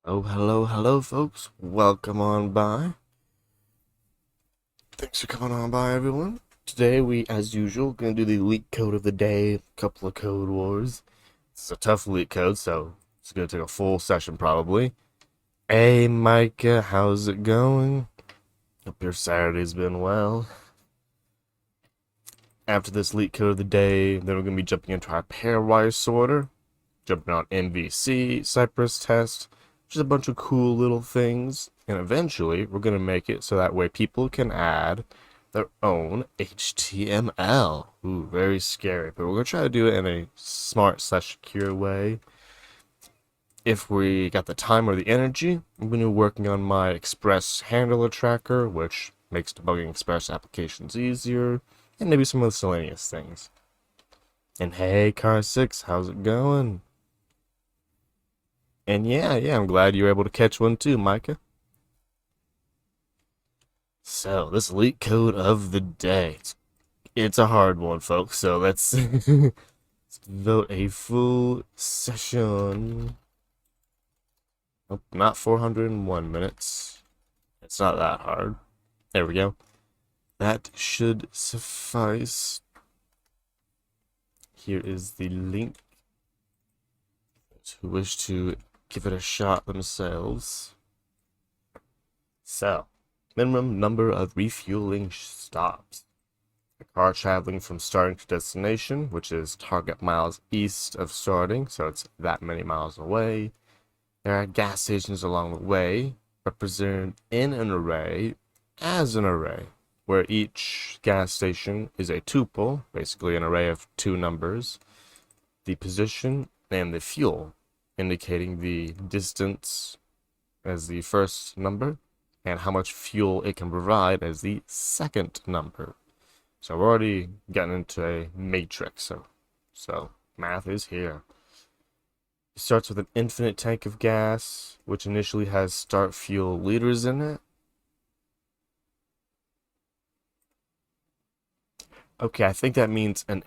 Oh, hello, folks. Welcome on by. Thanks for coming on by, everyone. Today, we, as usual, gonna do the leak code of the day. Couple of code wars. It's a tough leak code, so it's gonna take a full session probably. Hey, Micah, how's it going? Hope your Saturday's been well. After this leak code of the day, then we're gonna be jumping into our pairwise sorter, jumping on MVC, Cypress test, just a bunch of cool little things. And eventually, we're going to make it so that way people can add their own HTML. Ooh, very scary. But we're going to try to do it in a smart/secure way. If we got the time or the energy, I'm going to be working on my Express handler tracker, which makes debugging Express applications easier, and maybe some miscellaneous things. And hey, Car6, how's it going? And yeah, I'm glad you were able to catch one too, Micah. So, this leak code of the day. It's a hard one, folks, so let's, let's devote a full session. Nope, not 401 minutes. It's not that hard. There we go. That should suffice. Here is the link who wish to give it a shot themselves. So, minimum number of refueling stops. A car traveling from starting to destination, which is target miles east of starting, so it's that many miles away. There are gas stations along the way, represented in an array as an array, where each gas station is a tuple, basically an array of two numbers, the position and the fuel, indicating the distance as the first number, and how much fuel it can provide as the second number. So we're already getting into a matrix, so math is here. It starts with an infinite tank of gas, which initially has start fuel liters in it. Okay, I think that means a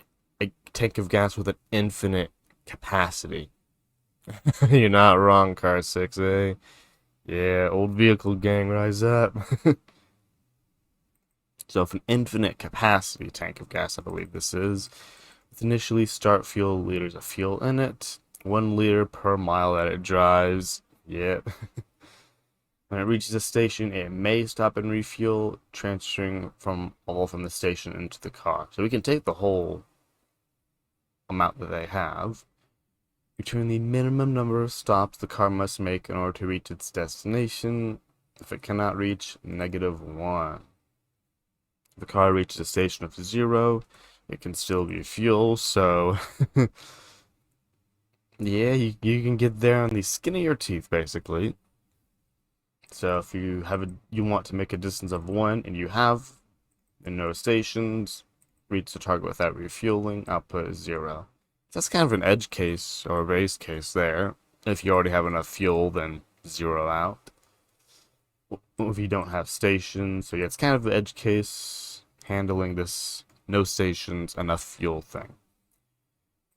tank of gas with an infinite capacity. You're not wrong, Car 6, eh? Yeah, old vehicle gang, rise up. So, if an infinite capacity tank of gas, I believe this is, with initially start fuel liters of fuel in it, 1 liter per mile that it drives. Yep. When it reaches a station, it may stop and refuel, transferring from the station into the car. So we can take the whole amount that they have. Return the minimum number of stops the car must make in order to reach its destination. If it cannot reach, -1. If the car reaches a station of 0, it can still refuel, so yeah, you can get there on the skin of your teeth, basically. So if you want to make a distance of 1 and you have in no stations, reach the target without refueling, output is 0. That's kind of an edge case or a base case there. If you already have enough fuel, then 0 out. If you don't have stations, so yeah, it's kind of the edge case handling this no stations, enough fuel thing.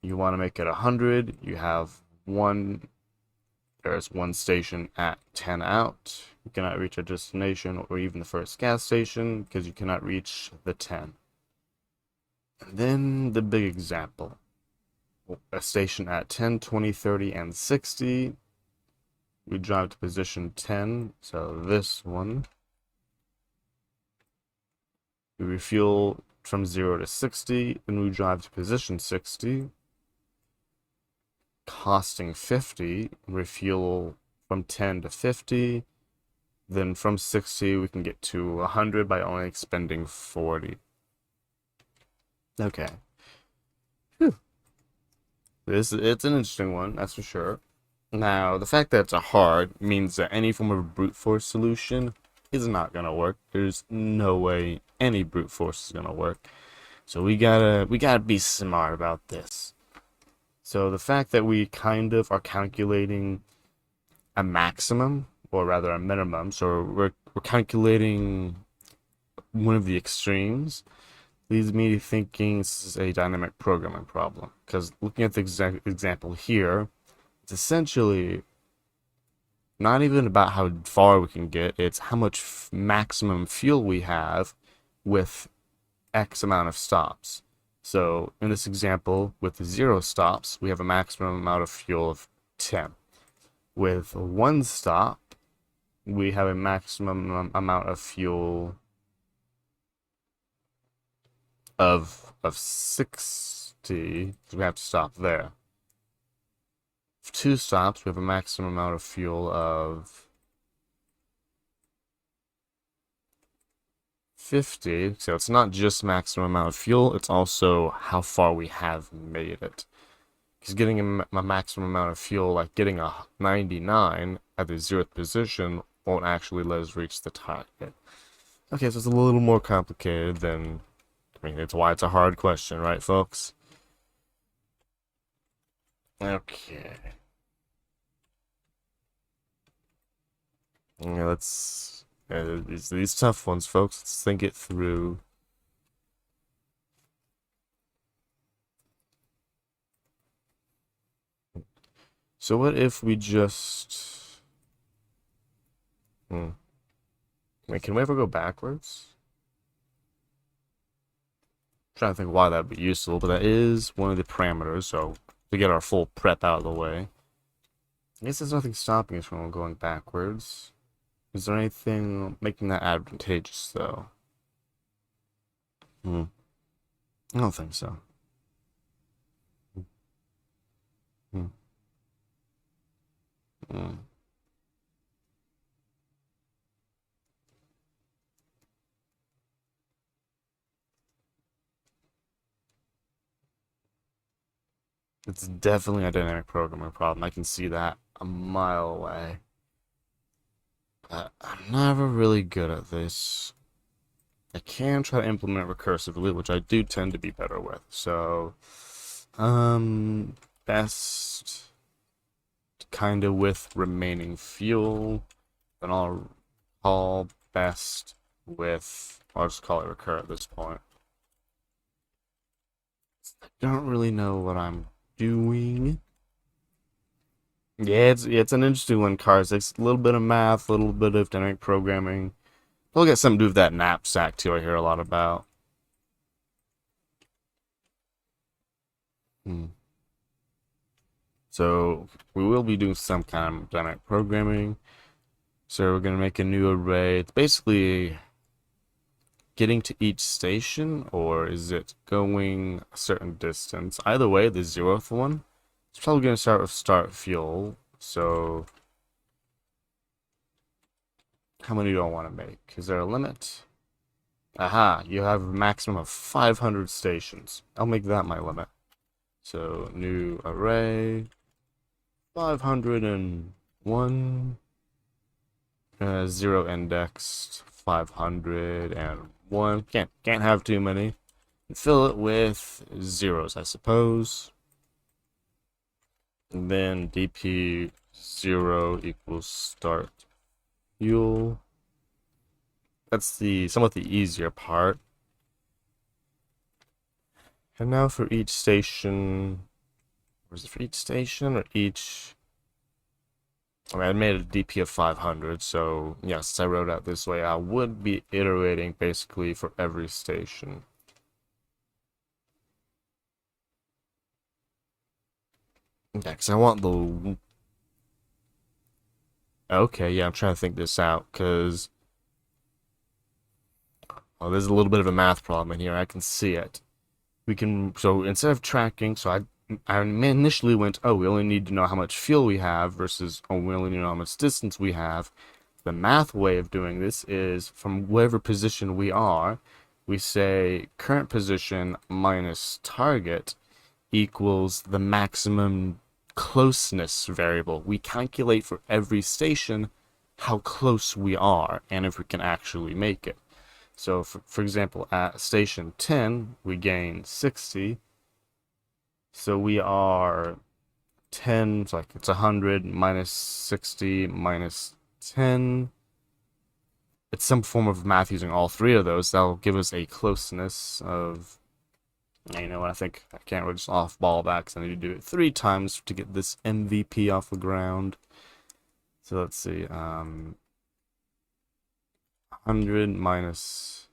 You want to make it 100, you have there's one station at 10 out. You cannot reach a destination or even the first gas station because you cannot reach the 10. And then the big example. A station at 10, 20, 30, and 60. We drive to position 10, so this one. We refuel from 0 to 60, then we drive to position 60, costing 50, refuel from 10 to 50, then from 60 we can get to 100 by only expending 40. Okay. Whew. It's an interesting one, that's for sure. Now, the fact that it's a hard means that any form of brute force solution is not gonna work. There's no way any brute force is gonna work. So we gotta be smart about this. So the fact that we kind of are calculating a maximum, or rather a minimum, so we're calculating one of the extremes, leads me to thinking this is a dynamic programming problem. Because looking at the example here, it's essentially not even about how far we can get, it's how much maximum fuel we have with X amount of stops. So in this example, with 0 stops, we have a maximum amount of fuel of 10. With 1 stop, we have a maximum amount of fuel of 60, because we have to stop there. With 2 stops, we have a maximum amount of fuel of 50, so it's not just maximum amount of fuel, it's also how far we have made it. Because getting a maximum amount of fuel, like getting a 99 at the 0th position, won't actually let us reach the target. Okay, so it's a little more complicated than, I mean, it's why it's a hard question, right, folks? Okay. Yeah, let's, these tough ones, folks, let's think it through. So what if we just... Wait, can we ever go backwards? I'm trying to think why that'd be useful, but that is one of the parameters, so to get our full prep out of the way. I guess there's nothing stopping us from going backwards. Is there anything making that advantageous, though? I don't think so. Hmm. Hmm. It's definitely a dynamic programming problem. I can see that a mile away. But I'm never really good at this. I can try to implement recursively, which I do tend to be better with. So, best kind of with remaining fuel. Then I'll call best with, I'll just call it recur at this point. I don't really know what I'm doing. Yeah, it's an interesting one, Cars. It's a little bit of math, a little bit of dynamic programming. We'll get something to do with that knapsack too. I hear a lot about. Hmm. So we will be doing some kind of dynamic programming. So we're gonna make a new array. It's basically getting to each station, or is it going a certain distance? Either way, the 0th one, it's probably gonna start with start fuel. So how many do I want to make? Is there a limit? Aha, you have a maximum of 500 stations. I'll make that my limit. So new array, 501, 0 indexed, 501. Can't have too many. And fill it with zeros, I suppose. And then dp 0 equals start fuel. That's the somewhat the easier part. And now for each station, was it for each station or each? I mean, I made a DP of 500, so yes, I wrote out this way. I would be iterating basically for every station. Yeah, because I want the... Okay, yeah, I'm trying to think this out, because... Oh, there's a little bit of a math problem in here. I can see it. We can... So instead of tracking, so I initially went, oh, we only need to know how much fuel we have versus, oh, we only need to know how much distance we have. The math way of doing this is from whatever position we are, we say current position minus target equals the maximum closeness variable. We calculate for every station how close we are and if we can actually make it. So, for example, at station 10, we gain 60. So we are 10, it's like it's 100 minus 60 minus 10. It's some form of math using all three of those. That'll give us a closeness of, you know, I think I can't really just off-ball that because I need to do it 3 times to get this MVP off the ground. So let's see, 100 minus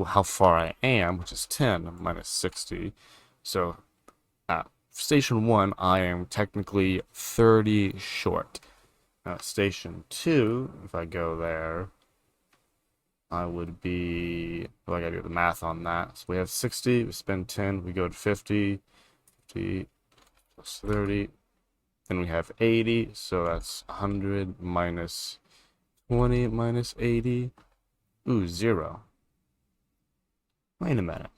how far I am, which is 10, minus 60. So at station 1, I am technically 30 short. Now, station 2, if I go there, I would be, well, I gotta do the math on that. So we have 60, we spend 10, we go to 50, 50 plus 30, then we have 80, so that's 100 minus 20 minus 80. Ooh, 0. Wait a minute.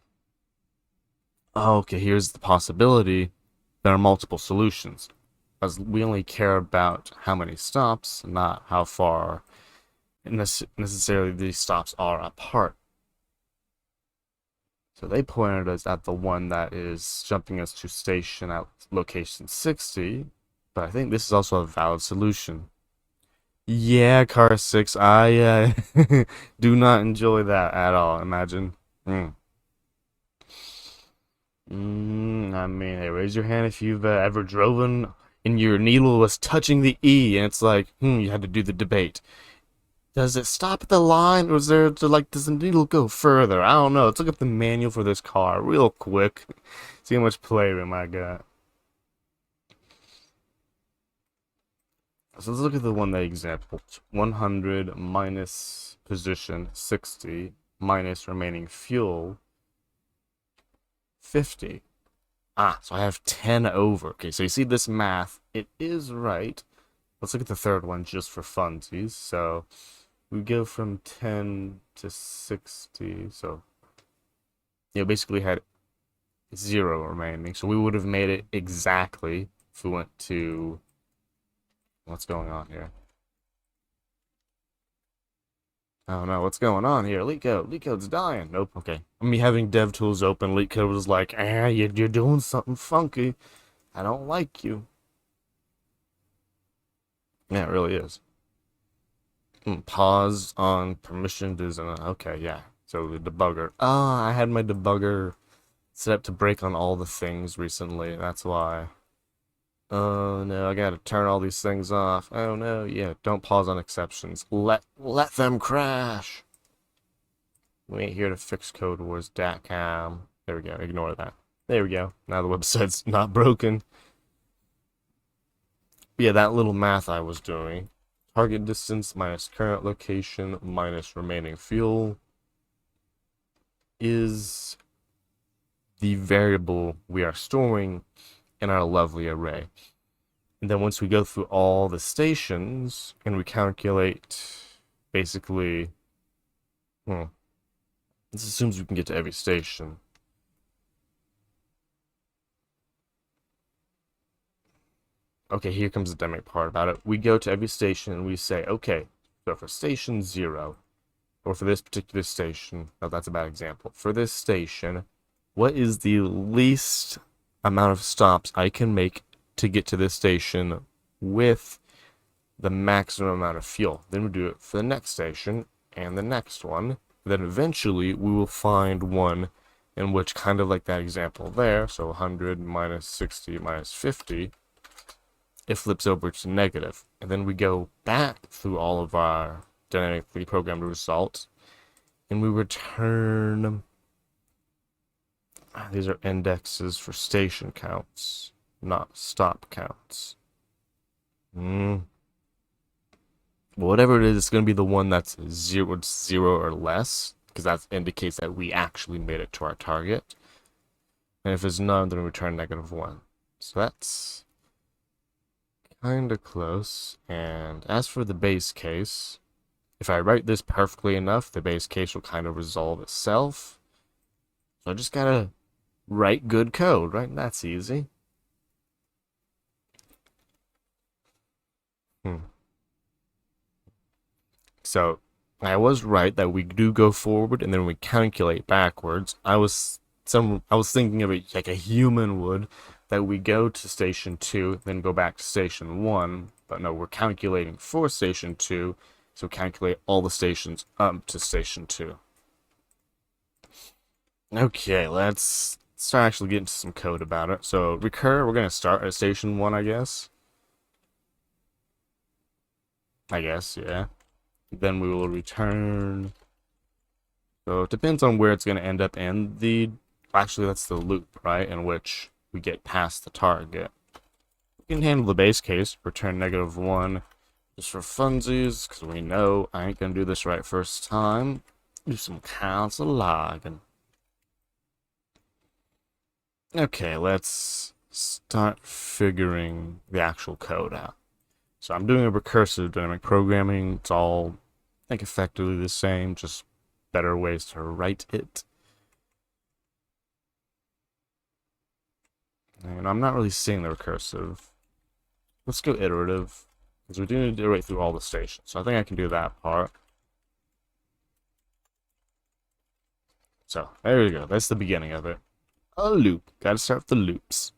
Oh, okay, here's the possibility. There are multiple solutions. As we only care about how many stops, not how far necessarily these stops are apart. So they pointed us at the one that is jumping us to station at location 60, but I think this is also a valid solution. Yeah, car 6, I do not enjoy that at all, imagine. I mean, hey, raise your hand if you've ever driven and your needle was touching the E, and it's like, you had to do the debate. Does it stop at the line, or is there to, like, does the needle go further? I don't know. Let's look up the manual for this car real quick. See how much playroom I got. So let's look at the one they example. 100 minus position 60 minus remaining fuel 50. Ah, so I have 10 over. Okay, so you see this math. It is right. Let's look at the third one just for funsies. So we go from 10 to 60. So, basically had 0 remaining. So we would have made it exactly if we went to... What's going on here? I don't know what's going on here. LeetCode's dying. Nope. Okay. Me having DevTools open, LeetCode was like, you're doing something funky. I don't like you. Yeah, it really is. Pause on permission design. Okay, yeah. So the debugger. I had my debugger set up to break on all the things recently. That's why. Oh no, I gotta turn all these things off. Oh no, yeah, don't pause on exceptions. Let them crash. We ain't here to fix Code Wars.com. There we go, ignore that. There we go. Now the website's not broken. But yeah, that little math I was doing. Target distance minus current location minus remaining fuel is the variable we are storing in our lovely array. And then once we go through all the stations and we calculate basically, this assumes we can get to every station. Okay, here comes the demo part about it. We go to every station and we say, okay, so for station 0, or for this particular station, no, that's a bad example. For this station, what is the least amount of stops I can make to get to this station with the maximum amount of fuel? Then we do it for the next station and the next one. Then eventually we will find one in which, kind of like that example there, so 100 minus 60 minus 50, it flips over to negative. And then we go back through all of our dynamically programmed results and we return... These are indexes for station counts, not stop counts. Whatever it is, it's going to be the one that's 0 or less, because that indicates that we actually made it to our target. And if it's none, then we return -1. So that's kind of close. And as for the base case, if I write this perfectly enough, the base case will kind of resolve itself. So I just gotta write good code, right? That's easy. So I was right that we do go forward and then we calculate backwards. I was thinking of it like a human would, that we go to station 2, then go back to station 1, but no, we're calculating for station 2, so calculate all the stations up to station 2. Okay, let's start actually getting to some code about it. So recur, we're gonna start at station 1, I guess. I guess, yeah. Then we will return. So it depends on where it's going to end up in the... Actually, that's the loop, right? In which we get past the target. We can handle the base case, return -1, just for funsies, because we know I ain't going to do this right first time. Do some console logging. Okay, let's start figuring the actual code out. So I'm doing a recursive dynamic programming. It's all, I think, effectively the same, just better ways to write it. And I'm not really seeing the recursive. Let's go iterative, because we do need to iterate through all the stations. So I think I can do that part. So there we go. That's the beginning of it. A loop. Gotta start with the loops.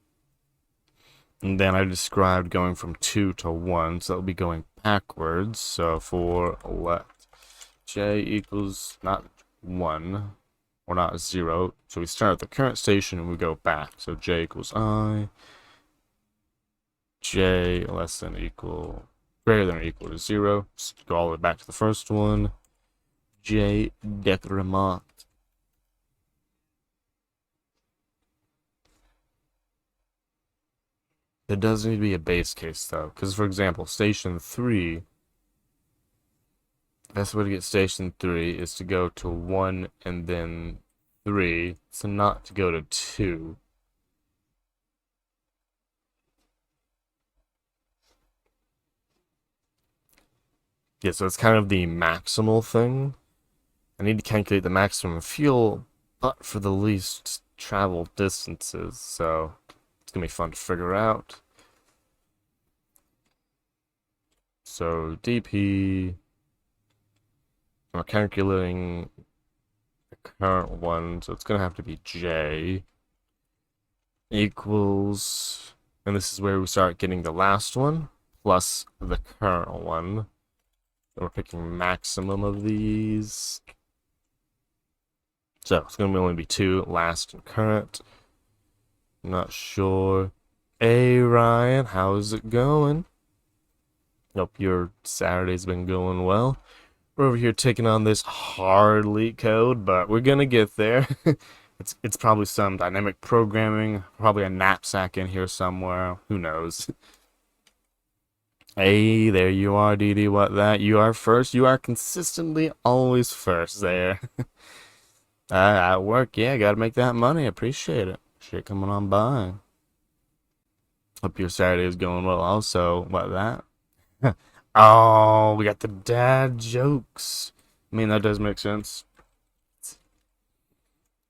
And then I described going from 2 to 1, so that'll be going backwards. So for let j equals not 1, or not 0, so we start at the current station and we go back. So j equals I, j less than or equal, greater than or equal to 0. Just go all the way back to the first one. J decrement. There does need to be a base case though, because for example, station 3, the best way to get station 3 is to go to 1 and then 3, so not to go to 2. Yeah, so it's kind of the maximal thing. I need to calculate the maximum fuel, but for the least travel distances, so it's gonna be fun to figure out. So DP, we're calculating the current one, so it's gonna have to be J equals, and this is where we start getting the last one, plus the current one. We're picking maximum of these. So it's going to only be 2, last and current. Not sure. Hey Ryan, how's it going? Hope your Saturday's been going well. We're over here taking on this hard leak code, but we're gonna get there. It's probably some dynamic programming, probably a knapsack in here somewhere. Who knows? Hey, there you are, DD. What that? You are first. You are consistently always first there. At work, yeah, gotta make that money. Appreciate it. Shit coming on by. Hope your Saturday is going well. Also, what that? Oh, we got the dad jokes. I mean, that does make sense.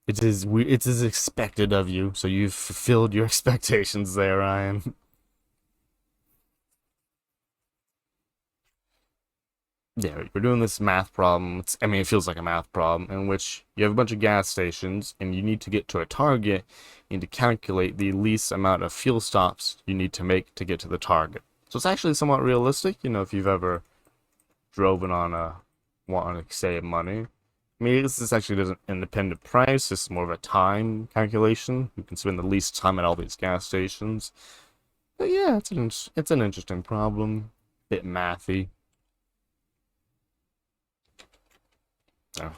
It is expected of you, so you've fulfilled your expectations there, Ryan. Yeah, we're doing this math problem. I mean, it feels like a math problem in which you have a bunch of gas stations and you need to get to a target. You need to calculate the least amount of fuel stops you need to make to get to the target. So it's actually somewhat realistic, you know, if you've ever driven on a want to save money. I mean, this actually doesn't independent price. This is more of a time calculation. You can spend the least time at all these gas stations. But yeah, it's an interesting problem. Bit mathy.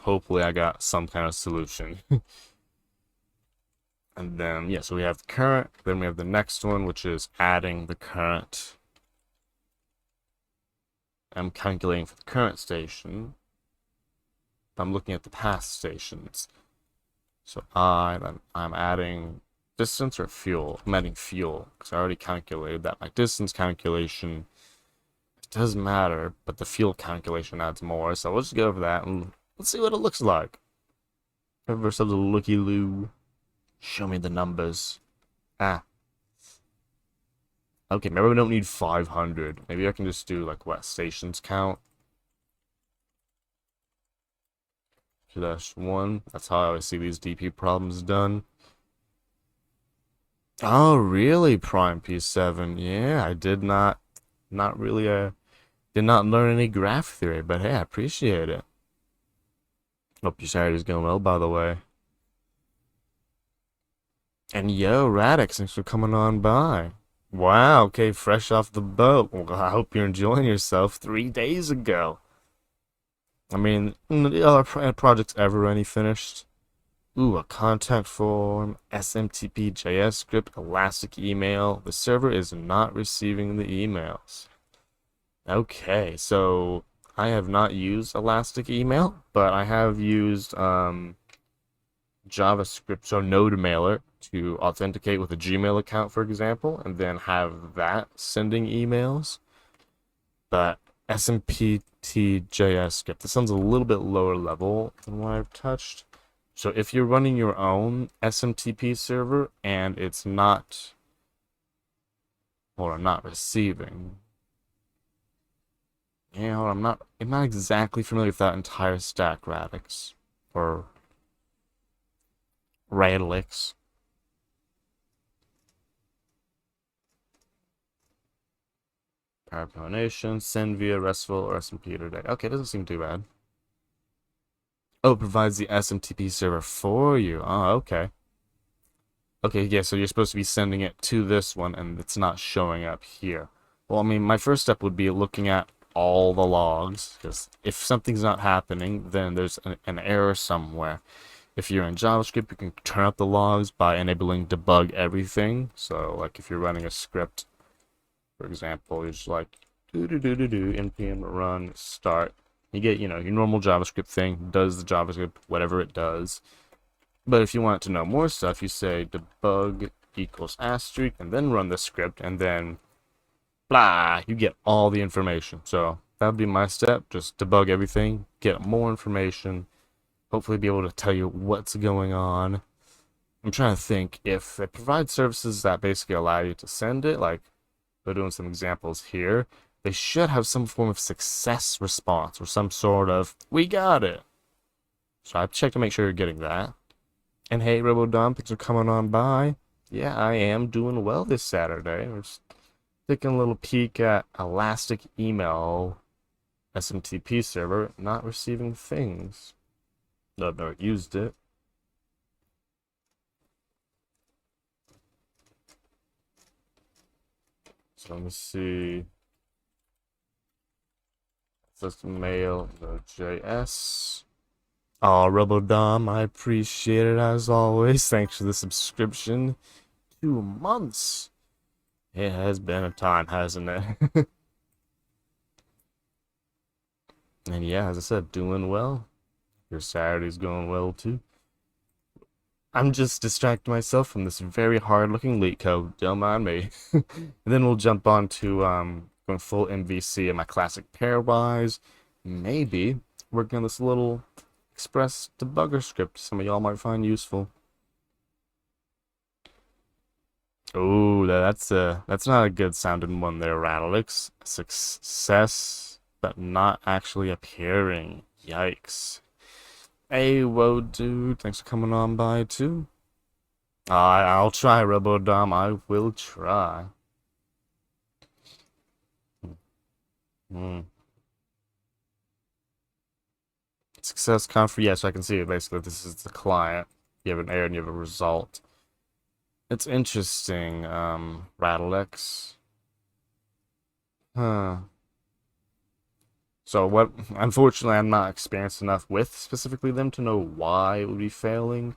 Hopefully I got some kind of solution. And then, yeah, so we have the current, then we have the next one, which is adding the current. I'm calculating for the current station. I'm looking at the past stations. So I'm adding distance or fuel. I'm adding fuel, because I already calculated that. My distance calculation, it doesn't matter, but the fuel calculation adds more. So let's go over that and let's see what it looks like. Give ourselves a looky-loo. Show me the numbers. Ah. Okay, maybe we don't need 500. Maybe I can just do, like, what, stations count? -1. That's how I always see these DP problems done. Oh, really, Prime P7? Yeah, I did not really, did not learn any graph theory, but hey, I appreciate it. Hope your Saturday's going well, by the way. And yo, Radix, thanks for coming on by. Wow, okay, fresh off the boat. Well, I hope you're enjoying yourself 3 days ago. I mean, the other projects ever any finished? Ooh, a contact form, SMTP JS script, Elastic email. The server is not receiving the emails. Okay, so I have not used Elastic email, but I have used JavaScript, so Node Mailer, to authenticate with a Gmail account, for example, and then have that sending emails. But SMPT.js script, this sounds a little bit lower level than what I've touched. So if you're running your own SMTP server and it's not, or not receiving, yeah, hold on, I'm not exactly familiar with that entire stack, Radix or Radix. PowerPoint Nation, send via RESTful or SMP today. Okay, doesn't seem too bad. Oh, it provides the SMTP server for you. Oh, okay. Okay, yeah, so you're supposed to be sending it to this one and it's not showing up here. Well, I mean, my first step would be looking at all the logs, because if something's not happening, then there's an error somewhere. If you're in JavaScript, you can turn up the logs by enabling debug everything. So, like if you're running a script, for example, you're just like do npm run start. You get, your normal JavaScript thing, does the JavaScript, whatever it does. But if you want to know more stuff, you say debug equals asterisk and then run the script and then blah, you get all the information. So that would be my step. Just debug everything, get more information, hopefully be able to tell you what's going on. I'm trying to think if they provide services that basically allow you to send it, like they're doing some examples here. They should have some form of success response or some sort of, we got it. So I've checked to make sure you're getting that. And hey, RoboDom, thanks for coming on by. Yeah, I am doing well this Saturday. We're just taking a little peek at Elastic Email SMTP server, not receiving things. I've never used it. So let me see. System mail, no JS. Oh, RoboDom, I appreciate it as always. Thanks for the subscription. 2 months. It has been a time, hasn't it? And yeah, as I said, doing well. Your Saturday's going well too. I'm just distracting myself from this very hard looking leak code. Don't mind me. And then we'll jump on to going full MVC in my classic pairwise. Maybe working on this little express debugger script some of y'all might find useful. Oh, that's not a good sounding one there, Radix. Success, but not actually appearing. Yikes. Hey, whoa, dude. Thanks for coming on by too. I'll try, RoboDom. I will try. Hmm. Success conf. Yes, I can see it. Basically, this is the client. You have an error and you have a result. It's interesting. Rattlex. Huh. So what? Unfortunately, I'm not experienced enough with specifically them to know why it would be failing.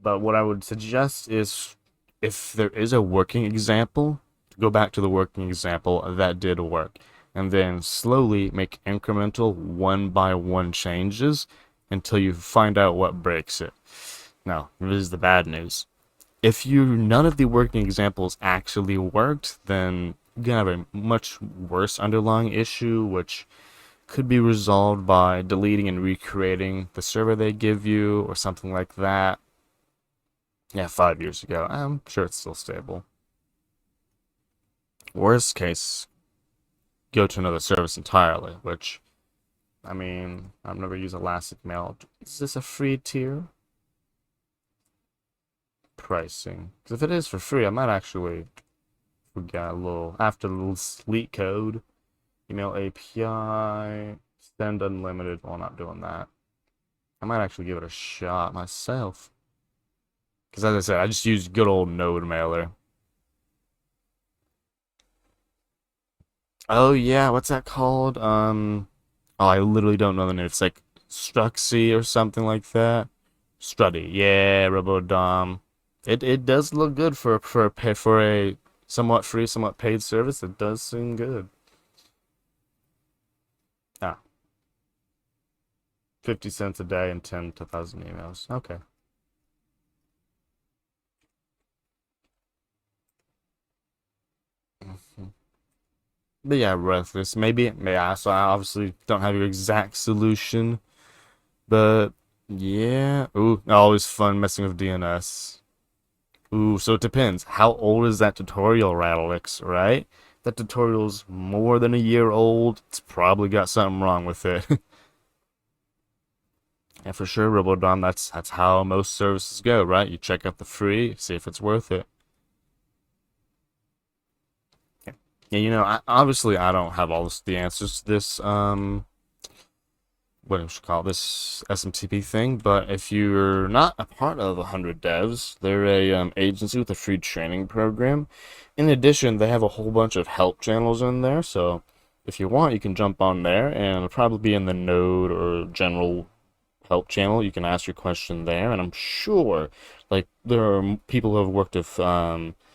But what I would suggest is, if there is a working example, go back to the working example that did work, and then slowly make incremental one by one changes until you find out what breaks it. Now, this is the bad news. If none of the working examples actually worked, then you're gonna have a much worse underlying issue, which could be resolved by deleting and recreating the server they give you or something like that. Yeah, 5 years ago. I'm sure it's still stable. Worst case, go to another service entirely, which, I mean, I've never used Elastic Mail. Is this a free tier? Pricing. Because if it is for free, I might actually, we got a little, after the little sleek code, email API, send unlimited. Well, I'm not doing that. I might actually give it a shot myself. Because as I said, I just use good old Node Mailer. Oh yeah, what's that called? Oh, I literally don't know the name. It's like Struxy or something like that. Strutty, yeah, Robodom. It does look good for a somewhat free, somewhat paid service. It does seem good. Ah, 50 cents a day and 10 to 1,000 emails. Okay. Mhm. But yeah, worthless. Yeah, so I obviously don't have your exact solution, but yeah. Ooh, always fun messing with DNS. Ooh, so it depends. How old is that tutorial, Rattlix, right? That tutorial's more than a year old. It's probably got something wrong with it. And for sure, Robodom, that's how most services go, right? You check out the free, see if it's worth it. Yeah, yeah, obviously I don't have all the answers to this what do you call it, this SMTP thing, but if you're not a part of 100 Devs, they're a agency with a free training program. In addition, they have a whole bunch of help channels in there, so if you want, you can jump on there and it'll probably be in the node or general help channel. You can ask your question there, and I'm sure like there are people who have worked with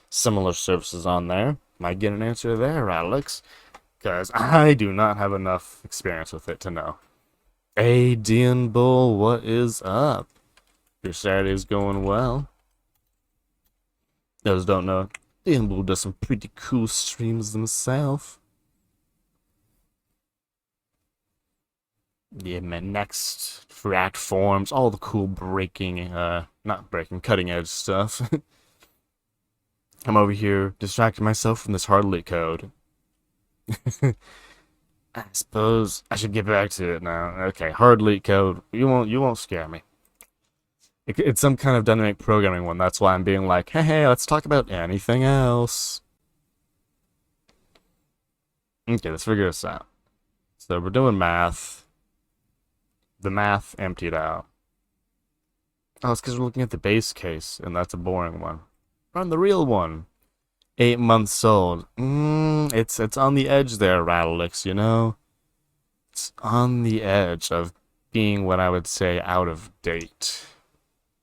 similar services on there. Might get an answer there, Alex, because I do not have enough experience with it to know. Hey, Dean Bull, what is up? Your Saturday's going well. Those don't know. Dean Bull does some pretty cool streams himself. Yeah, man, next React forms, all the cool breaking, not breaking, cutting edge stuff. I'm over here distracting myself from this hardly code. I suppose I should get back to it now. Okay, hard leak code. You won't scare me. It's some kind of dynamic programming one. That's why I'm being like, hey, let's talk about anything else. Okay, let's figure this out. So we're doing math. The math emptied out. Oh, it's because we're looking at the base case, and that's a boring one. Run the real one. 8 months old. It's on the edge there, Rattlix, you know? It's on the edge of being what I would say out of date.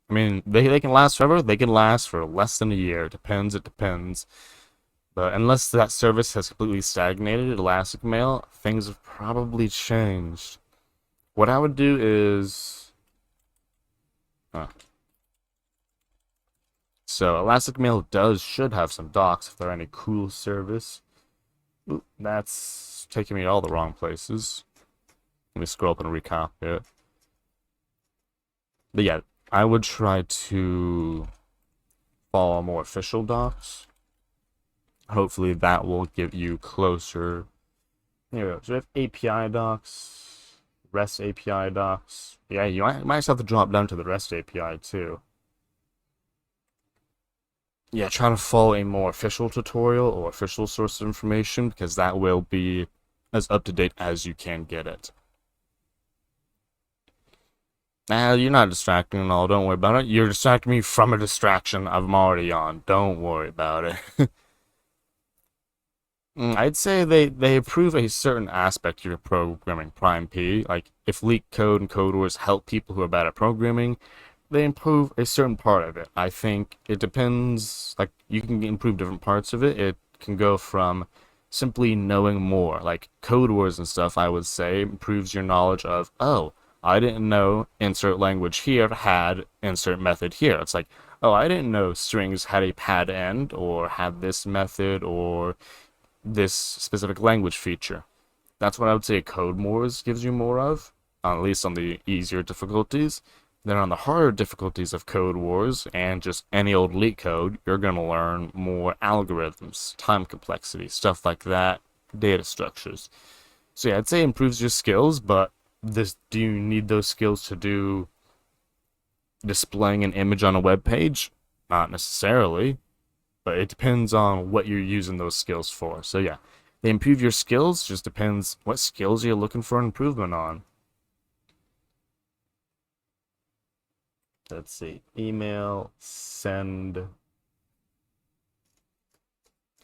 I mean, they can last forever. They can last for less than a year. It depends. But unless that service has completely stagnated, Elastic Mail, things have probably changed. What I would do is, uh, so Elastic Mail should have some docs if they're any cool service. Ooh, that's taking me all the wrong places. Let me scroll up and recopy it. But yeah, I would try to follow more official docs. Hopefully that will get you closer. Here we go. So we have API docs, REST API docs. Yeah, you might just have to drop down to the REST API too. Yeah, try to follow a more official tutorial or official source of information because that will be as up to date as you can get it. Nah, you're not distracting at all. Don't worry about it. You're distracting me from a distraction I'm already on. Don't worry about it. I'd say they improve a certain aspect of your programming, Prime P. Like, if leak code and code wars help people who are bad at programming, they improve a certain part of it. I think it depends, like, you can improve different parts of it. It can go from simply knowing more, like code wars and stuff, I would say, improves your knowledge of, oh, I didn't know insert language here had insert method here. It's like, oh, I didn't know strings had a pad end or had this method or this specific language feature. That's what I would say Code Wars gives you more of, at least on the easier difficulties. Then on the harder difficulties of Code Wars and just any old leak code, you're going to learn more algorithms, time complexity, stuff like that, data structures. So yeah, I'd say it improves your skills, but do you need those skills to do displaying an image on a web page? Not necessarily, but it depends on what you're using those skills for. So yeah, they improve your skills, just depends what skills you're looking for an improvement on. Let's see. Email, send.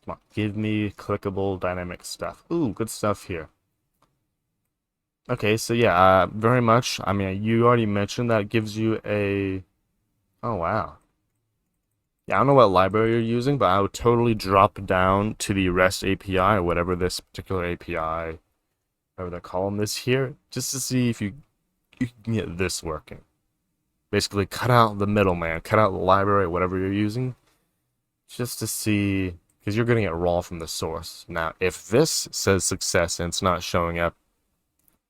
Come on, give me clickable dynamic stuff. Ooh, good stuff here. Okay, so yeah, very much. I mean, you already mentioned that it gives you a. Oh wow. Yeah, I don't know what library you're using, but I would totally drop down to the REST API or whatever this particular API, whatever they're calling this here, just to see if you can get this working. Basically, cut out the middleman, cut out the library, whatever you're using, just to see, because you're getting it raw from the source. Now, if this says success and it's not showing up,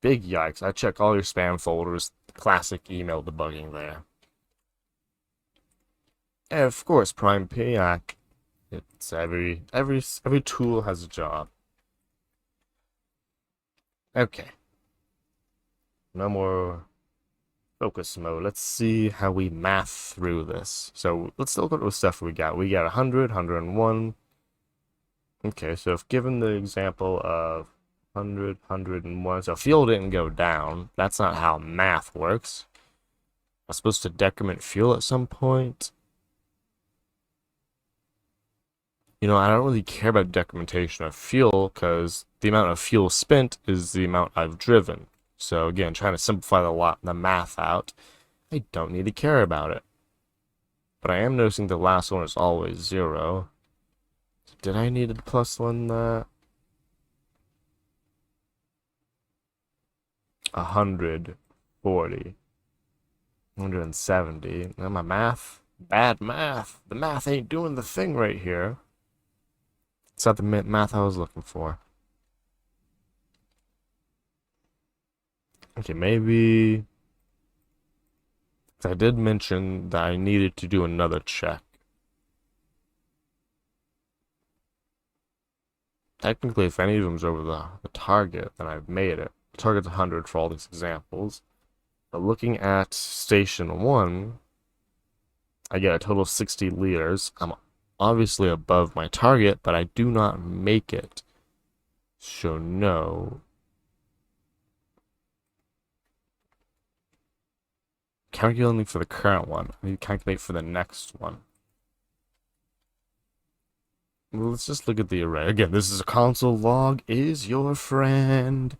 big yikes. I check all your spam folders, classic email debugging there. And of course, Prime P, it's every tool has a job. Okay, no more focus mode. Let's see how we math through this. So let's look at the stuff we got. We got 100, 101. Okay, so if given the example of 100, 101, so fuel didn't go down. That's not how math works. I'm supposed to decrement fuel at some point. You know, I don't really care about decrementation of fuel because the amount of fuel spent is the amount I've driven. So again, trying to simplify the math out, I don't need to care about it. But I am noticing the last one is always 0. Did I need to plus 1 that? 140. 170. Now my math, bad math. The math ain't doing the thing right here. It's not the math I was looking for. Okay, maybe. I did mention that I needed to do another check. Technically, if any of them's over the target, then I've made it. The target's 100 for all these examples. But looking at station 1, I get a total of 60 liters. I'm obviously above my target, but I do not make it. So no. Calculating for the current one. I need to calculate for the next one. Let's just look at the array. Again, this is a console log is your friend.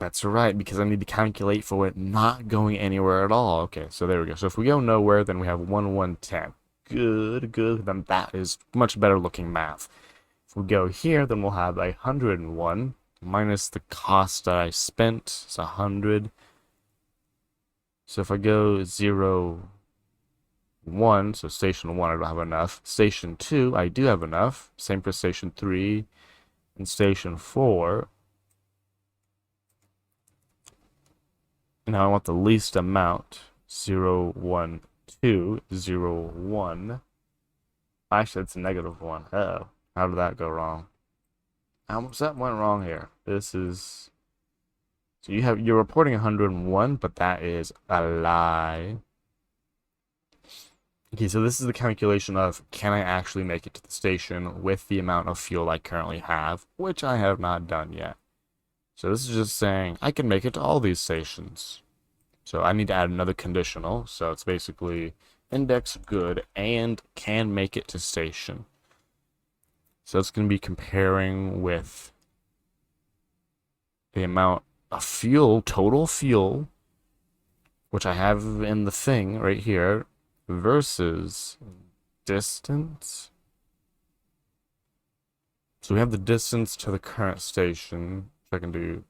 That's right, because I need to calculate for it not going anywhere at all. Okay, so there we go. So if we go nowhere, then we have 110. Good, good. Then that is much better looking math. If we go here, then we'll have 101 minus the cost that I spent. It's 100. So if I go 0, 1, so station 1, I don't have enough. Station 2, I do have enough. Same for station 3 and station 4. Now I want the least amount. 0, 1, 2, 0, 1. Actually, it's a -1. Uh-oh. How did that go wrong? How much that went wrong here? This is... So you're reporting 101, but that is a lie. Okay, so this is the calculation of can I actually make it to the station with the amount of fuel I currently have, which I have not done yet. So this is just saying I can make it to all these stations. So I need to add another conditional. So it's basically index good and can make it to station. So it's going to be comparing with the amount of fuel, total fuel, which I have in the thing right here, versus distance. So we have the distance to the current station. I can do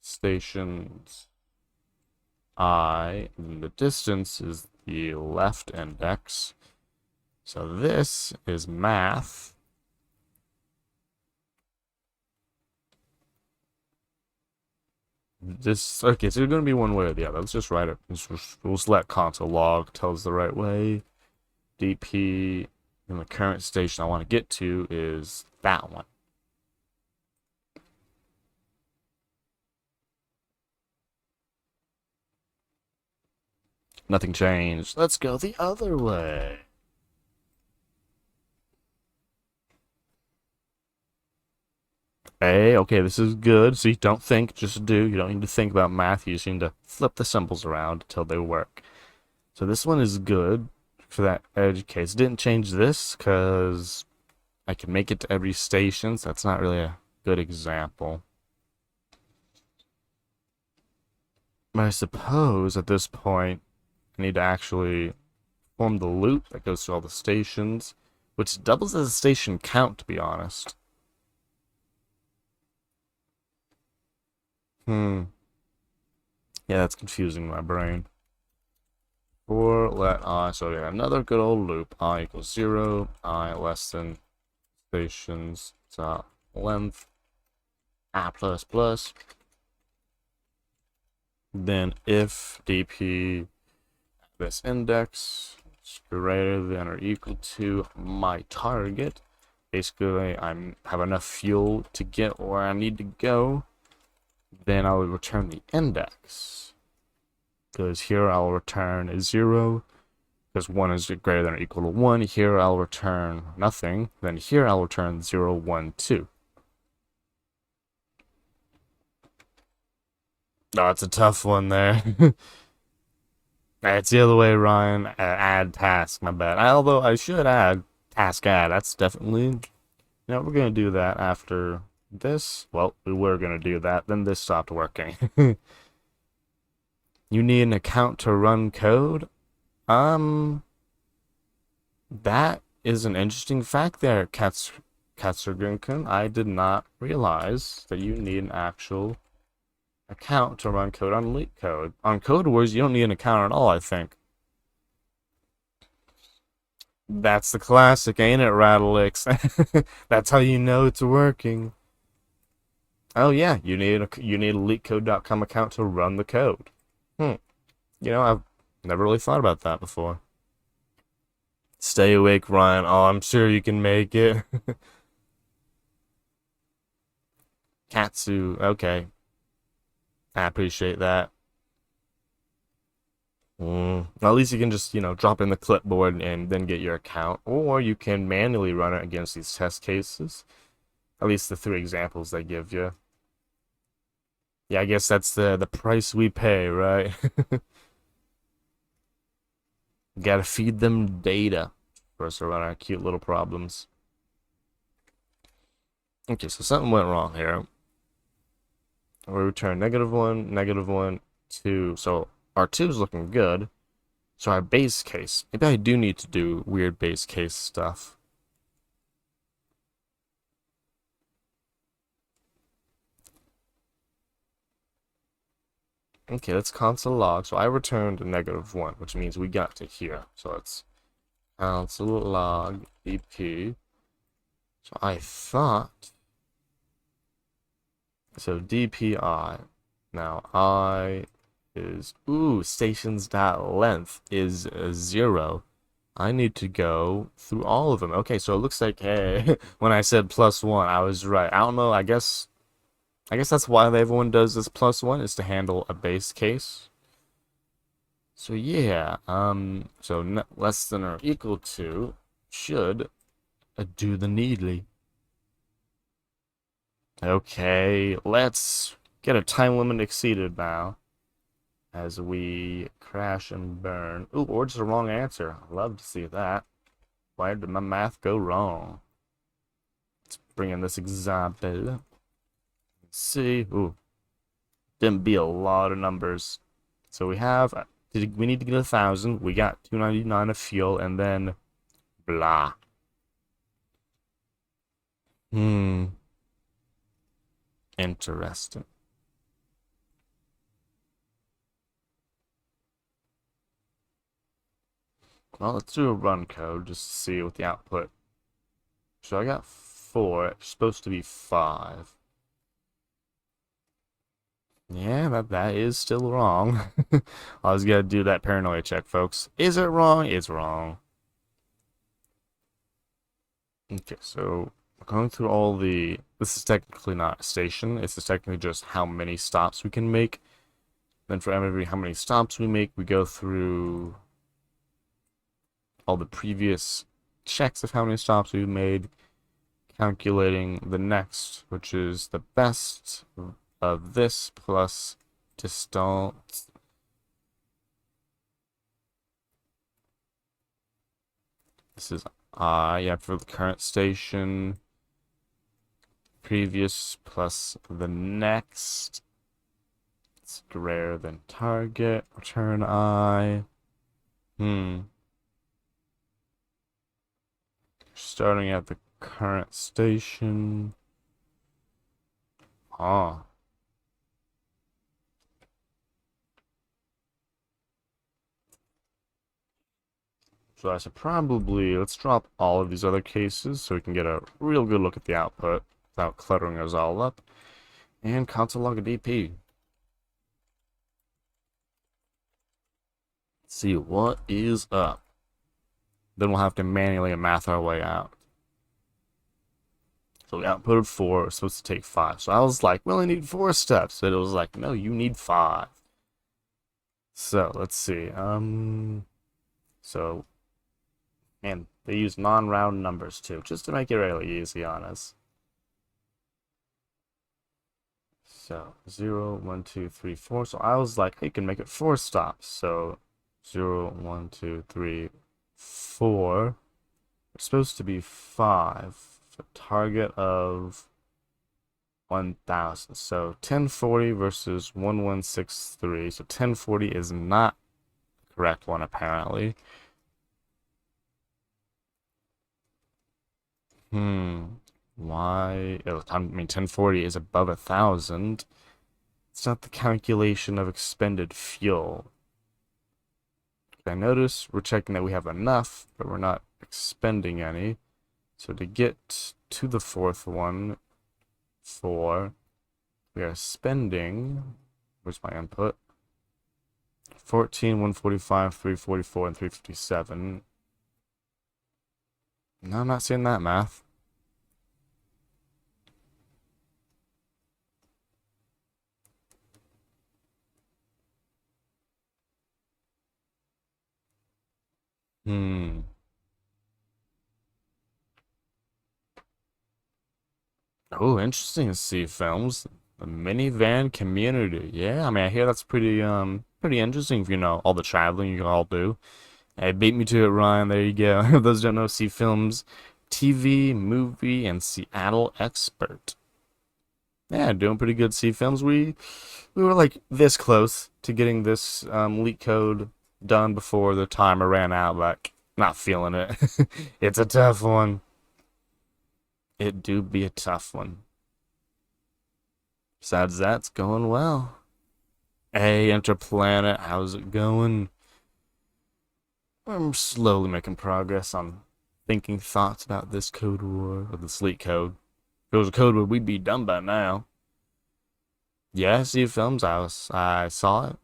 stations I, and the distance is the left index. So this is math. Okay, so it's going to be one way or the other. Let's just write it. We'll select console log, tells the right way. DP in the current station I want to get to is that one. Nothing changed. Let's go the other way. Hey, okay, this is good. See, don't think, just do. You don't need to think about math. You just need to flip the symbols around until they work. So this one is good. for that edge case. Didn't change this because I can make it to every station, so that's not really a good example. But I suppose at this point, I need to actually form the loop that goes to all the stations, which doubles as a station count, to be honest. Yeah, that's confusing my brain. For let I, so we have another good old loop. I equals 0, I less than stations dot length, I plus plus. Then if dp this index is greater than or equal to my target, basically I have enough fuel to get where I need to go, then I will return the index. Because here I'll return 0, because 1 is greater than or equal to 1. Here I'll return nothing. Then here I'll return 0, 1, 2. Oh, it's a tough one there. It's the other way, Ryan. Add task, my bad. Although I should add task add. That's definitely... we're going to do that after this. Well, we were going to do that. Then this stopped working. You need an account to run code? That is an interesting fact there, Katsurgunken. I did not realize that you need an actual account to run code on LeetCode. On Code Wars, you don't need an account at all, I think. That's the classic, ain't it, Rattlex? That's how you know it's working. Oh yeah, you need a LeetCode.com account to run the code. I've never really thought about that before. Stay awake, Ryan. Oh, I'm sure you can make it. Katsu, okay. I appreciate that. Well, at least you can just, drop in the clipboard and then get your account. Or you can manually run it against these test cases. At least the 3 examples they give you. Yeah, I guess that's the price we pay, right? Gotta feed them data for us to run our cute little problems. Okay, so something went wrong here. We return -1, -1, 2. So our 2 is looking good. So our base case, maybe I do need to do weird base case stuff. Okay, let's console log. So I returned a -1, which means we got to here. So let's console log dp. So I thought, so dpi, now I is, stations.length is 0. I need to go through all of them. Okay, so it looks like, hey, when I said +1, I was right. I don't know, I guess that's why everyone does this +1, is to handle a base case. So yeah, so less than or equal to should do the needly. Okay, let's get a time limit exceeded now. As we crash and burn. Ooh, or just a wrong answer. I'd love to see that. Why did my math go wrong? Let's bring in this example. Let's see. Ooh. Didn't be a lot of numbers. So we have, we need to get 1,000. We got 299 of fuel, and then blah. Interesting. Well, let's do a run code just to see what the output. So I got 4. It's supposed to be 5. Yeah, that is still wrong. I was gonna do that paranoia check, folks. Is it wrong? It's wrong. Okay, so going through all the... This is technically not a station. It's just technically just how many stops we can make. Then for every how many stops we make, we go through all the previous checks of how many stops we've made, calculating the next, which is the best of this plus distance. This is I, yeah, for the current station. Previous plus the next. It's greater than target. Return I. Starting at the current station. Ah. So I should probably, let's drop all of these other cases so we can get a real good look at the output without cluttering us all up. And console log a DP. Let's see what is up. Then we'll have to manually math our way out. So we outputted 4, it's supposed to take 5. So I was like, we only need 4 steps. But it was like, no, you need 5. So let's see. So, man, they use non-round numbers too, just to make it really easy on us. So 0, 1, 2, 3, 4. So I was like, hey, you can make it 4 stops. So 0, 1, 2, 3, 4. It's supposed to be 5. So target of 1000. So 1040 versus 1163. So 1040 is not the correct one apparently. Why? I mean, 1040 is above 1000. It's not the calculation of expended fuel. I notice we're checking that we have enough, but we're not expending any. So to get to the 4th one, 4, we are spending, where's my input? 14, 145, 344, and 357. No, I'm not seeing that math. Oh, interesting to see films. The minivan community. Yeah, I mean, I hear that's pretty interesting if you know all the traveling you all do. Hey, beat me to it, Ryan. There you go. If those don't know, see films, TV, movie, and Seattle expert. Yeah, doing pretty good. See films. We were like this close to getting this leak code done before the timer ran out. Like, not feeling it. It's a tough one. It do be a tough one. Besides that, it's going well. Hey, Interplanet, how's it going? I'm slowly making progress on thinking thoughts about this code war, or the sleek code. If it was a code war, we'd be done by now. Yeah, see films, I saw it.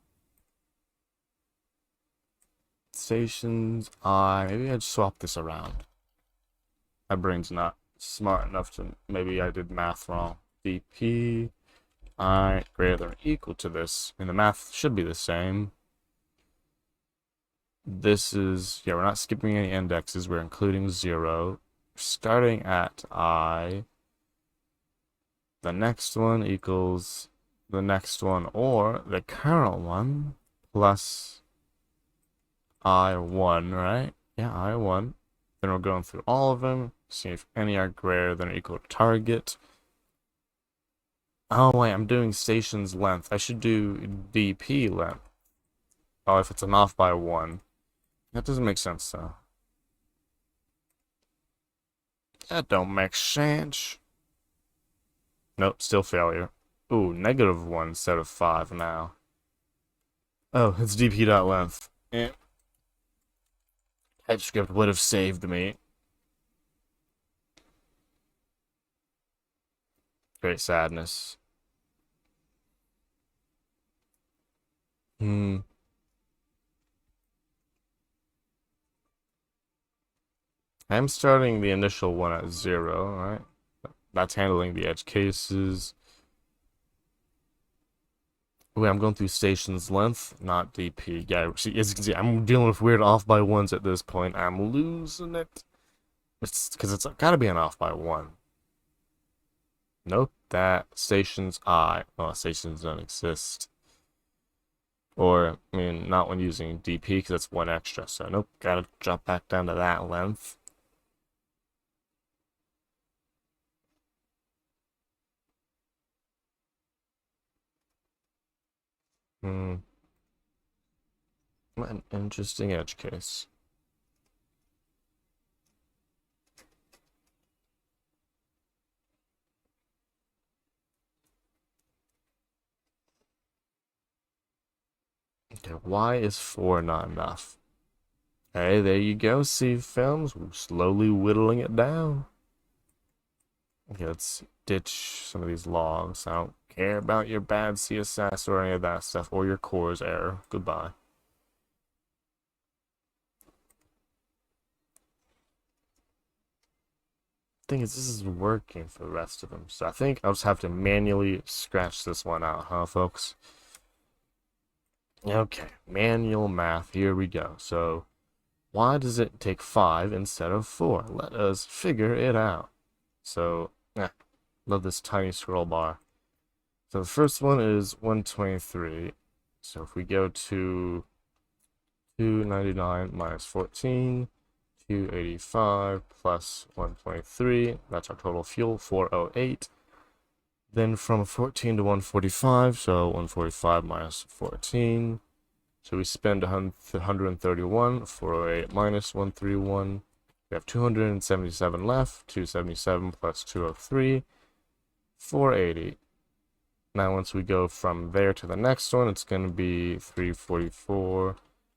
Stations, maybe I'd swap this around. My brain's not smart enough to, maybe I did math wrong. DP, I greater than or equal to this. I mean, the math should be the same. This is, yeah, we're not skipping any indexes, we're including 0. Starting at I, the next one equals the next one, or the current one, plus I1, right? Yeah, I1. Then we're going through all of them, see if any are greater than or equal to target. Oh wait, I'm doing station's length. I should do DP length. Oh, if it's an off by 1. That doesn't make sense, though. That don't make sense. Nope, still failure. Ooh, -1 instead of 5 now. Oh, it's dp.length. Eh. TypeScript would have saved me. Great sadness. I'm starting the initial one at 0, right? That's handling the edge cases. Wait, I'm going through station's length, not DP. Yeah, see, as you can see, I'm dealing with weird off by 1s at this point. I'm losing it. It's because it's gotta be an off by 1. Nope, that station's I. Well, stations don't exist. Or, I mean, not when using DP, because that's 1 extra. So, nope, gotta drop back down to that length. Hmm. An interesting edge case. Okay, why is 4 not enough? Hey, there you go, C films. We're slowly whittling it down. Okay, let's ditch some of these logs. I don't care about your bad CSS or any of that stuff, or your cores error. Goodbye. Thing is, this is working for the rest of them, so I think I'll just have to manually scratch this one out, huh, folks? Okay, manual math, here we go. So, why does it take 5 instead of 4? Let us figure it out. So, love this tiny scroll bar. So the first one is 123. So if we go to 299 minus 14, 285 plus 123, that's our total fuel, 408. Then from 14 to 145, so 145 minus 14. So we spend 131, 408 minus 131. We have 277 left, 277 plus 203, 480. Now once we go from there to the next one, it's going to be 344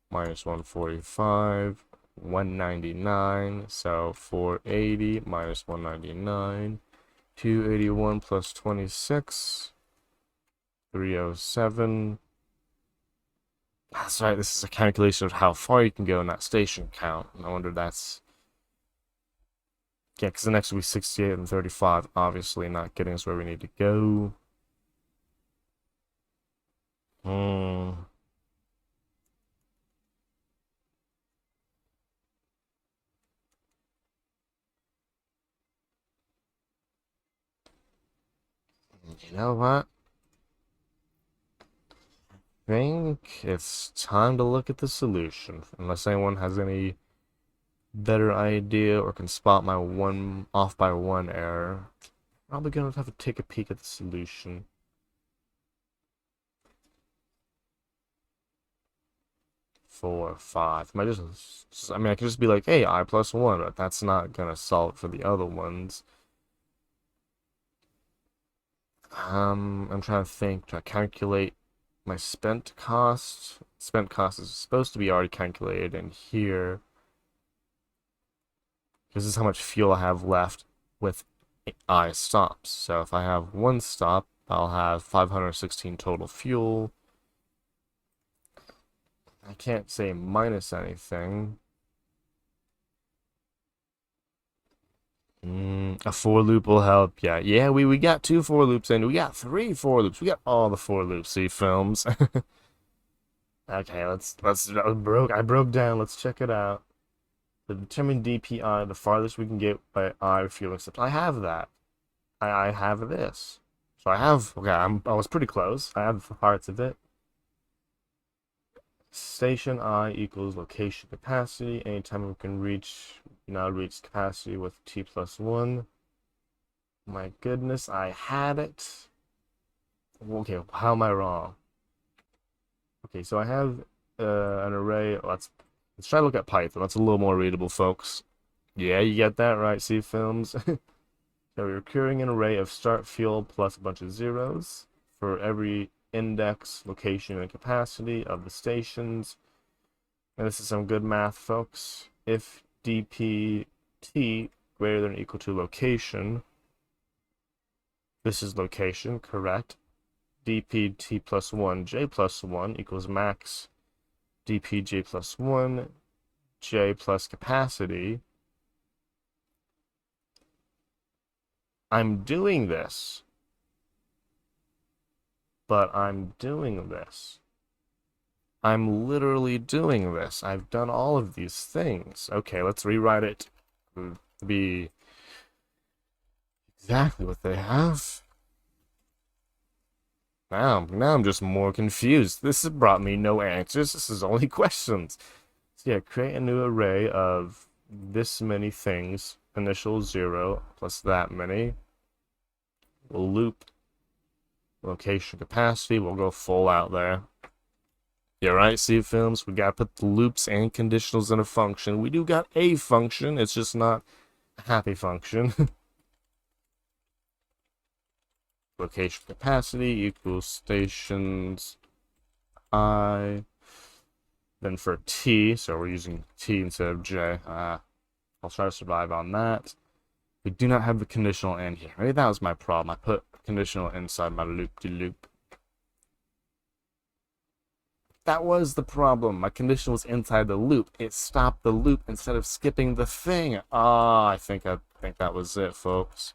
minus 145, 199, so 480 minus 199, 281 plus 26, 307. That's right, this is a calculation of how far you can go in that station count. I wonder that's... Yeah, because the next will be 68 and 35, obviously not getting us where we need to go. Hmm. You know what? I think it's time to look at the solution. Unless anyone has any better idea or can spot my one off by one error, probably gonna have to take a peek at the solution. 4, 5. I mean, I could just be like, hey, I plus 1, but that's not gonna solve it for the other ones. I'm trying to think. Do I calculate my spent cost? Spent cost is supposed to be already calculated in here. This is how much fuel I have left with I stops. So if I have one stop, I'll have 516 total fuel. I can't say minus anything. A for loop will help. Yeah, we got 2 for loops in. We got 3 for loops. We got all the for loops. See films. Okay, I broke down. Let's check it out. The determine DPI, the farthest we can get by I fuel accept. I have that. I have this. So I have, okay, I was pretty close. I have parts of it. Station I equals location capacity. Anytime we can reach, now reach capacity with T plus 1. My goodness, I had it. Okay, how am I wrong? Okay, so I have an array. Let's try to look at Python. That's a little more readable, folks. Yeah, you get that right, see films. So we're recurring an array of start fuel plus a bunch of zeros for every index, location, and capacity of the stations. And this is some good math, folks. If dpt greater than or equal to location, this is location, correct? dpt plus 1, j plus 1 equals max dpj plus 1, j plus capacity. I'm doing this. But I'm doing this. I'm literally doing this. I've done all of these things. Okay, let's rewrite it to be exactly what they have. Now I'm just more confused. This has brought me no answers. This is only questions. So yeah, create a new array of this many things. Initial 0 plus that many. We'll loop location capacity. We'll go full out there. Yeah, right, see films, we gotta put the loops and conditionals in a function. We do got a function, it's just not a happy function. Location capacity equals stations I. Then for T, so we're using T instead of J. I'll try to survive on that. We do not have the conditional in here. Maybe that was my problem. I put conditional inside my loop-de-loop. That was the problem. My condition was inside the loop. It stopped the loop instead of skipping the thing. I think that was it, folks.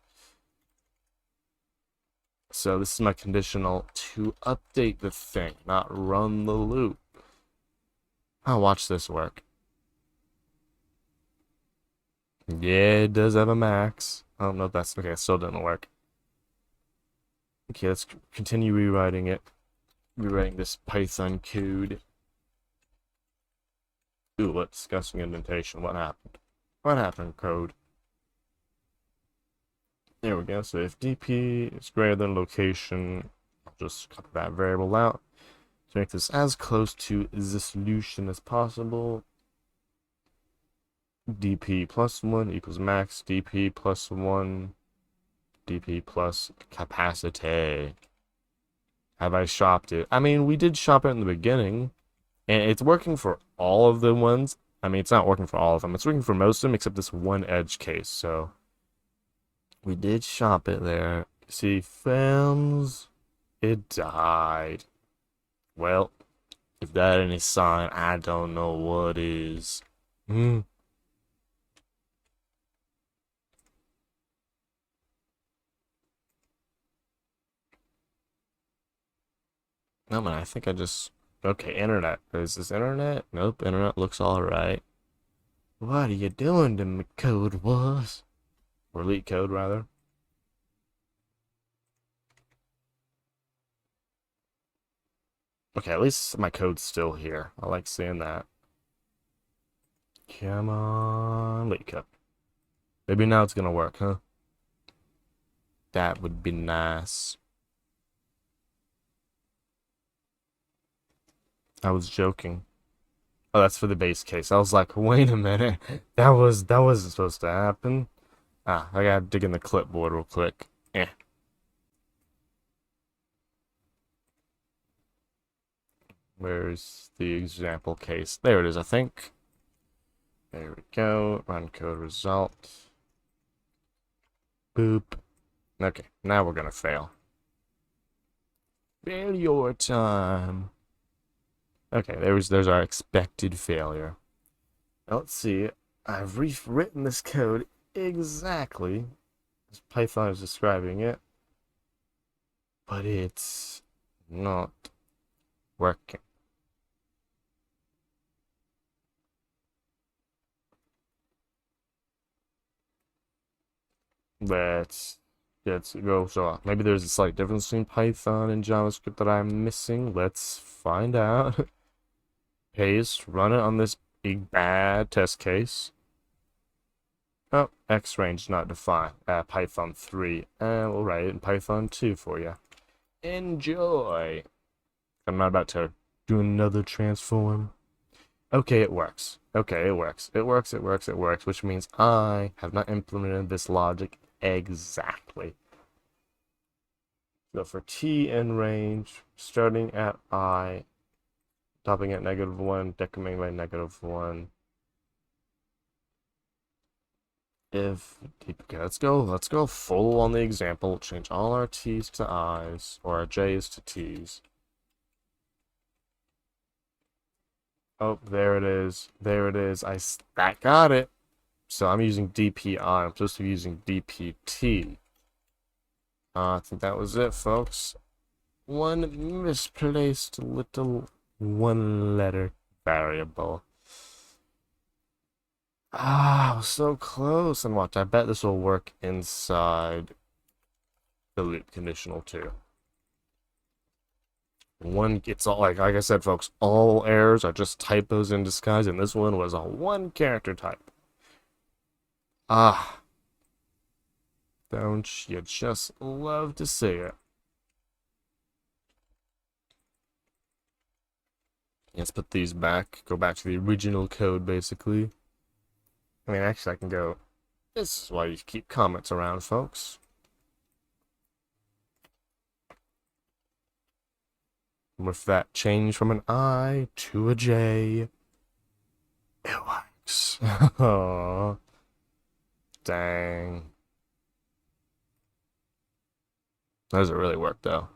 So this is my conditional to update the thing, not run the loop. I'll watch this work. Yeah, it does have a max. I don't know if that's okay. It still didn't work. Okay, let's continue rewriting it. Rewriting this Python code. Ooh, let's discussing indentation. What happened? What happened, code? There we go. So if dp is greater than location, I'll just copy that variable out to make this as close to the solution as possible. dp plus 1 equals max, dp plus 1, dp plus capacity. Have I shopped it? I mean, we did shop it in the beginning, and it's working for all of the ones. I mean, it's not working for all of them. It's working for most of them except this one edge case, so we did shop it there. See, films, it died. Well, if that any sign, I don't know what is. Hmm. No, man, I think I just... Okay, internet. Is this internet? Nope, internet looks alright. What are you doing to me, code was? Or leak code, rather. Okay, at least my code's still here. I like seeing that. Come on, leak code. Maybe now it's gonna work, huh? That would be nice. I was joking. Oh, that's for the base case. I was like, wait a minute. That wasn't supposed to happen. I gotta dig in the clipboard real quick. Eh. Where's the example case? There it is, I think. There we go. Run code result. Boop. Okay, now we're gonna fail. Failure time. Okay, there's our expected failure. Now let's see. I've rewritten this code exactly as Python is describing it, but it's not working. Let's go. So maybe there's a slight difference between Python and JavaScript that I'm missing. Let's find out. Paste, run it on this big bad test case. Oh, X range not defined. Python 3. We'll write it in Python 2 for you. Enjoy. I'm not about to do another transform. Okay, it works. Okay, it works. It works, it works, it works, which means I have not implemented this logic exactly. So for t in range, starting at I, stopping at -1, decrementing by -1. If okay, let's go full on the example. Change all our t's to i's or our j's to t's. Oh, there it is. There it is. That got it. So I'm using DPI. I'm supposed to be using DPT. I think that was it, folks. One misplaced little one-letter variable. So close. And watch, I bet this will work inside the loop conditional too. It's all like I said, folks, all errors are just typos in disguise, and this one was a one character type. Don't you just love to see it? Let's put these back. Go back to the original code, basically. I mean, actually, I can go. This is why you keep comments around, folks. With that change from an I to a J, it works. Oh, dang. Does it really work, though?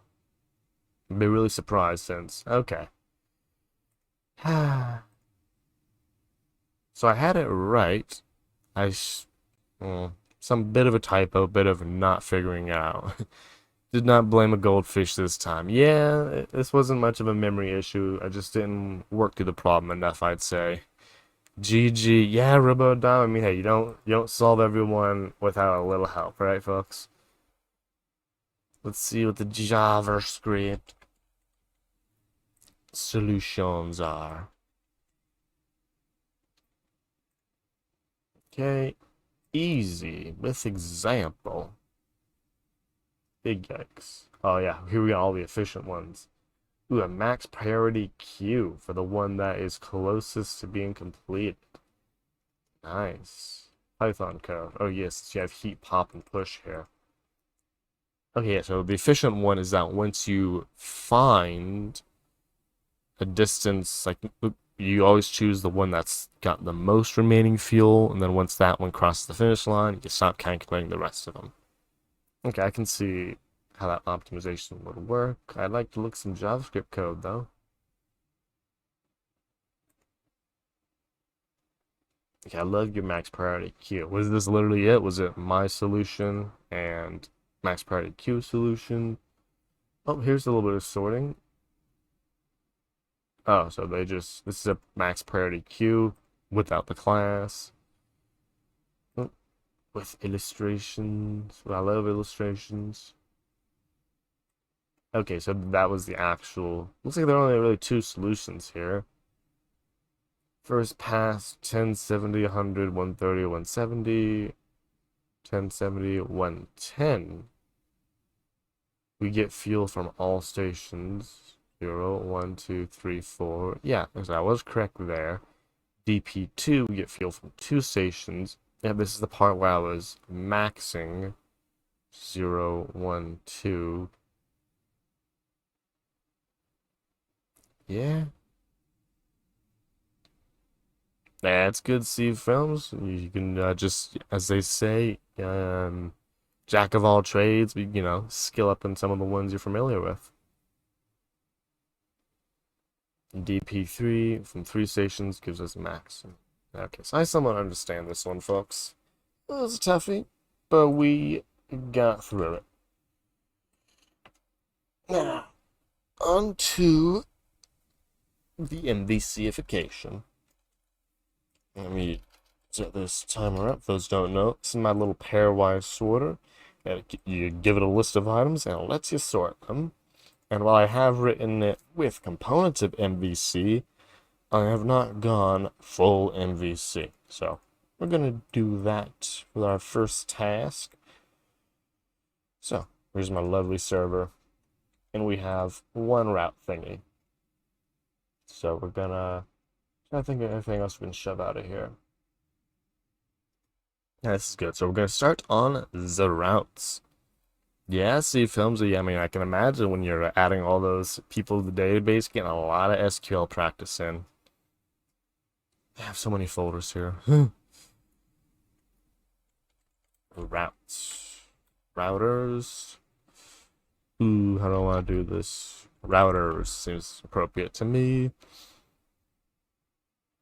I'd be really surprised since. Okay. So I had it right. I. Some bit of a typo, bit of not figuring it out. Did not blame a goldfish this time. Yeah, this wasn't much of a memory issue. I just didn't work through the problem enough, I'd say. GG. Yeah, Robodom. I mean, hey, you don't solve everyone without a little help, right, folks? Let's see what the JavaScript solutions are. Okay, easy with example. Big yikes. Oh yeah, here we got all the efficient ones. Ooh, a max priority queue for the one that is closest to being completed. Nice. Python code. Oh yes, you have heat, pop, and push here. Okay, so the efficient one is that once you find a distance, like you always choose the one that's got the most remaining fuel, and then once that one crosses the finish line, you stop calculating the rest of them. Okay, I can see how that optimization would work. I'd like to look some JavaScript code though. Okay, I love your max priority queue. Was this literally it? Was it my solution and max priority queue solution? Oh, here's a little bit of sorting. Oh, so this is a max priority queue without the class. With illustrations. I love illustrations. Okay, so that was the actual. Looks like there are only really two solutions here. First pass 1070, 100, 130, 170, 1070, 110. We get fuel from all stations. 0, 1, 2, 3, 4. Yeah, so I was correct there. DP2, we get fuel from two stations. Yeah, this is the part where I was maxing 0, 1, 2. Yeah. That's good, Steve Films. You can just, as they say, jack of all trades, skill up in some of the ones you're familiar with. DP3 from three stations gives us max. Okay, so I somewhat understand this one, folks. It was a toughie, but we got through it. Now, on to the MVCification. Let me set this timer up. Those don't know, this is my little pairwise sorter. You give it a list of items and it lets you sort them. And while I have written it with components of MVC, I have not gone full MVC. So we're going to do that with our first task. So here's my lovely server. And we have one route thingy. So we're going to, I think everything else we can shove out of here. Yeah, this is good. So we're going to start on the routes. Yeah, see films. Yeah, I mean, I can imagine when you're adding all those people to the database, getting a lot of SQL practice in. I have so many folders here. Routes. Routers. Ooh, how do I want to do this? Routers seems appropriate to me.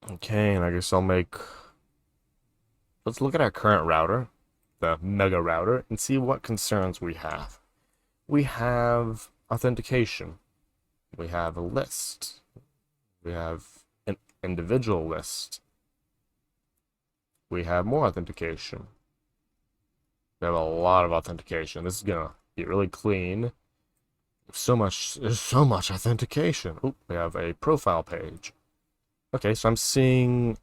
Okay, and I guess I'll make... Let's look at our current router, the mega router, and see what concerns we have. We have authentication. We have a list. We have an individual list. We have more authentication. We have a lot of authentication. This is gonna get really clean. There's so much authentication. Oop, we have a profile page. Okay, so I'm seeing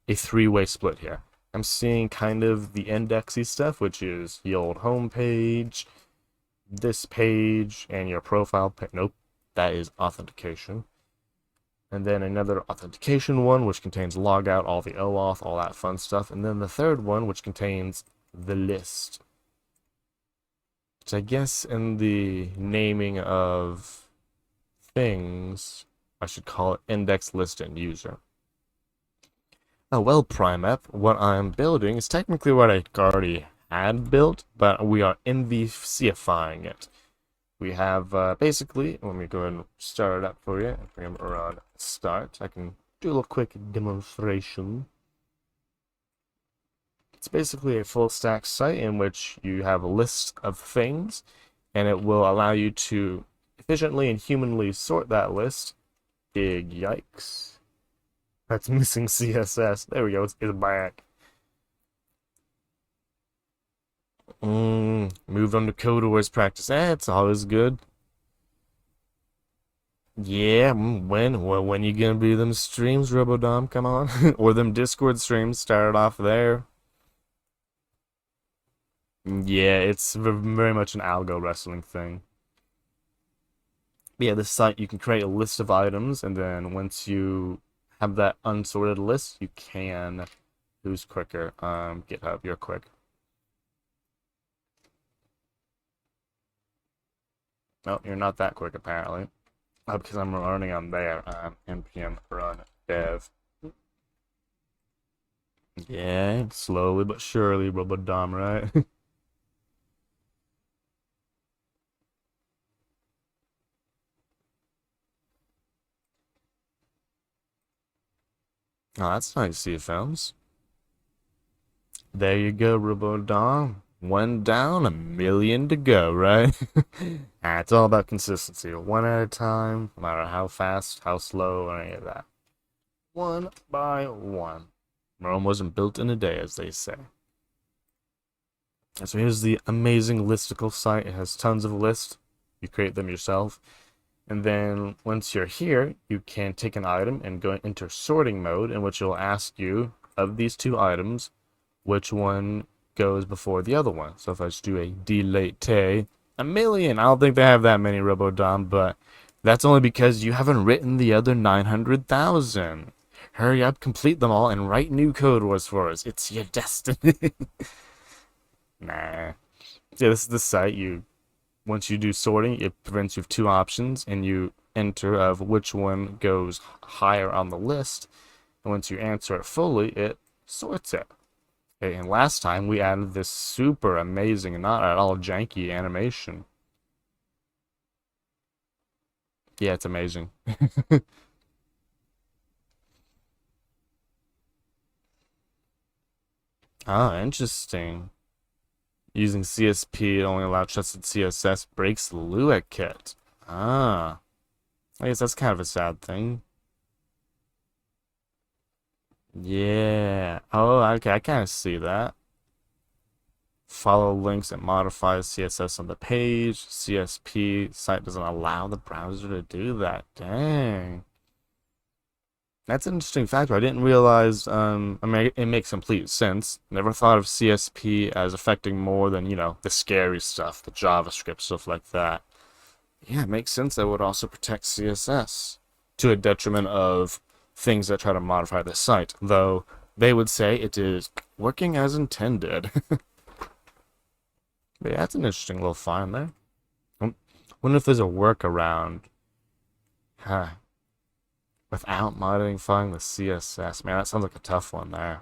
a three-way split here. I'm seeing kind of the indexy stuff, which is the old home page, this page, and your profile page. Nope, that is authentication. And then another authentication one, which contains logout, all the OAuth, all that fun stuff. And then the third one, which contains the list. Which I guess in the naming of things, I should call it index list and user. Oh, well, PrimeApp, what I'm building is technically what I already had built, but we are MVCifying it. We have basically, let me go ahead and start it up for you. Bring them around start. I can do a little quick demonstration. It's basically a full stack site in which you have a list of things, and it will allow you to efficiently and humanly sort that list. Big yikes. That's missing CSS. There we go, it's back. Moved on to Codewords practice. It's always good. Yeah, when you gonna do them streams, Robodom? Come on. Or them Discord streams, started off there. Yeah, it's very much an algo wrestling thing. But yeah, this site, you can create a list of items, and then once you have that unsorted list, you can... Who's quicker? GitHub, you're quick. No, you're not that quick, apparently. Because I'm running on there. npm run dev. Yeah, slowly but surely, Robodom, right? Oh, that's nice to see you, films. There you go, Robodom. One down, a million to go, right? It's all about consistency. One at a time, no matter how fast, how slow, or any of that. One by one. Rome wasn't built in a day, as they say. So here's the amazing listicle site. It has tons of lists. You create them yourself. And then once you're here, you can take an item and go into sorting mode, in which it will ask you, of these two items, which one goes before the other one. So if I just do a delete, a million. I don't think they have that many, Robodom, but that's only because you haven't written the other 900,000. Hurry up, complete them all, and write new code words for us. It's your destiny. Nah. Yeah, this is the site. Once you do sorting, it prevents you of two options, and you enter of which one goes higher on the list. And once you answer it fully, it sorts it. Okay, and last time we added this super amazing and not at all janky animation. Yeah, it's amazing. Oh, interesting. Using CSP only allow trusted CSS breaks the Lua kit. Ah, I guess that's kind of a sad thing. Yeah. Oh, okay, I kind of see that. Follow links that modify CSS on the page. CSP site doesn't allow the browser to do that. Dang. That's an interesting factor. I didn't realize, I mean, it makes complete sense. Never thought of CSP as affecting more than, the scary stuff, the JavaScript, stuff like that. Yeah, it makes sense that would also protect CSS to a detriment of things that try to modify the site, though they would say it is working as intended. But yeah, that's an interesting little find there. Wonder if there's a workaround. Huh. Without modifying the CSS. Man, that sounds like a tough one there.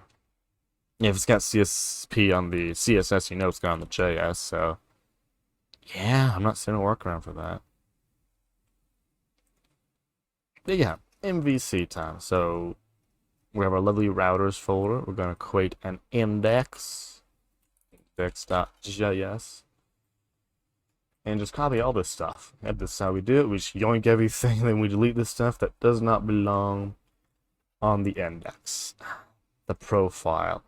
Yeah, if it's got CSP on the CSS, you know it's got on the JS, so... Yeah, I'm not seeing a workaround for that. But yeah, MVC time. So, we have our lovely routers folder. We're going to create an index.js. And just copy all this stuff. And this is how we do it. We just yoink everything, then we delete the stuff that does not belong on the index. The profile.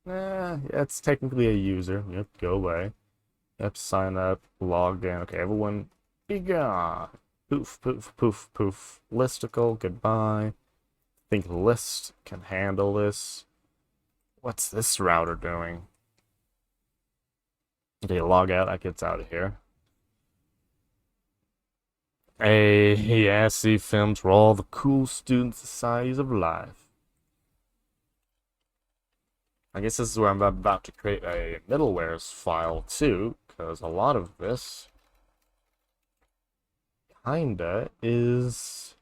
Yeah, it's technically a user. Yep, go away. Yep, sign up, log in. Okay, everyone be gone. Poof, poof, poof, poof. Listicle, goodbye. Think list can handle this. What's this router doing? Okay, log out, that gets out of here. Hey, yeah, see films were all the cool student societies of life. I guess this is where I'm about to create a middlewares file too, because a lot of this kinda is...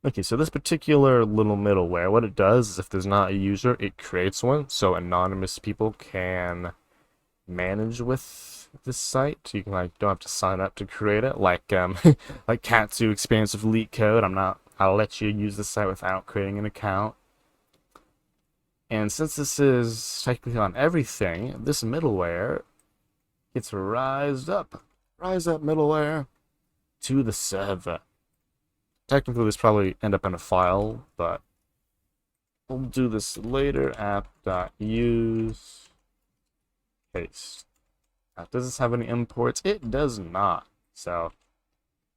Okay, so this particular little middleware, what it does is if there's not a user, it creates one, so anonymous people can manage with this site. You can like don't have to sign up to create it. Like like Katsu expansive leak code. I'll let you use the site without creating an account. And since this is technically on everything, this middleware gets rise up middleware to the server. Technically, this probably end up in a file, but we'll do this later. App.use paste. Now, does this have any imports? It does not. So,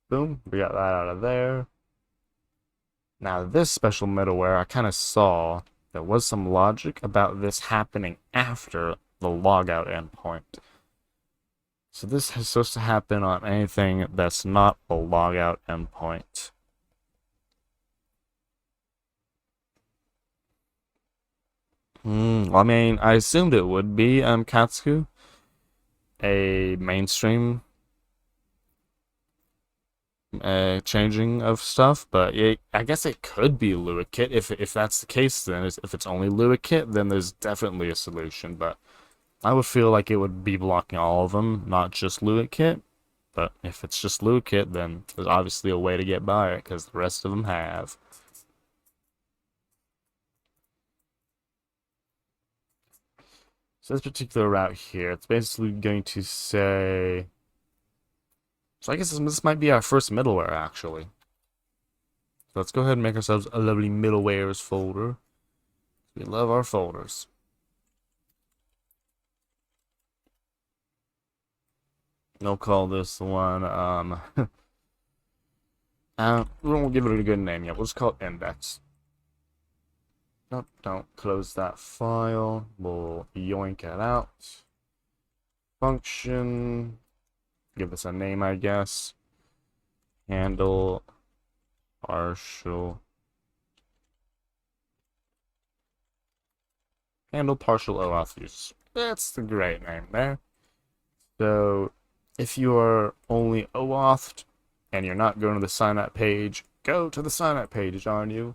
boom, we got that out of there. Now, this special middleware, I kind of saw there was some logic about this happening after the logout endpoint. So this is supposed to happen on anything that's not a logout endpoint. I mean, I assumed it would be Katsu, a mainstream changing of stuff, but I guess it could be LuaKit. If that's the case, then if it's only LuaKit, then there's definitely a solution. But I would feel like it would be blocking all of them, not just LuaKit. But if it's just LuaKit, then there's obviously a way to get by it because the rest of them have. So this particular route here, it's basically going to say. So I guess this might be our first middleware actually. So let's go ahead and make ourselves a lovely middlewares folder. We love our folders. We'll call this one, we won't give it a good name yet. We'll just call it index. Nope, don't close that file. We'll yoink it out. Function. Give this a name, I guess. Handle partial. Handle partial OAuth use. That's the great name there. So, if you are only OAuthed and you're not going to the sign up page, go to the sign up page, aren't you?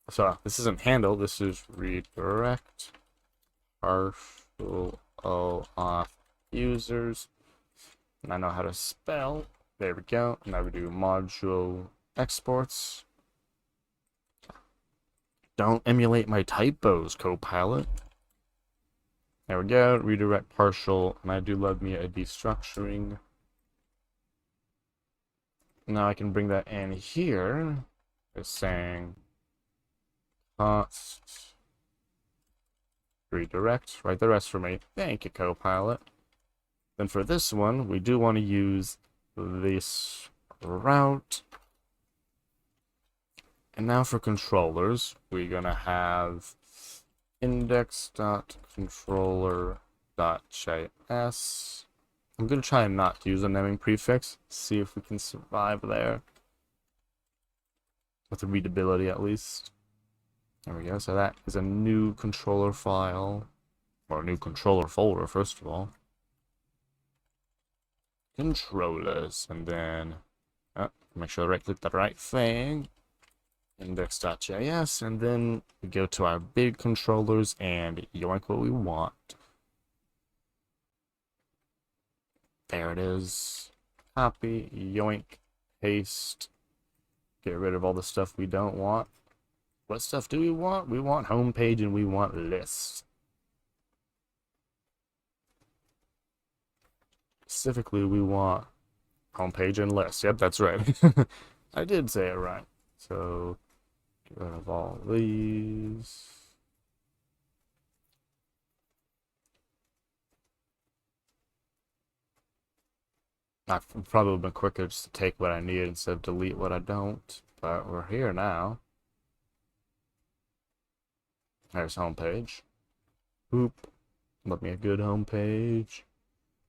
So, this isn't handle, this is redirect partial OAuth users. And I know how to spell. There we go. Now we do module exports. Don't emulate my typos, Copilot. There we go. Redirect partial. And I do love me a destructuring. Now I can bring that in here. Just saying const redirect. Write the rest for me. Thank you, Copilot. Then for this one, we do want to use this route. And now for controllers, we're going to have index.controller.js. I'm going to try and not use a naming prefix, see if we can survive there. With the readability at least. There we go, so that is a new controller file. Or a new controller folder, first of all. Controllers, and then make sure I right click the right thing. Index.js, and then we go to our big controllers and yoink what we want. There it is. Copy, yoink, paste. Get rid of all the stuff we don't want. What stuff do we want? We want homepage and we want lists. Specifically, we want homepage and lists. Yep, that's right. I did say it right. So, get rid of all these. I've probably been quicker just to take what I need instead of delete what I don't. But we're here now. There's homepage. Boop. Let me a good homepage.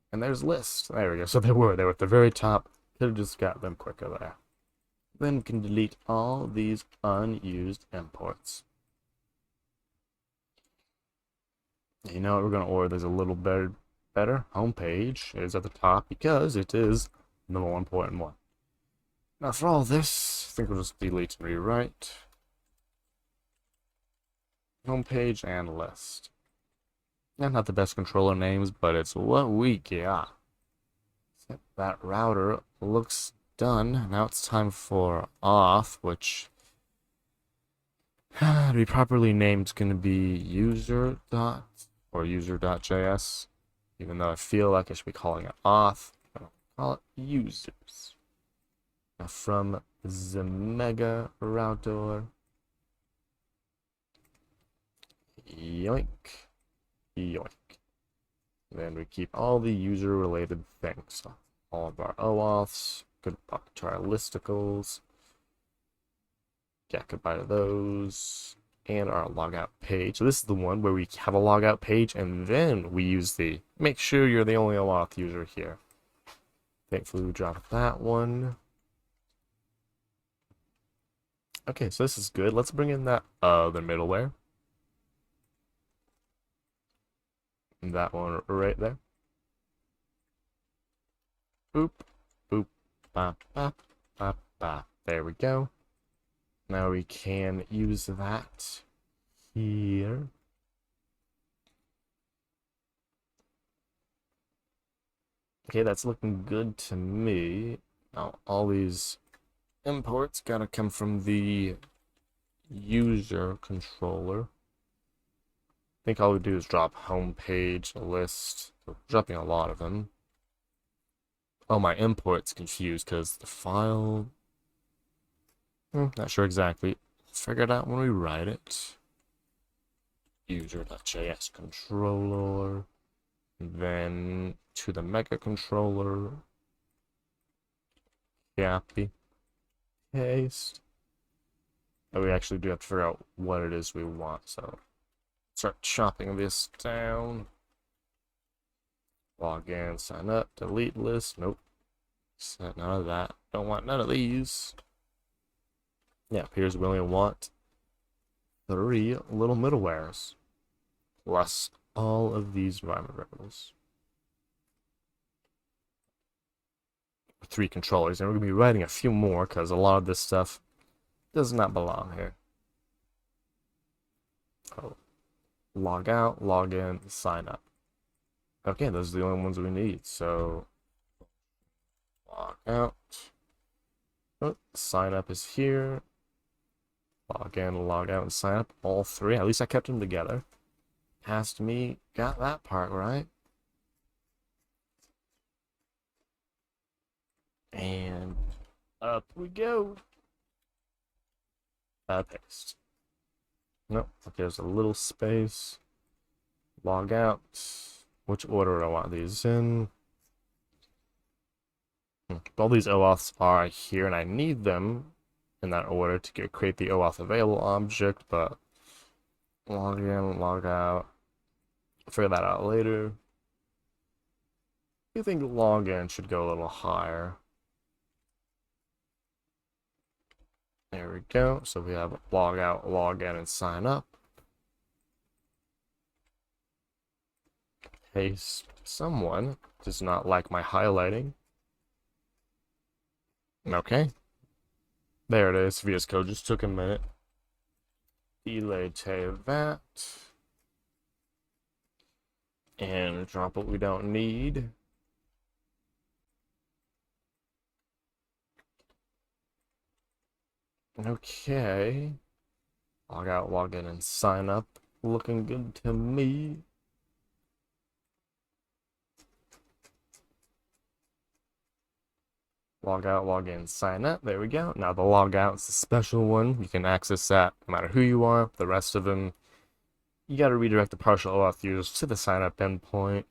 And there's lists. There we go. So they were at the very top. Could have just got them quicker there. Then we can delete all these unused imports. You know what, we're going to order this a little better. Homepage is at the top because it is the more important one. Now for all this, I think we'll just delete and rewrite. Homepage and list. And not the best controller names, but it's what we got. That router looks done. Now it's time for auth, which to be properly named is going to be user dot or user.js, even though I feel like I should be calling it auth. I'll call it users. Now from the mega router, yoink, yoink. Then we keep all the user-related things. So all of our OAuths, goodbye to our listicles, get goodbye to those, and our logout page. So this is the one where we have a logout page, and then we use the make sure you're the only OAuth user here. Thankfully, we dropped that one. Okay, so this is good. Let's bring in that other middleware. That one right there. Boop, boop, bop, bop, bop, bop. There we go. Now we can use that here. Okay, that's looking good to me. Now, all these imports gotta come from the user controller. I think all we do is drop home page, a list. We're dropping a lot of them. Oh, my import's confused because the file. Not sure exactly. Figure it out when we write it. User.js controller. Then to the mega controller. Copy. Paste. And we actually do have to figure out what it is we want, so start chopping this down. Log in, sign up, delete list. Nope. None of that. Don't want none of these. Yeah, here's we only want 3 little middlewares. Plus all of these environment variables. 3 controllers. And we're going to be writing a few more because a lot of this stuff does not belong here. Oh. Log out, log in, sign up. Okay, those are the only ones we need. So log out. Oh, sign up is here. Log in, log out, and sign up. All 3. At least I kept them together. Past me, got that part right. And up we go. Paste. Nope, there's a little space. Log out. Which order do I want these in? All these OAuths are here, and I need them in that order to create the OAuth available object, but log in, log out. I'll figure that out later. I think log in should go a little higher. There we go. So we have log out, log in, and sign up. Paste. Someone does not like my highlighting. Okay. There it is. VS Code just took a minute. Delete that. And drop what we don't need. Okay. Log out, log in, and sign up. Looking good to me. Log out, log in, sign up. There we go. Now the log out is the special one. You can access that no matter who you are. The rest of them, you got to redirect the partial OAuth users to the sign up endpoint.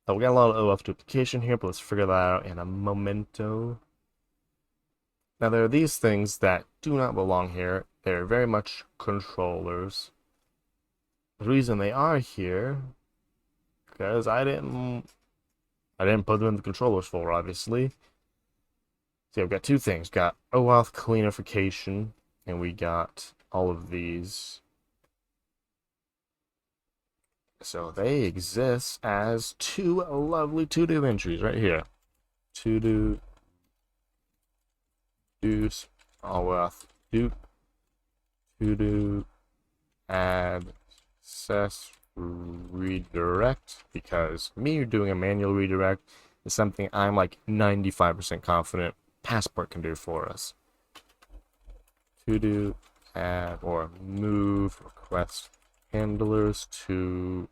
We got a lot of OAuth duplication here, but let's figure that out in a momento. Now there are these things that do not belong here. They're very much controllers. The reason they are here, because I didn't I didn't put them in the controllers folder, obviously. So we've got two things. Got OAuth cleanification, and we got all of these. So they exist as two lovely to-do entries right here. To-do, do's, OAuth, do, to-do, add, access, redirect, because me doing a manual redirect is something I'm like 95% confident Passport can do for us. To do, add, or move request handlers to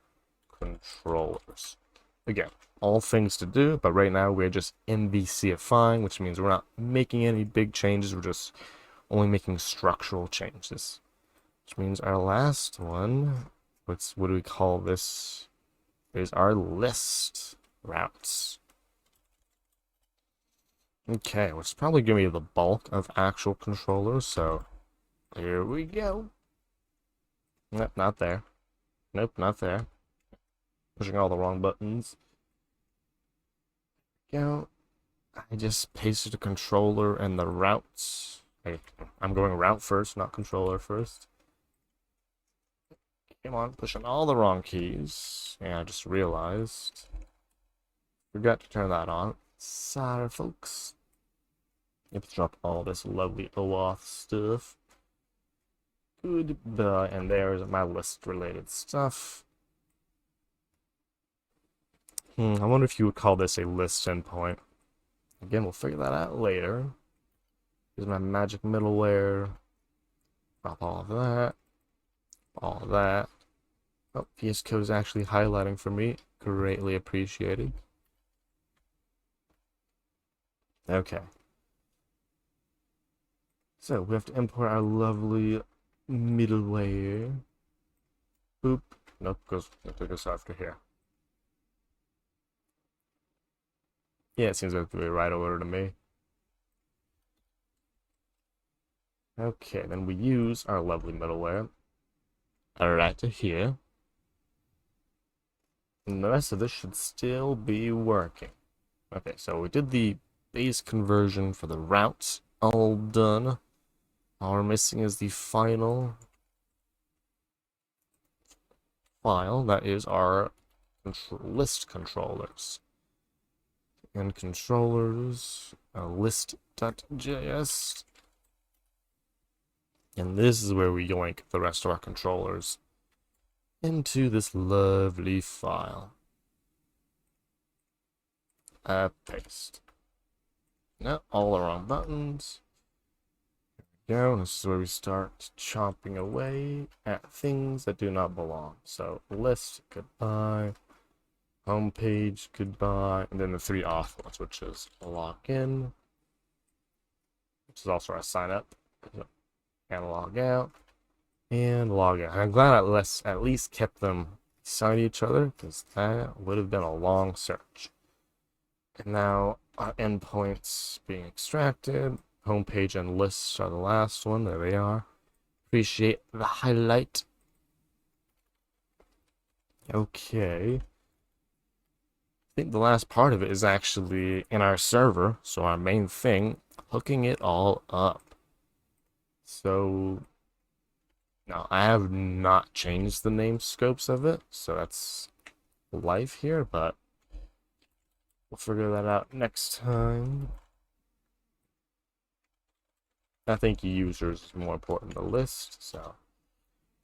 controllers. Again, all things to do, but right now we're just MVCifying, which means we're not making any big changes, we're just only making structural changes. Which means our last one, what do we call this? Is our list routes. Okay, which is probably going to be the bulk of actual controllers, so here we go. Nope, not there. Nope, not there. Pushing all the wrong buttons. Go. I just pasted a controller and the routes. I'm going route first, not controller first. Come on, pushing all the wrong keys. Yeah, I just realized. Forgot to turn that on. Sorry, folks. You have to drop all this lovely OAuth stuff. Goodbye. And there's my list-related stuff. I wonder if you would call this a list endpoint. Again, we'll figure that out later. Here's my magic middleware. Drop all of that. All of that. Oh, VS Code is actually highlighting for me. Greatly appreciated. Okay. So we have to import our lovely middleware. Boop. Nope, it goes after here. Yeah, it seems like the right order to me. Okay, then we use our lovely middleware right to here. And the rest of this should still be working. Okay, so we did the base conversion for the routes. All done. All we're missing is the final file. That is our list controllers. And controllers, list.js. And this is where we yoink the rest of our controllers into this lovely file. Paste. No, all the wrong buttons. There we go. This is where we start chopping away at things that do not belong. So list, goodbye. Homepage, goodbye. And then the three off ones, which is login, which is also our sign up, and log out, and log out. I'm glad I at least kept them beside each other, because that would have been a long search. And now our endpoints being extracted. Homepage and lists are the last one. There they are. Appreciate the highlight. Okay. I think the last part of it is actually in our server, so our main thing, hooking it all up. So now I have not changed the name scopes of it, so that's live here, but we'll figure that out next time. I think users is more important than list, so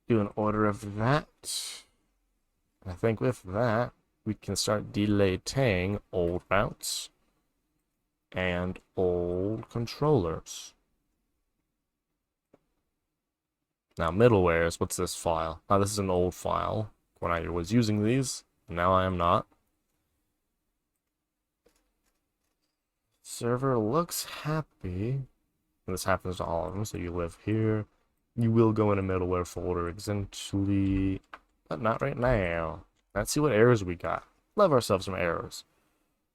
do an order of that. I think with that, we can start deleting old routes and old controllers. Now middlewares, what's this file? Now this is an old file when I was using these, now I am not. Server looks happy. And this happens to all of them, so you live here. You will go in a middleware folder eventually, but not right now. Let's see what errors we got. Love ourselves some errors.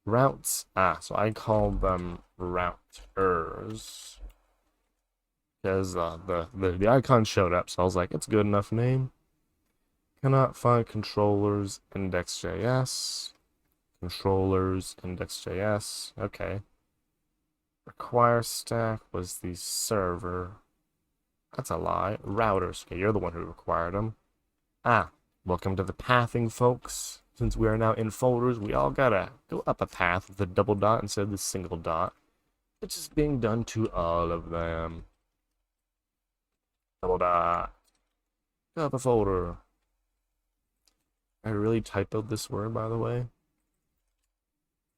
Routes. So I called them routers because the icon showed up, so I was like, it's a good enough name. Cannot find controllers index.js. Controllers, index.js. Okay. Require stack was the server. That's a lie. Routers. Okay, you're the one who required them. Ah, welcome to the pathing, folks. Since we are now in folders, we all gotta go up a path with a double dot instead of the single dot. Which is being done to all of them. Double dot. Go up a folder. I really typoed this word, by the way.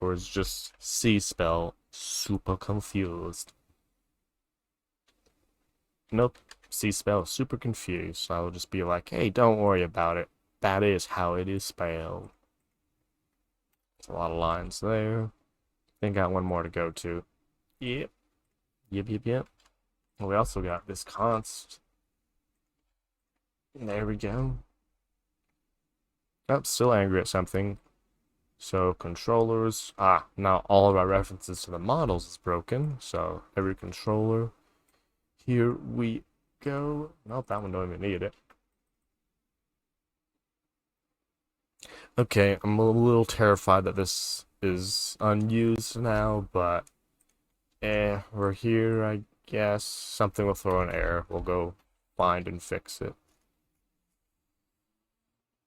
Or is just C spell super confused? Nope. C spell super confused. So I will just be like, hey, don't worry about it. That is how it is spelled. There's a lot of lines there. Then got one more to go to. Yep. Yep. Well, we also got this const. There we go. Oh, still angry at something. So controllers. Ah, now all of our references to the models is broken. So every controller. Here we go. Nope, that one don't even need it. Okay, I'm a little terrified that this is unused now, but we're here, I guess. Something will throw an error. We'll go find and fix it.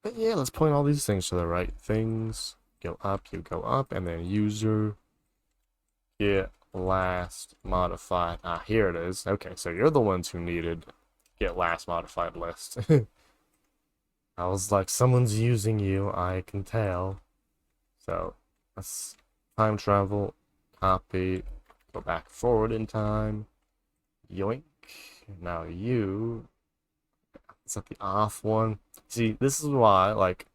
But yeah, let's point all these things to the right things. Go up, you go up, and then user get last modified. Ah, here it is. Okay, so you're the ones who needed get last modified list. I was like, someone's using you, I can tell. So let's time travel, copy, go back forward in time. Yoink. Now you. Is that the off one? See, this is why, like,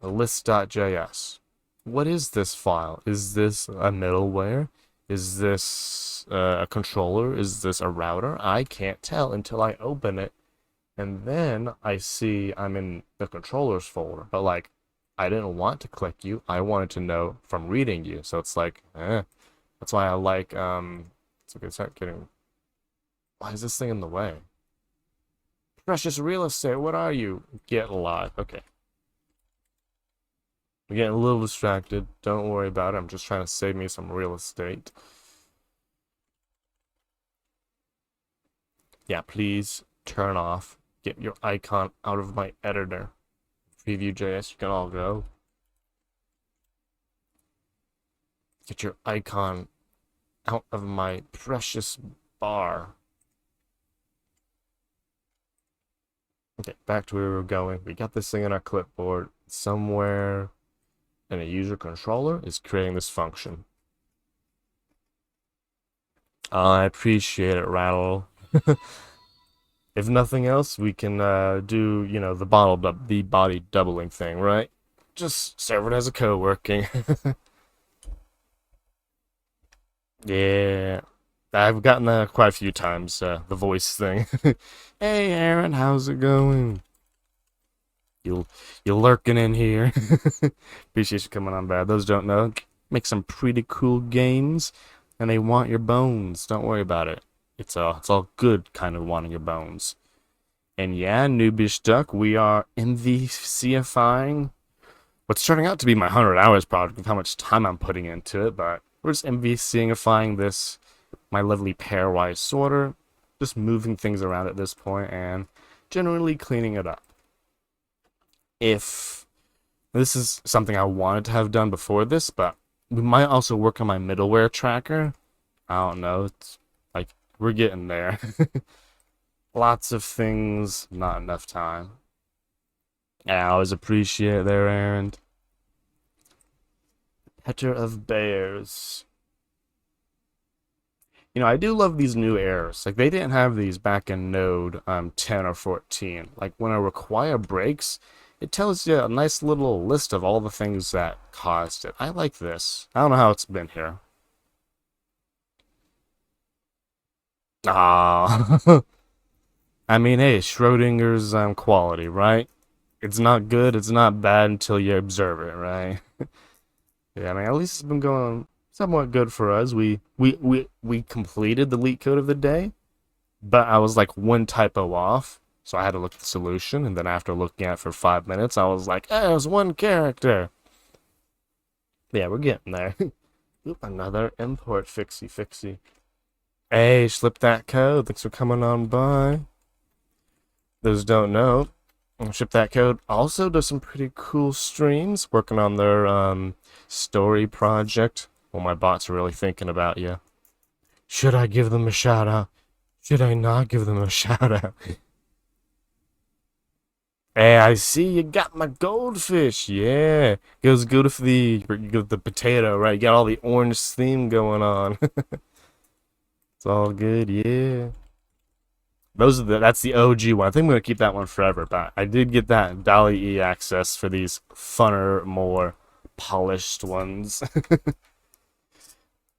the list.js. What is this file? Is this a middleware? Is this a controller? Is this a router? I can't tell until I open it. And then I see I'm in the controllers folder. But, like, I didn't want to click you. I wanted to know from reading you. So it's like, That's why I like, it's okay, start getting... Why is this thing in the way? Precious real estate, what are you? Get alive. Okay. I'm getting a little distracted. Don't worry about it. I'm just trying to save me some real estate. Yeah, please turn off. Get your icon out of my editor. Preview.js, you can all go. Get your icon out of my precious bar. Okay, back to where we were going. We got this thing in our clipboard. Somewhere in a user controller is creating this function. I appreciate it, Rattle. If nothing else, we can do, the body doubling thing, right? Just serve it as a co-working. Yeah, I've gotten that quite a few times, the voice thing. Hey, Aaron, how's it going? You're lurking in here. Appreciate you coming on by. Those don't know, make some pretty cool games, and they want your bones. Don't worry about it. It's all good, kind of wanting your bones. And yeah, noobish duck, we are MVCifying what's turning out to be my 100 hours project of how much time I'm putting into it, but we're just MVCifying this, my lovely pairwise sorter, just moving things around at this point and generally cleaning it up. If this is something I wanted to have done before this, but we might also work on my middleware tracker. I don't know. It's like we're getting there. Lots of things, not enough time. I always appreciate their errand. Petter of Bears. I do love these new errors. Like, they didn't have these back in Node 10 or 14. Like, when a require breaks, it tells you a nice little list of all the things that caused it. I like this. I don't know how it's been here. Ah. I mean, hey, Schrodinger's quality, right? It's not good, it's not bad until you observe it, right? Yeah, I mean, at least it's been going somewhat good for us. We completed the leak code of the day, but I was like one typo off, so I had to look at the solution, and then after looking at it for 5 minutes, I was like, it was one character. Yeah, we're getting there. Oop, another import fixie. Hey, slip that code. Thanks for coming on by. Those don't know, ship that code also does some pretty cool streams, working on their story project. Well, my bots are really thinking about you. Should I give them a shout out? Should I not give them a shout out? Hey, I see you got my goldfish. Yeah, goes good for the potato, right? You got all the orange theme going on. It's all good, yeah. That's the OG one. I think I'm gonna keep that one forever. But I did get that Dali E access for these funner, more polished ones.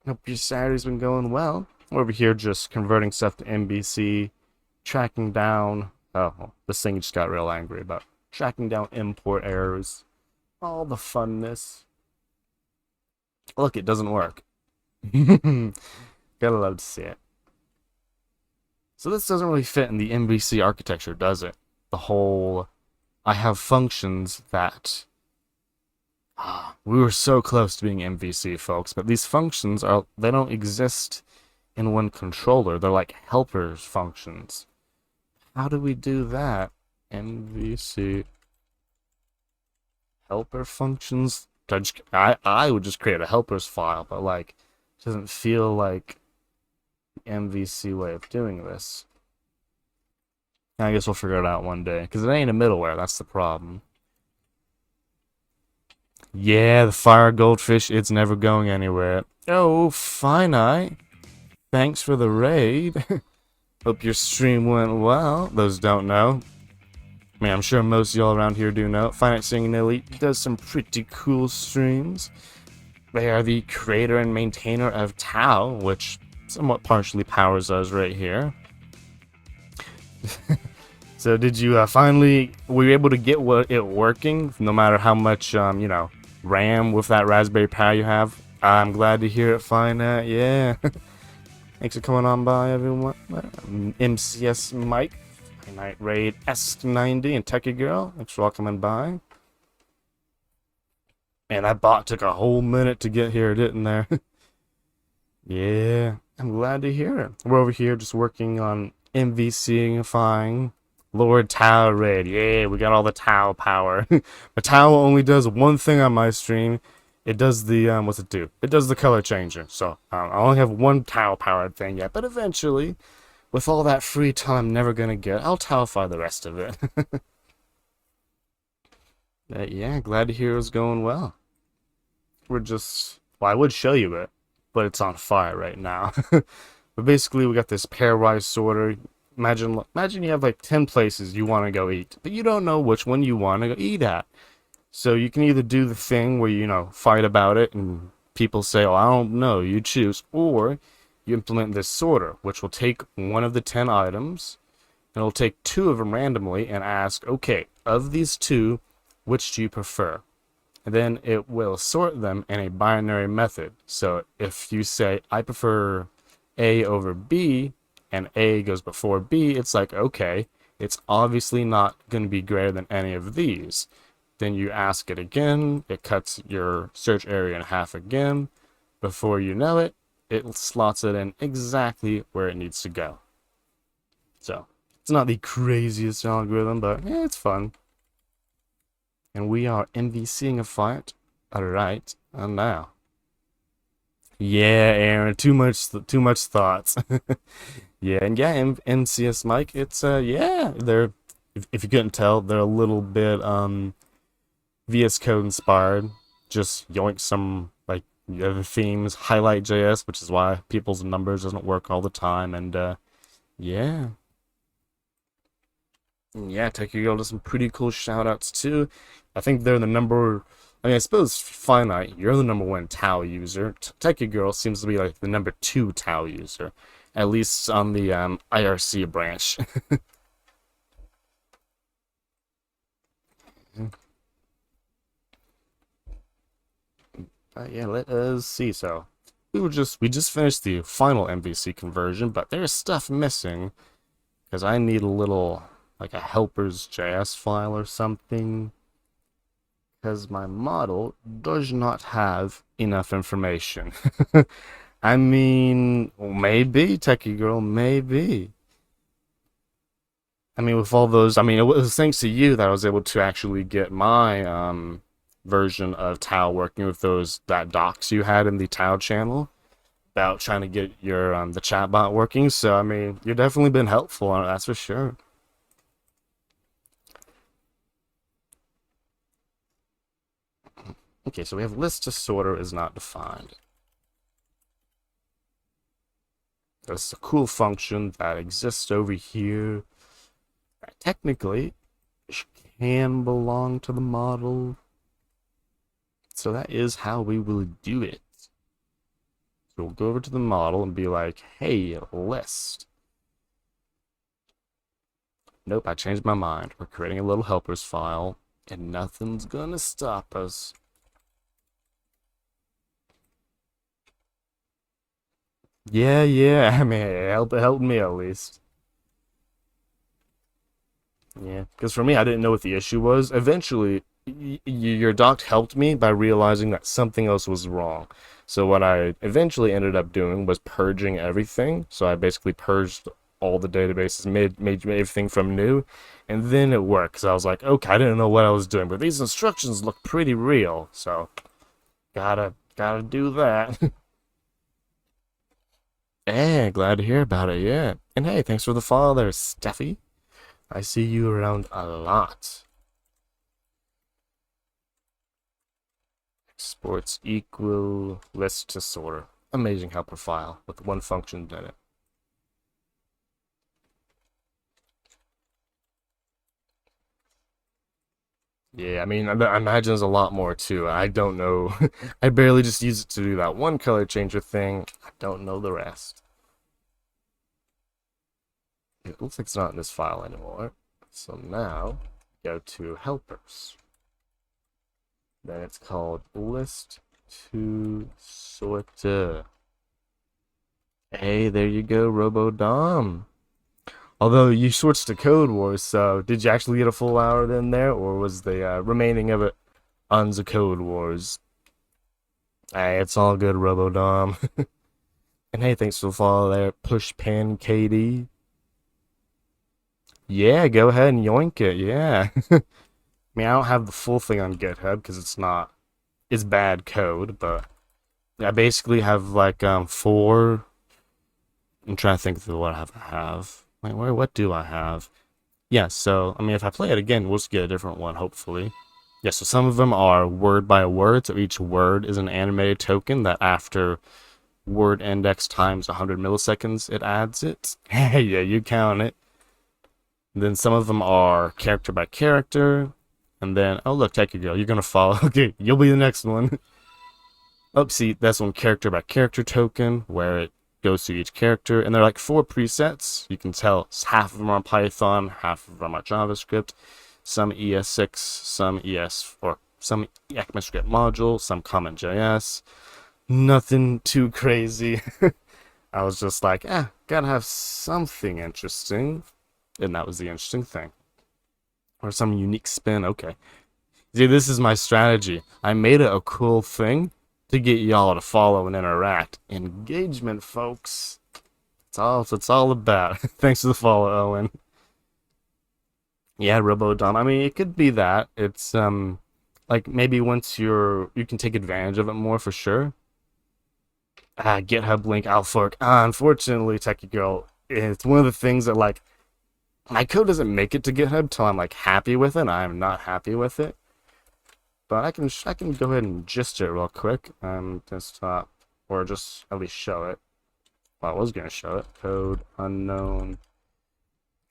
Hope your Saturday's been going well. We're over here just converting stuff to MVC, tracking down. Oh, well, this thing just got real angry about tracking down import errors. All the funness. Look, it doesn't work. Gotta love to see it. So this doesn't really fit in the MVC architecture, does it? The whole, I have functions that, we were so close to being MVC, folks, but these functions they don't exist in one controller. They're like helpers functions. How do we do that? MVC helper functions? I would just create a helpers file, but like, it doesn't feel like MVC way of doing this. I guess we'll figure it out one day, because it ain't a middleware, that's the problem. Yeah, the fire goldfish, it's never going anywhere. Oh, finite. Thanks for the raid. Hope your stream went well. Those don't know. I mean, I'm sure most of y'all around here do know. Finite Singing Elite does some pretty cool streams. They are the creator and maintainer of Tau, which somewhat partially powers us right here. So did you finally, were you able to get it working, no matter how much, you know, RAM with that Raspberry Pi you have? I'm glad to hear it fine, yeah. Thanks for coming on by, everyone. MCS Mike, Night Raid S90, and Techie Girl, thanks for all coming by. Man, that bot took a whole minute to get here, didn't there? Yeah, I'm glad to hear it. We're over here just working on MVCifying Lord Tau Raid. Yeah, we got all the Tau power. But Tau only does one thing on my stream. It does the, what's it do? It does the color changer. So, I only have one Tau powered thing yet. But eventually, with all that free time I'm never gonna get, I'll Tauify the rest of it. Yeah, glad to hear it's going well. We're just, well, I would show you it, but it's on fire right now. But basically, we got this pairwise sorter. Imagine you have like 10 places you want to go eat, but you don't know which one you want to go eat at. So you can either do the thing where, you know, fight about it and people say, oh, I don't know, you choose, or you implement this sorter, which will take one of the 10 items, and it'll take 2 of them randomly and ask, okay, of these 2, which do you prefer? And then it will sort them in a binary method. So if you say, I prefer A over B, and A goes before B, it's like, okay, it's obviously not going to be greater than any of these. Then you ask it again, it cuts your search area in half again. Before you know it, it slots it in exactly where it needs to go. So, it's not the craziest algorithm, but yeah, it's fun. And we are MVCing a fight right now. Yeah, Aaron, too much thoughts. Yeah, and yeah, MCS Mike, it's yeah, they're, if you couldn't tell, they're a little bit VS Code inspired. Just yoink some like the other themes, highlight JS, which is why people's numbers doesn't work all the time, and yeah. Yeah, Techie Girl does some pretty cool shout outs too. I think they're the number, I mean, I suppose Finite, you're the number 1 Tau user. Techie Girl seems to be like the number 2 Tau user, at least on the IRC branch. Yeah, let us see. So we just finished the final MVC conversion, but there's stuff missing because I need a little, like a helpers JS file or something. because my model does not have enough information. I mean, maybe, Techie Girl, maybe. I mean, with all those, I mean, it was thanks to you that I was able to actually get my version of Tao working with those that docs you had in the Tao channel about trying to get your the chatbot working. So I mean, you've definitely been helpful on it, that's for sure. Okay, so we have list to sorter is not defined. That's a cool function that exists over here. That technically can belong to the model. So that is how we will do it. So we'll go over to the model and be like, hey, list. Nope, I changed my mind. We're creating a little helpers file, and nothing's gonna stop us. Yeah, I mean, it helped me at least. Yeah, because for me, I didn't know what the issue was. Eventually, your doc helped me by realizing that something else was wrong. So what I eventually ended up doing was purging everything. So I basically purged all the databases, made everything from new, and then it worked. So I was like, okay, I didn't know what I was doing, but these instructions look pretty real. So gotta do that. Hey, glad to hear about it. Yeah, and hey, thanks for the follow there, Steffi. I see you around a lot. Exports equal list to sorter. Amazing helper file with one function in it. Yeah, I mean, I imagine there's a lot more too. I don't know. I barely just use it to do that one color changer thing. I don't know the rest. It looks like it's not in this file anymore. So now, go to helpers. Then it's called list to sorter. Hey, there you go, RoboDom. Although you switched to Code Wars, so did you actually get a full hour then there, or was the remaining of it on the Code Wars? Hey, it's all good, RoboDom. And hey, thanks for the follow there, Pushpan KD. Yeah, go ahead and yoink it, yeah. I mean, I don't have the full thing on GitHub because it's bad code, but I basically have like four. I'm trying to think of what I have. Wait, what do I have? Yeah, so I mean, if I play it again, we'll just get a different one, hopefully. Yeah, so some of them are word by word, so each word is an animated token that after word index times 100 milliseconds, it adds it. Hey, yeah, you count it. And then some of them are character by character, and then oh look, Techie Girl, you're gonna follow. Okay, you'll be the next one. Oh, see, that's one character by character token where it goes to each character, and they're like four presets. You can tell half of them are Python, half of them are JavaScript, some ES6, some ES or some ECMAScript module, some CommonJS. Nothing too crazy. I was just like, gotta have something interesting, and that was the interesting thing, or some unique spin. Okay, see, this is my strategy. I made it a cool thing to get y'all to follow and interact. Engagement, folks. It's all about. Thanks for the follow, Owen. Yeah, RoboDom. I mean, it could be that. It's like maybe once you can take advantage of it more for sure. GitHub link I'll fork. Unfortunately, Techie Girl, it's one of the things that like my code doesn't make it to GitHub till I'm like happy with it. I'm not happy with it. But I can go ahead and gist it real quick. Desktop, or just at least show it. Well, I was gonna show it. Code unknown.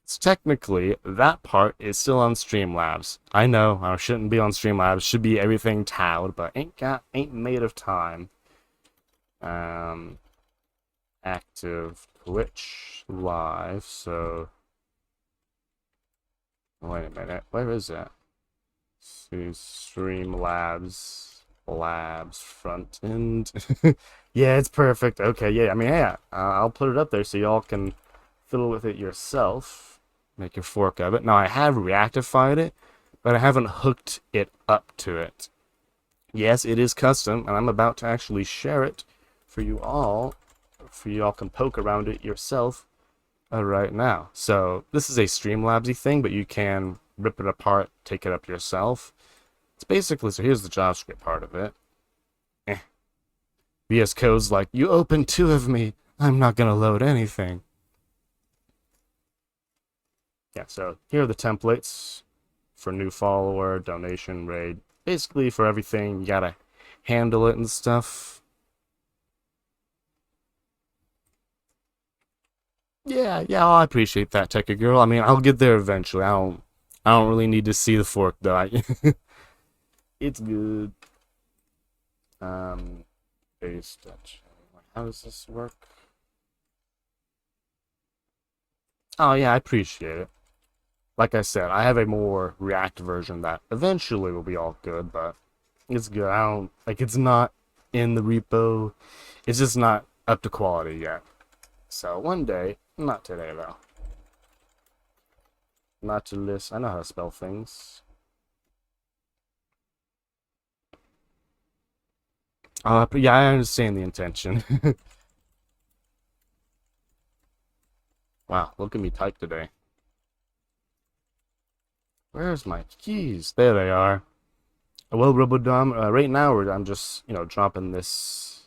So technically, that part is still on Streamlabs. I know I shouldn't be on Streamlabs. Should be everything towed, but ain't made of time. Active Twitch live. So wait a minute. Where is that? See, Streamlabs Labs front end. Yeah, it's perfect. Okay, yeah. I mean, yeah, I'll put it up there so y'all can fiddle with it yourself. Make your fork of it. Now I have reactified it, but I haven't hooked it up to it. Yes, it is custom, and I'm about to actually share it for you all, for you all can poke around it yourself right now. So this is a Streamlabsy thing, but you can rip it apart, take it up yourself. It's basically, so here's the JavaScript part of it. VS Code's like, you open two of me, I'm not gonna load anything. Yeah, so here are the templates for new follower, donation, raid. Basically for everything, you gotta handle it and stuff. Yeah, I appreciate that, Techie Girl. I mean, I'll get there eventually. I don't really need to see the fork though. It's good. Um, base Dutch. How does this work? Oh yeah, I appreciate it. Like I said, I have a more React version that eventually will be all good, but it's good. I don't like it's not in the repo. It's just not up to quality yet. So one day, not today though. Not to list. I know how to spell things. Yeah, I understand the intention. Wow, look at me type today. Where's my keys? There they are. Well, Robodom, right now I'm just, dropping this.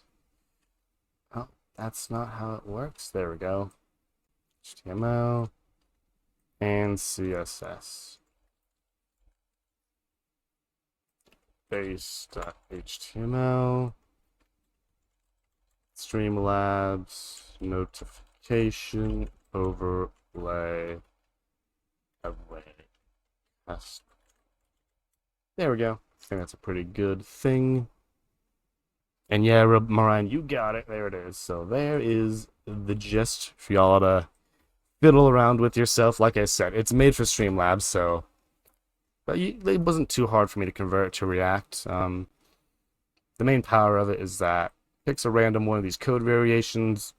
Oh, that's not how it works. There we go. HTML and CSS. Base.html. Streamlabs. Notification. Overlay. Away. There we go. I think that's a pretty good thing. And yeah, Mariah, you got it. There it is. So there is the gist for y'all to fiddle around with yourself. Like I said, it's made for Streamlabs, so but it wasn't too hard for me to convert it to React. The main power of it is that it picks a random one of these code variations.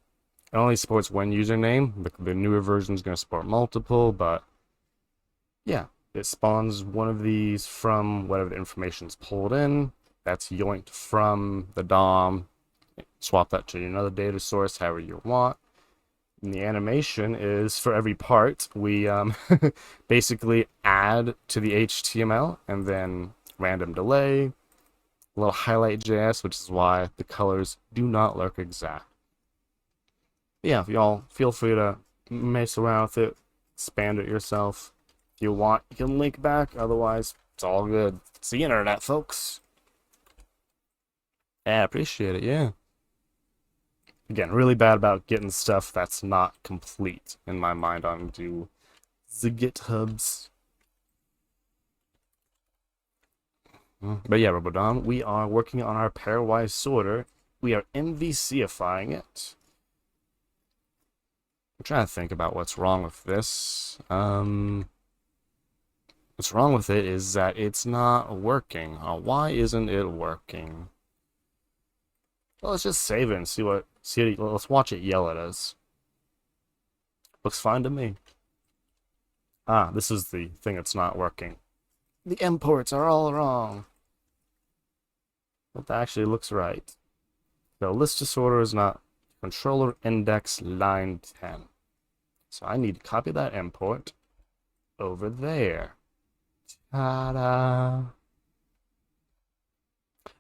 It only supports one username. The newer version is going to support multiple, but yeah, it spawns one of these from whatever the information's pulled in. That's yoinked from the DOM. Swap that to another data source, however you want. And the animation is for every part, we basically add to the HTML and then random delay, a little highlight JS, which is why the colors do not look exact. But yeah, if y'all feel free to mess around with it, expand it yourself. If you want, you can link back. Otherwise, it's all good. It's the internet, folks. Yeah, I appreciate it, yeah. Again, really bad about getting stuff that's not complete in my mind onto the GitHubs. But yeah, Robodom, we are working on our pairwise sorter. We are MVCifying it. I'm trying to think about what's wrong with this. What's wrong with it is that it's not working. Why isn't it working? Well, let's just save it and let's watch it yell at us. Looks fine to me. Ah, this is the thing that's not working. The imports are all wrong. But that actually looks right. The list disorder is not controller index line 10. So I need to copy that import over there. Ta-da!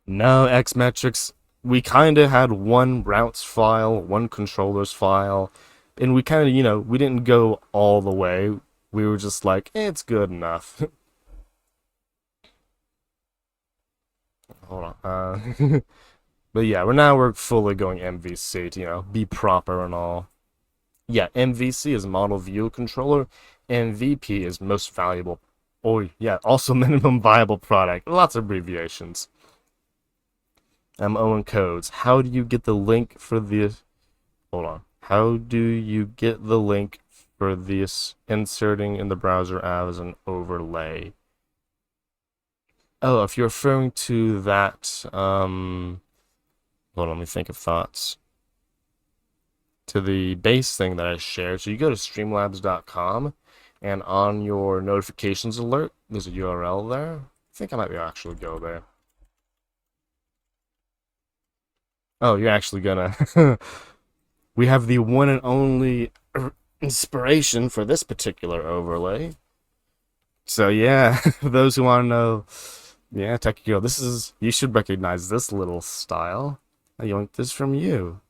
No, Xmetrics. We kind of had one routes file, one controllers file, and we kind of, we didn't go all the way. We were just like, it's good enough. Hold on. But yeah, we're fully going MVC to, be proper and all. Yeah, MVC is model view controller, and VP is most valuable. Oh, yeah, also minimum viable product. Lots of abbreviations. Owen codes. How do you get the link for this? Hold on. How do you get the link for this inserting in the browser as an overlay? Oh, if you're referring to that, hold on, let me think of thoughts. To the base thing that I shared. So you go to streamlabs.com And on your notifications alert, there's a URL there. I think I might be actually go there. Oh, you're actually gonna. We have the one and only inspiration for this particular overlay. So yeah, for those who want to know, yeah, Techie Girl, this is, you should recognize this little style. I yoinked this from you.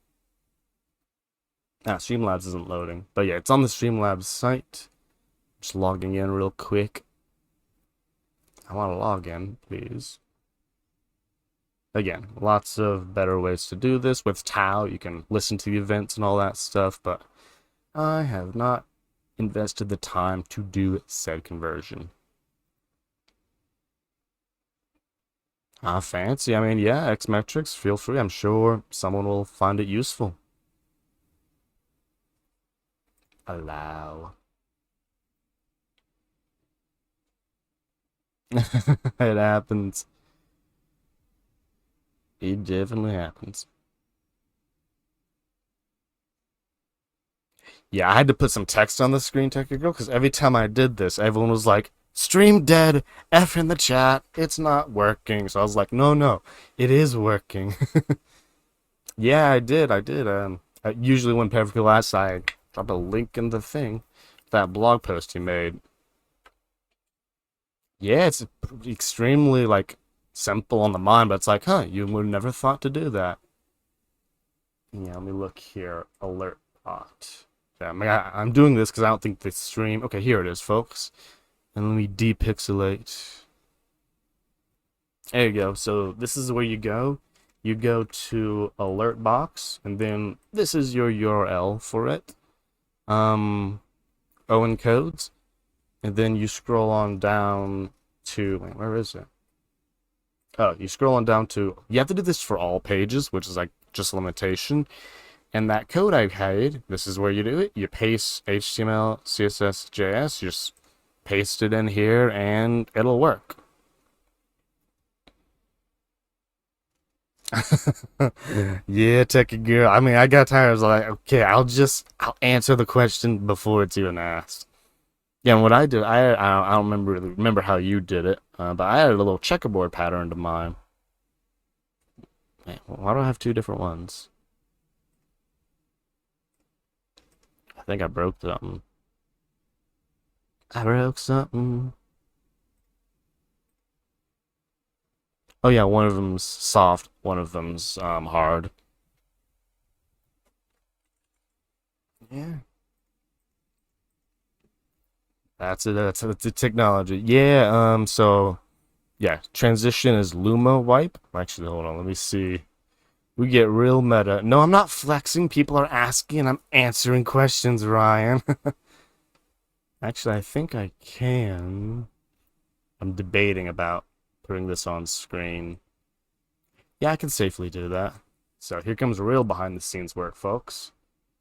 Ah, Streamlabs isn't loading. But yeah, it's on the Streamlabs site. Just logging in real quick. I want to log in, please. Again, lots of better ways to do this. With Tau, you can listen to the events and all that stuff, but I have not invested the time to do said conversion. Ah, fancy. I mean, yeah, Xmetrics, feel free. I'm sure someone will find it useful. Allow. It happens. It definitely happens. Yeah, I had to put some text on the screen, technical, because every time I did this, everyone was like, "Stream dead, F in the chat, it's not working." So I was like, "No, no, it is working." Yeah, I did. Usually when Perfectly asks, I drop a link in the thing, that blog post he made. Yeah, it's extremely like simple on the mind, but it's like, huh, you would never thought to do that. Yeah, let me look here. Alert bot. Yeah, I mean, I'm doing this because I don't think the stream. Okay, here it is, folks. And let me depixelate. There you go. So this is where you go. You go to alert box, and then this is your URL for it. Owen codes, and then you scroll on down to, wait, where is it? Oh, you scroll on down to, you have to do this for all pages, which is like just a limitation. And that code I had, this is where you do it. You paste HTML, CSS, JS, you just paste it in here and it'll work. Yeah, Techie Girl. I mean, I got tired. I was like, okay, I'll answer the question before it's even asked. Yeah, and what I did, I don't remember how you did it, but I added a little checkerboard pattern to mine. Man, why do I have two different ones? I think I broke something. I broke something. Oh yeah, one of them's soft, one of them's hard. Yeah, that's it. That's the technology. Yeah. So yeah, transition is Luma wipe. Actually, hold on. Let me see. We get real meta. No, I'm not flexing. People are asking. I'm answering questions, Ryan. Actually, I think I can. I'm debating about putting this on screen. Yeah, I can safely do that. So here comes real behind the scenes work, folks.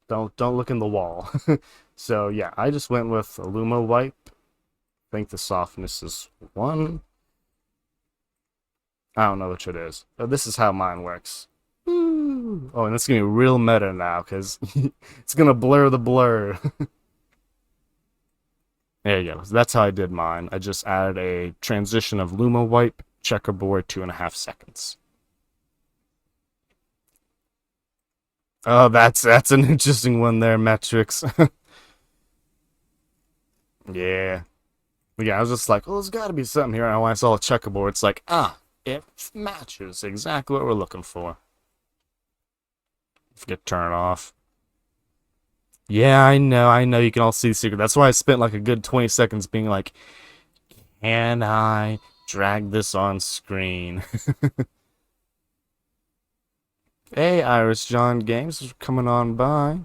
Don't look in the wall. So yeah, I just went with a Luma wipe. I think the softness is 1. I don't know which it is. But this is how mine works. Ooh. Oh, and it's gonna be real meta now because it's gonna blur the blur. There you go. So that's how I did mine. I just added a transition of Luma wipe checkerboard 2.5 seconds. Oh, that's an interesting one there, metrics. Yeah. Yeah, I was just like, well, there's got to be something here. And when I saw a checkerboard, it's like, ah, it matches exactly what we're looking for. Forget to turn it off. Yeah, I know. You can all see the secret. That's why I spent like a good 20 seconds being like, can I drag this on screen? Hey, Iris John Games is coming on by.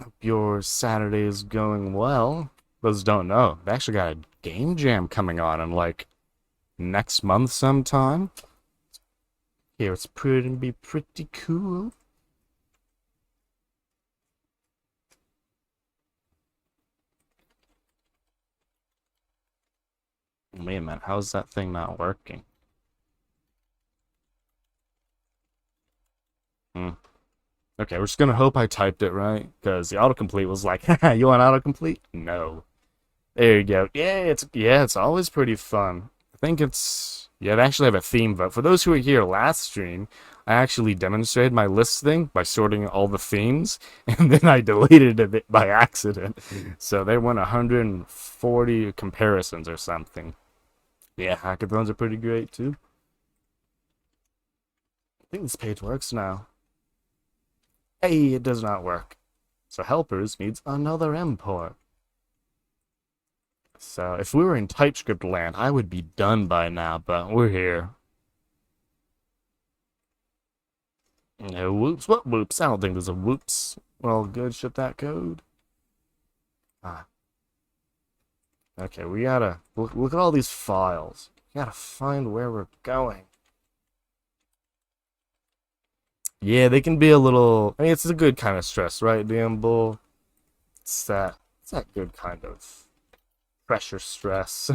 Hope your Saturday is going well. Those don't know. They actually got a game jam coming on in like next month sometime. Here, it's be pretty cool. Wait a minute, how's that thing not working? Hmm. Okay, we're just gonna hope I typed it right, because the autocomplete was like, haha, you want autocomplete? No. There you go. Yeah, it's always pretty fun. I think it's yeah, they actually have a theme vote. For those who were here last stream, I actually demonstrated my list thing by sorting all the themes, and then I deleted it by accident. So they won 140 comparisons or something. Yeah, hackathons are pretty great too. I think this page works now. Hey, it does not work. So helpers needs another import. So if we were in TypeScript land, I would be done by now, but we're here. No whoops. What whoops? I don't think there's a whoops. Well, good. Shut that code. Ah. Okay, we gotta look at all these files. We gotta find where we're going. Yeah, they can be a little. I mean, it's a good kind of stress, right, DM Bull? It's that good kind of pressure stress.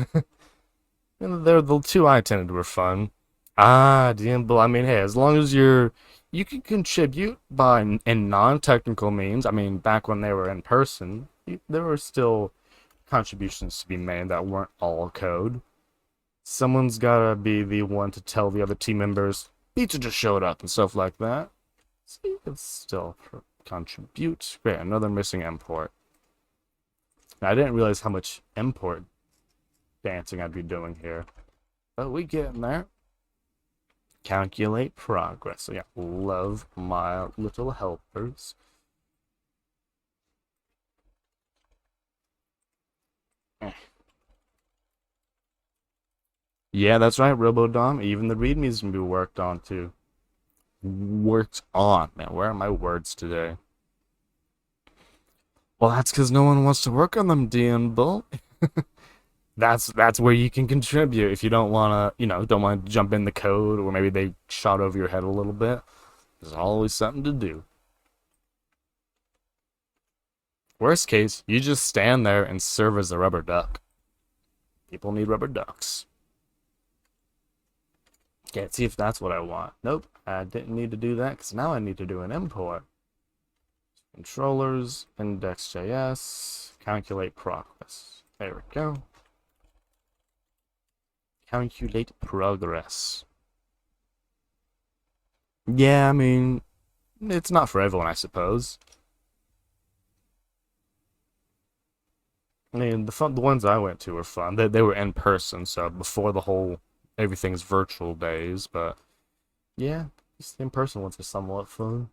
And they're the two I attended were fun. Ah, DM Bull. I mean, hey, as long as you can contribute by in non-technical means. I mean, back when they were in person, there were still contributions to be made that weren't all code. Someone's gotta be the one to tell the other team members, pizza just showed up and stuff like that. So you can still contribute. Great, another missing import. Now, I didn't realize how much import dancing I'd be doing here. But we get in there. Calculate progress. So yeah, love my little helpers. Yeah, that's right, RoboDom. Even the readmes can be worked on too. Worked on. Man, where are my words today? Well, that's because no one wants to work on them, DM Bull. That's where you can contribute if you don't wanna, don't want to jump in the code, or maybe they shot over your head a little bit. There's always something to do. Worst case, you just stand there and serve as a rubber duck. People need rubber ducks. Can't see if that's what I want. Nope, I didn't need to do that because now I need to do an import. Controllers, index.js, calculate progress. There we go. Calculate progress. Yeah, I mean, it's not for everyone, I suppose. I mean, the ones I went to were fun. They were in person, so before the whole everything's virtual days. But yeah, these in person ones are somewhat fun.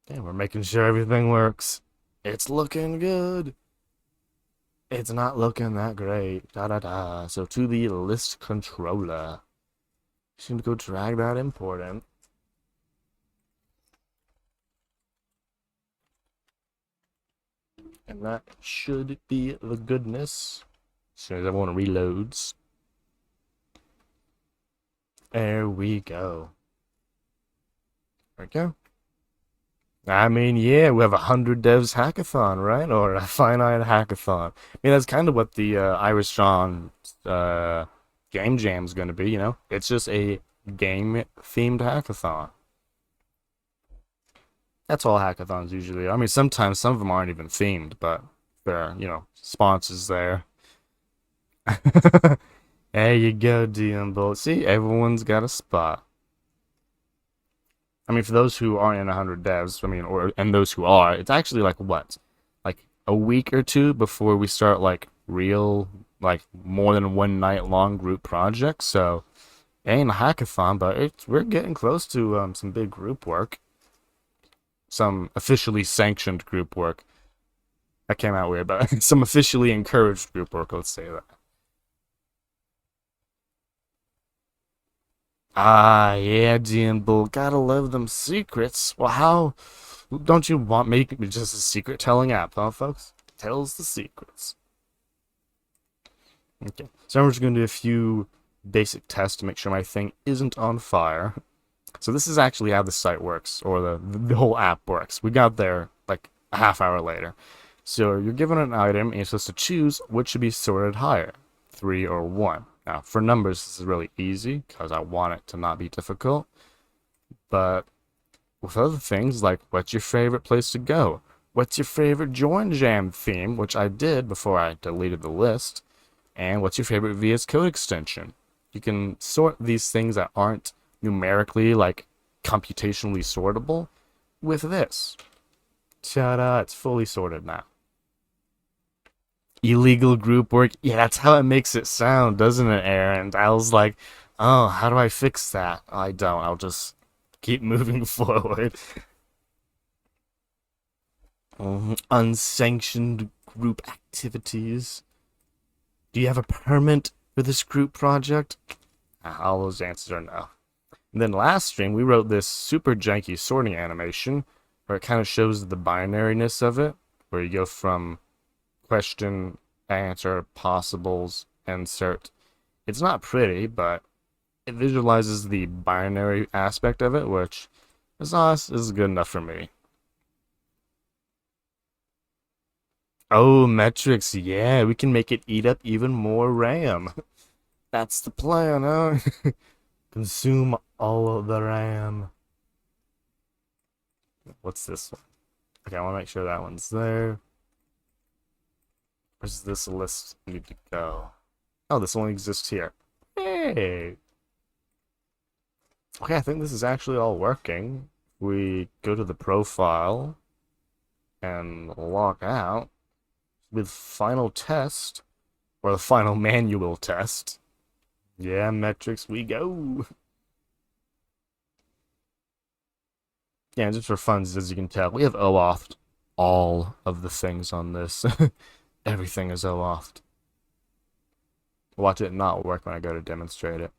Yeah, we're making sure everything works. It's looking good. It's not looking that great. Da da da. So to the list controller. Just need to go drag that import in. And that should be the goodness. As soon as everyone reloads. There we go. There we go. I mean, yeah, we have 100 devs hackathon, right? Or a finite hackathon. I mean, that's kind of what the Irish John game jam's going to be, It's just a game-themed hackathon. That's all hackathons usually are. I mean, sometimes some of them aren't even themed, but there are, sponsors there. There you go, DM Bolt. See, everyone's got a spot. I mean, for those who aren't in 100 devs, I mean, and those who are, it's actually like what? Like a week or two before we start like real, like more than one night long group projects. So it ain't a hackathon, but we're getting close to some big group work. Some officially sanctioned group work. That came out weird, but some officially encouraged group work, let's say that. Ah, yeah, DM Bull. Gotta love them secrets. Well, how don't you want make me just a secret telling app, huh, folks? Tells the secrets. Okay, so we're just gonna do a few basic tests to make sure my thing isn't on fire. So this is actually how the site works, or the whole app works. We got there like a half hour later. So you're given an item, and you're supposed to choose which should be sorted higher, 3 or 1. Now, for numbers, this is really easy, because I want it to not be difficult. But with other things like what's your favorite place to go? What's your favorite Join Jam theme, which I did before I deleted the list, and what's your favorite VS Code extension? You can sort these things that aren't numerically like computationally sortable with this. Ta-da, it's fully sorted now. Illegal group work. Yeah, that's how it makes it sound, doesn't it, Aaron? I was like, oh, how do I fix that? I don't. I'll just keep moving forward. Unsanctioned group activities. Do you have a permit for this group project? All those answers are no. And then last stream, we wrote this super janky sorting animation where it kind of shows the binariness of it, where you go from question, answer, possibles, insert. It's not pretty, but it visualizes the binary aspect of it, which is honest, is good enough for me. Oh, metrics, yeah, we can make it eat up even more RAM. That's the plan, huh? Consume all of the RAM. What's this one? Okay, I want to make sure that one's there. Where's this list need to go? Oh, this only exists here. Hey! Okay, I think this is actually all working. We go to the profile and log out with final test, or the final manual test. Yeah, metrics, we go! Yeah, just for funs, as you can tell, we have OAuth all of the things on this. Everything is OAuth. Watch it not work when I go to demonstrate it.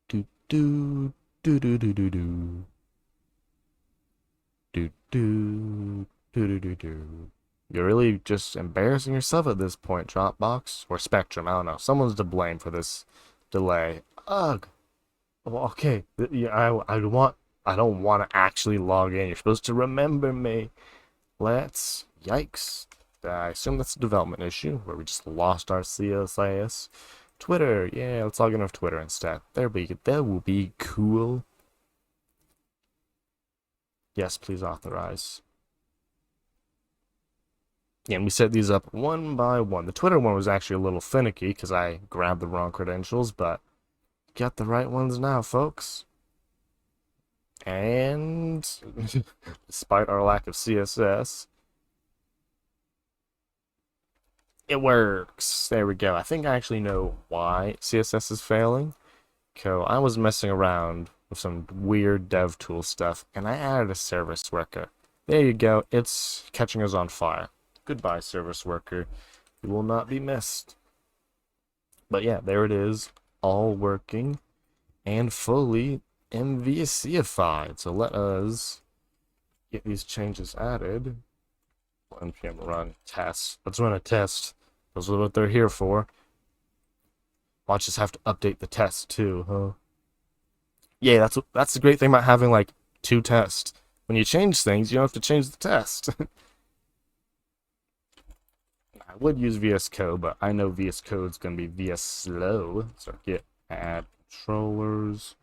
Do do do do do do do do do do do do. You're really just embarrassing yourself at this point, Dropbox or Spectrum. I don't know. Someone's to blame for this delay. Ugh. Well, okay. I don't want to actually log in. You're supposed to remember me. Let's. Yikes. I assume that's a development issue where we just lost our CSIS. Twitter. Yeah, let's log in with Twitter instead. That will be cool. Yes, please authorize. Yeah, and we set these up one by one. The Twitter one was actually a little finicky because I grabbed the wrong credentials, but got the right ones now, folks. And despite our lack of CSS, it works. There we go. I think I actually know why CSS is failing. So I was messing around with some weird dev tool stuff, and I added a service worker. There you go. It's catching us on fire. Goodbye, service worker. You will not be missed. But yeah, there it is, all working and fully MVCified. So let us get these changes added. npm run test. Let's run a test. Those are what they're here for. Watch us have to update the test too, huh? Yeah, that's the great thing about having like two tests. When you change things, you don't have to change the test. I would use VS Code, but I know VS Code's gonna be VS slow. So git add controllers,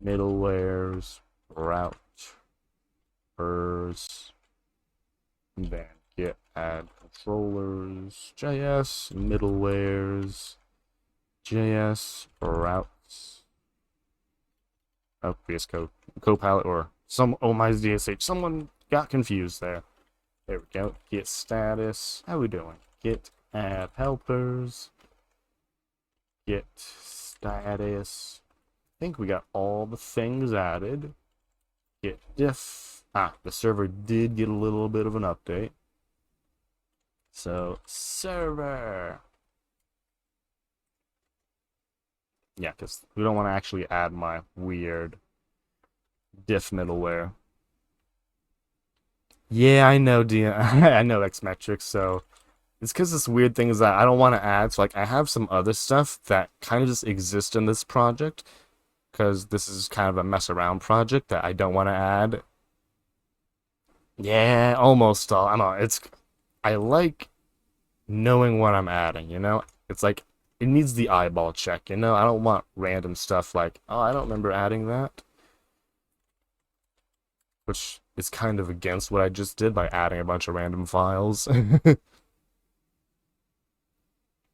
middlewares, routers, then git add controllers, JS, middlewares, JS, routes. Oh, VS Code, Copilot, or some, oh my DSH, someone got confused there. There we go. Git status. How we doing? Git add helpers. Git status. I think we got all the things added. Git diff. The server did get a little bit of an update. So, server. Yeah, because we don't want to actually add my weird diff middleware. Yeah, I know, I know Xmetrics, so it's because this weird thing is that I don't want to add. So, like, I have some other stuff that kind of just exist in this project because this is kind of a mess around project that I don't want to add. Yeah, almost all. I know I like knowing what I'm adding. You know, it's like it needs the eyeball check, you know? I don't want random stuff like, oh, I don't remember adding that, which is kind of against what I just did by adding a bunch of random files.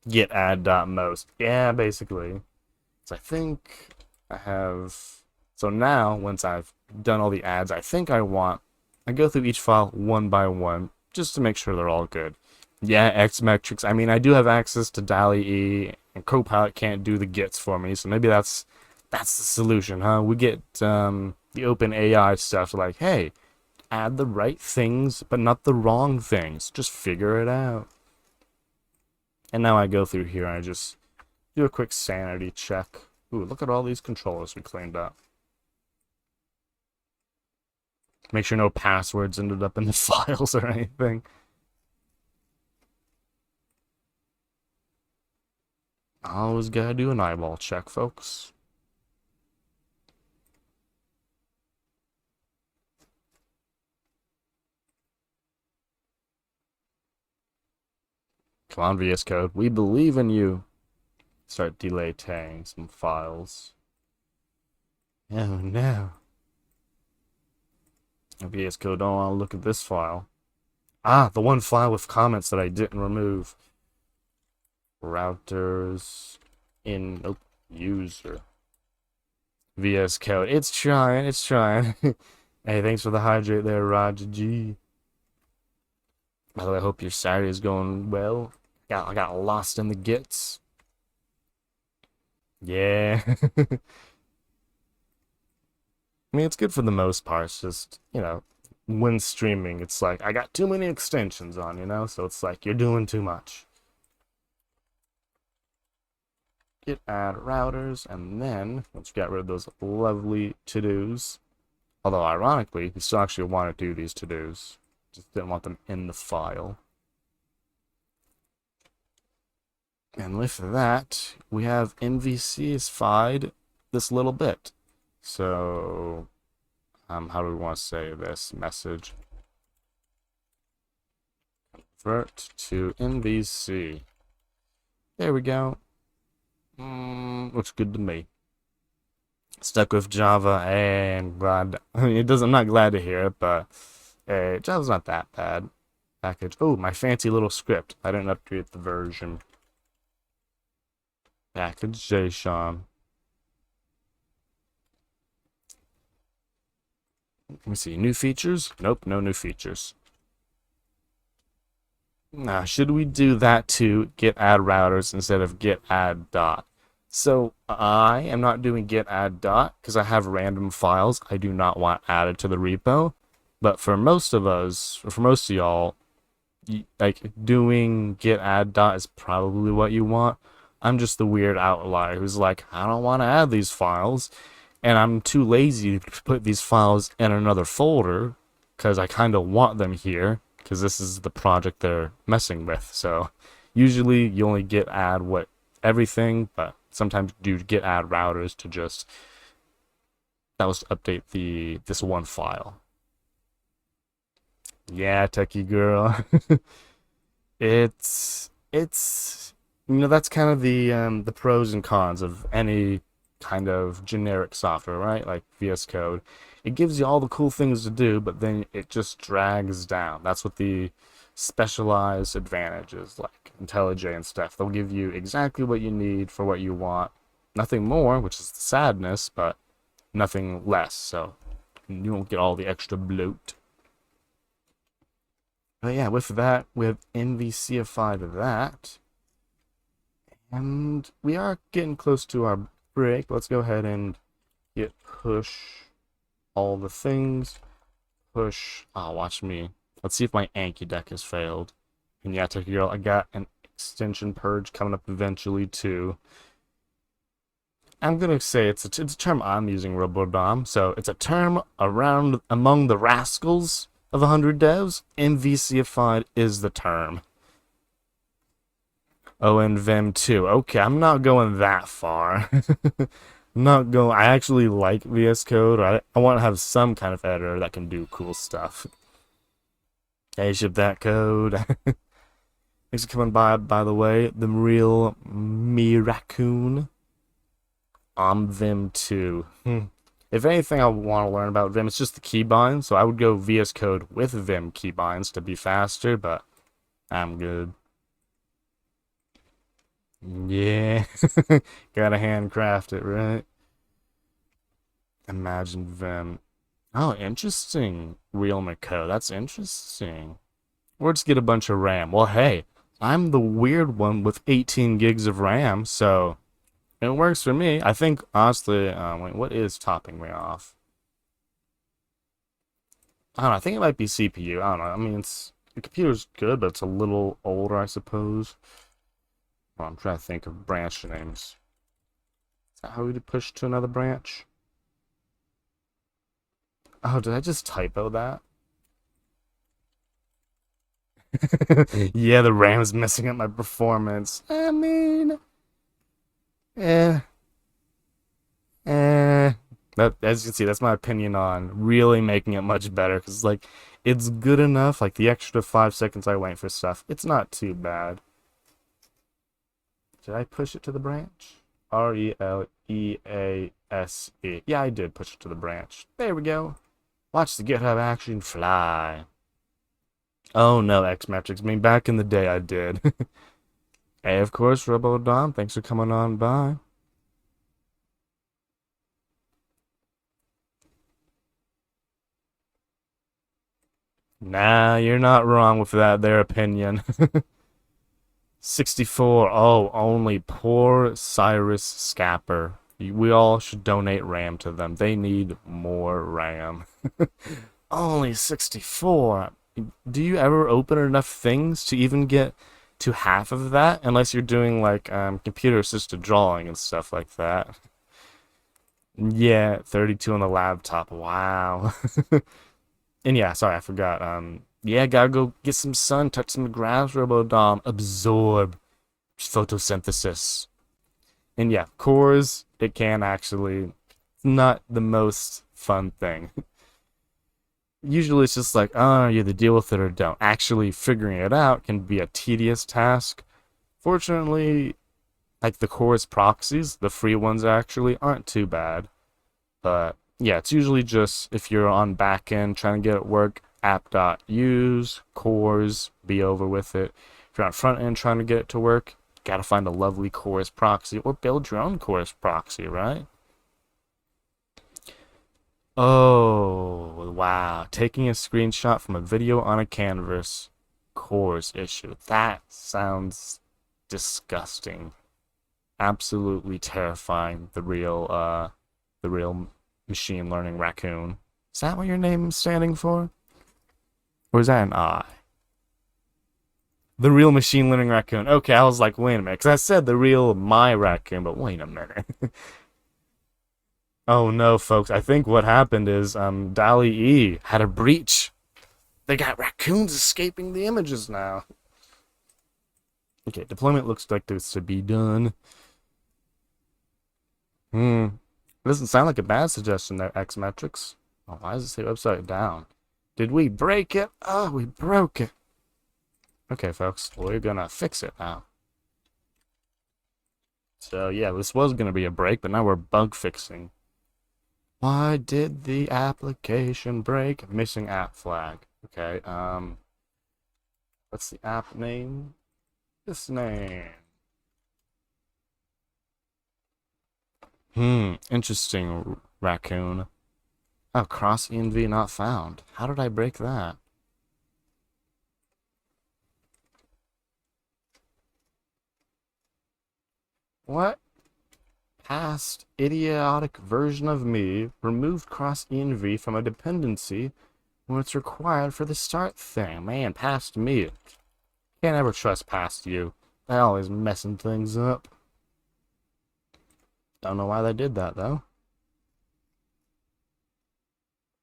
Get add dot most. Yeah, basically. So I think I have. So now, once I've done all the adds, I go through each file one by one just to make sure they're all good. Yeah, X metrics. I mean, I do have access to DALL-E, and Copilot can't do the gets for me, so maybe that's the solution, huh? We get the open AI stuff like, hey, add the right things, but not the wrong things. Just figure it out. And now I go through here and I just do a quick sanity check. Ooh, look at all these controllers we cleaned up. Make sure no passwords ended up in the files or anything. Always gotta do an eyeball check, folks. Come on, VS Code. We believe in you. Start delaying some files. Oh no. VS Code don't want to look at this file. Ah, the one file with comments that I didn't remove. Routers in user. VS Code. It's trying. Hey, thanks for the hydrate there, Roger G. By the way, I hope your Saturday is going well. I got lost in the gets. Yeah. I mean, it's good for the most part. It's just, when streaming, it's like, I got too many extensions on, So it's like, you're doing too much. Git add routers, and then, once we got rid of those lovely to-dos, although ironically, we still actually want to do these to-dos. Just didn't want them in the file. And with that, we have MVCified this little bit. So, how do we want to say this message? Convert to MVC. There we go. Looks good to me. Stuck with Java, and glad. I mean, I'm not glad to hear it, but Java's not that bad. Package. Oh, my fancy little script. I didn't update the version. Package JSON. Let me see. New features? Nope, no new features. Now, should we do that to get add routers instead of get add dot? So I am not doing get add dot because I have random files I do not want added to the repo. But for most of us, or for most of y'all, like doing get add dot is probably what you want. I'm just the weird outlier who's like, I don't want to add these files, and I'm too lazy to put these files in another folder because I kind of want them here because this is the project they're messing with. So usually you only get add everything, but sometimes you do get add routers to just update this one file. Yeah, techie girl. it's that's kind of the pros and cons of any kind of generic software, right? Like VS Code. It gives you all the cool things to do, but then it just drags down. That's what the specialized advantages like IntelliJ and stuff. They'll give you exactly what you need for what you want. Nothing more, which is the sadness, but nothing less. So you won't get all the extra bloat. But yeah, with that, we have MVCified that. And we are getting close to our break. Let's go ahead and hit push all the things. Push. Oh, watch me. Let's see if my Anki deck has failed. And yeah, Techie Girl, I got an extension purge coming up eventually too. I'm gonna say it's a term I'm using, Robodom. So it's a term around among the rascals of 100 devs. MVCified is the term. Oh, and Vim too. Okay, I'm not going that far. I actually like VS Code. I want to have some kind of editor that can do cool stuff. Hey, ship that code. Thanks for coming by the way. The real me raccoon. I'm Vim too. If anything I want to learn about Vim, it's just the keybinds. So I would go VS Code with Vim keybinds to be faster, but I'm good. Yeah. Gotta handcraft it, right? Imagine Vim. Oh, interesting. Realme code. That's interesting. Or just get a bunch of RAM. Well, hey, I'm the weird one with 18 gigs of RAM, so it works for me. I think, honestly, wait, what is topping me off? I don't know. I think it might be CPU. I don't know. I mean, the computer's good, but it's a little older, I suppose. Well, I'm trying to think of branch names. Is that how we push to another branch? Oh, did I just typo that? Yeah, the RAM's messing up my performance. I mean, eh, eh. That, as you can see, that's my opinion on really making it much better. Because, like, it's good enough. Like, the extra 5 seconds I wait for stuff, it's not too bad. Did I push it to the branch? Release. Yeah, I did push it to the branch. There we go. Watch the GitHub action fly. Oh no, X Metrics. I mean, back in the day, I did. Hey, of course, RoboDom. Thanks for coming on by. Nah, you're not wrong with that. Their opinion. 64. Oh, only poor Cyrus Scapper. We all should donate RAM to them. They need more RAM. Only 64. Do you ever open enough things to even get to half of that? Unless you're doing like computer assisted drawing and stuff like that. Yeah, 32 on the laptop. Wow. And yeah, sorry, I forgot. Yeah, gotta go get some sun, touch some grass, Robodom, absorb photosynthesis. And yeah, cores, it can actually, not the most fun thing. Usually it's just like, oh, you either deal with it or don't. Actually figuring it out can be a tedious task. Fortunately, like the cores proxies, the free ones actually aren't too bad. But yeah, it's usually just if you're on back end trying to get it work, app.use, cores, be over with it. If you're on front end trying to get it to work, gotta find a lovely cores proxy or build your own cores proxy, right? Oh, wow. Taking a screenshot from a video on a canvas cores issue. That sounds disgusting. Absolutely terrifying. The real machine learning raccoon. Is that what your name is standing for? Or is that an I? The real machine learning raccoon. Okay, I was like, wait a minute, because I said the real my raccoon, but wait a minute. Oh no, folks. I think what happened is DALI E had a breach. They got raccoons escaping the images now. Okay, deployment looks like this to be done. Hmm. It doesn't sound like a bad suggestion there, X Metrics. Oh, why does it say upside down? Did we break it? Oh, we broke it. Okay, folks, we're gonna fix it now. So yeah, this was gonna be a break, but now we're bug fixing. Why did the application break? Missing app flag. Okay, what's the app name? This name. Interesting, raccoon. Oh, cross env not found. How did I break that? What? Past idiotic version of me removed cross env from a dependency when it's required for the start thing. Man, past me. Can't ever trust past you. They always messing things up. Don't know why they did that though.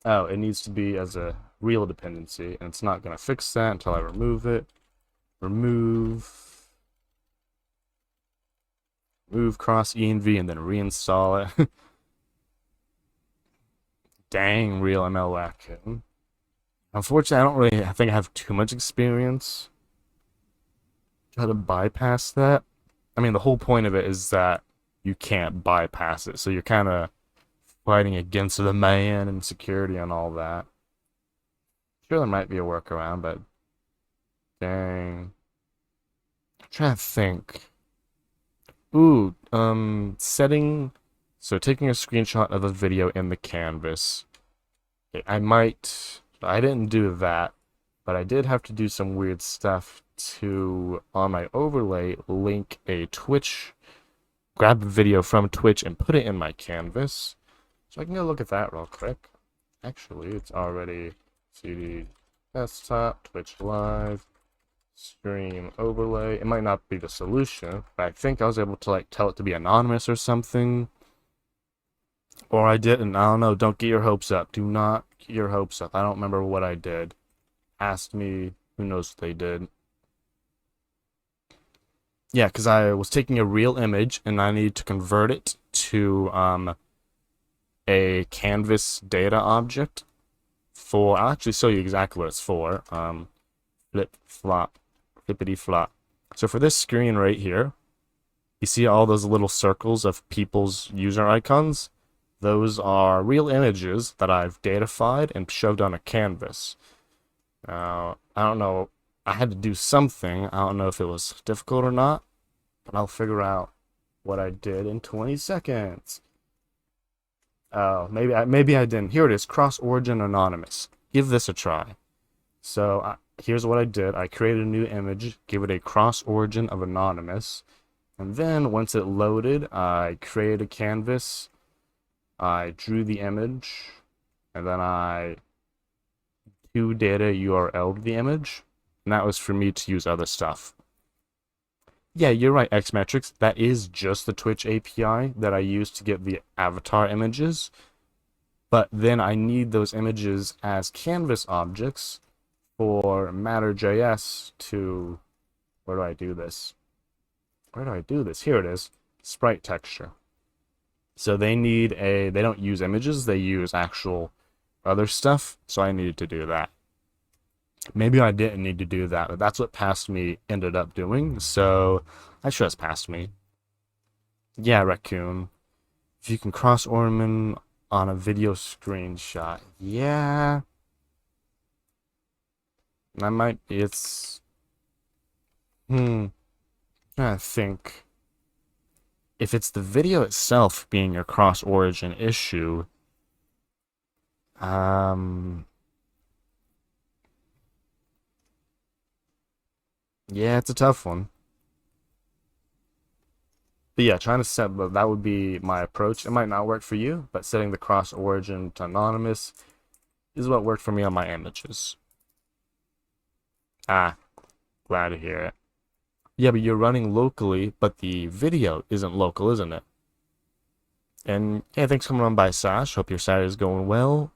Oh, it needs to be as a real dependency, and it's not gonna fix that until I remove it. Remove cross env and then reinstall it. Dang, real ML raccoon. Unfortunately, I think I have too much experience. Try to bypass that. I mean, the whole point of it is that you can't bypass it, so you're kind of fighting against the man and security and all that. Sure, there might be a workaround, but dang. I'm trying to think. Ooh, setting. So taking a screenshot of a video in the canvas. Okay, I didn't do that, but I did have to do some weird stuff to, on my overlay, link a Twitch, grab a video from Twitch and put it in my canvas. So I can go look at that real quick. Actually, it's already CD desktop, Twitch live, stream overlay. It might not be the solution, but I think I was able to like tell it to be anonymous or something. Or I didn't. I don't know. Don't get your hopes up. Do not get your hopes up. I don't remember what I did. Ask me. Who knows what they did. Yeah, because I was taking a real image and I need to convert it to a canvas data object for. I'll actually show you exactly what it's for. Flip, flop, flippity flop. So for this screen right here, you see all those little circles of people's user icons? Those are real images that I've datafied and shoved on a canvas. Now, I don't know, I had to do something. I don't know if it was difficult or not, but I'll figure out what I did in 20 seconds. Oh, maybe I didn't. Here it is, cross-origin anonymous. Give this a try. So here's what I did. I created a new image, gave it a cross-origin of anonymous, and then once it loaded, I created a canvas. I drew the image, and then I to data URL'd the image, and that was for me to use other stuff. Yeah, you're right, Xmetrics. That is just the Twitch API that I use to get the avatar images. But then I need those images as canvas objects for Matter.js to... Where do I do this? Where do I do this? Here it is. Sprite texture. So they don't use images, they use actual other stuff, so I needed to do that. Maybe I didn't need to do that, but that's what past me ended up doing, so I trust past me. Yeah, Raccoon. If you can cross ornament on a video screenshot. Yeah. That might be, it's... I think. If it's the video itself being a cross-origin issue, yeah, it's a tough one. But yeah, trying to set, but that would be my approach. It might not work for you, but setting the cross-origin to anonymous is what worked for me on my images. Ah, glad to hear it. Yeah, but you're running locally, but the video isn't local, isn't it? And yeah, thanks for coming on by Sash. Hope your Saturday is going well.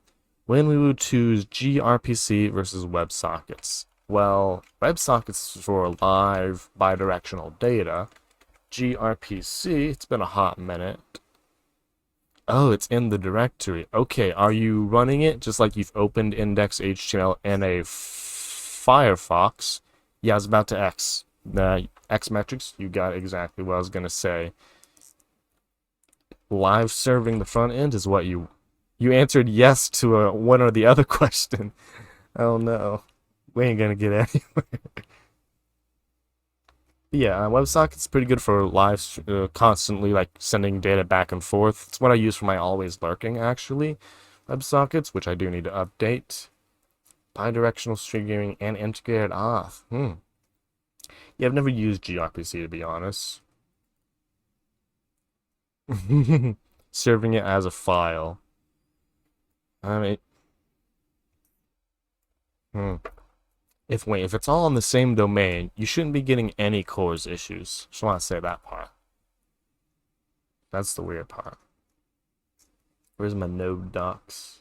When we would choose gRPC versus WebSockets. Well, WebSockets is for live bidirectional data. gRPC, it's been a hot minute. Oh, it's in the directory. Okay, are you running it just like you've opened index.html in a Firefox? Yeah, I was about to X. The Xmetrics, you got exactly what I was gonna say. Live serving the front end is what you answered yes to one or the other question. Oh no, we ain't gonna get anywhere. Yeah, WebSocket's pretty good for live, constantly like sending data back and forth. It's what I use for my always lurking actually. WebSockets, which I do need to update. Bidirectional streaming and integrated auth. Yeah, I've never used gRPC to be honest. Serving it as a file. I mean, hmm. If it's all in the same domain, you shouldn't be getting any CORS issues. Just want to say that part. That's the weird part. Where's my node docs?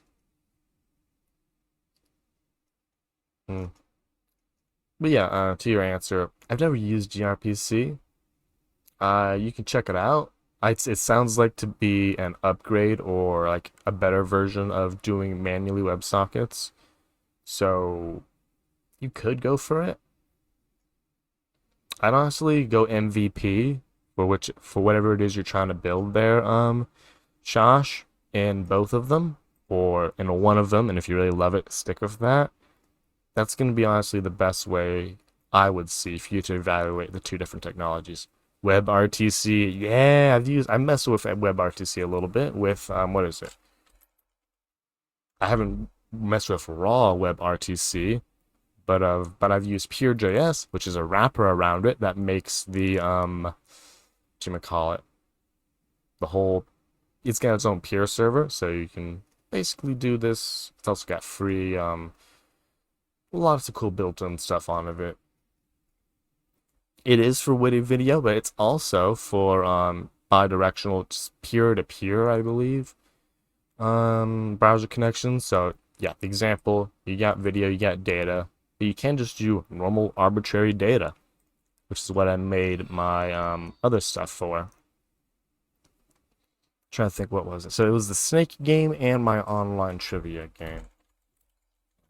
But yeah, to your answer, I've never used gRPC. You can check it out. It sounds like to be an upgrade or like a better version of doing manually WebSockets. So you could go for it. I'd honestly go MVP for whatever it is you're trying to build there, Shosh, in both of them, or in one of them, and if you really love it, stick with that. That's going to be honestly the best way I would see for you to evaluate the two different technologies. WebRTC, yeah, I messed with WebRTC a little bit with what is it? I haven't messed with raw WebRTC, but I've used Pure.js, which is a wrapper around it that makes the what you call it, the whole. It's got its own peer server, so you can basically do this. It's also got free lots of cool built-in stuff on of it. It is for witty video, but it's also for bi-directional, just peer-to-peer, I believe, browser connections. So yeah, the example, you got video, you got data, but you can just do normal arbitrary data, which is what I made my other stuff for. Trying to think, what was it? So it was the snake game and my online trivia game.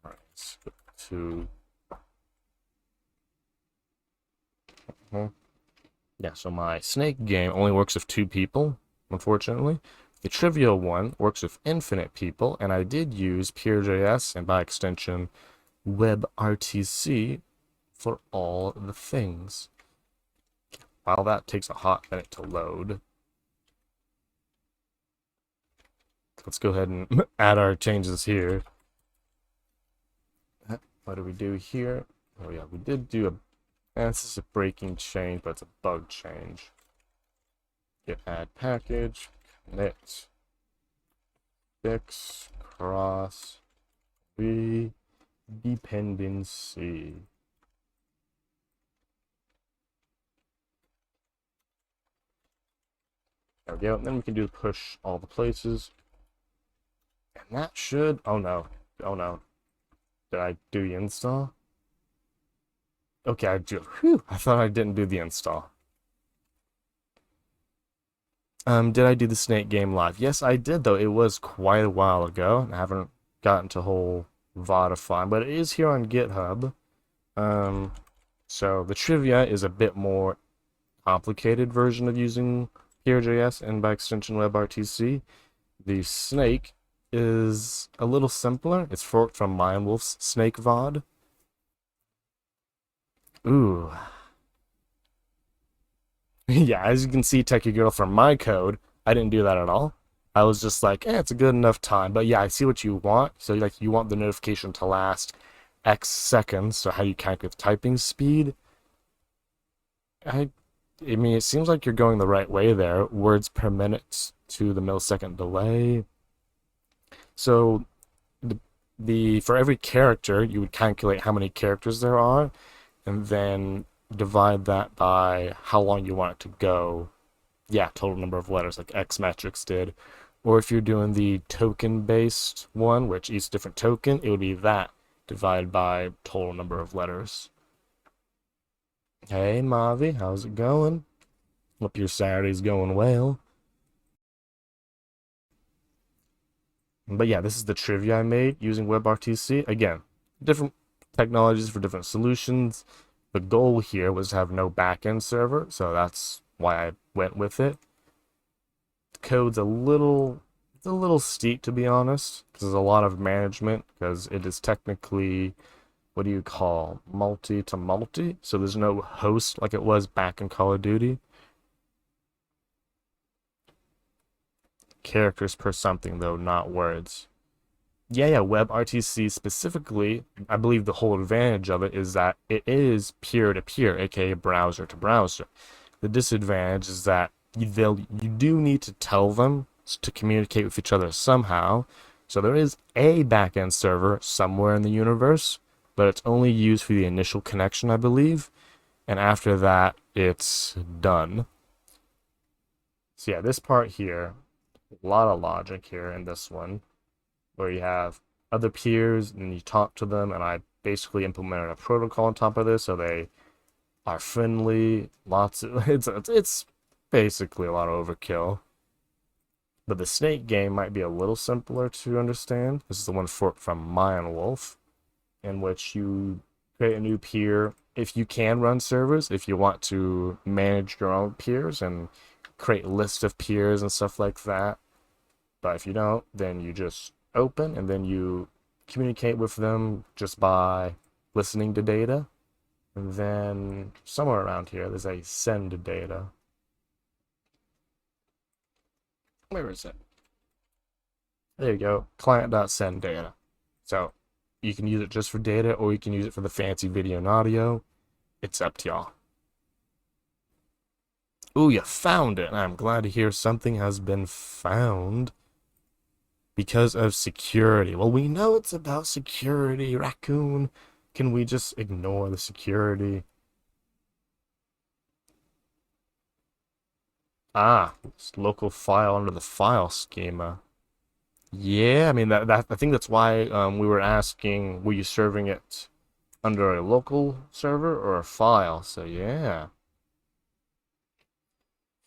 All right, let's go to yeah. So my snake game only works with 2 people, unfortunately. The trivia one works with infinite people, and I did use Pure.js and by extension WebRTC for all the things. While that takes a hot minute to load, let's go ahead and add our changes here. What do we do here? Oh yeah, we did do a, and this is a breaking change, but it's a bug change. Git add package, commit, fix, cross, dependency. There we go. And then we can do push all the places. And that should, oh no. Oh no. Did I do the install? Okay, I do. Whew, I thought I didn't do the install. Did I do the snake game live? Yes, I did, though. It was quite a while ago. I haven't gotten to whole Vodify, but it is here on GitHub. So the trivia is a bit more complicated version of using Pure.js and by extension WebRTC. The snake is a little simpler. It's forked from Mindwolf's Snake VOD. Ooh. Yeah, as you can see, Techie Girl, from my code, I didn't do that at all. I was just like, it's a good enough time. But yeah, I see what you want. So like, you want the notification to last X seconds. So how you calculate typing speed? I mean, it seems like you're going the right way there. Words per minute to the millisecond delay. So for every character, you would calculate how many characters there are, and then divide that by how long you want it to go. Yeah, total number of letters, like X metrics did. Or if you're doing the token-based one, which each different token, it would be that divided by total number of letters. Hey, Mavi, how's it going? Hope your Saturday's going well. But yeah, this is the trivia I made using WebRTC. Again, different technologies for different solutions. The goal here was to have no backend server, so that's why I went with it. The code's it's a little steep, to be honest, because there's a lot of management, because it is technically, what do you call, multi to multi, so there's no host like it was back in Call of Duty. Characters per something, though, not words. Yeah, WebRTC specifically, I believe the whole advantage of it is that it is peer-to-peer, aka browser to browser. The disadvantage is that you do need to tell them to communicate with each other somehow. So there is a backend server somewhere in the universe, but it's only used for the initial connection, I believe. And after that, it's done. So yeah, this part here, a lot of logic here in this one, where you have other peers and you talk to them, and I basically implemented a protocol on top of this so they are friendly. It's basically a lot of overkill. But the snake game might be a little simpler to understand. This is the one forked from Mindwolf, in which you create a new peer, if you can run servers, if you want to manage your own peers and create a list of peers and stuff like that. But if you don't, then you just open and then you communicate with them just by listening to data. And then somewhere around here, there's a send data. Where is it? There you go, client.send data. So you can use it just for data, or you can use it for the fancy video and audio. It's up to y'all. Ooh, you found it. I'm glad to hear something has been found because of security. Well, we know it's about security, Raccoon. Can we just ignore the security? Ah, it's local file under the file schema. Yeah, I mean that I think that's why we were asking, were you serving it under a local server or a file? So yeah,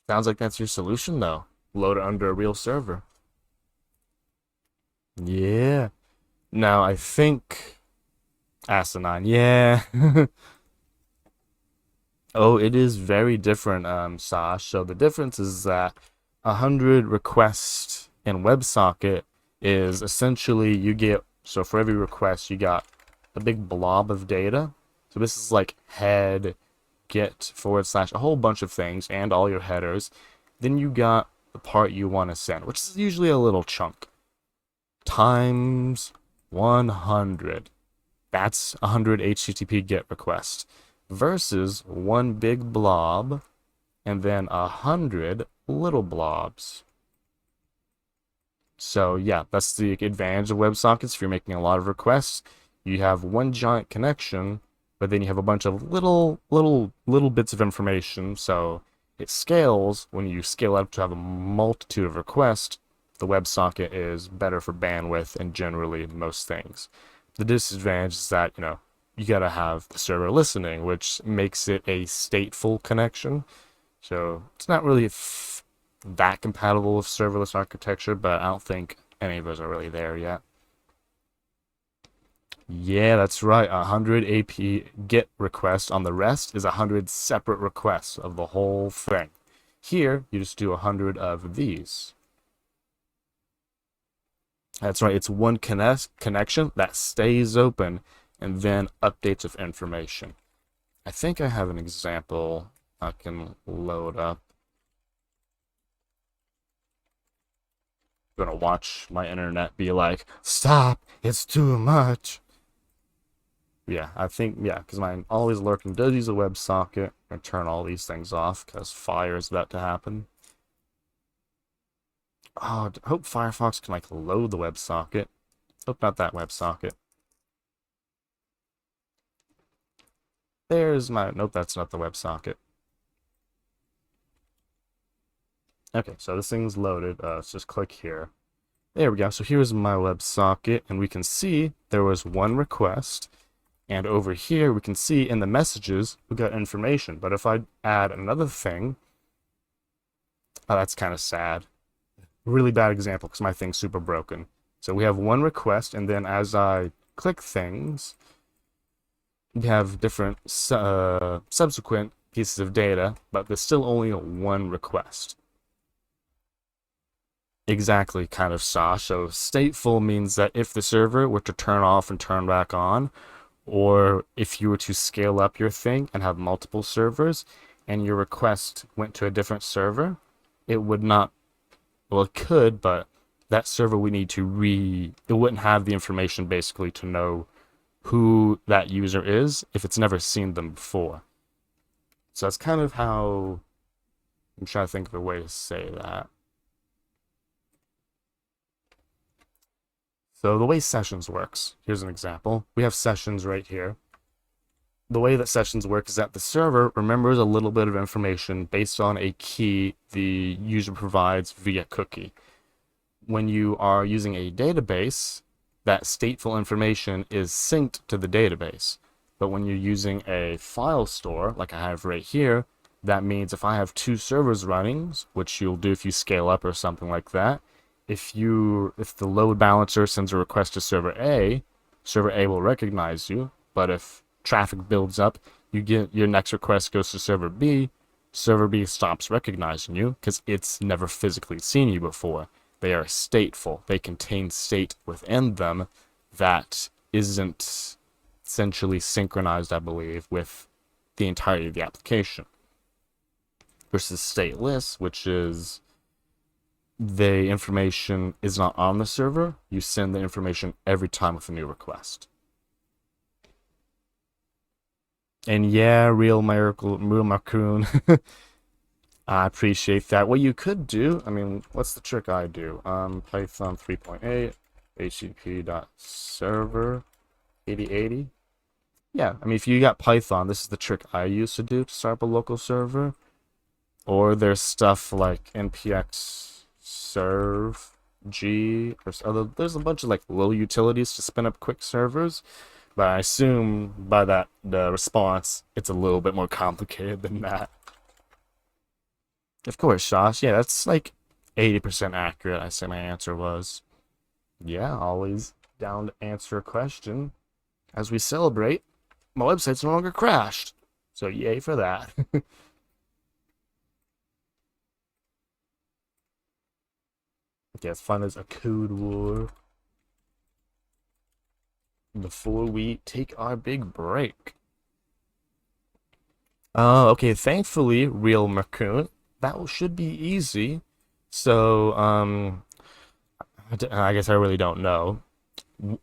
sounds like that's your solution though. Load it under a real server. Yeah. Now I think asinine. Yeah. Oh, it is very different, Sash. So the difference is that 100 requests in WebSocket is essentially you get, so for every request you got a big blob of data. So this is like head, get, forward slash, a whole bunch of things and all your headers. Then you got the part you want to send, which is usually a little chunk, times 100. That's 100 HTTP GET requests versus one big blob and then 100 little blobs. So yeah, that's the advantage of WebSockets. If you're making a lot of requests, you have one giant connection, but then you have a bunch of little bits of information. So it scales. When you scale up to have a multitude of requests, the WebSocket is better for bandwidth and generally most things. The disadvantage is that, you gotta have the server listening, which makes it a stateful connection. So it's not really that compatible with serverless architecture, but I don't think any of us are really there yet. Yeah, that's right. 100 AP GET requests on the rest is 100 separate requests of the whole thing. Here, you just do 100 of these. That's right. It's one connection that stays open and then updates with information. I think I have an example I can load up. I'm gonna watch my internet be like, stop, it's too much. Yeah, I think, yeah, because mine always lurking does use a WebSocket. I'm gonna turn all these things off because fire is about to happen. Oh, I hope Firefox can like load the WebSocket. Hope not that WebSocket. There's my, nope, that's not the WebSocket. Okay, so this thing's loaded. Let's just click here. There we go. So here's my WebSocket, and we can see there was one request. And over here, we can see in the messages, we got information. But if I add another thing, oh, that's kind of sad. Really bad example because my thing's super broken. So we have one request, and then as I click things, we have different subsequent pieces of data, but there's still only one request. Exactly, kind of Sash. So stateful means that if the server were to turn off and turn back on, or if you were to scale up your thing and have multiple servers, and your request went to a different server, it would not, well, it could, but that server we need to it wouldn't have the information basically to know who that user is if it's never seen them before. So that's kind of how, I'm trying to think of a way to say that. So the way sessions works, here's an example. We have sessions right here. The way that sessions work is that the server remembers a little bit of information based on a key the user provides via cookie. When you are using a database, that stateful information is synced to the database. But when you're using a file store, like I have right here, that means if I have two servers running, which you'll do if you scale up or something like that, if the load balancer sends a request to server A will recognize you, but if traffic builds up, you get your next request goes to server B. Server B stops recognizing you because it's never physically seen you before. They are stateful. They contain state within them that isn't essentially synchronized, I believe, with the entirety of the application. Versus stateless, which is the information is not on the server. You send the information every time with a new request. And yeah, real Macoon. I appreciate that. What you could do, I mean, what's the trick I do? Python 3.8, http.server 8080. Yeah, I mean, if you got Python, this is the trick I used to do to start up a local server. Or there's stuff like npx serve g or other. There's a bunch of like little utilities to spin up quick servers. But I assume by that the response, it's a little bit more complicated than that. Of course, Josh. Yeah, that's like 80% accurate. I say my answer was. Yeah, always down to answer a question. As we celebrate, my website's no longer crashed. So yay for that. Okay, as fun as a code war. Before we take our big break. Okay, thankfully, Real Macoon, that should be easy. So, I guess I really don't know.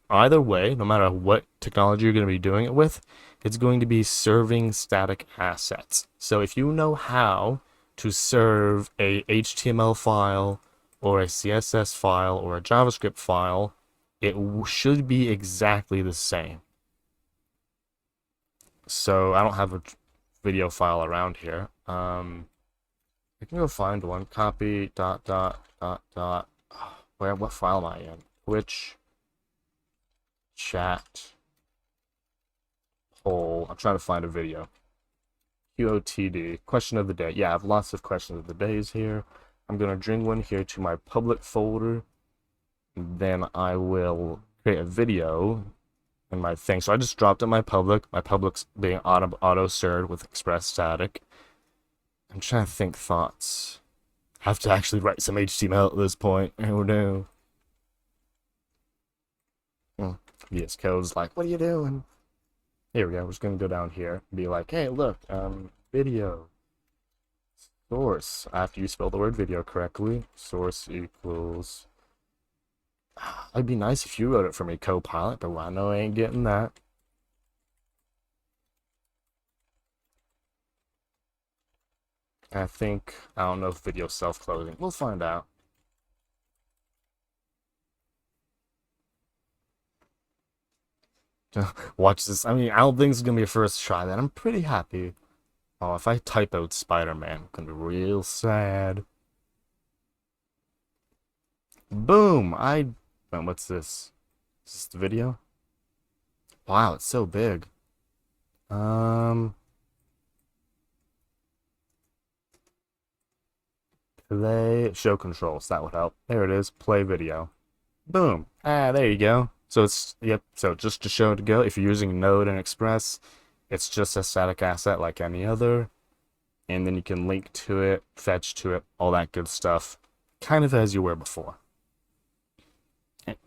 Either way, no matter what technology you're going to be doing it with, it's going to be serving static assets. So if you know how to serve a HTML file or a CSS file or a JavaScript file, it should be exactly the same. So I don't have a video file around here. I can go find one. Copy dot dot dot dot. What file am I in? Twitch chat poll. I'm trying to find a video. QOTD. Question of the day. Yeah, I have lots of questions of the days here. I'm gonna bring one here to my public folder. Then I will create a video in my thing. So I just dropped in my public. My public's being auto served with Express Static. I'm trying to think thoughts. I have to actually write some HTML at this point. Oh no. VS Code's like, what are you doing? Here we go. We're just gonna go down here and be like, hey, look, video source. After you spell the word video correctly, source equals. It'd be nice if you wrote it for me, Copilot, but I know I ain't getting that. I don't know if video self-closing. We'll find out. Watch this. I mean, I don't think it's gonna be a first try. That I'm pretty happy. Oh, if I type out Spider-Man, I'm gonna be real sad. Boom! What's this? Is this the video? Wow, it's so big. Play show controls. That would help. There it is. Play video. Boom. There you go. So it's, yep. So just to show it to go, if you're using Node and Express, it's just a static asset like any other. And then you can link to it, fetch to it, all that good stuff. Kind of as you were before.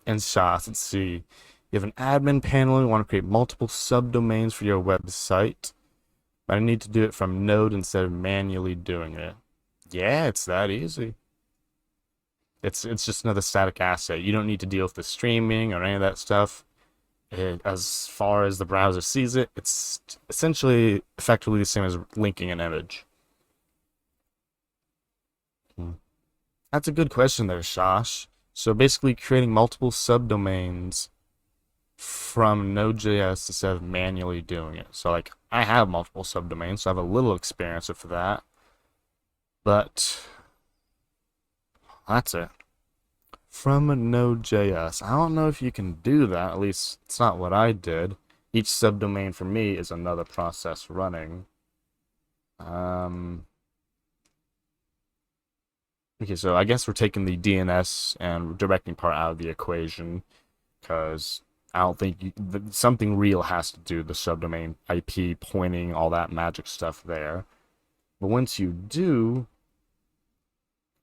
And shots, let's see. You have an admin panel, you want to create multiple subdomains for your website. But I need to do it from Node instead of manually doing it. Yeah, it's that easy. It's just another static asset. You don't need to deal with the streaming or any of that stuff. As far as the browser sees it, it's essentially effectively the same as linking an image. That's a good question there, Shosh. So basically creating multiple subdomains from Node.js instead of manually doing it. So like I have multiple subdomains, so I have a little experience with that. But that's it. From Node.js. I don't know if you can do that, at least it's not what I did. Each subdomain for me is another process running. Okay, so I guess we're taking the DNS and directing part out of the equation, because I don't think something real has to do the subdomain IP pointing all that magic stuff there. But once you do,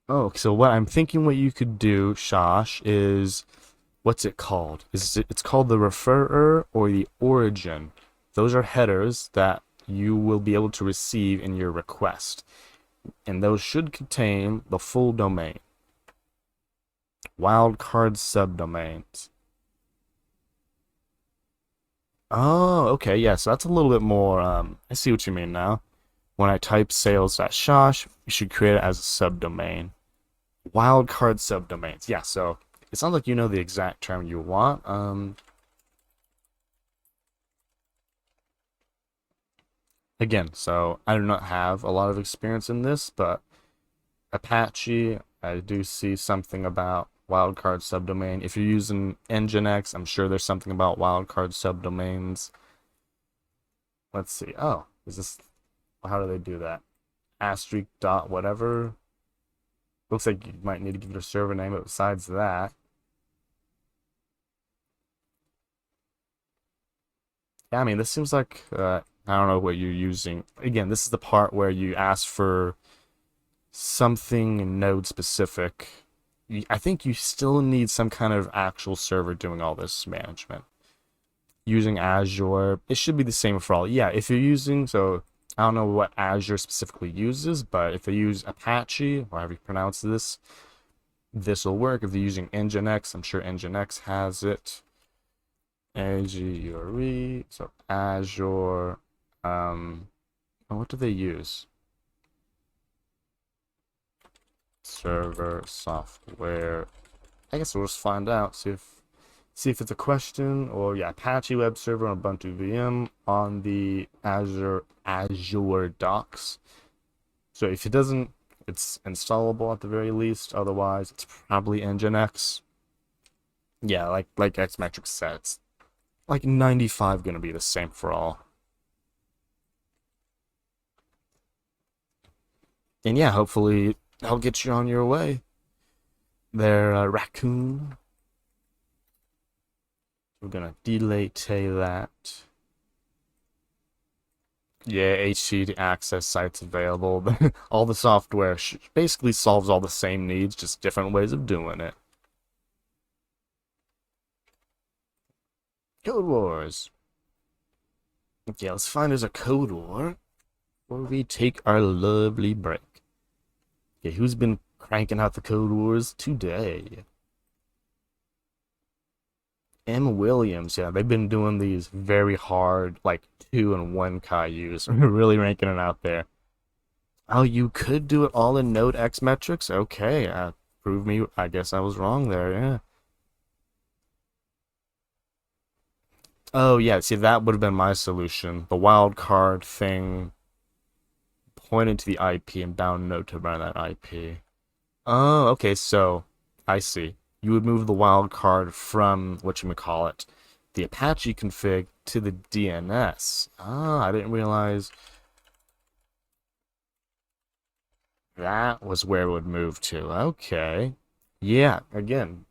oh, so what I'm thinking what you could do, Shosh, is what's it called? It's called the referrer or the origin. Those are headers that you will be able to receive in your request, and those should contain the full domain. Wildcard subdomains. Oh, okay, yeah, so that's a little bit more, I see what you mean now. When I type sales.shosh, you should create it as a subdomain. Wildcard subdomains. Yeah, so it sounds like you know the exact term you want. Again, so I do not have a lot of experience in this, but Apache, I do see something about wildcard subdomain. If you're using Nginx, I'm sure there's something about wildcard subdomains. Let's see. Oh, is this, how do they do that? Asterisk dot whatever. Looks like you might need to give it a server name, but besides that, yeah, I mean, this seems like, I don't know what you're using. Again, this is the part where you ask for something node specific. I think you still need some kind of actual server doing all this management. Using Azure, it should be the same for all. Yeah, if you're using, so I don't know what Azure specifically uses, but if they use Apache, or however you pronounce this, this will work. If they're using Nginx, I'm sure Nginx has it. Azure, so Azure, what do they use? Server software. I guess we'll just find out. See if it's a question, or yeah, Apache web server on Ubuntu VM on the Azure docs. So if it doesn't, it's installable at the very least. Otherwise, it's probably Nginx. Yeah, like Xmetrics said, it's like 95 gonna be the same for all. And yeah, hopefully I'll get you on your way. There, raccoon. We're gonna delete that. Yeah, HTTP access sites available. All the software basically solves all the same needs, just different ways of doing it. Code Wars. Okay, let's find us a Code War before we take our lovely break. Okay, who's been cranking out the Code Wars today? M. Williams, yeah, they've been doing these very hard, like 2 and 1 Cailloux. Really ranking it out there. Oh, you could do it all in Node X metrics? Okay, prove me, I guess I was wrong there, yeah. Oh, yeah, see, that would have been my solution. The wildcard thing pointed to the IP and bound node to run that IP. Oh, okay, so I see. You would move the wildcard from whatchamacallit, the Apache config to the DNS. Ah, I didn't realize that was where it would move to. Okay. Yeah, again,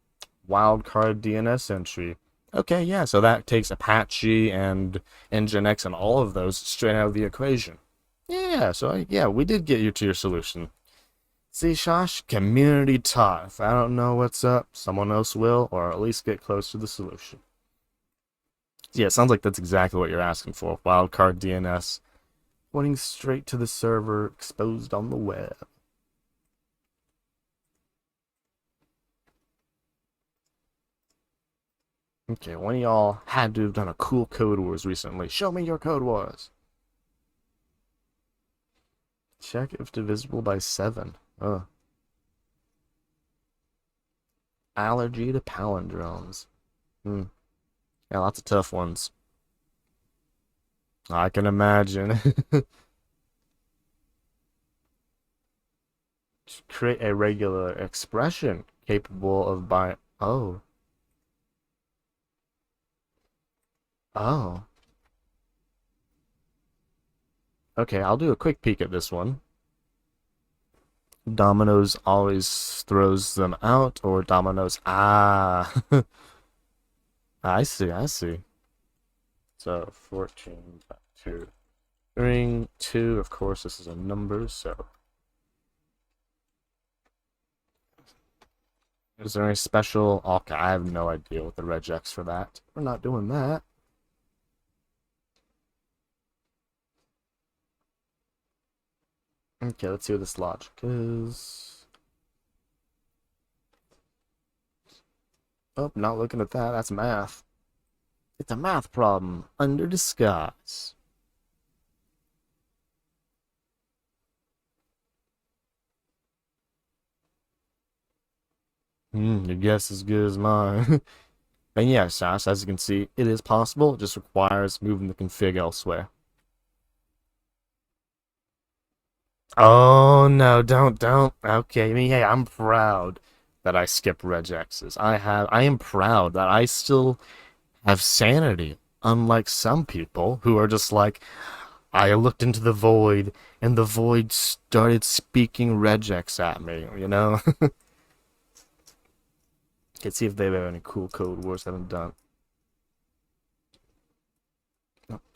wildcard DNS entry. Okay, yeah, so that takes Apache and Nginx and all of those straight out of the equation. Yeah, so yeah, we did get you to your solution. See, Shosh, community taught. If I don't know what's up, someone else will, or at least get close to the solution. Yeah, it sounds like that's exactly what you're asking for. Wildcard DNS, pointing straight to the server exposed on the web. Okay, one of y'all had to have done a cool Code Wars recently. Show me your Code Wars. Check if divisible by 7. Ugh. Allergy to palindromes. Hmm. Yeah, lots of tough ones. I can imagine. Create a regular expression capable of by. Oh. Oh. Okay, I'll do a quick peek at this one. Dominoes always throws them out, or Dominoes. Ah. I see, I see. So 14 by 2. Ring 2, of course, this is a number, so. Is there any special? Okay, I have no idea what the regex for that. We're not doing that. Okay, let's see what this logic is. Oh, not looking at that. That's math. It's a math problem under disguise. Your guess is as good as mine. And yeah, Sash, as you can see, it is possible. It just requires moving the config elsewhere. Oh no, don't. Okay, I mean, hey, I'm proud that I skip regexes. I am proud that I still have sanity, unlike some people who are just like, I looked into the void and the void started speaking regex at me, you know? Let's see if they have any cool code wars I haven't done.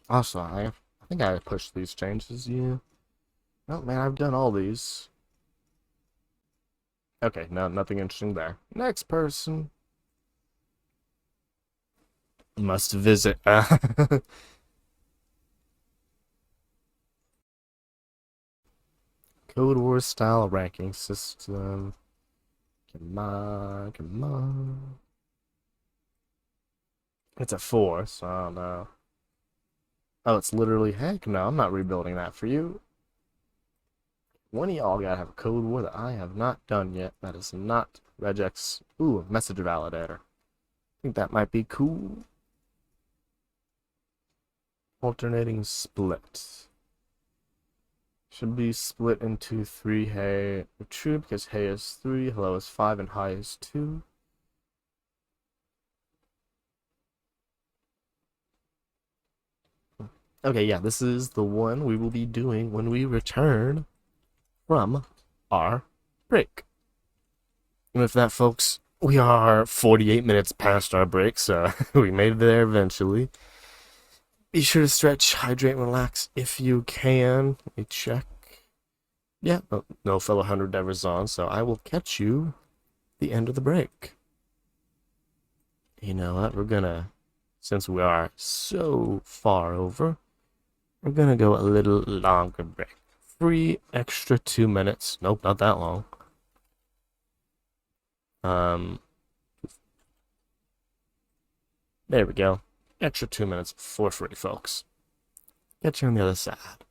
Also, I think I pushed these changes, yeah. Oh man, I've done all these. Okay, no, nothing interesting there. Next person. Must visit. Code Wars style ranking system. Come on, come on. It's a 4, so I don't know. Oh, it's literally, heck no, I'm not rebuilding that for you. One of y'all gotta have a code war that I have not done yet. That is not regex. Ooh, message validator. I think that might be cool. Alternating split. Should be split into 3 hey. True, because hey is 3, hello is 5, and hi is 2. Okay, yeah, this is the one we will be doing when we return from our break. And with that, folks, we are 48 minutes past our break, so we made it there eventually. Be sure to stretch, hydrate, and relax if you can. Let me check. Yeah, no fellow 100 Devers on, so I will catch you the end of the break. You know what? We're gonna, since we are so far over, we're gonna go a little longer break. Free extra 2 minutes. Nope, not that long. Um, there we go. Extra 2 minutes for free, folks. Catch you on the other side.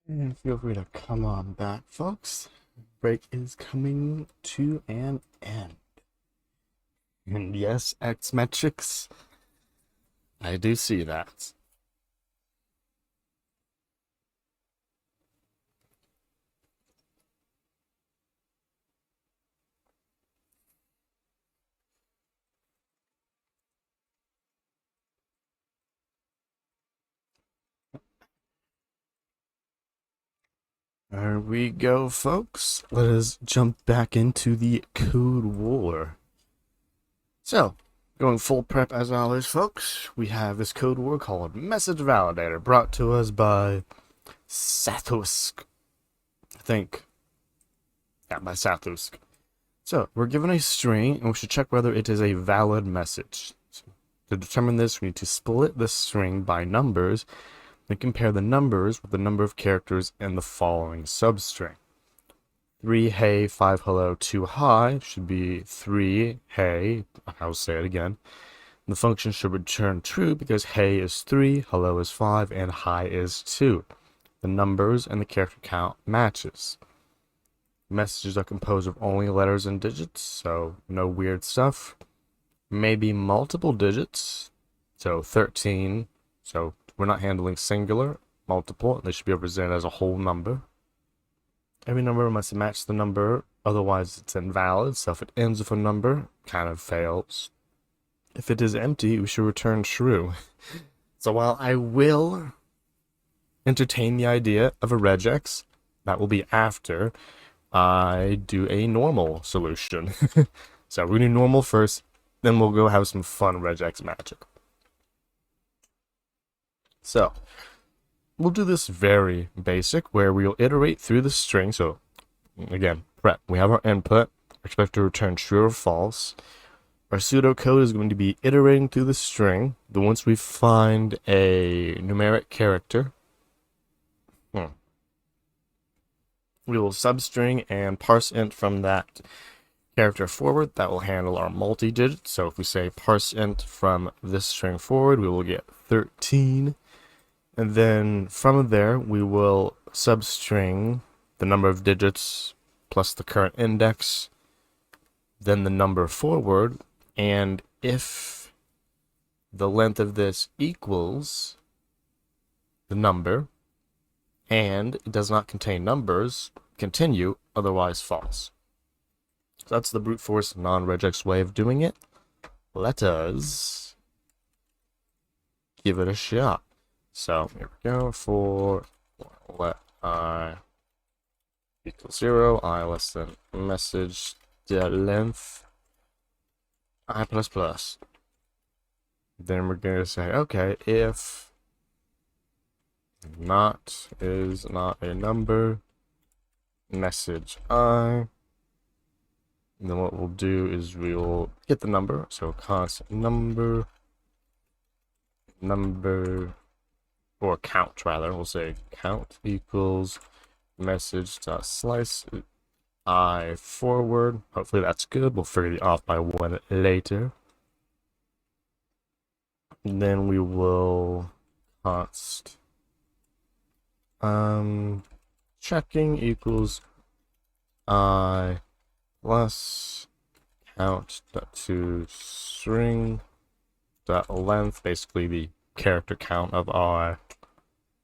And feel free to come on back, folks. Break is coming to an end. And yes, X metrics, I do see that. There we go, folks. Let us jump back into the Code War. So, going full prep as always, folks, we have this code word called Message Validator, brought to us by Satusk. I think. Yeah, by Satusk. So, we're given a string, and we should check whether it is a valid message. So, to determine this, we need to split the string by numbers, and compare the numbers with the number of characters in the following substring. 3 hey, 5 hello, 2 hi should be 3 hey, I'll say it again. The function should return true because hey is 3, hello is 5, and hi is 2. The numbers and the character count matches. Messages are composed of only letters and digits, so no weird stuff. Maybe multiple digits, so 13, so we're not handling singular, multiple, they should be represented as a whole number. Every number must match the number, otherwise it's invalid, so if it ends with a number, kind of fails. If it is empty, we should return true. So while I will entertain the idea of a regex, that will be after I do a normal solution. So we're gonna do normal first, then we'll go have some fun regex magic. So, we'll do this very basic, where we'll iterate through the string. So, again, prep. We have our input, expect to return true or false. Our pseudocode is going to be iterating through the string. Then once we find a numeric character, we will substring and parse int from that character forward. That will handle our multi-digits. So if we say parse int from this string forward, we will get 13. And then from there, we will substring the number of digits plus the current index, then the number forward, and if the length of this equals the number and it does not contain numbers, continue, otherwise false. So that's the brute force non-regex way of doing it. Let us give it a shot. So here we go for let I equals 0, I less than message length I plus plus. Then we're going to say, okay, if not is not a number, message I. And then what we'll do is we'll get the number, so constant number, or count rather, we'll say count equals message dot slice I forward. Hopefully that's good. We'll figure the off by one later. And then we will const checking equals I plus count dot to string dot length, basically the character count of our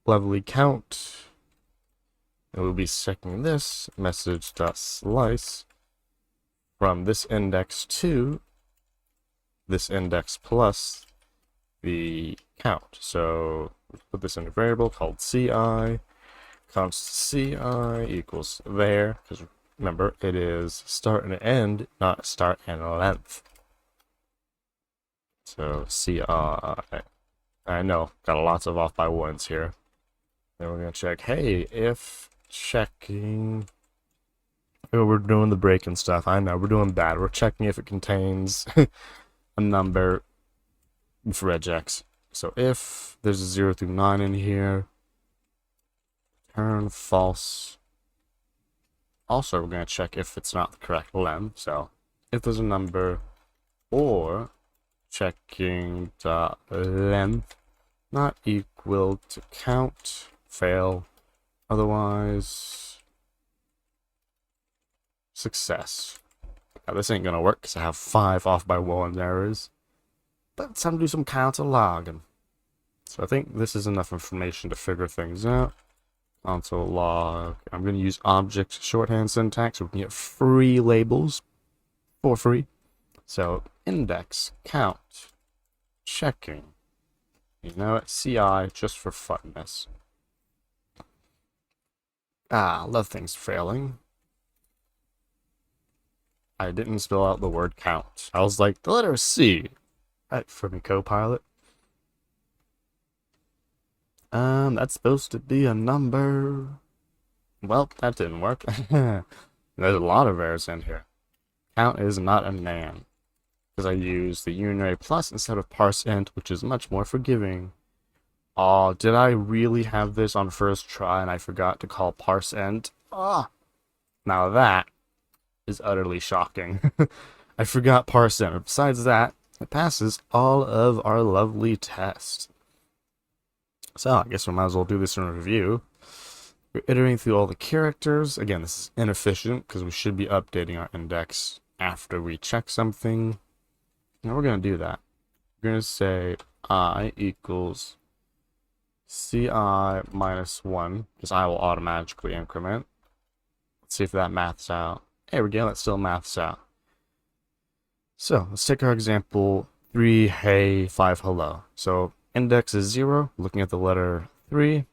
lovely count. And we'll be checking this message dot slice from this index to this index plus the count. So put this in a variable called ci, const ci equals there, because remember it is start and end, not start and length. So ci, I know, got lots of off by ones here. Then we're gonna check, hey, if checking, oh, we're doing the break and stuff. I know, we're doing bad. We're checking if it contains a number for regex. So if there's a 0 through 9 in here, turn false. Also, we're going to check if it's not the correct lem. So if there's a number, or checking the length not equal to count, fail. Otherwise, success. Now this ain't gonna work because I have 5 off by 1 errors. But it's time to do some counter logging. So I think this is enough information to figure things out. Console log. I'm going to use object shorthand syntax so we can get free labels for free. So index, count, checking. You know it, CI just for funness. Love things failing. I didn't spell out the word count. I was like, the letter C. Right, for me, Copilot. That's supposed to be a number. Well, that didn't work. There's a lot of errors in here. Count is not a nan. Because I use the unary plus instead of parse int, which is much more forgiving. Oh, did I really have this on first try and I forgot to call parse int? Ah, now that is utterly shocking. I forgot parse int. Besides that, it passes all of our lovely tests. So I guess we might as well do this in review. We're iterating through all the characters. Again, this is inefficient because we should be updating our index after we check something. Now we're going to do that. We're going to say I equals ci minus 1, because I will automatically increment. Let's see if that maths out. There we go, that still maths out. So let's take our example 3, hey, 5, hello. So index is 0, looking at the letter 3.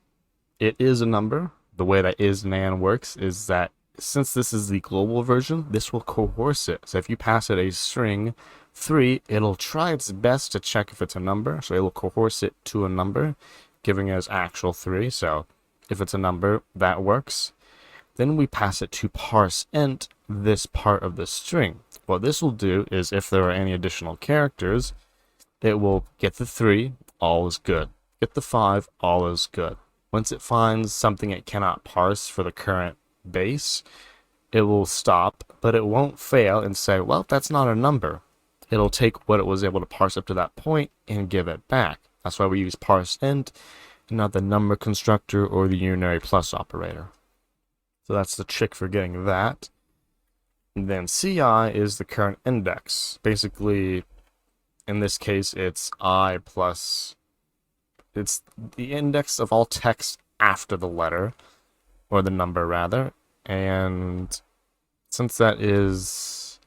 It is a number. The way that isNaN works is that since this is the global version, this will coerce it. So if you pass it a string 3, it'll try its best to check if it's a number. So it'll coerce it to a number, giving us actual 3. So if it's a number, that works. Then we pass it to parse int, this part of the string. What this will do is if there are any additional characters, it will get the 3, all is good. Get the 5, all is good. Once it finds something it cannot parse for the current base, it will stop, but it won't fail and say, well, that's not a number. It'll take what it was able to parse up to that point and give it back. That's why we use parse int and not the number constructor or the unary plus operator. So that's the trick for getting that. And then CI is the current index. Basically, in this case, it's I plus... It's the index of all text after the letter, or the number rather. And since that is...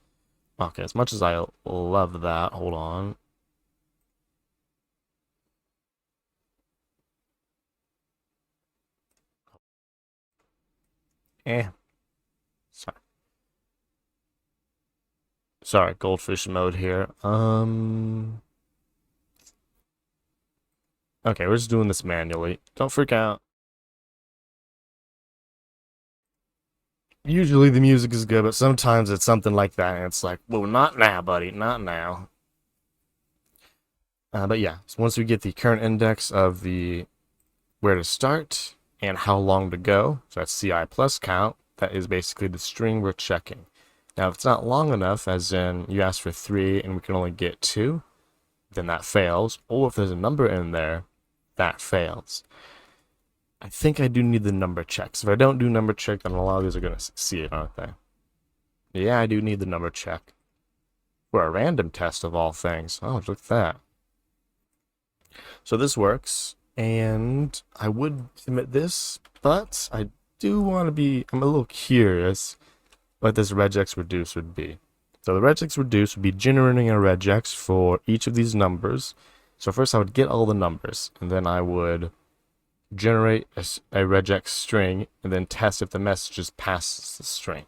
Okay, as much as I love that, hold on. Sorry. Sorry, goldfish mode here. Okay, we're just doing this manually. Don't freak out. Usually the music is good, but sometimes it's something like that, and it's like, well, not now, buddy, not now. But yeah, so once we get the current index of the where to start and how long to go, so that's CI plus count, that is basically the string we're checking. Now, if it's not long enough, as in you ask for 3 and we can only get 2, then that fails. Or if there's a number in there, that fails. I think I do need the number checks. If I don't do number check, then a lot of these are going to succeed, aren't they? Yeah, I do need the number check. For a random test of all things. Oh, look at that. So this works, and I would submit this, but I do want to be, I'm a little curious what this regex reduce would be. So the regex reduce would be generating a regex for each of these numbers. So first I would get all the numbers, and then I would generate a regex string, and then test if the messages passes the string.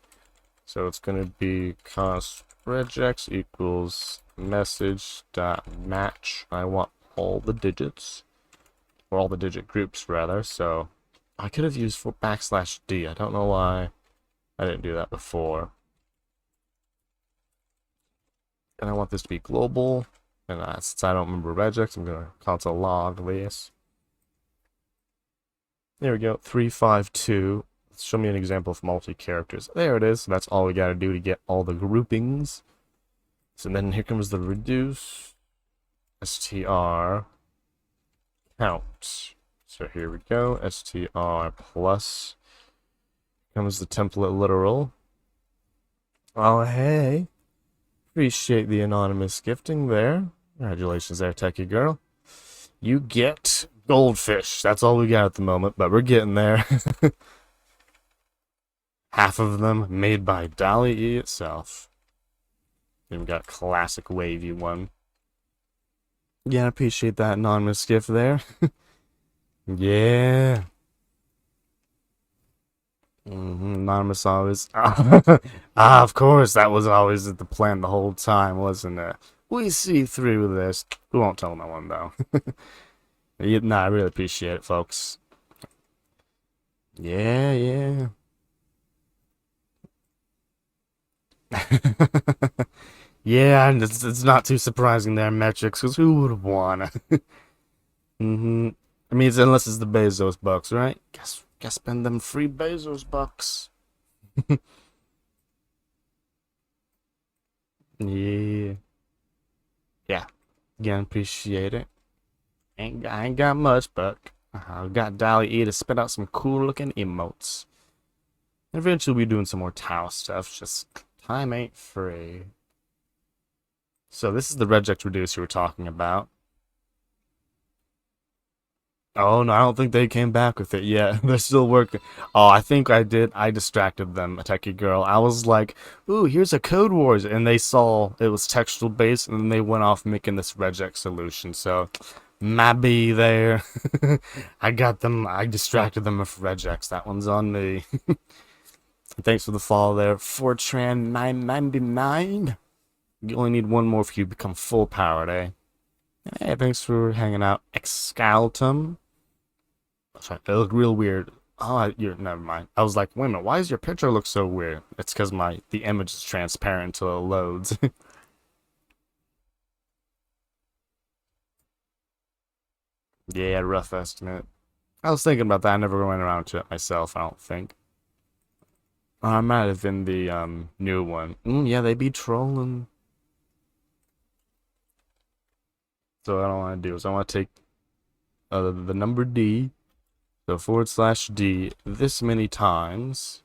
So it's going to be const regex equals message dot match. I want all the digits, or all the digit groups rather. So I could have used for \d. I don't know why I didn't do that before. And I want this to be global. And since I don't remember regex, I'm going to console log this. There we go, 352. Let's show me an example of multi-characters. There it is. That's all we got to do to get all the groupings. So then here comes the reduce str count. So here we go, str plus comes the template literal. Oh, hey. Appreciate the anonymous gifting there. Congratulations there, techie girl. You get goldfish. That's all we got at the moment, but we're getting there. Half of them made by DALL-E itself. Then we got classic wavy one. Yeah, I appreciate that anonymous gift there. Yeah. Anonymous always. Of course, that was always the plan the whole time, wasn't it? We see through this. We won't tell no one, though. Nah, I really appreciate it, folks. Yeah, yeah. Yeah, and it's not too surprising there, metrics, because who would wanna? I mean, unless it's the Bezos bucks, right? Guess spend them free Bezos bucks. Yeah. Yeah. Again, appreciate it. I ain't got much, but I got DALL-E to spit out some cool looking emotes. Eventually, we'll be doing some more Tau stuff. Just time ain't free. So this is the regex reduce you were talking about. Oh no, I don't think they came back with it yet. They're still working. Oh, I think I did. I distracted them, a techie girl. I was like, "Ooh, here's a Code Wars," and they saw it was textual based, and then they went off making this regex solution. So, maybe there. I got them. I distracted them with regex. That one's on me. Thanks for the follow there, Fortran999. You only need one more for you to become full powered, eh? Hey, thanks for hanging out, Excaltum. Sorry, it looked real weird. Oh, you're never mind. I was like, wait a minute, why does your picture look so weird? It's because the image is transparent until it loads. Yeah, rough estimate. I was thinking about that. I never went around to it myself. I don't think. I might have been the new one. Yeah, they be trolling. So what I want to do is I want to take the number D, so /D this many times,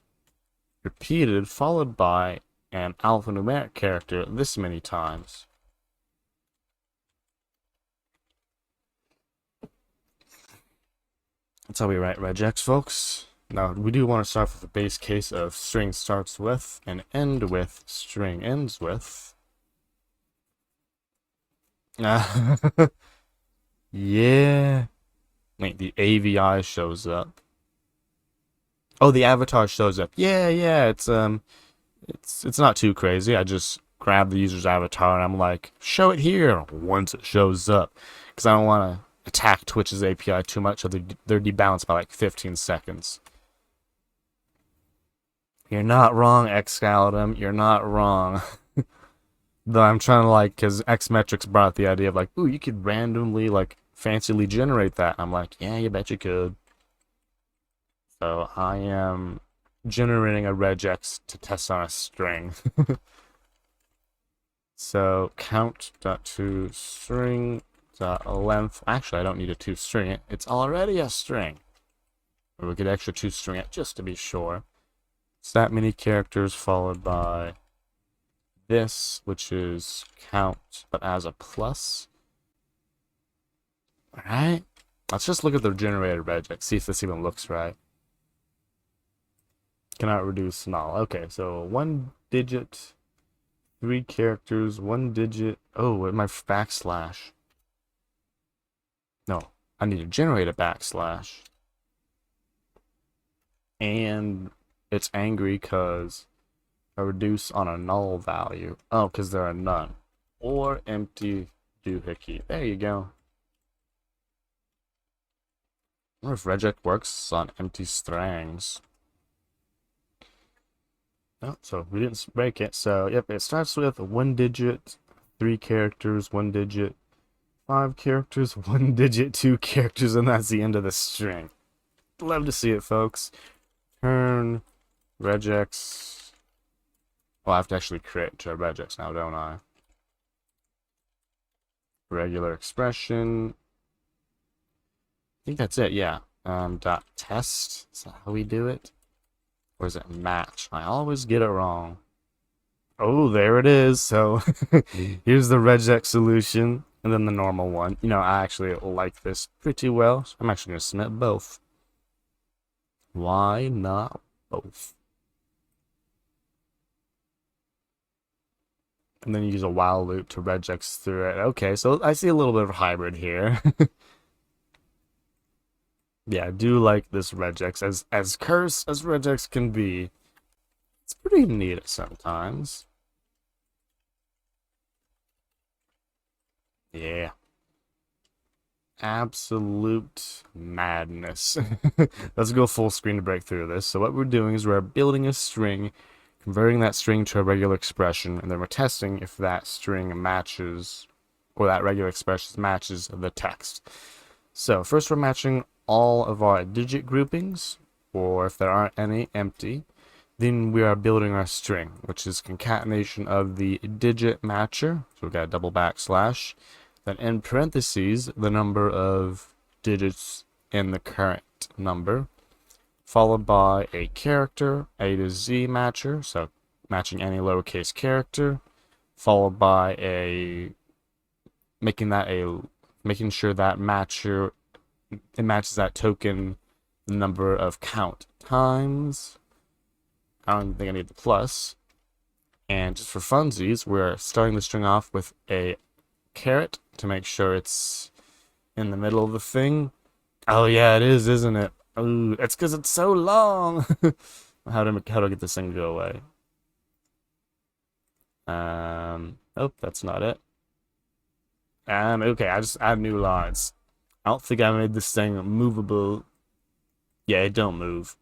repeated, followed by an alphanumeric character this many times. That's how we write regex, folks. Now, we do want to start with the base case of string starts with and end with string ends with. Yeah. Wait, the AVI shows up. Oh, the avatar shows up. Yeah, yeah, it's not too crazy. I just grab the user's avatar and I'm like, show it here once it shows up. Because I don't want to attack Twitch's API too much, so they're debalanced by like 15 seconds. You're not wrong, Excalibur. You're not wrong. Though I'm trying to like, because Xmetrics brought the idea of like, ooh, you could randomly like fancily generate that. I'm like, yeah, you bet you could. So I am generating a regex to test on a string. So count.toString.length. Actually, I don't need a toString it. It's already a string. Or we could extra toString it just to be sure. It's that many characters followed by this, which is count, but as a plus. Alright. Let's just look at the generated regex, see if this even looks right. Cannot reduce null. Okay, so 1 digit, 3 characters, 1 digit. Oh, my backslash. No, I need to generate a backslash. And it's angry because I reduce on a null value. Oh, because there are none. Or empty doohickey. There you go. I wonder if regex works on empty strings. Oh, so we didn't break it. So, yep, it starts with 1 digit, 3 characters, 1 digit, 5 characters, 1 digit, 2 characters, and that's the end of the string. Love to see it, folks. Turn regex. Well, I have to actually create a regex now, don't I? Regular expression. think that's it, yeah. Dot test, is that how we do it? Or is it match? I always get it wrong. Oh, there it is. So here's the regex solution and then the normal one. You know, I actually like this pretty well. So I'm actually going to submit both. Why not both? And then you use a while loop to regex through it. Okay, so I see a little bit of hybrid here. Yeah, I do like this regex. As cursed as regex can be, it's pretty neat sometimes. Yeah. Absolute madness. Let's go full screen to break through this. So what we're doing is we're building a string, converting that string to a regular expression, and then we're testing if that string matches, or that regular expression matches the text. So first we're matching all of our digit groupings, or if there aren't any, empty. Then we are building our string, which is concatenation of the digit matcher. So we've got a double backslash. Then in parentheses, the number of digits in the current number, followed by a character, A to Z matcher, so matching any lowercase character, followed by making sure that matcher, it matches that token, the number of count times. I don't think I need the plus. And just for funsies, we're starting the string off with a caret to make sure it's in the middle of the thing. Oh yeah, it is, isn't it? Ooh, it's because it's so long. How do I get this thing to go away? Oh, that's not it. Okay, I just add new lines. I don't think I made this thing movable. Yeah, it don't move.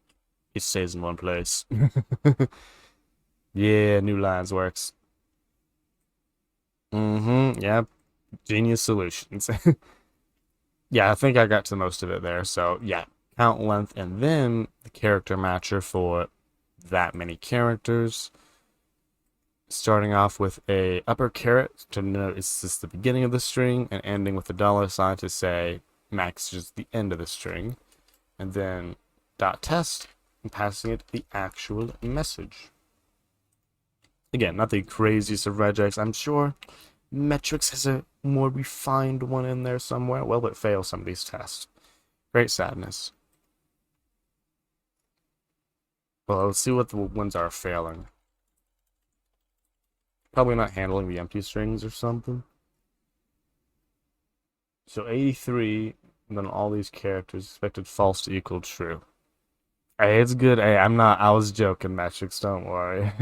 It stays in one place. Yeah, new lines works. Yeah, genius solutions. Yeah, I think I got to most of it there. So yeah, count length and then the character matcher for that many characters. Starting off with a upper caret to note it's just the beginning of the string and ending with a dollar sign to say max is the end of the string. And then dot test and passing it the actual message. Again, not the craziest of regex, I'm sure. Metrics has a more refined one in there somewhere. Well, it fails some of these tests. Great sadness. Well, let's see what the ones are failing. Probably not handling the empty strings or something. So 83, and then all these characters expected false to equal true. Hey, it's good. Hey, I was joking, metrics, don't worry.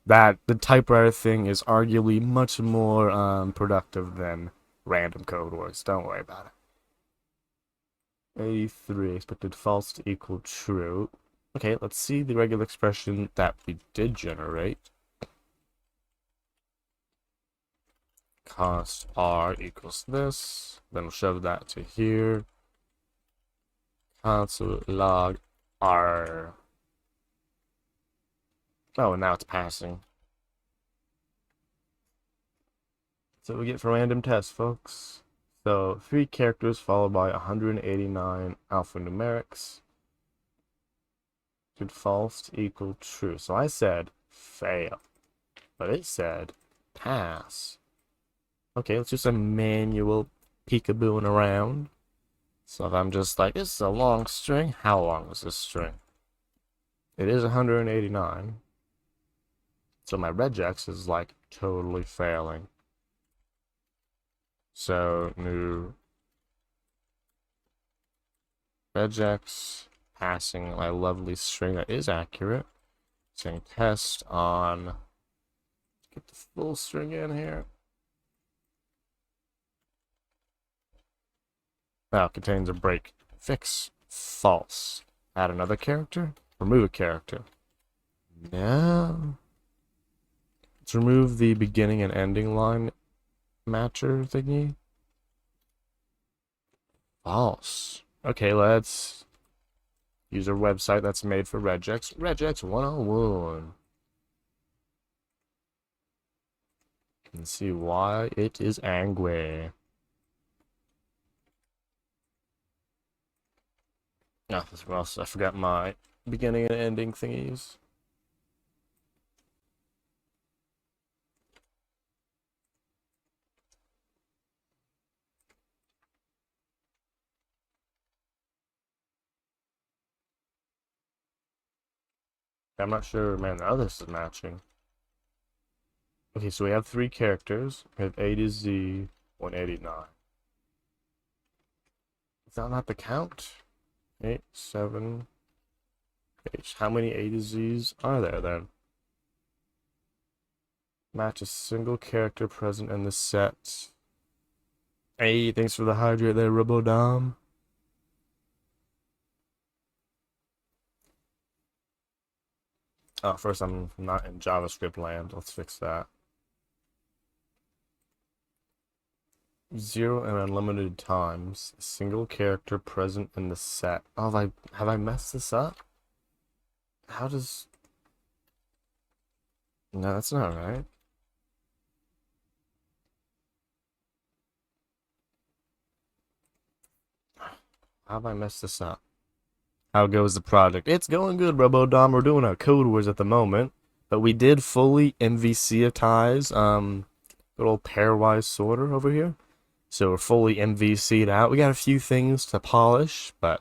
That the typewriter thing is arguably much more productive than random code works. Don't worry about it. 83 expected false to equal true. Okay, let's see the regular expression that we did generate. Cost R equals this. Then we'll shove that to here. Console log R. Oh, and now it's passing. So we get for random tests, folks. So 3 characters followed by 189 alphanumerics. Should false to equal true. So I said fail, but it said pass. Okay, let's do some manual peekabooing around. So if I'm just like, this is a long string, how long is this string? It is 189. So my regex is like totally failing. So new regex passing my lovely string that is accurate. Saying test on, get the full string in here. Now contains a break. Fix false. Add another character. Remove a character. No. Let's remove the beginning and ending line matcher thingy. False. Okay, let's use a website that's made for regex. Regex 101. And see why it is angry. No, something else. I forgot my beginning and ending thingies. I'm not sure, man, the others is matching. Okay, so we have three characters. We have A to Z, 189. Is that not the count? 8, 7, 8. How many A to Z's are there then? Match a single character present in the set. Hey, thanks for the hydrate there, Robodom. Oh, first I'm not in JavaScript land. Let's fix that. 0 and unlimited times. A single character present in the set. Oh, have I messed this up? How does... No, that's not right. How have I messed this up? How goes the project? It's going good, Robodom. We're doing our code wars at the moment, but we did fully MVC-atize good old pairwise sorter over here. So we're fully MVC'd out. We got a few things to polish, but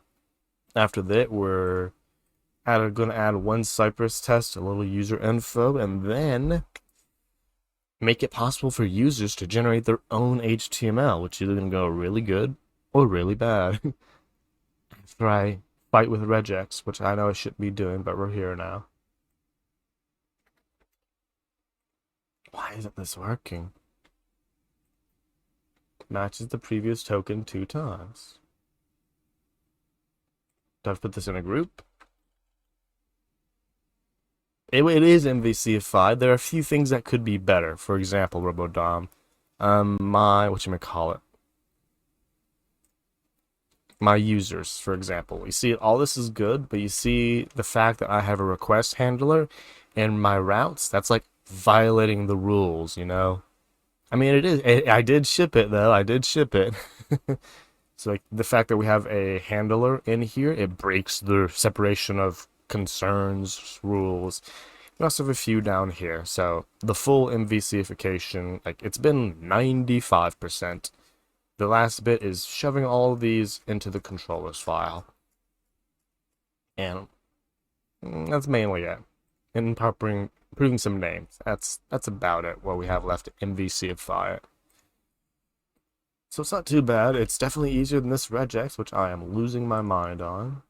after that, we're going to add one Cypress test, a little user info, and then make it possible for users to generate their own HTML, which is either going to go really good or really bad. After I fight with regex, which I know I shouldn't be doing, but we're here now. Why isn't this working? Matches the previous token 2 times. Do I have to put this in a group? It is MVCified. There are a few things that could be better. For example, Robodom. Whatchamacallit? My users, for example. You see, all this is good, but you see the fact that I have a request handler and my routes, that's like violating the rules, you know? I mean, it is. I did ship it, though. I did ship it. So, like, the fact that we have a handler in here, it breaks the separation of concerns rules. We also have a few down here. So, the full MVCification, like, it's been 95%. The last bit is shoving all of these into the controllers file. And that's mainly it. And improving some names. That's about it, what we have left to MVCify it. So it's not too bad. It's definitely easier than this regex, which I am losing my mind on.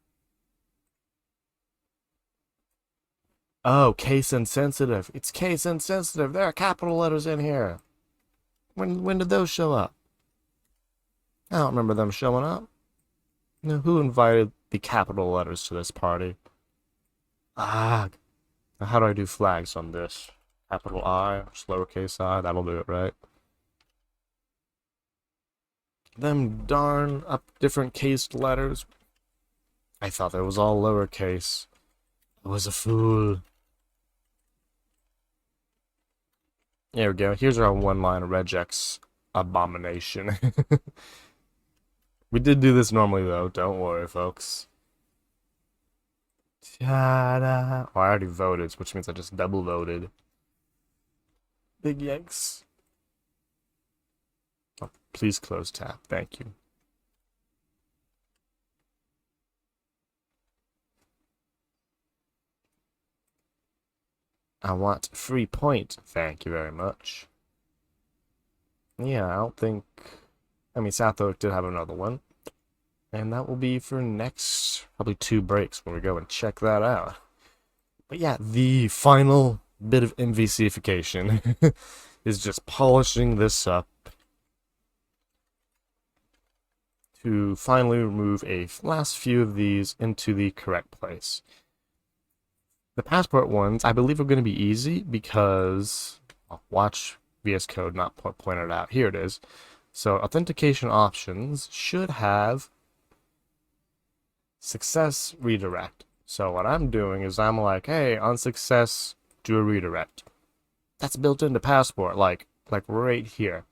Oh, case insensitive. It's case insensitive. There are capital letters in here. When did those show up? I don't remember them showing up. No, who invited the capital letters to this party? Ah, how do I do flags on this? Capital I, lowercase I, that'll do it, right? Them darn up different cased letters. I thought that was all lowercase. I was a fool. There we go. Here's our one-line regex abomination. We did do this normally, though. Don't worry, folks. Ta-da! Oh, I already voted, which means I just double voted. Big yanks. Oh, please close tab. Thank you. I want free point. Thank you very much. Yeah, I don't think... I mean, South Oak did have another one. And that will be for next, probably 2 breaks when we go and check that out. But yeah, the final bit of MVCification is just polishing this up to finally remove a last few of these into the correct place. The passport ones, I believe, are going to be easy because, watch VS Code not pointed out. Here it is. So authentication options should have success redirect. So what I'm doing is I'm like, hey, on success, do a redirect. That's built into passport, like right here.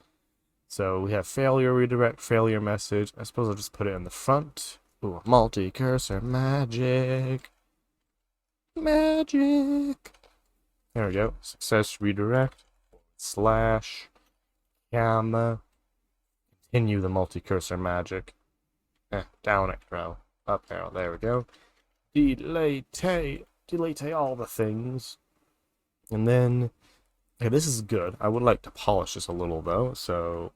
So we have failure redirect, failure message. I suppose I'll just put it in the front. Ooh, multi-cursor magic. Magic. There we go. Success redirect. Slash. Gamma. Continue the multi-cursor magic. Down arrow. Up arrow. There we go. Delete all the things. And then, okay, this is good. I would like to polish this a little though. So,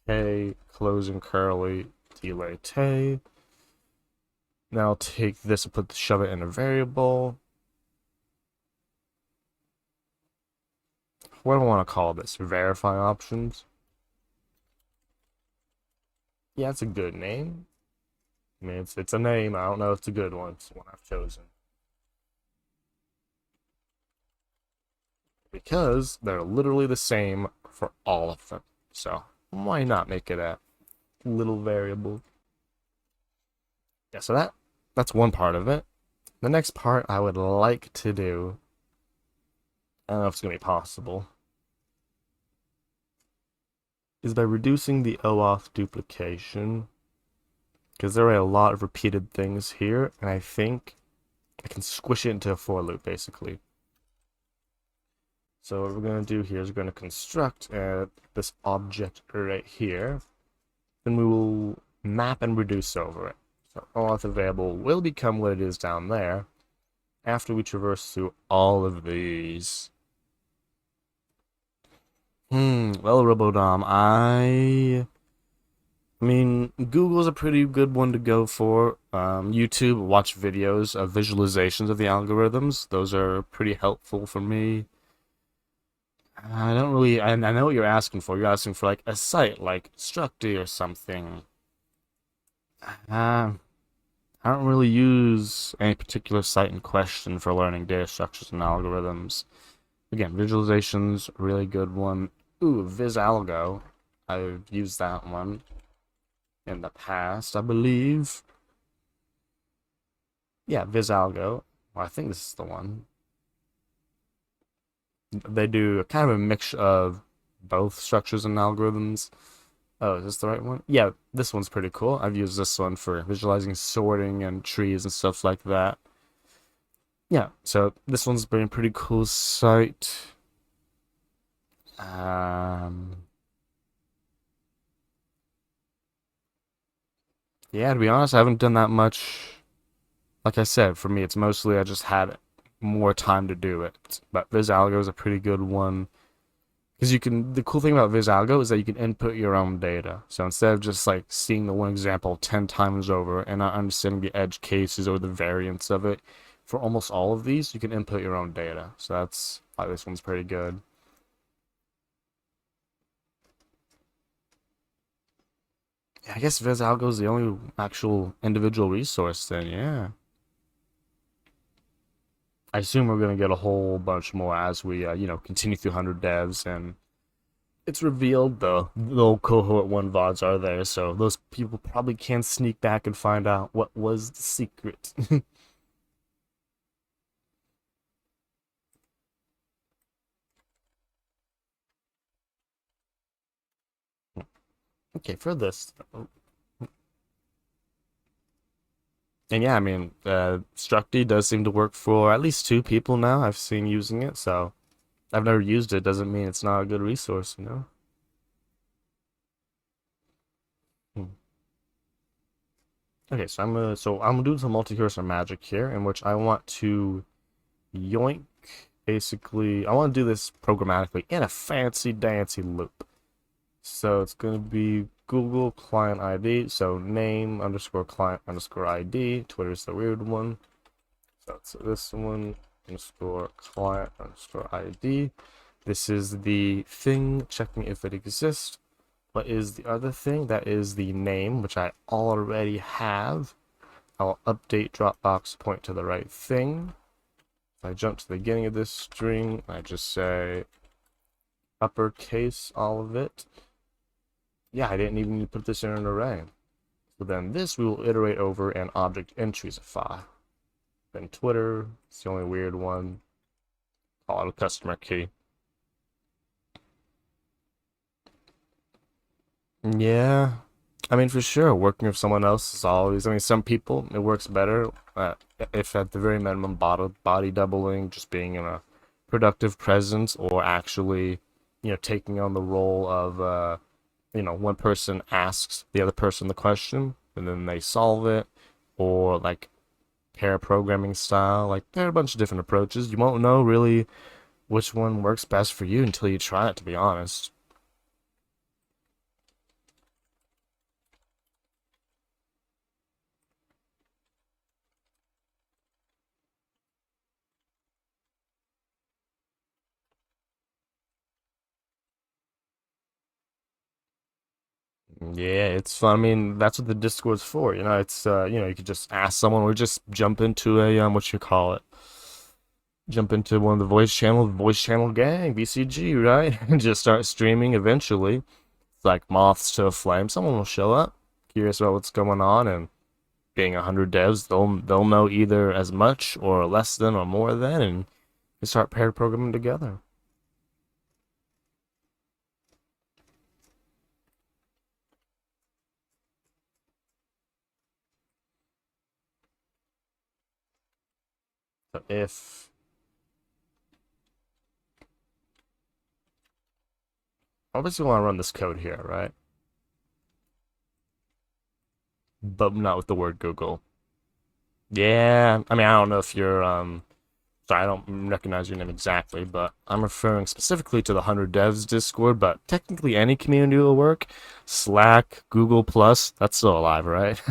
K, closing curly, delete. Now I'll take this and shove it in a variable. What do I want to call this? Verify options. Yeah, it's a good name. I mean, it's a name. I don't know if it's a good one. It's the one I've chosen. Because they're literally the same for all of them. So why not make it a little variable? Yeah, so that's one part of it. The next part I would like to do, I don't know if it's going to be possible, is by reducing the OAuth duplication. Because there are a lot of repeated things here, and I think I can squish it into a for loop, basically. So what we're going to do here is we're going to construct this object right here. Then we will map and reduce over it. So OAuth available will become what it is down there after we traverse through all of these. Well, Robodom, I mean, Google's a pretty good one to go for. YouTube, watch videos of visualizations of the algorithms. Those are pretty helpful for me. I don't really, I know what you're asking for. You're asking for like a site like Structy or something. I don't really use any particular site in question for learning data structures and algorithms. Again, visualizations, really good one. Ooh, VisAlgo. I've used that one in the past, I believe. Yeah, VisAlgo. Well, I think this is the one. They do kind of a mix of both structures and algorithms. Oh, is this the right one? Yeah, this one's pretty cool. I've used this one for visualizing sorting and trees and stuff like that. Yeah, so this one's been a pretty cool site. Yeah, to be honest, I haven't done that much. Like I said, for me, it's mostly I just had more time to do it. But VisAlgo is a pretty good one. Because the cool thing about VisAlgo is that you can input your own data. So instead of just like seeing the one example 10 times over and not understanding the edge cases or the variance of it, for almost all of these, you can input your own data. So that's why this one's pretty good. Yeah, I guess VisAlgo is the only actual individual resource then, yeah. I assume we're going to get a whole bunch more as we, continue through 100 devs, and it's revealed the little cohort 1 VODs are there, so those people probably can sneak back and find out what was the secret. Okay, for this, and yeah, I mean, Structy does seem to work for at least 2 people now I've seen using it, so I've never used it, doesn't mean it's not a good resource, you know? Hmm. Okay, so I'm gonna do some multi-cursor magic here, in which I want to yoink. Basically, I want to do this programmatically in a fancy dancy loop. So it's gonna be Google client ID. So name underscore client underscore ID. Twitter's the weird one. So it's this one underscore client underscore ID. This is the thing checking if it exists. What is the other thing? That is the name, which I already have. I'll update Dropbox point to the right thing. If I jump to the beginning of this string, I just say uppercase all of it. Yeah, I didn't even need to put this in an array. So then this we will iterate over an object entries-ify. Then Twitter, it's the only weird one. Call it a customer key. Yeah. I mean, for sure, working with someone else is always. I mean, some people it works better if at the very minimum body doubling, just being in a productive presence, or actually, taking on the role of one person asks the other person the question and then they solve it, or like pair programming style. Like there are a bunch of different approaches. You won't know really which one works best for you until you try it, to be honest. Yeah, it's fun. I mean, that's what the Discord's for. It's you could just ask someone or just jump into a what you call it. Jump into one of the voice channel gang, VCG, right? And just start streaming eventually. It's like moths to a flame. Someone will show up, curious about what's going on, and being 100 devs, they'll know either as much or less than or more than, and you start pair programming together. So if obviously want to run this code here, right? But not with the word Google. Yeah, I mean, I don't know if you're sorry, I don't recognize your name exactly, but I'm referring specifically to the 100 Devs Discord, but technically any community will work. Slack, Google Plus, that's still alive, right?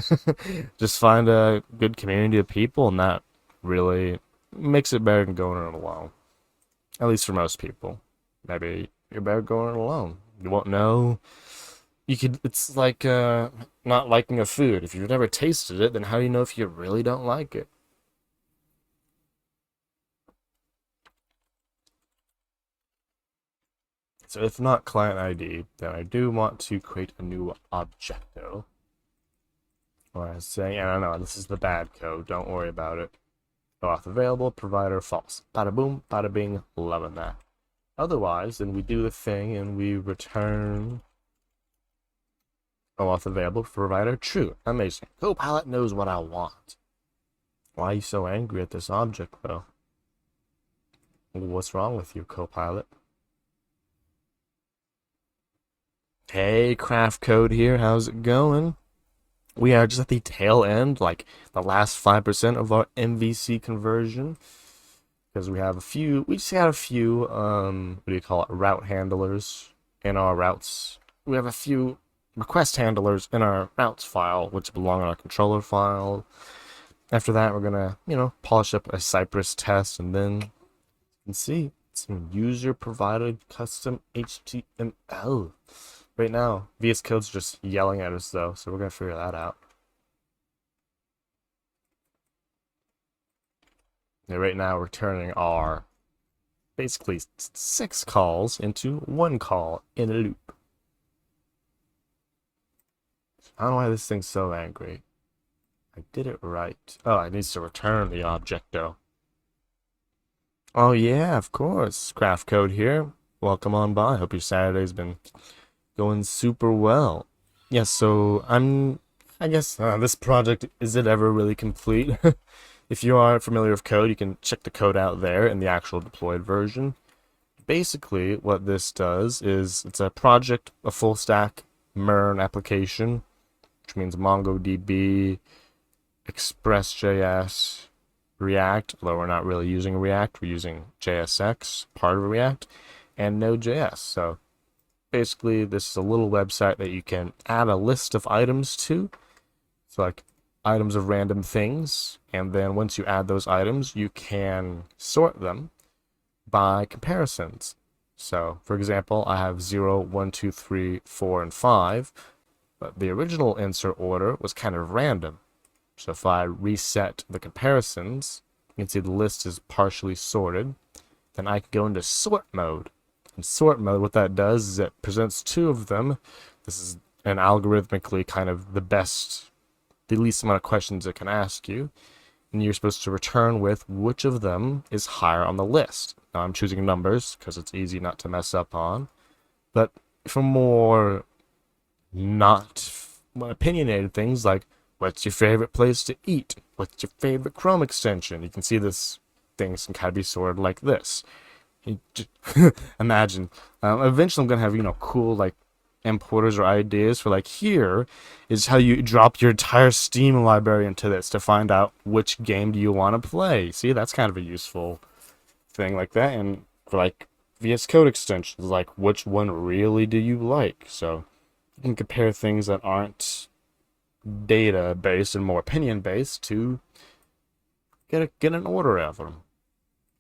Just find a good community of people, and that really makes it better than going it alone. At least for most people. Maybe you're better going it alone. You won't know. It's like not liking a food. If you've never tasted it, then how do you know if you really don't like it? So if not client ID, then I do want to create a new objecto. Or I say, and I know this is the bad code, don't worry about it. Auth available, provider false. Bada boom, bada bing, loving that. Otherwise, then we do the thing and we return auth available, provider true. Amazing. Copilot knows what I want. Why are you so angry at this object, though? What's wrong with you, Copilot? Hey, Craft Code here. How's it going? We are just at the tail end, like the last 5% of our MVC conversion. Because we just had a few, what do you call it, route handlers in our routes. We have a few request handlers in our routes file, which belong in our controller file. After that, we're gonna, polish up a Cypress test, and then you can see some user provided custom HTML. Right now, VS Code's just yelling at us though, so we're gonna figure that out. Yeah, right now, we're turning our basically 6 calls into 1 call in a loop. I don't know why this thing's so angry. I did it right. Oh, it needs to return the object though. Oh yeah, of course. Craft Code here. Welcome on by. Hope your Saturday's been going super well. Yeah, so I guess this project, is it ever really complete? If you aren't familiar with code, you can check the code out there in the actual deployed version. Basically, what this does is it's a project, a full stack MERN application, which means MongoDB, Express.js, React, although we're not really using React, we're using JSX, part of React, and Node.js. So basically, this is a little website that you can add a list of items to. So like items of random things, and then once you add those items, you can sort them by comparisons. So for example, I have 0, 1, 2, 3, 4, and 5, but the original insert order was kind of random. So if I reset the comparisons, you can see the list is partially sorted. Then I can go into sort mode. In sort mode, what that does is it presents 2 of them. This is an algorithmically kind of the least amount of questions it can ask you. And you're supposed to return with which of them is higher on the list. Now I'm choosing numbers because it's easy not to mess up on. But for more not opinionated things like, what's your favorite place to eat? What's your favorite Chrome extension? You can see this things can kind of be sorted like this. Imagine. Eventually, I'm gonna have cool like importers or ideas for like here is how you drop your entire Steam library into this to find out which game do you want to play. See, that's kind of a useful thing like that. And for like VS Code extensions, like which one really do you like? So you can compare things that aren't data based and more opinion based to get an order of them.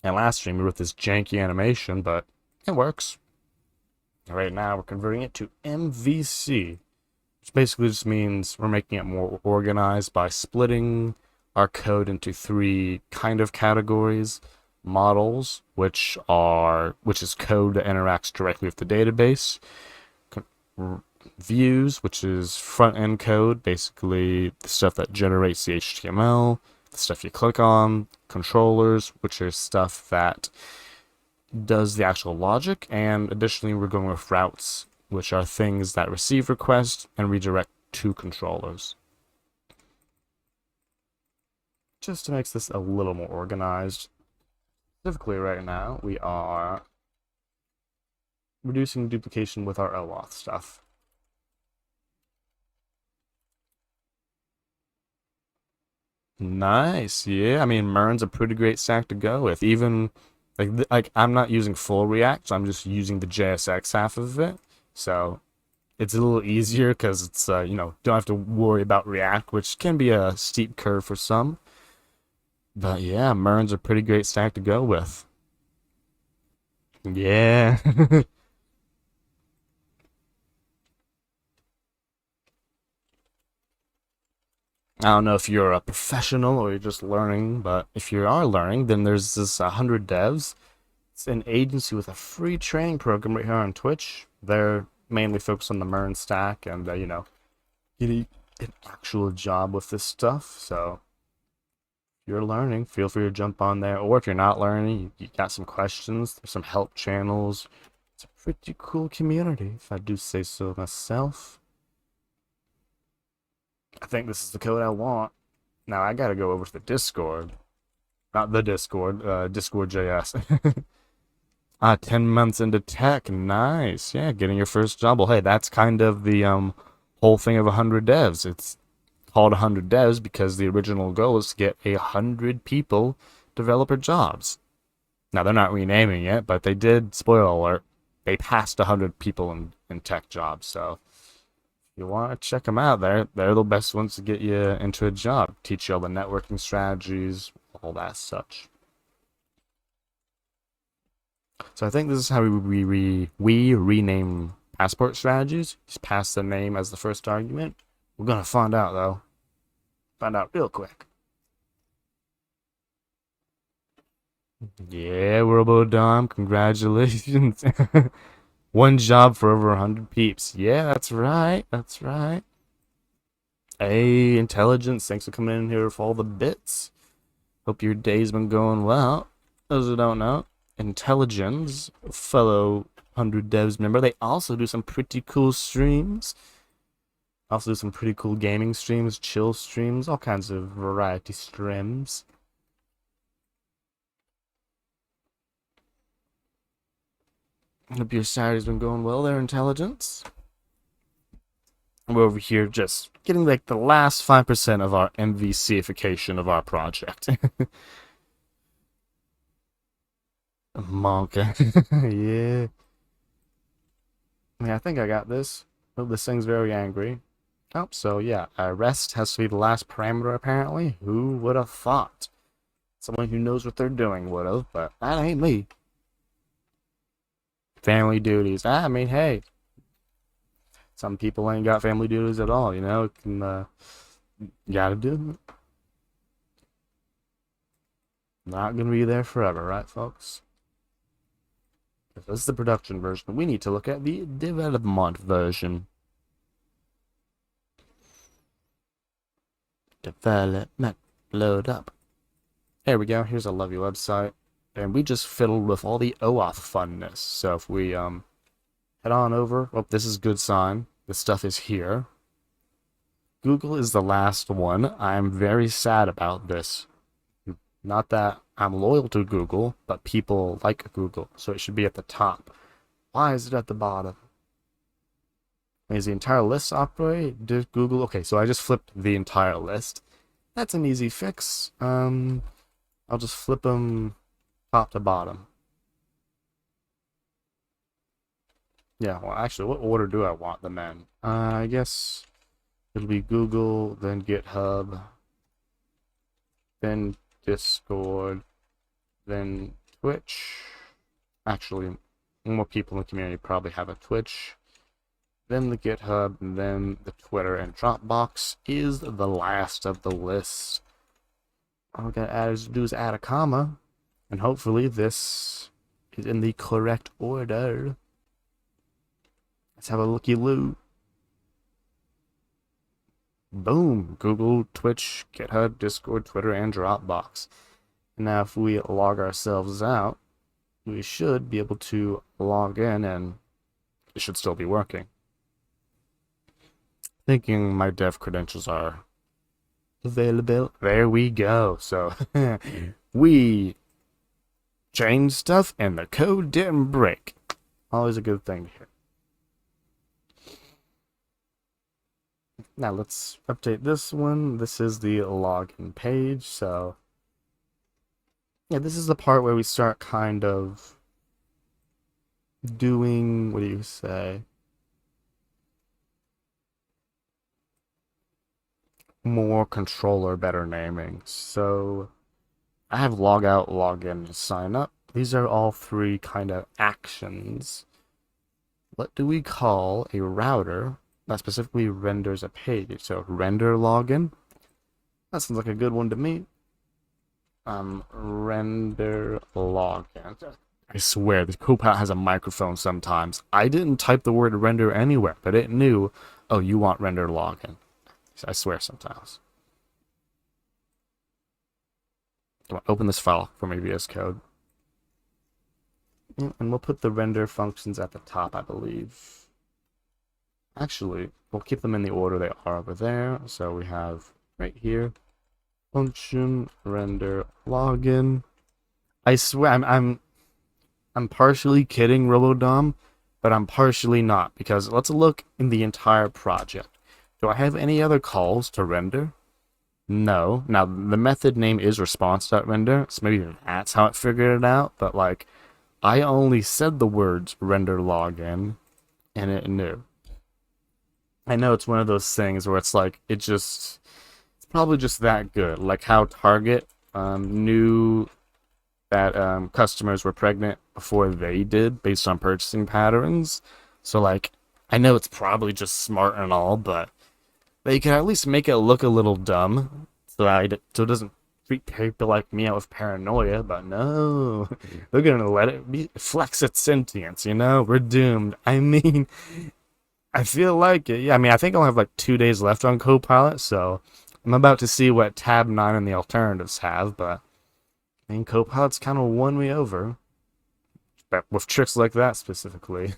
And last stream we were with this janky animation, but it works. Right now we're converting it to MVC, which basically just means we're making it more organized by splitting our code into three kind of categories. Models, which is code that interacts directly with the database. Views, which is front-end code, basically the stuff that generates the HTML, the stuff you click on. Controllers, which is stuff that does the actual logic, and additionally we're going with routes, which are things that receive requests and redirect to controllers. Just to make this a little more organized, specifically right now we are reducing duplication with our OAuth stuff. Nice, yeah. I mean, Mern's a pretty great stack to go with. Even like I'm not using full React, so I'm just using the JSX half of it. So it's a little easier because it's don't have to worry about React, which can be a steep curve for some. But yeah, Mern's a pretty great stack to go with. Yeah. I don't know if you're a professional or you're just learning, but if you are learning, then there's this 100 devs. It's an agency with a free training program right here on Twitch. They're mainly focused on the Mern stack and, getting an actual job with this stuff. So if you're learning, feel free to jump on there. Or if you're not learning, you got some questions, there's some help channels. It's a pretty cool community, if I do say so myself. I think this is the code I want. Now I gotta go over to the Discord. Not the Discord, Discord.js. 10 months into tech. Nice. Yeah, getting your first job. Well, hey, that's kind of the whole thing of 100 devs. It's called 100 devs because the original goal is to get 100 people developer jobs. Now, they're not renaming it, but they did, spoiler alert, they passed 100 people in tech jobs. So you want to check them out. They're the best ones to get you into a job. Teach you all the networking strategies, all that such. So I think this is how we rename passport strategies. Just pass the name as the first argument. We're gonna find out though. Find out real quick. Yeah, Robodom, congratulations. One job for over 100 peeps. Yeah, that's right. That's right. Hey, Intelligence, thanks for coming in here for all the bits. Hope your day's been going well. Those who don't know, Intelligence, fellow 100 devs member, they also do some pretty cool streams. Also do some pretty cool gaming streams, chill streams, all kinds of variety streams. Hope your Saturday's been going well there, Intelligence. We're over here just getting like the last 5% of our MVCification of our project. Monka. Yeah. I think I got this. Oh, this thing's very angry. Oh, so yeah, rest has to be the last parameter apparently. Who would have thought? Someone who knows what they're doing would have, but that ain't me. Family duties. I mean, hey, some people ain't got family duties at all, Can, gotta do it. Not gonna be there forever, right, folks? If this is the production version, we need to look at the development version. Development. Load up. There we go. Here's a lovely website. And we just fiddled with all the OAuth funness. So if we head on over, oh, this is good sign. The stuff is here. Google is the last one. I'm very sad about this. Not that I'm loyal to Google, but people like Google, so it should be at the top. Why is it at the bottom? Is the entire list operate? Did Google? Okay, so I just flipped the entire list. That's an easy fix. I'll just flip them top to bottom. Yeah, well, actually, what order do I want them in? I guess it'll be Google, then GitHub, then Discord, then Twitch. Actually, more people in the community probably have a Twitch. Then the GitHub, and then the Twitter, and Dropbox is the last of the list. All I gotta do is add a comma, and hopefully this is in the correct order. Let's have a looky-loo. Boom! Google, Twitch, GitHub, Discord, Twitter, and Dropbox. Now if we log ourselves out, we should be able to log in and it should still be working. Thinking my dev credentials are available. There we go. So we changed stuff and the code didn't break. Always a good thing to hear. Now let's update this one. This is the login page. So yeah, this is the part where we start kind of doing, what do you say? More controller, better naming. So I have log out, log in, and sign up. These are all three kind of actions. What do we call a router that specifically renders a page? So render login. That sounds like a good one to me. Render login. I swear, the Copilot has a microphone sometimes. I didn't type the word render anywhere, but it knew, oh, you want render login. I swear sometimes. Come on, open this file for my VS Code. And we'll put the render functions at the top, I believe. Actually, we'll keep them in the order they are over there. So we have right here, function render login. I swear, I'm partially kidding, Robodom, but I'm partially not, because let's look in the entire project. Do I have any other calls to render? No. Now, the method name is response.render, so maybe that's how it figured it out, but like, I only said the words render login, and it knew. I know it's one of those things where it's like, it's probably just that good. Like how Target knew that customers were pregnant before they did, based on purchasing patterns. So like, I know it's probably just smart and all, but they can at least make it look a little dumb, so it doesn't treat people like me out with paranoia. But no, they're gonna let it flex its sentience. You know, we're doomed. I mean, I feel like it. Yeah, I mean, I think I'll have like 2 days left on Copilot, so I'm about to see what Tab 9 and the alternatives have. But I mean, Copilot's kind of won me over, but with tricks like that specifically.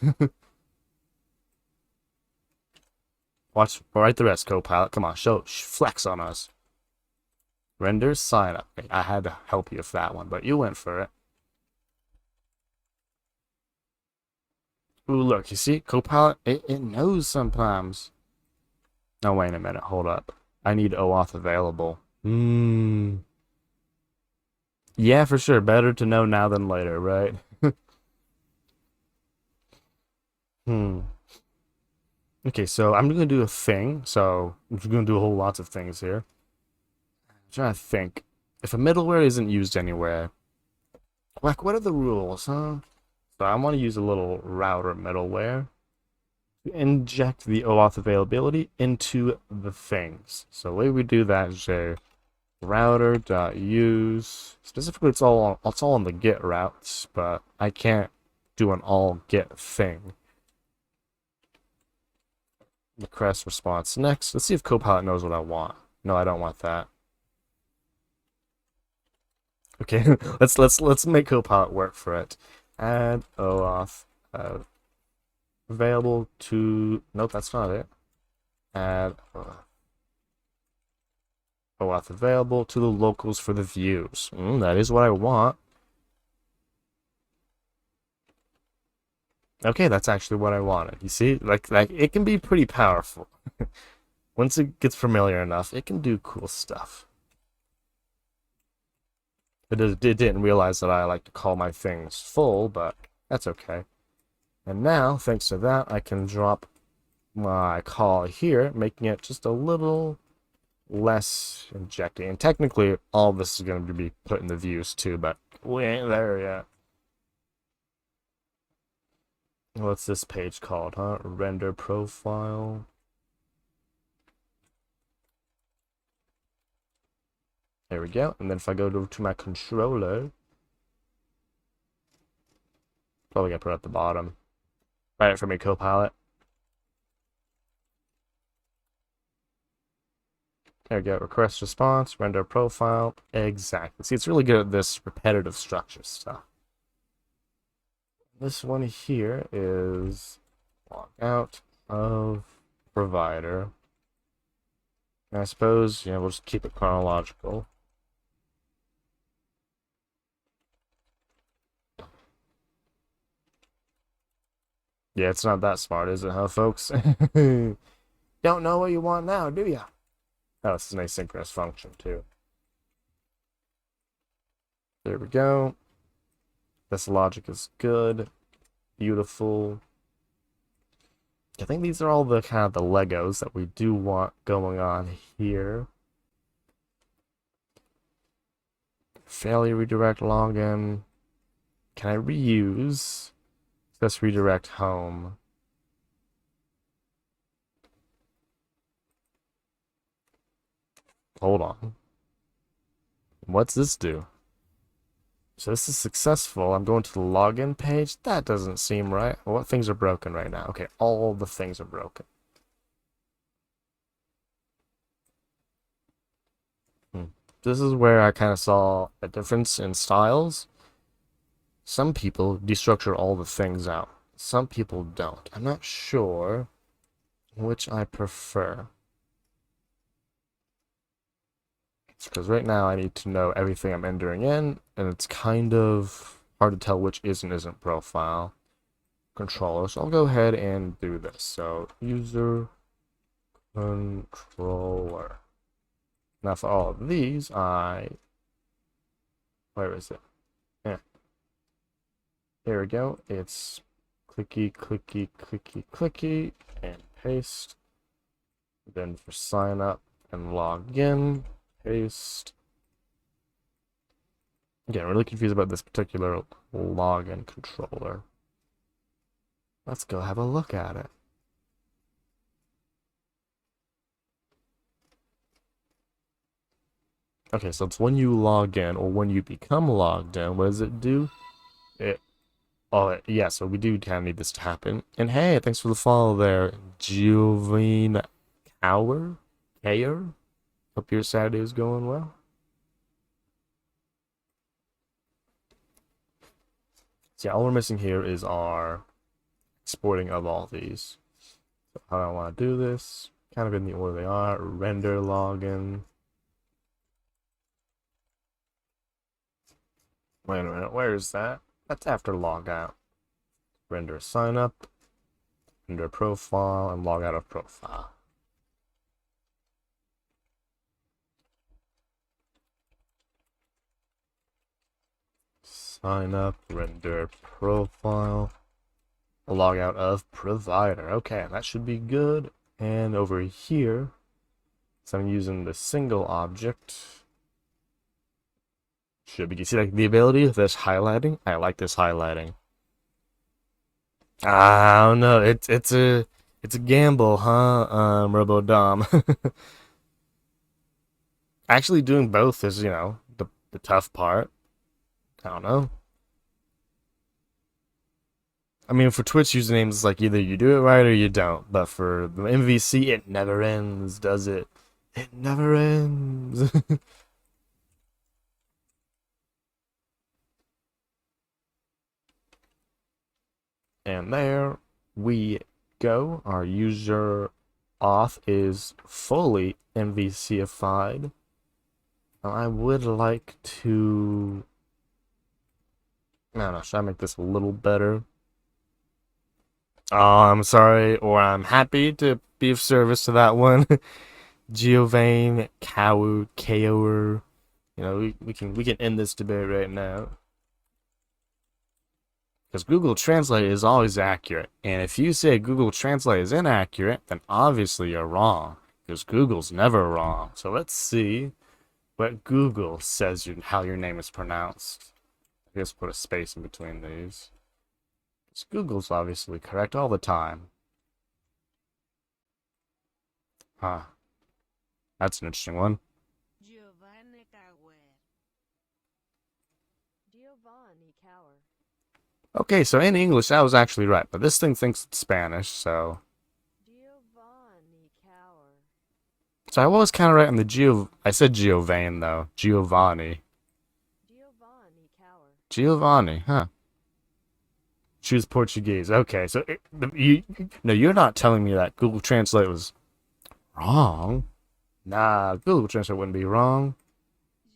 Watch, write the rest, Copilot. Come on, flex on us. Render sign up. I had to help you with that one, but you went for it. Ooh, look, you see, Copilot, it knows sometimes. No, wait a minute, hold up. I need OAuth available. Yeah, for sure. Better to know now than later, right? Hmm. Okay, so I'm gonna do a thing. So I'm gonna do a whole lots of things here. I'm trying to think. If a middleware isn't used anywhere, like what are the rules, huh? So I want to use a little router middleware to inject the OAuth availability into the things. So the way we do that is a router.use. Specifically, it's all on the get routes, but I can't do an all get thing. Request response next. Let's see if Copilot knows what I want. No, I don't want that. Okay, let's make Copilot work for it. Add OAuth available to. Nope, that's not it. Add OAuth available to the locals for the views. That is what I want. Okay, that's actually what I wanted. You see, like it can be pretty powerful. Once it gets familiar enough, it can do cool stuff. It didn't realize that I like to call my things full, but that's okay. And now, thanks to that, I can drop my call here, making it just a little less injecting. And technically, all this is going to be put in the views too, but we ain't there yet. What's this page called, huh? Render profile. There we go. And then if I go to my controller, probably gonna put it at the bottom. Write it for me, Copilot. There we go. Request response, render profile. Exactly. See, it's really good at this repetitive structure stuff. This one here is log out of provider. And I suppose, we'll just keep it chronological. Yeah, it's not that smart, is it, huh, folks? Don't know what you want now, do ya? Oh, it's an asynchronous function, too. There we go. This logic is good. Beautiful. I think these are all the kind of the Legos that we do want going on here. Failure redirect login. Can I reuse? Let's redirect home. Hold on. What's this do? So this is successful. I'm going to the login page. That doesn't seem right. What things are broken right now? Okay, all the things are broken. This is where I kind of saw a difference in styles. Some people destructure all the things out. Some people don't. I'm not sure which I prefer. Because right now I need to know everything I'm entering in, and it's kind of hard to tell which is and isn't profile controller. So I'll go ahead and do this. So user controller. Now for all of these, where is it? Yeah. There we go. It's clicky, clicky, clicky, clicky, and paste. Then for sign up and log in, paste. Again, really confused about this particular login controller. Let's go have a look at it. Okay, so it's when you log in or when you become logged in. What does it do? Yeah, so we do kind of need this to happen. And hey, thanks for the follow there, Giovanni Kayer. Hope your Saturday is going well. So yeah, all we're missing here is our exporting of all these. So how do I want to do this? Kind of in the order they are. Render login. Wait a minute, where is that? That's after logout. Render sign up, render profile, and log out of profile. Sign up, render profile, log out of provider. Okay, that should be good. And over here, so I'm using the single object. Should be. You see like the ability of this highlighting? I like this highlighting. I don't know. It's a gamble, huh? RoboDom. Actually doing both is, the tough part. I don't know. I mean, for Twitch usernames, it's like either you do it right or you don't. But for the MVC, it never ends, does it? It never ends. And there we go. Our user auth is fully MVCified. I would like to. I don't know. Should I make this a little better? Oh, I'm sorry, or I'm happy to be of service to that one. Giovanni, Cow, Kaor. We can end this debate right now. Because Google Translate is always accurate. And if you say Google Translate is inaccurate, then obviously you're wrong. Because Google's never wrong. So let's see what Google says how your name is pronounced. I guess put a space in between these. Because Google's obviously correct all the time. Huh. That's an interesting one. Giovanni Cower. Giovanni Cower. Okay, so in English, that was actually right. But this thing thinks it's Spanish, so. Giovanni Cower. So I was kind of right on the I said Giovanni, though. Giovanni. Giovanni Cower. Giovanni, huh. Choose Portuguese. Okay, so no, you're not telling me that Google Translate was wrong. Nah, Google Translate wouldn't be wrong.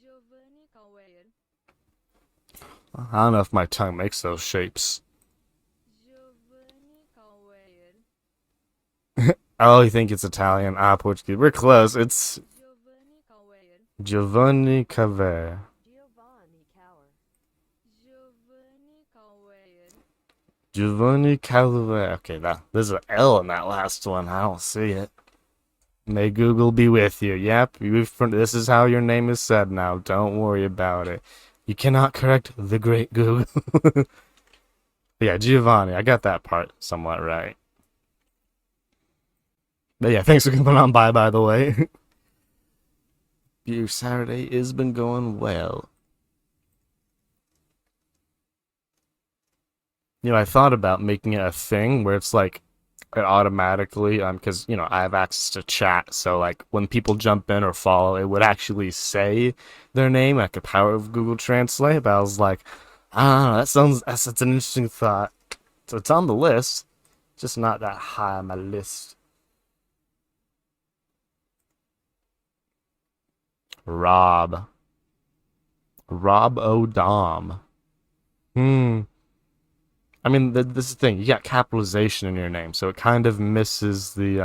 Giovanni Cower. I don't know if my tongue makes those shapes. Giovanni Cower. Oh, you think it's Italian? Ah, Portuguese. We're close. It's Giovanni Cower. Giovanni Caver. Giovanni Cower. Giovanni Cower. Giovanni Caver. Okay, there's an L in that last one. I don't see it. May Google be with you. Yep, this is how your name is said now. Don't worry about it. You cannot correct the great Google. Yeah, Giovanni. I got that part somewhat right. But yeah, thanks for coming on by the way. Your Saturday has been going well. I thought about making it a thing where it's like it automatically, because I have access to chat, so like when people jump in or follow, it would actually say their name, like the power of Google Translate. But I was like, I don't know, that's an interesting thought. So it's on the list, just not that high on my list. Rob O'Dom. Hmm. I mean, this is the thing. You got capitalization in your name, so it kind of misses the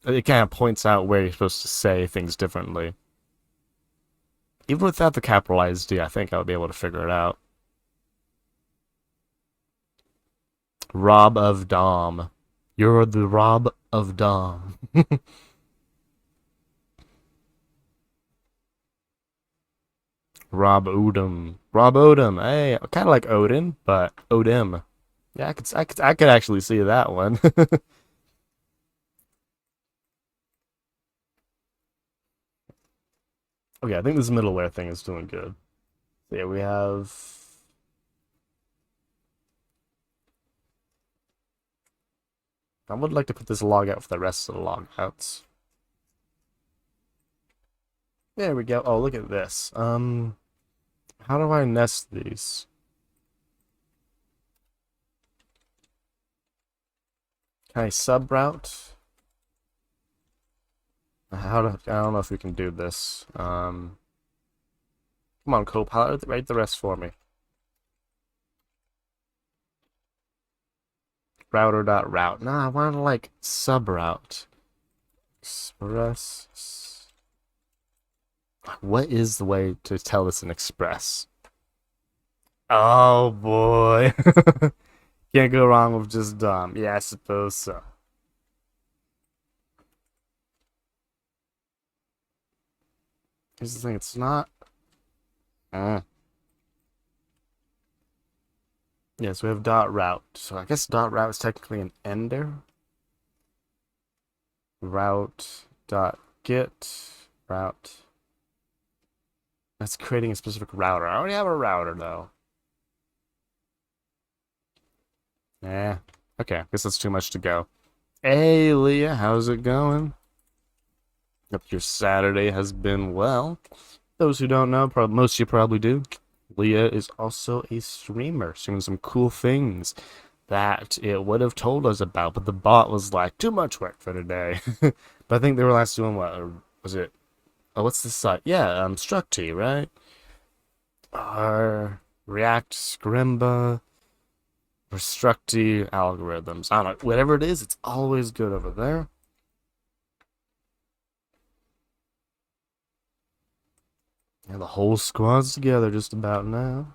It kind of points out where you're supposed to say things differently. Even without the capitalized D, I think I would be able to figure it out. Rob of Dom. You're the Rob of Dom. Rob Odom. Rob Odom. Hey, kind of like Odin, but Odin. Yeah, I could actually see that one. Okay, I think this middleware thing is doing good. So yeah, we have. I would like to put this log out for the rest of the log outs. There we go. Oh, look at this. How do I nest these? Can I subroute? I don't know if we can do this. Come on, Copilot, write the rest for me. Router.route. Nah, I want to like subroute. Express. What is the way to tell this an express? Oh boy. Can't go wrong with just dumb. Yeah, I suppose so. Here's the thing, it's not. Yes, we have dot route. So I guess dot route is technically an ender. Route dot get route. That's creating a specific router. I already have a router though. Yeah. Okay, I guess that's too much to go. Hey Leah, how's it going? Hope your Saturday has been well. Those who don't know, most of you probably do. Leah is also a streamer, streaming some cool things that it would have told us about, but the bot was like, too much work for today. But I think they were last doing what? Or was it Oh, what's this site? Yeah, Structy, right? React, Scrimba, or Structy algorithms. I don't know. Whatever it is, it's always good over there. And the whole squad's together just about now.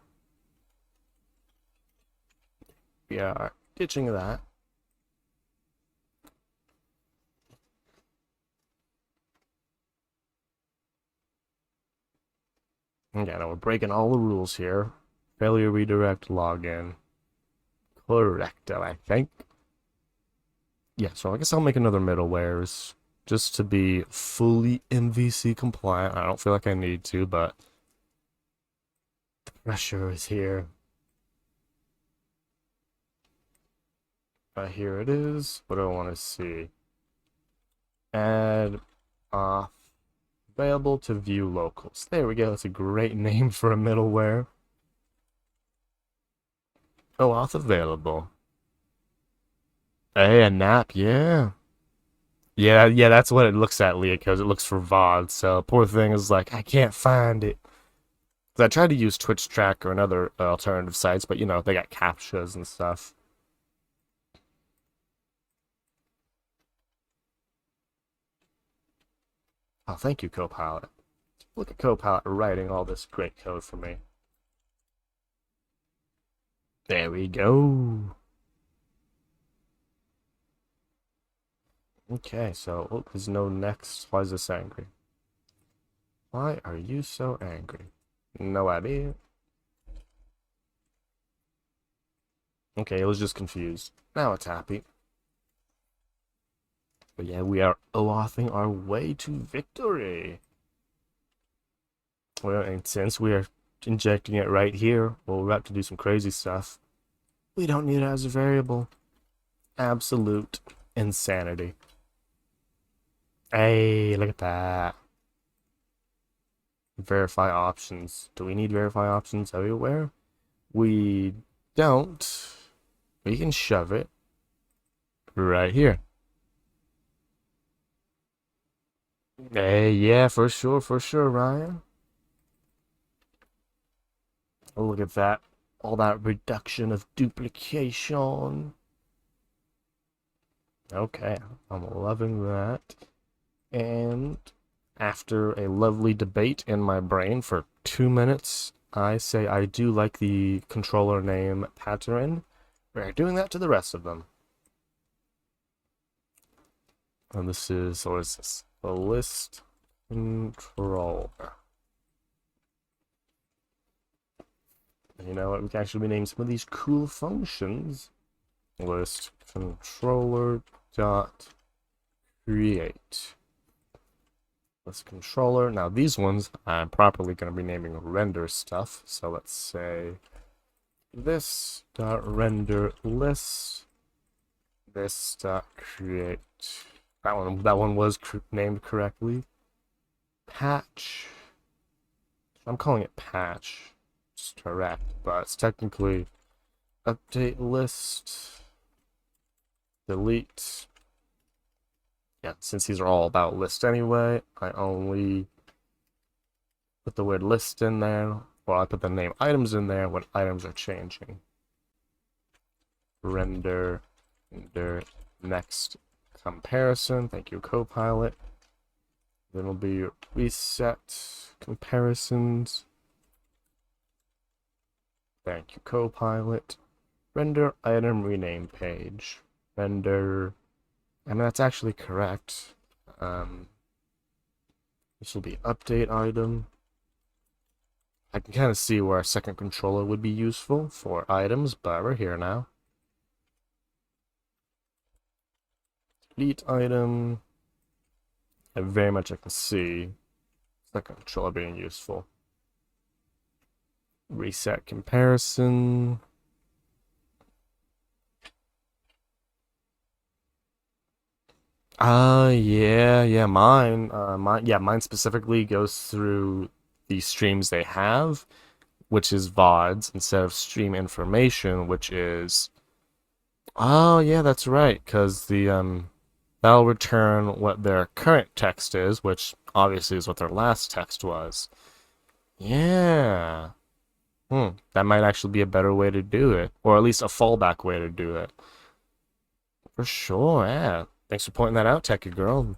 We are ditching that. Okay, now we're breaking all the rules here. Failure redirect login. Correcto, I think. Yeah, so I guess I'll make another middlewares just to be fully MVC compliant. I don't feel like I need to, but the pressure is here. Here it is. What do I want to see? Add off. Available to view locals. There we go. That's a great name for a middleware. Oh, auth available. Hey, a nap, yeah. Yeah, that's what it looks at, Leah, because it looks for VOD. So poor thing is like, I can't find it. 'Cause I tried to use Twitch Tracker and other alternative sites, but you know, they got captchas and stuff. Oh, thank you, Copilot. Look at Copilot writing all this great code for me. There we go. Okay, so oh, there's no next. Why is this angry? Why are you so angry? No idea. Okay, it was just confused. Now it's happy. But yeah, we are OAuthing our way to victory. Well, and since we are injecting it right here, well, we're about to do some crazy stuff. We don't need it as a variable. Absolute insanity. Hey, look at that. Verify options. Do we need verify options everywhere? We don't. We can shove it right here. Hey, yeah, for sure, Ryan. Oh, look at that. All that reduction of duplication. Okay, I'm loving that. And after a lovely debate in my brain for 2 minutes, I say I do like the controller name pattern. We're doing that to the rest of them. And this is, what is this? The list controller. You know what? We can actually rename some of these cool functions. List controller dot create. List controller. Now these ones I'm properly going to be naming render stuff. So let's say this dot render list. This dot create. That one was named correctly. Patch. I'm calling it patch. It's correct, but it's technically update list. Delete. Yeah, since these are all about list anyway, I only put the word list in there, or I put the name items in there when items are changing. Render next comparison. Thank you, Copilot. Then will be reset comparisons. Thank you, Copilot. Render item rename page. Render. I mean, that's actually correct. This will be update item. I can kind of see where a second controller would be useful for items, but we're here now. Delete item. And very much I can see second controller being useful. Reset comparison. Yeah, mine specifically goes through the streams they have, which is VODs, instead of stream information, which is, oh yeah, that's right, because the that'll return what their current text is, which obviously is what their last text was. Yeah. That might actually be a better way to do it, or at least a fallback way to do it. For sure, yeah. Thanks for pointing that out, Techie Girl.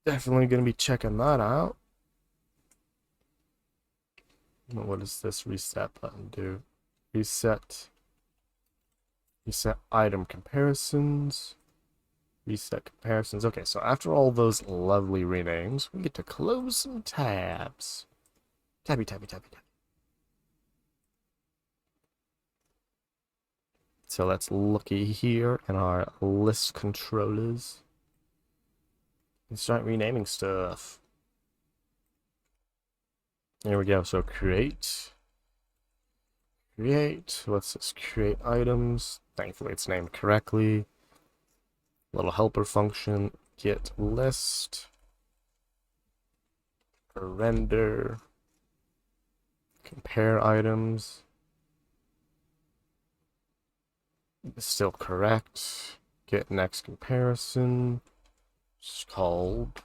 Definitely gonna be checking that out. What does this reset button do? Reset. Reset item comparisons. Reset comparisons. Okay, so after all those lovely renames, we get to close some tabs. Tabby, tabby, tabby, tabby. So let's looky here in our list controllers and start renaming stuff. Here we go. So create. Create. What's this? Create items. Thankfully, it's named correctly. Little helper function. Get list. Render. Compare items. Still correct. Get next comparison. It's called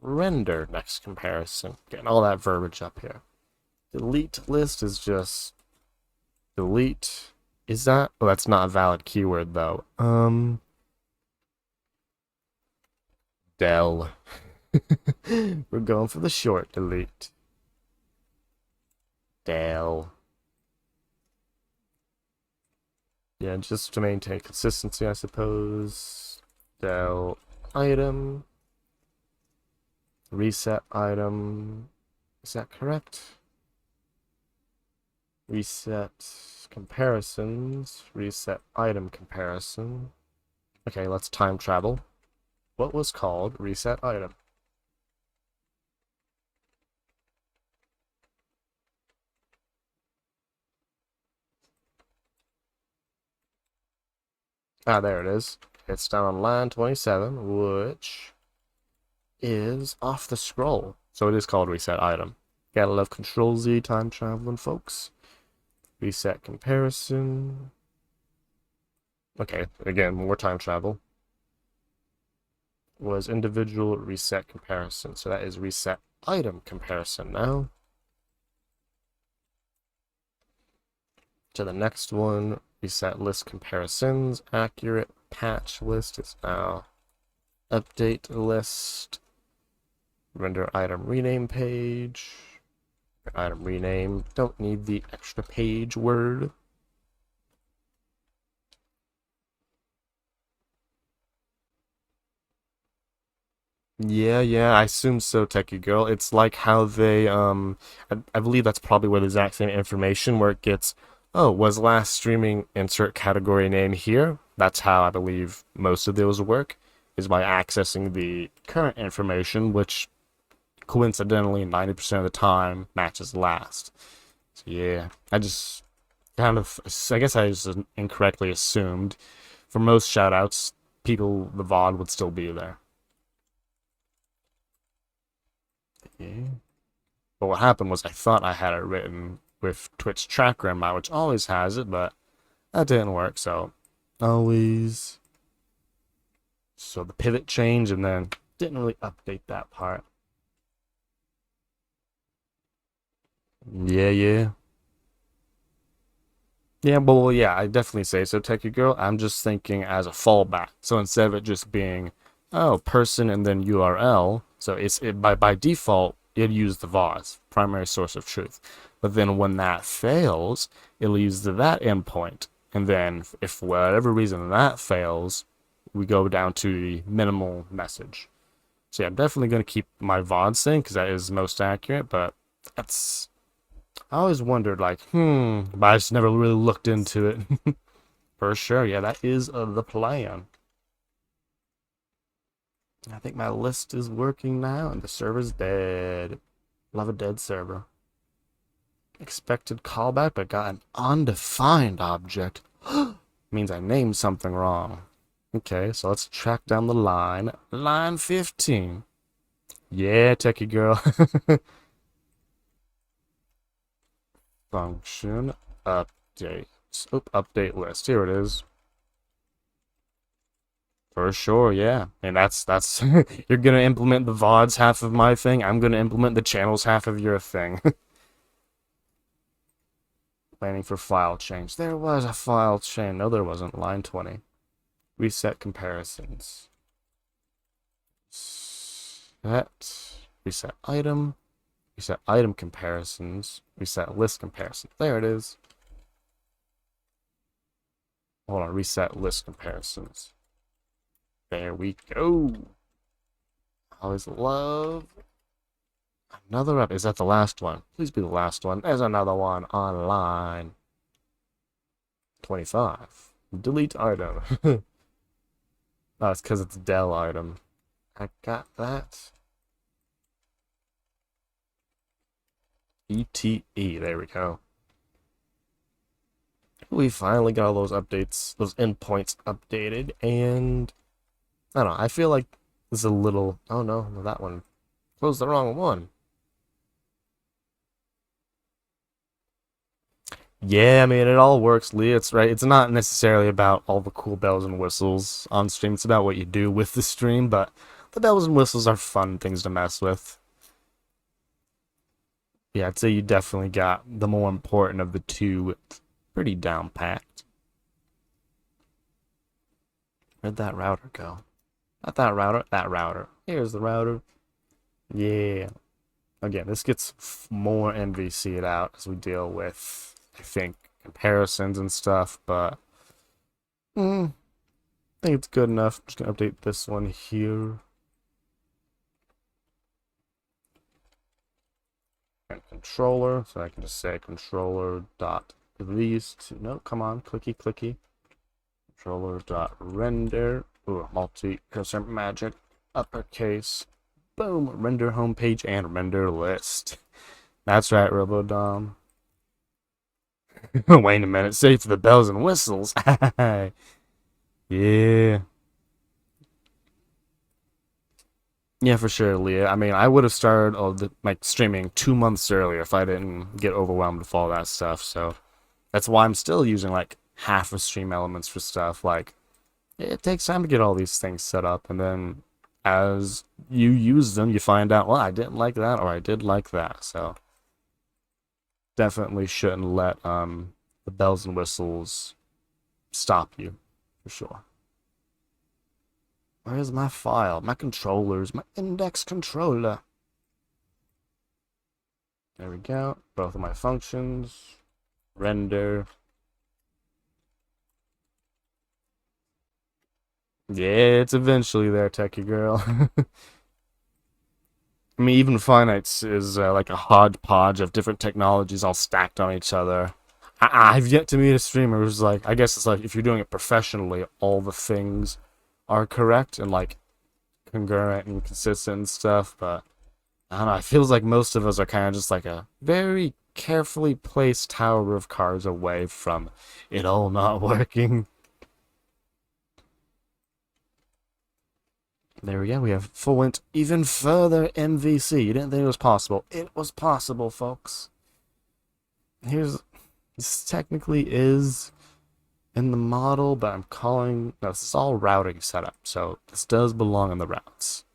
render next comparison. Getting all that verbiage up here. Delete list is just delete. Is that? Oh, that's not a valid keyword though. Del. We're going for the short delete. Del. Yeah, just to maintain consistency, I suppose. Del item. Reset item. Is that correct? Reset comparisons. Reset item comparison. Okay, let's time travel. What was called reset item? Ah, there it is. It's down on line 27, which is off the scroll. So it is called reset item. Gotta love Control Z time traveling, folks. Reset comparison. Okay, again, more time travel. Was individual reset comparison. So that is reset item comparison now. To the next one, reset list comparisons. Accurate patch list is now update list. Render item rename page. Item rename. Don't need the extra page word. Yeah, I assume so, Techie Girl. It's like how they, I believe that's probably where the exact same information where it gets, oh, was last streaming insert category name here? That's how I believe most of those work, is by accessing the current information, which coincidentally 90% of the time matches last. So yeah, I just kind of, I guess I just incorrectly assumed for most shoutouts, people, the VOD would still be there. Yeah. But what happened was I thought I had it written with Twitch tracker in mind, which always has it, but that didn't work, so always. So the pivot changed and then didn't really update that part. Yeah. Yeah, well, yeah, I definitely say so, Techie Girl. I'm just thinking as a fallback. So instead of it just being, oh, person and then URL, so by default, it'll use the vars, primary source of truth. But then when that fails, it'll use that endpoint. And then if for whatever reason that fails, we go down to the minimal message. So yeah, I'm definitely going to keep my VOD thing because that is most accurate, but that's I always wondered, like, but I just never really looked into it. For sure, yeah, that is the plan. I think my list is working now, and the server's dead. Love a dead server. Expected callback, but got an undefined object. Means I named something wrong. Okay, so let's track down the line. Line 15. Yeah, techie girl. Function update. Oop, update list. Here it is. For sure, yeah. And that's you're gonna implement the VODs half of my thing. I'm gonna implement the channels half of your thing. Planning for file change. There was a file change. No, there wasn't. Line 20. Reset comparisons. Set. Reset item. Reset item comparisons. Reset list comparisons. There it is. Hold on. Reset list comparisons. There we go. Always love another up. Is that the last one? Please be the last one. There's another one online. 25. Delete item. Oh, it's because it's a Dell item. I got that. ETE. There we go. We finally got all those updates, those endpoints updated, and I don't know. I feel like this is a little. Oh no, that one closed the wrong one. Yeah, I mean, it all works, Lee. It's right. It's not necessarily about all the cool bells and whistles on stream. It's about what you do with the stream, but the bells and whistles are fun things to mess with. Yeah, I'd say you definitely got the more important of the two pretty down packed. Where'd that router go? Not that router, that router. Here's the router. Yeah. Again, this gets more MVC'd out as we deal with, I think, comparisons and stuff, but I think it's good enough. I'm just gonna update this one here. And controller, so I can just say controller dot these two. No, come on, clicky clicky. Controller dot render. Ooh, multi-cursor magic, uppercase. Boom, render homepage and render list. That's right, RoboDom. Wait a minute, save for the bells and whistles. Yeah. Yeah, for sure, Leah. I mean, I would have started like streaming 2 months earlier if I didn't get overwhelmed with all that stuff. So that's why I'm still using like half of stream elements for stuff. Like it takes time to get all these things set up, and then as you use them, you find out, well, I didn't like that or I did like that. So definitely shouldn't let the bells and whistles stop you, for sure. Where's my file? My controllers, my index controller. There we go. Both of my functions. Render. Yeah, it's eventually there, techie girl. I mean, even Finites is like a hodgepodge of different technologies all stacked on each other. I've yet to meet a streamer who's like, I guess it's like if you're doing it professionally, all the things are correct and like congruent and consistent and stuff, but I don't know, it feels like most of us are kind of just like a very carefully placed tower of cards away from it all not working. There we go, we have went even further MVC. You didn't think it was possible. It was possible, folks. This technically is in the model, but I'm calling, no, this is all routing setup, so this does belong in the routes.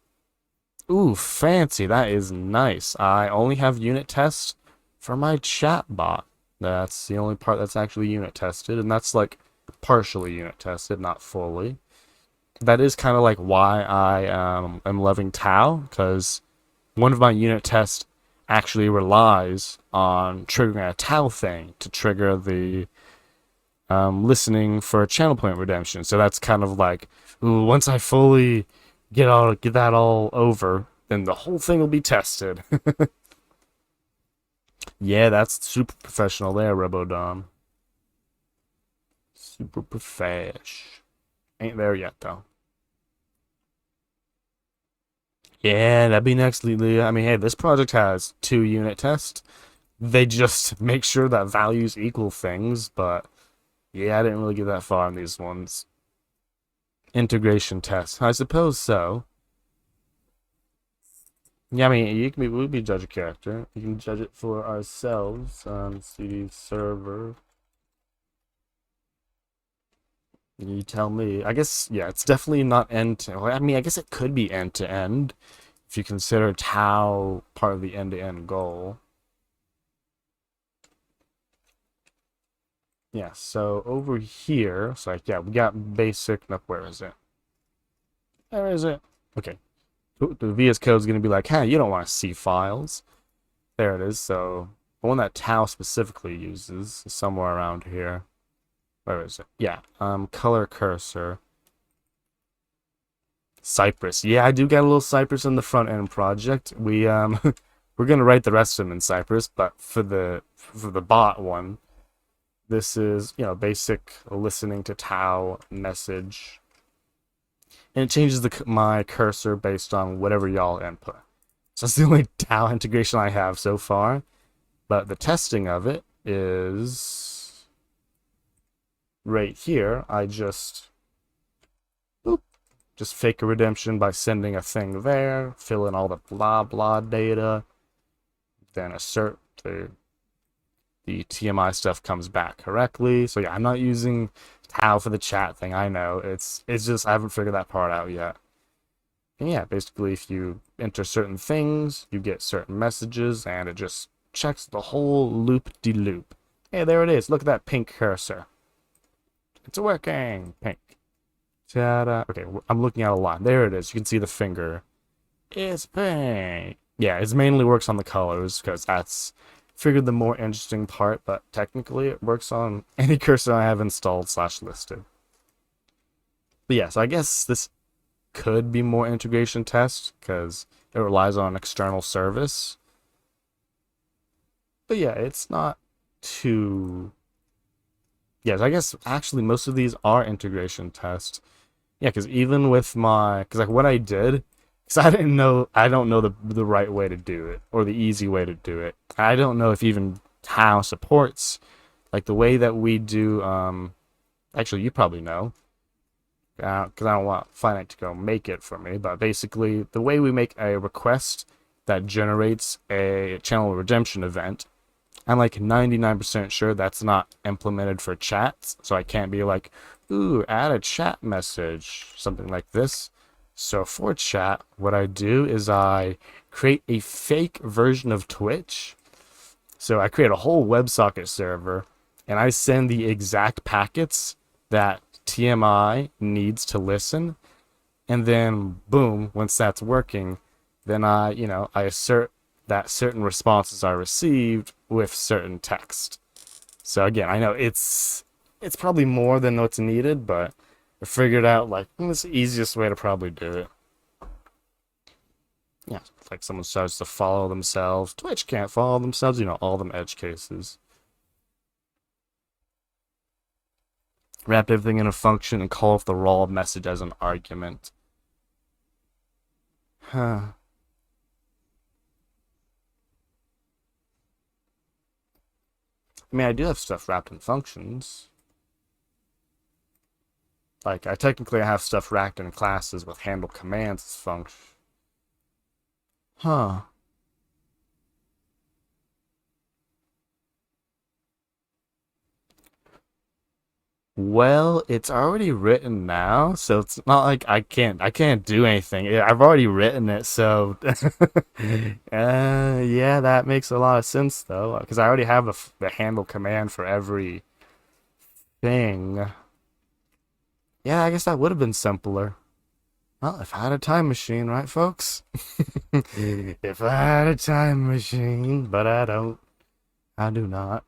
Ooh, fancy, that is nice. I only have unit tests for my chat bot. That's the only part that's actually unit tested, and that's like partially unit tested, not fully. That is kind of like why I am loving Tau, because one of my unit tests actually relies on triggering a Tau thing to trigger the listening for a channel point redemption. So that's kind of like, ooh, once I fully get that all over, then the whole thing will be tested. Yeah, that's super professional there, RoboDom. Super profesh. Ain't there yet though. Yeah, that'd be next, Leah. I mean, hey, this project has 2 unit tests. They just make sure that values equal things, but yeah, I didn't really get that far on these ones. Integration test. I suppose so. Yeah, I mean, we can judge a character. We can judge it for ourselves. CD server. You tell me. I guess, yeah, it's definitely not end to, well, I mean, I guess it could be end to end if you consider tau part of the end to end goal. Yeah, so over here, it's like, yeah, we got basic, no, where is it? Where is it? Okay, the VS Code is going to be like, hey, you don't want to see files. There it is. So the one that tau specifically uses is somewhere around here. Where is it? Yeah, color cursor. Cypress. Yeah, I do get a little Cypress in the front end project. We we're gonna write the rest of them in Cypress, but for the bot one, this is, basic listening to tau message, and it changes my cursor based on whatever y'all input. So that's the only tau integration I have so far, but the testing of it is right here. I just fake a redemption by sending a thing there, fill in all the blah blah data, then assert the TMI stuff comes back correctly. So yeah, I'm not using tau for the chat thing. I know it's just I haven't figured that part out yet. And yeah, basically if you enter certain things, you get certain messages, and it just checks the whole loop-de-loop. Hey, there it is. Look at that pink cursor. It's working. Pink. Ta-da. Okay, I'm looking at a lot. There it is. You can see the finger. It's pink. Yeah, it mainly works on the colors because that's figured the more interesting part, but technically it works on any cursor I have installed / listed. But yeah, so I guess this could be more integration test because it relies on an external service. But yeah, it's not too. Yes, I guess actually most of these are integration tests. Yeah, because even with because like what I did, because I don't know the right way to do it or the easy way to do it. I don't know if even Tau supports like the way that we do. Actually, you probably know, because I don't want Finite to go make it for me. But basically, the way we make a request that generates a channel redemption event, I'm like 99% sure that's not implemented for chats, so I can't be like, ooh, add a chat message, something like this. So for chat, what I do is I create a fake version of Twitch. So I create a whole WebSocket server, and I send the exact packets that TMI needs to listen, and then boom, once that's working, then I assert that certain responses are received with certain text. So again, I know it's probably more than what's needed, but I figured out like it's the easiest way to probably do it. Yeah, if, like someone starts to follow themselves. Twitch can't follow themselves, all them edge cases. Wrap everything in a function and call off the raw message as an argument. Huh. I mean, I do have stuff wrapped in functions. Like, I technically have stuff wrapped in classes with handle commands as function. Huh. Well, it's already written now, so it's not like I can't do anything. I've already written it, so yeah, that makes a lot of sense though, because I already have the handle command for every thing. Yeah, I guess that would have been simpler. Well, if I had a time machine, right, folks? If I had a time machine, but I don't. I do not.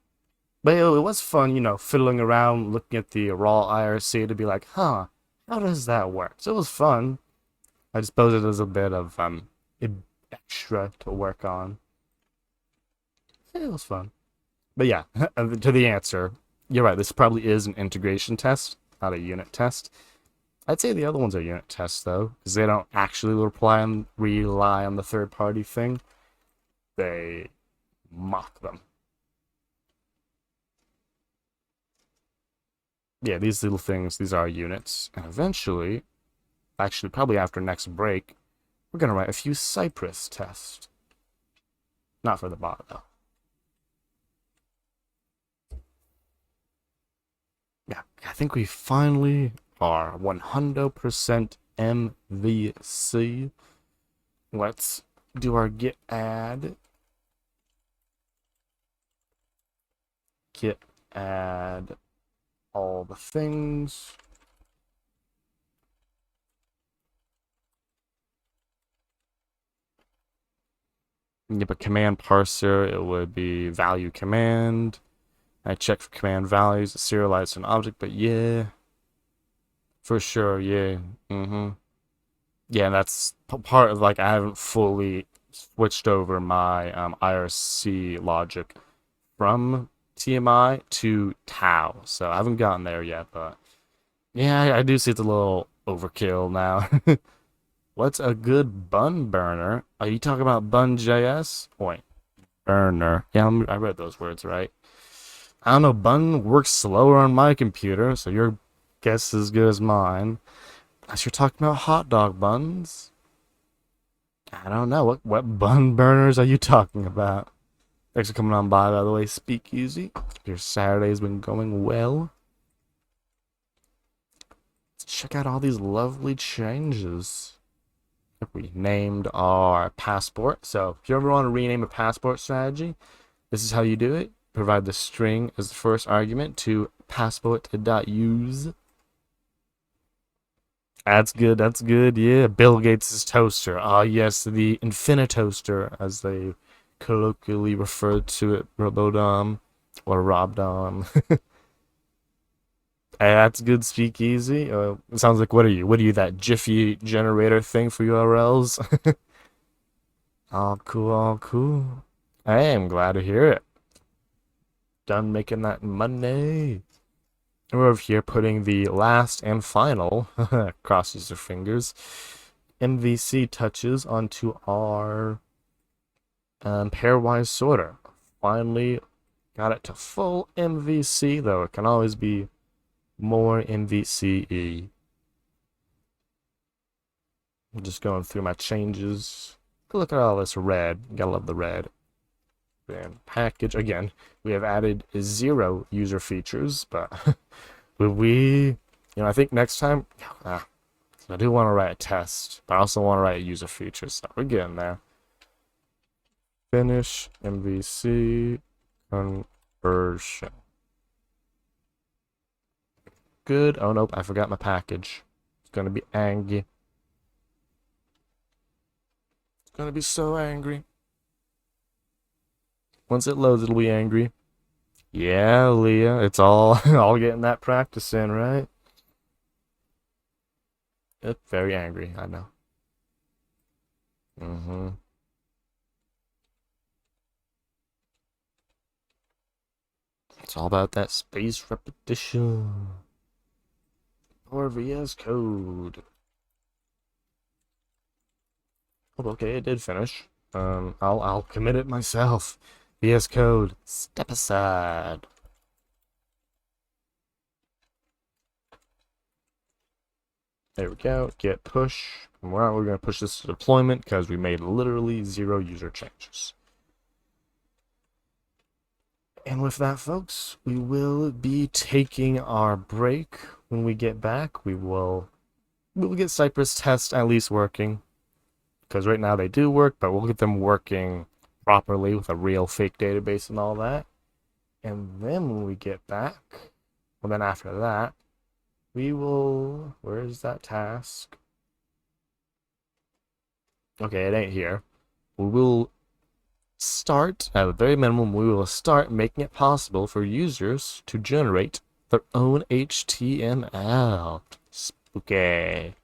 But it was fun, fiddling around, looking at the raw IRC to be like, huh, how does that work? So it was fun. I suppose it was a bit of extra to work on. It was fun. But yeah, to the answer, you're right. This probably is an integration test, not a unit test. I'd say the other ones are unit tests though, because they don't actually rely on the third party thing. They mock them. Yeah, these little things, these are units. And eventually, actually probably after next break, we're gonna write a few Cypress tests. Not for the bot though. Yeah, I think we finally are 100% MVC. Let's do our git add. Git add all the things. Yep, a command parser, it would be value command. I check for command values, serialize an object, but yeah, for sure, yeah. Yeah, that's part of like I haven't fully switched over my IRC logic from TMI to Tau, so I haven't gotten there yet, but yeah, I do see it's a little overkill now. What's a good bun burner? Are you talking about bun.js? Wait, burner. Yeah, I read those words right. I don't know, bun works slower on my computer, so your guess is as good as mine. Unless you're talking about hot dog buns. I don't know. What bun burners are you talking about? Thanks for coming on by the way, Speakeasy. Your Saturday's been going well. Let's check out all these lovely changes. We named our passport. So if you ever want to rename a passport strategy, this is how you do it. Provide the string as the first argument to passport.use. That's good. That's good. Yeah, Bill Gates' toaster. Ah, yes, the Infinitoaster, as they colloquially refer to it, Robodom or Robdom. Hey, that's good. Speakeasy. It sounds like what are you? What are you? That Jiffy generator thing for URLs? All cool. All cool. Hey, I'm glad to hear it. Done making that money. We're over here putting the last and final, cross your fingers, MVC touches onto our pairwise sorter. Finally got it to full MVC, though it can always be more MVCE. I'm just going through my changes. Look at all this red. Gotta love the red. Then package again. We have added 0 user features, but I think next time, I do want to write a test, but I also want to write a user feature, so we're getting there. Finish MVC conversion. Good. Oh nope, I forgot my package. It's gonna be angry. It's gonna be so angry. Once it loads, it'll be angry. Yeah, Leah, it's all all getting that practice in, right? It's very angry, I know. Mm-hmm. It's all about that space repetition. Or VS Code. Oh, okay, it did finish. I'll commit it myself. VS Code, step aside. There we go. Git push. And we're gonna push this to deployment because we made literally 0 user changes. And with that, folks, we will be taking our break. When we get back, we'll get Cypress tests at least working. Because right now they do work, but we'll get them working properly with a real fake database and all that. And then when we get back, well, then after that, we will. Where is that task? Okay, it ain't here. We will start, at the very minimum, we will start making it possible for users to generate their own HTML. Spooky.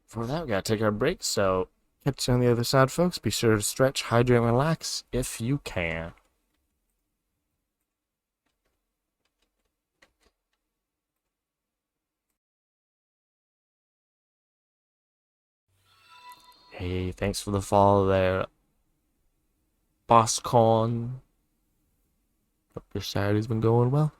For that, we gotta take our break, so catch you on the other side, folks. Be sure to stretch, hydrate, and relax if you can. Hey, thanks for the follow there, BossCon. Hope your Saturday's been going well.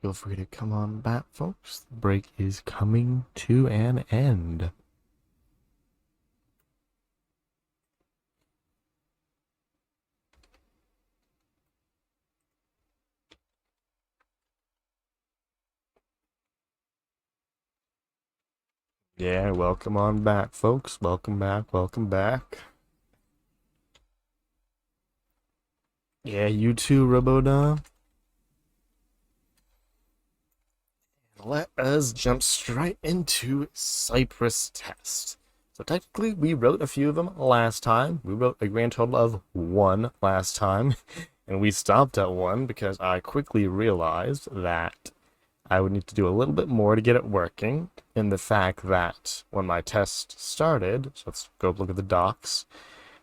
Feel free to come on back, folks. The break is coming to an end. Yeah, welcome on back, folks. Welcome back, welcome back. Yeah, you too, Roboda. Let us jump straight into Cypress test. So technically, we wrote a few of them last time. We wrote a grand total of 1 last time, and we stopped at 1 because I quickly realized that I would need to do a little bit more to get it working. In the fact that when my test started, so let's go look at the docs,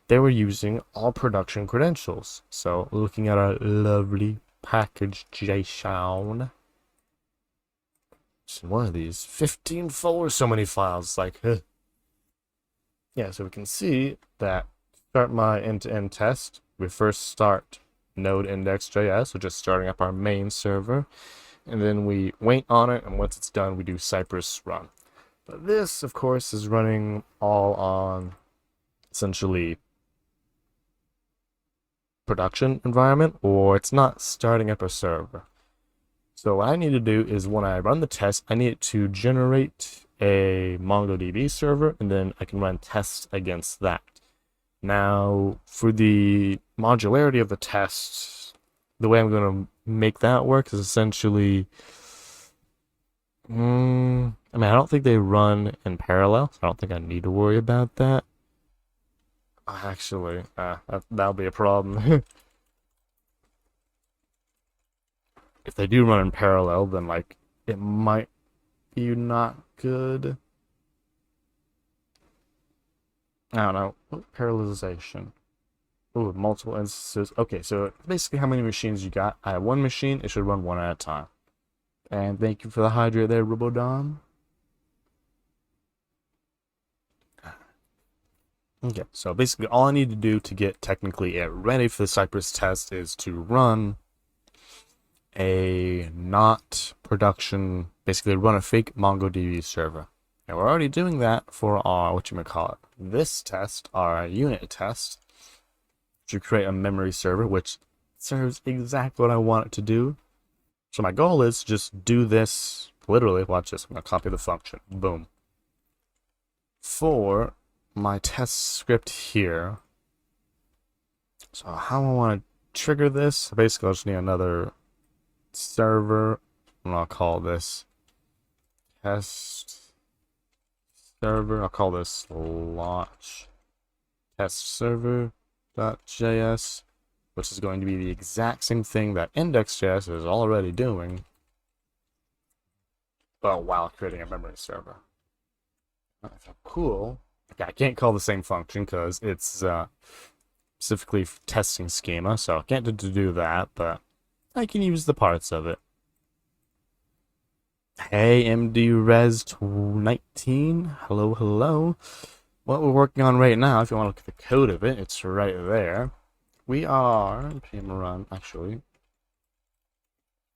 they were using all production credentials. So looking at our lovely package JSON. One of these 15 folders, so many files. Like, yeah, so we can see that start my end-to-end test. We first start node index.js, so just starting up our main server, and then we wait on it, and once it's done, we do Cypress run. But this, of course, is running all on essentially production environment, or it's not starting up a server. So what I need to do is when I run the test, I need it to generate a MongoDB server, and then I can run tests against that. Now, for the modularity of the tests, the way I'm going to make that work is essentially, I mean, I don't think they run in parallel, so I don't think I need to worry about that. Actually, that'll be a problem. If they do run in parallel, then like it might be not good. I don't know. Parallelization. Ooh, multiple instances. Okay, so basically how many machines you got. I have one machine, it should run one at a time. And thank you for the hydrate there, Robodom. Okay, so basically all I need to do to get technically it ready for the Cypress test is to run a not production, basically run a fake MongoDB server. And we're already doing that for our, this test, our unit test, to create a memory server, which serves exactly what I want it to do. So my goal is to just do this, literally, watch this, I'm going to copy the function, boom. For my test script here, so how I want to trigger this, basically I'll just need another server, and I'll call this test server. I'll call this launch test server.js, which is going to be the exact same thing that index.js is already doing, but while creating a memory server. Cool. Okay, I can't call the same function because it's specifically testing schema, so I can't do that, but I can use the parts of it. Hey, MDRes19, hello, hello. What we're working on right now, if you want to look at the code of it, it's right there. We are, PM run, actually,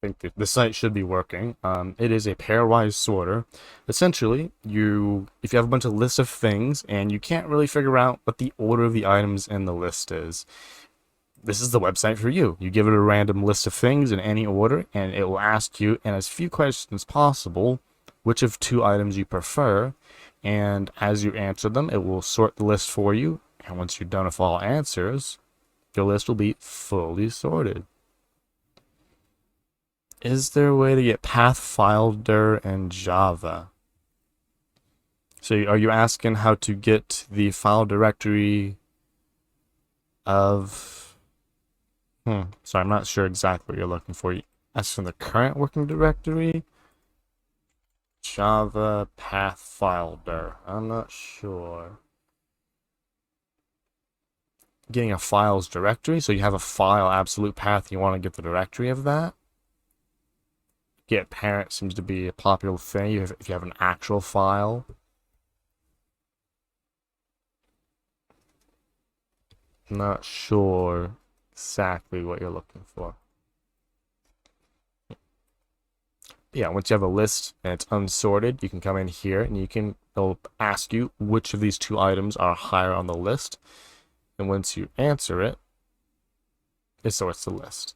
I think the site should be working. It is a pairwise sorter. Essentially, if you have a bunch of lists of things and you can't really figure out what the order of the items in the list is, this is the website for you. You give it a random list of things in any order, and it will ask you, in as few questions as possible, which of 2 items you prefer. And as you answer them, it will sort the list for you. And once you're done with all answers, your list will be fully sorted. Is there a way to get path file dir in Java? So are you asking how to get the file directory of... sorry, I'm not sure exactly what you're looking for. As for the current working directory, Java path file dir. I'm not sure. Getting a files directory, so you have a file absolute path, you want to get the directory of that. Get parent seems to be a popular thing if you have an actual file. Not sure exactly what you're looking for. Yeah, once you have a list and it's unsorted, you can come in here and it'll ask you which of these two items are higher on the list. And once you answer it, it sorts the list.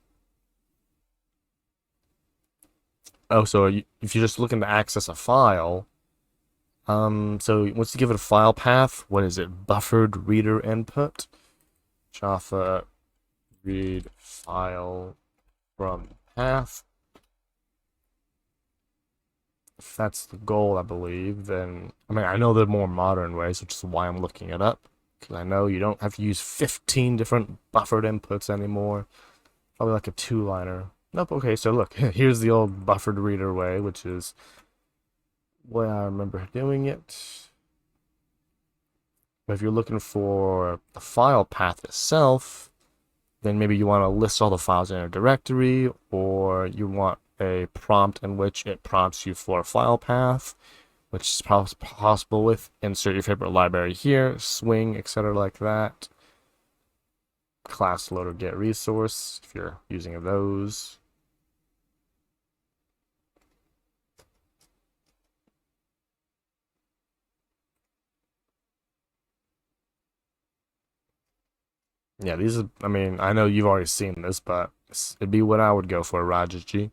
Oh, so if you're just looking to access a file, so once you give it a file path, what is it? Buffered reader input. Java read file from path. If that's the goal, I believe, then, I mean, I know there are more modern ways, which is why I'm looking it up. Because I know you don't have to use 15 different buffered inputs anymore. Probably like a two-liner. Nope, okay, so look, here's the old buffered reader way, which is the way I remember doing it. But if you're looking for the file path itself, then maybe you want to list all the files in a directory, or you want a prompt in which it prompts you for a file path, which is possible with insert your favorite library here, swing, etc. like that. Class loader get resource, if you're using those. Yeah, these are, I mean, I know you've already seen this, but it'd be what I would go for, Rajaji.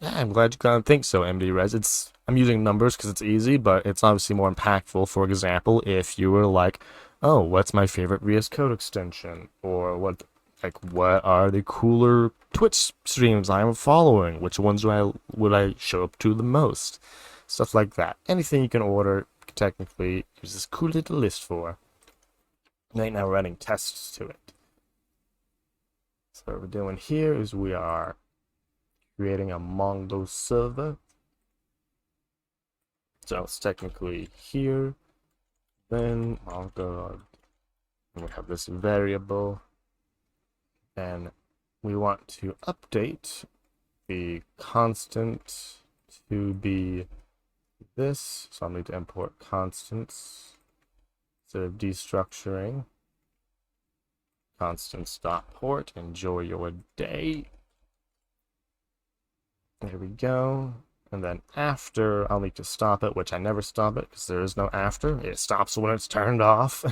Yeah, I'm glad you kind of think so, MD Res. I'm using numbers because it's easy, but it's obviously more impactful. For example, if you were like, oh, what's my favorite VS Code extension? Or what are the cooler Twitch streams I'm following? Which ones would I show up to the most? Stuff like that. Anything you can order, technically, use this cool little list for. Right now, we're running tests to it. So what we're doing here is we are creating a Mongo server. So it's technically here. Then Mongo, and we have this variable. And we want to update the constant to be this. So I'll need to import constants instead of destructuring. Constants.port. Enjoy your day. There we go. And then after, I'll need to stop it, which I never stop it because there is no after. It stops when it's turned off.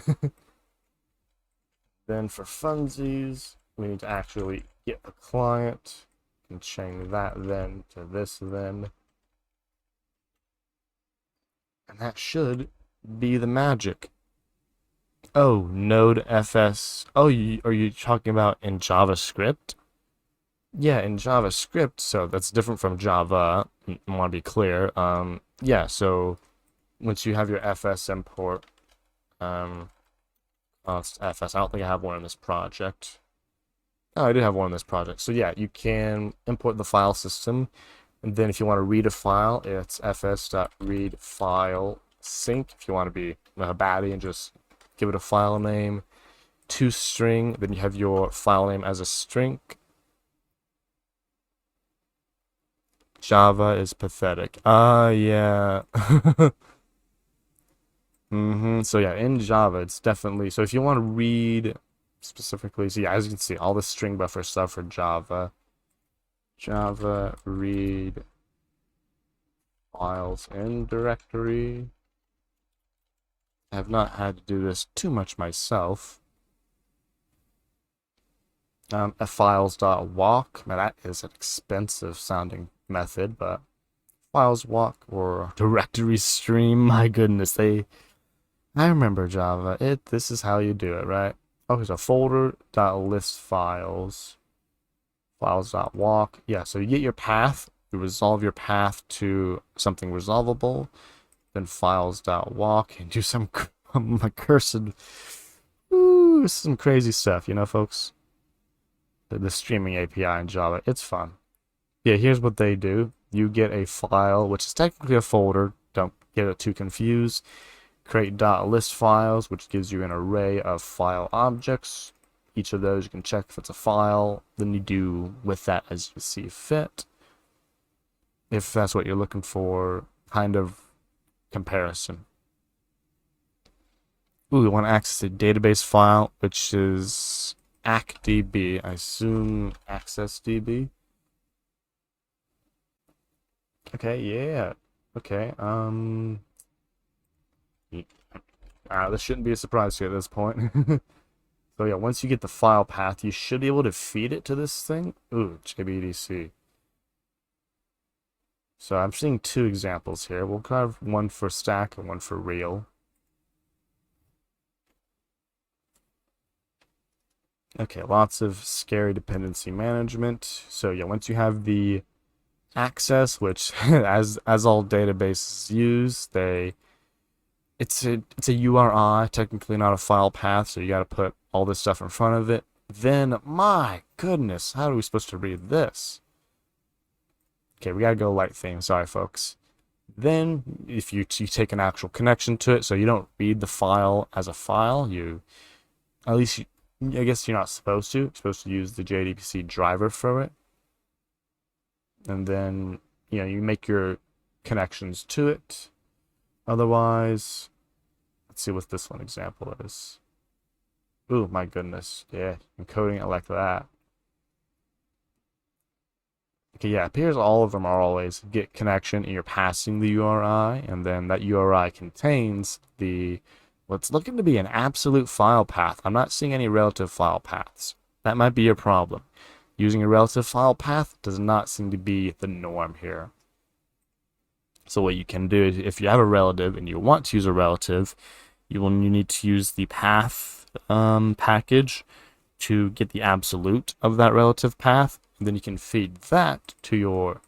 Then for funsies, we need to actually get the client. And change that then to this then. And that should be the magic. Oh, Node.fs. Oh, are you talking about in JavaScript? Yeah, in JavaScript, so that's different from Java. I want to be clear. Yeah, so once you have your FS import, it's FS. I don't think I have one in this project. Oh, I do have one in this project. So yeah, you can import the file system, and then if you want to read a file, it's fs.readFileSync. If you want to be a baddie and just give it a file name, toString, then you have your file name as a string. Java is pathetic. Yeah. So yeah, in Java, it's definitely, so if you want to read specifically, so yeah, as you can see, all the string buffer stuff for Java. Java read files in directory. I have not had to do this too much myself. A files.walk, man, that is an expensive sounding method, but files walk or directory stream, my goodness, I remember Java. This is how you do it, right? Okay, so folder.list files, files.walk. Yeah, so you get your path, you resolve your path to something resolvable, then files.walk, and do some cursed, some crazy stuff, you know, folks. The streaming API in Java, it's fun. Yeah, here's what they do. You get a file, which is technically a folder. Don't get it too confused. Create .list files, which gives you an array of file objects. Each of those you can check if it's a file. Then you do with that as you see fit. If that's what you're looking for, kind of comparison. Ooh, we want to access a database file, which is ACDB. I assume access DB. Okay, yeah. Okay, this shouldn't be a surprise to you at this point. So yeah, once you get the file path, you should be able to feed it to this thing. Ooh, JBDC. So I'm seeing two examples here. We'll have one for stack and one for real. Okay, lots of scary dependency management. So yeah, once you have the access, which as all databases use, it's a URI, technically not a file path, so you got to put all this stuff in front of it. Then, my goodness, how are we supposed to read this? Okay, we gotta go light theme. Sorry, folks. Then, if you take an actual connection to it, so you don't read the file as a file, at least I guess you're not supposed to. You're supposed to use the JDBC driver for it, and then you make your connections to it. Otherwise, let's see what this one example is. Ooh, my goodness. Yeah, encoding it like that. Okay, yeah, it appears all of them are always get connection and you're passing the URI, and then that URI contains what's looking to be an absolute file path. I'm not seeing any relative file paths. That might be your problem. Using a relative file path does not seem to be the norm here. So what you can do is, if you have a relative and you want to use a relative, you need to use the path package to get the absolute of that relative path. And then you can feed that to your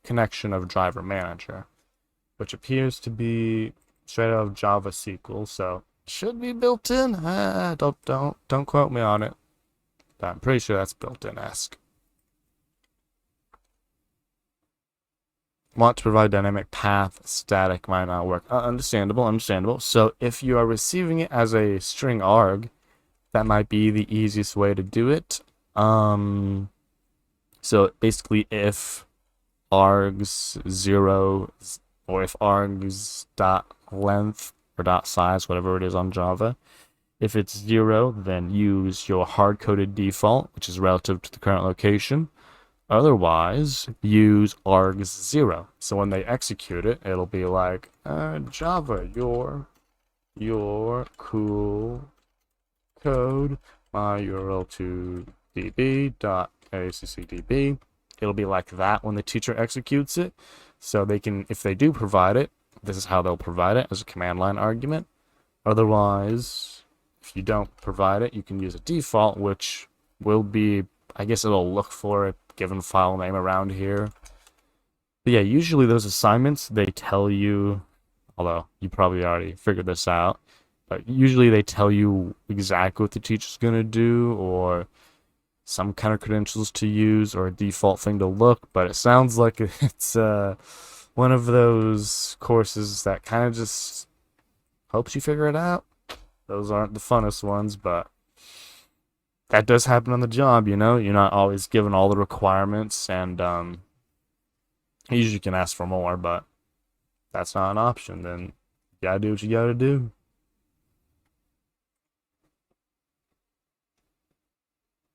connection of driver manager, which appears to be straight out of Java SQL, so should be built in. Don't quote me on it, but I'm pretty sure that's built in-esque. Want to provide dynamic path, static might not work. Understandable. So if you are receiving it as a string arg, that might be the easiest way to do it. So basically, if args 0, or if args dot length or dot size, whatever it is on Java, if it's 0, then use your hard-coded default, which is relative to the current location. Otherwise, use args 0. So when they execute it, it'll be like, Java, your cool code, my URL to db.accdb. It'll be like that when the teacher executes it. So they can, if they do provide it, this is how they'll provide it, as a command line argument. Otherwise, if you don't provide it, you can use a default, which will be, I guess it'll look for a given file name around here. But yeah, usually those assignments, they tell you, although you probably already figured this out, but usually they tell you exactly what the teacher's going to do, or some kind of credentials to use, or a default thing to look. But it sounds like it's one of those courses that kind of just helps you figure it out. Those aren't the funnest ones, but that does happen on the job, You're not always given all the requirements, and you usually can ask for more, but that's not an option. Then you gotta do what you gotta do.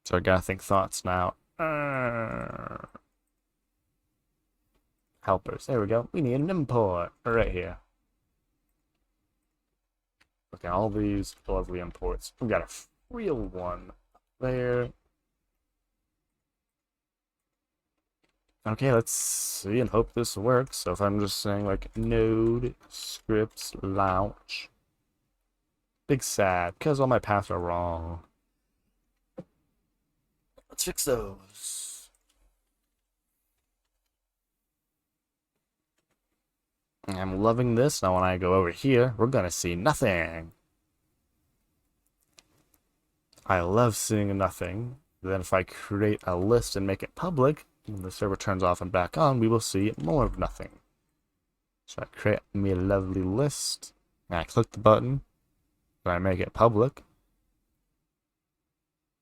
So I gotta think thoughts now. Helpers. There we go. We need an import right here. Okay, all these lovely imports. We got a real one there. Okay, let's see and hope this works. So if I'm just saying like node scripts launch, big sad because all my paths are wrong. Let's fix those. I'm loving this. Now when I go over here, we're gonna see nothing. I love seeing nothing. Then if I create a list and make it public, when the server turns off and back on, we will see more of nothing. So I create me a lovely list, and I click the button, and I make it public.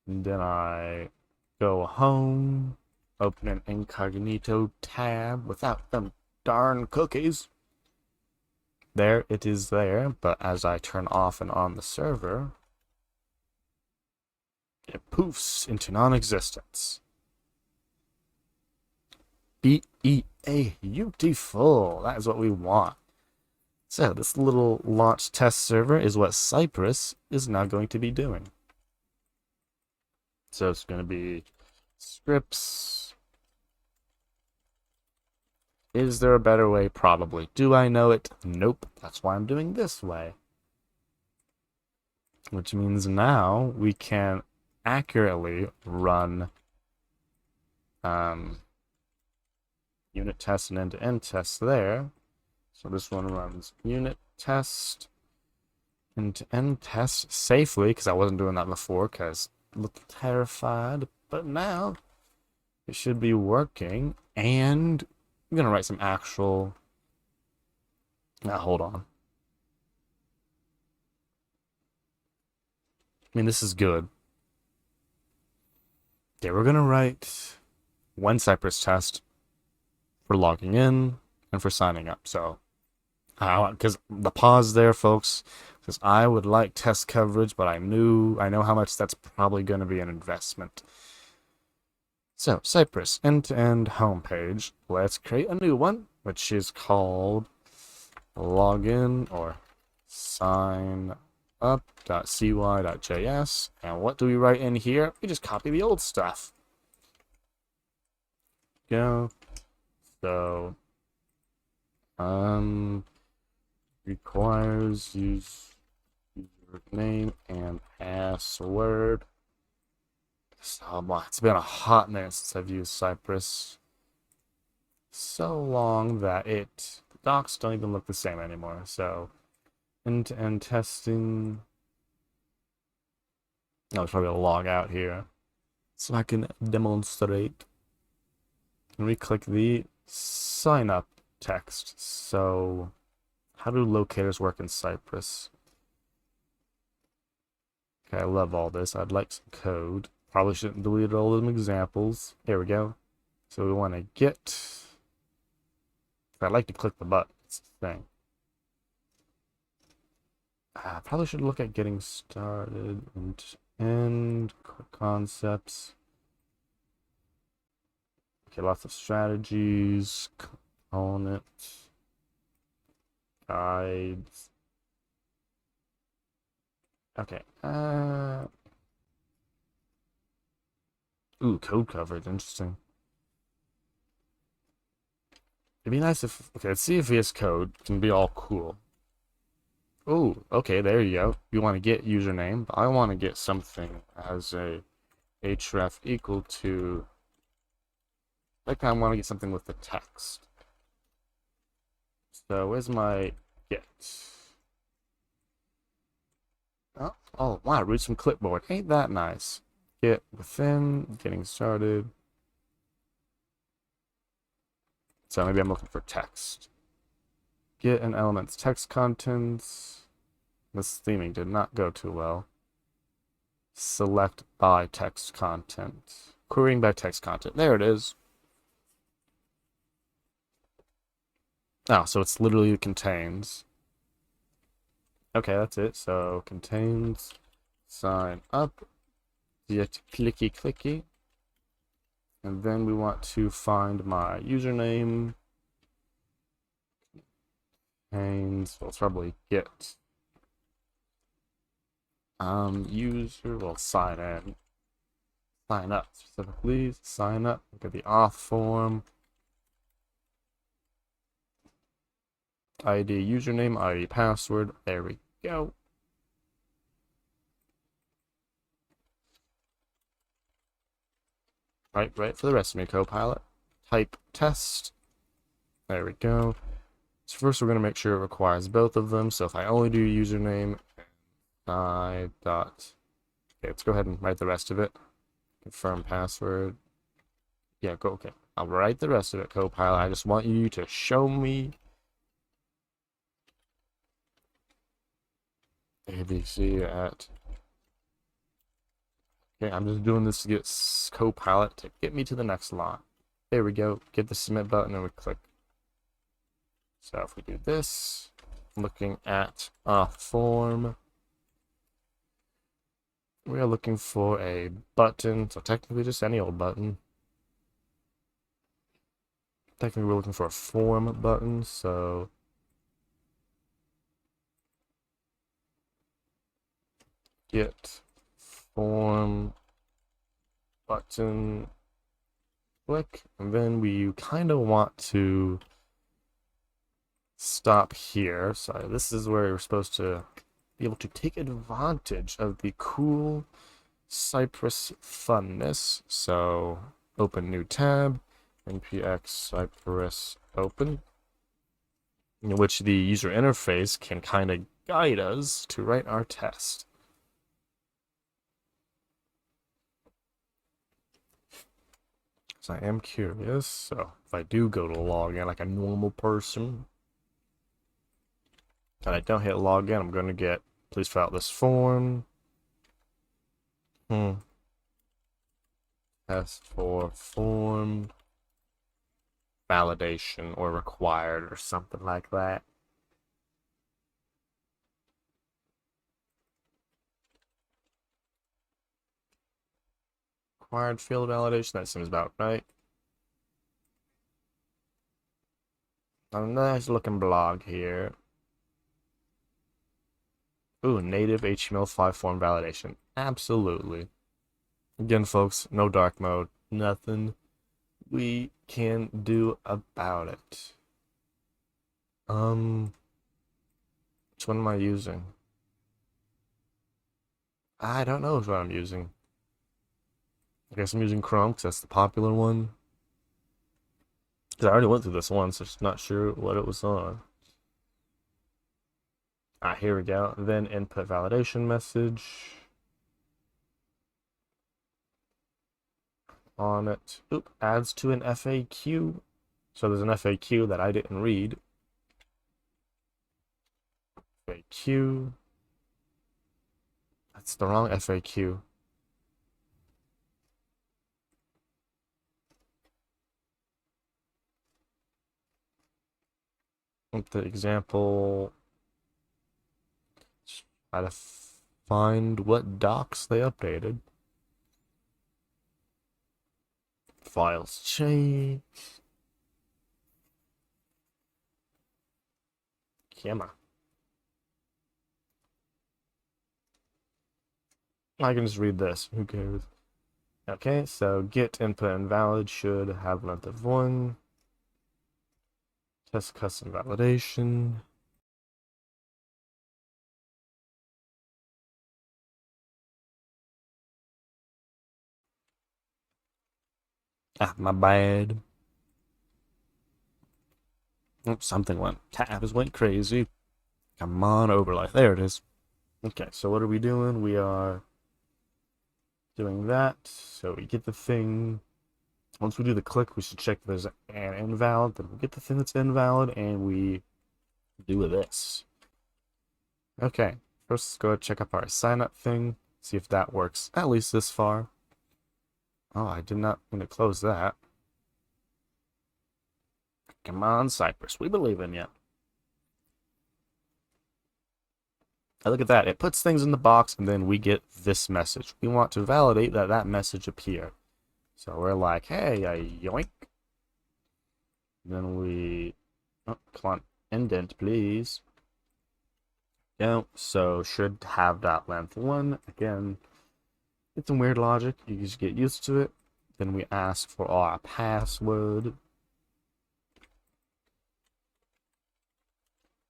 And then I go home, open an incognito tab without them darn cookies. There it is there, but as I turn off and on the server, It poofs into non-existence. Beautiful. That is what we want. So this little launch test server is what Cypress is now going to be doing. So it's going to be scripts. Is there a better way? Probably. Do I know it? Nope. That's why I'm doing this way. Which means now we can accurately run unit tests and end-to-end tests there. So this one runs unit test, end-to-end test safely, because I wasn't doing that before because I looked terrified. But now it should be working, and I'm gonna write some actual. Now hold on. I mean, this is good. Okay, we're gonna write one Cypress test for logging in and for signing up. So, because the pause there, folks, because I would like test coverage, but I know how much that's probably going to be an investment. So, Cypress end-to-end homepage. Let's create a new one, which is called login or sign up.cy.js. And what do we write in here? We just copy the old stuff. Go. So, requires username and password. So, it's been a hot minute since I've used Cypress. So long that the docs don't even look the same anymore. So, end-to-end testing. There's probably a log out here. So I can demonstrate. And we click the sign up text. So, how do locators work in Cypress? Okay, I love all this. I'd like some code. Probably shouldn't delete all of them examples. Here we go. So we want to get. I'd like to click the button. It's the thing. I probably should look at getting started and end concepts. Okay, lots of strategies, components, guides. Okay. Ooh, code coverage. Interesting. It'd be nice if. Okay, let's see if VS Code can be all cool. Oh, okay, there you go. You want to get username, but I want to get something as a href equal to. Like I want to get something with the text. So where's my get? Oh, wow, read some clipboard. Ain't that nice? Get within, getting started. So maybe I'm looking for text. Get an element's text contents. This theming did not go too well. Select by text content. Querying by text content. There it is. Oh, so it's literally contains. Okay, that's it. So contains sign up. Get clicky clicky. And then we want to find my username. And so it's probably get user will sign in. Sign up specifically. Sign up. Look at the auth form. ID username, ID password. There we go. Right for the rest of me, Copilot. Type test. There we go. So first we're going to make sure it requires both of them. So if I only do username, okay, let's go ahead and write the rest of it. Confirm password. Yeah, go, okay. I'll write the rest of it, Copilot. I just want you to show me ABC at. Okay, I'm just doing this to get Copilot to get me to the next line. There we go. Get the submit button and we click. So if we do this, looking at auth form, We are looking for a button, so technically just any old button. Technically we're looking for a form button, so get form button, click, and then we kind of want to stop here. So this is where you're supposed to be able to take advantage of the cool Cypress funness. So open new tab, npx Cypress open, in which the user interface can kind of guide us to write our test. So I am curious, so if I do go to log in like a normal person, and I don't hit login, I'm going to get, please fill out this form. Test for form validation or required or something like that. Required field validation, that seems about right. A nice looking blog here. Ooh, native HTML5 form validation. Absolutely. Again, folks, no dark mode. Nothing we can do about it. Which one am I using? I don't know which one I'm using. I guess I'm using Chrome because that's the popular one. Because I already went through this once, so I'm just not sure what it was on. Ah, here we go. Then input validation message. On it. Oop, adds to an FAQ. So there's an FAQ that I didn't read. FAQ. That's the wrong FAQ. With the example, try to find what docs they updated. Files change. Camera. I can just read this. Who cares? Okay, so get input invalid should have length of 1. Test custom validation. Ah, my bad. Oops, something went. Tabs went crazy. Come on, overlay. There it is. Okay, so what are we doing? We are doing that. So we get the thing. Once we do the click, we should check if there's an invalid. Then we get the thing that's invalid, and we do this. Okay, first let's go ahead and check up our sign up thing. See if that works, at least this far. Oh, I did not mean to close that. Come on, Cypress, we believe in you. Now look at that, it puts things in the box, and then we get this message. We want to validate that that message appeared. So we're like, hey, yoink. Then we, oh, come on, indent, please. Yeah, so should have that length 1. Again, it's some weird logic. You just get used to it. Then we ask for our password.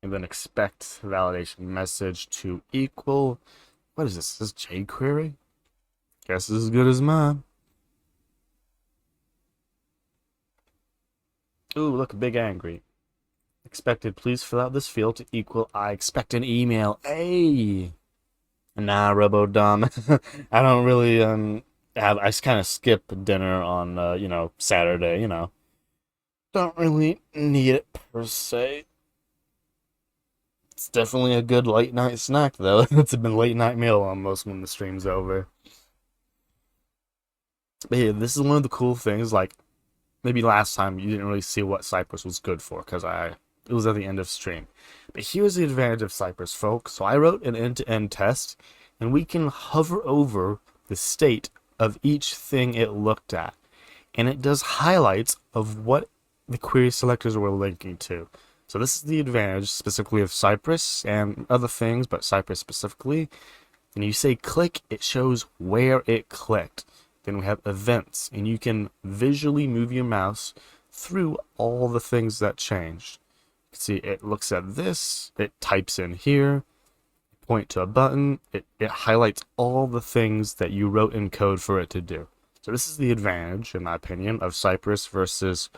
And then expect validation message to equal. What is this? Is this jQuery? Guess it's as good as mine. Ooh, look, big angry. Expected, please fill out this field to equal I expect an email. Hey! Nah, Robo-Dumb. I don't really, I just kind of skip dinner on, Saturday, Don't really need it, per se. It's definitely a good late night snack, though. It's been late night meal almost when the stream's over. But yeah, this is one of the cool things, like, maybe last time you didn't really see what Cypress was good for, because it was at the end of stream. But here's the advantage of Cypress, folks. So I wrote an end-to-end test, and we can hover over the state of each thing it looked at, and it does highlights of what the query selectors were linking to. So this is the advantage specifically of Cypress and other things, but Cypress specifically. When you say click, it shows where it clicked. Then we have events, and you can visually move your mouse through all the things that changed. You can see it looks at this, it types in here, point to a button, it highlights all the things that you wrote in code for it to do. So this is the advantage, in my opinion, of Cypress versus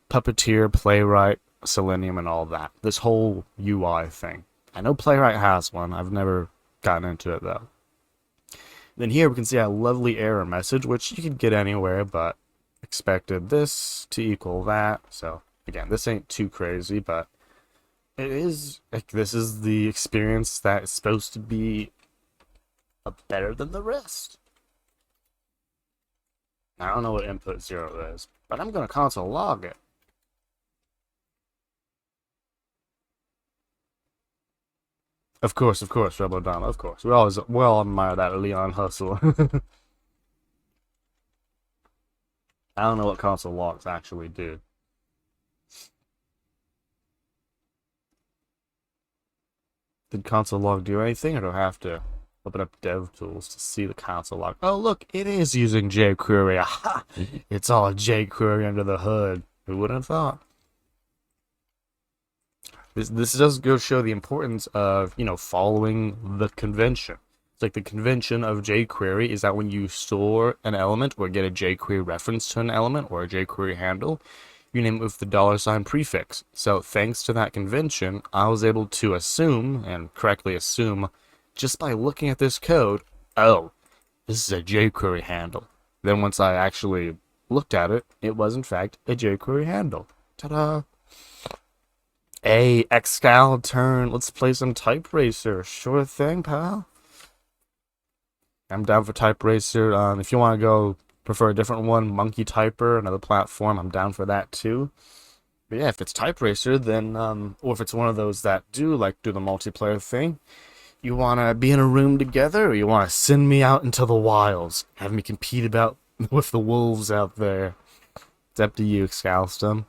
Puppeteer, Playwright, Selenium, and all that. This whole UI thing. I know Playwright has one. I've never gotten into it though. Then here we can see a lovely error message, which you could get anywhere, but expected this to equal that. So again, this ain't too crazy, but it is like this is the experience that is supposed to be better than the rest. I don't know what input 0 is, but I'm gonna console log it. Of course, Rebel Donna, of course. We all admire that Leon hustle. I don't know what console logs actually do. Did console log do anything, or do I have to open up DevTools to see the console log? Oh, look, it is using jQuery. Aha! It's all jQuery under the hood. Who would have thought? This does go show the importance of, following the convention. It's like the convention of jQuery is that when you store an element or get a jQuery reference to an element or a jQuery handle, you name it with the $ prefix. So thanks to that convention, I was able to assume, and correctly assume, just by looking at this code, oh, this is a jQuery handle. Then once I actually looked at it, it was in fact a jQuery handle. Ta-da! Hey, Xcal turn. Let's play some Type Racer. Sure thing, pal. I'm down for Type Racer. If you want to go prefer a different one, Monkey Typer, another platform, I'm down for that too. But yeah, if it's Type Racer, then or if it's one of those that do the multiplayer thing, you want to be in a room together, or you want to send me out into the wilds, have me compete about with the wolves out there. It's up to you, Scalstum.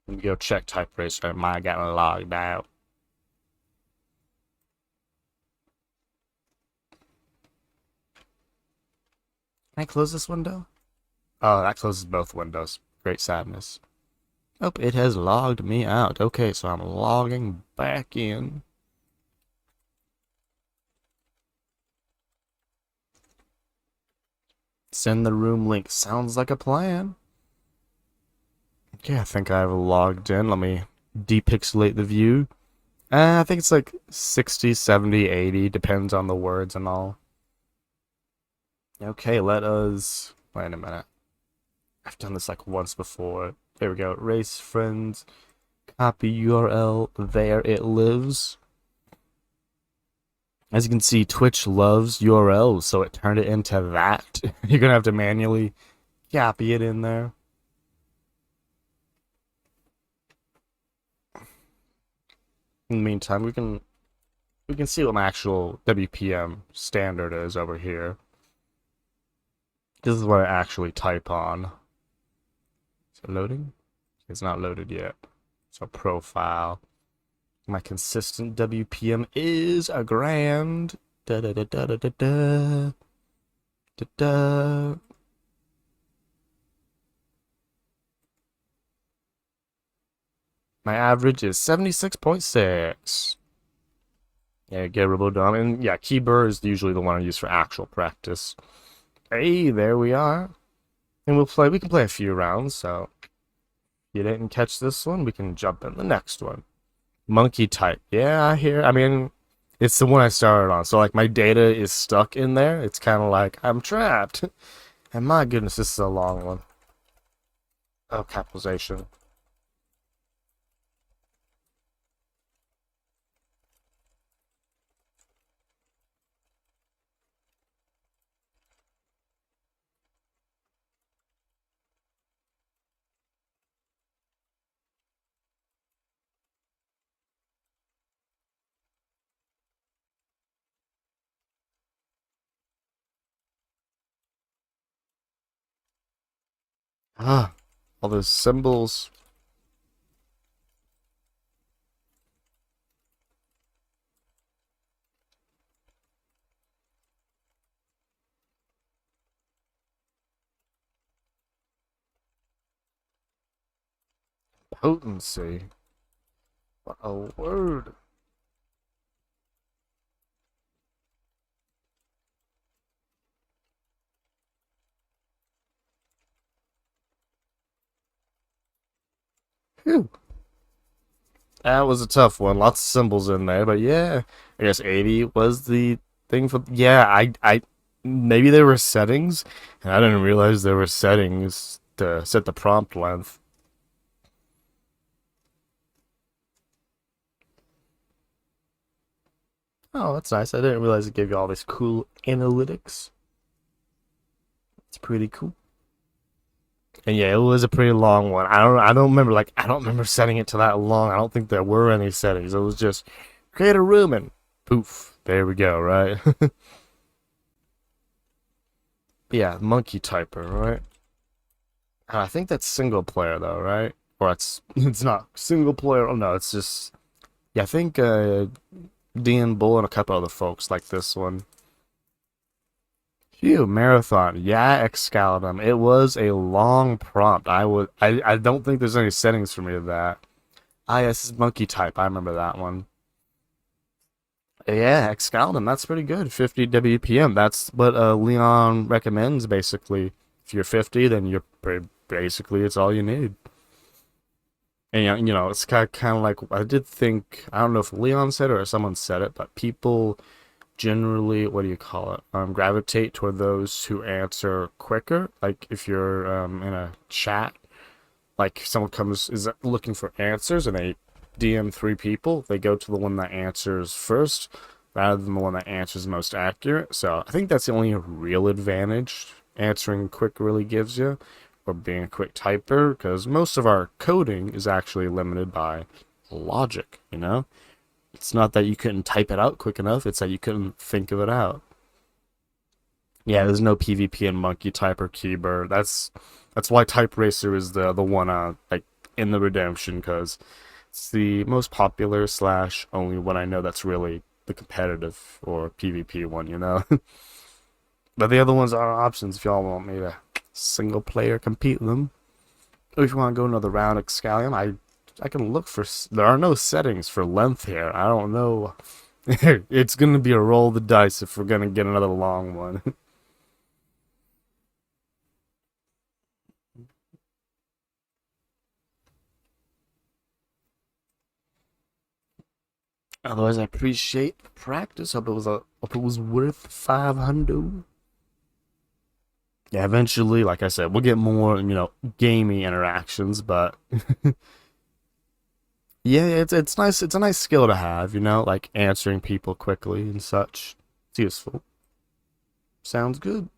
Let me go check Type Racer. Mine got me logged out. Can I close this window? Oh, that closes both windows. Great sadness. Oh, it has logged me out. Okay, so I'm logging back in. Send the room link. Sounds like a plan. Okay, I think I've logged in. Let me depixelate the view. I think it's like 60, 70, 80. Depends on the words and all. Okay, let us... Wait a minute. I've done this like once before. There we go. Race friends. Copy URL. There it lives. As you can see, Twitch loves URLs, so it turned it into that. You're gonna have to manually copy it in there. In the meantime, we can see what my actual WPM standard is over here. This is what I actually type on. Is it loading? It's not loaded yet. So profile. My consistent WPM is a grand. Da da da da da da da. Da da. My average is 76.6. Yeah, get Robodom. And yeah, Keyboard is usually the one I use for actual practice. Hey, there we are. And we can play a few rounds, so if you didn't catch this one, we can jump in the next one. Monkey type. Yeah, I mean, it's the one I started on, so like my data is stuck in there. It's kind of like I'm trapped. And my goodness, this is a long one. Oh, capitalization. Ah, all those symbols. Potency. What a word. Phew. That was a tough one. Lots of symbols in there, but yeah, I guess 80 was the thing for. Yeah, maybe there were settings, and I didn't realize there were settings to set the prompt length. Oh, that's nice. I didn't realize it gave you all this cool analytics. It's pretty cool. And yeah, it was a pretty long one. I don't remember setting it to that long. I don't think there were any settings. It was just create a room and poof, there we go, right? Yeah, monkey typer, right? And I think that's single player though, right? Or it's not single player. Oh no, it's just yeah. I think Dean Bull and a couple other folks like this one. Phew, marathon. Yeah, Excalibur. It was a long prompt. I don't think there's any settings for me to that. Ah, yes, it's monkey type. I remember that one. Yeah, Excalibur. That's pretty good. 50 WPM. That's what Leon recommends basically. If you're 50, then you're basically it's all you need. And it's kind of like I did think I don't know if Leon said it or someone said it, but people generally what do you call it? Gravitate toward those who answer quicker. Like if you're in a chat, like someone comes is looking for answers and they DM three people, they go to the one that answers first rather than the one that answers most accurate. So I think that's the only real advantage answering quick really gives you, or being a quick typer, because most of our coding is actually limited by logic, you know? It's not that you couldn't type it out quick enough, it's that you couldn't think of it out. Yeah, there's no PvP in Monkey Type or Keybird. That's why Type Racer is the one like in the Redemption because it's the most popular slash only one I know that's really the competitive or PvP one, you know. But the other ones are options if y'all want me to single player compete them. Or if you want to go another round Excalion, I can look for. There are no settings for length here. I don't know. It's gonna be a roll of the dice if we're gonna get another long one. Otherwise, I appreciate the practice. Hope it was worth 500. Yeah, eventually, like I said, we'll get more gamey interactions. But yeah, it's nice. It's a nice skill to have. Like answering people quickly and such. It's useful. Sounds good.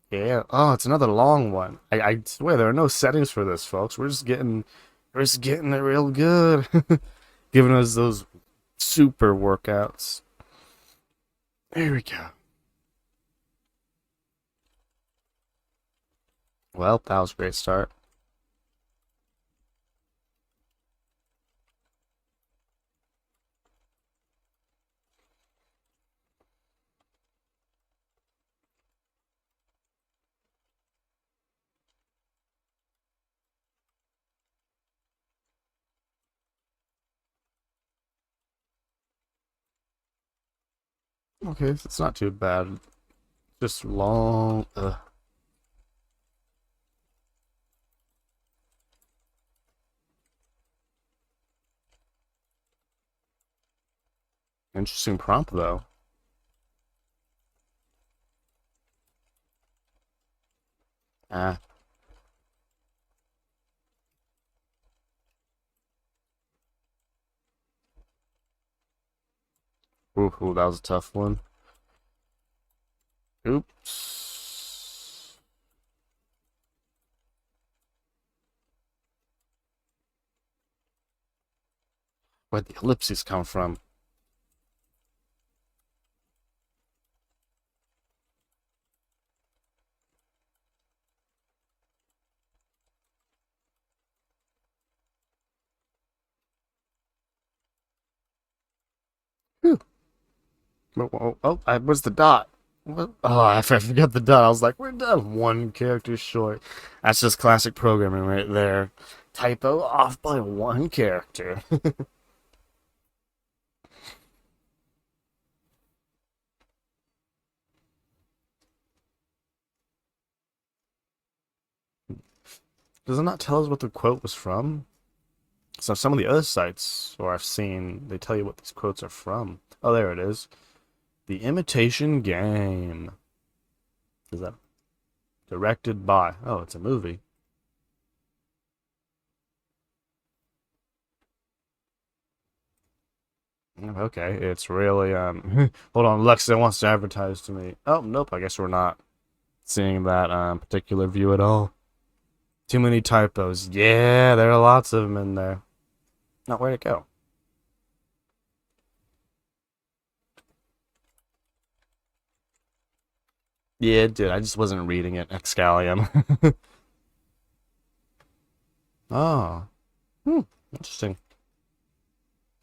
Yeah. Oh, it's another long one. I swear there are no settings for this, folks. We're just getting it real good, giving us those super workouts. There we go. Well, that was a great start. Okay, it's not too bad. Just long. Interesting prompt though. Ah, ooh, that was a tough one. Oops. Where'd the ellipses come from? Where's the dot? What? Oh, I forgot the dot. I was like, we're done. One character short. That's just classic programming right there. Typo off by one character. Does it not tell us what the quote was from? So some of the other sites, or I've seen, they tell you what these quotes are from. Oh, there it is. The Imitation Game. Is that directed by? Oh, it's a movie. Okay, it's really hold on, Alexa wants to advertise to me. Oh, nope, I guess we're not seeing that particular view at all. Too many typos. Yeah, there are lots of them in there. Now, where'd it go? Yeah, it did. I just wasn't reading it. Excalium. Oh, interesting.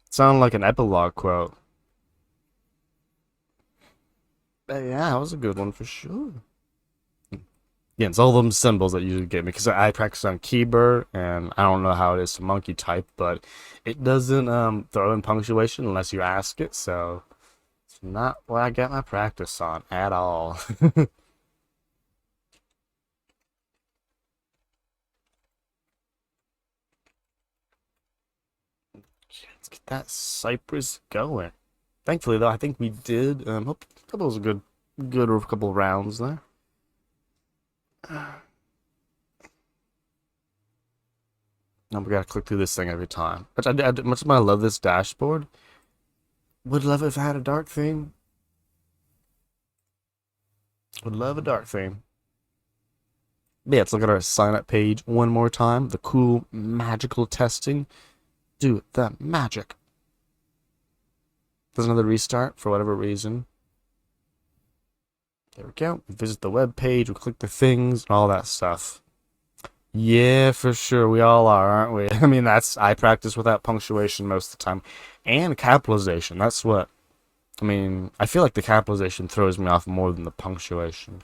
Sounded like an epilogue quote. Yeah, that was a good one for sure. Yeah, it's all them symbols that usually get me because I practice on keyboard and I don't know how it is to monkey type, but it doesn't throw in punctuation unless you ask it, so it's not what I get my practice on at all. Let's get that Cypress going. Thankfully, though, I think we did. Hope that was a good couple of rounds there. Now we gotta click through this thing every time. Much as I love this dashboard, would love it if I had a dark theme. Would love a dark theme. But yeah, let's look at our sign up page one more time. The cool magical testing. Do the magic. There's another restart for whatever reason. There we go. We visit the web page, we click the things, all that stuff. Yeah, for sure. We all are, aren't we? I mean, I practice without punctuation most of the time. And capitalization. That's what I mean, I feel like the capitalization throws me off more than the punctuation.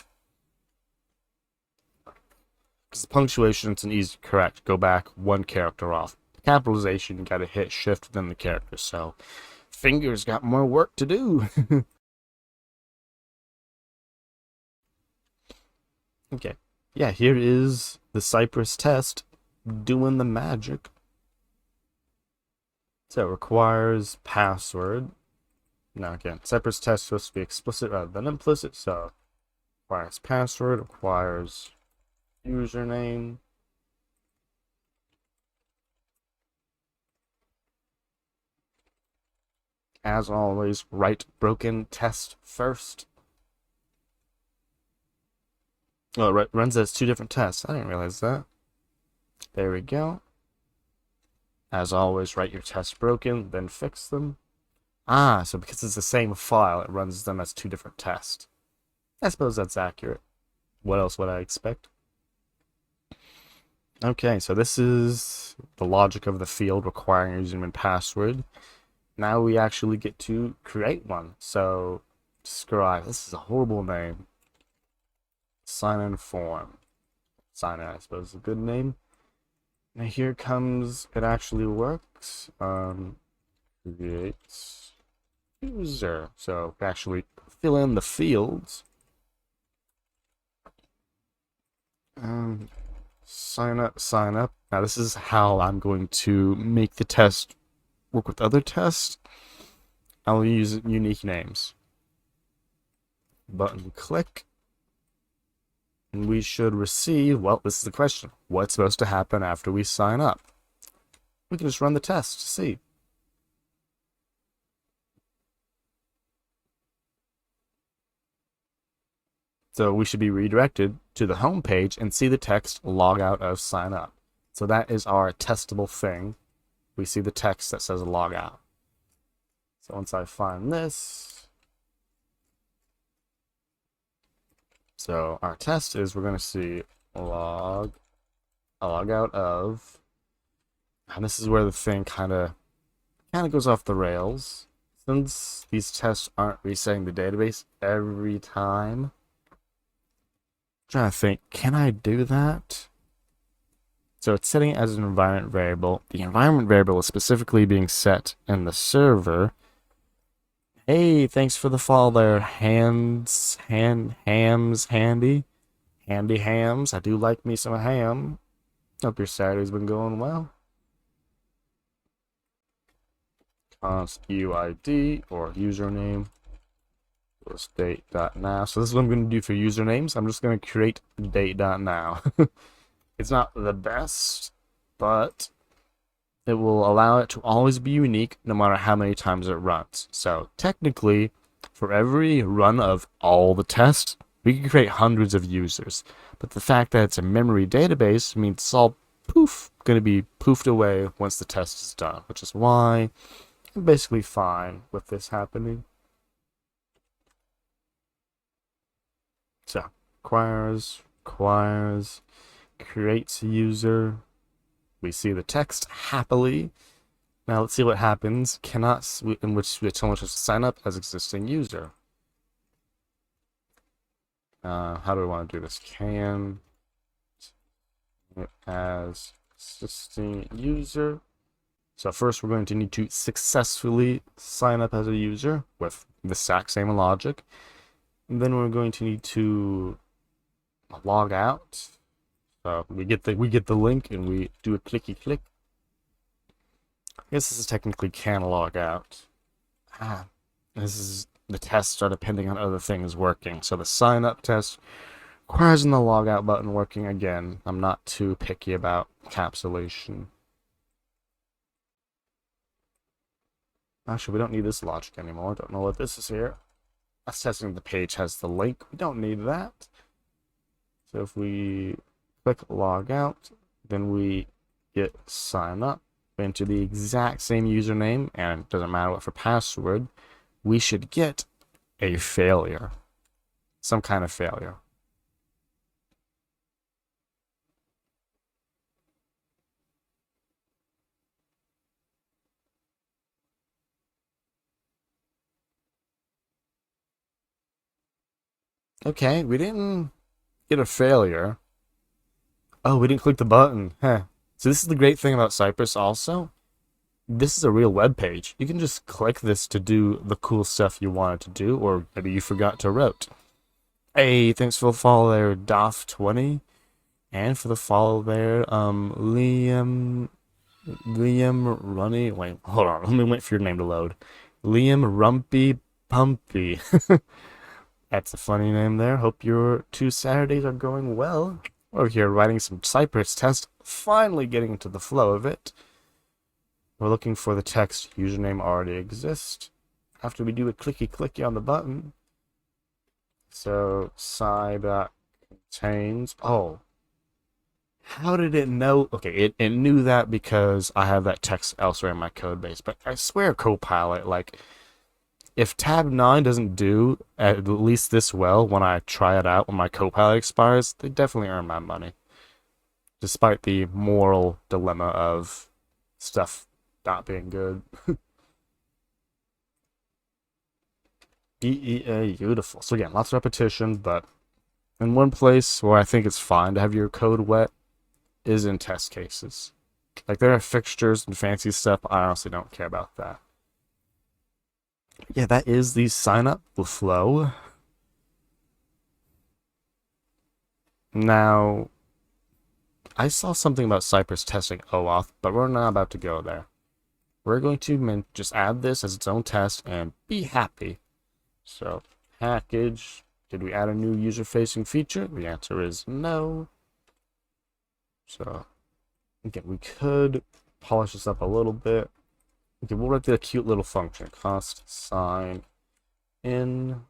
Because the punctuation, it's an easy correct. Go back one character off. Capitalization, you gotta hit shift within the character. So, fingers got more work to do. Okay. Yeah, here is the Cypress test doing the magic. So it requires password. Now again, Cypress test is supposed to be explicit rather than implicit, so requires password, requires username. As always, write broken test first. Oh, it runs as two different tests. I didn't realize that. There we go. As always, write your tests broken, then fix them. Ah, so because it's the same file, it runs them as two different tests. I suppose that's accurate. What else would I expect? Okay, so this is the logic of the field requiring username and password. Now we actually get to create one. So, describe. This is a horrible name. Sign in form. Sign in, I suppose, is a good name. Now here comes, it actually works. Create user. So actually fill in the fields. Sign up, sign up. Now this is how I'm going to make the test work with other tests. I'll use unique names. Button click. And we should receive, well, this is the question. What's supposed to happen after we sign up? We can just run the test to see. So we should be redirected to the home page and see the text log out of sign up. So that is our testable thing. We see the text that says log out. So once I find this, so our test is we're going to see log out of, and this is where the thing kind of goes off the rails. Since these tests aren't resetting the database every time, I'm trying to think, can I do that? So it's setting it as an environment variable. The environment variable is specifically being set in the server. Hey, thanks for the follow there, hams, handy hams. I do like me some ham. Hope your Saturday's been going well. Const UID or username was date.now. So this is what I'm going to do for usernames. I'm just going to create date.now. It's not the best, but it will allow it to always be unique no matter how many times it runs. So technically, for every run of all the tests, we can create hundreds of users. But the fact that it's a memory database means it's all going to be poofed away once the test is done, which is why I'm basically fine with this happening. So, requires, creates a user. We see the text happily. Now let's see what happens. In which we tell us to sign up as existing user. How do we want to do this? Can as existing user. So first we're going to need to successfully sign up as a user with the exact same logic. And then we're going to need to log out. So we get the link and we do a clicky click. I guess this is technically can log out. The tests are depending on other things working. So the sign up test requires the log out button working again. I'm not too picky about encapsulation. Actually, we don't need this logic anymore. Don't know what this is here. That's testing the page has the link. We don't need that. So if we click log out, then we get sign up into the exact same username, and it doesn't matter what for password, we should get a failure. Some kind of failure. Okay, we didn't get a failure. Oh, we didn't click the button. Huh. So this is the great thing about Cypress also. This is a real web page. You can just click this to do the cool stuff you wanted to do, or maybe you forgot to wrote. Hey, thanks for the follow there, Doff20. And for the follow there, Liam Runny. Wait, hold on. Let me wait for your name to load. Liam Rumpy Pumpy. That's a funny name there. Hope your 2 Saturdays are going well. Over here writing some Cypress test, finally getting into the flow of it. We're looking for the text username already exists. After we do a clicky on the button. So sci.contains. Oh. How did it know? Okay, it knew that because I have that text elsewhere in my code base. But I swear Copilot, like, if tab 9 doesn't do at least this well when I try it out when my Copilot expires, they definitely earn my money. Despite the moral dilemma of stuff not being good. DEA, beautiful. So again, lots of repetition, but in one place where I think it's fine to have your code wet is in test cases. Like, there are fixtures and fancy stuff, I honestly don't care about that. Yeah, that is the sign up flow. Now, I saw something about Cypress testing OAuth, but we're not about to go there. We're going to just add this as its own test and be happy. So, package. Did we add a new user-facing feature? The answer is no. So, again, we could polish this up a little bit. Okay, we'll write the cute little function. Const sign in.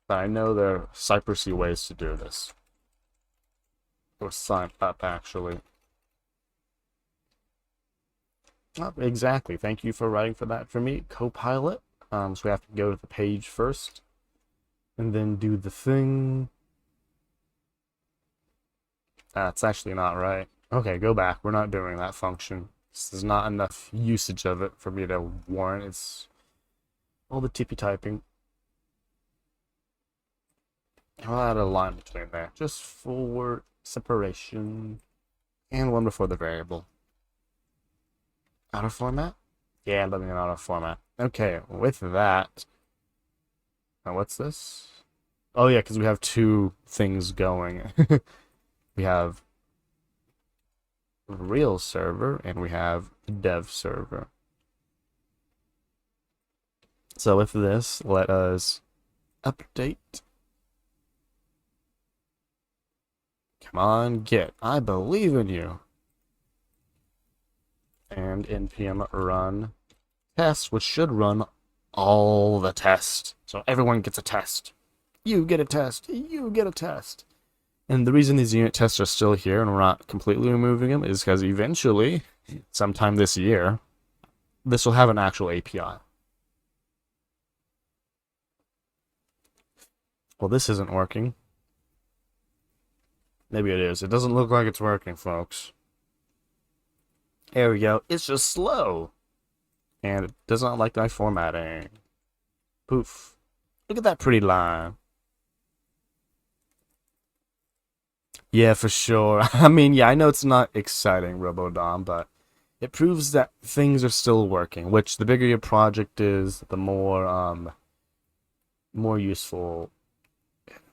But I know there are Cypressy ways to do this. Or sign up, actually. Oh, exactly. Thank you for writing for that for me, Copilot. So we have to go to the page first. And then do the thing. That's actually not right. Okay, go back. We're not doing that function. There's not enough usage of it for me to warrant it's all the TP typing. I'll add a line between there, just for separation, and one before the variable. Out of format? Yeah, let me know out of format. Okay, with that, now what's this? Oh yeah, because we have two things going. We have real server and we have dev server. So with this, let us update. Come on, Git. I believe in you. And npm run test, which should run all the tests. So everyone gets a test. You get a test. You get a test. And the reason these unit tests are still here and we're not completely removing them is because eventually, sometime this year, this will have an actual API. Well, this isn't working. Maybe it is. It doesn't look like it's working, folks. There we go. It's just slow. And it does not like my formatting. Poof. Look at that pretty line. Yeah, for sure. I mean, yeah, I know it's not exciting, RoboDom, but it proves that things are still working, which the bigger your project is, the more useful.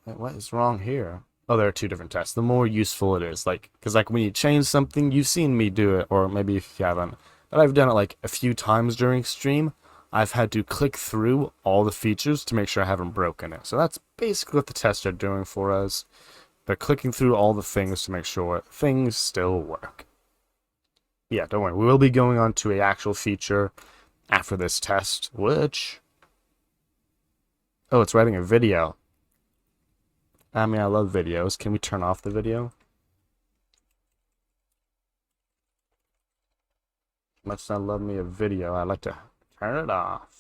What is wrong here? Oh, there are two different tests. The more useful it is, like, because like when you change something, you've seen me do it, or maybe if you haven't, but I've done it like a few times during stream. I've had to click through all the features to make sure I haven't broken it. So that's basically what the tests are doing for us. They're clicking through all the things to make sure things still work. Yeah, don't worry. We will be going on to an actual feature after this test, which... Oh, it's writing a video. I mean, I love videos. Can we turn off the video? Much as I love me a video, I like to turn it off.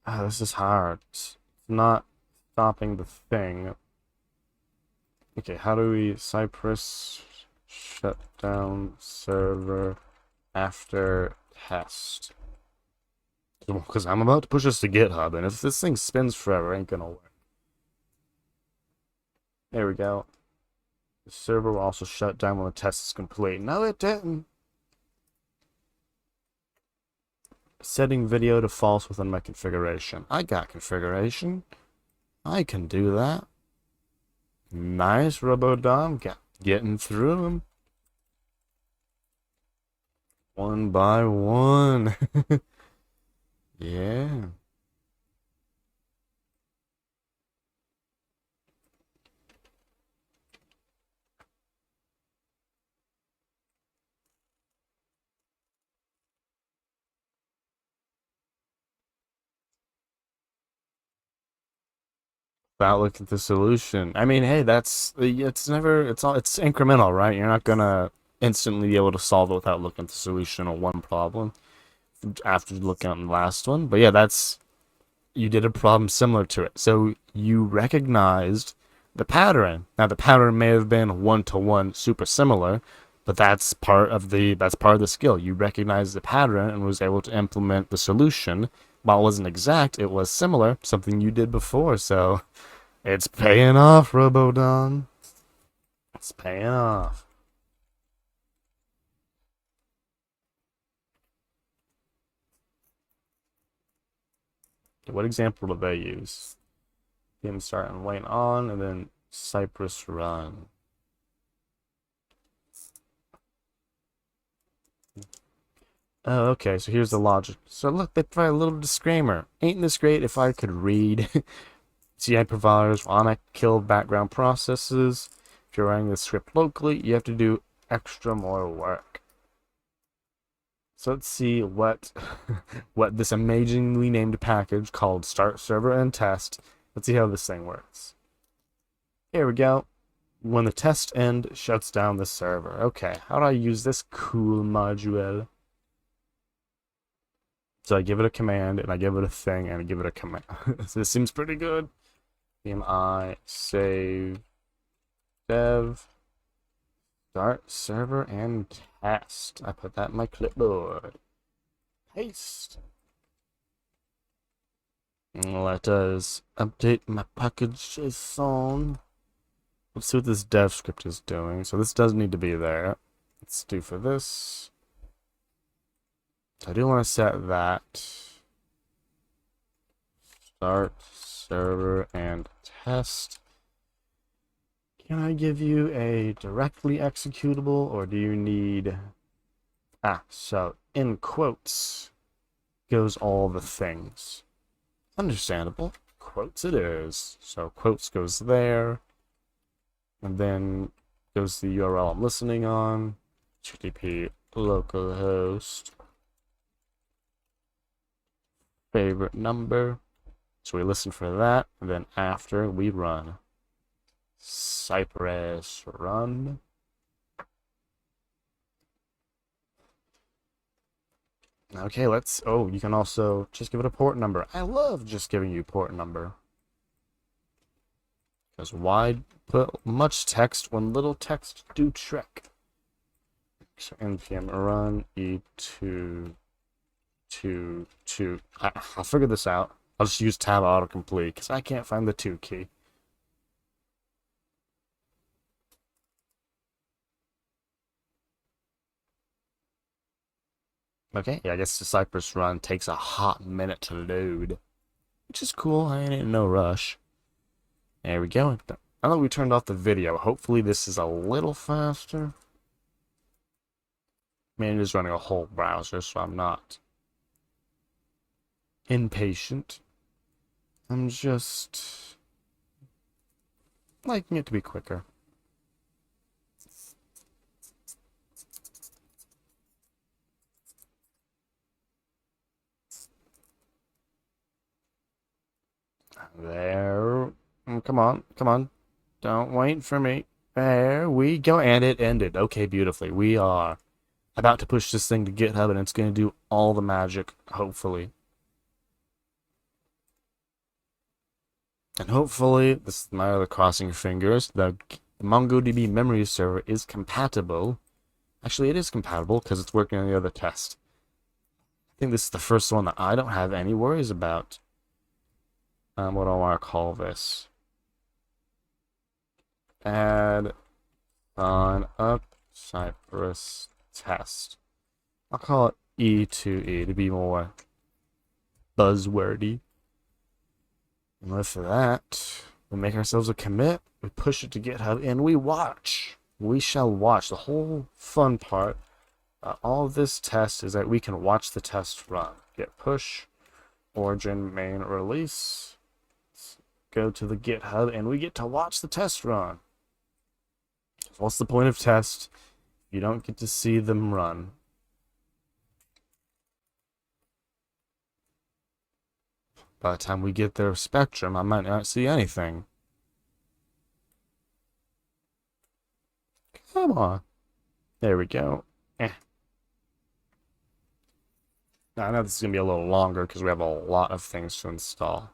This is hard. It's not stopping the thing. Okay, how do we Cypress shut down server after test? Because I'm about to push this to GitHub, and if this thing spins forever, it ain't gonna work. There we go. The server will also shut down when the test is complete. No, it didn't. Setting video to false within my configuration. I got configuration. I can do that. Nice, RoboDom. Getting through them. One by one. Yeah. Without looking at the solution. I mean, hey, it's incremental, right? You're not gonna instantly be able to solve it without looking at the solution on one problem after looking at the last one. But yeah, you did a problem similar to it. So you recognized the pattern. Now the pattern may have been one to one super similar, but that's part of the skill. You recognized the pattern and was able to implement the solution. While it wasn't exact, it was similar, something you did before. So it's paying off, RoboDon. It's paying off. What example did they use? Him start and wait on, and then Cypress run. Oh, okay, so here's the logic. So look, they provide a little disclaimer. Ain't this great if I could read? CI providers wanna kill background processes. If you're running the script locally, you have to do extra more work. So let's see what what this amazingly named package called start server and test. Let's see how this thing works. Here we go. When the test end, shuts down the server. Okay, how do I use this cool module? So I give it a command, and I give it a thing, and I give it a command. So this seems pretty good. PMI save dev start server and test. I put that in my clipboard. Paste. Let us update my package JSON. Let's see what this dev script is doing. So this does need to be there. Let's do for this. I do want to set that. Start server and test. Can I give you a directly executable, or do you need... so in quotes goes all the things. Understandable. Quotes it is. So quotes goes there. And then goes the URL I'm listening on. HTTP localhost. Favorite number. So we listen for that. And then after we run Cypress run. Okay, let's... Oh, you can also just give it a port number. I love just giving you port number. Because why put much text when little text do trick? So npm run e2 I'll figure this out. I'll just use tab autocomplete because I can't find the 2 key. Okay, yeah, I guess the Cypress run takes a hot minute to load, which is cool. I ain't in no rush. There we go. Now that we turned off the video, hopefully this is a little faster. I mean, it is running a whole browser, so I'm not impatient. I'm just liking it to be quicker. There. Come on, come on. Don't wait for me. There we go. And it ended. Okay, beautifully. We are about to push this thing to GitHub, and it's going to do all the magic, hopefully. And hopefully, this is my other crossing fingers, the MongoDB memory server is compatible. Actually, it is compatible because it's working on the other test. I think this is the first one that I don't have any worries about. What do I want to call this? Add on up Cypress test. I'll call it E2E to be more buzzwordy. And with that, we make ourselves a commit, we push it to GitHub, and we watch. We shall watch. The whole fun part, all of this test is that we can watch the test run. Git push, origin main release. Let's go to the GitHub, and we get to watch the test run. What's the point of test? You don't get to see them run. By the time we get their spectrum, I might not see anything. Come on. There we go. Now, I know this is going to be a little longer because we have a lot of things to install.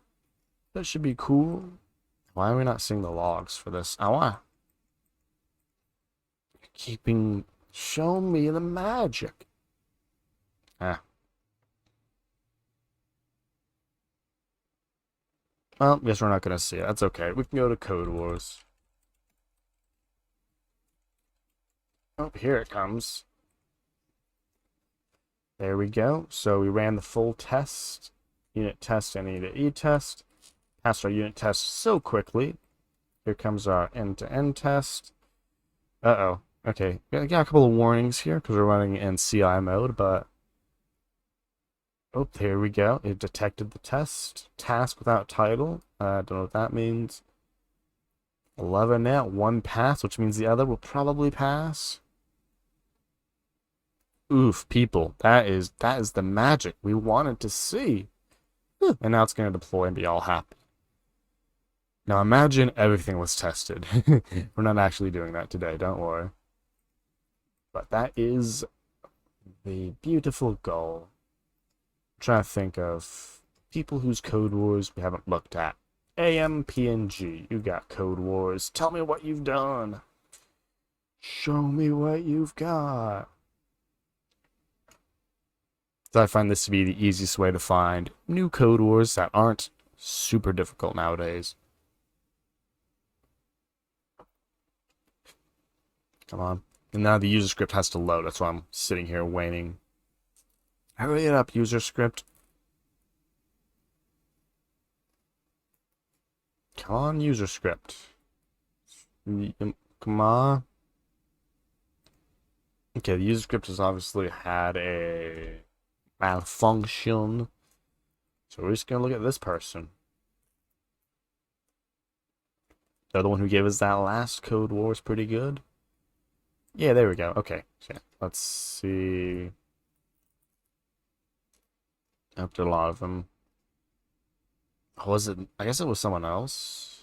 That should be cool. Why are we not seeing the logs for this? I want keeping... Show me the magic. Well, guess we're not going to see it. That's okay. We can go to Code Wars. Oh, here it comes. There we go. So we ran the full test. Unit test and unit test. Passed our unit test so quickly. Here comes our end-to-end test. Uh-oh. Okay. We got a couple of warnings here because we're running in CI mode, but... Oh, there we go. It detected the test. Task without title. I don't know what that means. 11 now. One pass, which means the other will probably pass. Oof, people. That is the magic we wanted to see. And now it's going to deploy and be all happy. Now imagine everything was tested. We're not actually doing that today, don't worry. But that is the beautiful goal. trying to think of people whose Code Wars we haven't looked at. AMPNG, you got Code Wars. Tell me what you've done. Show me what you've got. So I find this to be the easiest way to find new Code Wars that aren't super difficult nowadays. Come on. And now the user script has to load. That's why I'm sitting here waiting. Hurry it up, user script. Come on, user script. Come on. Okay, the user script has obviously had a malfunction. So we're just gonna look at this person. The other one who gave us that last Code War is pretty good. Yeah, there we go. Okay, so yeah, let's see. After a lot of them. Was it? I guess it was someone else.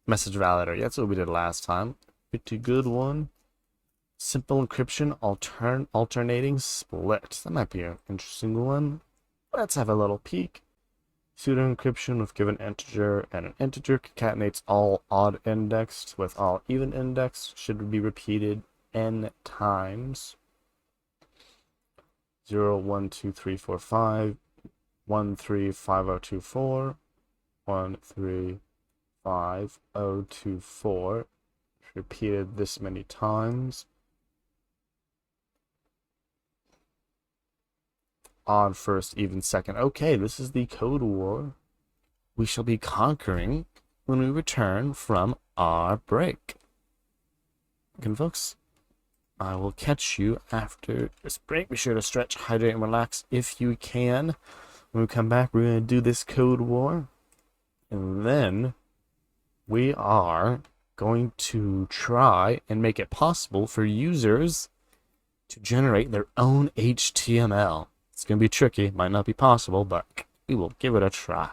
Message validator. Yeah, that's what we did last time. Pretty good one. Simple encryption, alternating split. That might be an interesting one. Let's have a little peek. Pseudo encryption with given integer and an integer concatenates all odd indexed with all even indexed. Should be repeated n times. 0, 1, 2, 3, 4, 5, 1, 3, 5, 0, 2, 4, 1, 3, 5, 0, 2, 4. Repeated this many times. Odd first, even second. Okay, this is the Code War we shall be conquering when we return from our break. Again, folks, I will catch you after this break. Be sure to stretch, hydrate, and relax if you can. When we come back, we're going to do this Code War. And then we are going to try and make it possible for users to generate their own HTML. It's going to be tricky, might not be possible, but we will give it a try.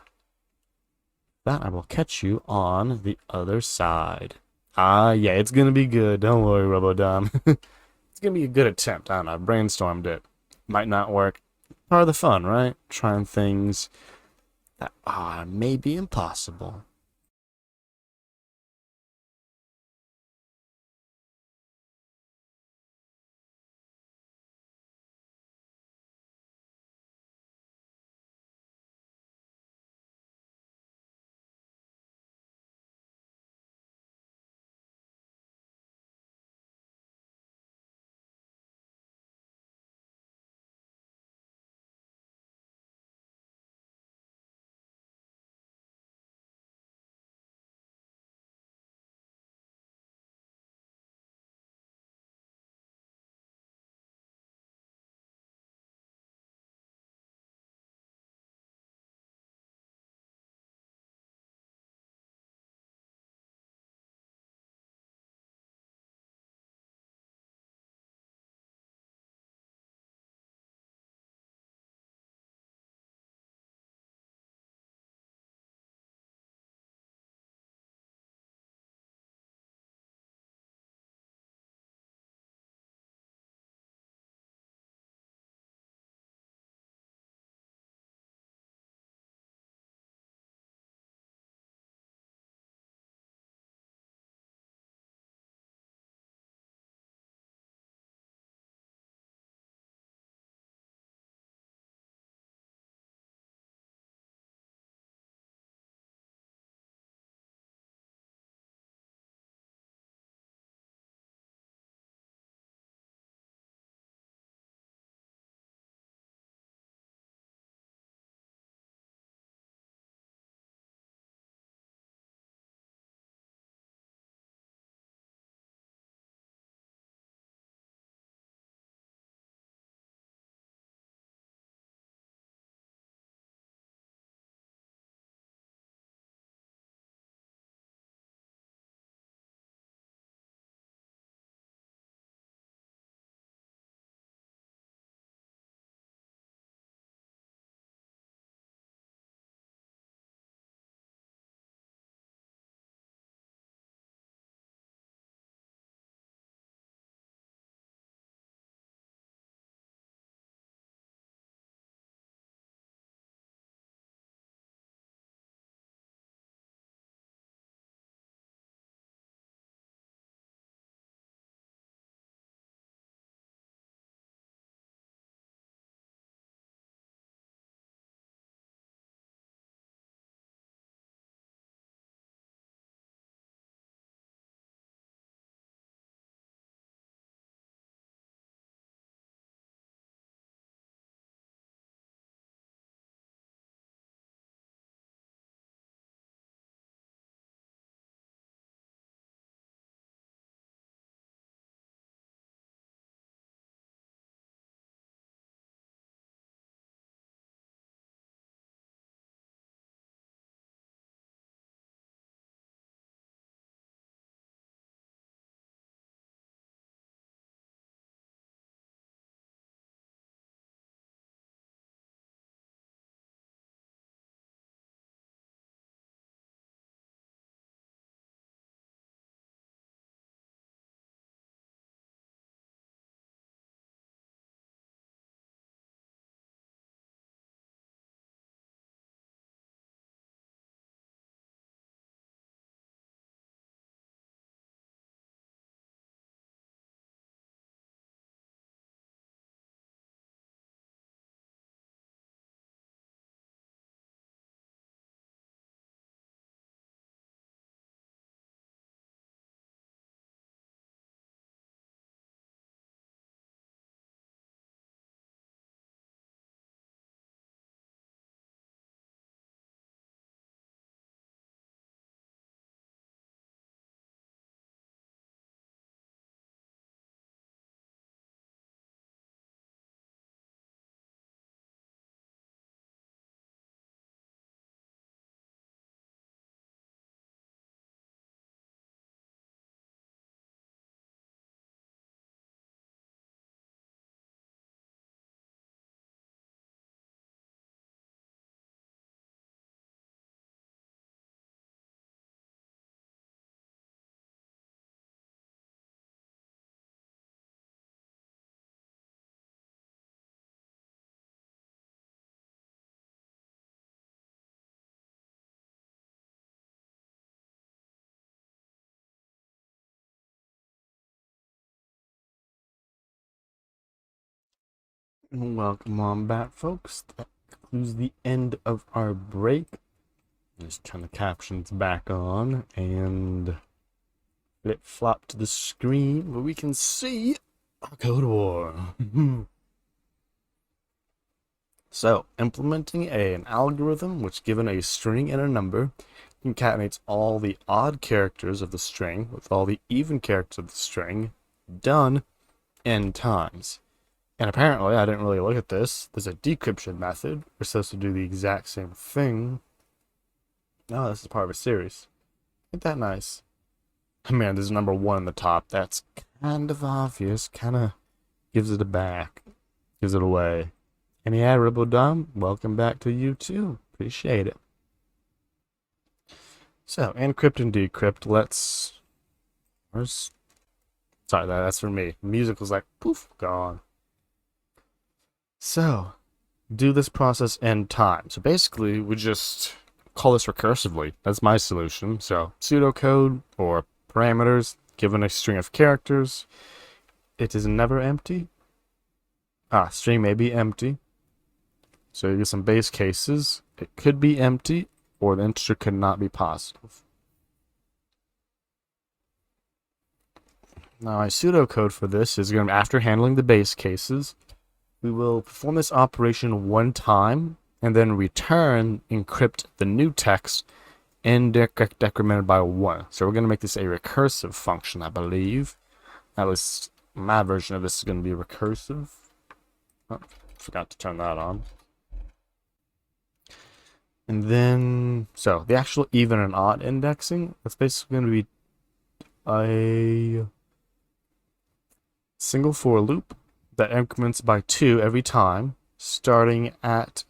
That I will catch you on the other side. Yeah, it's going to be good. Don't worry, Robodom. It's going to be a good attempt. I don't know, I brainstormed it. Might not work. Part of the fun, right? Trying things that are maybe impossible. Welcome on back, folks. That concludes the end of our break. Just turn the captions back on and flip flop to the screen where we can see our code war. So, implementing an algorithm which, given a string and a number, concatenates all the odd characters of the string with all the even characters of the string, done n times. And apparently, I didn't really look at this. There's a decryption method. We're supposed to do the exact same thing. No, this is part of a series. Ain't that nice? Man, there's number 1 in the top. That's kind of obvious. Kind of gives it a back. Gives it away. And yeah, Ribodom, welcome back to you too. Appreciate it. So, encrypt and decrypt. Sorry, that's for me. Music was like, poof, gone. So, do this process n time. So basically, we just call this recursively. That's my solution. So, pseudocode or parameters given a string of characters. It is never empty. String may be empty. So you get some base cases. It could be empty, or the integer could not be positive. Now, my pseudocode for this is going to be, after handling the base cases, we will perform this operation one time, and then return, encrypt the new text, and decremented by 1. So we're going to make this a recursive function, I believe. At least my version of this is going to be recursive. Oh, forgot to turn that on. And then, so the actual even and odd indexing, that's basically going to be a single for loop that increments by 2 every time, starting at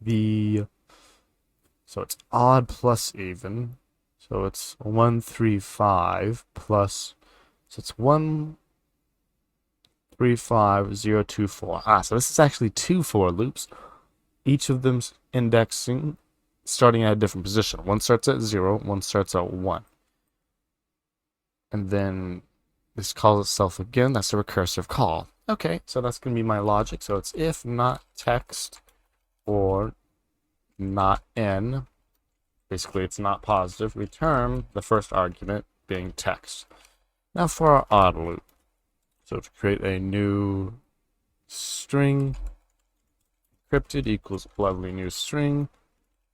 so it's odd plus even. So it's 135 plus, so it's 135024. So this is actually 2 for loops, each of them's indexing starting at a different position. One starts at 0, one starts at 1. And then this calls itself again. That's a recursive call. Okay, so that's going to be my logic. So it's if not text or not n. Basically, it's not positive. Return the first argument being text. Now for our odd loop. So to create a new string, encrypted equals lovely new string.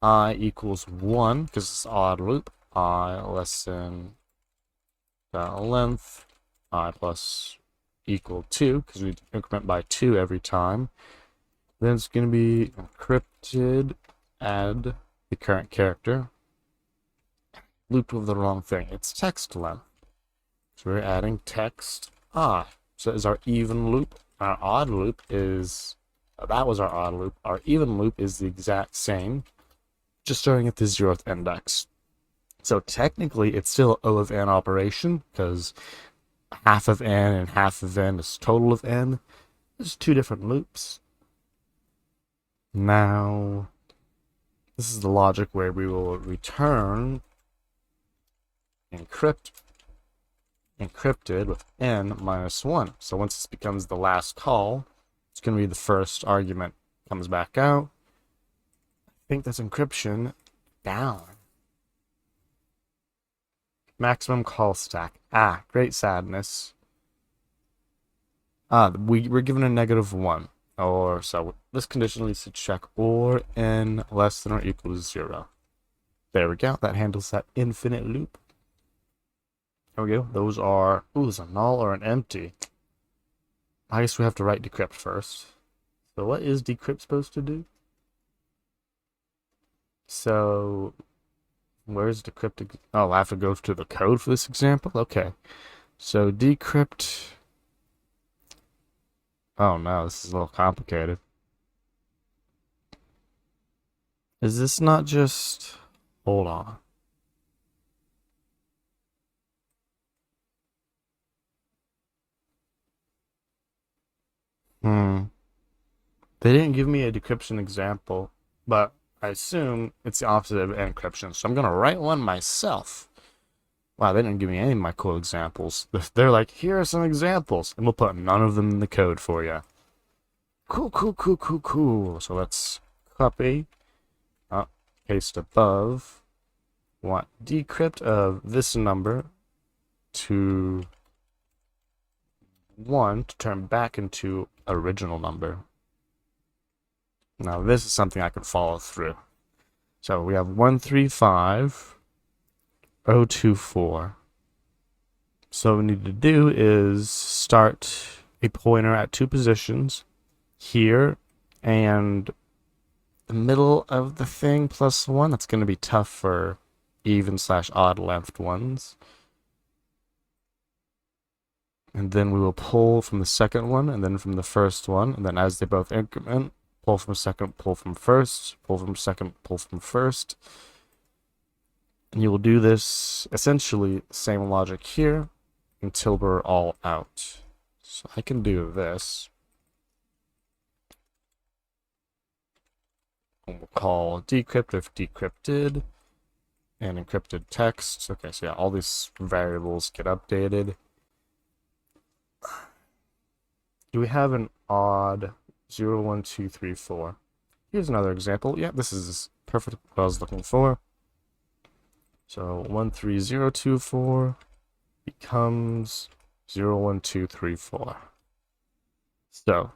I equals 1, because it's odd loop. I less than length. I plus equal 2, because we increment by 2 every time. Then it's going to be encrypted, add the current character. Looped with the wrong thing. It's text length. So we're adding text I. So that is our even loop. Our odd loop is, that was our odd loop. Our even loop is the exact same, just starting at the 0th index. So technically, it's still O of n operation, because half of n and half of n is total of n. There's 2 different loops. Now, this is the logic where we will return encrypted with n minus 1. So once this becomes the last call, it's going to be the first argument comes back out. I think that's encryption down. Maximum call stack. Great sadness. We're given a -1. Or so this condition needs to check or n less than or equal to 0. There we go. That handles that infinite loop. There we go. Those are, there's a null or an empty. I guess we have to write decrypt first. So what is decrypt supposed to do? So where's decrypt? Oh, I have to go to the code for this example? Okay. So decrypt. Oh no, this is a little complicated. Is this not just... Hold on. They didn't give me a decryption example, but I assume it's the opposite of encryption, so I'm going to write one myself. Wow, they didn't give me any of my cool examples. They're like, here are some examples, and we'll put none of them in the code for you. Cool. So let's copy, paste above. Want decrypt of this number to 1 to turn back into original number. Now this is something I can follow through. So we have 135024. So what we need to do is start a pointer at 2 positions, here and the middle of the thing plus 1. That's going to be tough for even/odd length ones. And then we will pull from the second one and then from the first one, and then as they both increment, pull from second, pull from first, pull from second, pull from first. And you will do this essentially same logic here until we're all out. So I can do this. And we'll call decrypt if decrypted and encrypted text. Okay, so yeah, all these variables get updated. Do we have an odd 0, 1, 2, 3, 4? Here's another example. Yeah, this is perfect what I was looking for. So 13024 becomes 0, 1, 2, 3, 4. So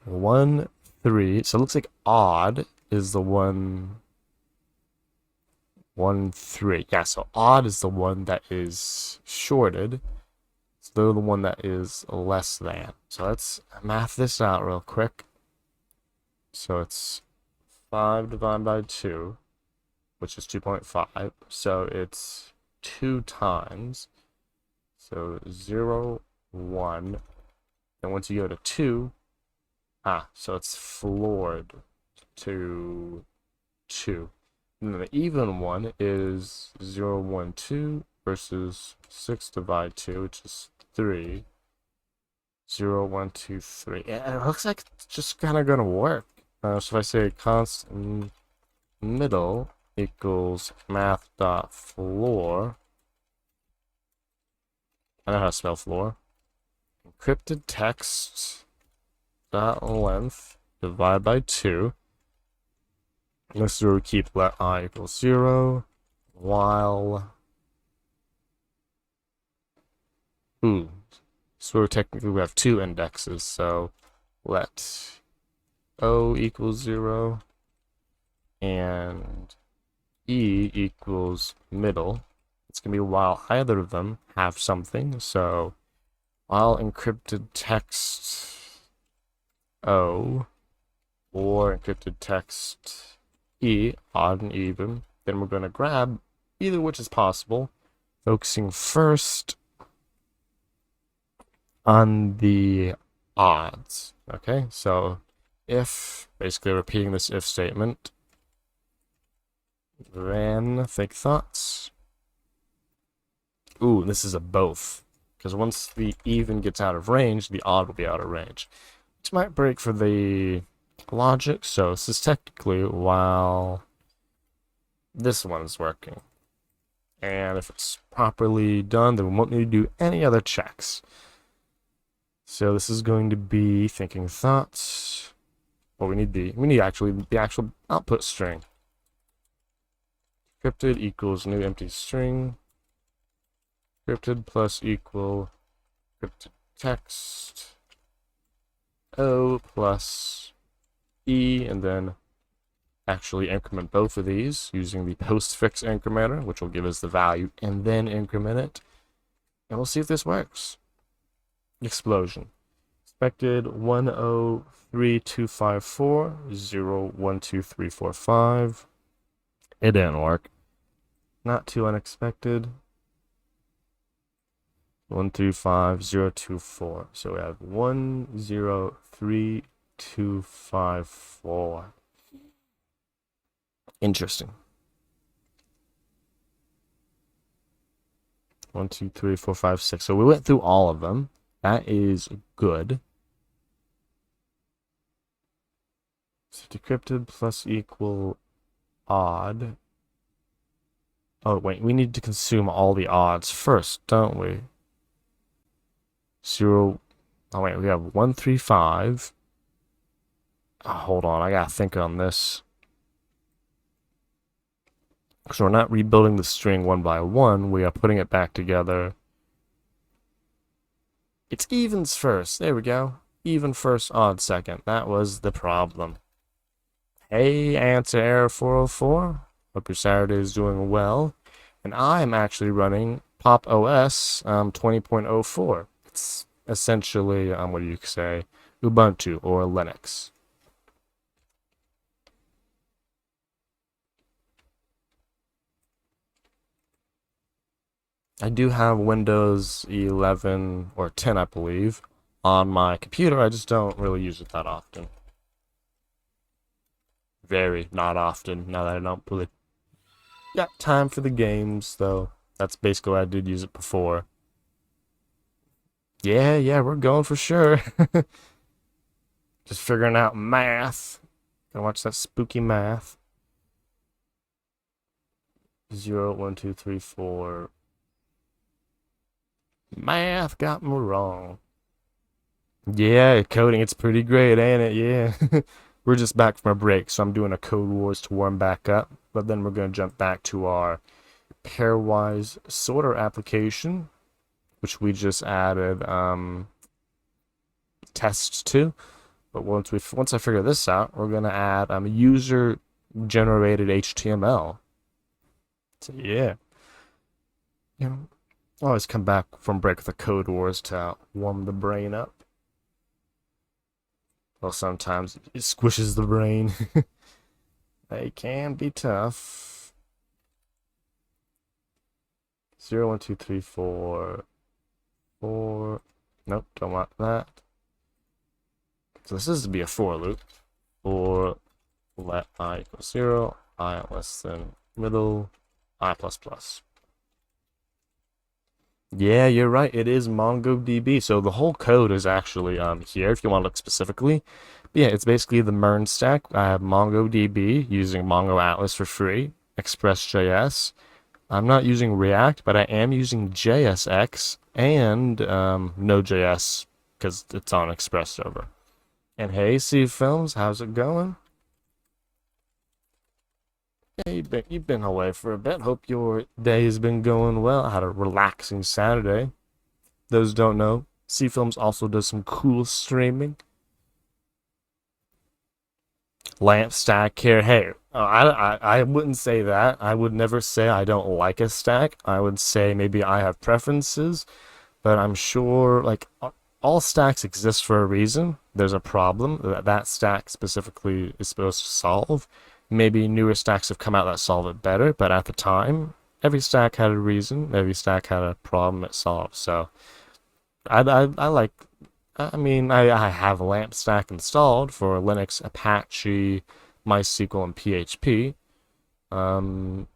1, 3. So it looks like odd is the 1, 1, 3. Yeah, so odd is the one that is shorted. So they're the one that is less than. So let's math this out real quick. So it's 5 divided by 2, which is 2.5. So it's 2 times. So 0, 1. And once you go to 2, so it's floored to 2. And then the even one is 0, 1, 2 versus 6 divided 2, which is 3. 0, 1, 2, 3. Yeah, it looks like it's just kind of going to work. So if I say constant middle equals math.floor, I know how to spell floor. Encrypted text dot length divide by 2. This is where we keep let I equals 0 while so technically we have 2 indexes, so let O equals 0 and E equals middle. It's going to be while either of them have something. So while encrypted text O or encrypted text E, odd and even, then we're going to grab either, which is possible, focusing first on the odds. Okay, so if, basically repeating this if statement, then think thoughts. Ooh, this is a both. Because once the even gets out of range, the odd will be out of range. Which might break for the logic, so this is technically while this one's working. And if it's properly done, then we won't need to do any other checks. So this is going to be thinking thoughts. Well, we need actually the actual output string. Encrypted equals new empty string. Encrypted plus equal encrypted text O plus E, and then actually increment both of these using the postfix incrementer, which will give us the value, and then increment it. And we'll see if this works. Explosion. Expected 103254 012345. It didn't work. Not too unexpected. 135024. So we have 103254. Interesting. 1, 2, 3, 4, 5, 6. So we went through all of them. That is good. So decrypted plus equal odd. Oh, wait, we need to consume all the odds first, don't we? 0. Oh, wait, we have 135. Oh, hold on, I gotta think on this. So we're not rebuilding the string one by one, we are putting it back together. It's evens first. There we go. Even first, odd second. That was the problem. Hey, answer error 404. Hope your Saturday is doing well. And I am actually running Pop OS 20.04. It's essentially, what do you say, Ubuntu or Linux. I do have Windows 11 or 10, I believe, on my computer. I just don't really use it that often. Very not often, now that I don't really got time for the games, though. That's basically why I did use it before. Yeah, we're going for sure. Just figuring out math. Gonna watch that spooky math. 0, 1, 2, 3, 4. Math got me wrong. Yeah, coding, it's pretty great, ain't it? Yeah. We're just back from a break, so I'm doing a Code Wars to warm back up. But then we're going to jump back to our Pairwise Sorter application, which we just added tests to. But once I figure this out, we're going to add user-generated HTML. So yeah. You know, I always come back from break with the Code Wars to warm the brain up. Well, sometimes it squishes the brain. They can be tough. 0, 1, 2, 3, 4. 4. Nope, don't want that. So this is to be a for loop. For let I equal 0, I less than middle, I plus plus. Yeah, you're right. It is MongoDB. So the whole code is actually here if you want to look specifically. But yeah, it's basically the MERN stack. I have MongoDB using Mongo Atlas for free, Express.js. I'm not using React, but I am using JSX and Node.js because it's on Express server. And hey, C Films, how's it going? Yeah, you've been away for a bit. Hope your day has been going well. I had a relaxing Saturday. Those who don't know, C Films also does some cool streaming. Lamp stack here. Hey, I wouldn't say that. I would never say I don't like a stack. I would say maybe I have preferences, but I'm sure like all stacks exist for a reason. There's a problem that that stack specifically is supposed to solve. Maybe newer stacks have come out that solve it better, but at the time, every stack had a reason. Every stack had a problem it solved. So I like. I have LAMP stack installed for Linux, Apache, MySQL, and PHP. Um,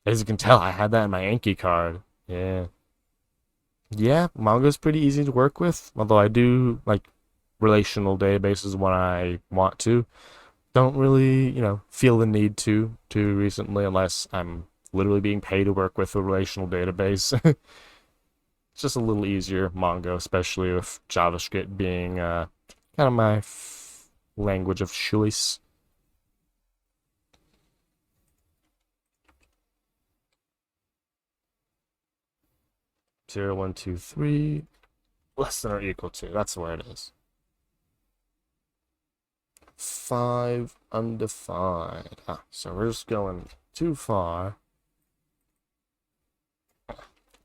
as you can tell, I had that in my Anki card. Yeah. Yeah, Mongo's pretty easy to work with, although I do like relational databases when I want to. Don't really, feel the need to too recently unless I'm literally being paid to work with a relational database. It's just a little easier, Mongo, especially with JavaScript being kind of my language of choice. Zero, 1, 2, 3, less than or equal to. That's where it is. 5 undefined. So we're just going too far.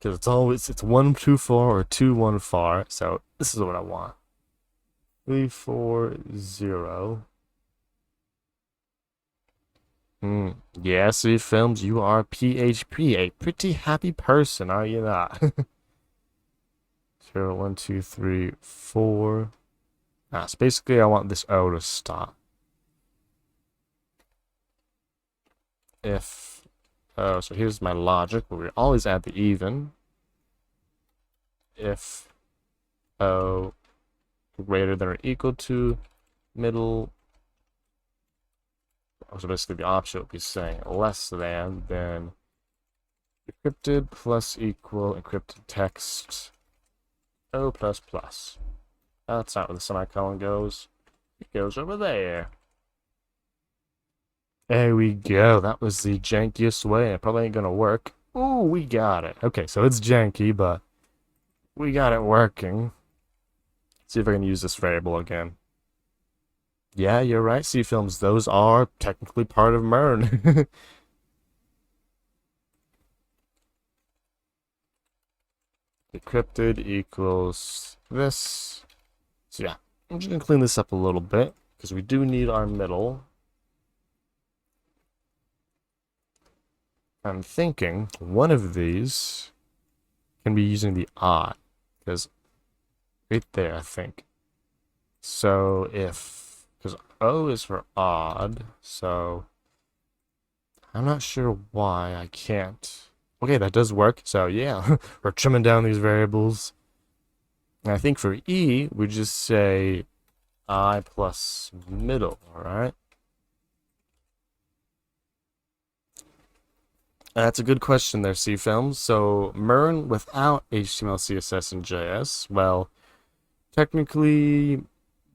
Because it's 1 too far or 2 1 far. So this is what I want. 3 4 0. Yeah, see films, you are PHP, a pretty happy person, are you not? 0 1 2 3 4. So basically I want this O to stop. If so here's my logic where we always add the even. If O greater than or equal to middle, so basically the option would be saying less than, then encrypted plus equal encrypted text O plus plus. That's not where the semicolon goes. It goes over there. There we go. That was the jankiest way. It probably ain't gonna work. Ooh, we got it. Okay, so it's janky, but we got it working. See if I can use this variable again. Yeah, you're right, C-films. Those are technically part of MERN. Decrypted equals this. So yeah, I'm just gonna clean this up a little bit because we do need our middle. I'm thinking one of these can be using the odd because right there, I think. So if, because O is for odd, so I'm not sure why I can't. Okay, that does work. So yeah, we're trimming down these variables. And I think for E, we just say I plus middle, all right? That's a good question there, C-Films. So MERN without HTML, CSS, and JS, well, technically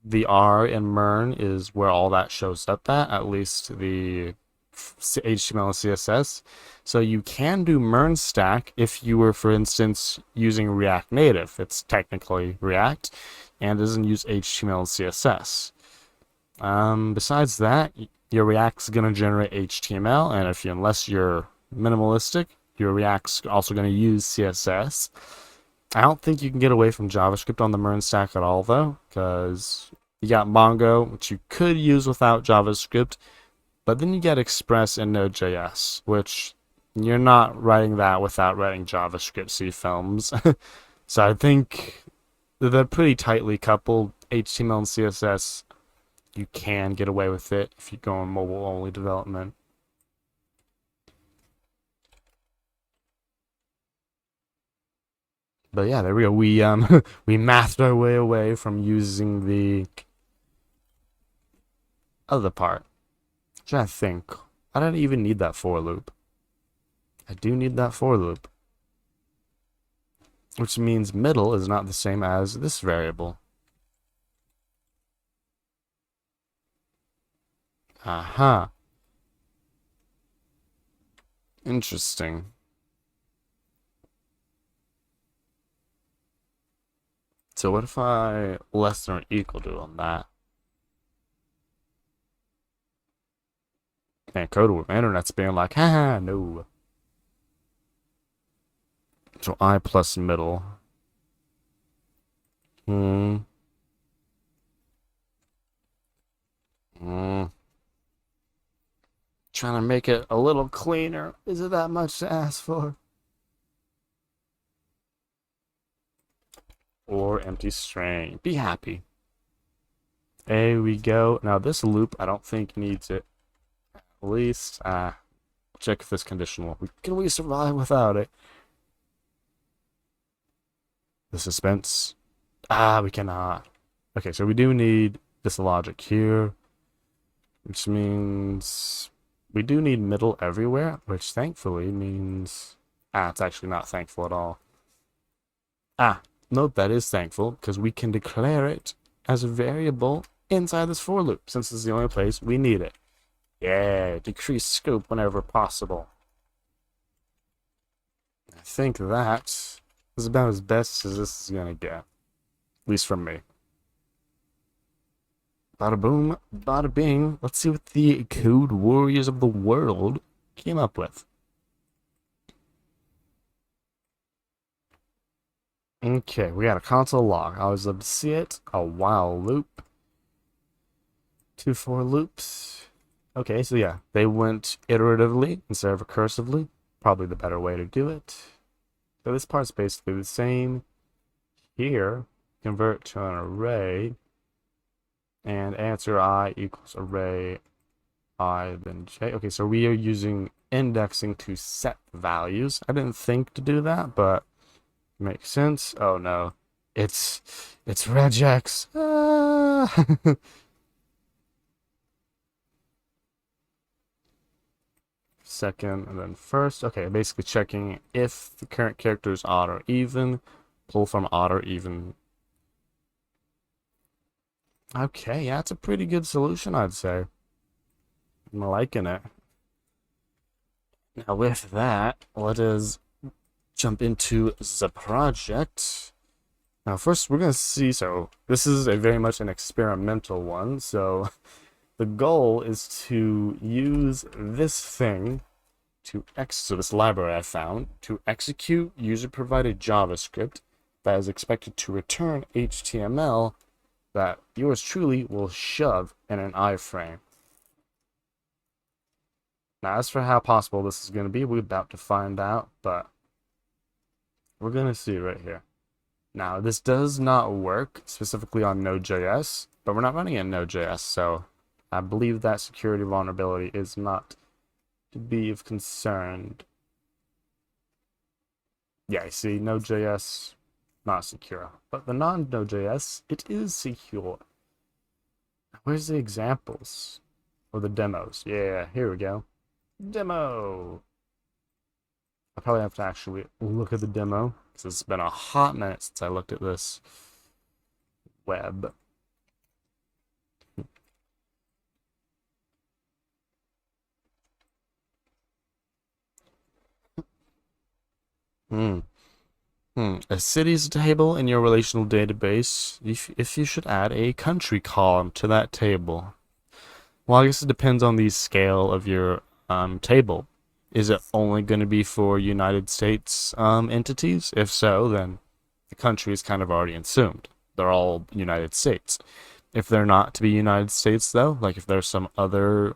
the R in MERN is where all that shows up at least the HTML and CSS. So you can do MERN stack if you were, for instance, using React Native. It's technically React and doesn't use HTML and CSS. Besides that, your React's going to generate HTML, and unless you're minimalistic, your React's also going to use CSS. I don't think you can get away from JavaScript on the MERN stack at all, though, because you got Mongo, which you could use without JavaScript, but then you get Express and Node.js, which you're not writing that without writing JavaScript C-films. So I think they're pretty tightly coupled. HTML and CSS, you can get away with it if you go on mobile-only development. But yeah, there we go. We we mathed our way away from using the other part. I'm trying to think. I don't even need that for loop. I do need that for loop. Which means middle is not the same as this variable. Aha. Interesting. So what if I less than or equal to on that? And code with internet's being like, haha, no. So I plus middle. Hmm. Hmm. Trying to make it a little cleaner. Is it that much to ask for? Or empty string. Be happy. There we go. Now this loop, I don't think needs it. At least, check if this conditional. Can we survive without it? The suspense. We cannot. Okay, so we do need this logic here, which means we do need middle everywhere, which thankfully means, it's actually not thankful at all. Note that is thankful because we can declare it as a variable inside this for loop since it's the only place we need it. Yeah, decrease scope whenever possible. I think that is about as best as this is gonna get. At least from me. Bada boom, bada bing. Let's see what the code warriors of the world came up with. Okay, we got a console log. I always love to see it. A while loop. 2 for loops. Okay, so yeah, they went iteratively instead of recursively. Probably the better way to do it. So this part's basically the same. Here, convert to an array, and answer I equals array I then j. Okay, so we are using indexing to set values. I didn't think to do that, but makes sense. Oh no, it's regex. Second and then first. Okay, basically checking if the current character is odd or even. Pull from odd or even. Okay, yeah, it's a pretty good solution, I'd say. I'm liking it. Now, with that, let us jump into the project. Now, first, we're going to see. So, this is a very much an experimental one. So, the goal is to use this thing so this library I found to execute user-provided JavaScript that is expected to return HTML that yours truly will shove in an iframe. Now, as for how possible this is going to be, we're about to find out, but we're going to see right here. Now, this does not work specifically on Node.js, but we're not running in Node.js, so I believe that security vulnerability is not to be of concern. Yeah, you see, Node.js, not secure. But the non-Node.js, it is secure. Where's the examples? Or the demos? Yeah, here we go. Demo! I probably have to actually look at the demo, because it's been a hot minute since I looked at this web. Hmm. A cities table in your relational database, if you should add a country column to that table. Well, I guess it depends on the scale of your table. Is it only going to be for United States entities? If so, then the country is kind of already assumed. They're all United States. If they're not to be United States, though, like if there's some other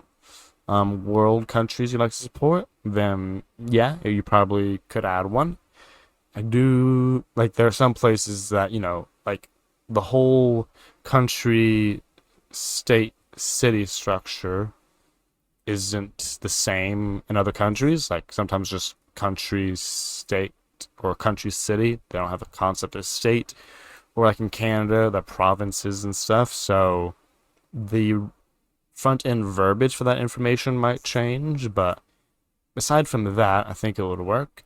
world countries you'd like to support, then yeah, you probably could add one. I do like there are some places that, like the whole country, state, city structure isn't the same in other countries. Like sometimes just country, state, or country, city, they don't have a concept of state. Or like in Canada, the provinces and stuff. So the front end verbiage for that information might change, but aside from that, I think it would work.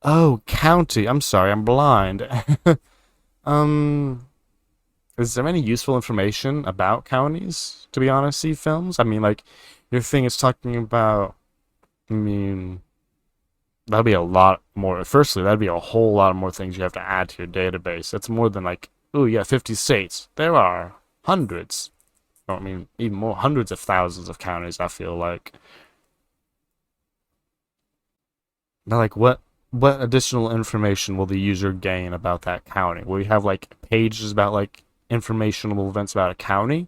Oh, county. I'm sorry, I'm blind. um, is there any useful information about counties, to be honest, see films? I mean, like, your thing is talking about, I mean, that'd be a lot more. Firstly, that'd be a whole lot more things you have to add to your database. That's more than like, oh yeah, 50 states. There are hundreds. I mean, even more, hundreds of thousands of counties, I feel like. But like, what additional information will the user gain about that county? Will you have like pages about like informational events about a county?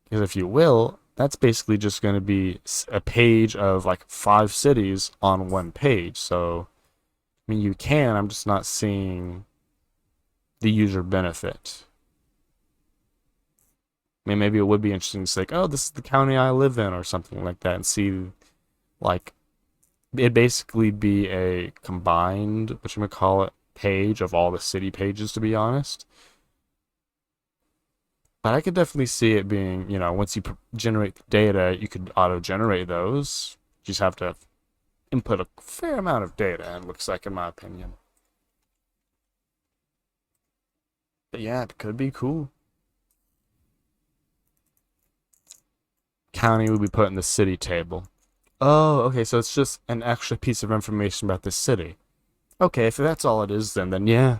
Because if you will, that's basically just going to be a page of like 5 cities on one page. So, I mean, you can. I'm just not seeing the user benefit. I mean, maybe it would be interesting to say, like, oh, this is the county I live in, or something like that, and see like it'd basically be a combined, what you call it, page of all the city pages, to be honest. But I could definitely see it being, once you generate the data, you could auto-generate those. You just have to input a fair amount of data, it looks like, in my opinion. But yeah, it could be cool. County would be put in the city table. Oh, okay, so it's just an extra piece of information about the city. Okay, if that's all it is, then yeah.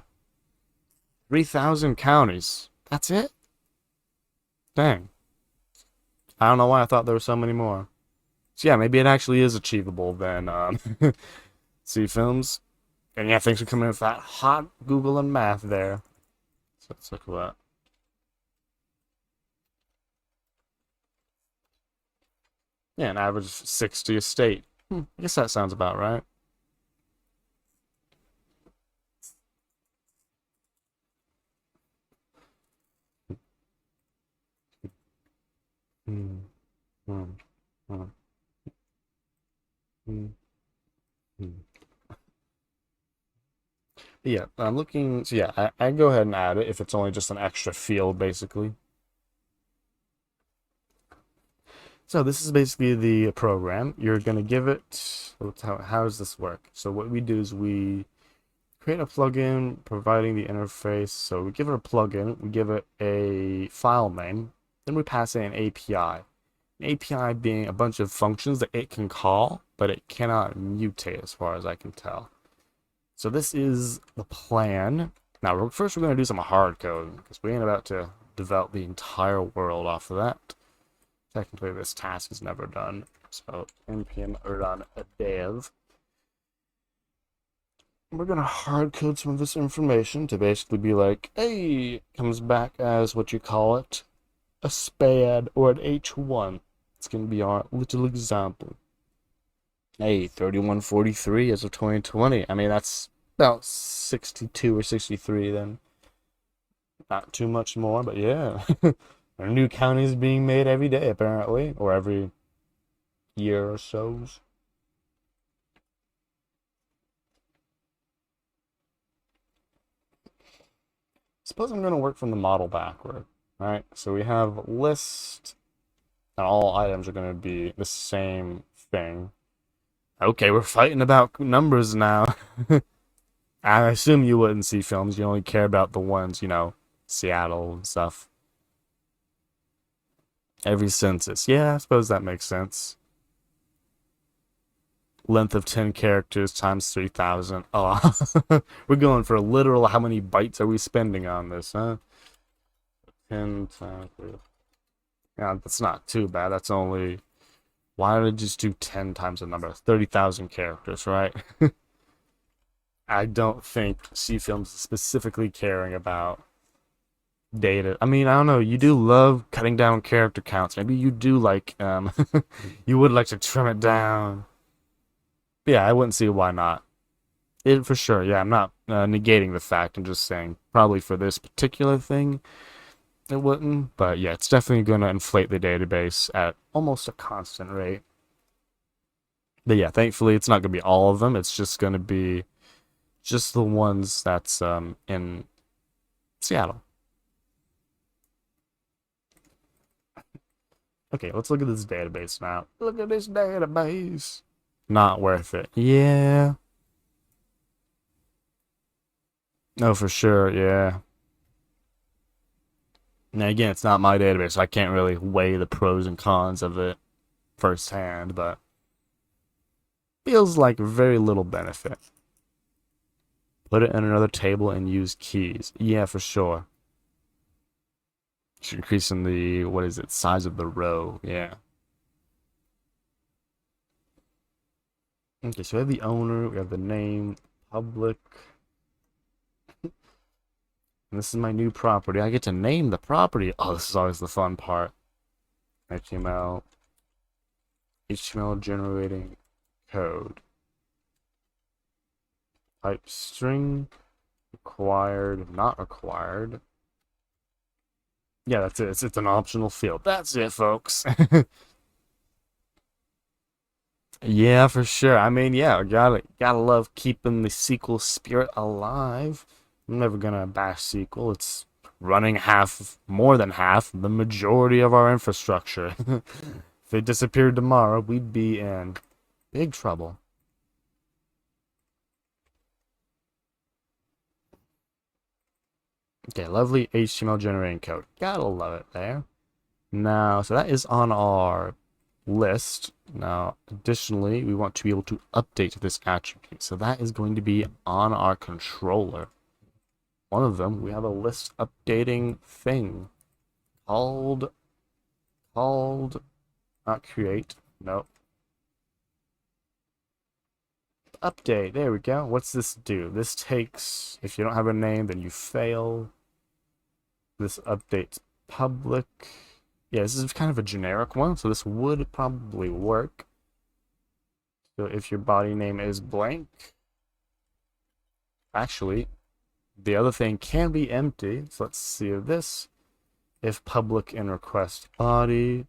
3,000 counties. That's it? Dang. I don't know why I thought there were so many more. So yeah, maybe it actually is achievable then. See films. And yeah, thanks for coming in with that hot Google and math there. So let's look at that. Yeah, an average of 60 a state. I guess that sounds about right. Hmm, hmm, hmm, hmm, hmm. Yeah, I'm looking. So yeah, I go ahead and add it if it's only just an extra field, basically. So this is basically the program. You're gonna give it. How does this work? So what we do is we create a plugin providing the interface. So we give it a plugin, we give it a file name, then we pass it an API. An API being a bunch of functions that it can call, but it cannot mutate as far as I can tell. So this is the plan. Now, first we're going to do some hard code, because we ain't about to develop the entire world off of that. Technically, this task is never done. So npm run dev. We're going to hard code some of this information to basically be like, hey, it comes back as what you call it, a SPAD or an H1. It's going to be our little example. Hey, 3143 as of 2020. I mean, that's about 62 or 63 then. Not too much more, but yeah. A new county is being made every day, apparently, or every year or so. Suppose I'm going to work from the model backward. Alright, so we have list, and all items are going to be the same thing. Okay, we're fighting about numbers now. I assume you wouldn't see films, you only care about the ones, you know, Seattle and stuff. Every census. Yeah, I suppose that makes sense. Length of 10 characters times 3,000. Oh, we're going for a literal how many bytes are we spending on this, huh? 10 times 3. Yeah, that's not too bad. That's only... Why did I just do 10 times the number? 30,000 characters, right? I don't think C-Films is specifically caring about data. I mean, I don't know. You do love cutting down character counts. Maybe you do like, you would like to trim it down. But yeah, I wouldn't see why not. It for sure. Yeah, I'm not negating the fact. I'm just saying probably for this particular thing, it wouldn't. But yeah, it's definitely going to inflate the database at almost a constant rate. But yeah, thankfully, it's not going to be all of them. It's just going to be just the ones that's in Seattle. Okay, let's look at this database now. Look at this database. Not worth it. Yeah. No, for sure. Yeah. Now again, it's not my database, so I can't really weigh the pros and cons of it firsthand, but feels like very little benefit. Put it in another table and use keys. Yeah, for sure. Should increase in the, what is it, size of the row. Yeah. Okay, so we have the owner, we have the name, public. And this is my new property. I get to name the property. Oh, this is always the fun part. HTML generating code. Type string, required, not required. Yeah, that's it. It's an optional field. That's it, folks. Yeah, for sure. I mean, yeah, gotta love keeping the sequel spirit alive. I'm never gonna bash sequel. It's running more than half, the majority of our infrastructure. If it disappeared tomorrow, we'd be in big trouble. Okay, lovely HTML generating code. Gotta love it there. Now, so that is on our list. Now, additionally, we want to be able to update this attribute. So that is going to be on our controller. One of them, we have a list updating thing called, not create, no. Update, there we go. What's this do? This takes, if you don't have a name, then you fail. This updates public. Yeah, this is kind of a generic one, so this would probably work. So if your body name is blank, actually, the other thing can be empty. So let's see this. If public in request body,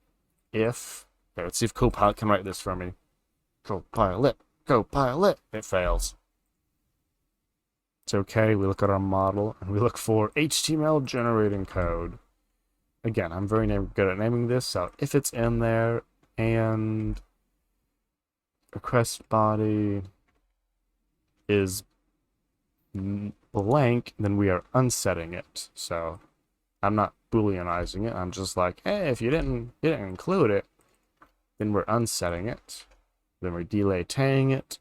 if, okay, let's see if Copilot can write this for me. Copilot, it fails. It's okay, we look at our model and we look for HTML generating code. Again, I'm very good at naming this, so if it's in there and request body is blank, then we are unsetting it. So I'm not booleanizing it. I'm just like, hey, if you didn't include it, then we're unsetting it. Then we're delaying it.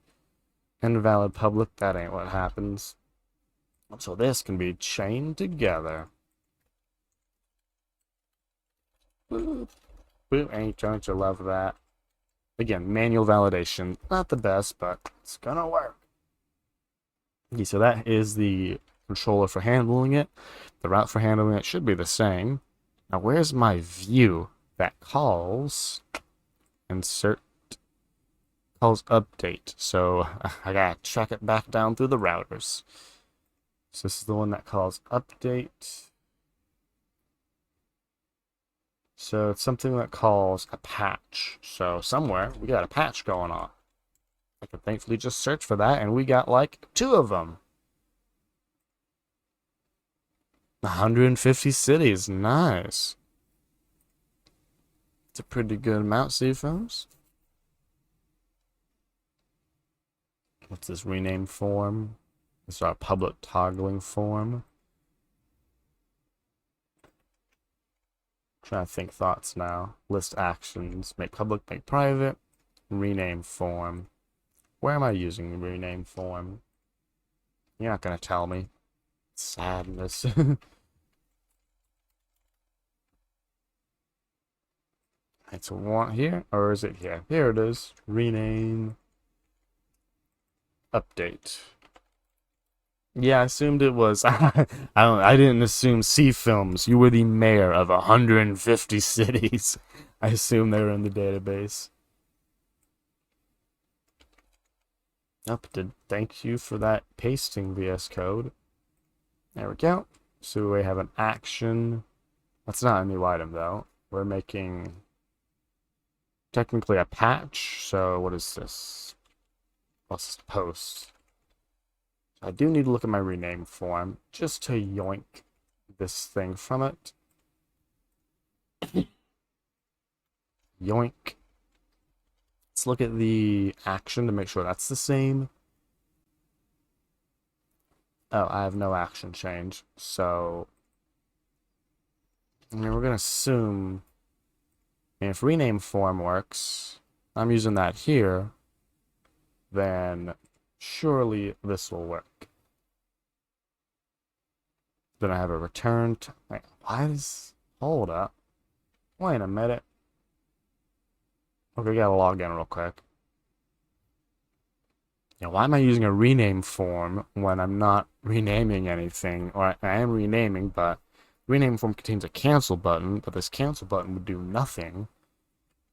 Invalid public, that ain't what happens. So this can be chained together. Boop. Boop. Ain't don't you love that? Again, manual validation. Not the best, but it's gonna work. Okay, so that is the controller for handling it. The route for handling it should be the same. Now where's my view that calls insert calls update? So I gotta track it back down through the routers. So this is the one that calls update. So it's something that calls a patch. So somewhere we got a patch going on. I could thankfully just search for that, and we got like 2 of them. 150 cities, nice. It's a pretty good amount, Seafoams. What's this rename form? This is our public toggling form. Trying to think thoughts now. List actions. Make public, make private. Rename form. Where am I using the rename form? You're not going to tell me. Sadness. It's a want here, or is it here? Here it is. Rename. Update. Yeah, I assumed it was. I didn't assume Seafoams. You were the mayor of 150 cities. I assume they were in the database. Thank you for that pasting VS Code. There we go. So we have an action. That's not a new item though. We're making technically a patch. So what is this? What's post? I do need to look at my rename form just to yoink this thing from it. Yoink. Let's look at the action to make sure that's the same. Oh, I have no action change. So, I mean, we're going to assume, if rename form works, I'm using that here, then surely this will work. Then I have a return. Wait, why is... Hold up. Wait a minute. Okay, gotta log in real quick. Yeah, why am I using a rename form when I'm not renaming anything? Or I am renaming, but rename form contains a cancel button, but this cancel button would do nothing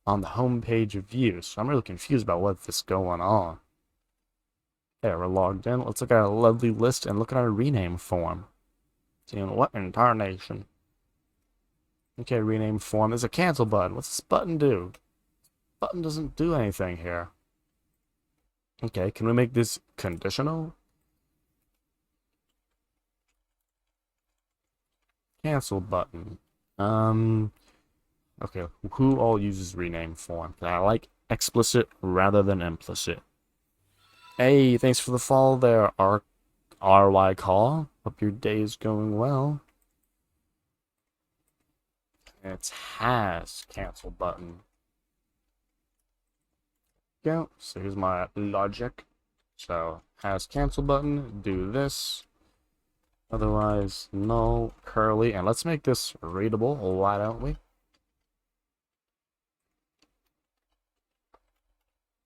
on the home page of view. So I'm really confused about what's this going on. There, we're logged in. Let's look at our lovely list and look at our rename form. Seeing what in tarnation. Okay, rename form. There's a cancel button. What's this button do? Button doesn't do anything here. Okay, can we make this conditional? Cancel button. Okay, who all uses rename form? I like explicit rather than implicit. Hey, thanks for the follow there, RY Call. Hope your day is going well. It's has cancel button. Go. So here's my logic. So has cancel button, do this. Otherwise, null, curly, and let's make this readable, why don't we?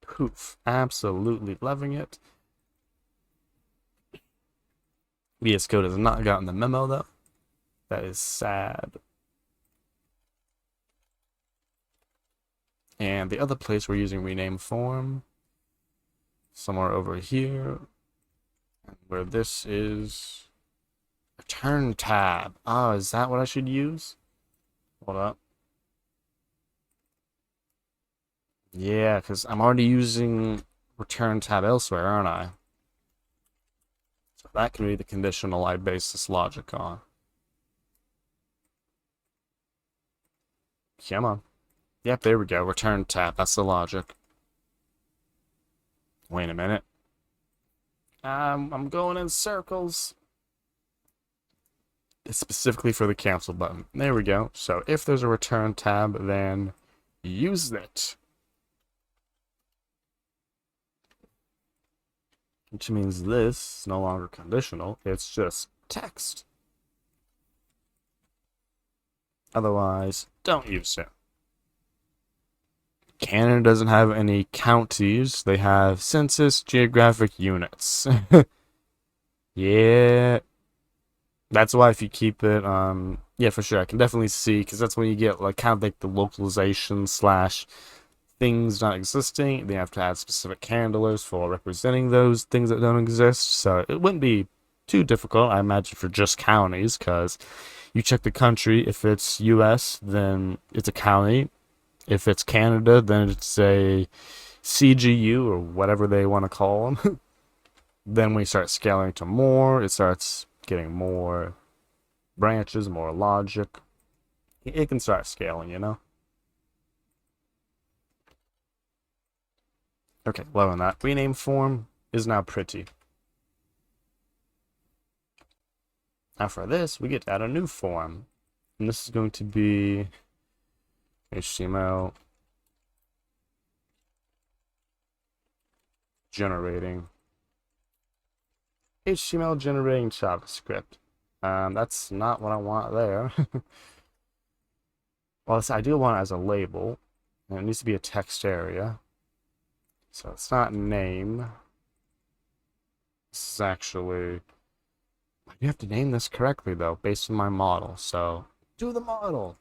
Poof. Absolutely loving it. VS Code has not gotten the memo though. That is sad. And the other place we're using rename form, somewhere over here, where this is return tab. Oh, is that what I should use? Hold up. Yeah, because I'm already using return tab elsewhere, aren't I? So that can be the conditional I base this logic on. Come on. Yep, there we go. Return tab. That's the logic. Wait a minute. I'm going in circles. It's specifically for the cancel button. There we go. So if there's a return tab, then use it. Which means this is no longer conditional, it's just text. Otherwise, don't use it. Canada doesn't have any counties, they have census geographic units. Yeah, that's why if you keep it, yeah, for sure, I can definitely see, because that's when you get like kind of like the localization slash things not existing. They have to add specific handlers for representing those things that don't exist. So it wouldn't be too difficult, I imagine, for just counties, because you check the country. If it's US, then it's a county. If it's Canada, then it's a CGU or whatever they want to call them. Then we start scaling to more. It starts getting more branches, more logic. It can start scaling, you know? Okay, low on that. Rename form is now pretty. Now for this, we get to add a new form. And this is going to be HTML generating. HTML generating JavaScript. That's not what I want there. Well, I do want it as a label. And it needs to be a text area. So it's not name. This is actually... You have to name this correctly, though, based on my model. So, do the model.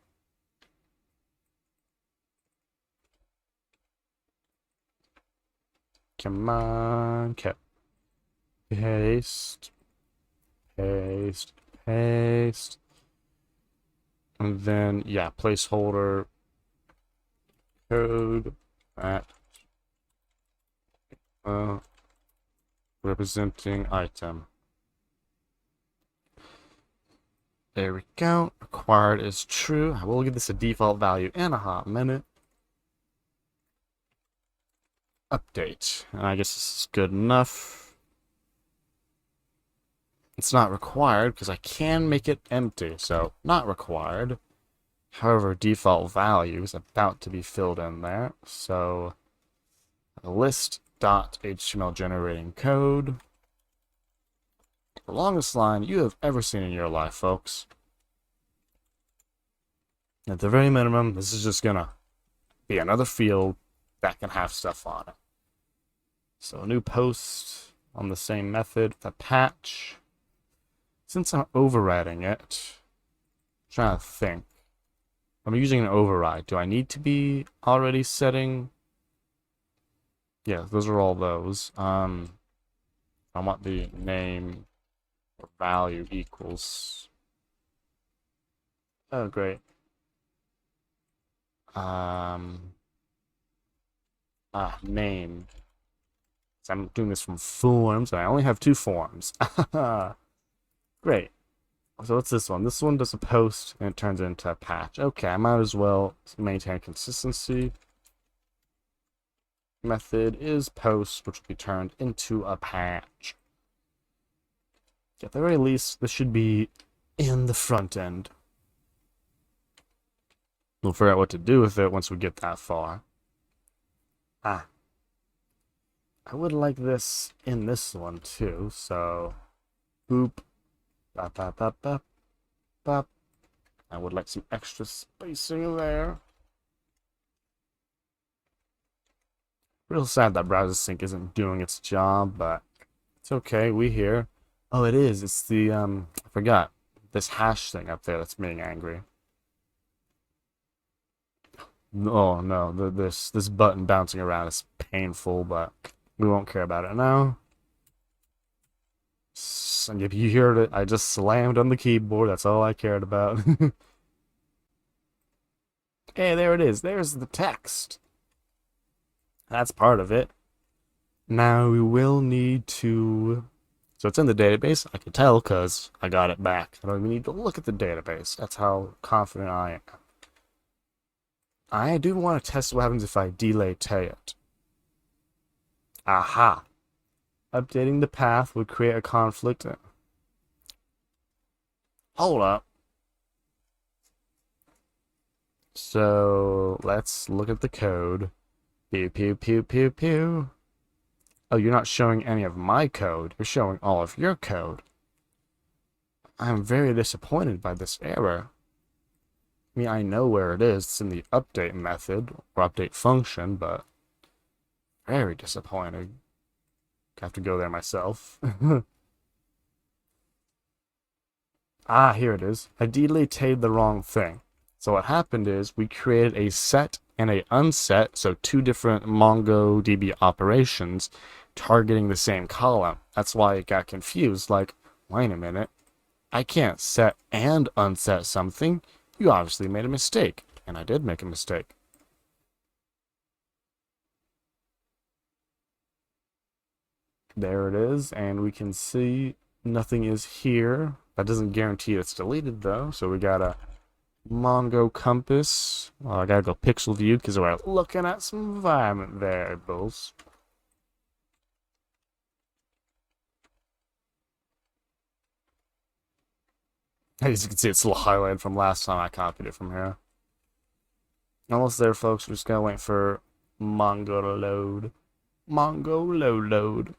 Come on, paste, paste, paste. And then, yeah, placeholder code at representing item. There we go. Required is true. I will give this a default value in a hot minute. Update. And I guess this is good enough. It's not required because I can make it empty, so not required. However, default value is about to be filled in there. So list.html generating code. The longest line you have ever seen in your life, folks. At the very minimum, this is just gonna be another field that can have stuff on it. So a new post on the same method with a patch. Since I'm overriding it, I'm trying to think. I'm using an override. Do I need to be already setting? Yeah, those are all those. I want the name or value equals. Oh, great. Name. So I'm doing this from forms, and I only have 2 forms. Great. So what's this one? This one does a post, and it turns into a patch. Okay, I might as well maintain consistency. Method is post, which will be turned into a patch. At the very least, this should be in the front end. We'll figure out what to do with it once we get that far. I would like this in this one too, so boop, bop, bop, bop, bop, bop. I would like some extra spacing there. Real sad that browser sync isn't doing its job, but it's okay, we here. Oh, it is, it's the, I forgot, this hash thing up there that's being angry. Oh no, this button bouncing around is painful, but we won't care about it now. And if you heard it, I just slammed on the keyboard. That's all I cared about. Hey, there it is. There's the text. That's part of it. Now we will need to... So it's in the database. I can tell because I got it back. I don't even need to look at the database. That's how confident I am. I do want to test what happens if I delay it. Aha. Updating the path would create a conflict. Hold up. So let's look at the code. Pew pew pew pew pew. Oh, you're not showing any of my code. You're showing all of your code. I'm very disappointed by this error. I mean, I know where it is. It's in the update method or update function, but very disappointing. Have to go there myself. Ah, here it is. I deleted the wrong thing. So what happened is we created a set and a unset, so two different MongoDB operations targeting the same column. That's why it got confused. Like, wait a minute. I can't set and unset something. You obviously made a mistake. And I did make a mistake. There it is, and we can see nothing is here. That doesn't guarantee it's deleted though, so we got a Mongo compass. Well, I gotta go pixel view because we're looking at some environment variables. As you can see, it's a little highlighted from last time I copied it from here. Almost there, folks. We're just gonna wait for Mongo to load. Mongo load.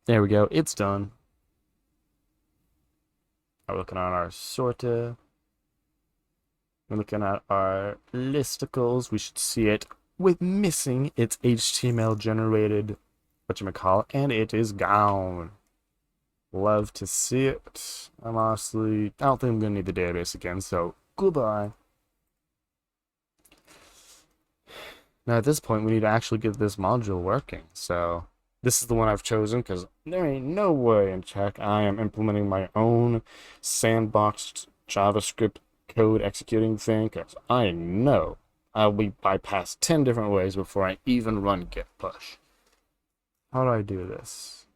There we go. It's done. We're looking at our sorter. We're looking at our listicles. We should see it with missing its HTML generated whatchamacallit, and it is gone. Love to see it. I don't think I'm gonna need the database again, so goodbye. Now at this point we need to actually get this module working, so this is the one I've chosen because there ain't no way in check I am implementing my own sandboxed JavaScript code executing thing, because I know I'll be bypassed 10 different ways before I even run git push. How do I do this?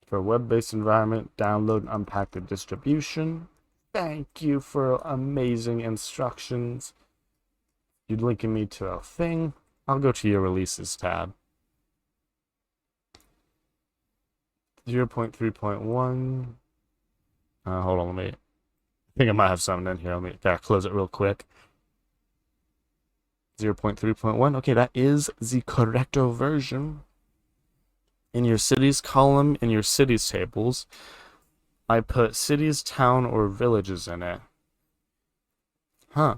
For a web-based environment, download and unpack the distribution. Thank you for amazing instructions. You're linking me to a thing. I'll go to your releases tab. 0.3.1. Hold on, I think I might have something in here. Let me gotta close it real quick. 0.3.1. Okay, that is the correcto version. In your cities column, in your cities tables, I put cities, town, or villages in it. Huh.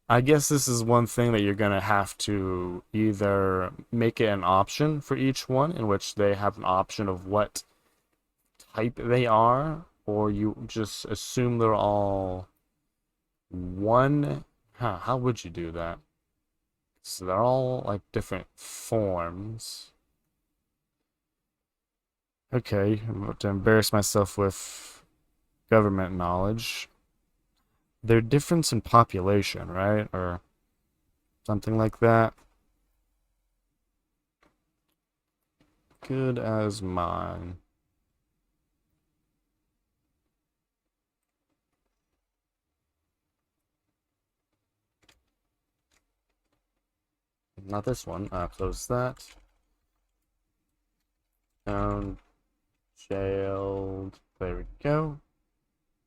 I guess this is one thing that you're going to have to either make it an option for each one, in which they have an option of what type they are, or you just assume they're all one. How would you do that? So they're all like different forms. Okay, I'm about to embarrass myself with government knowledge. Their difference in population, right? Or something like that. Good as mine. Not this one. Close that. Down. Jailed. There we go.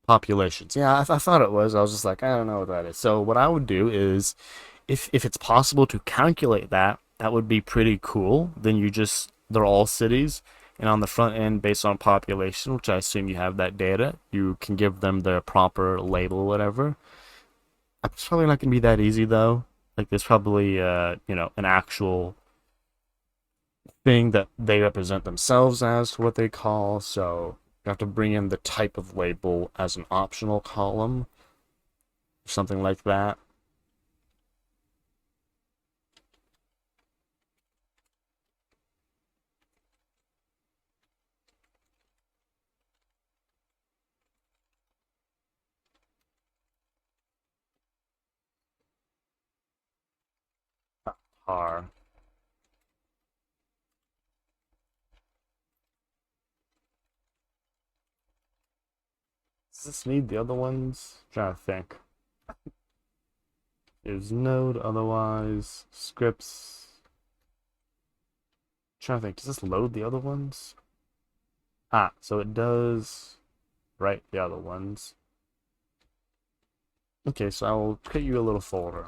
Populations. Yeah, I thought it was. I was just like, I don't know what that is. So what I would do is, if it's possible to calculate that, that would be pretty cool. Then they're all cities, and on the front end, based on population, which I assume you have that data, you can give them their proper label, whatever. It's probably not gonna be that easy though. Like there's probably an actual thing that they represent themselves as to what they call, so you have to bring in the type of label as an optional column, something like that. Tar. Does this need the other ones? I'm trying to think. Is node otherwise scripts. Trying to think, does this load the other ones? Ah, so it does write the other ones. Okay, so I'll create you a little folder.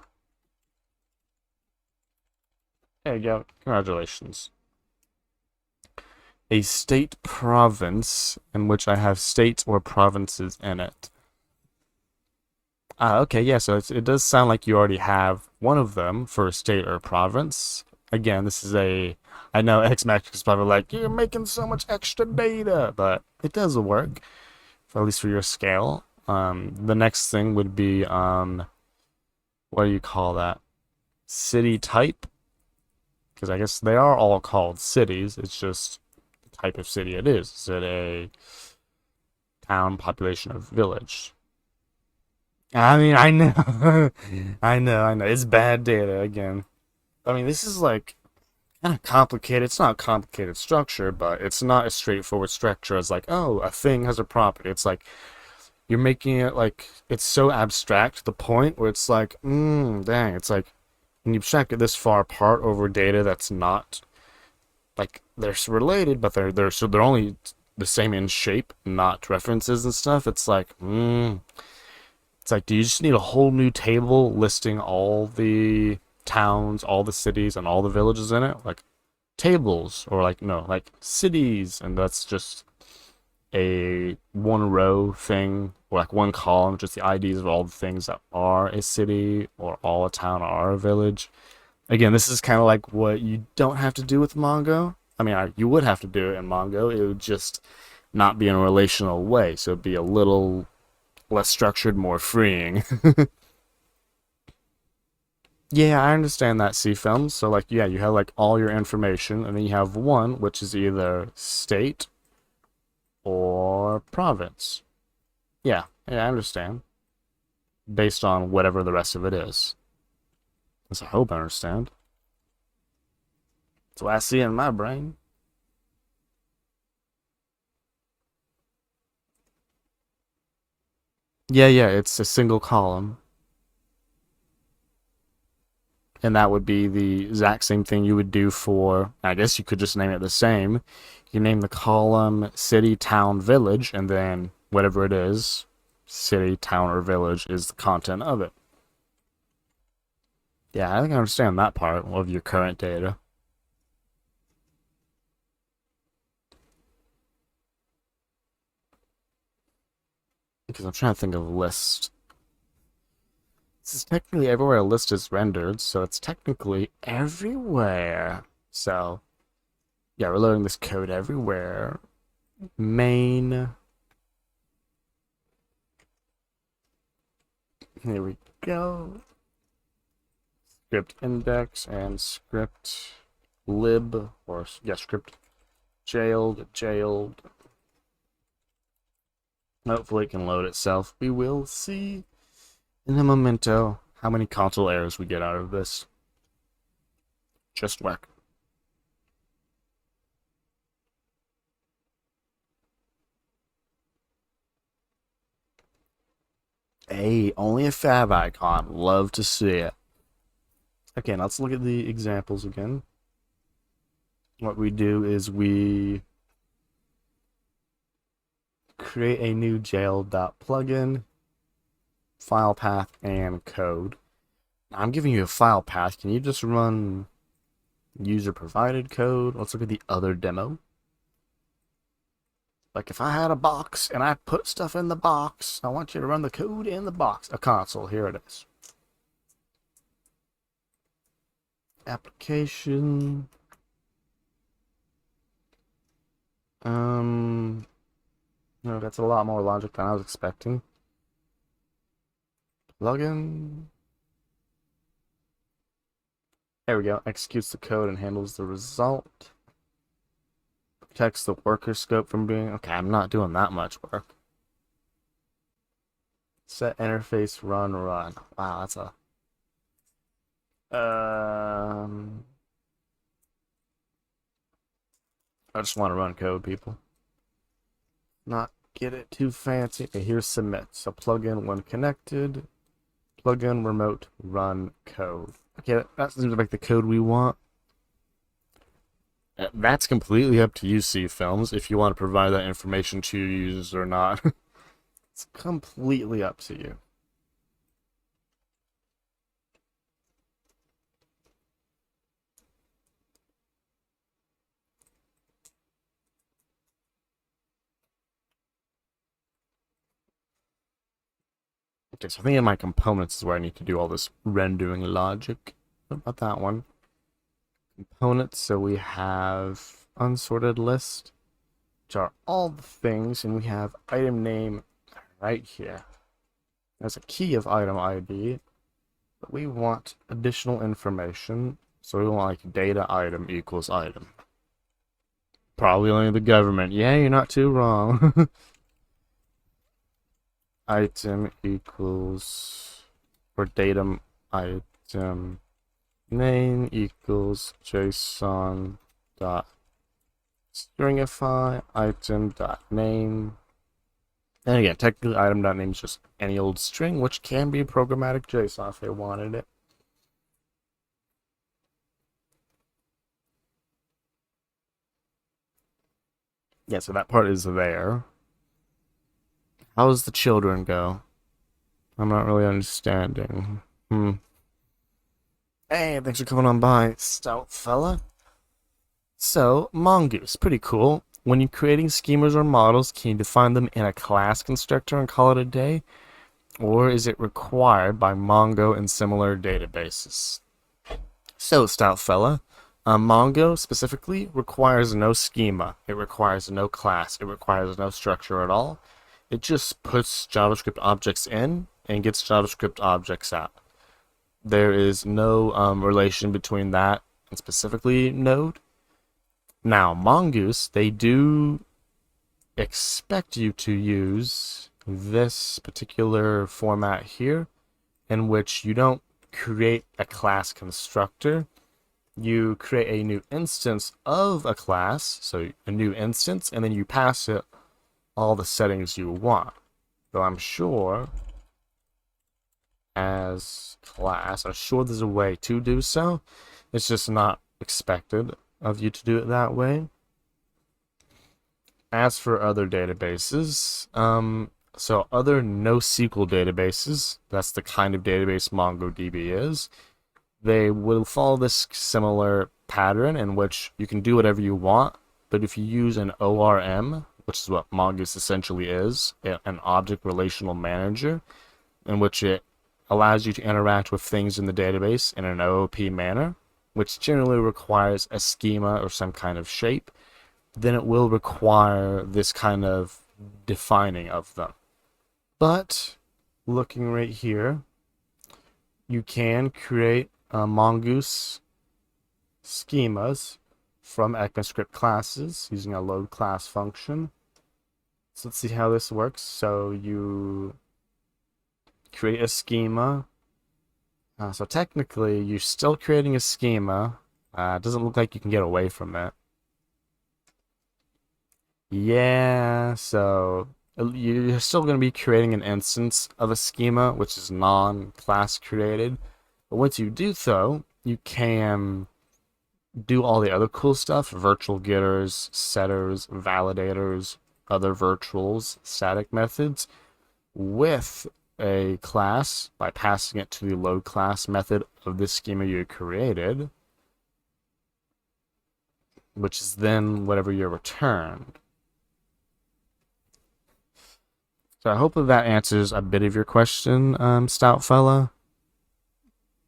There you go. Congratulations. A state province in which I have states or provinces in it. Ah, okay, yeah, so it does sound like you already have one of them for a state or province. Again, this is a. I know Xmax is probably like, you're making so much extra data, but it does work, for at least for your scale. The next thing would be, what do you call that? City type? Because I guess they are all called cities, it's just the type of city it is. Is it a town, population, or village? I mean, I know. I know. It's bad data again. I mean, this is like kind of complicated. It's not a complicated structure, but it's not a straightforward structure as like, oh, a thing has a property. It's like you're making it like it's so abstract to the point where it's like, dang, it's like when you abstract it this far apart over data that's not like they're related, but they're only the same in shape, not references and stuff. It's like, do you just need a whole new table listing all the towns, all the cities, and all the villages in it? Like tables, or like, no, like cities, and that's just a one row thing, or like one column, just the IDs of all the things that are a city, or all a town, or a village. Again, this is kind of like what you don't have to do with Mongo. I mean, you would have to do it in Mongo. It would just not be in a relational way, so it'd be a little less structured, more freeing. Yeah, I understand that C films. So like yeah, you have like all your information and then you have one which is either state or province. Yeah, I understand. Based on whatever the rest of it is. As I hope I understand. That's what I see in my brain. Yeah, it's a single column. And that would be the exact same thing you would do for, I guess you could just name it the same. You name the column city, town, village, and then whatever it is, city, town, or village is the content of it. Yeah, I think I understand that part of your current data. Because I'm trying to think of a list. This is technically everywhere a list is rendered, so it's technically everywhere. So, yeah, we're loading this code everywhere. Main. Here we go. Script index and script lib, or yeah, script jailed. Hopefully it can load itself. We will see in a memento how many console errors we get out of this. Just whack. Hey, only a fab icon. Love to see it. Okay, now let's look at the examples again. What we do is we create a new jail.plugin, file path, and code. I'm giving you a file path. Can you just run user provided code? Let's look at the other demo. Like if I had a box and I put stuff in the box, I want you to run the code in the box. A console, here it is. Application. No, that's a lot more logic than I was expecting. Plugin. There we go. Executes the code and handles the result. Protects the worker scope from being... Okay, I'm not doing that much work. Set interface run. Wow, that's a... I just want to run code, people. Not get it too fancy. Okay, here's submit. So plugin when connected. Plugin remote run code. Okay, that seems like the code we want. That's completely up to you, C Films, if you want to provide that information to your users or not. It's completely up to you. Okay, so I think in my components is where I need to do all this rendering logic. What about that one? Components, so we have unsorted list, which are all the things, and we have item name right here. There's a key of item ID, but we want additional information, so we want like data item equals item. Probably only the government. Yeah, you're not too wrong. Item equals, or datum item name equals JSON dot stringify item dot name. And again, technically item dot name is just any old string, which can be programmatic JSON if they wanted it. Yeah, so that part is there. How does the children go? I'm not really understanding. Hey, thanks for coming on by, stout fella. So, Mongoose, pretty cool. When you're creating schemas or models, can you define them in a class constructor and call it a day? Or is it required by Mongo and similar databases? So, stout fella, Mongo specifically requires no schema. It requires no class. It requires no structure at all. It just puts JavaScript objects in and gets JavaScript objects out. There is no relation between that and specifically Node. Now, Mongoose, they do expect you to use this particular format here, in which you don't create a class constructor. You create a new instance of a class, so a new instance, and then you pass it all the settings you want. Though I'm sure as class, I'm sure there's a way to do so. It's just not expected of you to do it that way. As for other databases, so other NoSQL databases, that's the kind of database MongoDB is, they will follow this similar pattern in which you can do whatever you want, but if you use an ORM, which is what Mongoose essentially is, an object relational manager, in which it allows you to interact with things in the database in an OOP manner, which generally requires a schema or some kind of shape, then it will require this kind of defining of them. But looking right here, you can create Mongoose schemas from ECMAScript classes using a load class function. So let's see how this works. So you create a schema. So technically, you're still creating a schema. It doesn't look like you can get away from it. Yeah, so you're still going to be creating an instance of a schema, which is non-class created. But once you do so, you can do all the other cool stuff, virtual getters, setters, validators, other virtuals, static methods, with a class by passing it to the load class method of this schema you created, which is then whatever you returned. So I hope that answers a bit of your question, stout fella.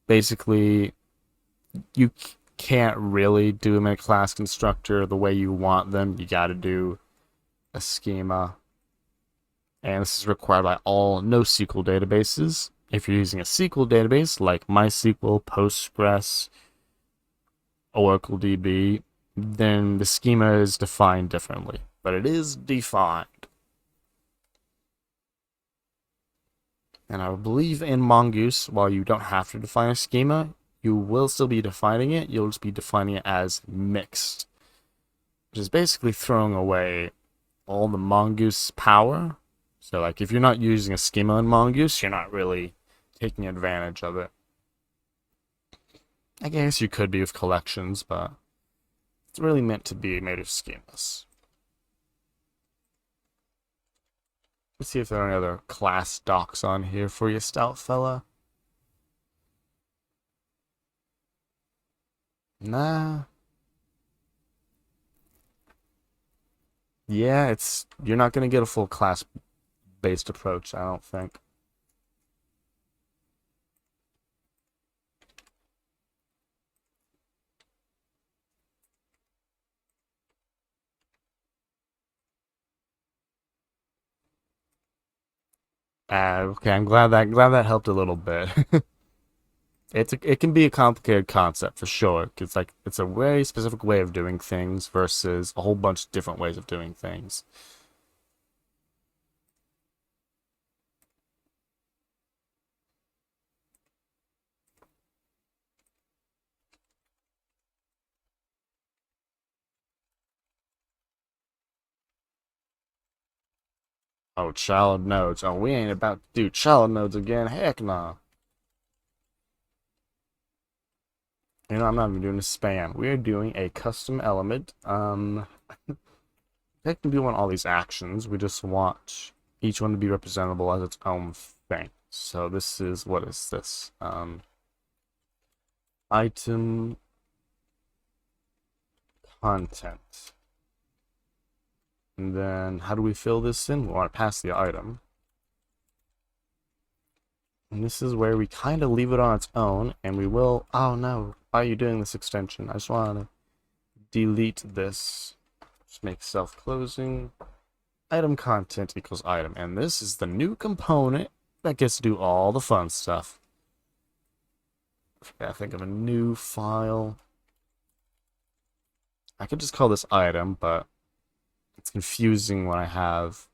Basically, you can't really do them in a class constructor the way you want them. You got to do a schema. And this is required by all NoSQL databases. If you're using a SQL database like MySQL, Postgres, Oracle DB, then the schema is defined differently. But it is defined. And I believe in Mongoose, while you don't have to define a schema, you will still be defining it. You'll just be defining it as mixed, which is basically throwing away all the Mongoose power. So like if you're not using a schema in Mongoose, you're not really taking advantage of it. I guess you could be with collections, but It's really meant to be made of schemas. Let's see if there are any other class docs on here for you, stout fella. Nah. Yeah, you're not gonna get a full class-based approach, I don't think. Okay, I'm glad that helped a little bit. It can be a complicated concept for sure. It's like it's a very specific way of doing things versus a whole bunch of different ways of doing things. Oh, child nodes. Oh, we ain't about to do child nodes again. Heck nah. You know, I'm not even doing a span. We're doing a custom element. Technically, we want all these actions. We just want each one to be representable as its own thing. So this is, what is this? Item content. And then how do we fill this in? We want to pass the item. And this is where we kind of leave it on its own, and we will, oh no, why are you doing this extension? I just want to delete this. Just make self-closing. Item content equals item. And this is the new component that gets to do all the fun stuff. I think of a new file. I could just call this item, but it's confusing when I have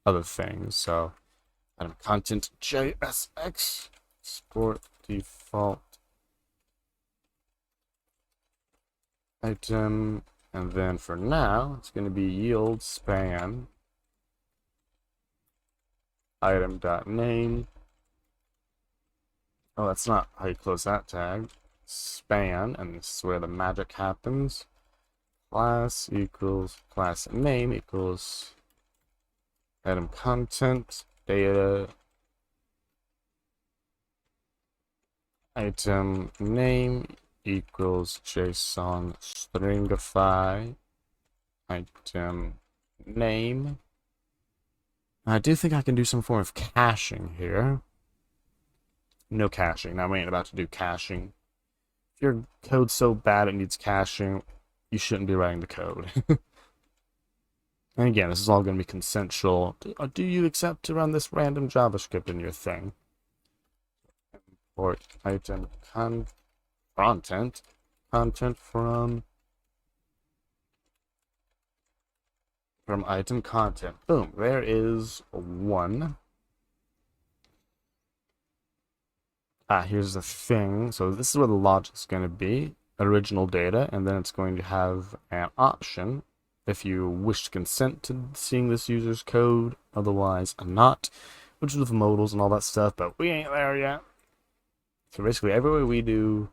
other things. So item content JSX export default item, and then for now it's going to be yield span item.name. Oh, that's not how you close that tag. Span, and this is where the magic happens. Class equals class name equals item content data item name equals JSON stringify item name. I do think I can do some form of caching here. No caching. Now we ain't about to do caching. If your code's so bad it needs caching, you shouldn't be writing the code. And again, this is all going to be consensual. Do you accept to run this random JavaScript in your thing? Import item content from item content. Boom, there is one. Here's the thing. So this is where the logic's going to be. Original data, and then it's going to have an option if you wish to consent to seeing this user's code, otherwise not, which is with modals and all that stuff, but we ain't there yet. So basically everywhere we do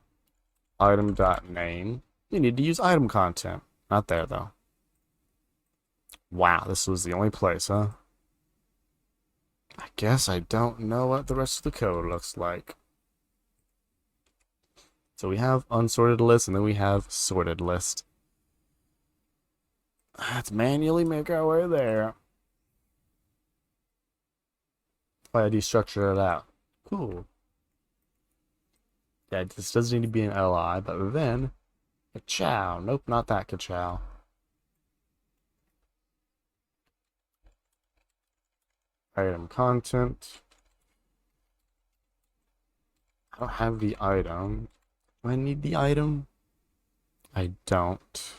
item.name, you need to use item content. Not there though. Wow, this was the only place, huh? I guess I don't know what the rest of the code looks like. So we have unsorted list, and then we have sorted list. Let's manually make our way there. I destructure it out. Cool. Yeah, this does need to be an LI, but then ka-chow. Nope, not that ka-chow. Item content. I don't have the item. Do I need the item? I don't.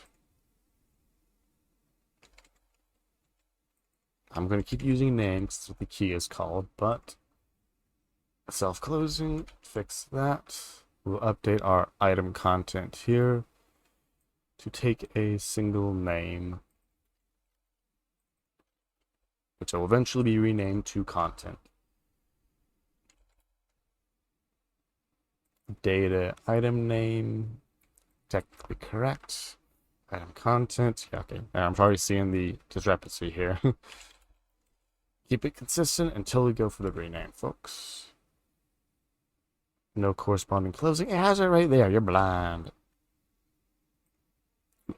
I'm going to keep using names, that's what the key is called, but self-closing, fix that. We'll update our item content here to take a single name, which will eventually be renamed to content. Data item name, technically correct. Item content. Yeah, okay. I'm already seeing the discrepancy here. Keep it consistent until we go for the rename, folks. No corresponding closing. It has it right there. You're blind.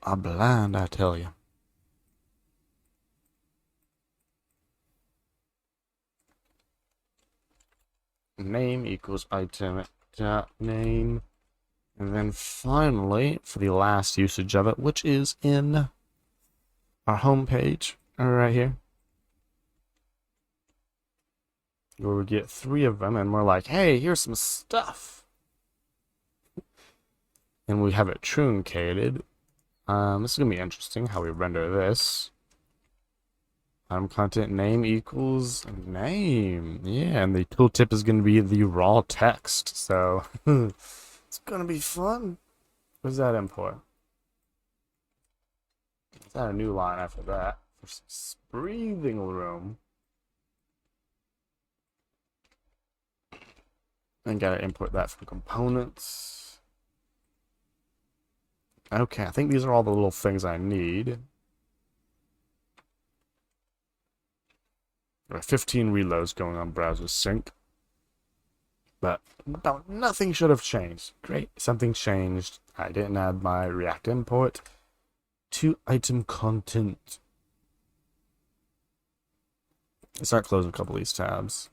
I'm blind, I tell you. Name equals item dot name. And then finally, for the last usage of it, which is in our home page, right here, where we get 3 of them, and we're like, hey, here's some stuff. And we have it truncated. This is going to be interesting how we render this. Content name equals name. Yeah, and the tooltip is going to be the raw text. So it's going to be fun. What does that import? Is that a new line after that? For some breathing room. And gotta import that from components. Okay, I think these are all the little things I need. There are 15 reloads going on browser sync. But no, nothing should have changed. Great, something changed. I didn't add my React import to item content. Let's start closing a couple of these tabs.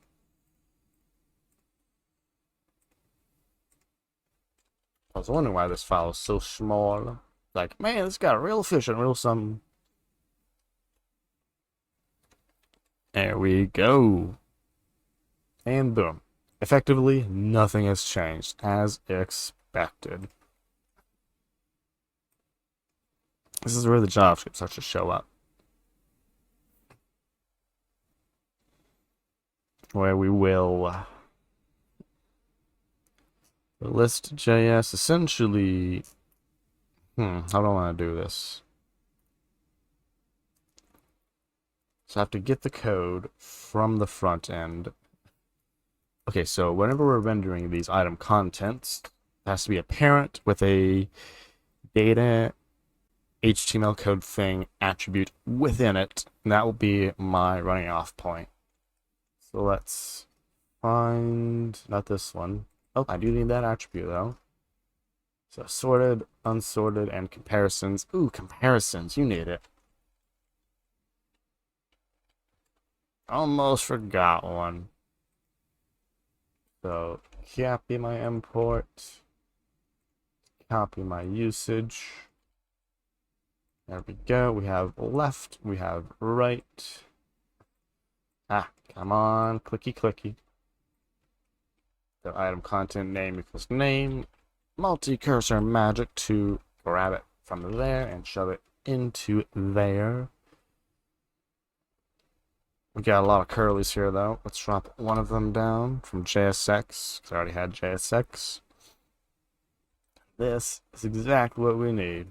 I was wondering why this file is so small. Like, man, this got real efficient, real something. There we go. And boom. Effectively, nothing has changed, as expected. This is where the JavaScript starts to show up. Where we will list.js essentially. How do I want to do this? So I have to get the code from the front end. Okay, so whenever we're rendering these item contents, it has to be a parent with a data HTML code thing attribute within it, and that will be my running off point. So let's find, not this one. Oh, I do need that attribute though. So sorted, unsorted, and comparisons. Ooh, comparisons, you need it. Almost forgot one. So copy my import, copy my usage. There we go. We have left, we have right. Ah, come on, clicky clicky. The item content name equals name. Multi-cursor magic to grab it from there and shove it into there. We got a lot of curlies here though. Let's drop one of them down from JSX, because I already had JSX. This is exactly what we need.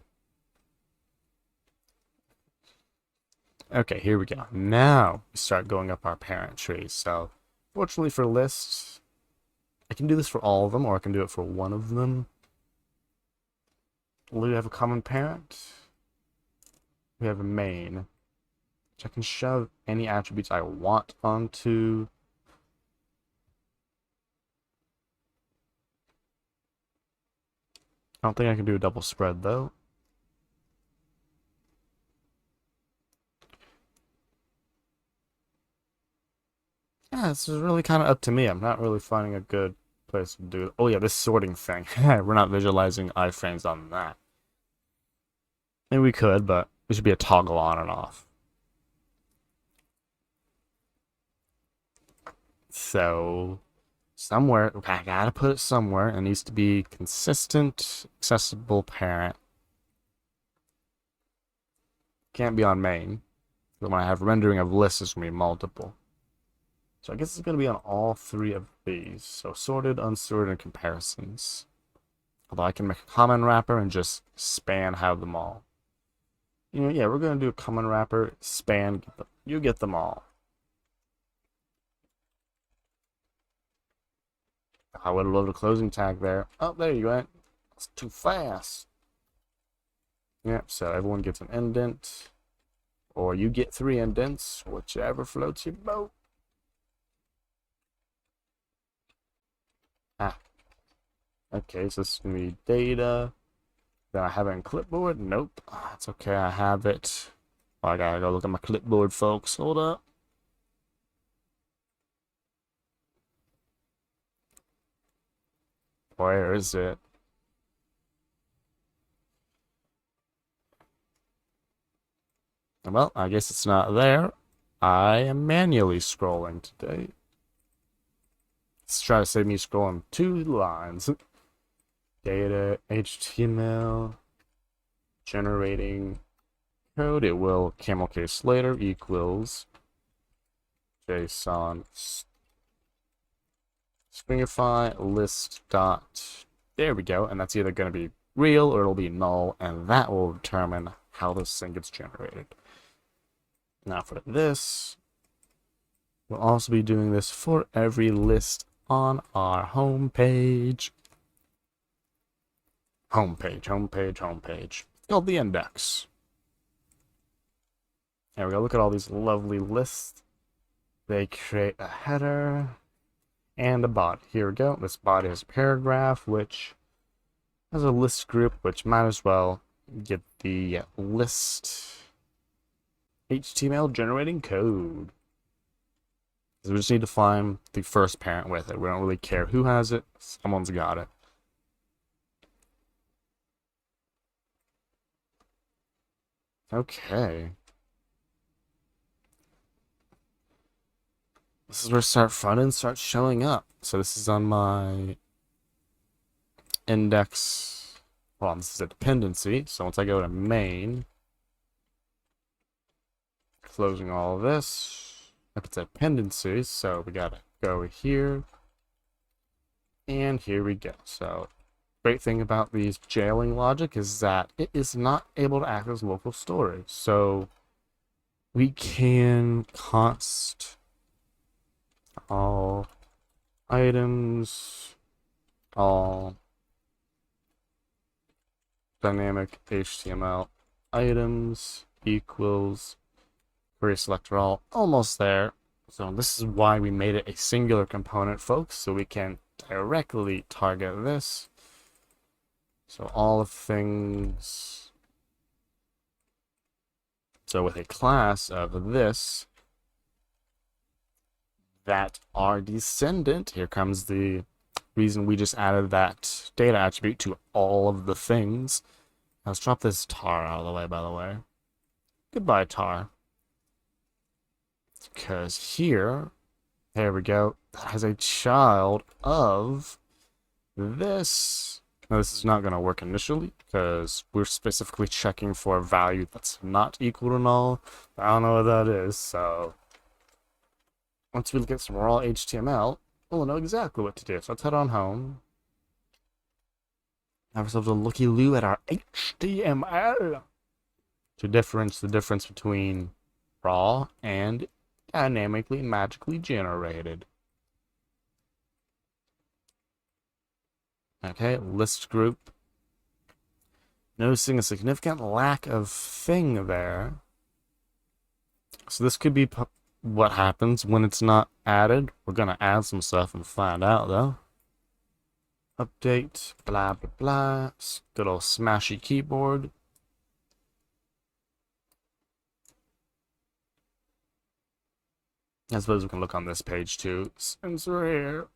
Okay, here we go. Now we start going up our parent tree. So, fortunately for lists, I can do this for all of them, or I can do it for one of them. We have a common parent. We have a main, which I can shove any attributes I want onto. I don't think I can do a double spread though. Yeah, this is really kind of up to me. I'm not really finding a good place to do it. Oh yeah, this sorting thing. We're not visualizing iframes on that. Maybe we could, but it should be a toggle on and off. So, somewhere, okay, I gotta put it somewhere. It needs to be consistent, accessible parent. Can't be on main. But when I have rendering of lists, it's gonna be multiple. So I guess it's going to be on all 3 of these. So sorted, unsorted, and comparisons. Although I can make a common wrapper and just span have them all. You know, yeah, we're going to do a common wrapper, span, you get them all. I would have loved a closing tag there. Oh, there you went. That's too fast. Yep, so everyone gets an indent, or you get 3 indents, whichever floats your boat. Ah, okay, so this is gonna be data. Then I have it in clipboard. Nope, it's okay. I have it. Oh, I gotta go look at my clipboard, folks. Hold up. Where is it? Well, I guess it's not there. I am manually scrolling today. Let's try to save me scrolling 2 lines. Data, HTML, generating code. It will camel case later equals JSON stringify list dot. There we go. And that's either going to be real or it'll be null, and that will determine how this thing gets generated. Now for this, we'll also be doing this for every list on our home page. Homepage. It's called the index. There we go. Look at all these lovely lists. They create a header and a body. Here we go. This body has a paragraph, which has a list group, which might as well get the list HTML generating code. So we just need to find the first parent with it. We don't really care who has it. Someone's got it. Okay. This is where start front end starts showing up. So this is on my index. Well, this is a dependency. So once I go to main, closing all of this, if it's a dependency, so we gotta go here, and here we go. So great thing about these jailing logic is that it is not able to act as local storage. So we can const all items, all dynamic HTML items equals query selector all. Almost there. So this is why we made it a singular component, folks, so we can directly target this. So all of things. So with a class of this that are descendant, here comes the reason we just added that data attribute to all of the things. Let's drop this tar out of the way, by the way. Goodbye, tar. Because here, there we go, that has a child of this. Now, this is not going to work initially because we're specifically checking for a value that's not equal to null. I don't know what that is, so once we get some raw HTML, we'll know exactly what to do. So let's head on home. Have ourselves a looky-loo at our HTML to differentiate the difference between raw and dynamically magically generated. Okay, list group. Noticing a significant lack of thing there. So this could be what happens when it's not added. We're gonna add some stuff and find out though. Update, blah blah blah. Good old smashy keyboard. I suppose we can look on this page too. Since we're here.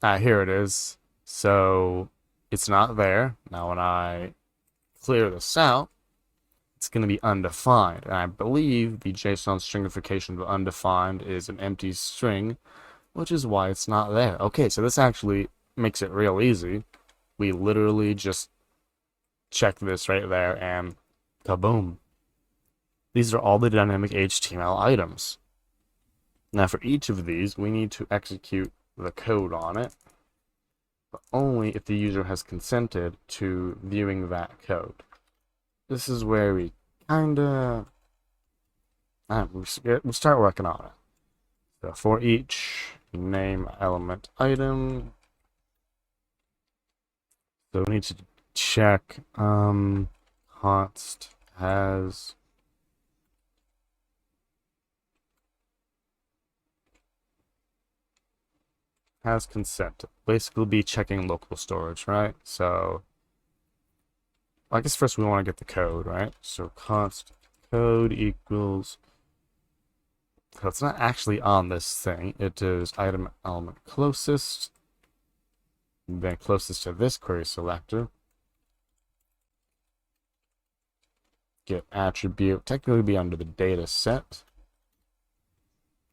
Ah, here it is. So it's not there. Now when I clear this out, it's going to be undefined. And I believe the JSON stringification of undefined is an empty string, which is why it's not there. Okay, so this actually makes it real easy. We literally just check this right there and kaboom. These are all the dynamic HTML items. Now for each of these, we need to execute the code on it, but only if the user has consented to viewing that code. This is where we kinda we'll start working on it. So for each name element item, so we need to check const has consent. Basically be checking local storage, right? So I guess first we want to get the code, right? So const code equals, so it's not actually on this thing. It is item element closest, then closest to this query selector. Get attribute, technically be under the data set.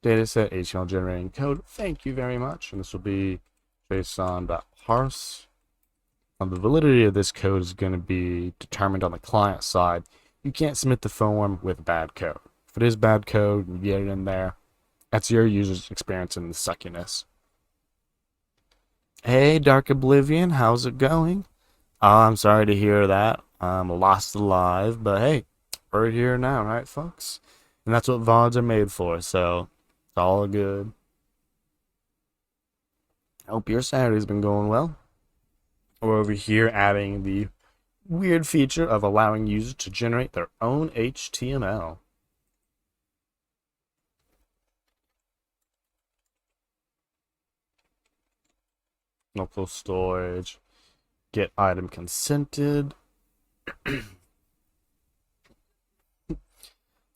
Dataset HTML generating code. Thank you very much. And this will be json.parse. Now, the validity of this code is going to be determined on the client side. You can't submit the form with bad code. If it is bad code, you get it in there. That's your user's experience in the suckiness. Hey, Dark Oblivion, how's it going? I'm sorry to hear that. I'm lost alive, but hey, we're here now, right, folks? And that's what VODs are made for, so it's all good. I hope your Saturday's been going well. We're over here adding the weird feature of allowing users to generate their own HTML. Local storage, get item consented.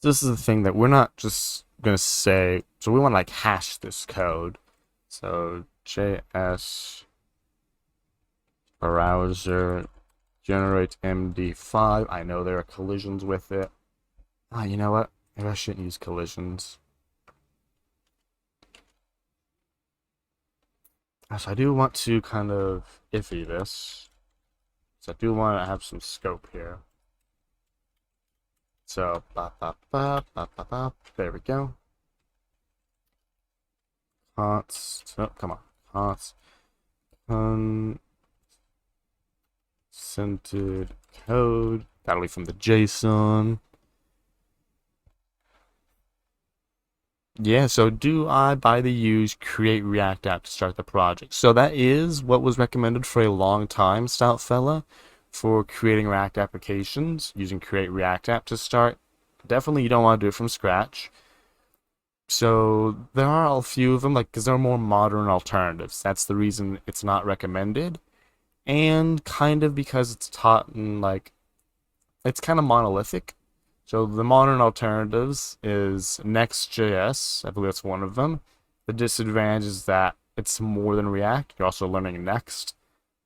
This is the thing that we're not just gonna say, so we want to like hash this code. So JS browser generate MD5. I know there are collisions with it. Ah, you know what? Maybe I shouldn't use collisions. So I do want to kind of iffy this. So I do want to have some scope here. So, there we go. Const, oh, come on. Consented code. That'll be from the JSON. Yeah, so do I, by the use, create React app to start the project? So that is what was recommended for a long time, stout fella, for creating React applications, using create React app to start. Definitely you don't want to do it from scratch. So there are a few of them, like, because there are more modern alternatives. That's the reason it's not recommended. And kind of because it's taught in, like, it's kind of monolithic. So the modern alternatives is Next.js. I believe that's one of them. The disadvantage is that it's more than React. You're also learning Next.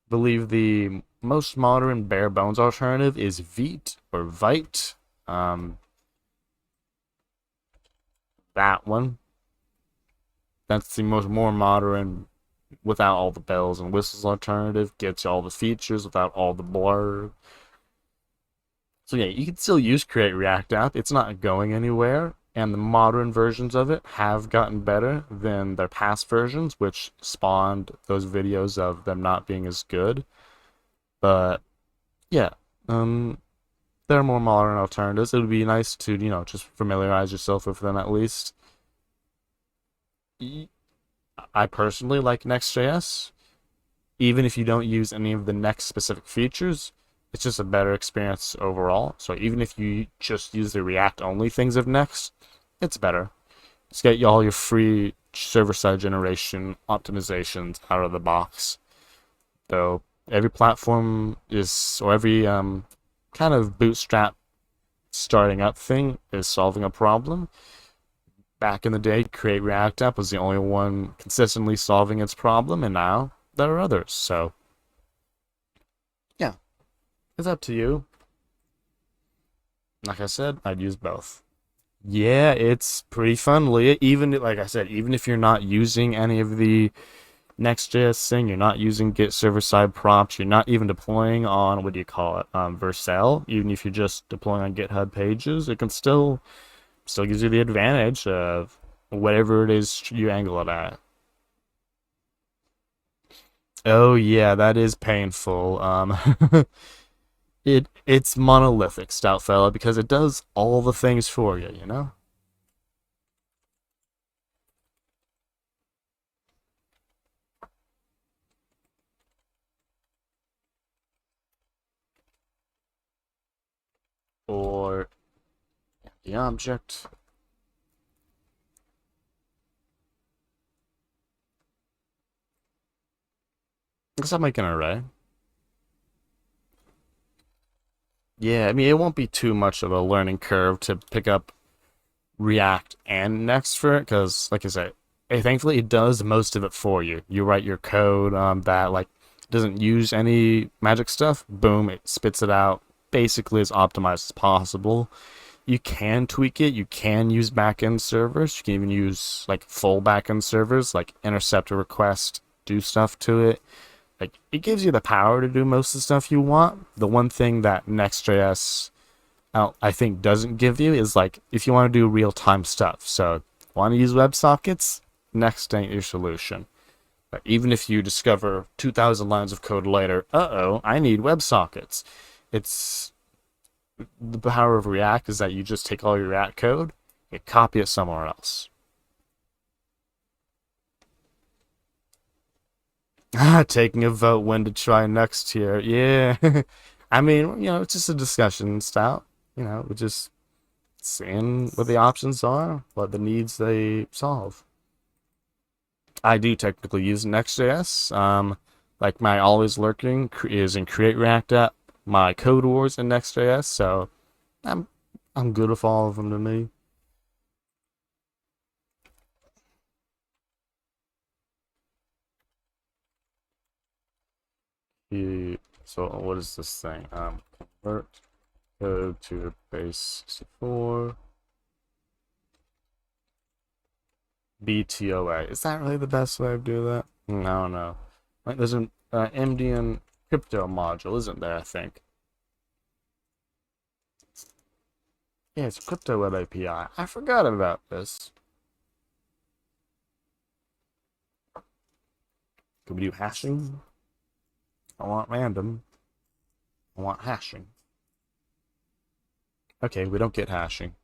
I believe the most modern bare bones alternative is Vite or Vite. That one. That's the most more modern without all the bells and whistles alternative. Gets you all the features without all the blur. So yeah, you can still use Create React App. It's not going anywhere, and the modern versions of it have gotten better than their past versions, which spawned those videos of them not being as good. But yeah, there are more modern alternatives. It would be nice to, just familiarize yourself with them at least. I personally like Next.js. Even if you don't use any of the Next specific features, it's just a better experience overall. So even if you just use the React only things of Next, it's better. Just get all your free server-side generation optimizations out of the box. Though every platform is, or every kind of bootstrap starting up thing is solving a problem. Back in the day, Create React App was the only one consistently solving its problem, and now there are others. So yeah, it's up to you. Like I said, I'd use both. Yeah, it's pretty fun, Leah. Even like I said, even if you're not using any of the Next.js thing, you're not using Git server side props, you're not even deploying on what do you call it, Vercel. Even if you're just deploying on GitHub pages, it can still gives you the advantage of whatever it is you angle it at. Oh yeah, that is painful. It's monolithic, stout fella, because it does all the things for you, you know? the object. I guess I'll make an array. Yeah, I mean, it won't be too much of a learning curve to pick up React and Next for it, because, like I said, thankfully it does most of it for you. You write your code that like doesn't use any magic stuff. Boom, it spits it out basically as optimized as possible. You can tweak it. You can use backend servers. You can even use like full backend servers, like intercept a request, do stuff to it. Like it gives you the power to do most of the stuff you want. The one thing that Next.js I think doesn't give you is like if you want to do real time stuff. So want to use WebSockets? Next ain't your solution. But even if you discover 2,000 lines of code later, I need WebSockets. It's the power of React is that you just take all your React code, you copy it somewhere else. Taking a vote when to try next here. Yeah. I mean, it's just a discussion style. We're just seeing what the options are, what the needs they solve. I do technically use Next.js. Like my always lurking is in Create React app, my Code Wars in Next.js, so I'm I'm good with all of them to me. So what is this thing? Convert code to base 64 BTOA. Is that really the best way to do that? I don't know. Like there's an MDN crypto module, isn't there? I think. Yeah, it's a crypto web API. I forgot about this. Could we do hashing? I want random. I want hashing. Okay, we don't get hashing.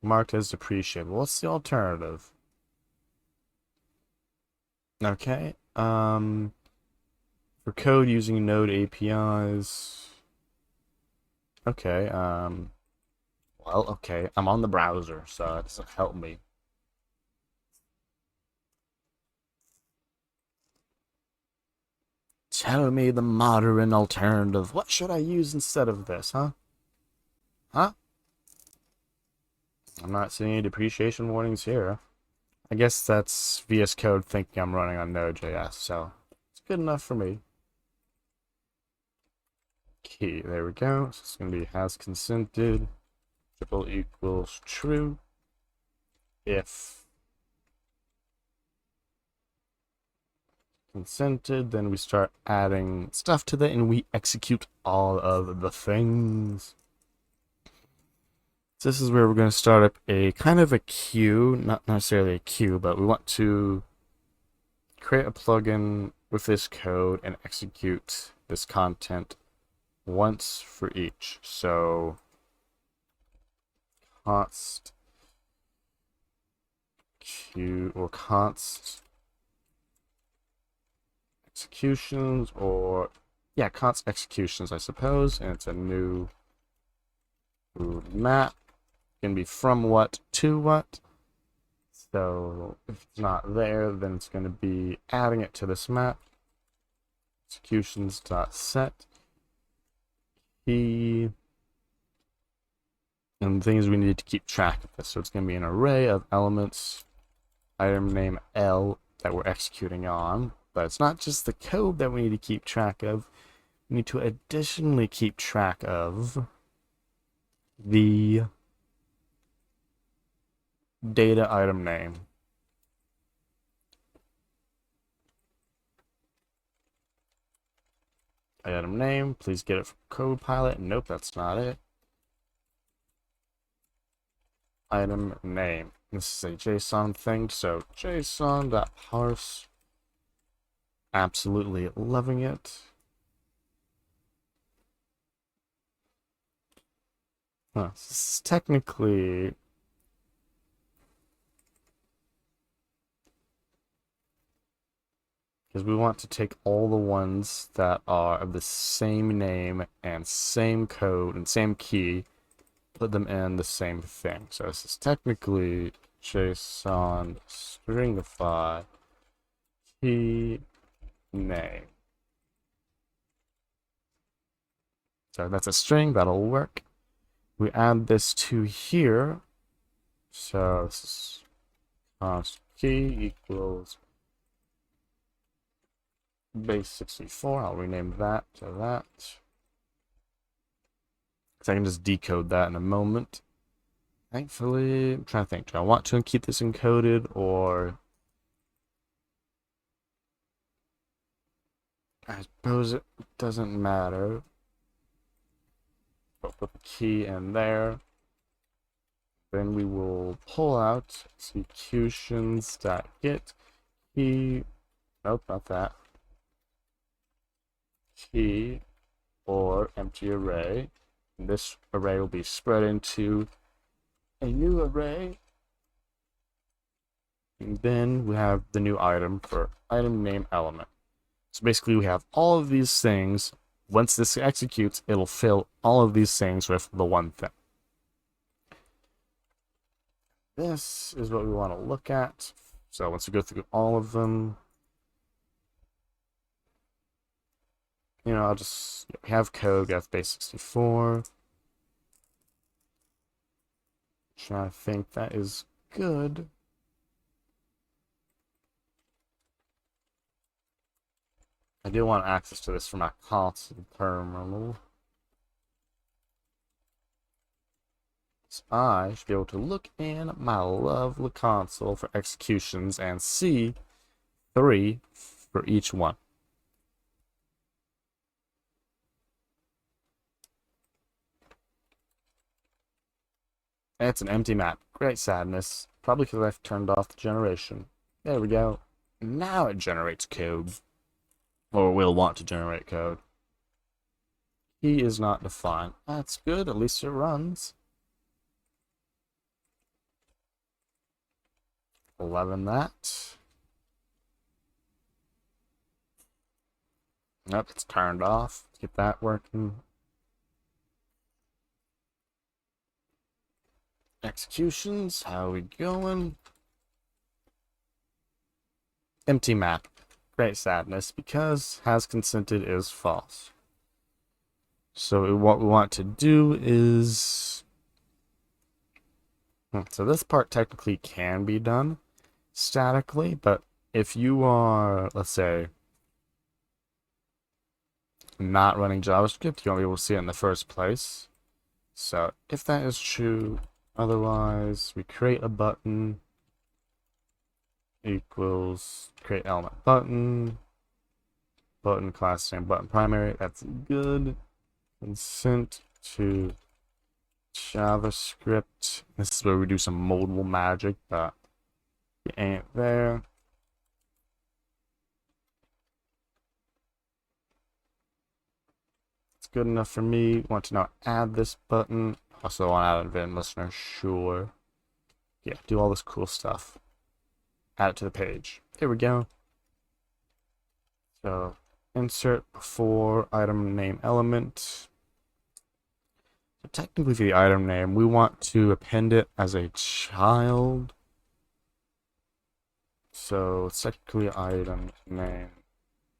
Marked as depreciable. What's the alternative? Okay. For code using Node APIs. Okay. Well, okay. I'm on the browser, so it doesn't help me. Tell me the modern alternative. What should I use instead of this, huh? Huh? I'm not seeing any depreciation warnings here. I guess that's VS Code thinking I'm running on Node.js, so it's good enough for me. Key, there we go. So it's going to be has consented, triple equals true. If consented, then we start adding stuff to that and we execute all of the things. So this is where we're going to start up a kind of a queue, not necessarily a queue, but we want to create a plugin with this code and execute this content once for each. So const queue or const executions, or yeah, const executions, I suppose, and it's a new map. Can be from what to what. So if it's not there, then it's going to be adding it to this map. Executions.set key, and things we need to keep track of this. So it's going to be an array of elements, item name L that we're executing on. But it's not just the code that we need to keep track of. We need to additionally keep track of the data item name. Item name, please get it from CodePilot. Nope, that's not it. Item name. This is a JSON thing, so JSON.parse. Absolutely loving it. Huh, this is technically is we want to take all the ones that are of the same name and same code and same key, put them in the same thing. So this is technically JSON stringify key name. So that's a string, that'll work. We add this to here. So this is const key equals base 64. I'll rename that to that. So I can just decode that in a moment. Thankfully, I'm trying to think. Do I want to keep this encoded, or I suppose it doesn't matter. But put the key in there. Then we will pull out executions.get key. Nope, not that. Key or empty array. And this array will be spread into a new array. And then we have the new item for item name element. So basically we have all of these things. Once this executes, it'll fill all of these things with the one thing. This is what we want to look at. So once we go through all of them, I'll just have code, get base 64. I think that is good. I do want access to this for my console terminal. So I should be able to look in my lovely console for executions and see 3 for each one. And it's an empty map. Great sadness. Probably because I've turned off the generation. There we go. Now it generates code. Or will want to generate code. Key is not defined. That's good. At least it runs. 11 that. Nope, it's turned off. Let's get that working. Executions, how are we going? Empty map. Great sadness, because has consented is false. So what we want to do is... So this part technically can be done statically, but if you are, let's say, not running JavaScript, you won't be able to see it in the first place. So if that is true, otherwise we create a button equals create element button class name button primary. That's good. Consent to JavaScript. This is where we do some modal magic, but it ain't there. It's good enough for me. Want to now add this button. Also want to add an event listener. Sure. Yeah, do all this cool stuff. Add it to the page. There we go. So insert before item name element. So technically for the item name, we want to append it as a child. So technically item name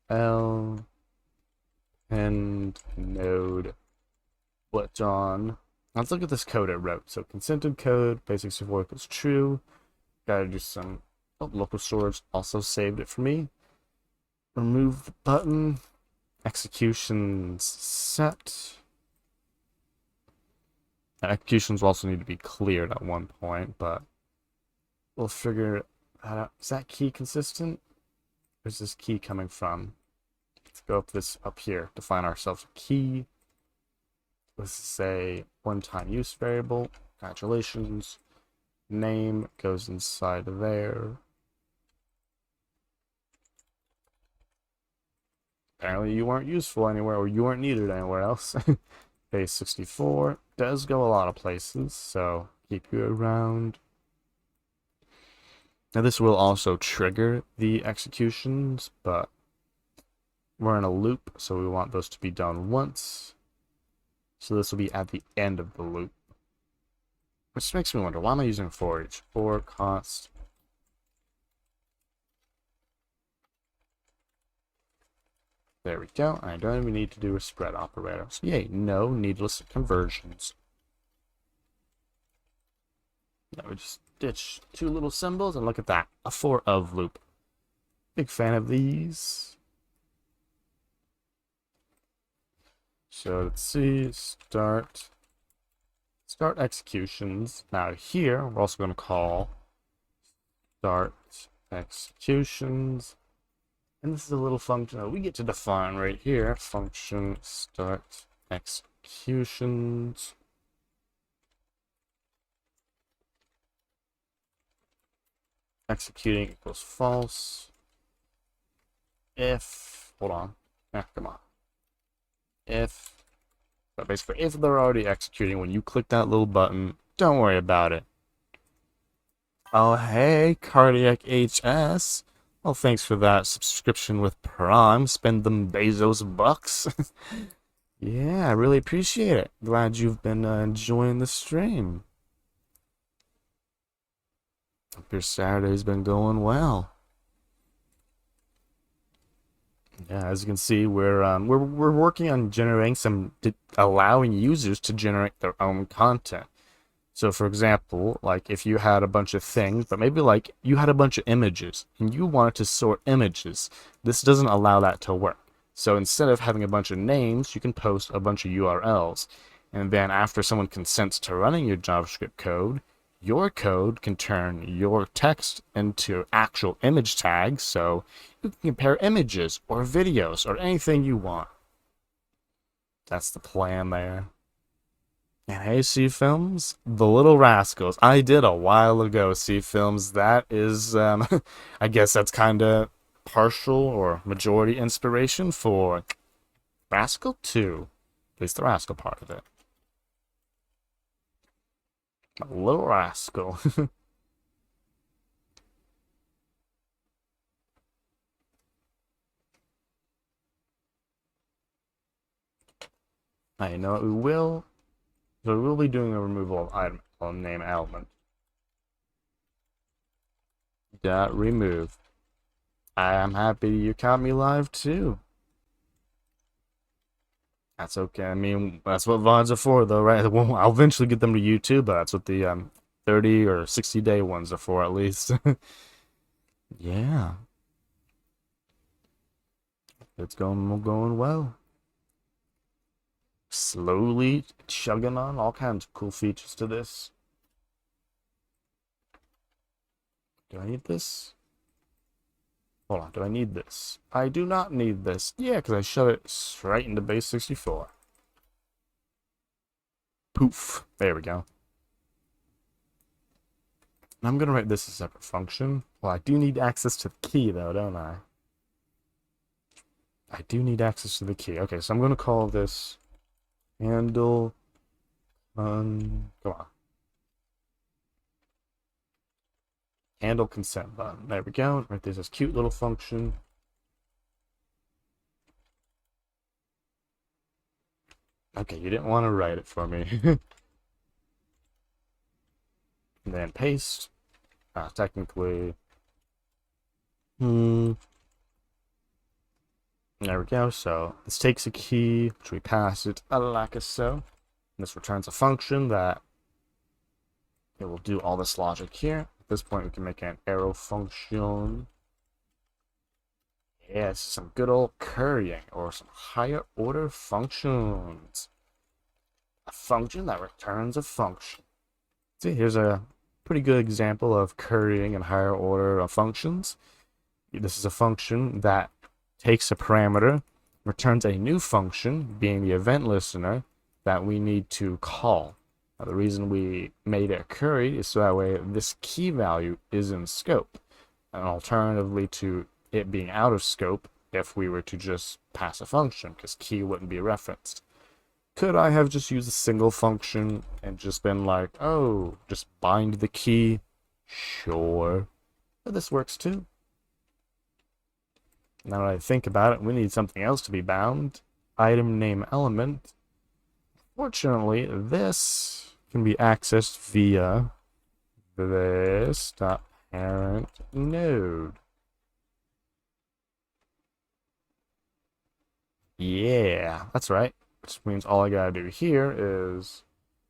L append node button. Let's look at this code I wrote. So consented code, base64 equals true. Gotta do some local storage also saved it for me. Remove the button. Executions set. And executions will also need to be cleared at one point, but we'll figure that out. Is that key consistent? Where's this key coming from? Let's go up here. Define ourselves a key. Let's say one-time use variable. Congratulations. Name goes inside there. Apparently you weren't useful anywhere, or you weren't needed anywhere else. Base 64 does go a lot of places, so keep you around. Now this will also trigger the executions, but we're in a loop, so we want those to be done once. So this will be at the end of the loop. Which makes me wonder, why am I using for each? For const. There we go. I don't even need to do a spread operator. So yay, no needless conversions. Now we just ditch two little symbols, and look at that. A for of loop. Big fan of these. So let's see, start executions. Now here, we're also going to call start executions. And this is a little function that we get to define right here. Function start executions. Executing equals false. If, hold on. Come on. If, so basically, if they're already executing when you click that little button, don't worry about it. Oh, hey, Cardiac HS. Well, thanks for that subscription with Prime. Spend them Bezos bucks. Yeah, I really appreciate it. Glad you've been enjoying the stream. Hope your Saturday's been going well. Yeah, as you can see, we're working on generating allowing users to generate their own content. So for example, like if you had a bunch of things, but maybe like you had a bunch of images and you wanted to sort images, this doesn't allow that to work. So instead of having a bunch of names, you can post a bunch of URLs. And then after someone consents to running your JavaScript code, your code can turn your text into actual image tags, so you can compare images or videos or anything you want. That's the plan there. And hey, C Films, The Little Rascals. I did a while ago, C Films. That is, I guess that's kind of partial or majority inspiration for Rascal 2. At least the Rascal part of it. A Little Rascal. I know we will. So we'll be doing a removal of item on name element. Dot remove. I am happy you caught me live too. That's okay. I mean, that's what VODs are for, though, right? Well, I'll eventually get them to YouTube, but that's what the 30 or 60-day ones are for, at least. Yeah, it's going well. Slowly chugging on all kinds of cool features to this. Do I need this? Hold on, do I need this? I do not need this. Yeah, because I shove it straight into base 64. Poof. There we go. I'm going to write this as a separate function. Well, I do need access to the key, though, don't I? I do need access to the key. Okay, so I'm going to call this handle. Come on. Handle consent button. There we go. Right there's this cute little function. Okay, you didn't want to write it for me. And then paste. Technically. There we go. So this takes a key, which we pass it like so. And this returns a function that it will do all this logic here. At this point, we can make an arrow function. Yeah, this is some good old currying or some higher order functions. A function that returns a function. See, here's a pretty good example of currying and higher order functions. This is a function that takes a parameter, returns a new function, being the event listener, that we need to call. Now, the reason we made it curry is so that way this key value is in scope, and alternatively to it being out of scope if we were to just pass a function, because key wouldn't be referenced. Could I have just used a single function and just been like, oh, just bind the key? Sure. But this works too. Now that I think about it, we need something else to be bound. Item name element. Fortunately, this can be accessed via this dot parent node. Yeah, that's right. Which means all I gotta do here is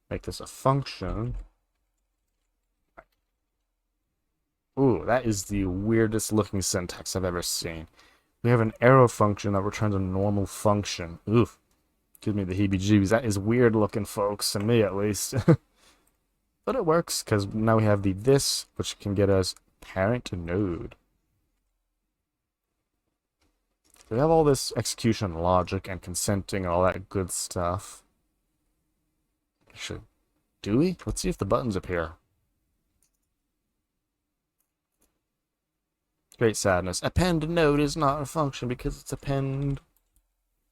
make this a function. Ooh, that is the weirdest looking syntax I've ever seen. We have an arrow function that returns a normal function. Oof. Gives me the heebie-jeebies. That is weird looking, folks, to me at least. But it works, because now we have the this, which can get us parent node. We have all this execution logic and consenting and all that good stuff. Actually, do we? Let's see if the buttons appear. Great sadness. Append node is not a function because it's append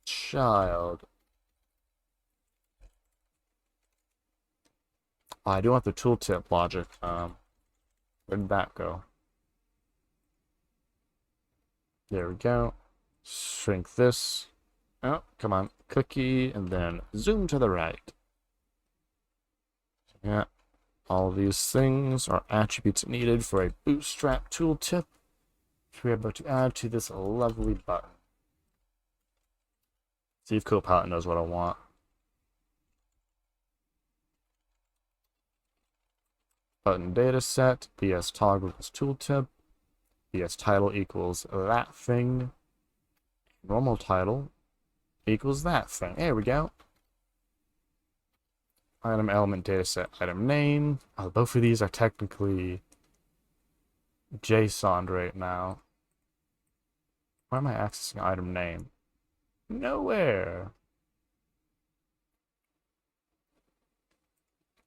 child. Oh, I do want the tooltip logic. Where did that go? There we go. Shrink this. Oh, come on. Cookie, and then zoom to the right. Yeah. All of these things are attributes needed for a bootstrap tooltip, which we're about to add to this lovely button. See if Copilot knows what I want. Button data set, BS toggle equals tooltip, BS title equals that thing, normal title equals that thing. There we go. Item element dataset item name. Oh, both of these are technically JSON right now. Why am I accessing item name? Nowhere.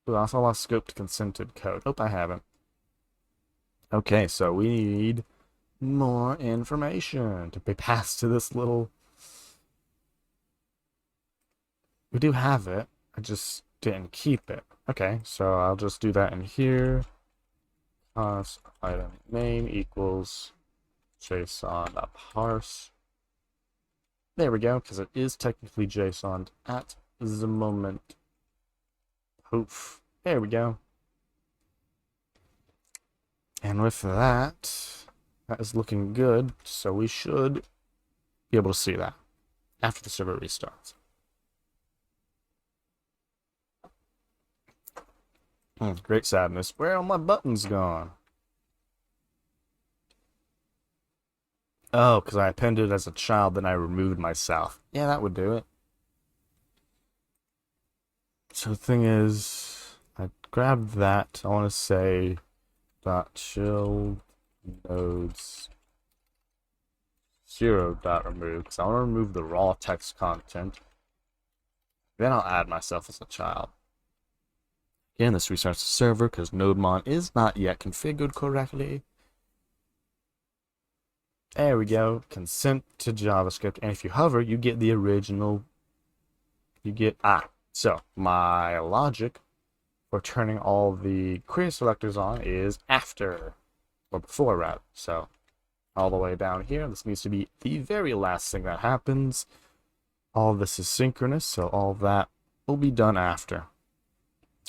Ooh, I also lost scope to consented code. Nope, I haven't. Okay, so we need more information to be passed to this little... We do have it. I just didn't keep it. Okay, so I'll just do that in here. Item name equals JSON.parse. There we go, because it is technically JSON at the moment. Poof. There we go. And with that, that is looking good, so we should be able to see that after the server restarts. Great sadness. Where are my buttons gone? Oh, because I appended as a child, then I removed myself. Yeah, that would do it. So the thing is, I grabbed that. I want to say dot child nodes 0 dot remove, because I want to remove the raw text content. Then I'll add myself as a child. Again, this restarts the server because nodemon is not yet configured correctly. There we go. Consent to JavaScript. And if you hover, you get the original. So my logic for turning all the query selectors on is after, or before rather. So all the way down here, this needs to be the very last thing that happens. All of this is synchronous, so all of that will be done after.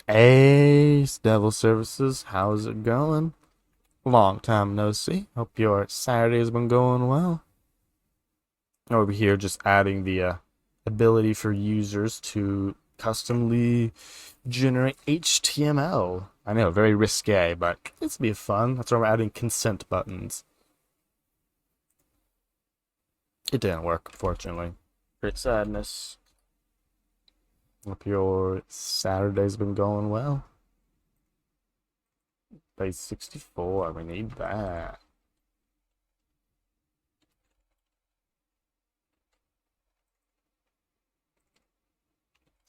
Ace Devil Services, how's it going? Long time no see. Hope your Saturday's been going well. Over here, just adding the ability for users to customly generate HTML. I know, very risque, but it's be fun. That's why we're adding consent buttons. It didn't work, unfortunately. Great sadness. Hope your Saturday's been going well. Day 64, we need that.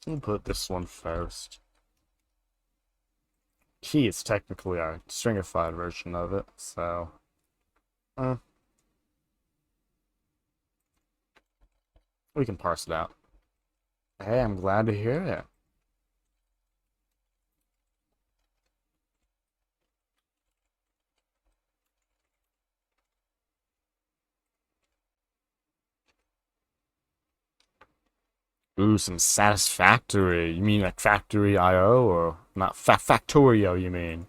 We'll put this one first. Key is technically a stringified version of it, so... we can parse it out. Hey, I'm glad to hear it. Ooh, some satisfactory. You mean like Factory IO or not Factorio, you mean?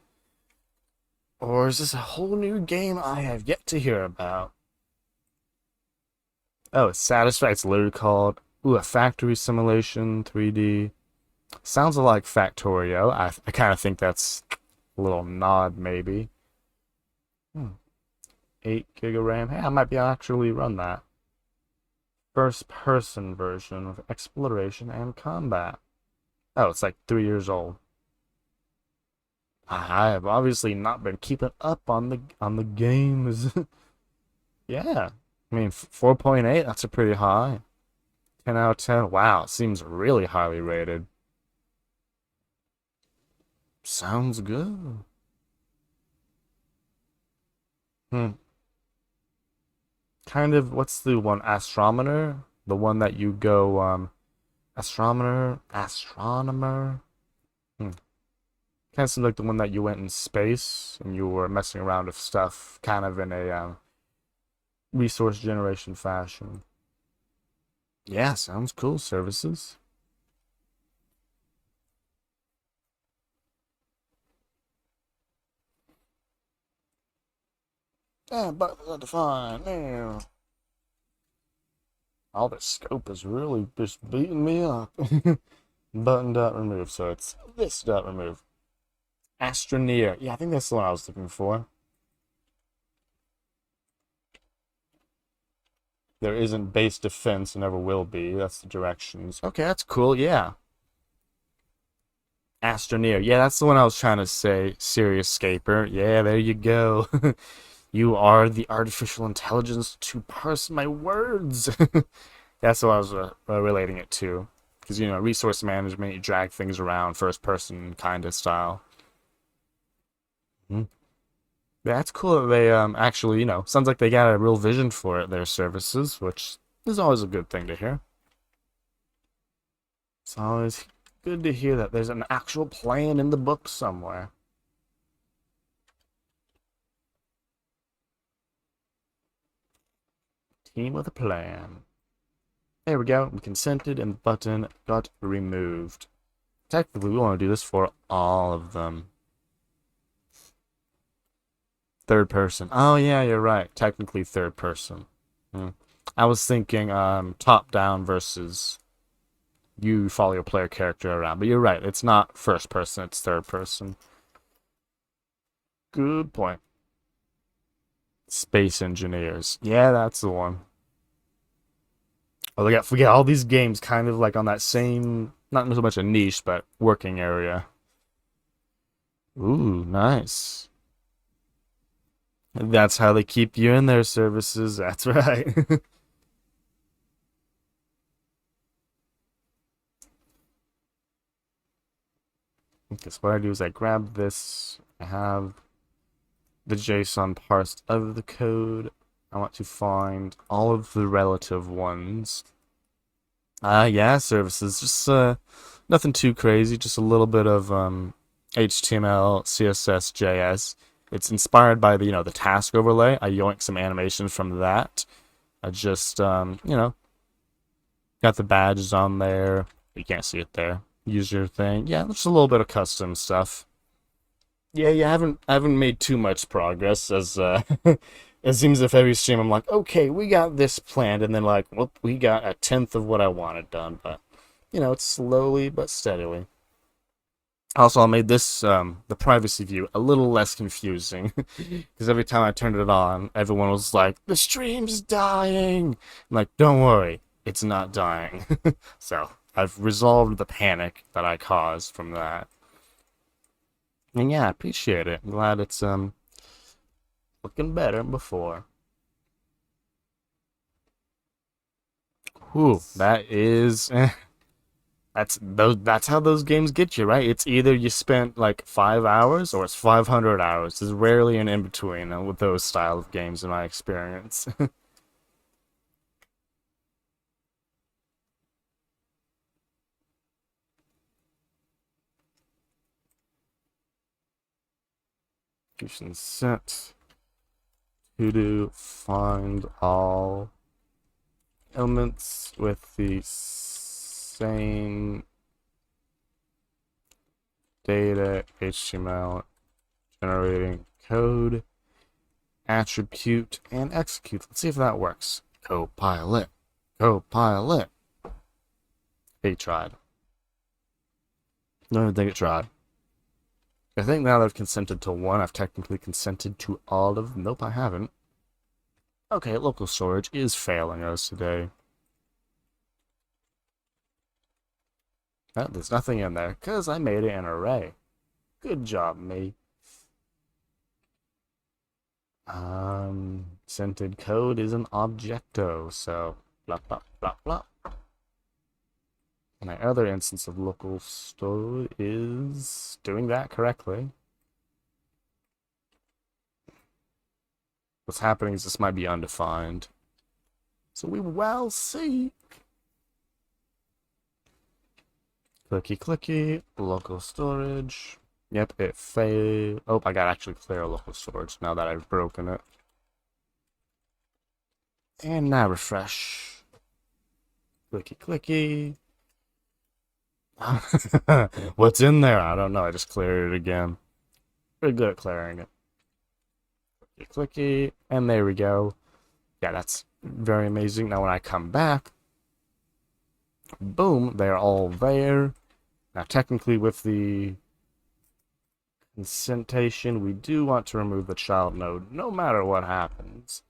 Or is this a whole new game I have yet to hear about? Oh, it's Satisfactory. It's literally called ooh, a factory simulation 3D. Sounds a lot like Factorio. I kind of think that's a little nod, maybe. Hmm. 8 gig of RAM. Hey, I might be able to actually run that. First person version of exploration and combat. Oh, it's like 3 years old. I have obviously not been keeping up on the games. Yeah. I mean, 4.8, that's a pretty high. 10 out of 10. Wow, seems really highly rated. Sounds good. Hmm. Kind of, what's the one? Astrometer? The one that you go, astronomer? Hmm. Kind of seems like the one that you went in space and you were messing around with stuff, kind of in a resource generation fashion. Yeah, sounds cool. Services. Yeah, but defined. Yeah. All this scope is really just beating me up. Button dot remove. So it's this dot remove. Astroneer. Yeah, I think that's the one I was looking for. There isn't base defense and never will be. That's the directions. Okay, that's cool. Yeah. Astroneer. Yeah, that's the one I was trying to say. Serious Scaper. Yeah, there you go. You are the artificial intelligence to parse my words. That's what I was relating it to. Because, you know, resource management, you drag things around, first person kind of style. Mhm. That's cool that they actually, you know, sounds like they got a real vision for it, their services, which is always a good thing to hear. It's always good to hear that there's an actual plan in the book somewhere. Team with a plan. There we go. We consented and the button got removed. Technically, we want to do this for all of them. Third person. Oh yeah, you're right. Technically third person. Hmm. I was thinking top down versus you follow your player character around. But you're right. It's not first person, it's third person. Good point. Space engineers. Yeah, that's the one. Oh, we got all these games kind of like on that same, not so much a niche, but working area. Ooh, nice. That's how they keep you in their services. That's right. Because what I do is I grab this. I have the JSON parsed out of the code. I want to find all of the relative ones. Yeah, services. Just nothing too crazy. Just a little bit of HTML, CSS, JS. It's inspired by the the task overlay. I yoinked some animations from that. I just got the badges on there. You can't see it there. Use your thing. Yeah, just a little bit of custom stuff. Yeah, I haven't made too much progress as it seems if every stream I'm like, okay, we got this planned, and then like, whoop, we got a tenth of what I wanted done, but it's slowly but steadily. Also, I made this the privacy view a little less confusing because every time I turned it on, everyone was like, "The stream's dying." I'm like, "Don't worry, it's not dying." So I've resolved the panic that I caused from that, and yeah, I appreciate it. I'm glad it's looking better than before. Whew, that is that's how those games get you, right? It's either you spent like 5 hours or it's 500 hours. There's rarely an in between with those style of games in my experience. Fusion set to do find all elements with the same data HTML generating code attribute and execute. Let's see if that works. Copilot. Copilot. It tried. No, I don't think it tried. I think now that I've consented to one, I've technically consented to all of them. Nope, I haven't. Okay, local storage is failing us today. Oh, there's nothing in there, because I made it an array. Good job, me. Scented code is an objecto, so blah blah blah blah. My other instance of local storage is doing that correctly. What's happening is this might be undefined. So we will see. Clicky clicky, local storage. Yep, it failed. Oh, I gotta actually clear local storage now that I've broken it. And now refresh. Clicky clicky. What's in there? I don't know. I just cleared it again. Pretty good at clearing it. Clicky clicky. And there we go. Yeah, that's very amazing. Now when I come back, boom, they're all there. Now technically with the consentation, we do want to remove the child node no matter what happens.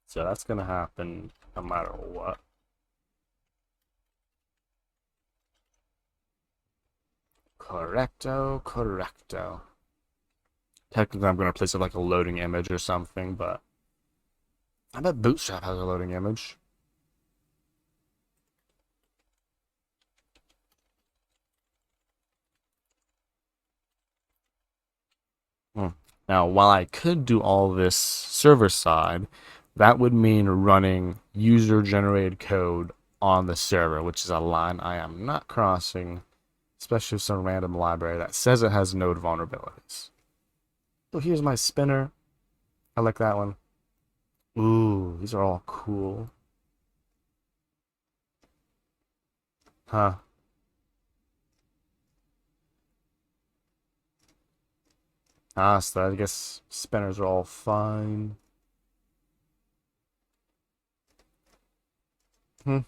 So that's going to happen no matter what. Correcto, correcto. Technically, I'm going to place it like a loading image or something, but I bet Bootstrap has a loading image. Now, while I could do all this server side, that would mean running user-generated code on the server, which is a line I am not crossing, especially with some random library that says it has node vulnerabilities. So here's my spinner. I like that one. Ooh, these are all cool. Huh. Ah, so I guess spinners are all fine. I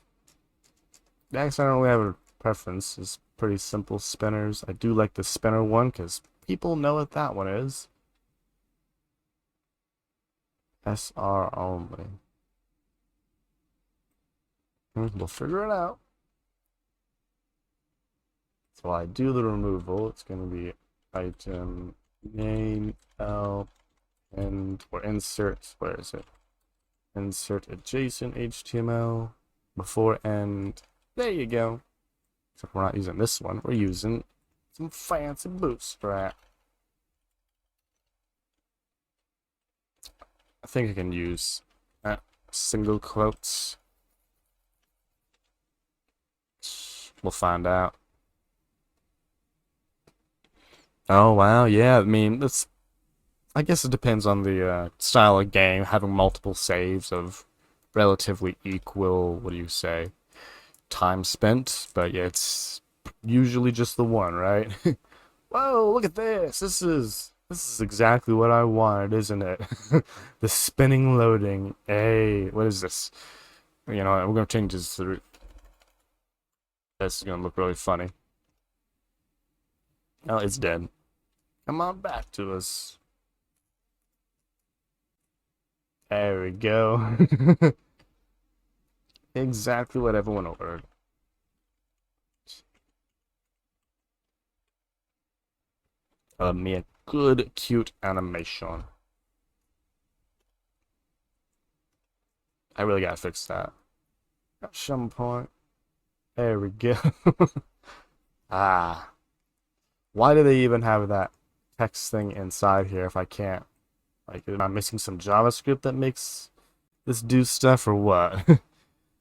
guess I don't really have a preference. It's pretty simple spinners. I do like the spinner one because people know what that one is. SR only. We'll figure it out. So while I do the removal, it's going to be item name L and or insert. Where is it? Insert adjacent HTML before end. There you go. Except we're not using this one. We're using some fancy Bootstrap. I think I can use single quotes. We'll find out. Oh wow, yeah. I mean, I guess it depends on the style of game. Having multiple saves of relatively equal, what do you say, time spent. But yeah, it's usually just the one, right? Whoa, look at this. This is exactly what I wanted, isn't it? The spinning loading. Hey, what is this? You know, we're gonna change this to. This is gonna look really funny. Oh, it's dead. Come on back to us. There we go. Exactly what everyone ordered. Me a good, cute animation. I really gotta fix that. At some point. There we go. Ah. Why do they even have that text thing inside here if I can't? Like, am I missing some JavaScript that makes this do stuff or what?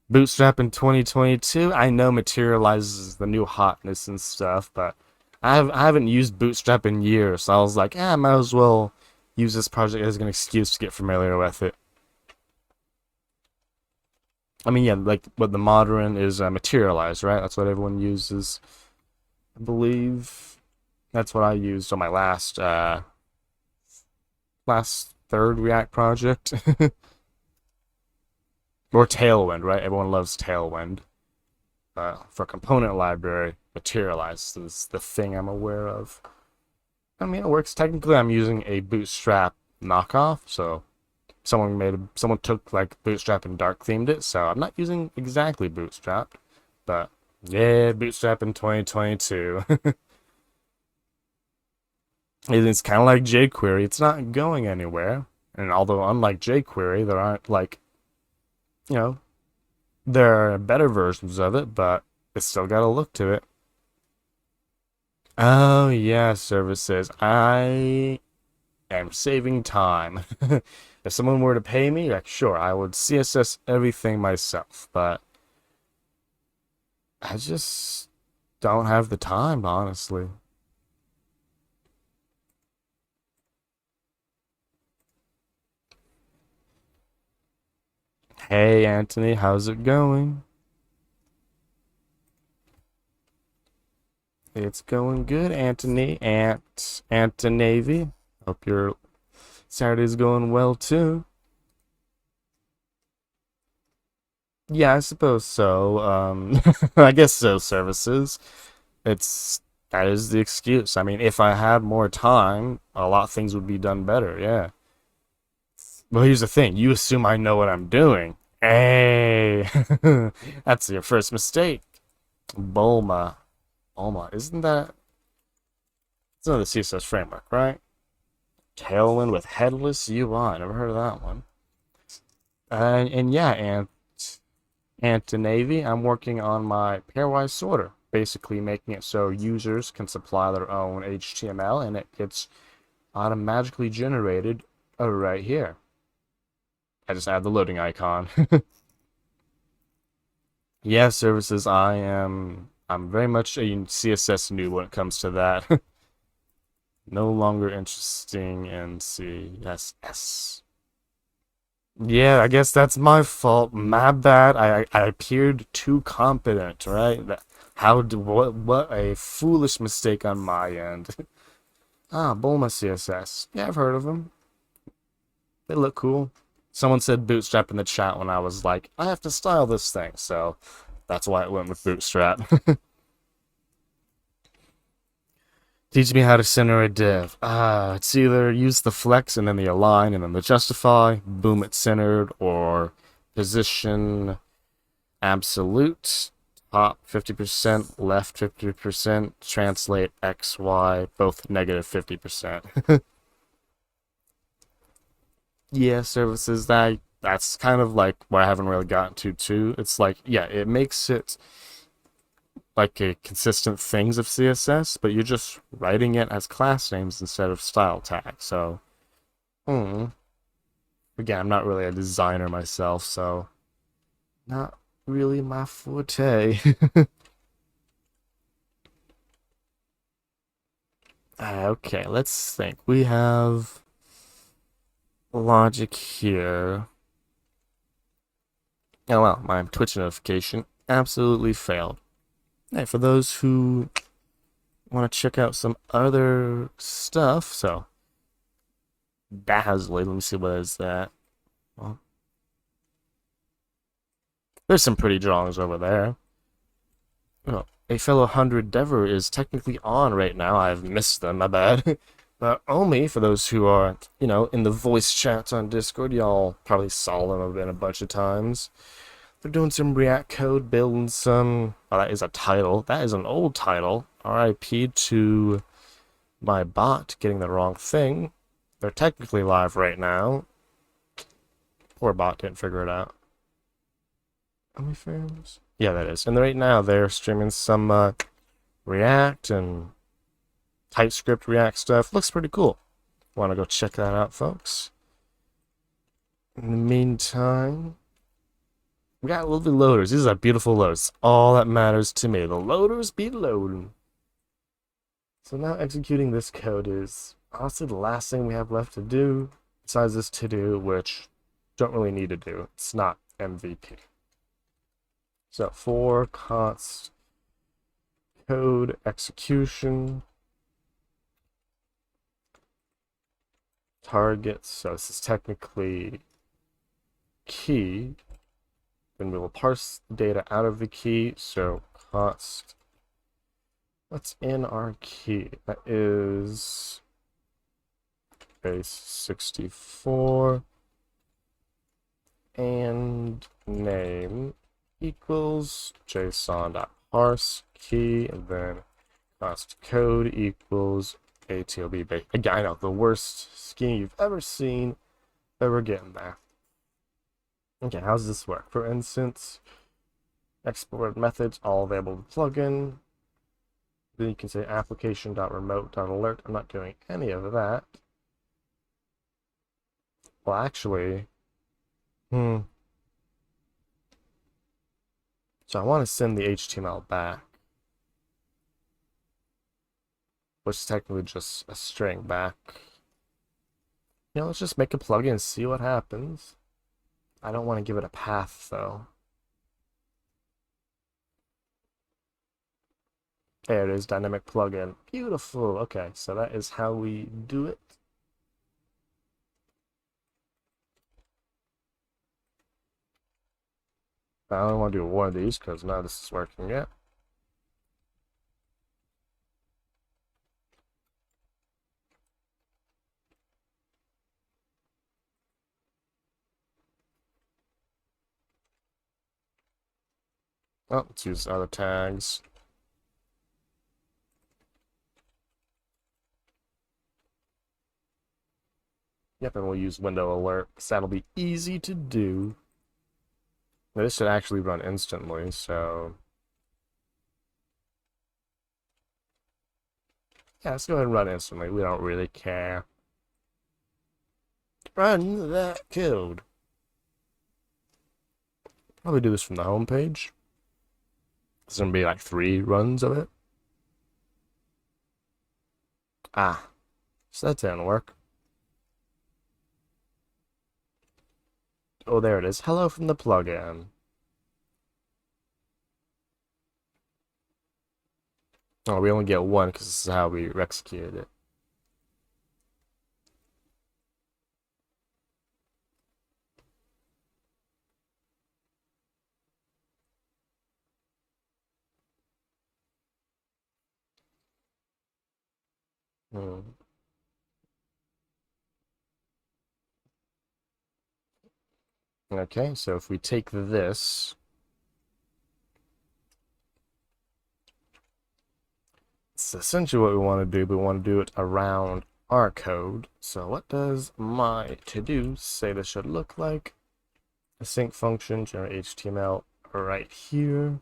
Bootstrap in 2022, I know materializes the new hotness and stuff, but I haven't used Bootstrap in years, so I was like, I might as well use this project as an excuse to get familiar with it. I mean, yeah, like what the modern is materialized, right? That's what everyone uses. I believe that's what I used on my last third React project. Or Tailwind, right? Everyone loves Tailwind. For component library, materialized is the thing I'm aware of. I mean, it works. Technically, I'm using a Bootstrap knockoff, so someone took like Bootstrap and dark themed it, so I'm not using exactly Bootstrap, but yeah, Bootstrap in 2022. It's kind of like jQuery. It's not going anywhere, and although unlike jQuery, there aren't like you know there are better versions of it, but it's still got a look to it. Oh yeah, services. I am saving time. If someone were to pay me, like sure, I would CSS everything myself, but I just don't have the time, honestly. Hey Anthony, how's it going? It's going good, Anthony. Antonavy. Hope your Saturday's going well too. Yeah, I suppose so. I guess so, services. It's that is the excuse. I mean, if I had more time, a lot of things would be done better, yeah. Well, here's the thing. You assume I know what I'm doing. Hey, that's your first mistake. Bulma. Bulma. Isn't that... It's another CSS framework, right? Tailwind with headless UI. Never heard of that one. And yeah, and Navy, I'm working on my Pairwise Sorter. Basically making it so users can supply their own HTML and it gets automatically generated right here. I just add the loading icon. Yeah, services. I'm very much a CSS noob when it comes to that. No longer interesting in CSS. Yeah, I guess that's my fault. My bad. I appeared too competent, right? What a foolish mistake on my end. Ah, Bulma CSS. Yeah, I've heard of them. They look cool. Someone said Bootstrap in the chat when I was like, I have to style this thing, so that's why I went with Bootstrap. Teach me how to center a div. It's either use the flex and then the align and then the justify, boom, it's centered, or position absolute, top 50%, left 50%, translate X, Y, both negative 50%. Yeah, services that's kind of like where I haven't really gotten to too. It's like, yeah, it makes it like a consistent things of CSS, but you're just writing it as class names instead of style tags. So, hmm. Again, I'm not really a designer myself, so not really my forte. Okay, let's think. We have logic here. Oh well, my Twitch notification absolutely failed. Hey, for those who want to check out some other stuff, so Dazzly, let me see what is that. Well, there's some pretty drawings over there. Oh, a fellow 100 Dever is technically on right now. I've missed them, my bad. But Omi, for those who are, in the voice chats on Discord, y'all probably saw them a bunch of times. They're doing some React code, building some... Oh, that is a title. That is an old title. RIP to my bot getting the wrong thing. They're technically live right now. Poor bot didn't figure it out. OnlyFans? Yeah, that is. And right now they're streaming some React and TypeScript React stuff. Looks pretty cool. Want to go check that out, folks? In the meantime, we got lovely loaders. These are beautiful loaders. All that matters to me. The loaders be loading. So now executing this code is honestly the last thing we have left to do, besides this to do, which don't really need to do. It's not MVP. So for const code execution targets, so this is technically key, then we will parse the data out of the key. So const, what's in our key? That is base 64 and name equals json.parse key, and then const code equals ATOB base. Again, I know, the worst scheme you've ever seen, but we're getting there. Okay, how does this work? For instance, export methods, all available to plugin. Then you can say application.remote.alert. I'm not doing any of that. Well, actually, so I want to send the HTML back, which is technically just a string back. You know, let's just make a plugin and see what happens. I don't want to give it a path, though. There it is, dynamic plugin. Beautiful. Okay, so that is how we do it. I don't want to do one of these because none of this is working yet. Oh, let's use other tags. Yep, and we'll use window alert because that'll be easy to do. Now, this should actually run instantly, so yeah, let's go ahead and run instantly. We don't really care. Run that code. Probably do this from the home page. There's gonna be like 3 runs of it. Ah, so that didn't work. Oh, there it is. Hello from the plugin. Oh, we only get 1 because this is how we executed it. Hmm. Okay, so if we take this, it's essentially what we want to do, but we want to do it around our code. So what does my to-do say this should look like? A sync function, generate HTML right here.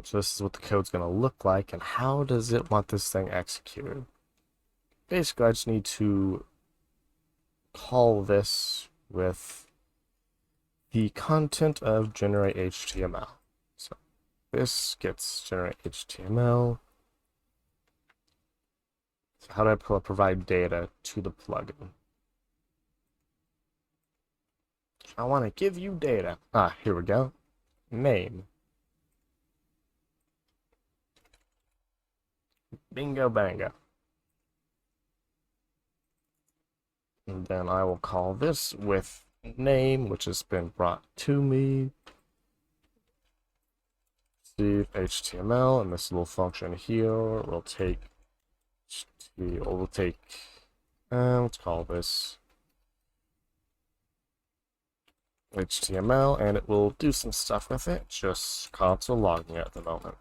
So this is what the code's going to look like, and how does it want this thing executed? Basically, I just need to call this with the content of generate HTML. So this gets generate HTML. So how do I provide data to the plugin? I want to give you data. Ah, here we go. Name. Bingo bango. And then I will call this with name, which has been brought to me. Receive HTML, and this little function here will take, let's call this HTML, and it will do some stuff with it, just console logging at the moment.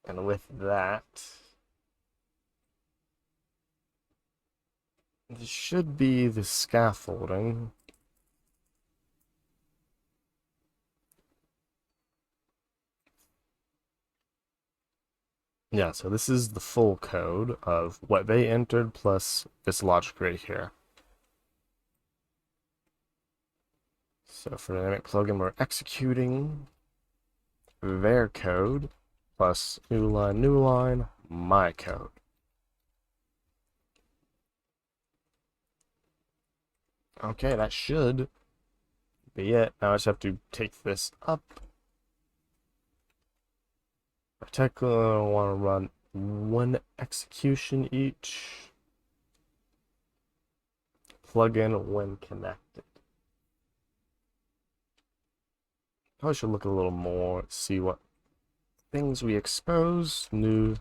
And with that, this should be the scaffolding. Yeah, so this is the full code of what they entered plus this logic right here. So for the dynamic plugin, we're executing their code. plus new line, my code. Okay, that should be it. Now I just have to take this up. Technically, I want to run one execution each. Plug in when connected. Probably should look a little more, see what things we expose. New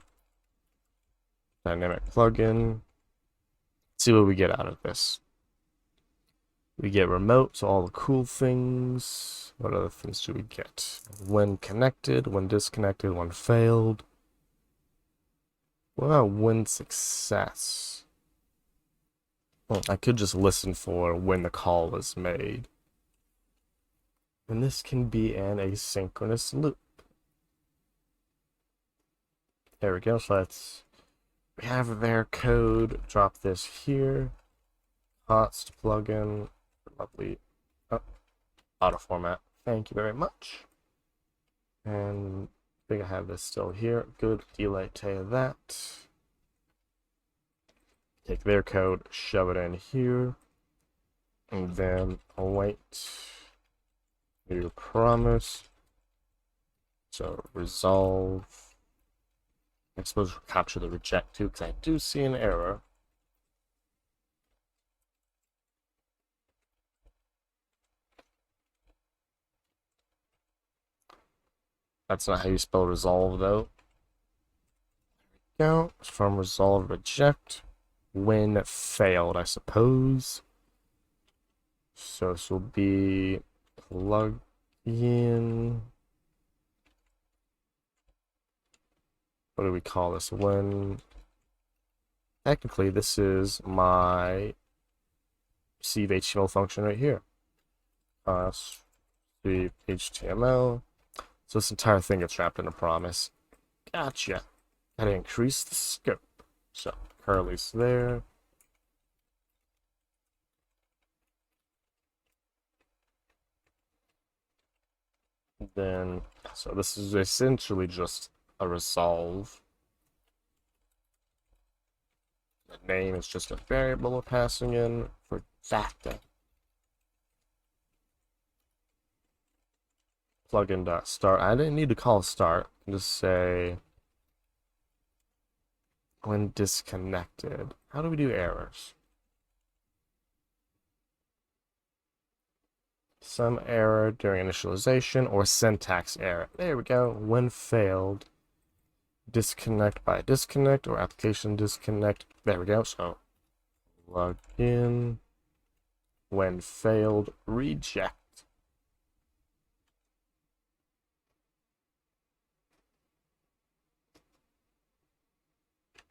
dynamic plugin. See what we get out of this. We get remote, so all the cool things. What other things do we get? When connected, when disconnected, when failed. What about when success? Well, I could just listen for when the call was made. And this can be an asynchronous loop. There we go. So we have their code. Drop this here. Const plugin. Lovely. Oh, auto format. Thank you very much. And I think I have this still here. Good. Delete that. Take their code, shove it in here, and then await your promise. So resolve. I suppose we'll capture the reject too, because I do see an error. That's not how you spell resolve, though. There we go. From resolve reject. When failed, I suppose. So this will be plug in. What do we call this? When technically this is my receive HTML function right here. Receive HTML. So this entire thing gets wrapped in a promise. Gotcha. Gotta increase the scope. So curly's there. Then, so this is essentially just a resolve. The name is just a variable we're passing in for that thing. Plugin.start. I didn't need to call start. Just say when disconnected. How do we do errors? Some error during initialization or syntax error. There we go. When failed. Disconnect by disconnect or application disconnect. There we go. So plug in. When failed, reject.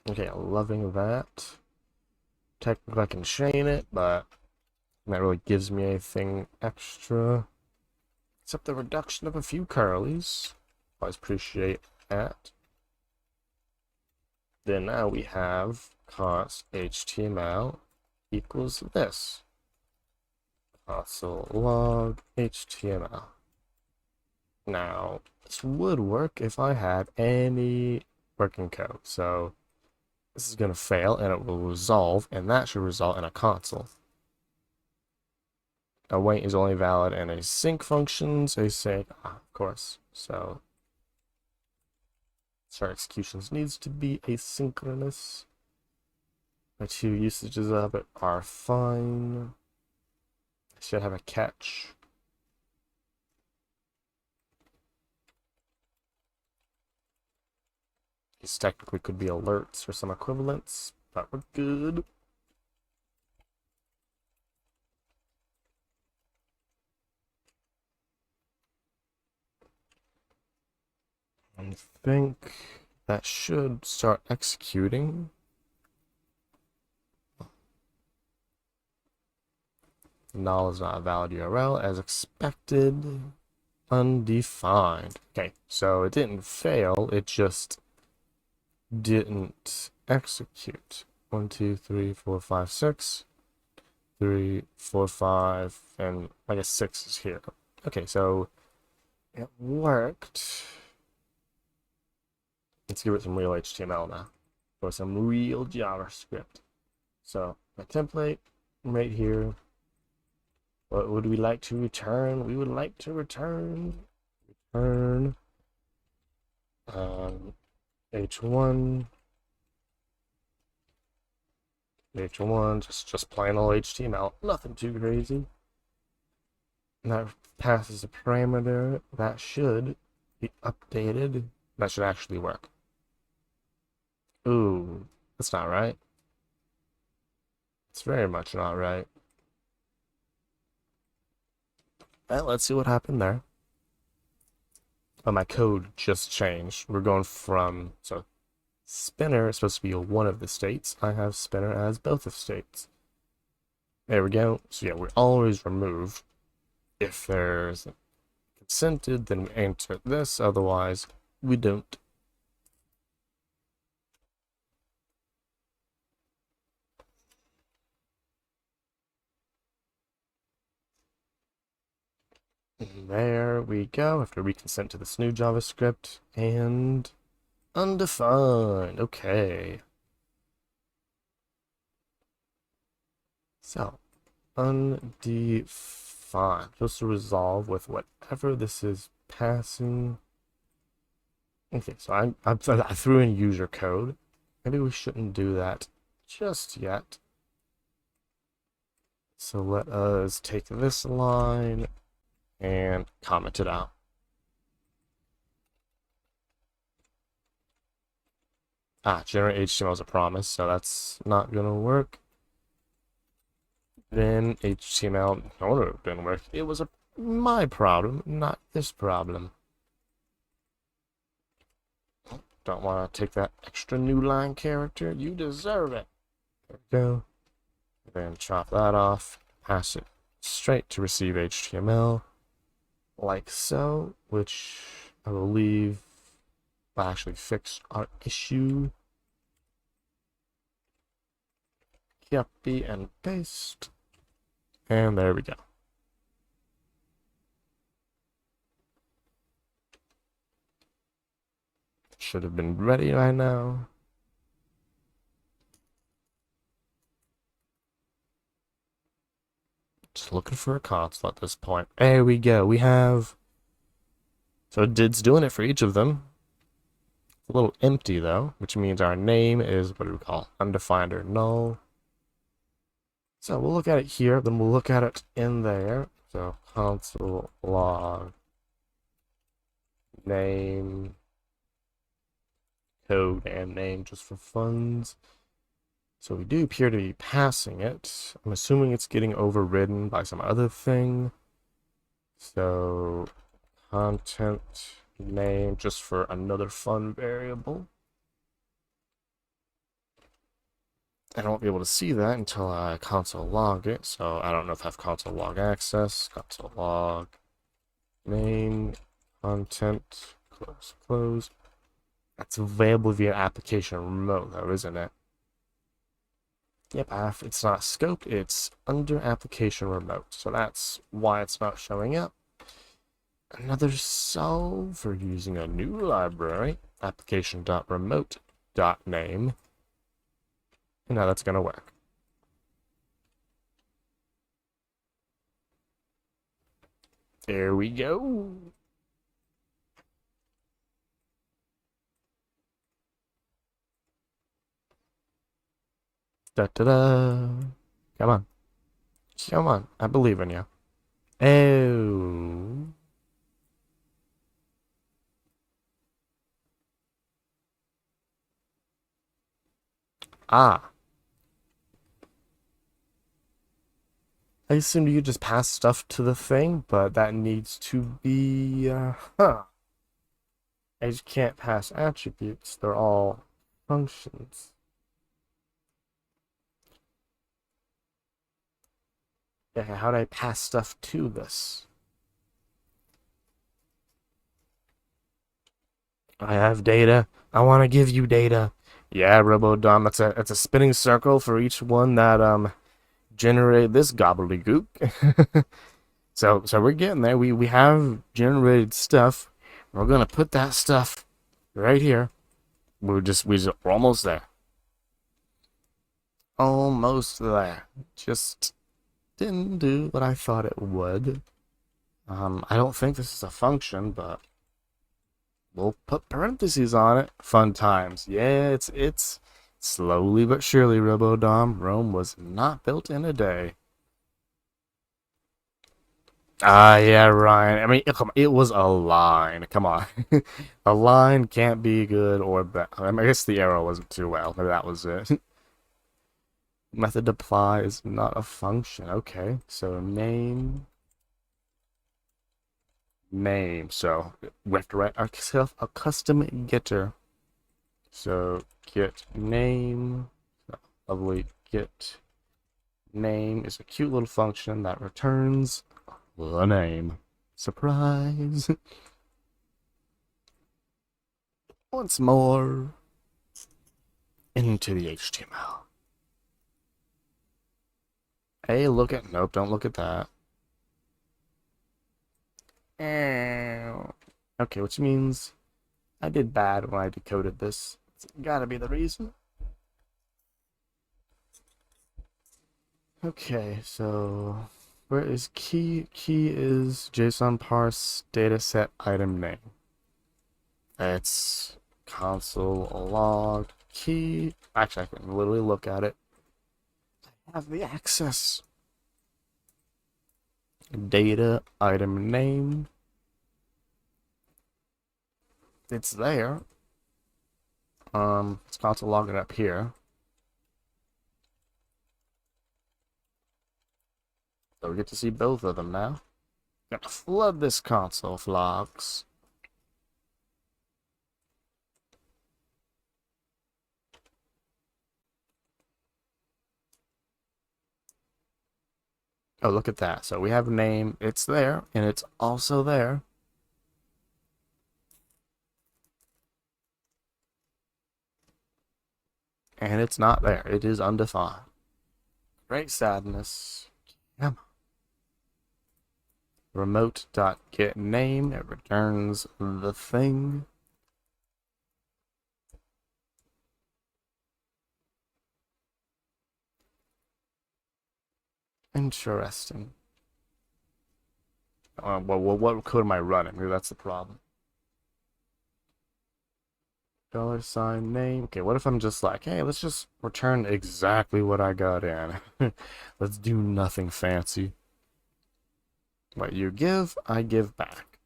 Okay, loving that. Technically, I can chain it, but that really gives me anything extra. Except the reduction of a few curlies. Always appreciate that. Then now we have const HTML equals this. Console log HTML. Now, this would work if I had any working code. So this is going to fail and it will resolve, and that should result in a console. Await is only valid in async functions, async, of course. So start executions needs to be asynchronous. My two usages of it are fine. I should have a catch. These technically could be alerts or some equivalents, but we're good. I think that should start executing. Null is not a valid URL as expected. Undefined. Okay, so it didn't fail, it just didn't execute. 1, 2, 3, 4, 5, 6. 3, 4, 5, and I guess 6 is here. Okay, so it worked. let's give it some real HTML now, or some real JavaScript. So my template right here. What would we like to return? We would like to return H1, just plain old HTML, nothing too crazy. And that passes a parameter that should be updated. That should actually work. Ooh, that's not right. It's very much not right. Well, let's see what happened there. Oh, my code just changed. We're going from, so spinner is supposed to be one of the states. I have spinner as both of states. There we go. So yeah, we always remove. If there's consented, then we enter this. Otherwise, we don't. And there we go. Have to reconsent to this new JavaScript and undefined. Okay. So, undefined. Supposed to resolve with whatever this is passing. Okay, so I threw in user code. Maybe we shouldn't do that just yet. So let us take this line and comment it out. Generate HTML is a promise, so that's not gonna work. Then HTML, no, it didn't work. It was my problem, not this problem. Don't want to take that extra new line character. You deserve it. There we go. Then chop that off. Pass it straight to receive HTML. Like so, which I believe will actually fix our issue. Copy and paste. And there we go. Should have been ready by now. Just looking for a console at this point. There we go. We have... So did's doing it for each of them. It's a little empty though, which means our name is, what do we call, undefined or null. So we'll look at it here, then we'll look at it in there. So console log name, code, and name just for funds. So we do appear to be passing it. I'm assuming it's getting overridden by some other thing. So content name just for another fun variable. I won't be able to see that until I console log it, so I don't know if I have console log access. Console log name content close. That's available via application remote though, isn't it? Yep, it's not scoped, it's under application remote, so that's why it's not showing up. Another solve for using a new library, application.remote.name. And now that's gonna work. There we go. Da da da. Come on. Come on. I believe in you. Oh. Ah. I assumed you just pass stuff to the thing, but that needs to be, I just can't pass attributes. They're all functions. Yeah, how do I pass stuff to this? I have data. I want to give you data. Yeah, RoboDom, it's a spinning circle for each one that, generate this gobbledygook. So we're getting there. We have generated stuff. We're gonna put that stuff right here. we're almost there. Almost there. Just didn't do what I thought it would. I don't think this is a function, but we'll put parentheses on it. Fun times. Yeah, it's slowly but surely, Robodom. Rome was not built in a day. Ah, yeah, Ryan. I mean, come on, it was a line. Come on. A line can't be good or bad. I mean, I guess the arrow wasn't too well. Maybe that was it. Method apply is not a function. Okay, so name. So we have to write ourselves a custom getter. So get name. Lovely. Get name is a cute little function that returns the name. Surprise. Once more into the HTML. Hey, look at, nope, don't look at that. Okay, which means I did bad when I decoded this. It's gotta be the reason. Okay, so where is key? Key is JSON parse dataset item name. It's console log key. Actually, I can literally look at it. I have the access. Data item name. It's there. It's console log it up here. So we get to see both of them now. Gonna flood this console with logs. Oh, look at that. So we have a name. It's there, and it's also there. And it's not there. It is undefined. Great sadness. Yeah. Remote.getName. It returns the thing. Interesting. Well, what code am I running? Maybe that's the problem. $sign name. Okay, what if I'm just like, hey, let's just return exactly what I got in. Let's do nothing fancy. What you give, I give back.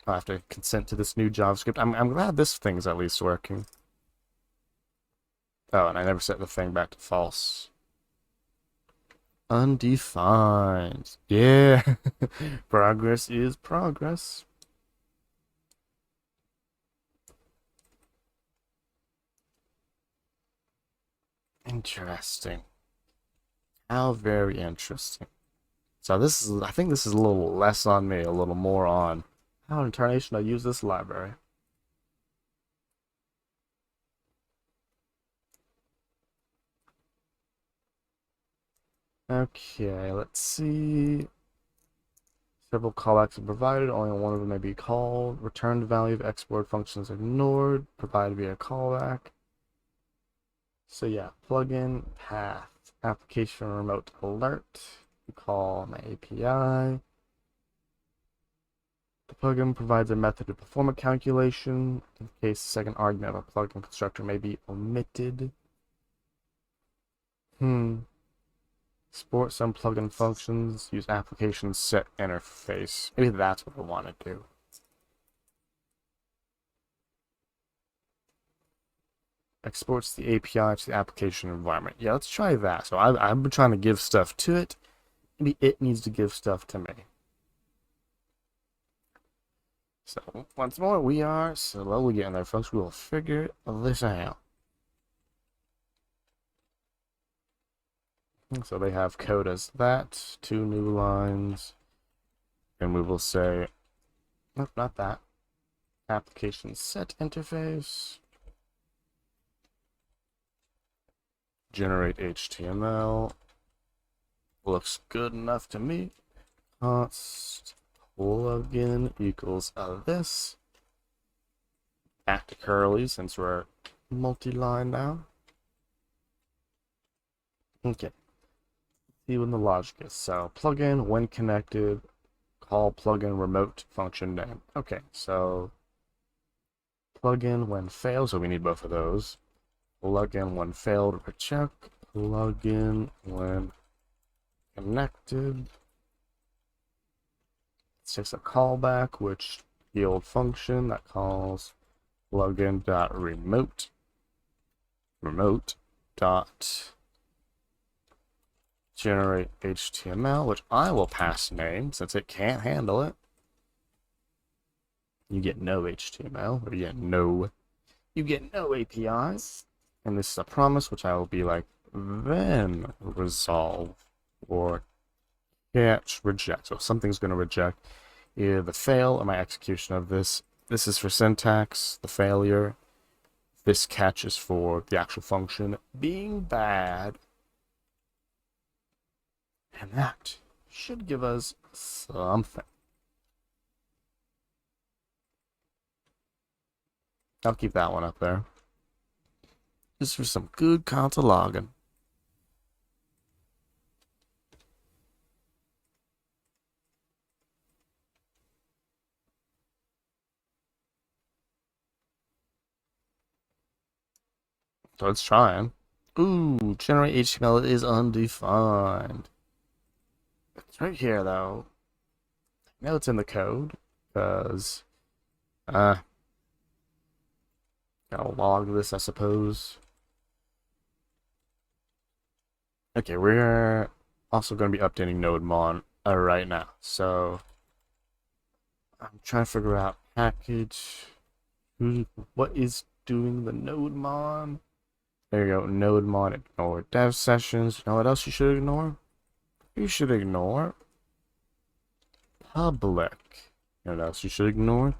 I'll have to consent to this new JavaScript. I'm glad this thing's at least working. Oh, and I never set the thing back to false. Undefined. Yeah. Progress is progress. Interesting. How very interesting. So this is, I think this is a little less on me, a little more on how in tarnation I use this library. Okay, let's see. Several callbacks are provided, only one of them may be called. Returned value of export functions ignored, provided via callback. So yeah, plugin, path, application remote alert. You call my API. The plugin provides a method to perform a calculation in case the second argument of a plugin constructor may be omitted. Export some plugin functions. Use application set interface. Maybe that's what I want to do. Exports the API to the application environment. Yeah, let's try that. So I've been trying to give stuff to it. Maybe it needs to give stuff to me. So once more, we are slowly getting there, folks. We will figure this out. So they have code as that, 2 new lines, and we will say, nope, not that. Application set interface. Generate HTML. Looks good enough to me. Const plugin equals this. back to curly since we're multi-line now. Okay. See what the logic is. So plugin when connected, call plugin remote function name. Okay, so plugin when failed, so we need both of those. Plugin when failed, check. Plugin when connected. It's just a callback, which the old function that calls plugin.remote remote dot generate HTML, which I will pass name since it can't handle it. You get no HTML, or you get no APIs. And this is a promise, which I will be like, then resolve or catch reject. So something's going to reject either the fail or my execution of this. This is for syntax, the failure. This catch is for the actual function being bad. And that should give us something. I'll keep that one up there. Just for some good console logging. So it's trying. Ooh, generate HTML is undefined. It's right here though. I know it's in the code, because gotta log this, I suppose. Okay, we're also going to be updating NodeMon right now. So I'm trying to figure out package. What is doing the NodeMon? There you go, NodeMon, ignore dev sessions. You know what else you should ignore? You should ignore public. You know what else you should ignore?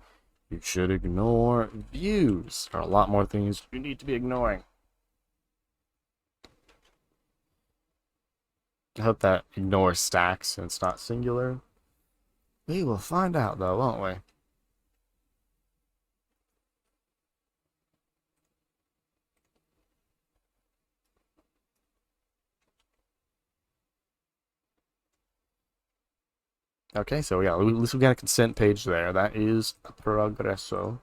You should ignore views. There are a lot more things you need to be ignoring. I hope that ignore stacks and it's not singular. We will find out though, won't we? Okay, so yeah, at least we got a consent page there. That is a progresso.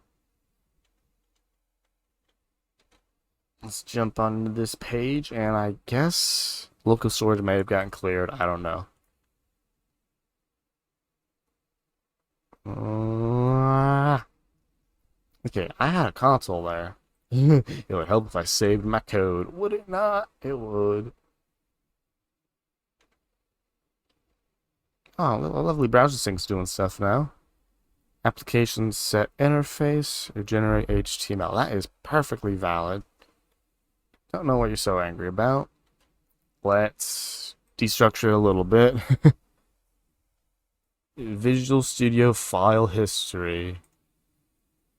Let's jump onto this page, and I guess local storage may have gotten cleared. I don't know. Okay, I had a console there. It would help if I saved my code, would it not? It would. Oh, lovely browser sync's doing stuff now. Application set interface or generate HTML. That is perfectly valid. Don't know what you're so angry about. Let's destructure a little bit. Visual Studio file history.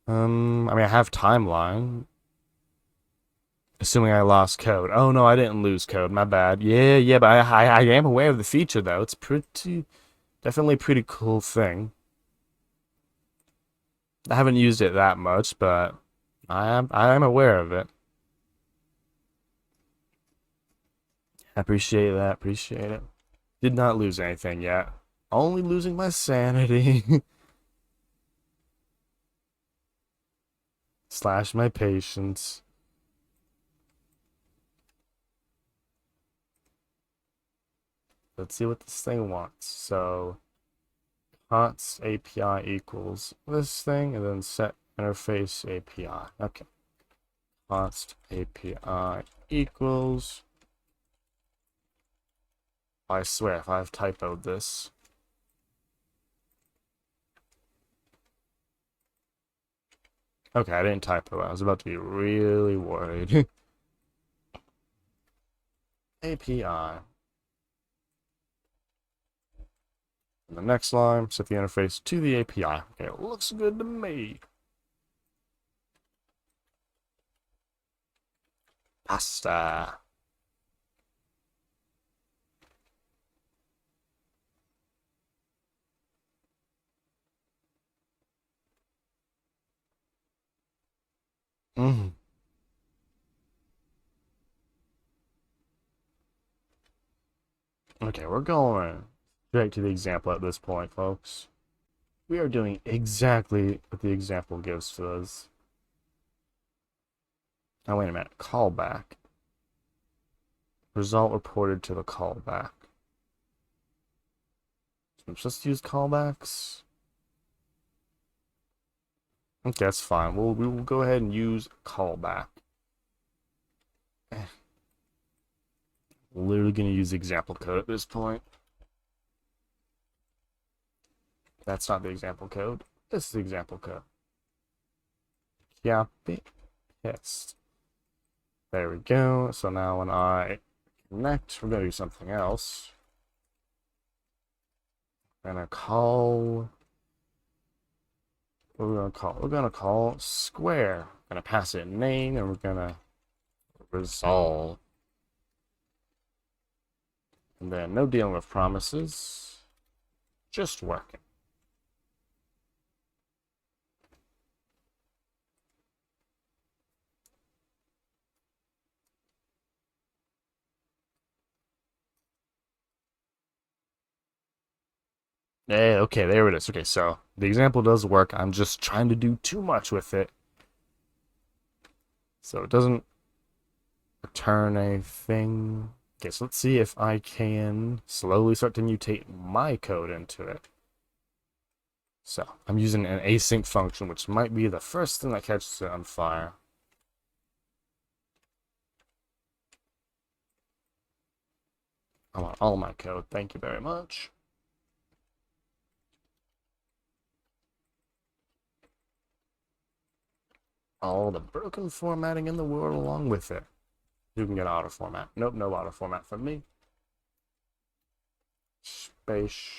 I mean, I have timeline. Assuming I lost code. Oh no, I didn't lose code. My bad. Yeah, but I am aware of the feature though. It's definitely a pretty cool thing. I haven't used it that much, but I am aware of it. I appreciate that. Appreciate it. Did not lose anything yet. Only losing my sanity. Slash my patience. Let's see what this thing wants. So const API equals this thing, and then set interface API. Okay. Const API equals. I swear if I've typoed this. Okay, I didn't typo. I was about to be really worried. API. And the next line, set the interface to the API. Okay, it looks good to me. Pasta. Mhm. Okay, we're going straight to the example at this point, folks. We are doing exactly what the example gives to us. Now, wait a minute. Callback. Result reported to the callback. So let's just use callbacks. Okay, that's fine. We will go ahead and use callback. Literally going to use example code at this point. That's not the example code. This is the example code. Copy, paste. There we go. So now when I connect, we're going to do something else. We're going to call. What are we going to call? We're going to call square. We're going to pass it name and we're going to resolve. And then no dealing with promises. Just working. Yeah, okay, there it is. Okay, so the example does work. I'm just trying to do too much with it. So it doesn't return anything. Okay, so let's see if I can slowly start to mutate my code into it. So I'm using an async function, which might be the first thing that catches it on fire. I want all my code. Thank you very much. All the broken formatting in the world along with it. You can get auto format. Nope, no auto format from me. Space.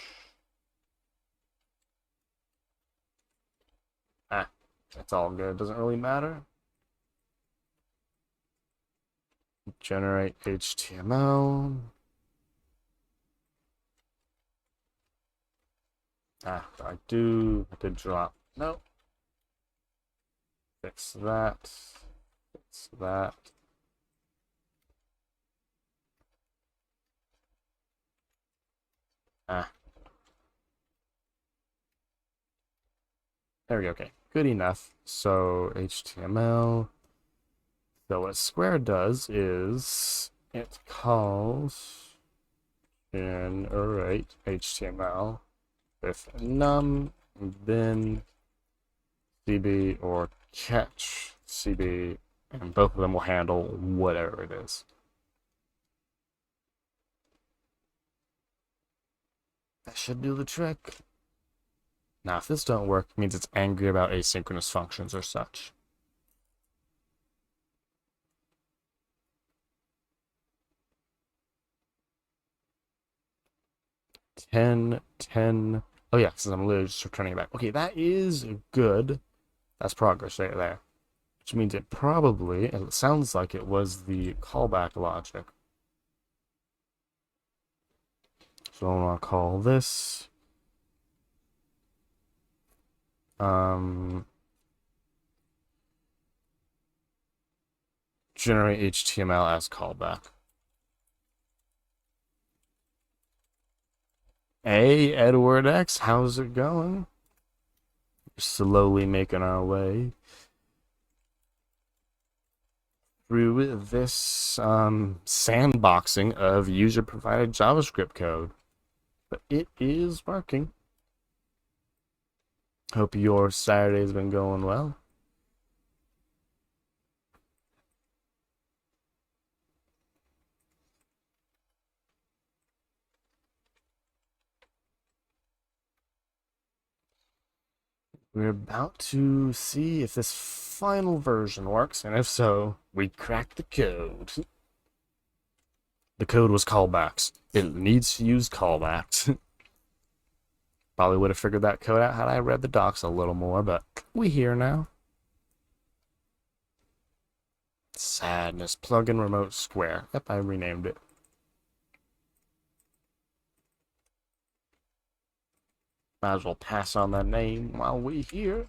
Ah, that's all good. Doesn't really matter. Generate HTML. Ah, I did drop. Nope. Fix that. Fix that. Ah. There we go. Okay. Good enough. So HTML. So what Square does is it calls generate HTML with num, then CB or catch CB, and both of them will handle whatever it is. That should do the trick. Now, if this don't work, it means it's angry about asynchronous functions or such. 10, 10. Oh yeah, since I'm literally just returning it back. Okay, that is good. That's progress right there. Which means it sounds like it was the callback logic. So I'm gonna call this generate HTML as callback. Hey, Edward X, how's it going? We're slowly making our way through this sandboxing of user-provided JavaScript code. But it is working. Hope your Saturday's been going well. We're about to see if this final version works, and if so, we cracked the code. The code was callbacks. It needs to use callbacks. Probably would have figured that code out had I read the docs a little more, but we here now. Sadness. Plugin remote square. Yep, I renamed it. Might as well pass on that name while we here.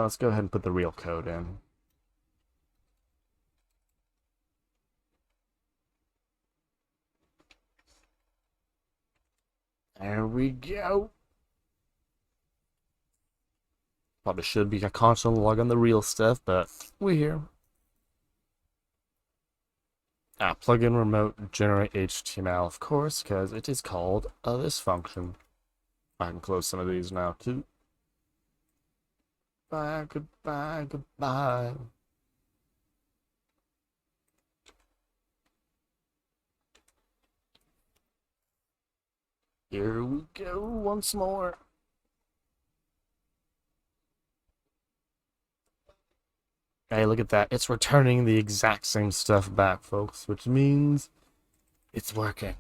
Now let's go ahead and put the real code in. There we go. Probably should be a console log on the real stuff, but we're here. Plugin remote generate HTML, of course, because it is called this function. I can close some of these now too. Bye, goodbye, goodbye. Here we go once more. Hey, look at that. It's returning the exact same stuff back, folks, which means it's working.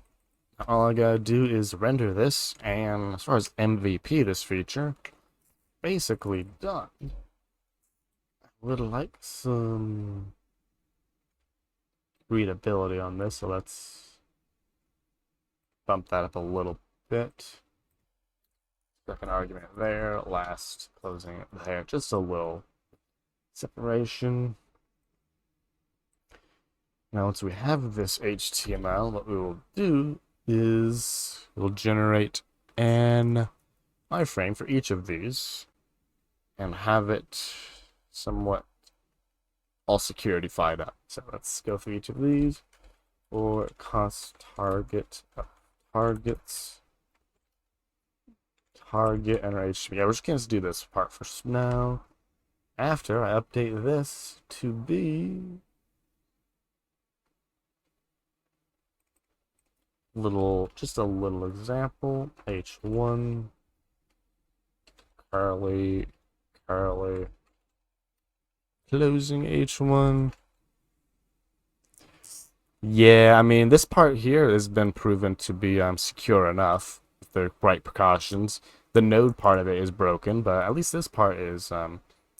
Now, all I gotta do is render this, and as far as MVP this feature, basically done. I would like some readability on this, so let's bump that up a little bit. Second argument there, last closing it there, just a little separation. Now, once we have this HTML, what we will do is we'll generate an iframe for each of these and have it somewhat all security-fied up. So let's go through each of these. For cost target targets, target and our HTML. Yeah, we're just going to do this part first now. After I update this to be just a little example, h1 curly closing h1. Yeah, I mean, this part here has been proven to be secure enough with the right precautions. The node part of it is broken, but at least this part is at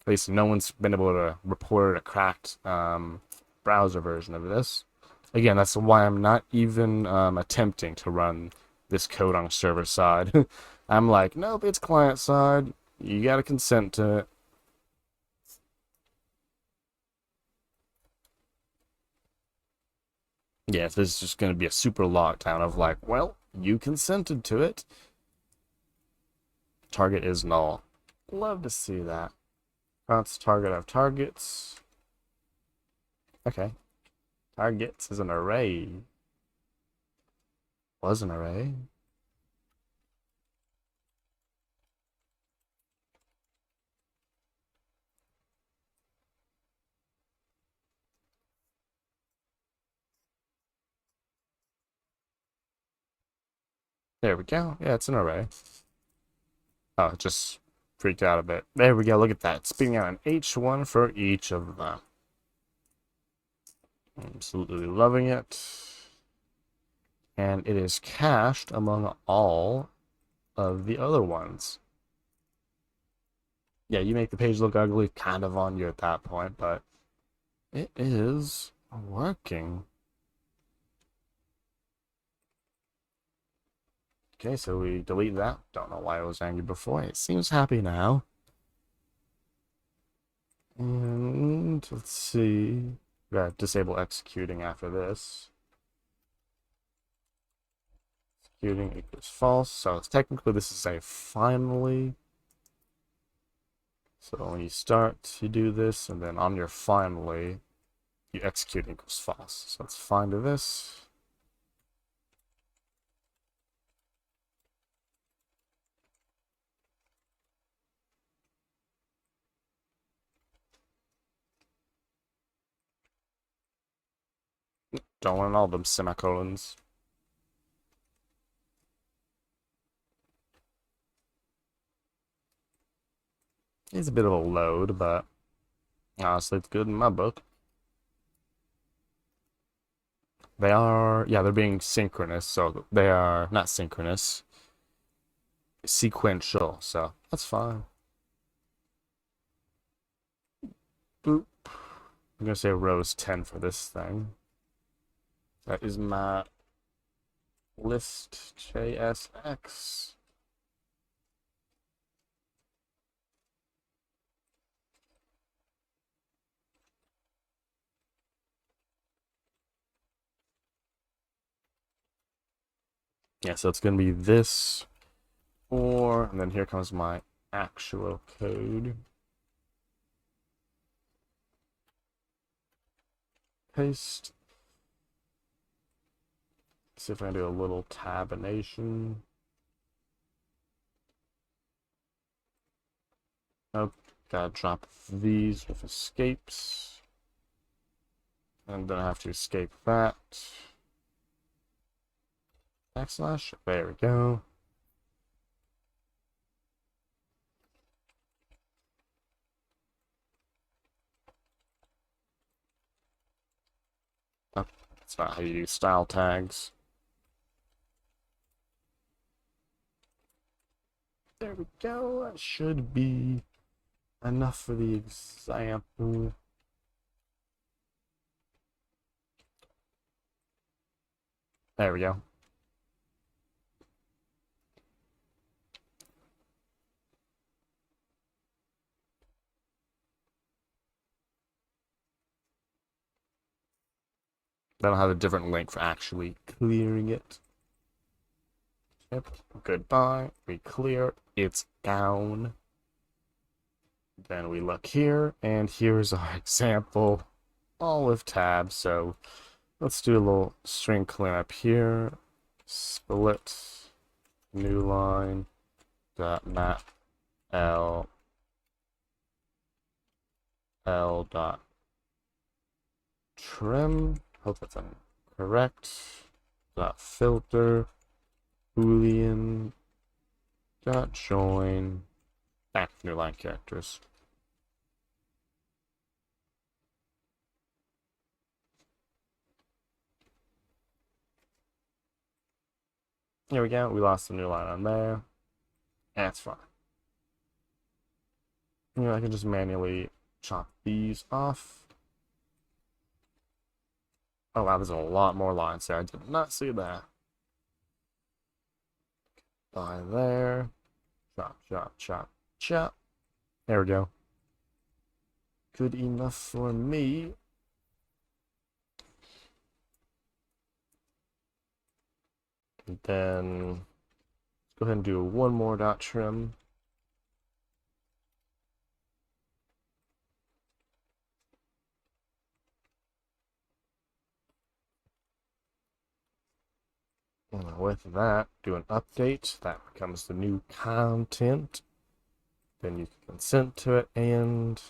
least no one's been able to report a cracked browser version of this. Again, that's why I'm not even attempting to run this code on server side. I'm like, nope, it's client side. You gotta consent to it. Yeah, this is just gonna be a super lockdown of like, well, you consented to it. Target is null. Love to see that. Const target of targets. Okay. Targets is an array. Was an array. There we go. Yeah, it's an array. Oh, it just freaked out a bit. There we go. Look at that. Spitting out an H1 for each of them. Absolutely loving it. And it is cached among all of the other ones. Yeah, you make the page look ugly kind of on you at that point, but it is working. Okay, so we delete that. Don't know why I was angry before. It seems happy now. And let's see. We gotta disable executing after this. Executing equals false. So it's technically this is a finally. So when you start to do this, and then on your finally, you execute equals false. So let's find this. Don't want all them semicolons. It's a bit of a load, but honestly, it's good in my book. They are, yeah, they're being synchronous, so they are not synchronous, sequential, so that's fine. Boop. I'm gonna say rows 10 for this thing. That is my list JSX. Yeah, so it's going to be this, or, and then here comes my actual code. Paste. See if I can do a little tabination. Oh, gotta drop these with escapes. And then I have to escape that. Backslash. There we go. Oh, that's not how you use style tags. There we go. That should be enough for the example. There we go. Then I'll have a different link for actually clearing it. Yep. Goodbye. We clear. It's down. Then we look here, and here's our example, all with tabs. So let's do a little string cleanup here. Split new line dot map l dot trim. Hope that's correct. Dot filter boolean dot join back to new line characters. Here we go. We lost the new line on there. That's fine. You know, I can just manually chop these off. Oh wow, there's a lot more lines there. I did not see that. By there. Chop, chop, chop, chop. There we go. Good enough for me. And then let's go ahead and do one more dot trim. And with that, do an update. That becomes the new content. Then you can consent to it, and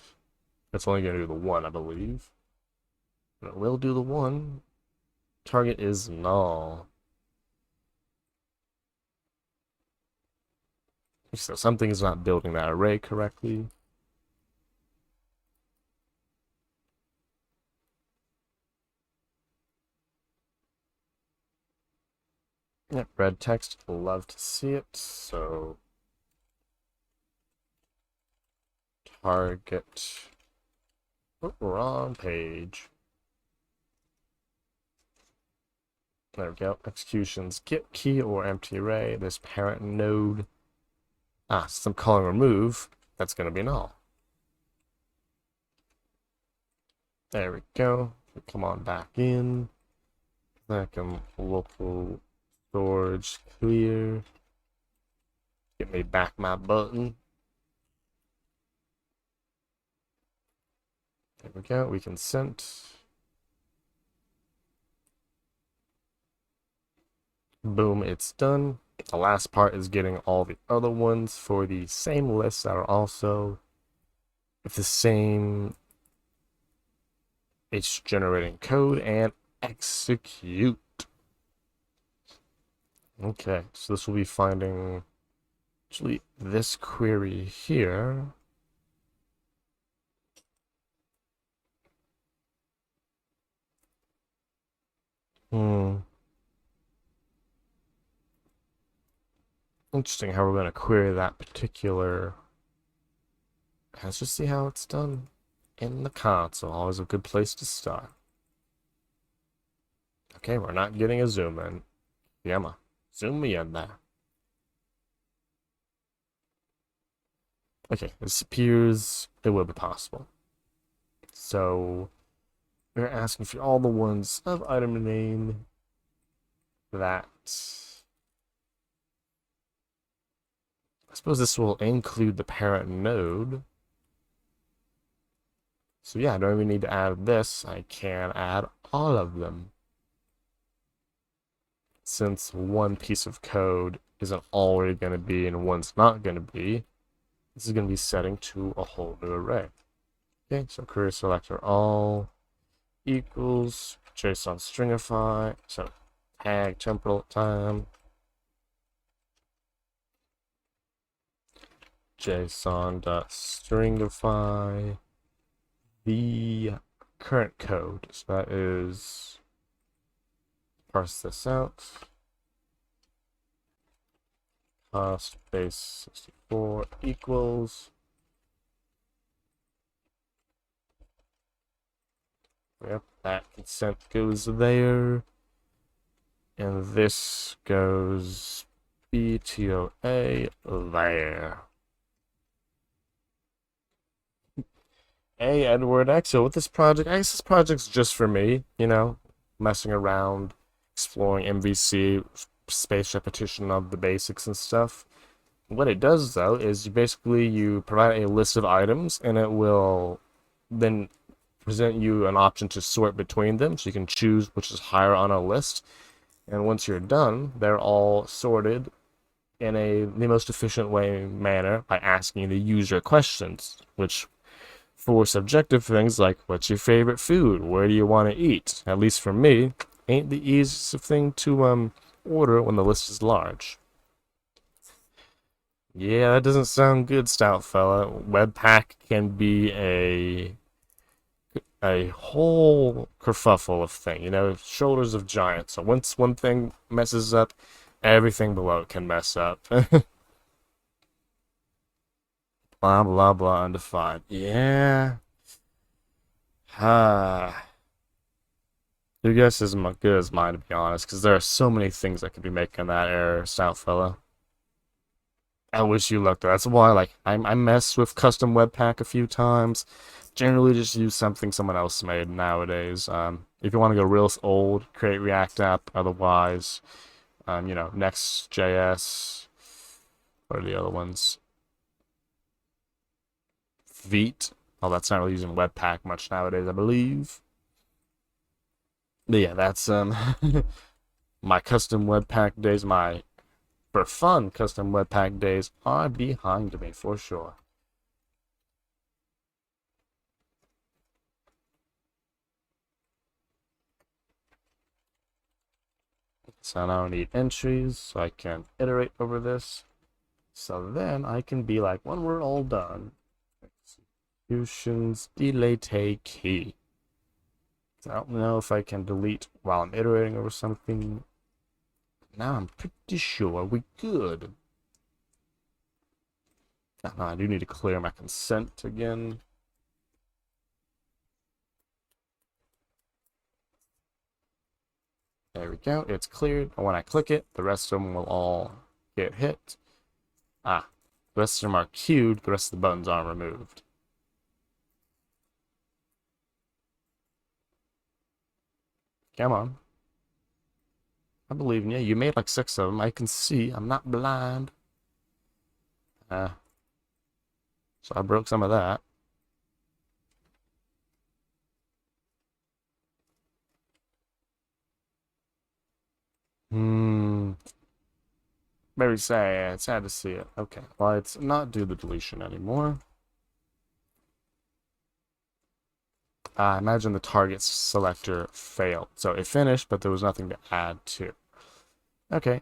it's only going to do the one, I believe. And it will do the one. Target is null. So something is not building that array correctly. Yep, red text, love to see it. So target, oh, wrong page. There we go. Executions get key or empty array. This parent node. Since I'm calling remove, that's going to be null. There we go. Come on back in. Then I can local storage clear. Get me back my button. There we go. We consent. Boom, it's done. The last part is getting all the other ones for the same lists that are also with the same H generating code and execute. Okay, so this will be finding actually this query here. Interesting how we're going to query that particular. Let's just see how it's done in the console. Always a good place to start. Okay, we're not getting a zoom in. Yamma, zoom me in there. Okay, this appears it will be possible. So we're asking for all the ones of item name that I suppose this will include the parent node. So yeah, I don't even need to add this. I can add all of them. Since one piece of code isn't already going to be and one's not going to be, this is going to be setting to a whole new array. Okay, so query selector all equals JSON stringify, so tag temporal time, JSON.stringify the current code. So that is, parse this out. Cost base 64 equals. Yep, that consent goes there. And this goes BTOA there. Hey, Edward X. So with this project, I guess this project's just for me, you know, messing around, exploring MVC, space repetition of the basics and stuff. What it does, though, is you provide a list of items, and it will then present you an option to sort between them, so you can choose which is higher on a list. And once you're done, they're all sorted in the most efficient manner by asking the user questions, which for subjective things like what's your favorite food, where do you want to eat, at least for me, ain't the easiest thing to order when the list is large. Yeah, that doesn't sound good, stout fella. Webpack can be a whole kerfuffle of thing, you know, shoulders of giants. So once one thing messes up, everything below it can mess up. Blah blah blah undefined. Yeah. Ah. Your guess is as good as mine, to be honest, because there are so many things that could be making that error, stout fella. I wish you luck though. That's why, like, I messed with custom Webpack a few times. Generally, just use something someone else made nowadays. If you want to go real old, create React app. Otherwise, you know, Next.js. What are the other ones? Vite. Oh, that's not really using Webpack much nowadays, I believe. But yeah, that's my custom Webpack days. My for fun custom Webpack days are behind me for sure. So now I need entries, so I can iterate over this. So then I can be like, when we're all done, executions delete key. So I don't know if I can delete while I'm iterating over something. Now I'm pretty sure we good. No, I do need to clear my consent again. There we go, it's cleared. And when I click it, the rest of them will all get hit. Ah, the rest of them are queued, the rest of the buttons aren't removed. Come on. I believe in you. You made like 6 of them. I can see. I'm not blind. So I broke some of that. Very sad. Sad to see it. Okay. Let's not do the deletion anymore. I imagine the target selector failed. So it finished, but there was nothing to add to. Okay.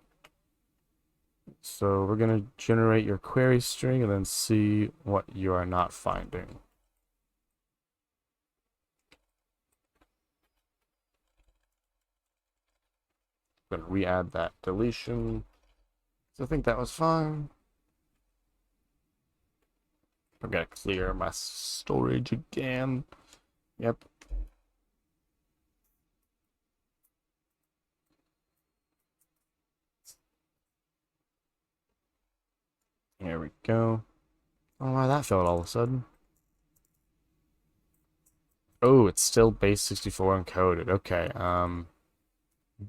So we're going to generate your query string and then see what you are not finding. I'm going to re-add that deletion. So I think that was fine. I'm going to clear my storage again. Yep. Here we go. Oh, why that failed all of a sudden. Oh, it's still base 64 encoded. Okay,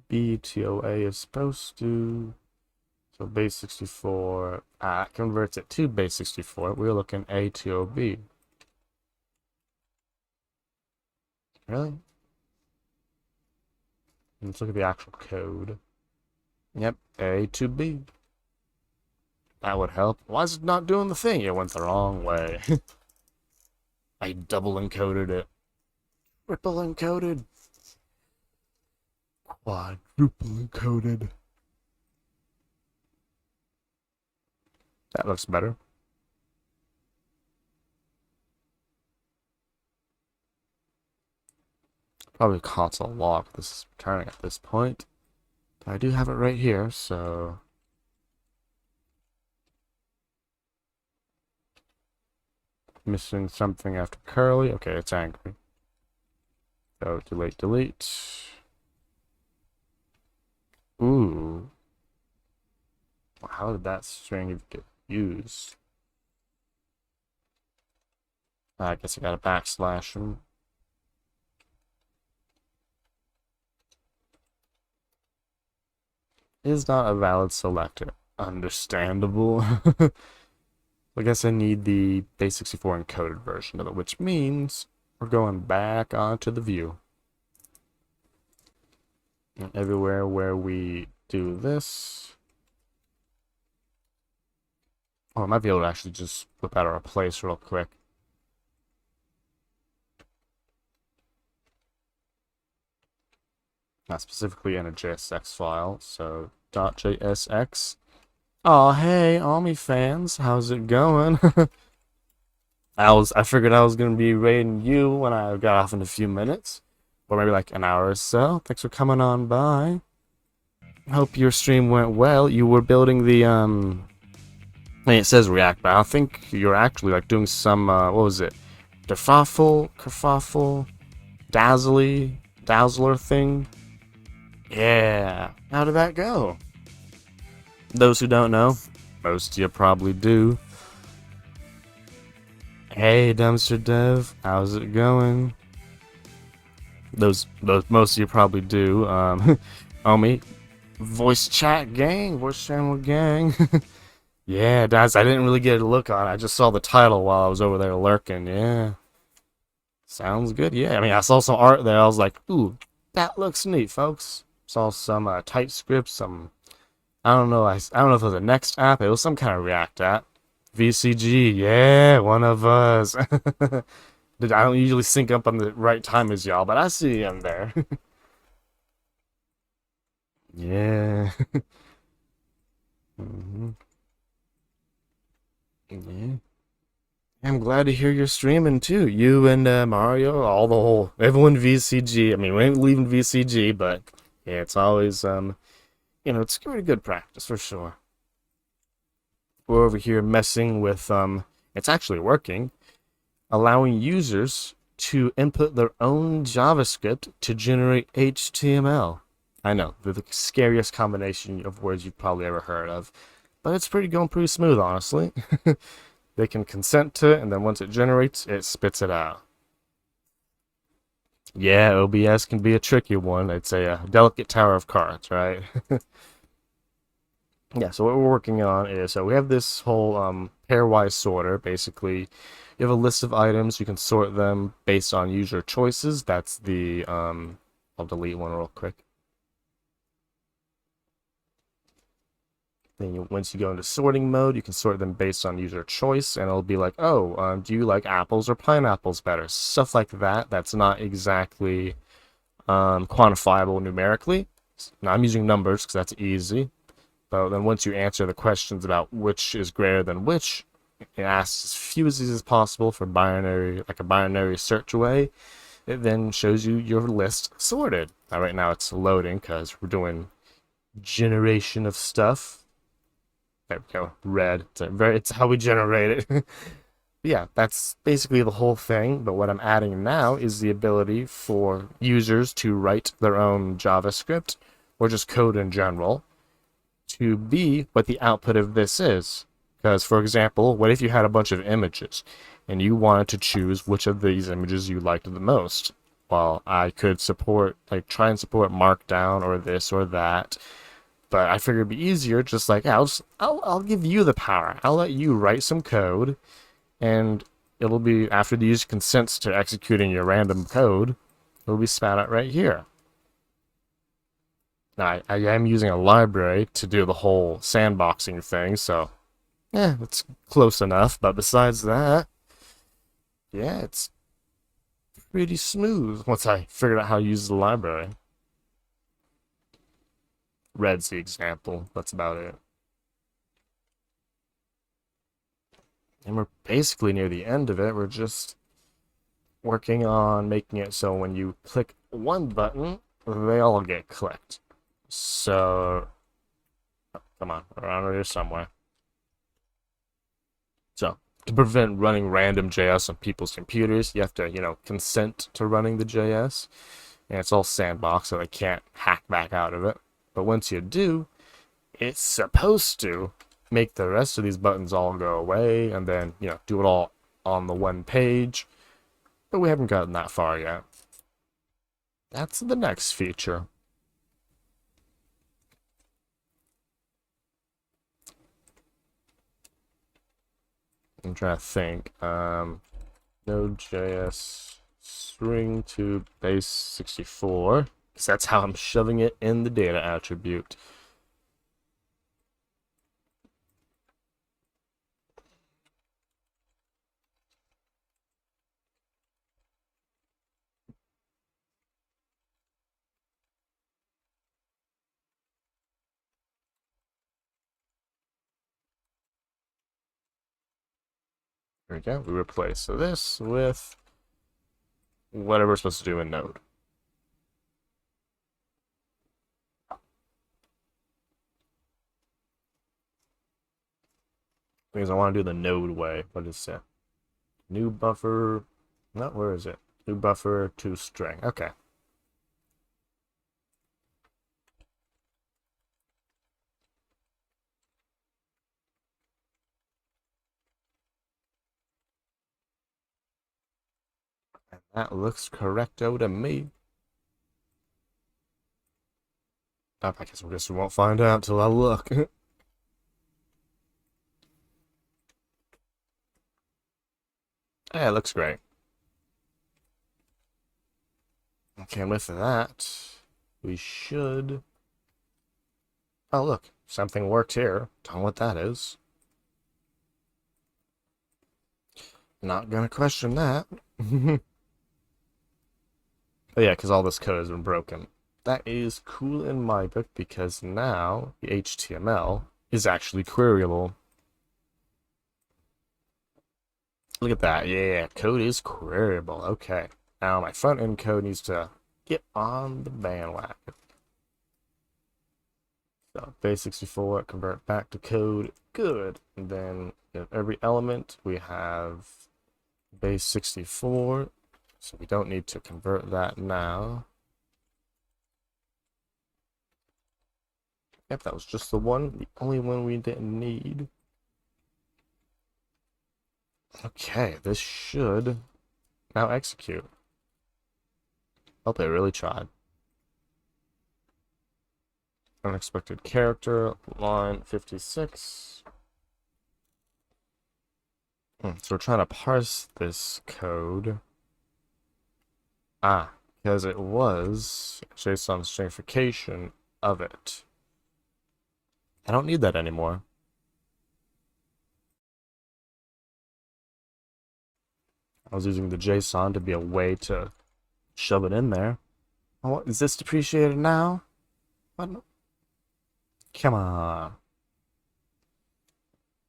BTOA is supposed to... So base 64 converts it to base 64. We're looking A to OB. Really? Let's look at the actual code. Yep, A to B. That would help. Why is it not doing the thing? It went the wrong way. I double encoded it. Triple encoded. Quadruple encoded. That looks better. Probably console log this is returning at this point. But I do have it right here, so missing something after curly. Okay, it's angry. So delete. Ooh. How did that string get used? I guess I gotta backslash him. Is not a valid selector. Understandable. I guess I need the base 64 encoded version of it, which means we're going back onto the view. And everywhere where we do this. Oh, I might be able to actually just whip out a replace real quick. Not specifically in a JSX file, so .jsx. Oh, hey, Army fans, how's it going? I figured I was gonna be raiding you when I got off in a few minutes, or maybe like an hour or so. Thanks for coming on by. Hope your stream went well. You were building the it says React, but I think you're actually like doing some what was it? Kerfuffle, Dazzler thing. Yeah. How did that go? Those who don't know, most of you probably do. Hey, Dumpster Dev, how's it going? Those most of you probably do. Omi, voice channel gang. Yeah, Daz, I didn't really get a look on it. I just saw the title while I was over there lurking. Yeah. Sounds good. Yeah, I mean, I saw some art there. I was like, ooh, that looks neat, folks. Saw some TypeScript, some I don't know. I don't know if it was a Next app. It was some kind of React app. VCG, yeah, one of us. I don't usually sync up on the right time as y'all, but I see him there. Yeah. hmm Yeah. I'm glad to hear you're streaming too. You and Mario, everyone VCG. I mean, we ain't leaving VCG, but yeah, it's always it's pretty good practice for sure. We're over here messing with it's actually working, allowing users to input their own JavaScript to generate HTML. I know, the scariest combination of words you've probably ever heard of, but it's going pretty smooth, honestly. They can consent to it, and then once it generates, it spits it out. Yeah, OBS can be a tricky one. It's a delicate tower of cards, right? Yeah, so what we're working on is, so we have this whole pairwise sorter. Basically, you have a list of items. You can sort them based on user choices. That's the, I'll delete one real quick. Then once you go into sorting mode, you can sort them based on user choice, and it'll be like, oh, do you like apples or pineapples better? Stuff like that. That's not exactly quantifiable numerically. Now I'm using numbers because that's easy. But then once you answer the questions about which is greater than which, it asks as few of these as possible for binary, like a binary search way. It then shows you your list sorted. Now right now it's loading because we're doing generation of stuff. There we go. Red. It's how we generate it. Yeah, that's basically the whole thing. But what I'm adding now is the ability for users to write their own JavaScript or just code in general to be what the output of this is. Because, for example, what if you had a bunch of images and you wanted to choose which of these images you liked the most? Well, I could try and support Markdown or this or that. But I figured it'd be easier, just like, yeah, I'll give you the power. I'll let you write some code, and it'll be, after the user consents to executing your random code, it'll be spat out right here. Now, I am using a library to do the whole sandboxing thing, so, it's close enough. But besides that, yeah, it's pretty smooth once I figured out how to use the library. Red's the example. That's about it. And we're basically near the end of it. We're just working on making it so when you click one button, they all get clicked. So, come on, around here somewhere. So, to prevent running random JS on people's computers, you have to, consent to running the JS. And it's all sandbox, so they can't hack back out of it. But once you do, it's supposed to make the rest of these buttons all go away, and then, do it all on the one page. But we haven't gotten that far yet. That's the next feature. I'm trying to think. Node.js string to base 64. Because that's how I'm shoving it in the data attribute. There we go. We replace this with whatever we're supposed to do in Node. Because I want to do the Node way. What is it? New buffer. No, where is it? New buffer to string. Okay. And that looks correcto to me. Oh, I guess we just won't find out till I look. Yeah, it looks great. Okay, and with that, we should... Oh, look, something worked here. Don't know what that is. Not gonna question that. Oh yeah, because all this code has been broken. That is cool in my book because now the HTML is actually queryable. Look at that. Yeah, code is queryable. Okay. Now my front end code needs to get on the bandwagon. So base 64, convert back to code. Good. And then in every element we have base 64. So we don't need to convert that now. Yep, that was just the only one we didn't need. Okay, this should now execute. Hope they really tried. Unexpected character, line 56. So we're trying to parse this code. Because it was JSON stringification of it. I don't need that anymore. I was using the JSON to be a way to shove it in there. Oh, is this depreciated now? What? Come on.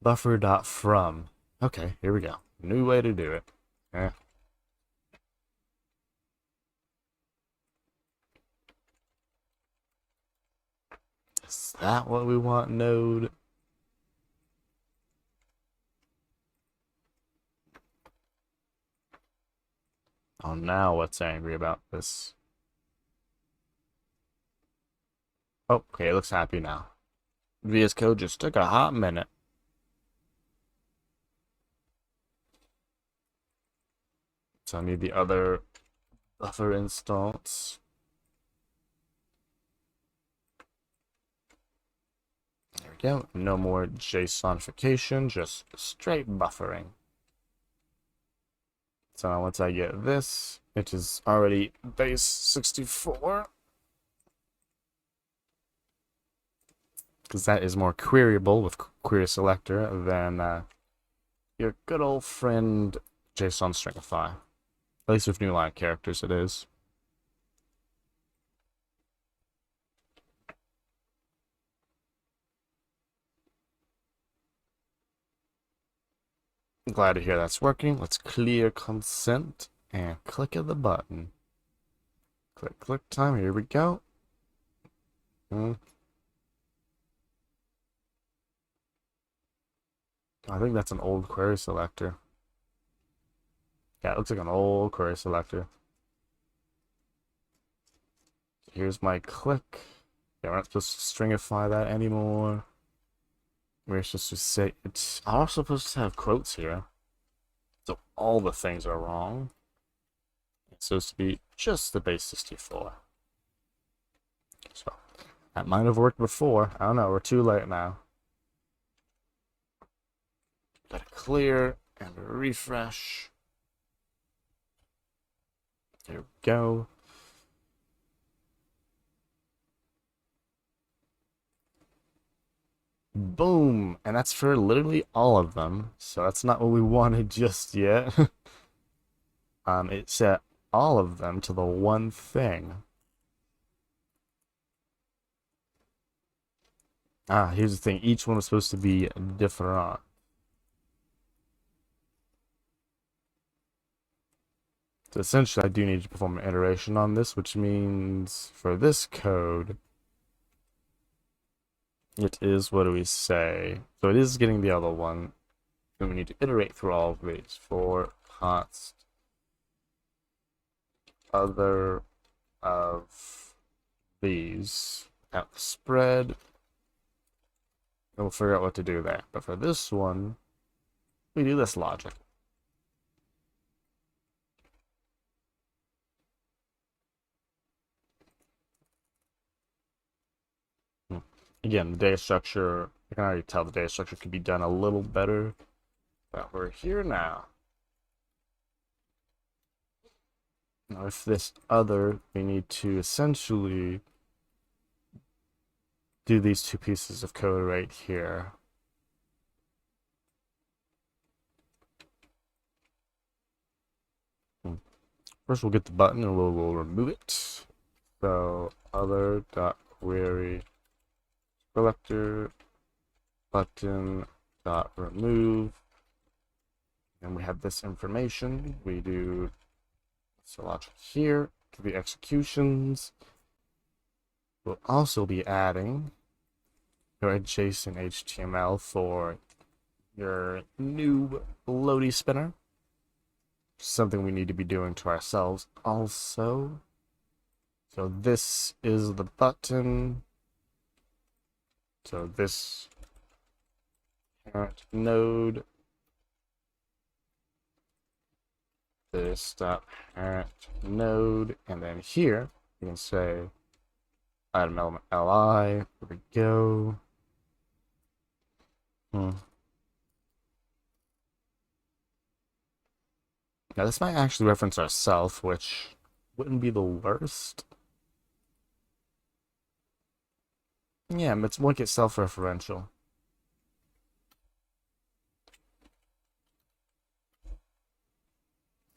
Buffer.from. Okay, here we go. New way to do it. Is that what we want, Node? Oh, now what's angry about this? Oh, okay, it looks happy now. VS Code just took a hot minute. So I need the other buffer instance. go. No more JSONification, just straight buffering. So now once I get this, it is already base 64. Because that is more queryable with query selector than your good old friend JSON stringify. At least with new line characters it is. Glad to hear that's working. Let's clear consent and click the button. Click time. Here we go. I think that's an old query selector. Yeah, it looks like an old query selector. Here's my click. Yeah, we're not supposed to stringify that anymore. We're supposed to say it's also supposed to have quotes here. So all the things are wrong. It's supposed to be just the base 64. So that might have worked before. I don't know, we're too late now. Gotta clear and refresh. There we go. Boom! And that's for literally all of them. So that's not what we wanted just yet. It set all of them to the one thing. Here's the thing. Each one was supposed to be different. So essentially, I do need to perform an iteration on this, which means for this code, it is, what do we say? So it is getting the other one. And we need to iterate through all of these for const other of these at the spread. And we'll figure out what to do there. But for this one, we do this logic. Again, the data structure, I can already tell the data structure could be done a little better. But we're here now. Now with this other, we need to essentially do these two pieces of code right here. First, we'll get the button and we'll remove it. So other.query selector button dot remove, and we have this information. We do so logic here to the executions. We'll also be adding your adjacent HTML for your new loady spinner. Something we need to be doing to ourselves also. So this is the button. So this parent node, this dot parent node, and then here you can say item element li. There we go. Now this might actually reference ourself, which wouldn't be the worst. Yeah, let's make it self-referential.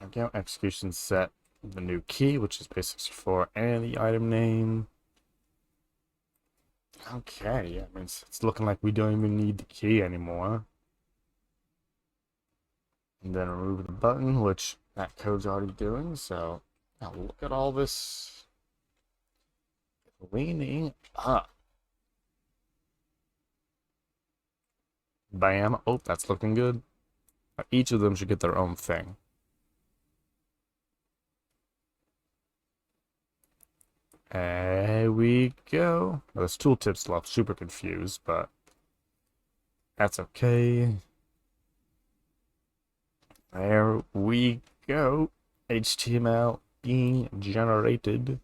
Okay, execution set the new key, which is base 64, and the item name. Okay, yeah, I mean, it's looking like we don't even need the key anymore. And then remove the button, which that code's already doing. So now look at all this cleaning up. Bam. Oh, that's looking good. Each of them should get their own thing. There we go. Now, this tooltip's left super confused, but that's okay. There we go. HTML being generated.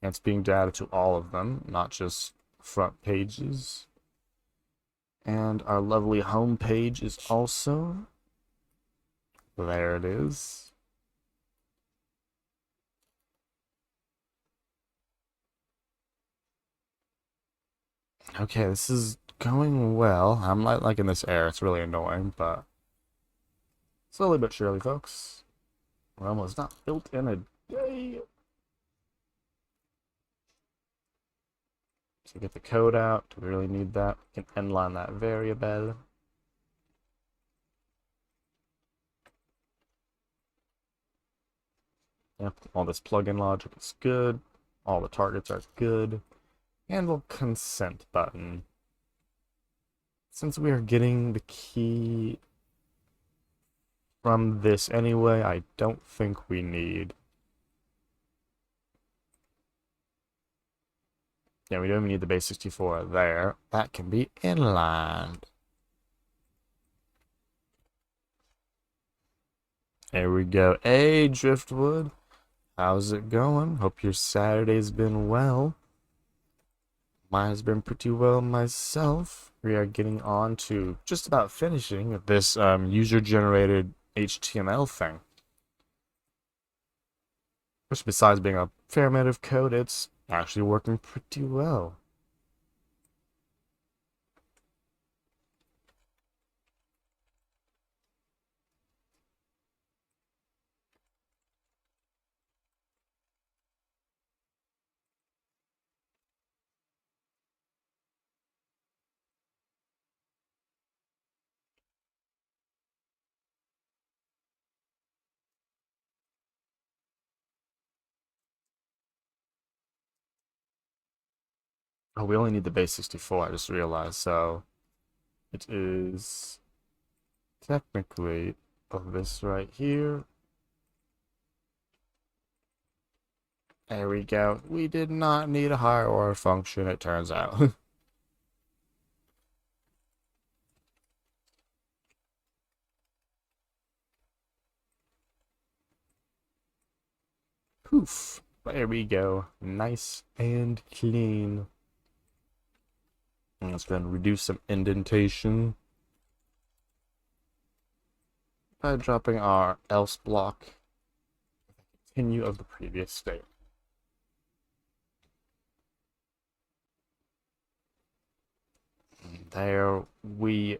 And it's being added to all of them, not just front pages. And our lovely home page is also there. It is. Okay, this is going well. I'm not liking this error. It's really annoying, but slowly but surely, folks. We're almost not built in a day. So get the code out. Do we really need that? We can endline that variable. Yep, all this plugin logic is good. All the targets are good. And we'll consent button. Since we are getting the key from this anyway, I don't think we need. Yeah, we don't even need the base 64 there. That can be inlined. There we go. Hey, Driftwood. How's it going? Hope your Saturday's been well. Mine's been pretty well myself. We are getting on to just about finishing this user-generated HTML thing. Which, besides being a fair amount of code, it's actually working pretty well. Oh, we only need the base 64, I just realized, so it is technically of this right here. There we go. We did not need a higher order function, it turns out. Poof. There we go. Nice and clean. And let's go ahead and reduce some indentation by dropping our else block. Continue of the previous state. And there we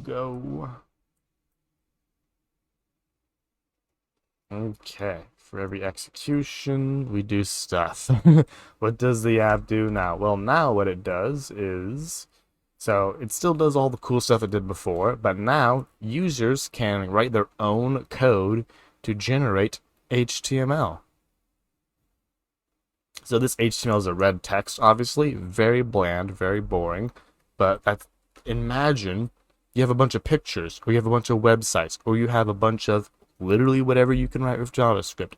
go. Okay, for every execution, we do stuff. What does the app do now? Well, now what it does is, so it still does all the cool stuff it did before, but now users can write their own code to generate HTML. So this HTML is a red text, obviously, very bland, very boring, but that's, imagine you have a bunch of pictures, or you have a bunch of websites, or you have a bunch of literally whatever you can write with JavaScript,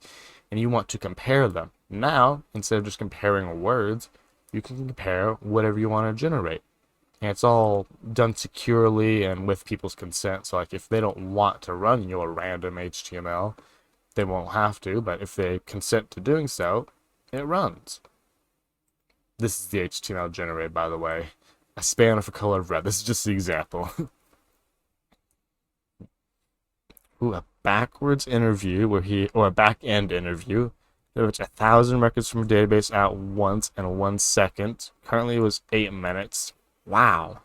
and you want to compare them. Now, instead of just comparing words, you can compare whatever you want to generate. And it's all done securely and with people's consent. So like if they don't want to run your random HTML, they won't have to, but if they consent to doing so, it runs. This is the HTML generated, by the way. A span of a color of red. This is just the example. Ooh, a backwards interview or a back end interview. There was 1,000 records from a database at once in 1 second. Currently it was 8 minutes. Wow.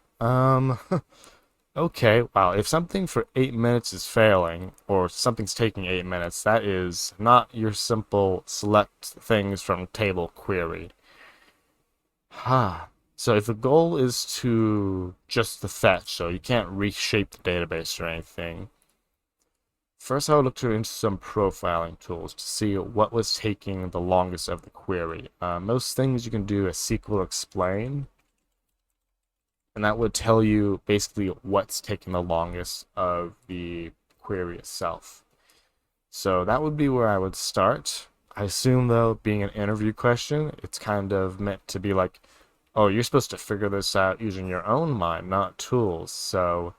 Okay, wow. If something for 8 minutes is failing, or something's taking 8 minutes, that is not your simple select things from table query. Ha. So if the goal is to just the fetch, so you can't reshape the database or anything, first I would look into some profiling tools to see what was taking the longest of the query. Most things you can do a SQL explain, and that would tell you basically what's taking the longest of the query itself. So that would be where I would start. I assume though, being an interview question, it's kind of meant to be like, oh, you're supposed to figure this out using your own mind, not tools. So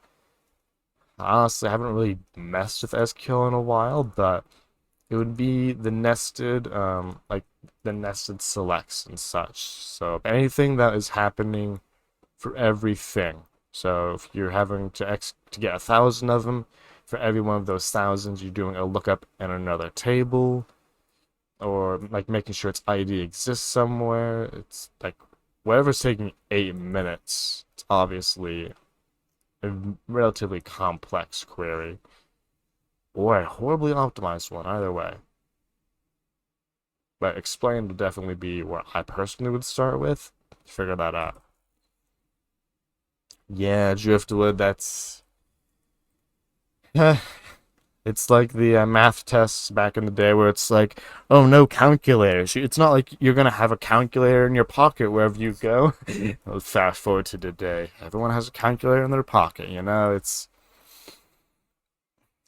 honestly, I haven't really messed with SQL in a while, but it would be the nested, like the nested selects and such. So anything that is happening for everything. So if you're having to get 1,000 of them, for every one of those thousands, you're doing a lookup in another table, or like making sure its ID exists somewhere. It's like whatever's taking 8 minutes, it's obviously a relatively complex query, or a horribly optimized one, either way. But explain would definitely be what I personally would start with to figure that out. Yeah, driftwood, that's. It's like the math tests back in the day where it's like, oh, no calculators. It's not like you're going to have a calculator in your pocket wherever you go. Well, fast forward to today. Everyone has a calculator in their pocket, you know?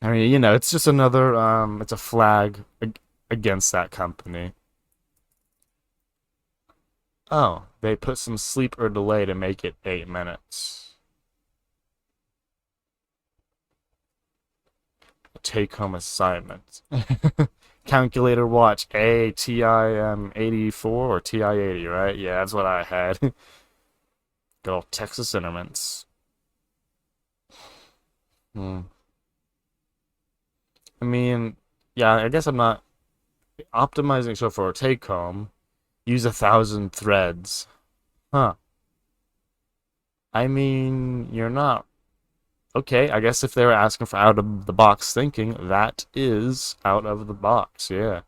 I mean, it's just another, it's a flag against that company. Oh, they put some sleep or delay to make it 8 minutes. A take-home assignment. Calculator watch A TI 84 or TI 80, right? Yeah, that's what I had. Good old Texas Instruments. Hmm. I mean, yeah, I guess I'm not optimizing. So for a take home, use 1,000 threads. Huh. I mean, you're not. Okay, I guess if they were asking for out of the box thinking, that is out of the box, yeah.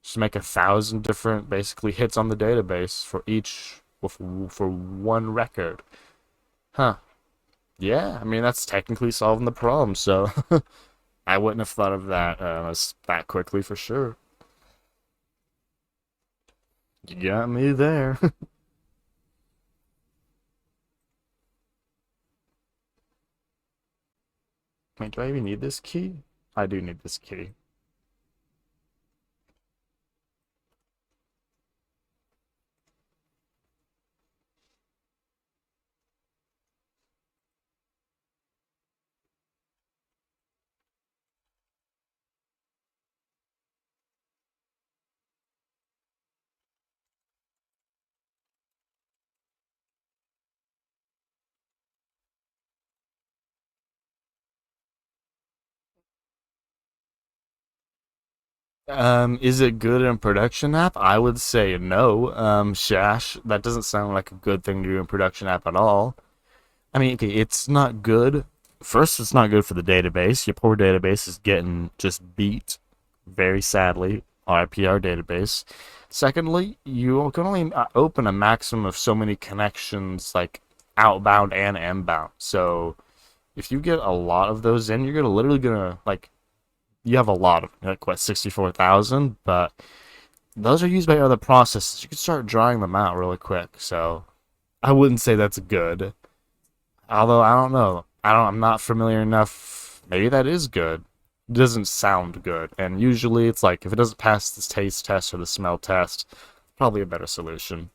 Just make 1,000 different basically hits on the database for each for one record. Huh. Yeah, I mean that's technically solving the problem, so I wouldn't have thought of that that quickly for sure. You got me there. Wait, do I even need this key? I do need this key. Is it good in production app? I would say no. Shash, that doesn't sound like a good thing to do in production app at all. I mean, okay, it's not good. First, it's not good for the database. Your poor database is getting just beat, very sadly. RIPR database. Secondly, you can only open a maximum of so many connections, like outbound and inbound. So if you get a lot of those in, you're gonna literally gonna like you have a lot of like what 64,000, but those are used by other processes. You can start drying them out really quick. So I wouldn't say that's good. Although I don't know. I'm not familiar enough. Maybe that is good. It doesn't sound good. And usually it's like if it doesn't pass the taste test or the smell test, probably a better solution.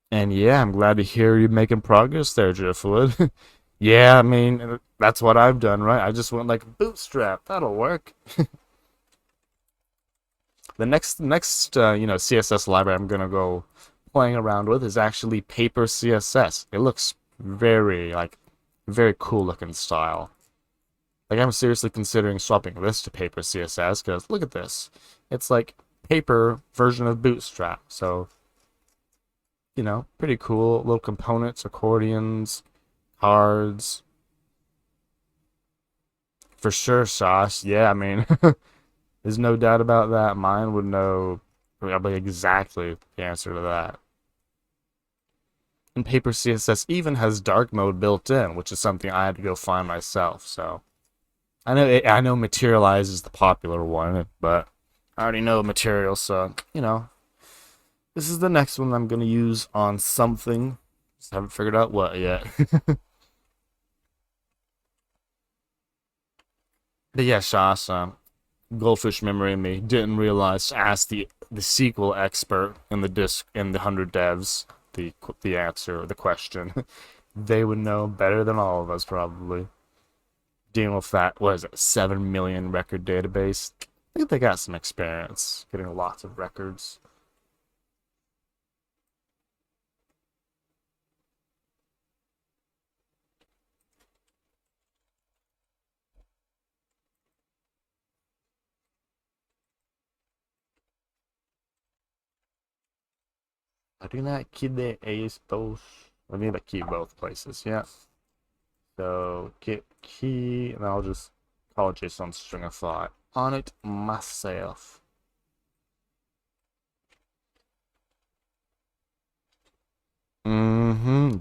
And yeah, I'm glad to hear you making progress there, Driftwood. Yeah, I mean, that's what I've done, right? I just went like bootstrap. That'll work. The next CSS library I'm gonna go playing around with is actually Paper CSS. It looks very cool looking style. Like I'm seriously considering swapping this to Paper CSS because look at this. It's like paper version of Bootstrap. So, pretty cool. Little components, accordions, cards. For sure, Sauce. Yeah, I mean, there's no doubt about that. Mine would know probably exactly the answer to that. And Paper CSS even has dark mode built in, which is something I had to go find myself. So I know Materialize is the popular one, but I already know Material, so this is the next one I'm gonna use on something. Just haven't figured out what yet. But yeah, Shas, goldfish memory in me didn't realize to ask the SQL expert in the disk in the 100 devs the answer the question. They would know better than all of us probably. Dealing with that, what is it, 7 million record database? I think they got some experience getting lots of records. think that key there is those. I need a key both places, yeah. So get key, and I'll just call JSON stringify on it myself.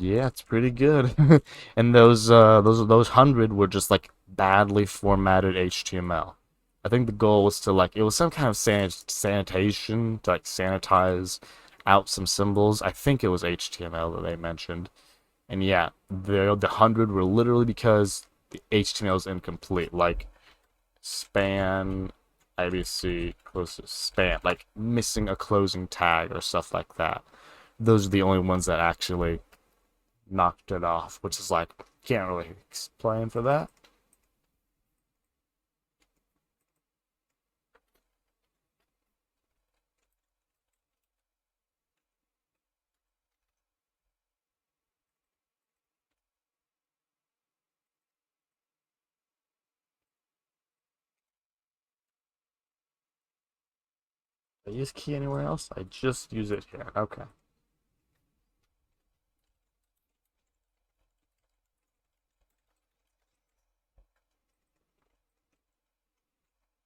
Yeah, it's pretty good. And those 100 were just like badly formatted HTML. I think the goal was to like it was some kind of sanitation to like sanitize out some symbols. I think it was HTML that they mentioned. And yeah, the 100 were literally because the HTML is incomplete, like span, IBC, closest span, like missing a closing tag or stuff like that. Those are the only ones that actually knocked it off, which is like, can't really explain for that. I use key anywhere else? I just use it here. Okay.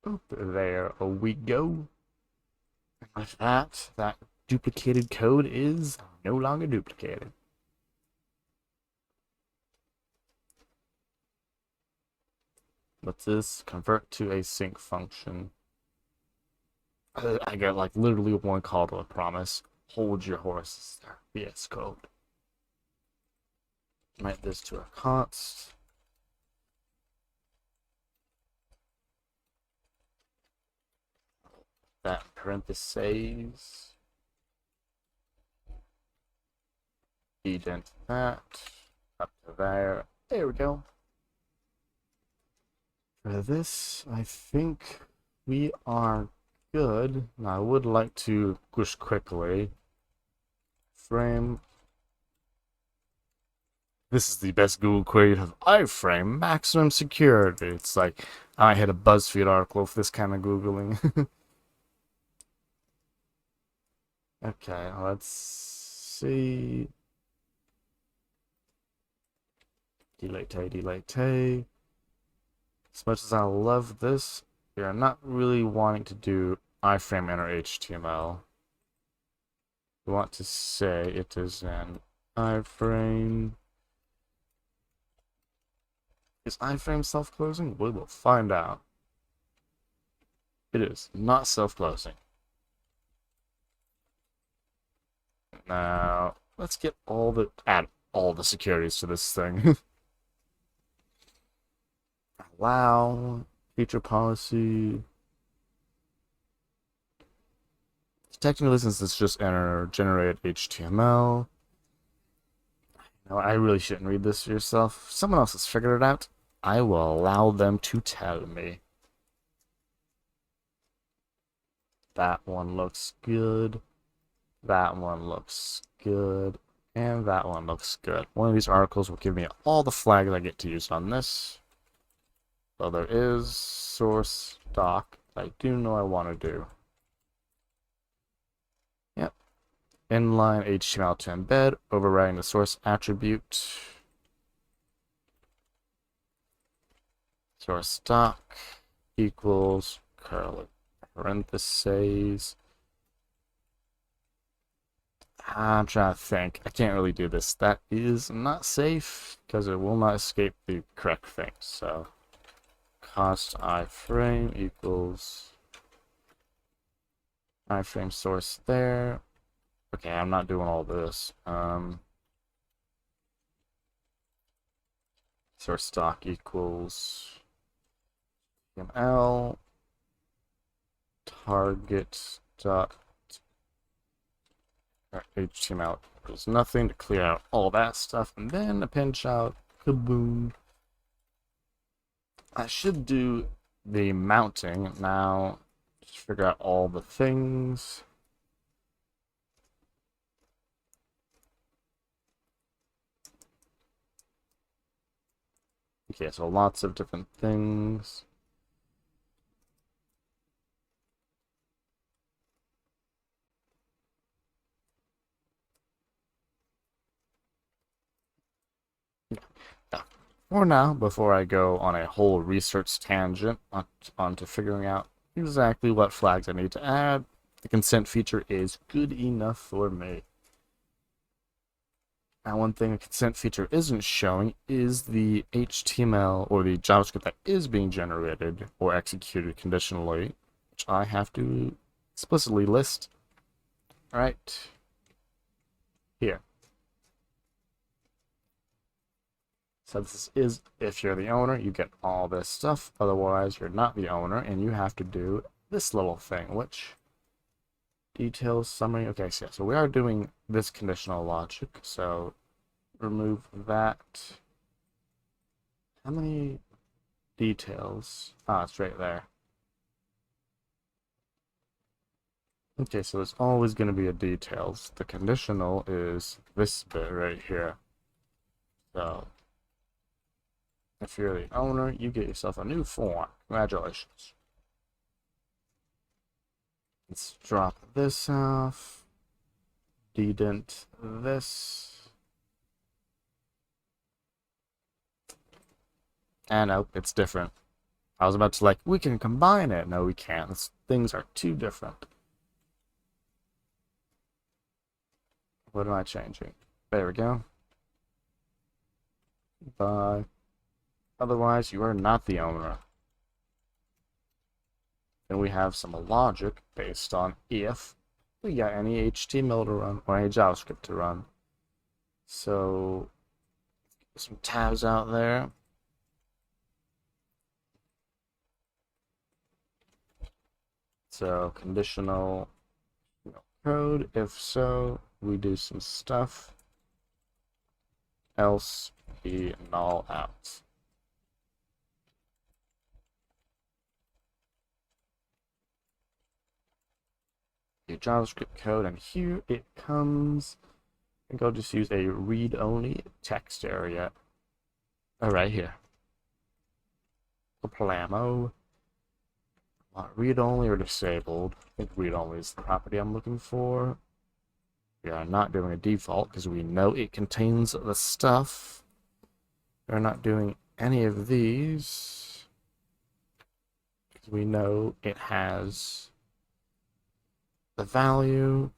Oop, there we go. With that, that duplicated code is no longer duplicated. Let's this convert to a sync function. I got like literally one call to a promise. Hold your horses there. VS Code. Write this to a const. That parentheses. Indent that. Up to there. There we go. For this, I think we are good. Now, I would like to push quickly. Frame. This is the best Google query of iframe maximum security. It's like I had a BuzzFeed article for this kind of Googling. Okay, let's see. Delete, delete. As much as I love this, we are not really wanting to do iframe inner HTML. We want to say it is an iframe. Is iframe self-closing? We will find out. It is not self-closing. Now, let's get add all the securities to this thing. Allow, feature policy. Technically, since it's just enter generate HTML. No, I really shouldn't read this yourself. If someone else has figured it out, I will allow them to tell me. That one looks good. That one looks good. And that one looks good. One of these articles will give me all the flags I get to use on this. So there is source doc I do know I want to do. Yep. Inline HTML to embed, overriding the source attribute. Source doc equals curly parentheses. I'm trying to think. I can't really do this. That is not safe because it will not escape the correct thing. So cost iframe equals iframe source there. Okay, I'm not doing all this. Source stock equals HTML target dot HTML equals nothing to clear out all that stuff, and then a pinch out, kaboom. I should do the mounting now. Just figure out all the things. Okay, so lots of different things. for now, before I go on a whole research tangent onto figuring out exactly what flags I need to add, the consent feature is good enough for me. Now, one thing the consent feature isn't showing is the HTML or the JavaScript that is being generated or executed conditionally, which I have to explicitly list right here. So this is, if you're the owner, you get all this stuff. Otherwise, you're not the owner, and you have to do this little thing, which details summary. Okay, so we are doing this conditional logic. So remove that. How many details? Ah, it's right there. Okay, so there's always going to be a details. The conditional is this bit right here. So if you're the owner, you get yourself a new form. Congratulations. Let's drop this off. Dedent this. And nope, it's different. I was about to we can combine it. No, we can't. Things are too different. What am I changing? There we go. Bye. Otherwise, you are not the owner. Then we have some logic based on if we got any HTML to run or any JavaScript to run. So, some tabs out there. So, conditional code. If so, we do some stuff. Else, we null out. Your JavaScript code, and here it comes. I think I'll just use a read-only text area. Right here. Plamo. Read-only or disabled. I think read-only is the property I'm looking for. We are not doing a default because we know it contains the stuff. We're not doing any of these because we know it has the value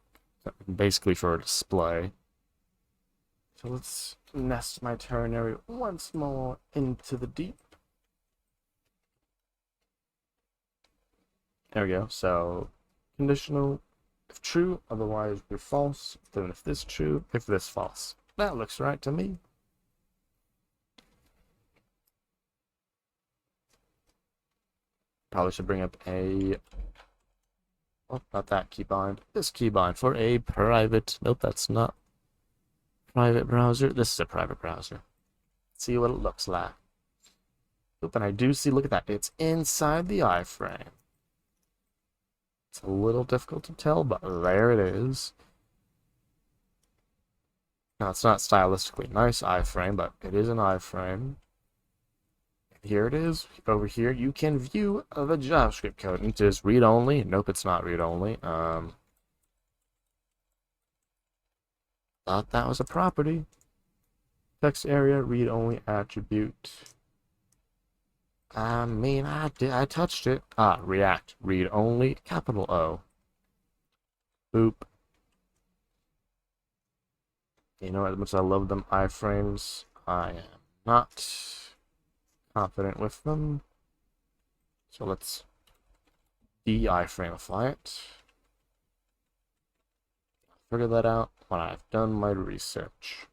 basically for a display. So let's nest my ternary once more into the deep. There we go. So conditional if true, otherwise we're false. Then if this true, if this false. That looks right to me. Probably should bring up a not that keybind. This keybind for a private. Nope, that's not private browser. This is a private browser. Let's see what it looks like. Oop, and I do see, look at that. It's inside the iframe. It's a little difficult to tell, but there it is. Now, it's not stylistically nice iframe, but it is an iframe. Here it is. Over here, you can view the JavaScript code. It is read-only. Nope, it's not read-only. Thought that was a property. Text area, read-only attribute. I mean, I touched it. Ah, React, read-only, capital O. Boop. You know, as much as I love them iframes, I am not confident with them. So let's de-iframeify it. Figure that out when I've done my research.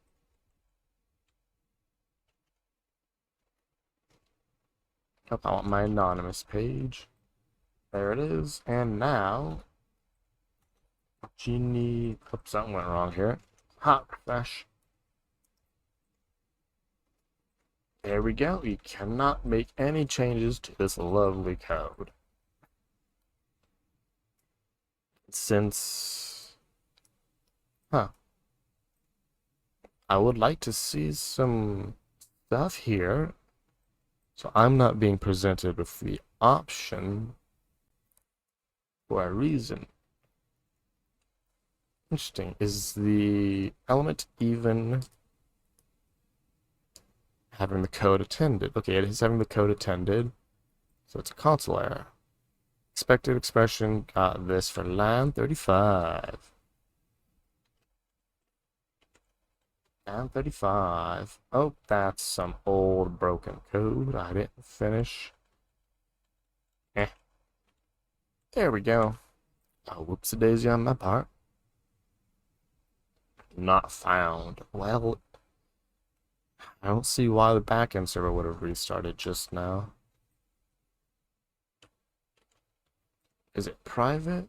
Oh, I want my anonymous page. There it is. And now, Genie. Oops, something went wrong here. Hot refresh. There we go. We cannot make any changes to this lovely code. Since, I would like to see some stuff here. So I'm not being presented with the option for a reason. Interesting. Is the element even having the code attended. Okay, it is having the code attended, so it's a console error. Expected expression got this for line 35. Line 35. Oh, that's some old broken code I didn't finish. Eh. There we go. Oh, whoops-a-daisy on my part. Not found. Well, I don't see why the backend server would have restarted just now. Is it private?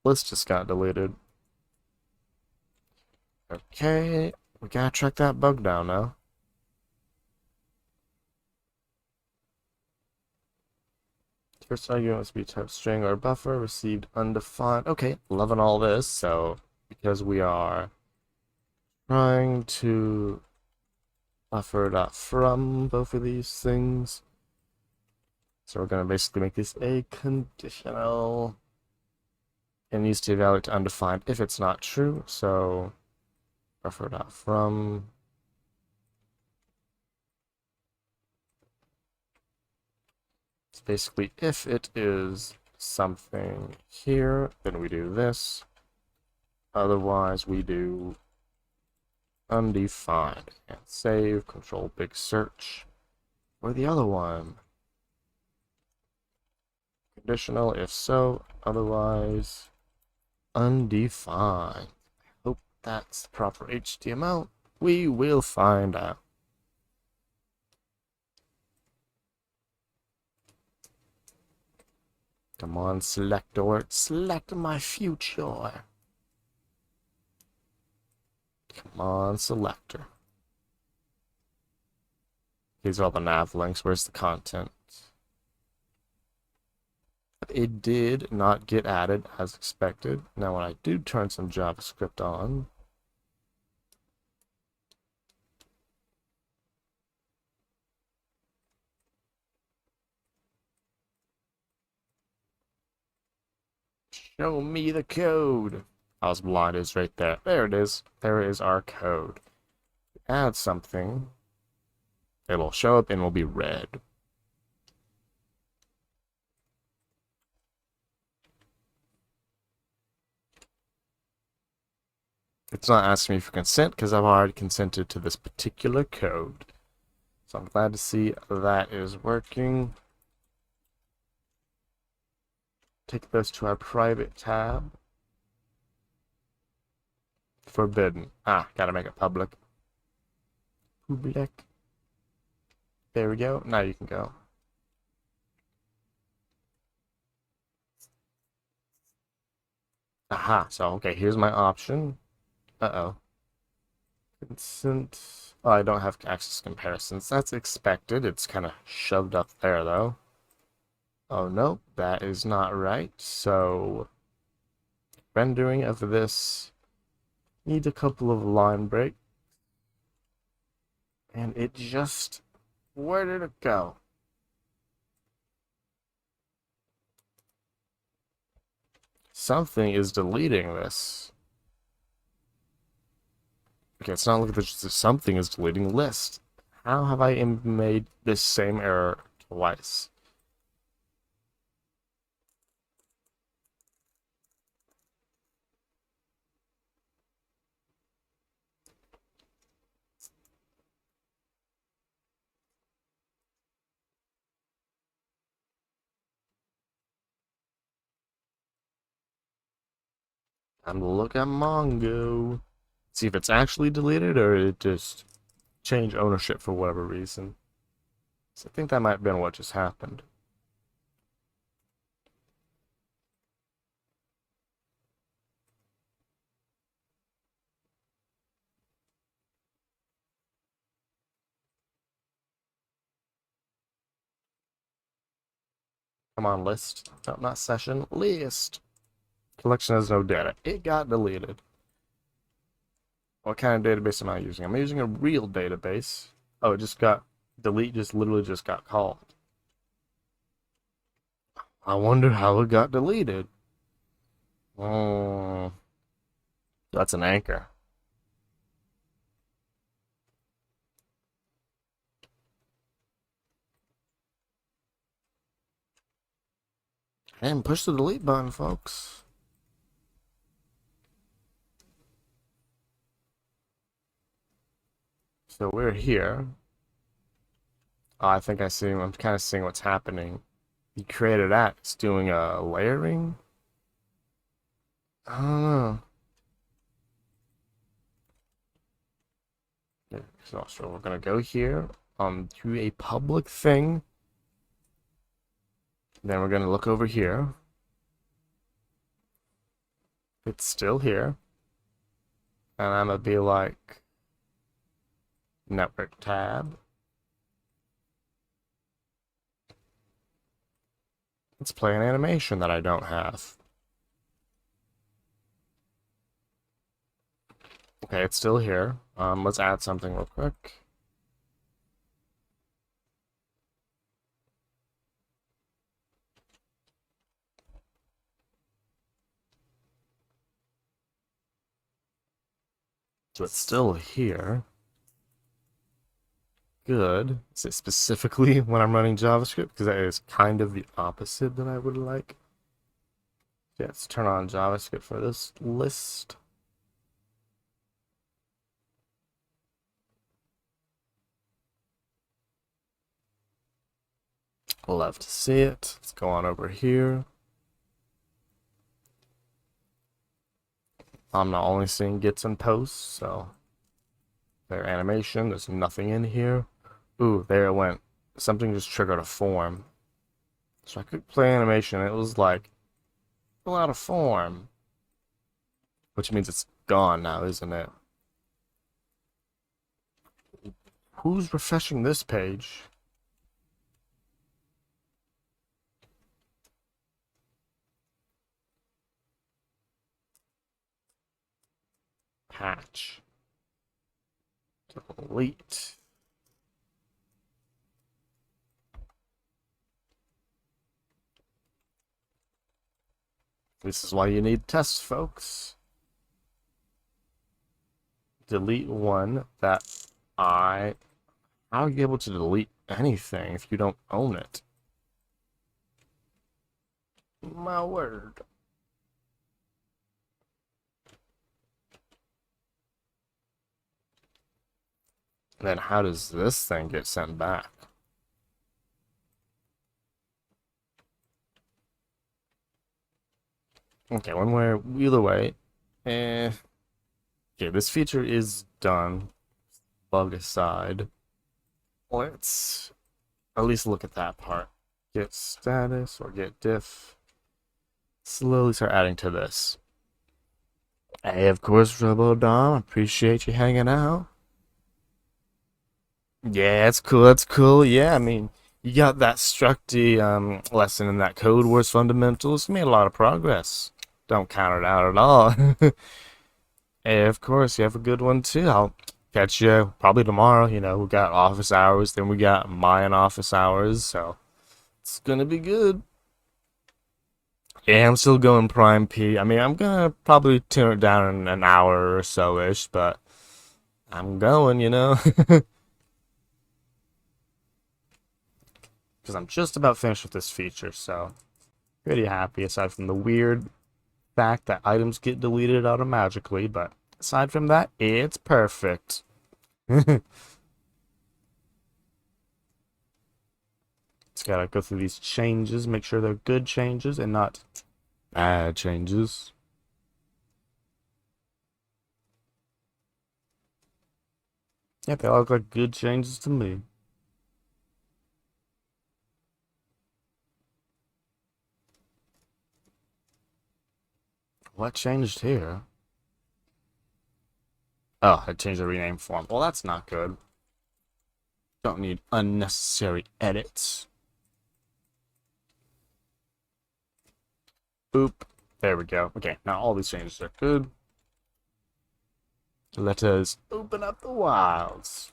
List just got deleted. Okay, we gotta track that bug down now. First argument must be type string or buffer, received undefined. Okay, loving all this. So, because we are trying to buffer.from both of these things, so we're going to basically make this a conditional. It needs to evaluate to undefined if it's not true. So, buffer.from. It's basically if it is something here, then we do this. Otherwise, we do undefined. And save, control big search. Or the other one. Conditional if so, otherwise undefined. I hope that's the proper HTML. We will find out. Come on, selector. Select my future. Come on, selector. These are all the nav links. Where's the content? It did not get added as expected. Now, when I do turn some JavaScript on, show me the code. I was blind, it's right there. There it is. There is our code. Add something. It'll show up and will be red. It's not asking me for consent because I've already consented to this particular code. So I'm glad to see that is working. Take those to our private tab. Forbidden. Ah, gotta make it public. Public. There we go. Now you can go. Aha. So, okay, here's my option. Uh-oh. Consent. Oh, I don't have access comparisons. That's expected. It's kind of shoved up there, though. Oh, no. That is not right. So, rendering of this needs a couple of line breaks. And it just... Where did it go? Something is deleting this. Okay, it's not like there's just something is deleting list. How have I made this same error twice? Time to look at Mongo. See if it's actually deleted or it just changed ownership for whatever reason. So I think that might have been what just happened. Come on, list. No, not session. List. Collection has no data. It got deleted. What kind of database am I using? I'm using a real database. Oh, it just got delete. Just literally just got called. I wonder how it got deleted. Oh, that's an anchor. And push the delete button, folks. So we're here. Oh, I think I see. I'm kind of seeing what's happening. You created that. It's doing a layering. I don't know. Yeah, so we're gonna go here. Do a public thing. Then we're gonna look over here. It's still here. And I'm gonna be like network tab. Let's play an animation that I don't have. Okay, it's still here. Let's add something real quick. So it's still here. Good. Is it specifically when I'm running JavaScript? Because that is kind of the opposite that I would like. Yeah, let's turn on JavaScript for this list. Love to see it. Let's go on over here. I'm not only seeing gets and posts, so their animation, there's nothing in here. Ooh, there it went. Something just triggered a form. So I could play animation. It was like, fill out a form. Which means it's gone now, isn't it? Who's refreshing this page? Patch. Delete. This is why you need tests, folks. Delete one that I... How are you able to delete anything if you don't own it? My word. Then how does this thing get sent back? Okay, one way, either way. Eh. Okay, this feature is done. Bug aside. Let's at least look at that part. Get status or get diff. Slowly start adding to this. Hey, of course, RoboDom. Appreciate you hanging out. Yeah, it's cool. That's cool. Yeah, I mean, you got that Structy lesson in that Code Wars fundamentals. You made a lot of progress. Don't count it out at all. Hey, of course, you have a good one too. I'll catch you probably tomorrow. You know, we got office hours, then we got Mayan office hours, so it's gonna be good. Yeah, I'm still going Prime P. I mean, I'm gonna probably tune it down in an hour or so ish, but I'm going, you know, because I'm just about finished with this feature, so pretty happy aside from the weird fact that items get deleted automatically, but aside from that, it's perfect. Just gotta go through these changes, make sure they're good changes and not bad changes. Yeah, they all look like good changes to me. What changed here? Oh, I changed the rename form. Well, that's not good. Don't need unnecessary edits. Boop. There we go. Okay, now all these changes are good. Let us open up the wilds.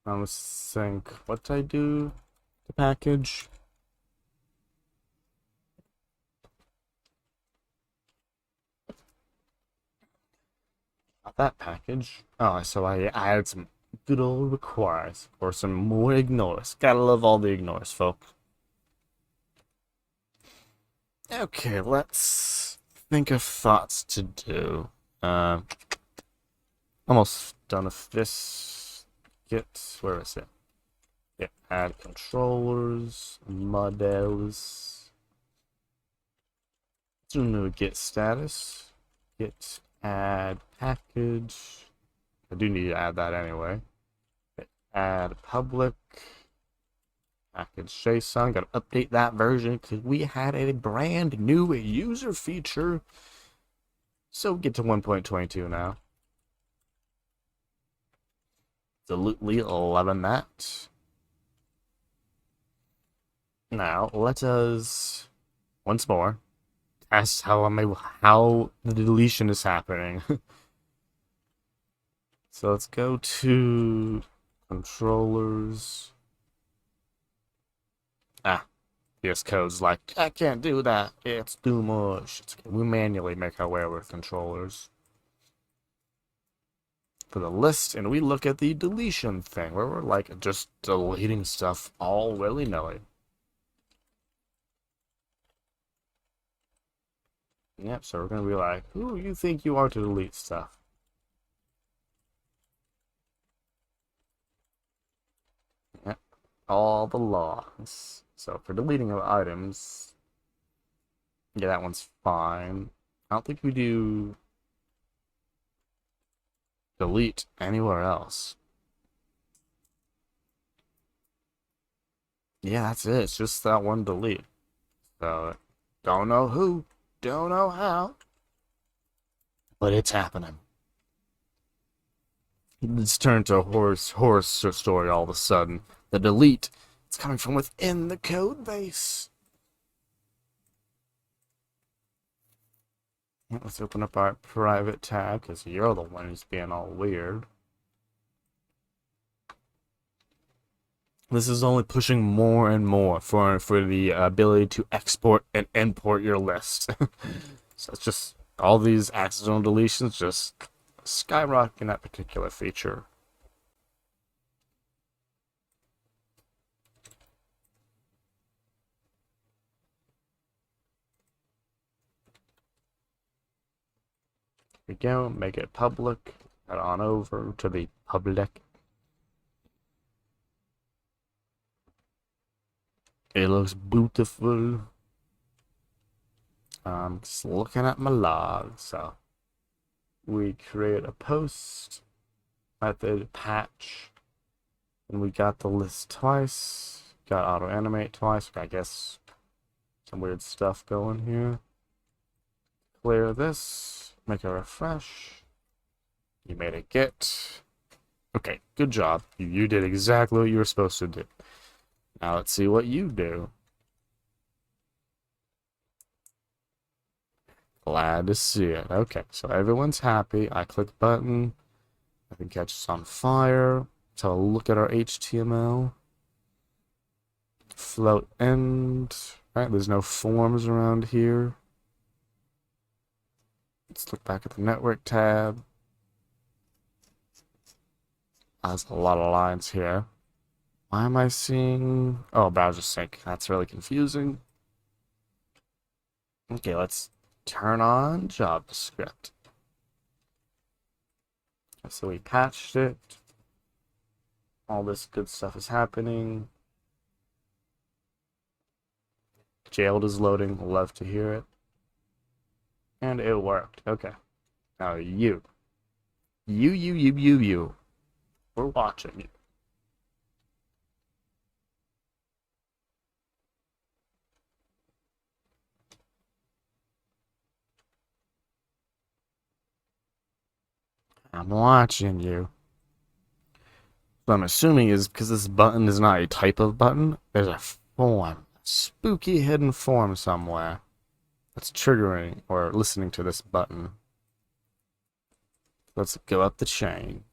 Now let's think. What did I do? The package. Not that package. Oh, so I added some good old requires or some more ignores. Gotta love all the ignores, folks. Okay, let's think of thoughts to do. Uh, almost done with this. Where is it? Yeah, add controllers, models. Do get status, get add package. I do need to add that anyway. Add public package JSON. Got to update that version because we had a brand new user feature. So get to 1.22 now. Absolutely loving that. Now let us once more test how the deletion is happening. So let's go to controllers. VS Code's like, I can't do that. It's too much. We manually make our way with controllers. For the list, and we look at the deletion thing, where we're like just deleting stuff all willy-nilly. Yep, so we're gonna be like, who you think you are to delete stuff? Yep, all the laws. So for deleting of items, yeah, that one's fine. I don't think we do delete anywhere else. Yeah, that's it. It's just that one delete. So, don't know who, don't know how, but it's happening. It's turned to a horror story all of a sudden. The delete, it's coming from within the code base. Let's open up our private tab because you're the one who's being all weird. This is only pushing more and more for the ability to export and import your list. So it's just all these accidental deletions just skyrocketing that particular feature. Here we go, make it public. Head on over to the public. It looks beautiful. Just looking at my log. So we create a post method patch, and we got the list twice. Got auto animate twice. I guess some weird stuff going here. Clear this. Make a refresh. You made a get. Okay, good job. You did exactly what you were supposed to do. Now let's see what you do. Glad to see it. Okay, so everyone's happy. I click button. I think catches on fire. Let's have a look at our HTML. Float end. Right, there's no forms around here. Let's look back at the network tab. There's a lot of lines here. Why am I seeing... Oh, browser sync. That's really confusing. Okay, let's turn on JavaScript. So we patched it. All this good stuff is happening. Jailed is loading. Love to hear it. And it worked. Okay. Now you. You. We're watching you. I'm watching you. What I'm assuming is because this button is not a type of button, there's a form. A spooky hidden form somewhere that's triggering or listening to this button. Let's go up the chain.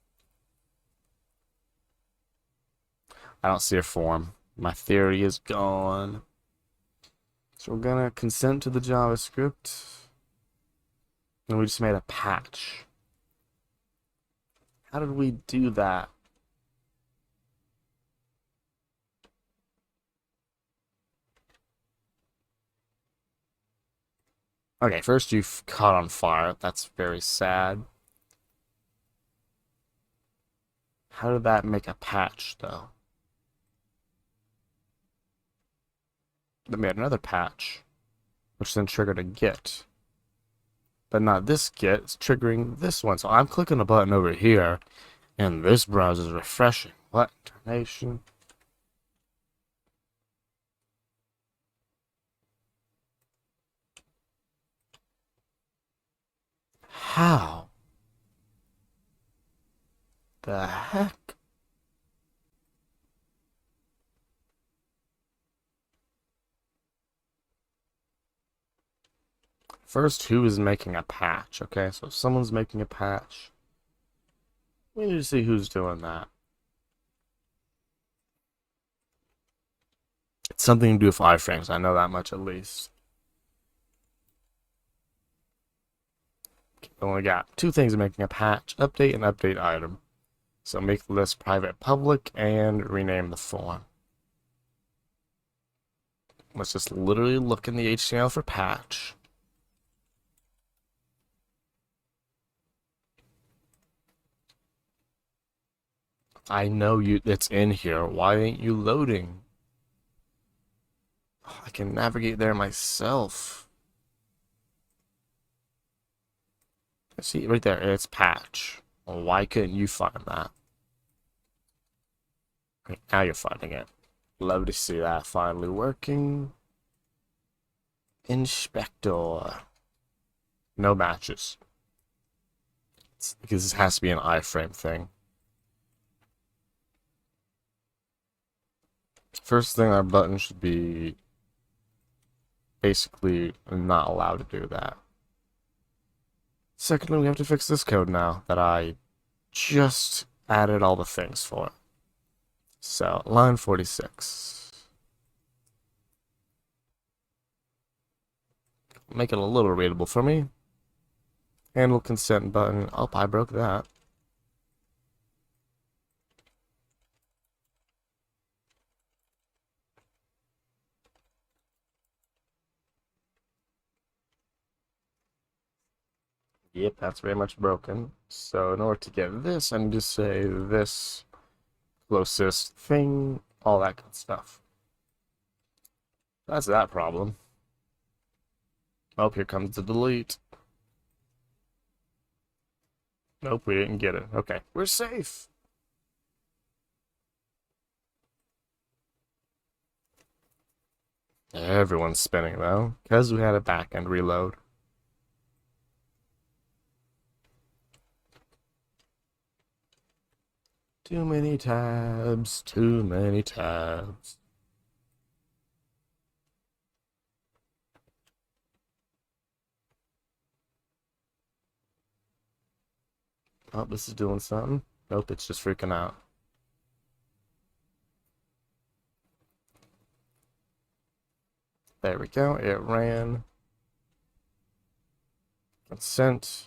I don't see a form. My theory is gone. So we're gonna consent to the JavaScript. And we just made a patch. How did we do that? Okay, first you've caught on fire. That's very sad. How did that make a patch, though? That made another patch, which then triggered a git. But not this git, it's triggering this one. So I'm clicking a button over here, and this browser is refreshing. What? Nation? How the heck? First, who is making a patch? Okay, so if someone's making a patch, we need to see who's doing that. It's something to do with iframes. I know that much at least. Only got two things making a patch: update and update item. So make the list private public and rename the form. Let's just literally look in the HTML for patch. I know it's in here. Why ain't you loading? I can navigate there myself. See, right there, it's patch. Well, why couldn't you find that? Okay, now you're finding it. Love to see that finally working. Inspector. No matches. It's because this has to be an iframe thing. First thing, our button should be basically not allowed to do that. Secondly, we have to fix this code now that I just added all the things for. So, line 46. Make it a little readable for me. Handle consent button. Oh, I broke that. Yep, that's very much broken. So in order to get this, I need to say this closest thing, all that good stuff. That's that problem. Oh, here comes the delete. Nope, we didn't get it. Okay, we're safe. Everyone's spinning though, because we had a backend reload. Too many tabs, too many tabs. Oh, this is doing something. Nope, it's just freaking out. There we go, it ran. Consent.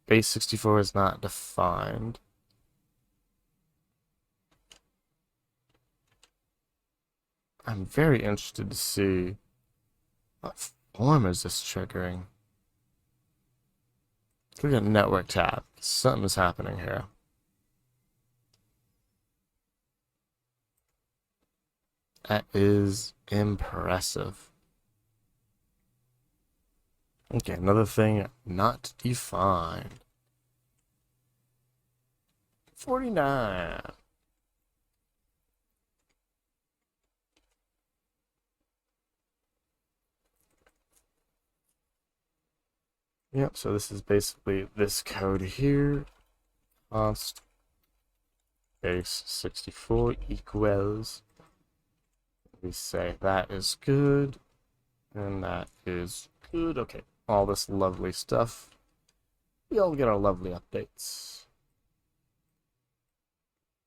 Base 64 is not defined. I'm very interested to see what form is this triggering. Click on network tab. Something is happening here. That is impressive. Okay, another thing not defined. 49. Yep, so this is basically this code here. Const base 64 equals. We say that is good, and that is good. Okay, all this lovely stuff. We all get our lovely updates.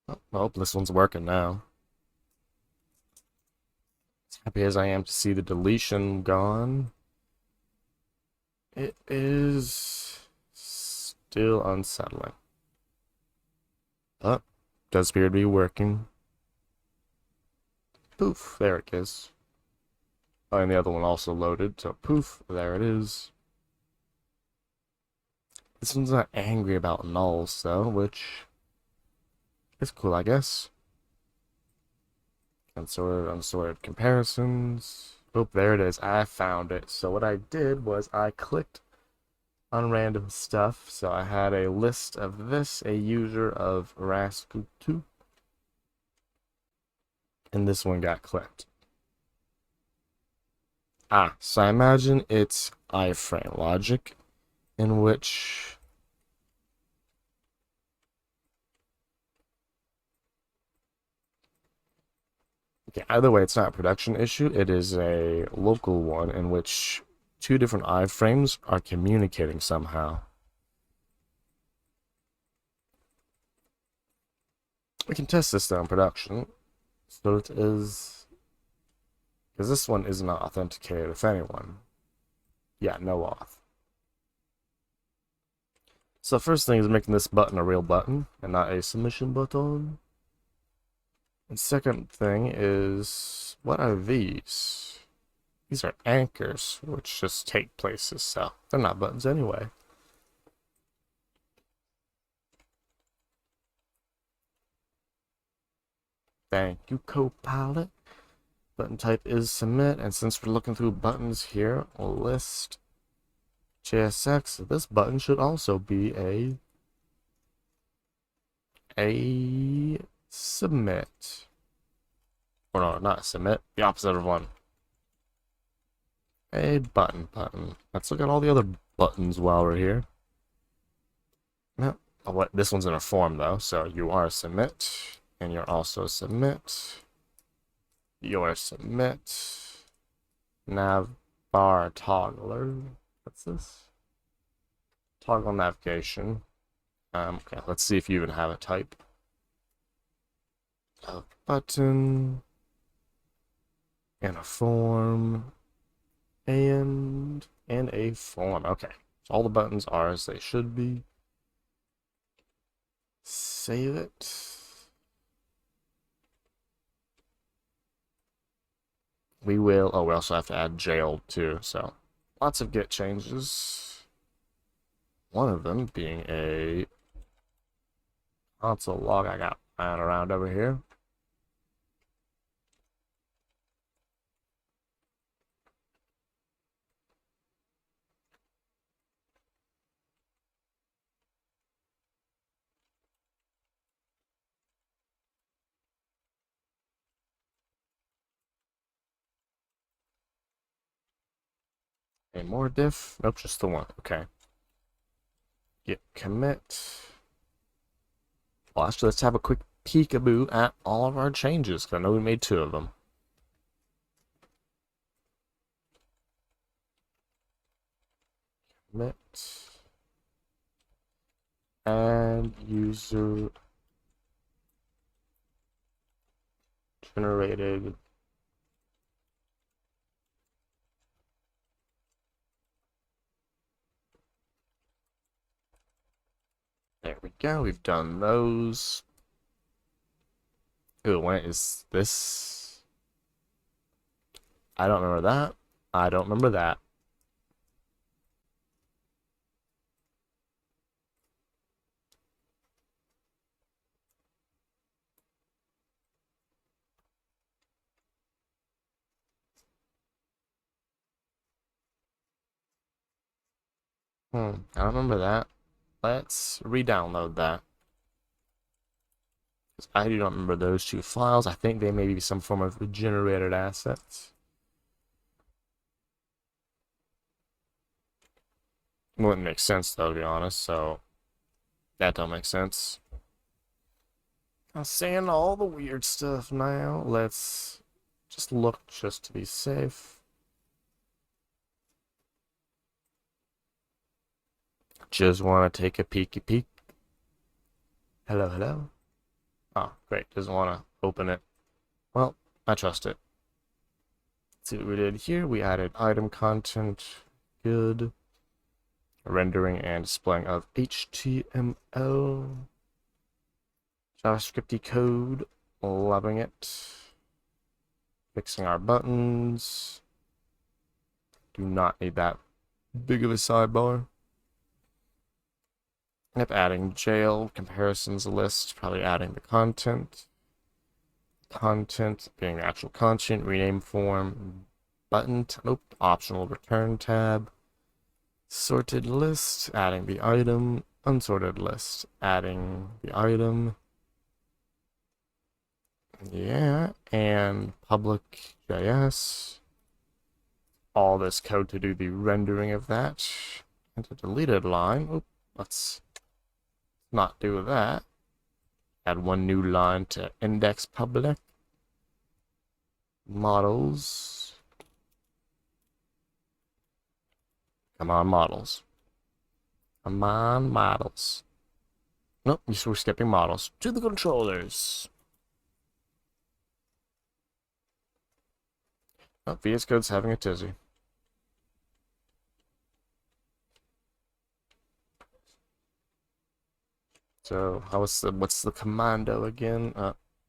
Oh, well, this one's working now. As happy as I am to see the deletion gone, it is still unsettling. But does appear to be working. Poof, there it is. Oh, and the other one also loaded, so poof, there it is. This one's not angry about nulls, though, which is cool, I guess. Unsorted comparisons. Oh, there it is. I found it. So what I did was I clicked on random stuff. So I had a list of this, a user of Raskutu, and this one got clicked. So I imagine it's iframe logic, in which okay, either way, it's not a production issue. It is a local one in which two different iframes are communicating somehow. We can test this though in production. So it is, because this one is not authenticated with anyone. Yeah, no auth. So first thing is making this button a real button and not a submission button. And second thing is, what are these? These are anchors, which just take places, so they're not buttons anyway. Thank you, Copilot. Button type is submit, and since we're looking through buttons here, we'll list JSX. This button should also be a submit. Or no, not a submit. The opposite of one. A button. Let's look at all the other buttons while we're here. No, oh, what? This one's in a form though, so you are submit, and you're also submit. Your submit. Nav bar toggler. What's this? Toggle navigation. Okay, let's see if you even have a type. A button. And a form. And a form. Okay. So all the buttons are as they should be. Save it. We will. Oh, we also have to add jail too. So lots of Git changes. One of them being a console log I got lying around over here. A more diff? Nope, just the one. Okay. Git commit. Well, actually, let's have a quick peekaboo at all of our changes, because I know we made two of them. Commit. And user generated. There we go, we've done those. Ooh, when is this? I don't remember that. I don't remember that. I don't remember that. Let's re-download that. I do not remember those two files. I think they may be some form of generated assets. Wouldn't make sense though, to be honest, so that don't make sense. I'm saying all the weird stuff now. Let's just look just to be safe. Just want to take a peeky peek. Hello, hello. Oh, great. Doesn't want to open it. Well, I trust it. Let's see what we did here. We added item content. Good. Rendering and displaying of HTML. JavaScripty code, loving it. Fixing our buttons. Do not need that big of a sidebar. Yep, adding jail, comparisons list, probably adding the content. Content being the actual content, rename form, button, nope, optional return tab. Sorted list, adding the item, unsorted list, adding the item. Yeah, and public JS. All this code to do the rendering of that. And a deleted line. Oop, let's not do that. Add one new line to index public. Models. Come on, models. Come on, models. Nope, we're skipping models. To the controllers. Oh, VS Code's having a tizzy. So, what's the commando again?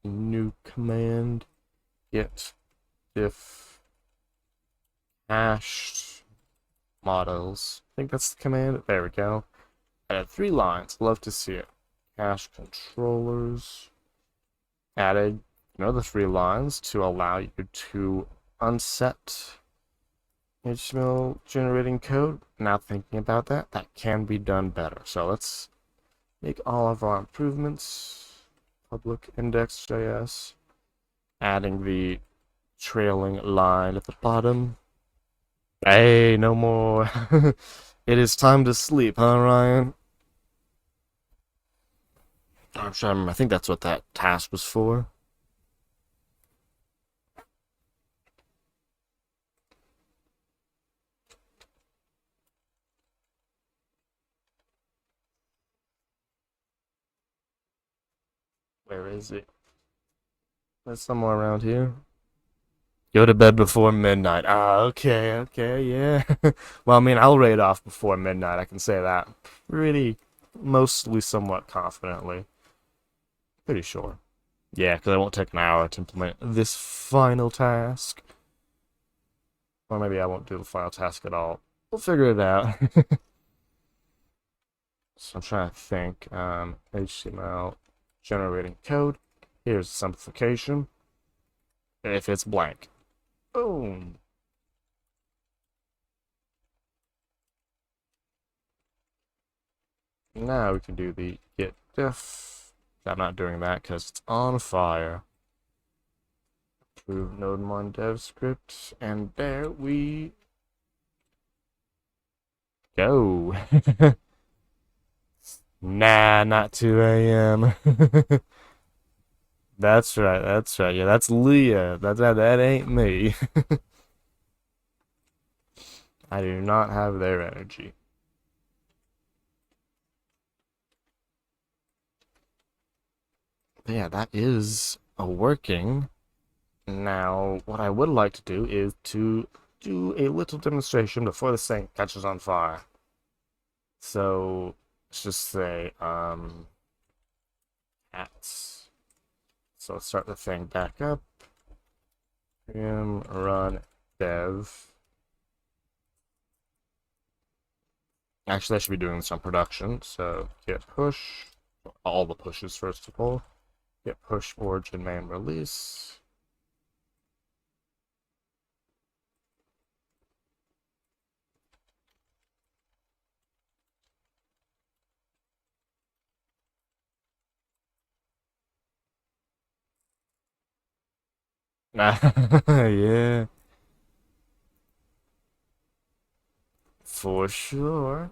New command. Get diff hashed models. I think that's the command. There we go. Added 3 lines. Love to see it. Cache controllers. Added another 3 lines to allow you to unset HTML generating code. Now thinking about that, that can be done better. So let's make all of our improvements. Public index.js. Adding the trailing line at the bottom. Hey, no more. It is time to sleep, huh, Ryan? I'm trying to remember. I think that's what that task was for. Where is it? It's somewhere around here. Go to bed before midnight. Ah, okay, yeah. Well, I mean, I'll raid off before midnight. I can say that mostly, somewhat confidently. Pretty sure. Yeah, because it won't take an hour to implement this final task. Or maybe I won't do the final task at all. We'll figure it out. So I'm trying to think. HTML generating code. Here's simplification. If it's blank. Boom. Now we can do the get diff. I'm not doing that because it's on fire. Approve node1 dev script, and there we go. Nah, not 2 a.m. That's right, that's right. Yeah, that's Leah. That ain't me. I do not have their energy. But yeah, that is a working. Now, what I would like to do is to do a little demonstration before the sink catches on fire. So, let's just say, cats. So let's start the thing back up. Run dev. Actually, I should be doing this on production. So git push, all the pushes first of all. Git push origin main release. Yeah, for sure.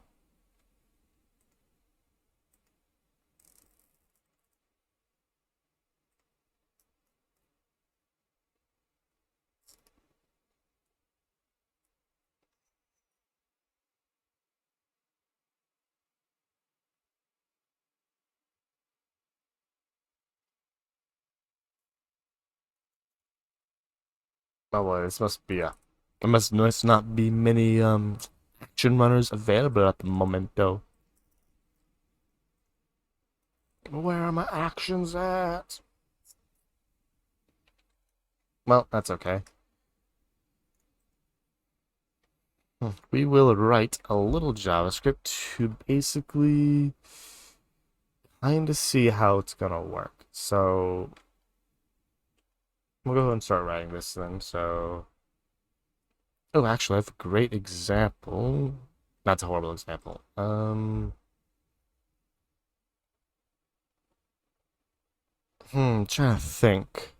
Oh well, this must be a. There must not be many action runners available at the moment, though. Where are my actions at? Well, that's okay. We will write a little JavaScript to basically kind of see how it's gonna work. So we'll go ahead and start writing this then. So, oh, actually, I have a great example. That's a horrible example. Trying to think.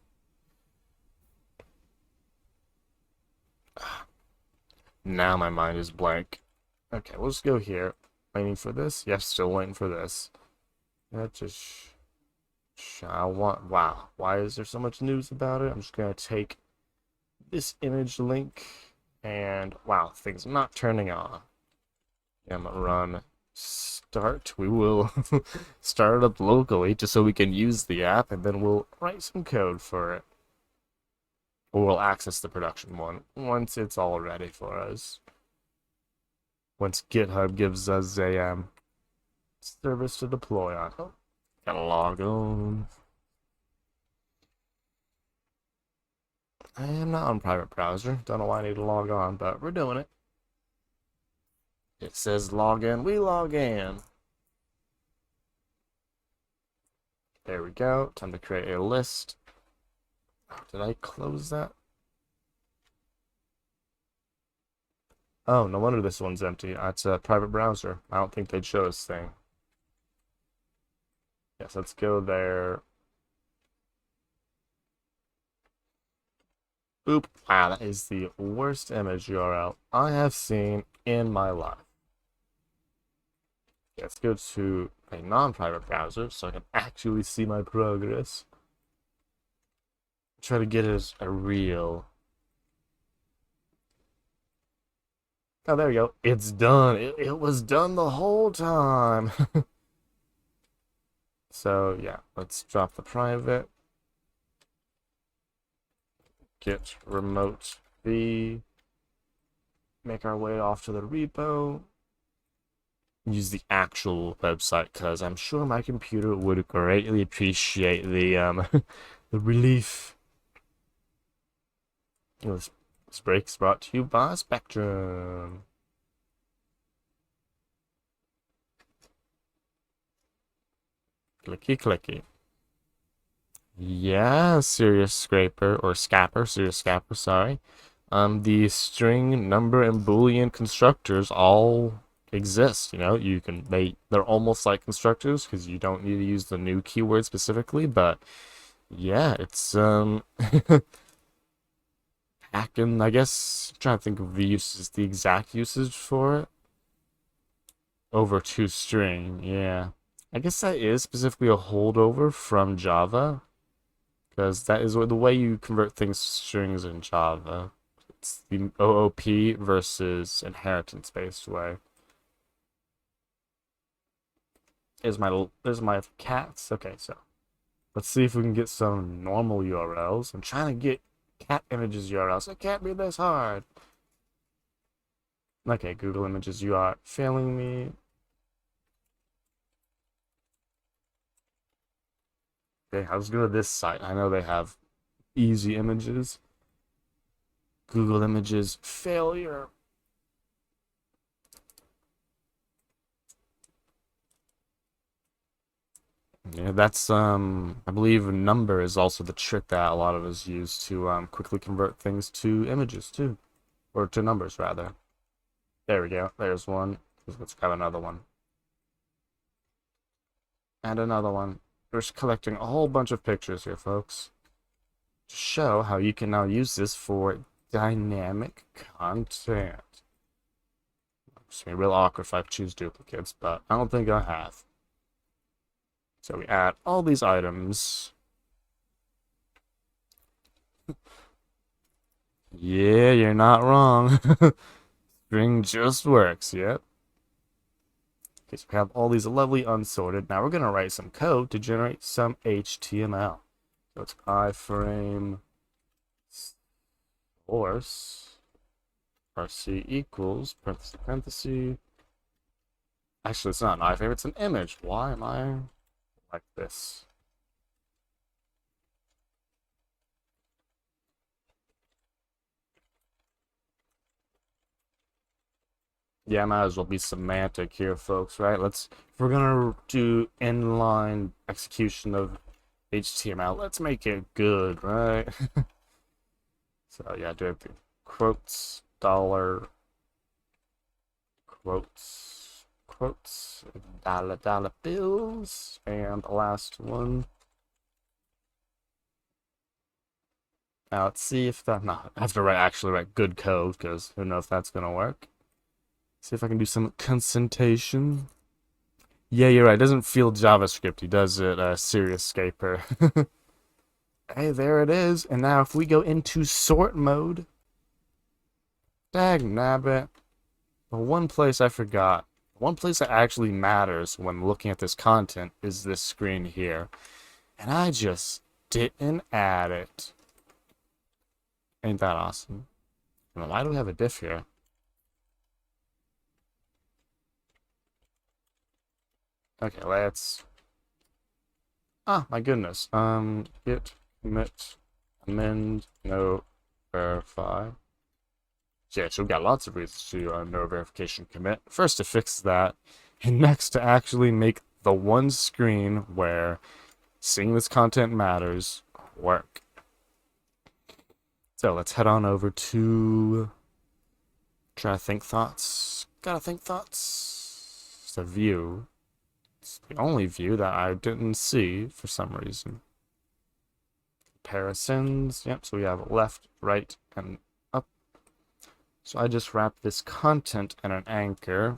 Now my mind is blank. Okay, we'll just go here. Waiting for this? Yes, still waiting for this. That just. I want. Wow. Why is there so much news about it? I'm just gonna take this image link and wow, things not turning on. Run start. We will start it up locally just so we can use the app and then we'll write some code for it. Or we'll access the production one once it's all ready for us. Once GitHub gives us a service to deploy on. Oh, gotta log on. I am not on private browser. Don't know why I need to log on, but we're doing it. It says log in, we log in. There we go. Time to create a list. Did I close that? Oh, no wonder this one's empty. It's a private browser. I don't think they'd show this thing. Yes, let's go there. Boop. Wow, that is the worst image URL I have seen in my life. Let's go to a non-private browser so I can actually see my progress. Try to get it as a real. Oh, there we go. It's done. It was done the whole time. So, yeah, let's drop the private. Get remote v. Make our way off to the repo. Use the actual website because I'm sure my computer would greatly appreciate the the relief. This break is brought to you by Spectrum. Clicky clicky. Yeah, serious scraper or scapper, serious scapper, sorry. The string, number, and boolean constructors all exist. You know, they're almost like constructors because you don't need to use the new keyword specifically, but yeah, it's hacking, I guess. I'm trying to think of the uses, the exact usage for it. Over to string, yeah. I guess that is specifically a holdover from Java, because that is the way you convert things to strings in Java. It's the OOP versus inheritance-based way. There's my cats. Okay, so let's see if we can get some normal URLs. I'm trying to get cat images URLs. It can't be this hard. Okay, Google Images, you are failing me. Okay, let's go to this site. I know they have easy images. Google Images failure. Yeah, that's I believe number is also the trick that a lot of us use to quickly convert things to images too, or to numbers rather. There we go. There's one. Let's grab another one. And another one. We're just collecting a whole bunch of pictures here, folks, to show how you can now use this for dynamic content. It's gonna be real awkward if I choose duplicates, but I don't think I have. So we add all these items. Yeah, you're not wrong. String just works, yep. Okay, so we have all these lovely unsorted. Now we're going to write some code to generate some HTML. So it's iframe source rc equals parenthesis. Actually, it's not an iframe, it's an image. Why am I like this. Yeah, might as well be semantic here, folks, right? If we're gonna do inline execution of HTML, let's make it good, right? So yeah, do have the quotes, dollar, quotes, dollar bills, and the last one. Now let's see if that, no, I have to actually write good code, because who knows if that's gonna work. See if I can do some consentation. Yeah, you're right. It doesn't feel JavaScripty, does it, Serious Scaper? Hey, there it is. And now if we go into sort mode, dag nabbit, the one place I forgot, one place that actually matters when looking at this content is this screen here. And I just didn't add it. Ain't that awesome? Well, why do we have a diff here? Okay, let's... Ah, my goodness. Git commit amend no verify. Yeah, so we've got lots of reasons to no verification commit. First to fix that, and next to actually make the one screen where seeing this content matters work. So let's head on over to try to think thoughts. Gotta think thoughts. It's a view. It's the only view that I didn't see for some reason. Comparisons. Yep, so we have left, right, and up. So I just wrap this content in an anchor.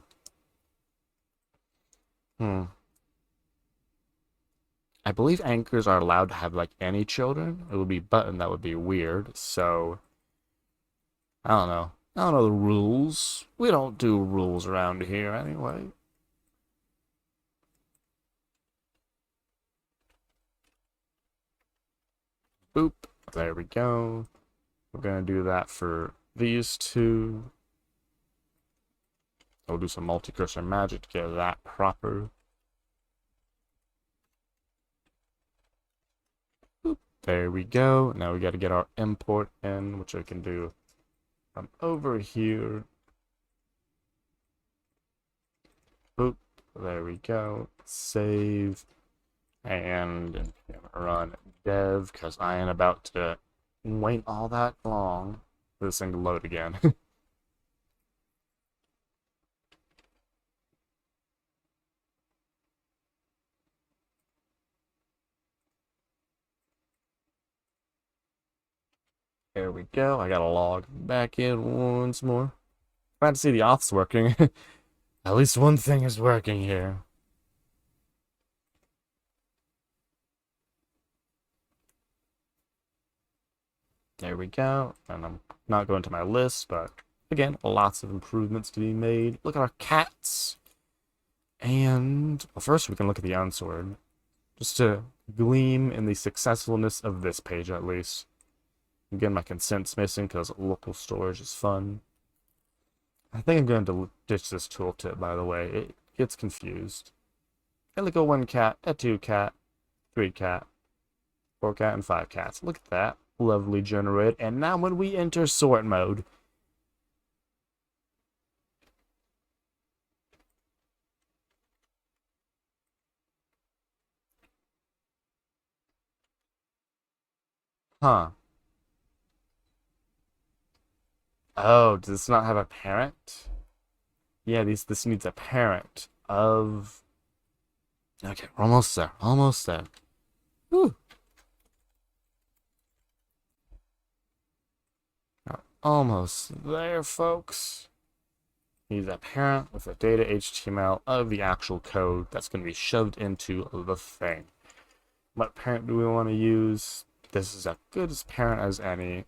I believe anchors are allowed to have like any children. It would be button, that would be weird. So I don't know. I don't know the rules. We don't do rules around here anyway. Boop. There we go. We're gonna do that for these two. We'll do some multi-cursor magic to get that proper. Boop. There we go. Now we got to get our import in, which I can do from over here. Boop. There we go. Save. And run dev, because I ain't about to wait all that long for this thing to load again. There we go. I gotta log back in once more. Glad to see the auth's working. At least one thing is working here. There we go. And I'm not going to my list, but again, lots of improvements to be made. Look at our cats. And well, first we can look at the unsorted, just to gleam in the successfulness of this page at least. Again, my consent's missing because local storage is fun. I think I'm going to ditch this tooltip, by the way. It gets confused. I look at 1 cat, a 2 cat, 3 cat, 4 cat, and 5 cats. Look at that. Lovely generated. And now when we enter sort mode, huh. Oh, does this not have a parent? Yeah, this needs a parent of... Okay, we're almost there. Almost there. Whew. Almost there, folks. Needs a parent with the data HTML of the actual code that's going to be shoved into the thing. What parent do we want to use? This is as good as parent as any.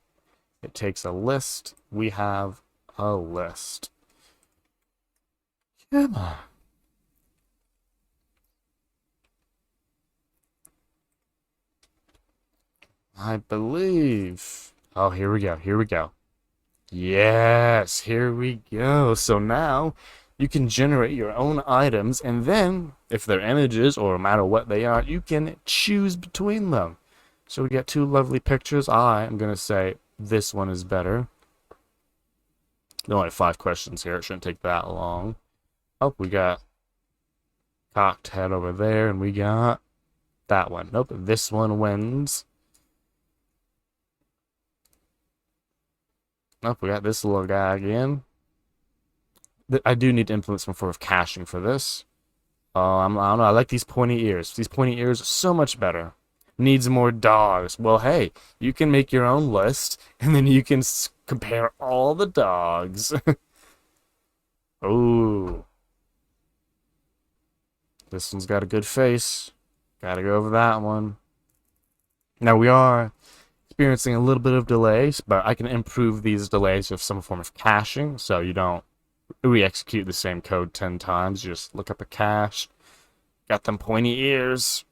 It takes a list. We have a list. Come on. I believe. Oh, here we go. Here we go. Yes, here we go. So now you can generate your own items, and then, if they're images or no matter what they are, you can choose between them. So we get two lovely pictures. I am going to say this one is better. There are only 5 questions here. It shouldn't take that long. Oh, we got cocked head over there, and we got that one. Nope, this one wins. Nope, we got this little guy again. I do need to implement some form of caching for this. I don't know. I like these pointy ears. These pointy ears are so much better. Needs more dogs. Well, hey, you can make your own list, and then you can compare all the dogs. Ooh. This one's got a good face. Gotta go over that one. Now, we are experiencing a little bit of delays, but I can improve these delays with some form of caching, so you don't re-execute the same code 10 times. You just look up a cache. Got them pointy ears.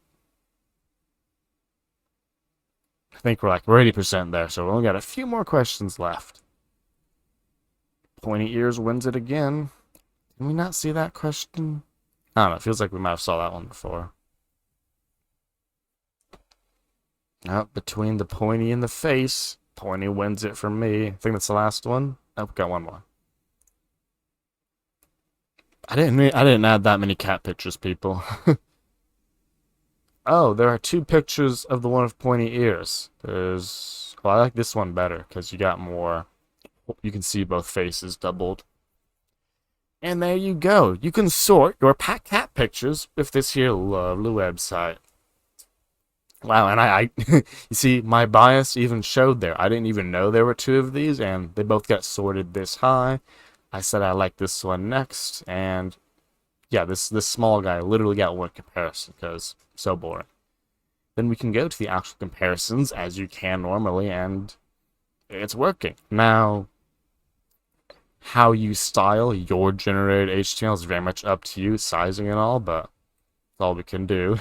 I think we're like 80% there, so we only got a few more questions left. Pointy ears wins it again. Can we not see that question? I don't know. It feels like we might have saw that one before. Oh, between the pointy and the face, pointy wins it for me. I think that's the last one. Oh, got one more. I didn't add that many cat pictures, people. Oh, there are 2 pictures of the one with pointy ears. Well, I like this one better because you got more. You can see both faces doubled. And there you go. You can sort your cat pictures with this here lovely website. Wow, and you see, my bias even showed there. I didn't even know there were 2 of these, and they both got sorted this high. I said I like this one next, and yeah, this small guy literally got 1 comparison because so boring. Then we can go to the actual comparisons as you can normally, and it's working. Now, how you style your generated HTML is very much up to you, sizing and all, but that's all we can do.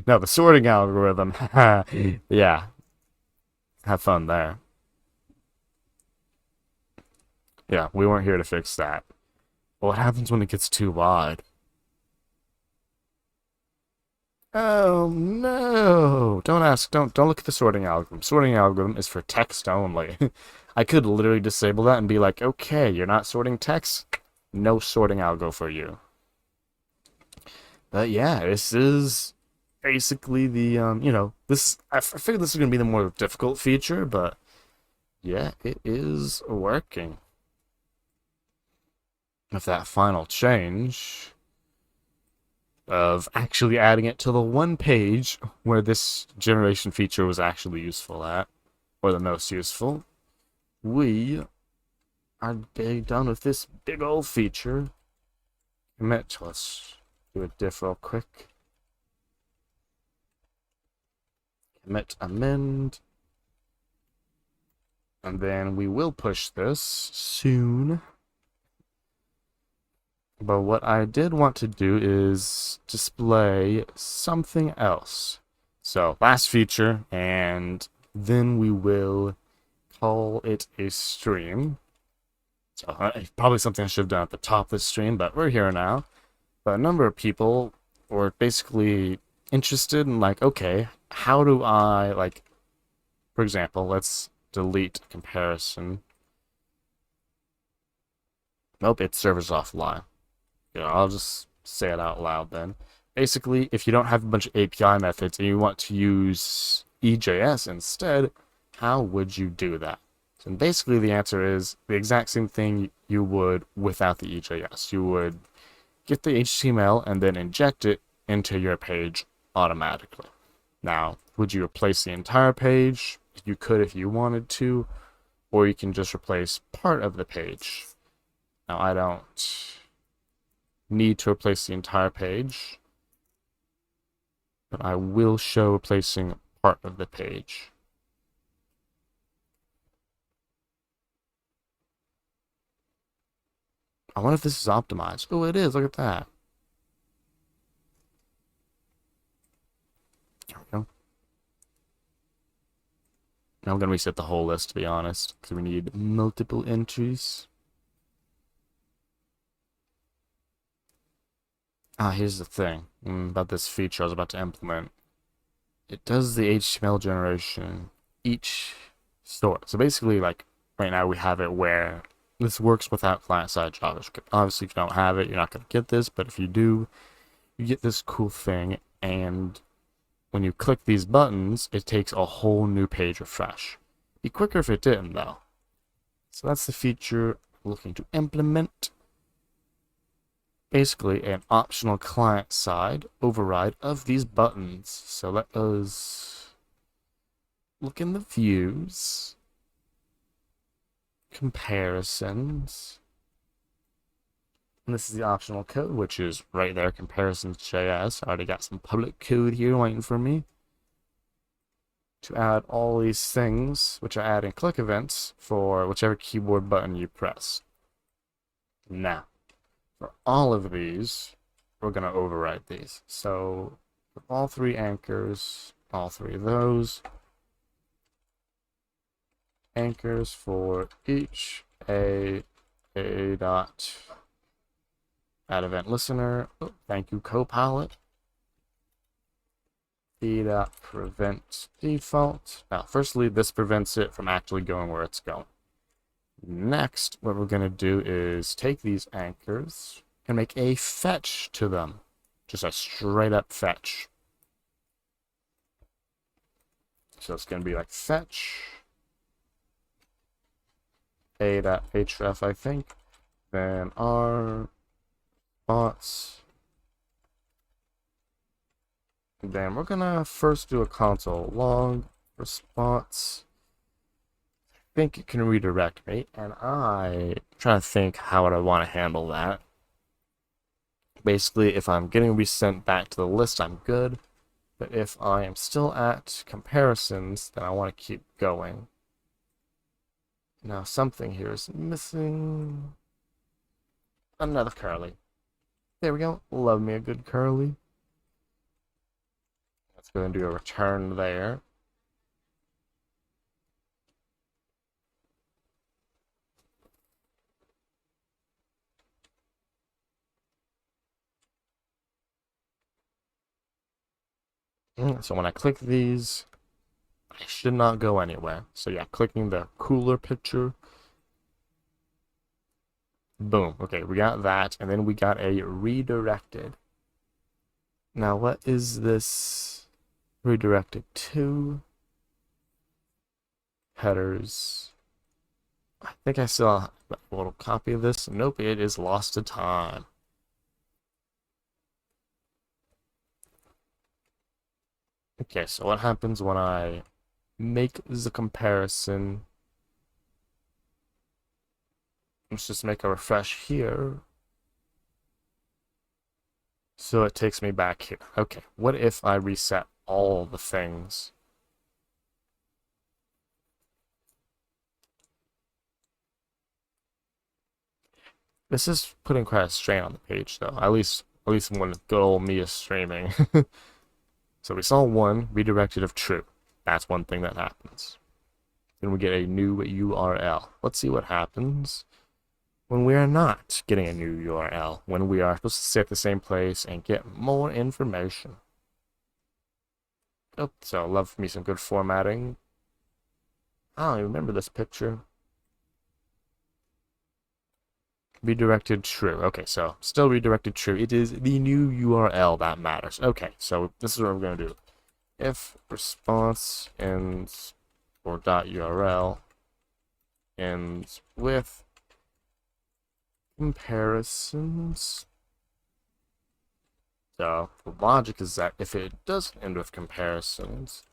Now, the sorting algorithm, yeah, have fun there. Yeah, we weren't here to fix that. What happens when it gets too wide? Oh no! Don't look at the sorting algorithm. Sorting algorithm is for text only. I could literally disable that and be like, okay, you're not sorting text? No sorting algo for you. But yeah, this is basically the, I figured this was gonna be the more difficult feature, but yeah, it is working. With that final change of actually adding it to the one page where this generation feature was actually useful at, or the most useful, we are done with this big old feature. Commit. Let's do a diff real quick. Commit amend. And then we will push this soon. But what I did want to do is display something else. So, last feature, and then we will call it a stream. So, probably something I should have done at the top of the stream, but we're here now. But a number of people were basically interested in, like, okay, how do I, like, for example, let's delete comparison. Nope, it servers offline. I'll just say it out loud then. Basically, if you don't have a bunch of API methods and you want to use EJS instead, how would you do that? And basically the answer is the exact same thing you would without the EJS. You would get the HTML and then inject it into your page automatically. Now, would you replace the entire page? You could if you wanted to, or you can just replace part of the page. Now, I don't need to replace the entire page, but I will show replacing part of the page. I wonder if this is optimized. Oh, it is. Look at that. There we go. Now I'm going to reset the whole list, to be honest, because we need multiple entries. Here's the thing about this feature I was about to implement. It does the HTML generation each sort. So basically, like right now, we have it where this works without client-side JavaScript. Obviously, if you don't have it, you're not going to get this. But if you do, you get this cool thing. And when you click these buttons, it takes a whole new page refresh. Be quicker if it didn't, though. So that's the feature I'm looking to implement. Basically, an optional client-side override of these buttons. So let us look in the views, comparisons, and this is the optional code, which is right there, comparisons.js. I already got some public code here waiting for me to add all these things, which I add in click events for whichever keyboard button you press. Now, for all of these, we're going to override these. So, for all three anchors, all three of those, anchors for each a dot add event listener. Oh, thank you, Copilot. B dot prevent default. Now, firstly, this prevents it from actually going where it's going. Next, what we're going to do is take these anchors and make a fetch to them. Just a straight up fetch. So it's going to be like fetch a.href, I think. Then our response. Then we're going to first do a console log response. I think it can redirect me, and I'm trying to think how would I want to handle that. Basically, if I'm getting resent back to the list, I'm good. But if I am still at comparisons, then I want to keep going. Now something here is missing. Another curly. There we go. Love me a good curly. Let's go and do a return there. So when I click these, I should not go anywhere. So yeah, clicking the cooler picture. Boom. Okay, we got that, and then we got a redirected. Now what is this redirected to? Headers. I think I saw a little copy of this. Nope, it is lost to time. Okay, so what happens when I make the comparison? Let's just make a refresh here. So it takes me back here. Okay, what if I reset all the things? This is putting quite a strain on the page, though. At least when good old me is streaming. So we saw one redirected of true. That's one thing that happens. Then we get a new URL. Let's see what happens when we are not getting a new URL, when we are supposed to stay at the same place and get more information. Oh, so love me some good formatting. I don't even remember this picture. Redirected true. Okay, so still redirected true. It is the new URL that matters. Okay, so this is what we're going to do. If response ends or .url ends with comparisons. So the logic is that if it doesn't end with comparisons,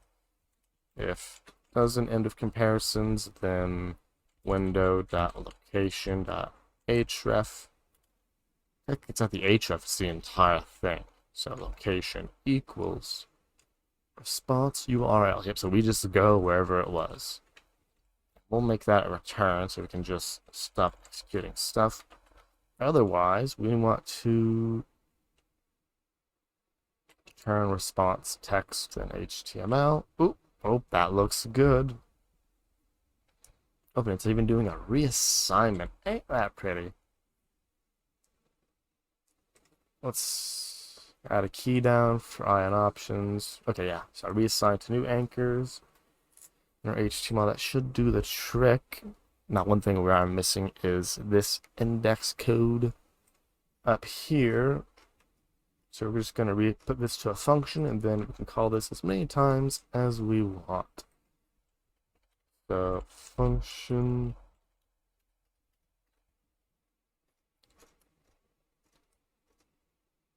if it doesn't end with comparisons, then window.location.href. It's not the href, it's the entire thing. So location equals response URL. Yep, so we just go wherever it was. We'll make that a return so we can just stop executing stuff. Otherwise, we want to return response text and HTML. Oop, oh, that looks good. Oh, but it's even doing a reassignment. Ain't that pretty? let's add a key down for ion options. Okay, yeah. So reassign to new anchors in our HTML. That should do the trick. Now, one thing where I'm missing is this index code up here. So we're just going to put this to a function, and then we can call this as many times as we want. So function.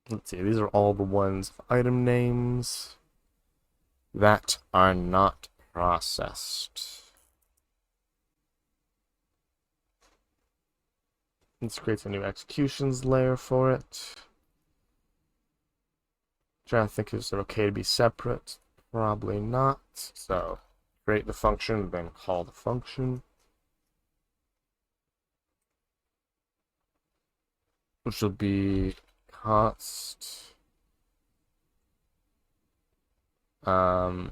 Let's see, these are all the ones, item names that are not processed. Let's create a new executions layer for it. Trying to think, is it okay to be separate? Probably not. So create the function, then call the function, which will be const run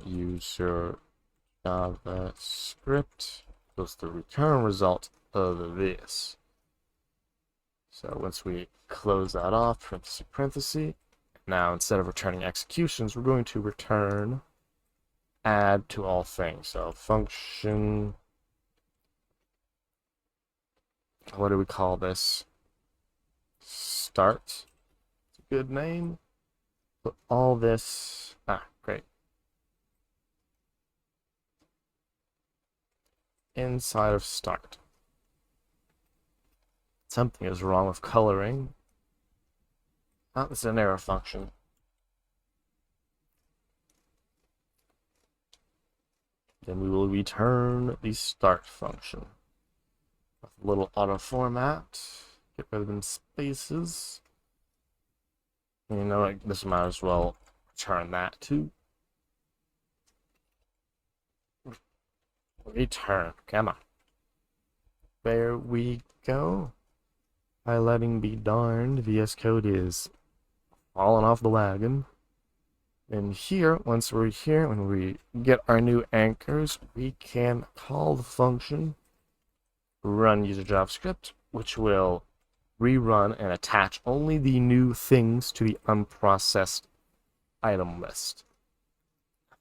user JavaScript equals the return result of this. So once we close that off, parenthesis, parenthesis, now instead of returning executions, we're going to return add to all things. So function, what do we call this? Start. It's a good name. Put all this, great. Inside of start. Something is wrong with coloring. This is an error function. Then we will return the start function. With a little auto format. Get rid of them spaces. And you know what? This might as well return that too. Return. Come on. There we go. Highlighting be darned. VS Code is falling off the wagon. And here, once we're here, when we get our new anchors, we can call the function run user JavaScript, which will rerun and attach only the new things to the unprocessed item list.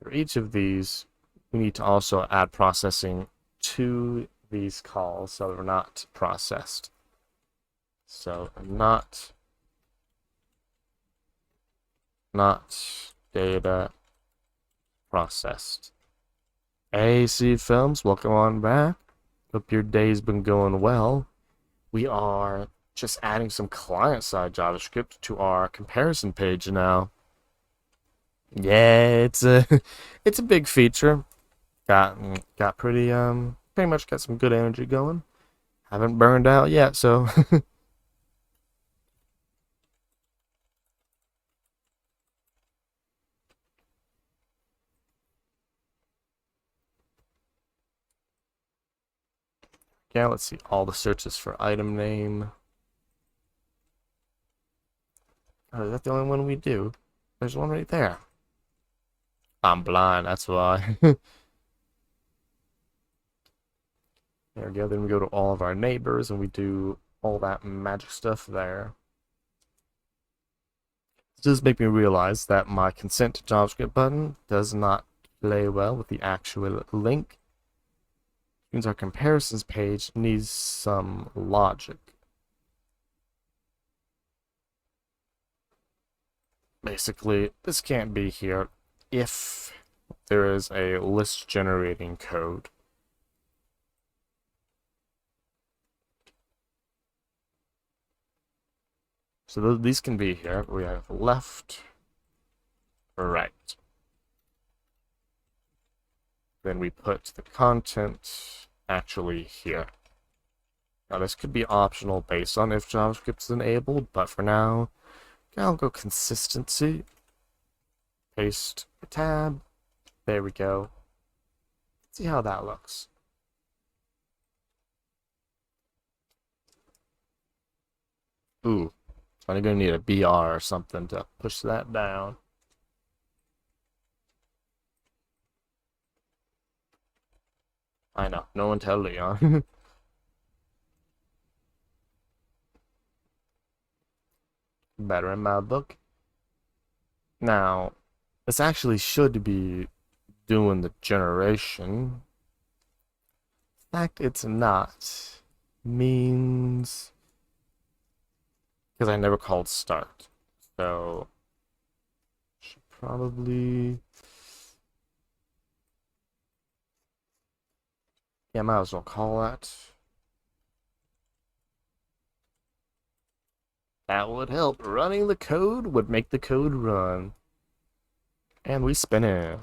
For each of these, we need to also add processing to these calls so they're not processed. So not data processed. AC Films, welcome on back. Hope your day's been going well. We are just adding some client-side JavaScript to our comparison page now. Yeah, it's a it's a big feature. Got pretty much got some good energy going. Haven't burned out yet, so yeah, let's see all the searches for item name. Oh, is that the only one we do? There's one right there. I'm blind, that's why. There we go. Then we go to all of our neighbors and we do all that magic stuff there. It does make me realize that my consent to JavaScript button does not play well with the actual link. Which means our comparisons page needs some logic. Basically, this can't be here if there is a list generating code. So these can be here. We have left, right. Then we put the content actually here. Now this could be optional based on if JavaScript is enabled, but for now, I'll go consistency. Paste the tab. There we go. See how that looks. Ooh. I'm gonna need a BR or something to push that down. I know, no one tell Leon. better in my book. Now, this actually should be doing the generation. In fact, it's not. Means because I never called start. So should probably, yeah, might as well call that. That would help. Running the code would make the code run. And we spin it.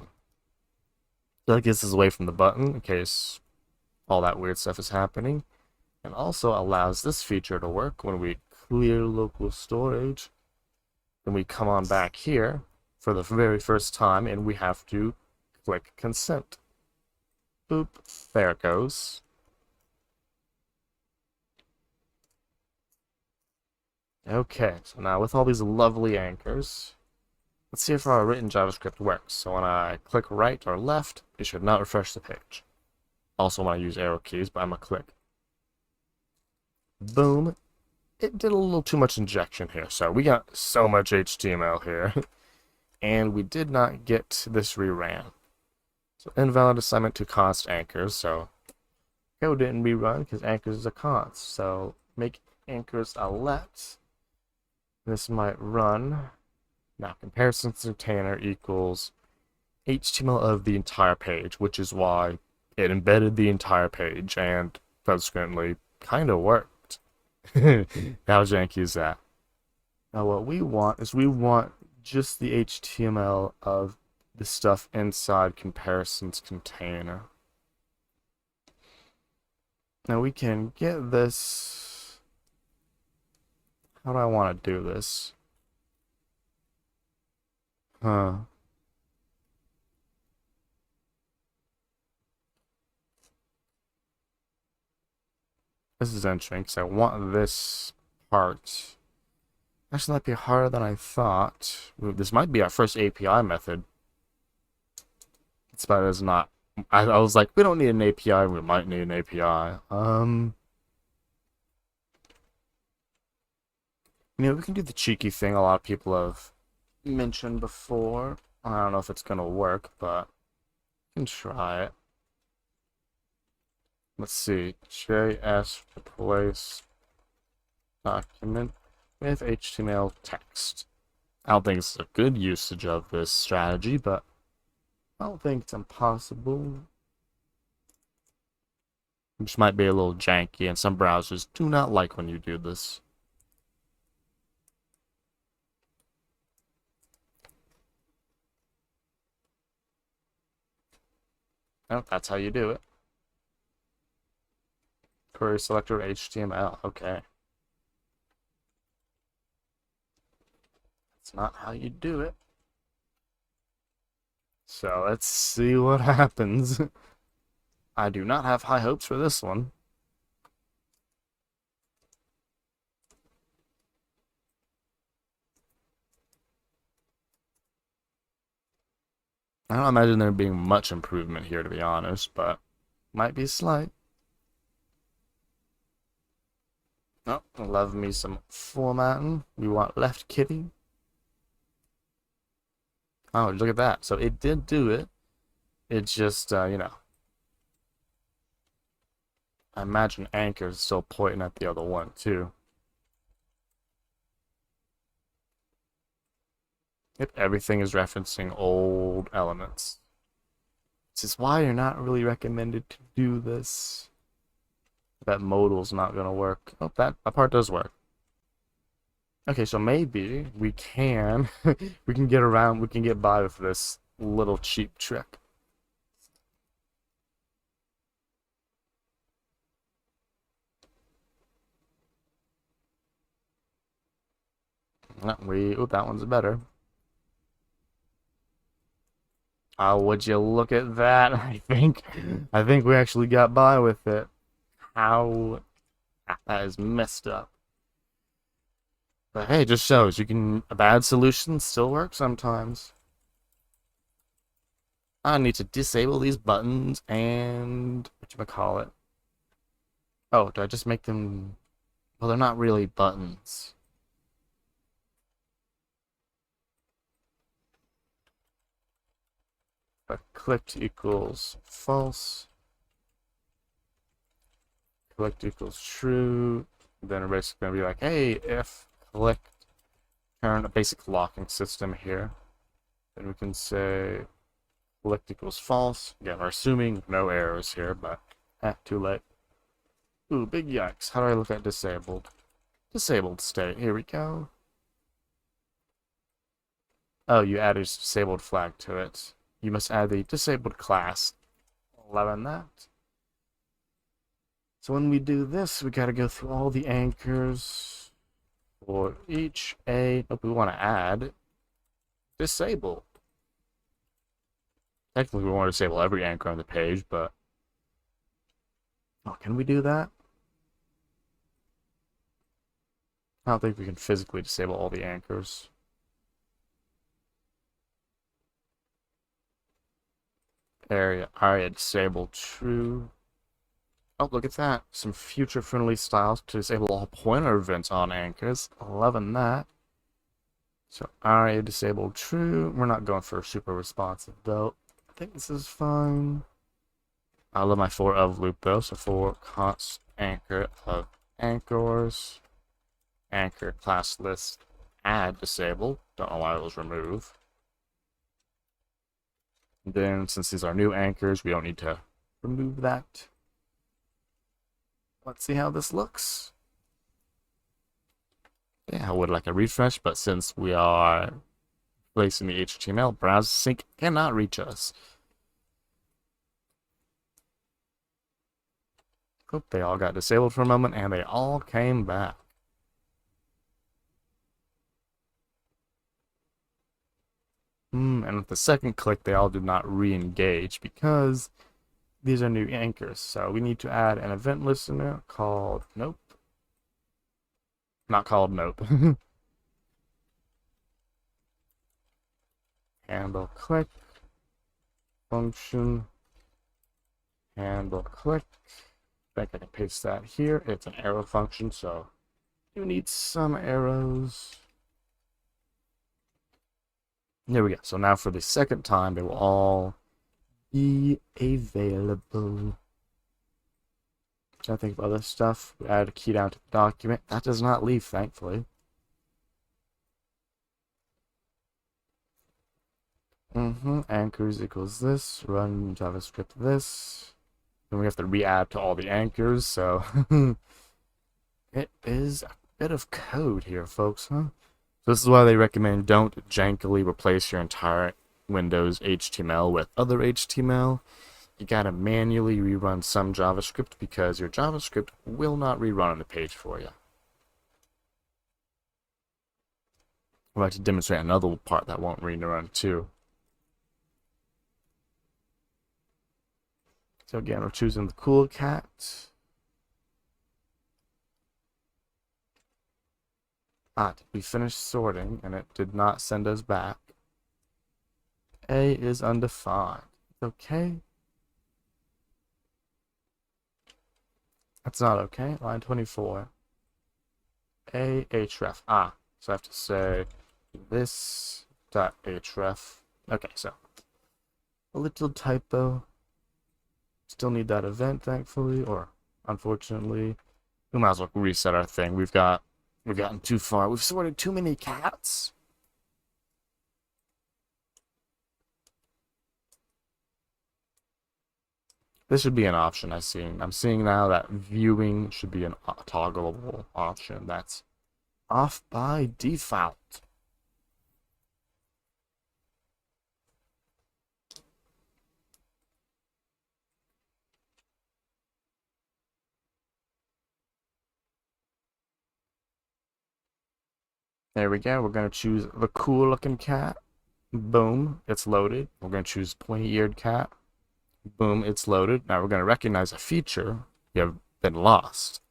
That gets us away from the button in case all that weird stuff is happening. And also allows this feature to work when we clear local storage. Then we come on back here for the very first time and we have to click consent. Boop. There it goes. Okay, so now with all these lovely anchors, let's see if our written JavaScript works. So when I click right or left, it should not refresh the page. Also when I use arrow keys, but I'm gonna click. Boom. It did a little too much injection here, so we got so much HTML here. And we did not get this reran. So invalid assignment to const anchors, so code didn't rerun because anchors is a const. So make anchors a let. This might run. Now comparison container equals HTML of the entire page, which is why it embedded the entire page and subsequently kind of worked. How janky is that? Now what we want is we want just the HTML of the stuff inside comparisons container. Now we can get this. How do I want to do this? This is interesting because I want this part. Actually, might be harder than I thought. This might be our first API method. But it's not. I was like, we don't need an API. We might need an API. We can do the cheeky thing a lot of people have mentioned before. I don't know if it's gonna work, but we can try it. Let's see. JS replace document with HTML text. I don't think it's a good usage of this strategy, but I don't think it's impossible. Which might be a little janky, and some browsers do not like when you do this. Oh, that's how you do it. Query selector HTML. Okay. That's not how you do it. So let's see what happens. I do not have high hopes for this one. I don't imagine there being much improvement here, to be honest, but might be slight. Oh, love me some formatting. We want left kitty. Oh, look at that. So it did do it. It just, I imagine anchor is still pointing at the other one, too. Yep, everything is referencing old elements. This is why you're not really recommended to do this. That modal's not gonna work. Oh, that part does work. Okay, so maybe we can we can get by with this little cheap trick. That one's better. Oh, would you look at that? I think we actually got by with it. How that is messed up. But hey, it just shows a bad solution still works sometimes. I need to disable these buttons and whatchamacallit. Oh, do I just make them? Well, they're not really buttons. clicked equals false, clicked equals true. Then we're basically going to be like, hey, if clicked, turn a basic locking system here. Then we can say clicked equals false. Again, we're assuming no errors here, but too late. Ooh, big yikes. How do I look at disabled? Disabled state. Here we go. Oh, you added a disabled flag to it. You must add the disabled class. 11 that. So when we do this, we gotta go through all the anchors for each A. Oh, we want to add disabled. Technically, we want to disable every anchor on the page, but oh, can we do that? I don't think we can physically disable all the anchors. Area disabled true. Oh, look at that. Some future-friendly styles to disable all pointer events on anchors. 11 that. So aria disabled true. We're not going for super responsive though. I think this is fine. I love my for of loop though. So for const anchor of anchors, anchor class list add disabled. Don't know why it was removed. And then since these are new anchors, we don't need to remove that. Let's see how this looks. Yeah, I would like a refresh, but since we are replacing the HTML, browser sync cannot reach us. Oh, they all got disabled for a moment, and they all came back. And with the second click, they all did not re-engage because these are new anchors. So we need to add an event listener called nope. Not called nope. Handle click function handle click. I think I can paste that here. It's an arrow function, so you need some arrows. There we go. So now for the second time, they will all be available. Trying to think of other stuff. We add a key down to the document. That does not leave, thankfully. Anchors equals this. Run JavaScript this. Then we have to re-add to all the anchors, so it is a bit of code here, folks, huh? So this is why they recommend don't jankily replace your entire Windows HTML with other HTML. You gotta manually rerun some JavaScript because your JavaScript will not rerun on the page for you. I'd like to demonstrate another part that won't rerun too. So again, we're choosing the cool cat. We finished sorting and it did not send us back. A is undefined. Okay. That's not okay. Line 24. A href. So I have to say this dot href. Okay, so a little typo. Still need that event, thankfully, or unfortunately. We might as well reset our thing. We've gotten too far. We've sorted too many cats. This should be an option I'm seeing now that viewing should be a toggleable option. That's off by default. There we go. We're going to choose the cool looking cat. Boom, it's loaded. We're going to choose pointy-eared cat. Boom, it's loaded. Now we're going to recognize a feature. You have been lost.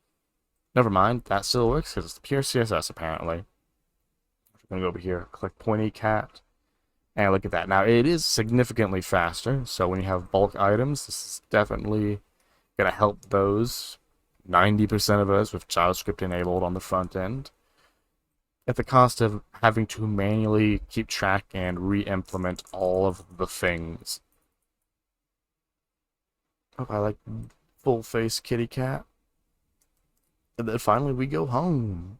Never mind, that still works because it's pure CSS apparently. We're going to go over here, click pointy cat, and look at that. Now it is significantly faster, so when you have bulk items, this is definitely going to help those 90% of us with JavaScript enabled on the front end, at the cost of having to manually keep track and re-implement all of the things. Oh, I like full face kitty cat. And then finally we go home.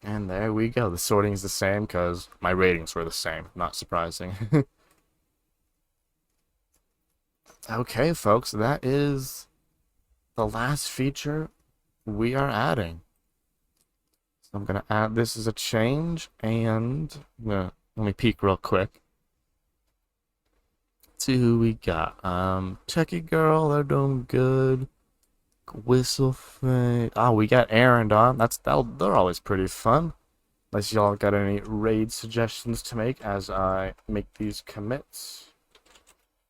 And there we go. The sorting's the same because my ratings were the same. Not surprising. Okay, folks, that is the last feature we are adding. So I'm gonna add this as a change, and let me peek real quick. See who we got. Techie Girl, they're doing good. Whistle thing. Oh, we got Aaron on. They're always pretty fun. Unless y'all got any raid suggestions to make as I make these commits.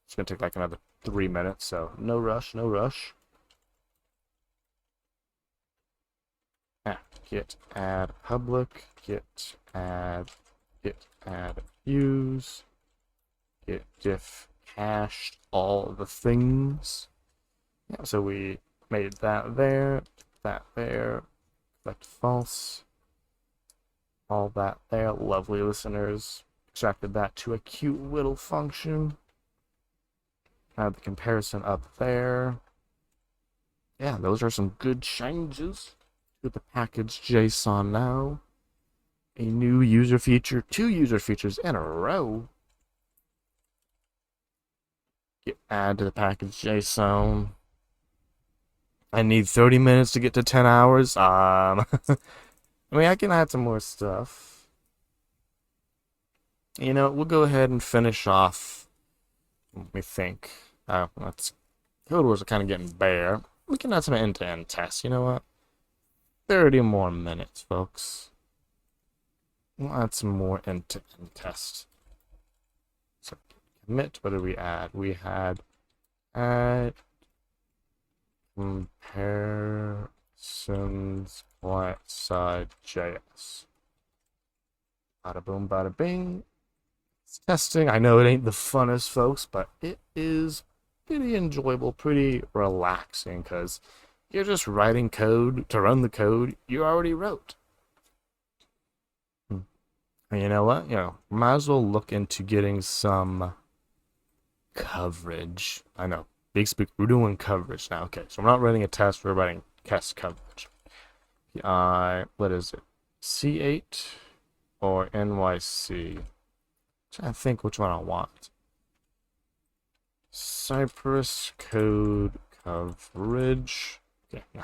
It's gonna take like another 3 minutes, so no rush, no rush. Git add public, git add use, git diff cached, all the things. Yeah, so we made that there, select false, all that there. Lovely listeners. Extracted that to a cute little function. Add the comparison up there. Yeah, those are some good changes to the package JSON now. A new user feature, 2 user features in a row. Get add to the package JSON. I need 30 minutes to get to 10 hours. I mean, I can add some more stuff. You know, we'll go ahead and finish off. Let me think. That's code wars are kind of getting bare. We can add some end-to-end tests. You know what? 30 more minutes, folks. We'll add some more end-to-end tests. So commit. What did we add? We had add comparisons client side JS. Bada boom, bada bing. It's testing. I know it ain't the funnest, folks, but it is pretty enjoyable, pretty relaxing, because you're just writing code to run the code you already wrote. And you know what? Might as well look into getting some coverage. I know. Big speak. We're doing coverage now. Okay, so we're not writing a test. We're writing test coverage. What is it? C8 or NYC? I'm trying to think which one I want. Cypress code coverage. Okay, no.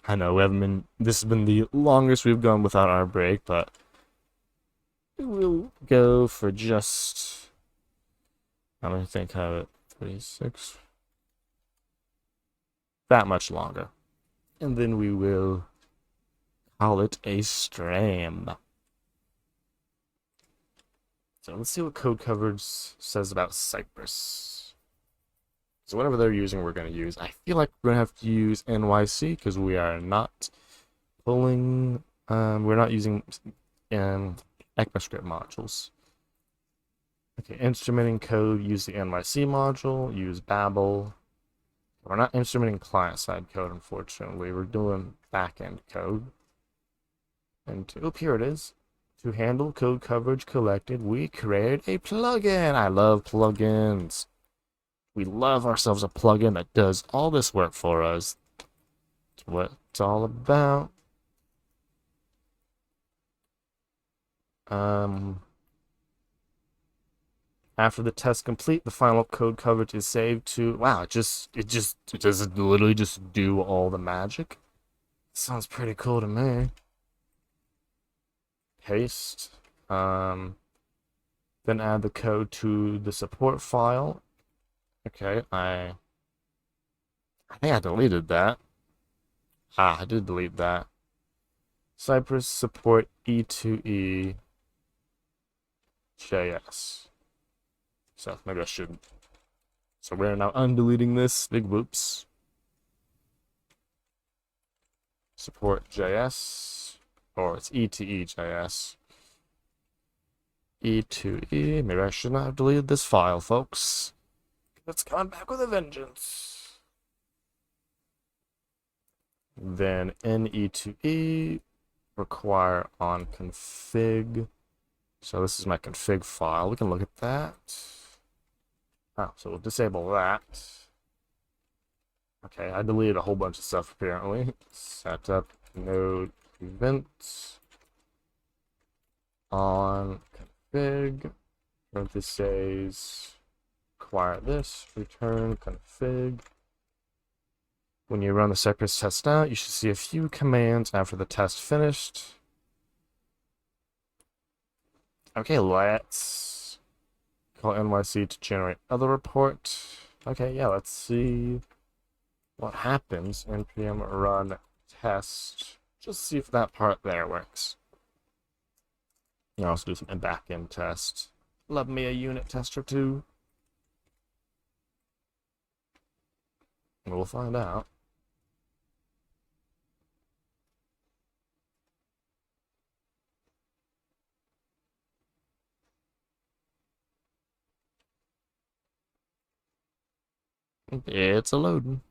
I know we haven't been. This has been the longest we've gone without our break, but we'll go for just. I'm gonna think have it 36. That much longer, and then we will call it a stream. So let's see what code coverage says about Cypress. So whatever they're using, we're going to use. I feel like we're going to have to use NYC because we are not pulling, we're not using ECMAScript modules. Okay, instrumenting code, use the NYC module, use Babel. We're not instrumenting client-side code, unfortunately. We're doing back-end code. And, here it is. To handle code coverage collected, we created a plugin. I love plugins. We love ourselves a plugin that does all this work for us. That's what it's all about. After the test complete, the final code coverage is saved to. Wow, it does literally just do all the magic. Sounds pretty cool to me. Paste. Then add the code to the support file. Okay, I think I deleted that. I did delete that. Cypress support E2E JS. So maybe I shouldn't. So we're now undeleting this. Big whoops. Support JS. Or it's E2E JS. E2E. Maybe I should not have deleted this file, folks. It's coming back with a vengeance. Then NE2E require on config So this is my config file. We can look at that. Oh, so we'll disable that. Okay, I deleted a whole bunch of stuff apparently. Setup node event on config parentheses acquire this return config. When you run the Cypress test now, you should see a few commands after the test finished. Okay, let's call NYC to generate other report. Okay, yeah, let's see what happens. npm run test. Just see if that part there works. You can also do some backend test. Love me a unit test or two. We'll find out. It's a loading.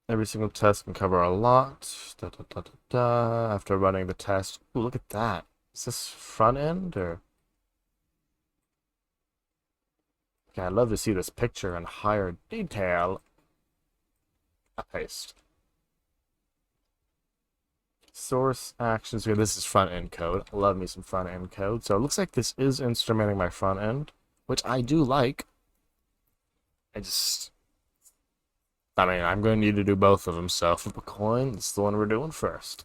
Every single test can cover a lot. Da, da, da, da, da. After running the test. Ooh, look at that. Is this front end or? Okay, I'd love to see this picture in higher detail. I paste. Source actions here. This is front end code. I love me some front end code. So it looks like this is instrumenting my front end, which I do like. I mean, I'm going to need to do both of them. So flip a coin. This is the one we're doing first.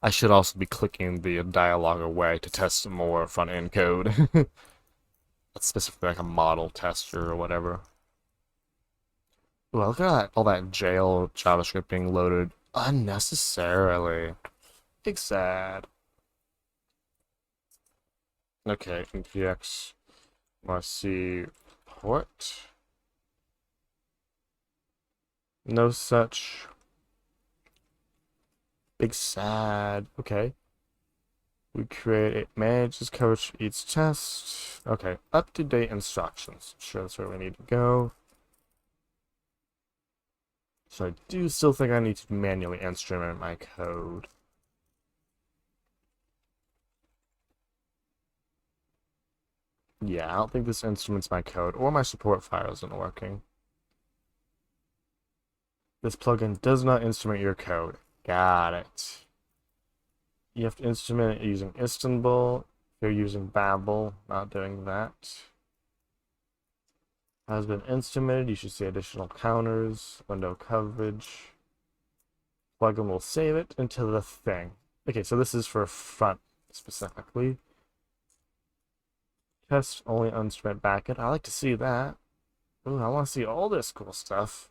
I should also be clicking the dialog away to test some more front end code. That's specifically like a model tester or whatever. Well, look at that, all that jail JavaScript being loaded unnecessarily. Big sad. Okay, npx see port. No such. Big sad. Okay. We create it manages coverage for each test. Okay, up-to-date instructions. Sure, that's where we need to go. So I do still think I need to manually instrument my code. Yeah, I don't think this instruments my code, or my support file isn't working. This plugin does not instrument your code. Got it. You have to instrument it using Istanbul. If you're using Babel, not doing that. Has been instrumented. You should see additional counters, window coverage. Plugin will save it into the thing. Okay, so this is for front specifically. Test only instrument backend. I like to see that. Ooh, I want to see all this cool stuff.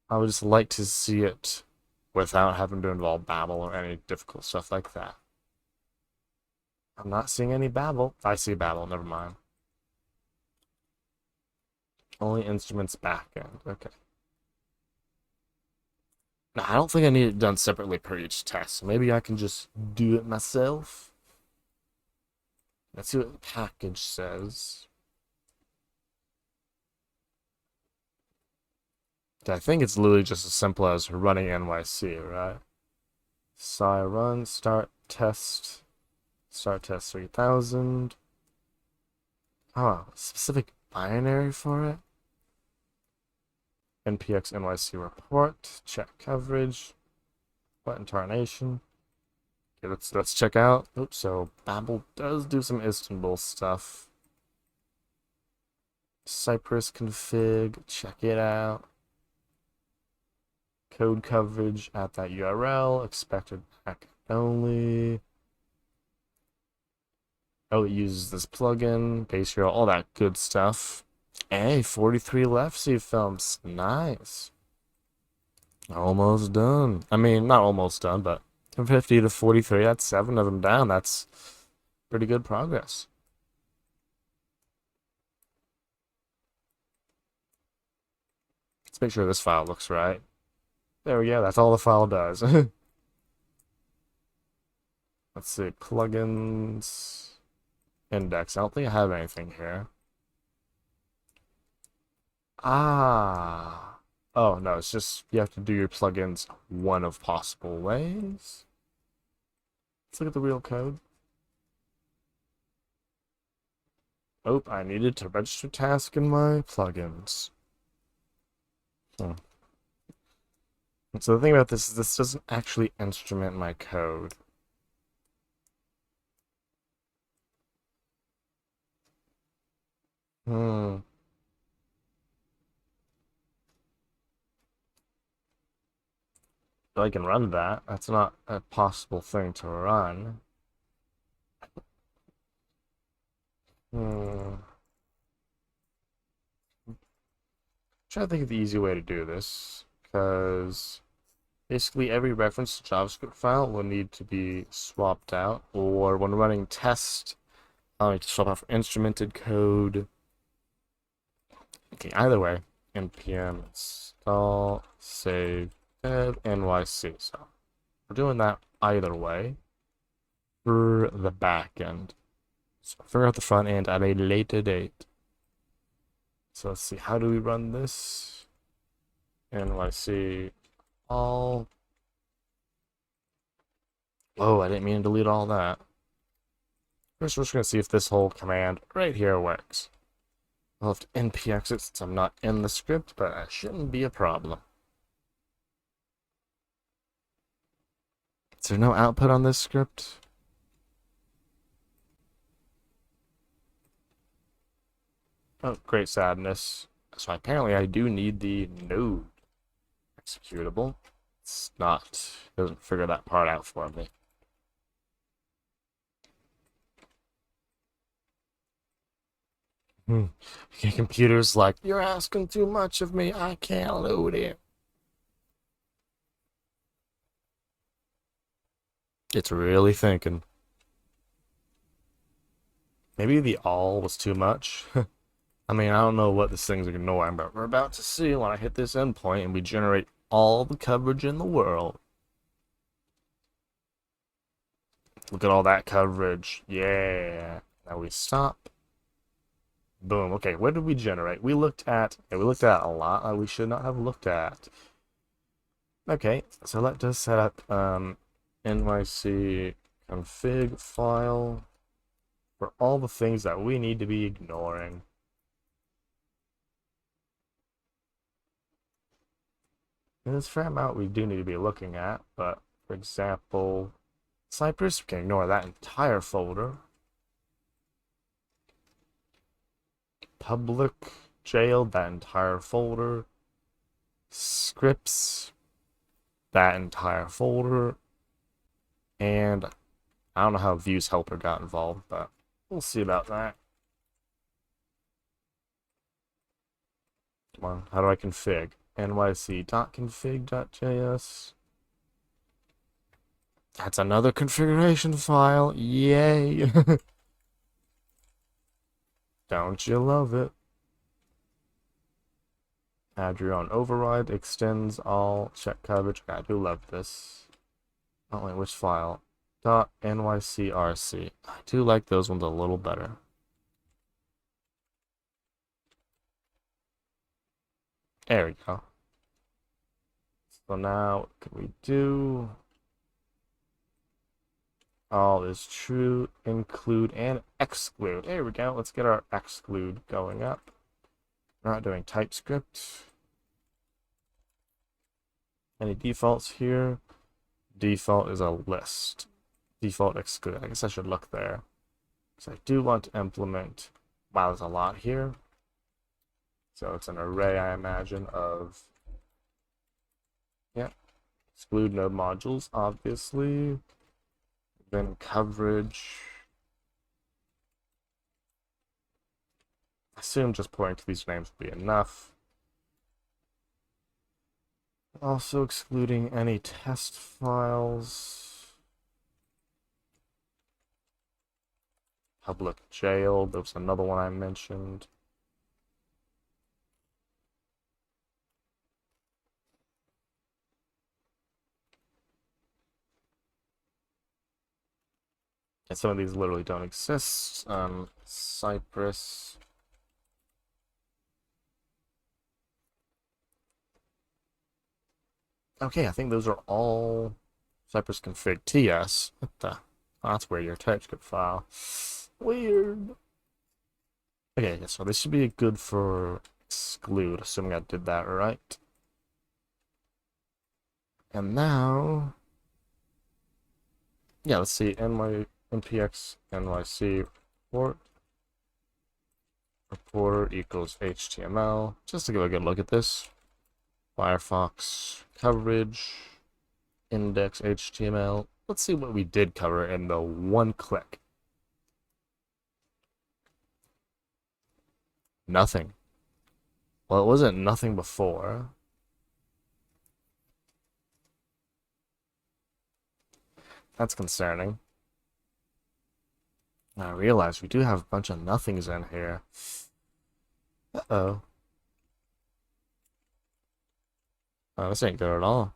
I would just like to see it without having to involve Babel or any difficult stuff like that. I'm not seeing any Babel. I see Babel, never mind. Only instruments backend. Okay. Now, I don't think I need it done separately per each test. So maybe I can just do it myself. Let's see what the package says. I think it's literally just as simple as running NYC, right? Run, start test 3000. Oh, specific binary for it? npx NYC report, check coverage, button tarnation. Okay, let's check out. Oops, so Babel does do some Istanbul stuff. Cypress config, check it out. Code coverage at that URL, expected packet only. Oh, it uses this plugin, base URL, all that good stuff. Hey, 43 left C films. Nice. Almost done. I mean, not almost done, but from 50 to 43, that's 7 of them down. That's pretty good progress. Let's make sure this file looks right. There we go. That's all the file does. Let's see. Plugins. Index. I don't think I have anything here. Ah. Oh, no, it's just you have to do your plugins one of possible ways. Let's look at the real code. Oh, I needed to register task in my plugins. Hmm. So the thing about this is this doesn't actually instrument my code. Hmm. I can run that. That's not a possible thing to run. Hmm. Try to think of the easy way to do this, because basically every reference to JavaScript file will need to be swapped out, or when running test, I'll need to swap out for instrumented code. Okay, either way, npm install save dev nyc. So we're doing that either way for the back end. So figure out the front end at a later date. So let's see, how do we run this? nyc all. Whoa, I didn't mean to delete all that. First, we're just going to see if this whole command right here works. I'll have to np exit since I'm not in the script, but that shouldn't be a problem. Is there no output on this script? Oh, great sadness. So apparently I do need the node executable. It's not, doesn't figure that part out for me. Okay, computer's like, you're asking too much of me, I can't load it. It's really thinking. Maybe the all was too much. I mean, I don't know what this thing's ignoring, but we're about to see when I hit this endpoint and we generate all the coverage in the world. Look at all that coverage. Yeah. Now we stop. Boom. Okay, what did we generate? We looked at a lot that we should not have looked at. Okay, so let us set up nyc config file for all the things that we need to be ignoring. And there's a fair amount we do need to be looking at, but for example, Cypress, we can ignore that entire folder. Public jail, that entire folder. Scripts, that entire folder. And I don't know how views helper got involved, but we'll see about that. Come on, how do I config? nyc.config.js. That's another configuration file. Yay! Don't you love it? Add your own override, extends all, check coverage. I do love this. Oh wait, which file? .nycrc. I do like those ones a little better. There we go. So now what can we do? All is true, include and exclude. There we go. Let's get our exclude going up. We're not doing TypeScript. Any defaults here? Default is a list. Default exclude. I guess I should look there. So I do want to implement, wow, there's a lot here. So it's an array, I imagine, of, yeah, exclude node modules, obviously. Then coverage. I assume just pointing to these names will be enough. Also excluding any test files. Public jail, there was another one I mentioned. And some of these literally don't exist. Cypress. Okay, I think those are all Cypress config TS. What the? Oh, that's where your TypeScript file. Weird. Okay, yeah, so this should be good for exclude, assuming I did that right. And now, yeah, let's see, npx nyc reporter equals HTML. Just to give a good look at this. Firefox coverage, index HTML. Let's see what we did cover in the one click. Nothing. Well, it wasn't nothing before. That's concerning. I realize we do have a bunch of nothings in here. Uh-oh. Oh, this ain't good at all.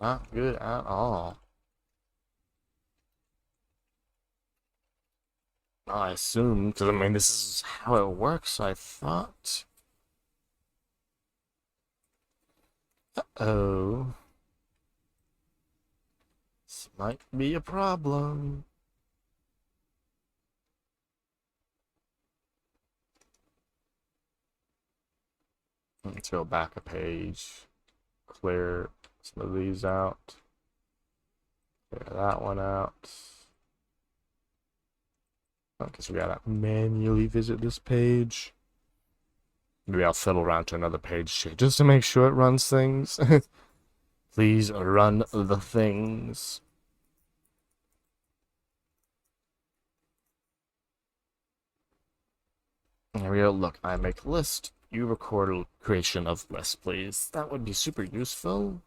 Not good at all. I assume, because I mean, this is how it works, I thought. Oh. This might be a problem. Let's go back a page. Clear some of these out. Clear that one out. I guess we gotta manually visit this page. Maybe I'll fiddle around to another page just to make sure it runs things. Please run the things. Here we go. Look, I make list. You record creation of list, please. That would be super useful.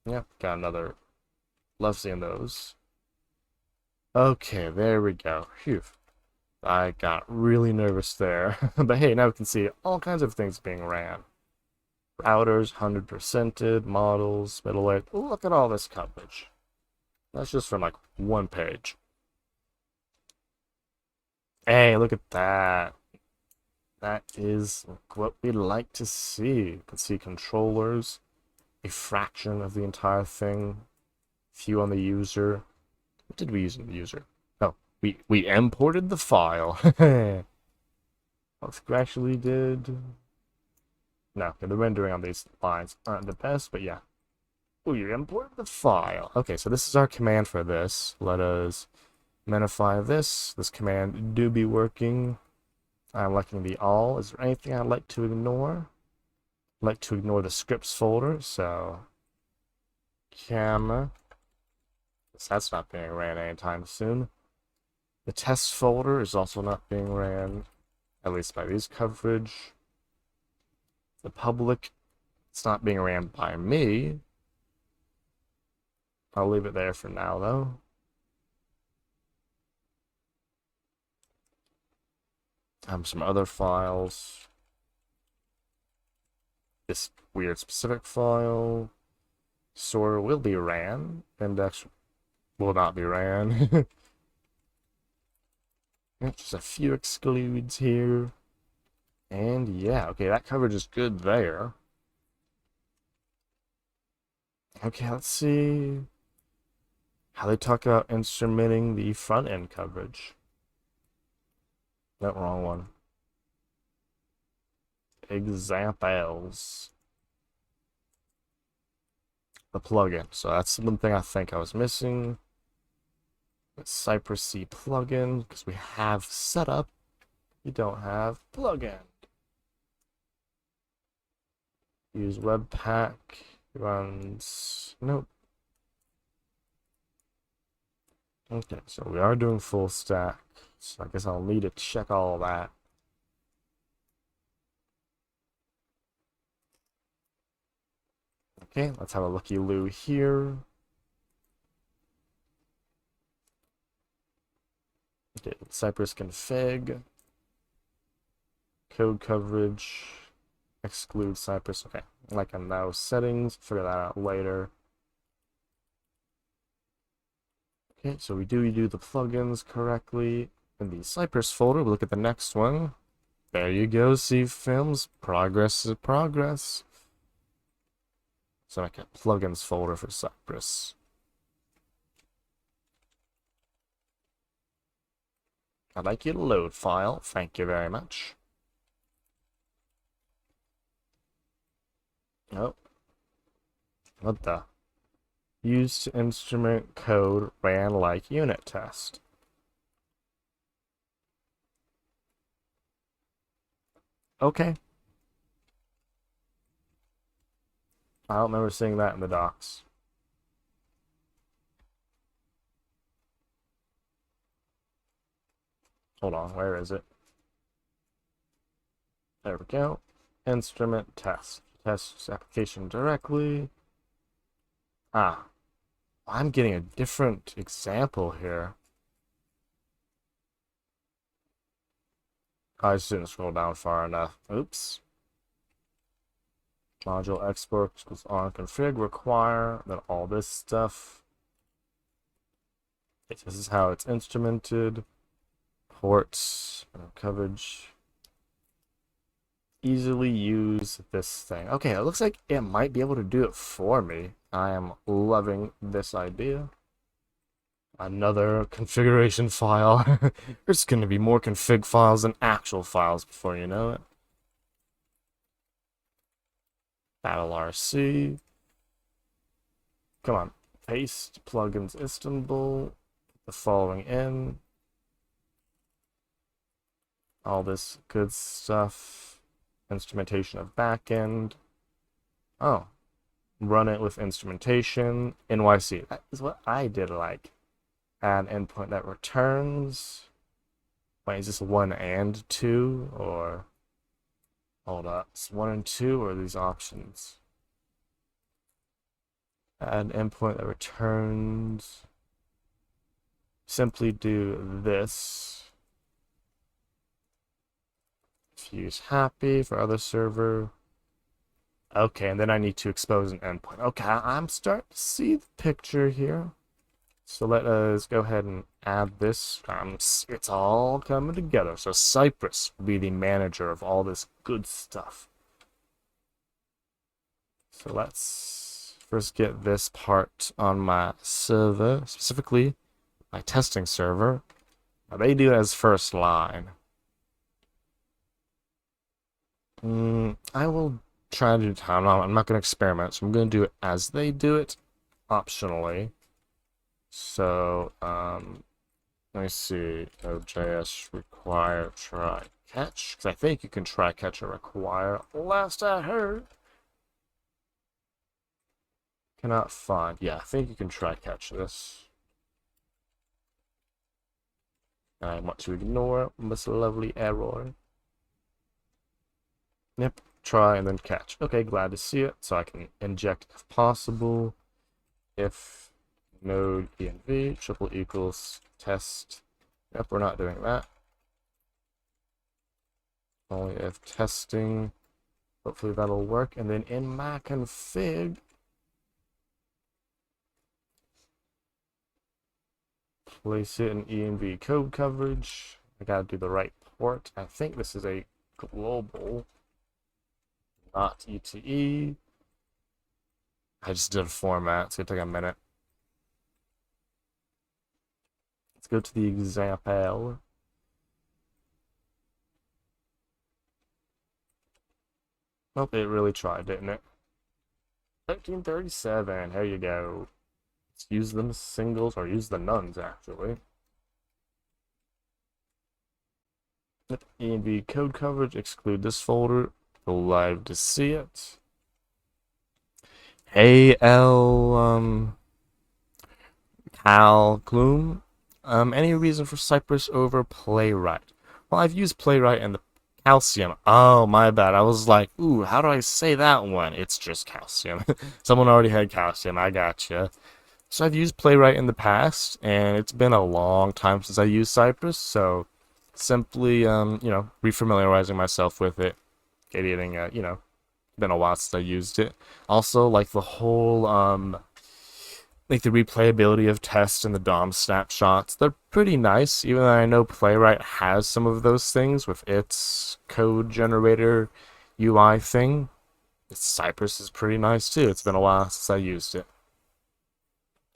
Yep, got another. Love seeing those. Okay, there we go. Phew. I got really nervous there. But hey, now we can see all kinds of things being ran. Routers, 100%ed, models, middleware. Look at all this coverage. That's just from like one page. Hey, look at that. That is what we like to see. You can see controllers, a fraction of the entire thing, few on the user. What did we use in the user? Oh, we imported the file. What we actually did. No, okay, the rendering on these lines aren't the best, but yeah. We imported the file. Okay, so this is our command for this. Let us minify this. This command do be working. I'm liking the all. Is there anything I'd like to ignore? I'd like to ignore the scripts folder, so cam. That's not being ran anytime soon. The test folder is also not being ran, at least by these coverage. The public, it's not being ran by me. I'll leave it there for now, though. Some other files. This weird specific file. Sorter will be ran. Index will not be ran. Just a few excludes here. And yeah, okay, that coverage is good there. Okay, let's see how they talk about instrumenting the front end coverage. That wrong one. Examples. The plugin. So that's one thing I think I was missing. The Cypress C plugin, because we have setup. You don't have plugin. Use Webpack. Runs. Nope. Okay, so we are doing full stack. So I guess I'll need to check all that. Okay, let's have a looky-loo here. Okay, Cypress config. Code coverage. Exclude Cypress. Okay, like on those settings. Figure that out later. Okay, so we do the plugins correctly. In the Cypress folder, we look at the next one. There you go, see films. Progress is progress. So make a plugins folder for Cypress. I'd like you to load file. Thank you very much. Oh. What the? Used to instrument code ran like unit test. Okay. I don't remember seeing that in the docs. Hold on, where is it? There we go. Instrument test. Tests application directly. Ah. I'm getting a different example here. I just didn't scroll down far enough. Oops. Module export equals on config require, then all this stuff. This is how it's instrumented. Ports, coverage. Easily use this thing. Okay, it looks like it might be able to do it for me. I am loving this idea. Another configuration file. There's going to be more config files than actual files before you know it. Battle RC. Come on. Paste plugins Istanbul. Put the following in. All this good stuff. Instrumentation of backend. Oh. Run it with instrumentation. NYC. That is what I did like. Add endpoint that returns. Wait, is this 1 and 2? Or. Hold up. It's 1 and 2 or these options? Add endpoint that returns. Simply do this. Use happy for other server. Okay, and then I need to expose an endpoint. Okay, I'm starting to see the picture here. So let us go ahead and add this. It's all coming together. So Cypress will be the manager of all this good stuff. So let's first get this part on my server, specifically my testing server. Now they do it as first line. I will try to do time. I'm not going to experiment, so I'm going to do it as they do it, optionally. So, let me see. Node.js require try catch. Because I think you can try catch or require. Last I heard. Cannot find. Yeah, I think you can try catch this. I want to ignore this lovely error. Yep, try and then catch. Okay, glad to see it. So I can inject if possible. If node env triple equals test. Yep, we're not doing that. Only if testing. Hopefully that'll work. And then in my config, place it in env code coverage. I gotta do the right port. I think this is a global, not ETE. I just did a format. It's gonna take a minute. Let's go to the example. Nope, it really tried, didn't it? 1337, here you go. Let's use them singles, or use the nuns, actually. env code coverage, exclude this folder. Go live to see it. AL, Cal Gloom. Any reason for Cypress over Playwright? Well, I've used Playwright and the Calcium. Oh, my bad. I was like, ooh, how do I say that one? It's just Calcium. Someone already had Calcium. I gotcha. So I've used Playwright in the past, and it's been a long time since I used Cypress, so simply, refamiliarizing myself with it, getting, been a while since I used it. Also, like the whole, like the replayability of tests and the DOM snapshots, they're pretty nice, even though I know Playwright has some of those things with its code generator UI thing. Cypress is pretty nice too. It's been a while since I used it.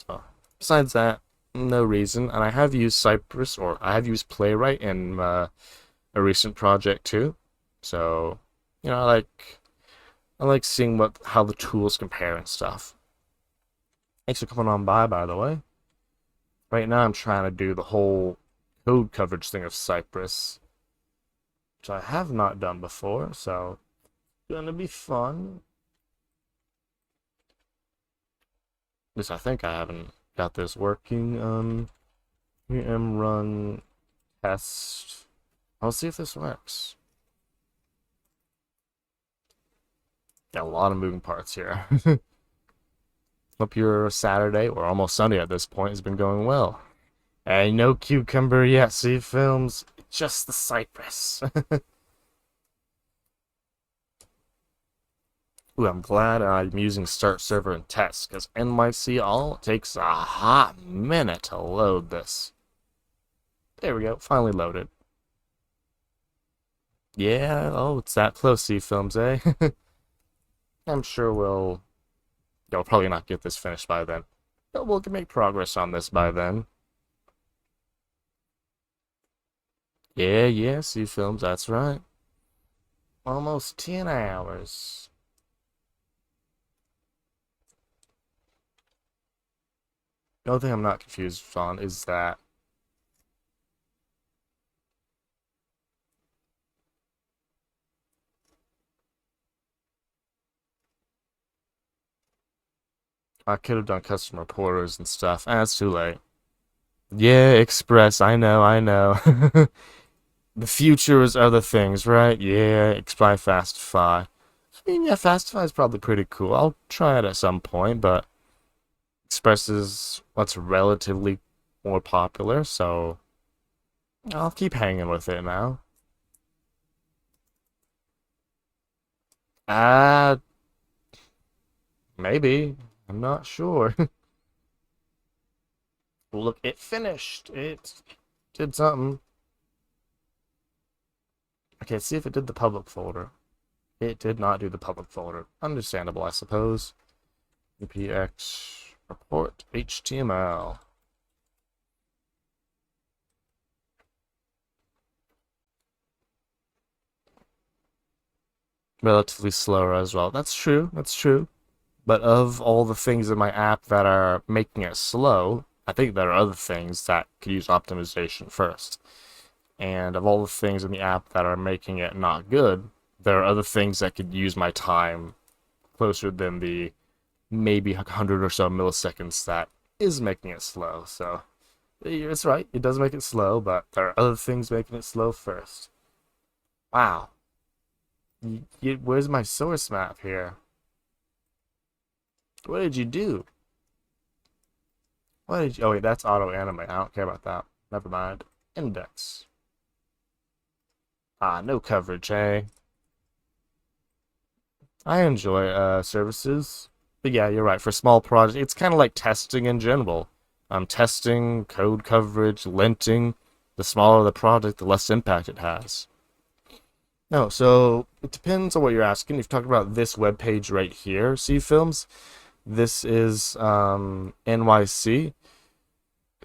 So, besides that, no reason. And I have used Cypress, or I have used Playwright in a recent project too. So, you know, I like seeing how the tools compare and stuff. Thanks for coming on by the way. Right now I'm trying to do the whole code coverage thing of Cypress, which I have not done before, so it's gonna be fun. At least I think I haven't got this working. VM run test. I'll see if this works. Got a lot of moving parts here. Hope your Saturday, or almost Sunday at this point, has been going well. Hey, no cucumber yet, see films, just the cypress. Ooh, I'm glad I'm using start server and test, because NYC all takes a hot minute to load this. There we go, finally loaded. Yeah, oh, it's that close, see films, eh? I'm sure you'll probably not get this finished by then. But we'll make progress on this by then. Yeah, see films, that's right. Almost 10 hours. The only thing I'm not confused on is that I could have done custom reporters and stuff, and it's too late. Yeah, Express, I know. The future is other things, right? Yeah, Exply Fastify. I mean, yeah, Fastify is probably pretty cool. I'll try it at some point, but Express is what's relatively more popular, so I'll keep hanging with it now. Uh, maybe. I'm not sure. Look, it finished. It did something. Okay, let's see if it did the public folder. It did not do the public folder. Understandable, I suppose. UPX report HTML. Relatively slower as well. That's true. That's true. But of all the things in my app that are making it slow, I think there are other things that could use optimization first. And of all the things in the app that are making it not good, there are other things that could use my time closer than the maybe 100 or so milliseconds that is making it slow. So it's right, it does make it slow, but there are other things making it slow first. Wow. Where's my source map here? What did you do? What did you? Oh wait, that's auto animate. I don't care about that. Never mind. Index. Ah, no coverage, eh? I enjoy services, but yeah, you're right. For small projects, it's kind of like testing in general. Testing, code coverage, linting. The smaller the project, the less impact it has. No, so it depends on what you're asking. You've talked about this web page right here, see films. This is NYC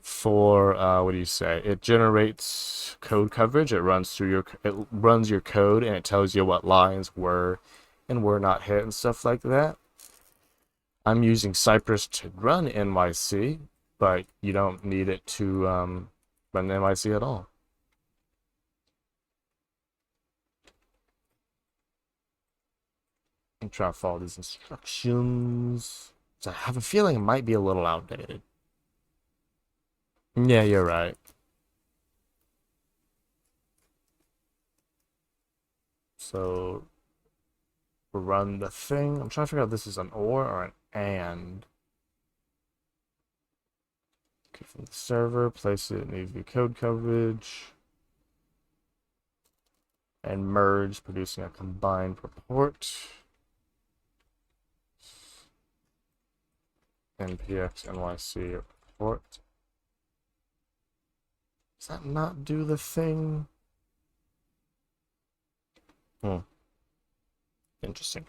for what do you say? It generates code coverage. It runs your code and it tells you what lines were and were not hit and stuff like that. I'm using Cypress to run NYC, but you don't need it to run NYC at all. I'm trying to follow these instructions. So I have a feeling it might be a little outdated. Yeah, you're right. So run the thing. I'm trying to figure out if this is an or an and. Okay, from the server, place it in AV code coverage. And merge, producing a combined report. npx nyc report. Does that not do the thing? Interesting.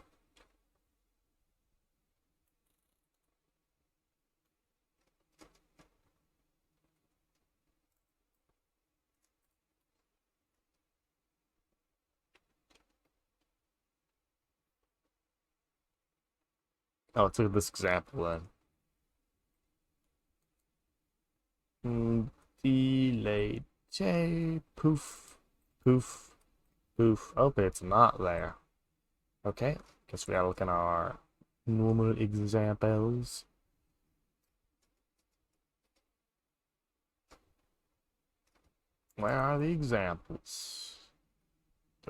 Oh, let's look at this example then. Delay J, poof, poof, poof. Oh, but it's not there. Okay, guess we gotta look at our normal examples. Where are the examples?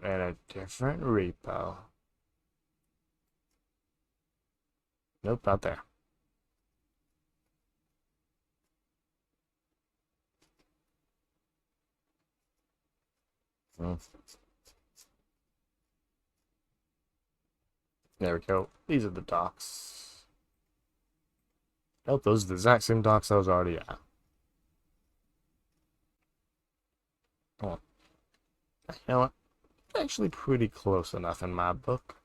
They're in a different repo. Nope, not there. Hmm. There we go. These are the docs. Nope, those are the exact same docs I was already at. Oh. You know what? Actually pretty close enough in my book.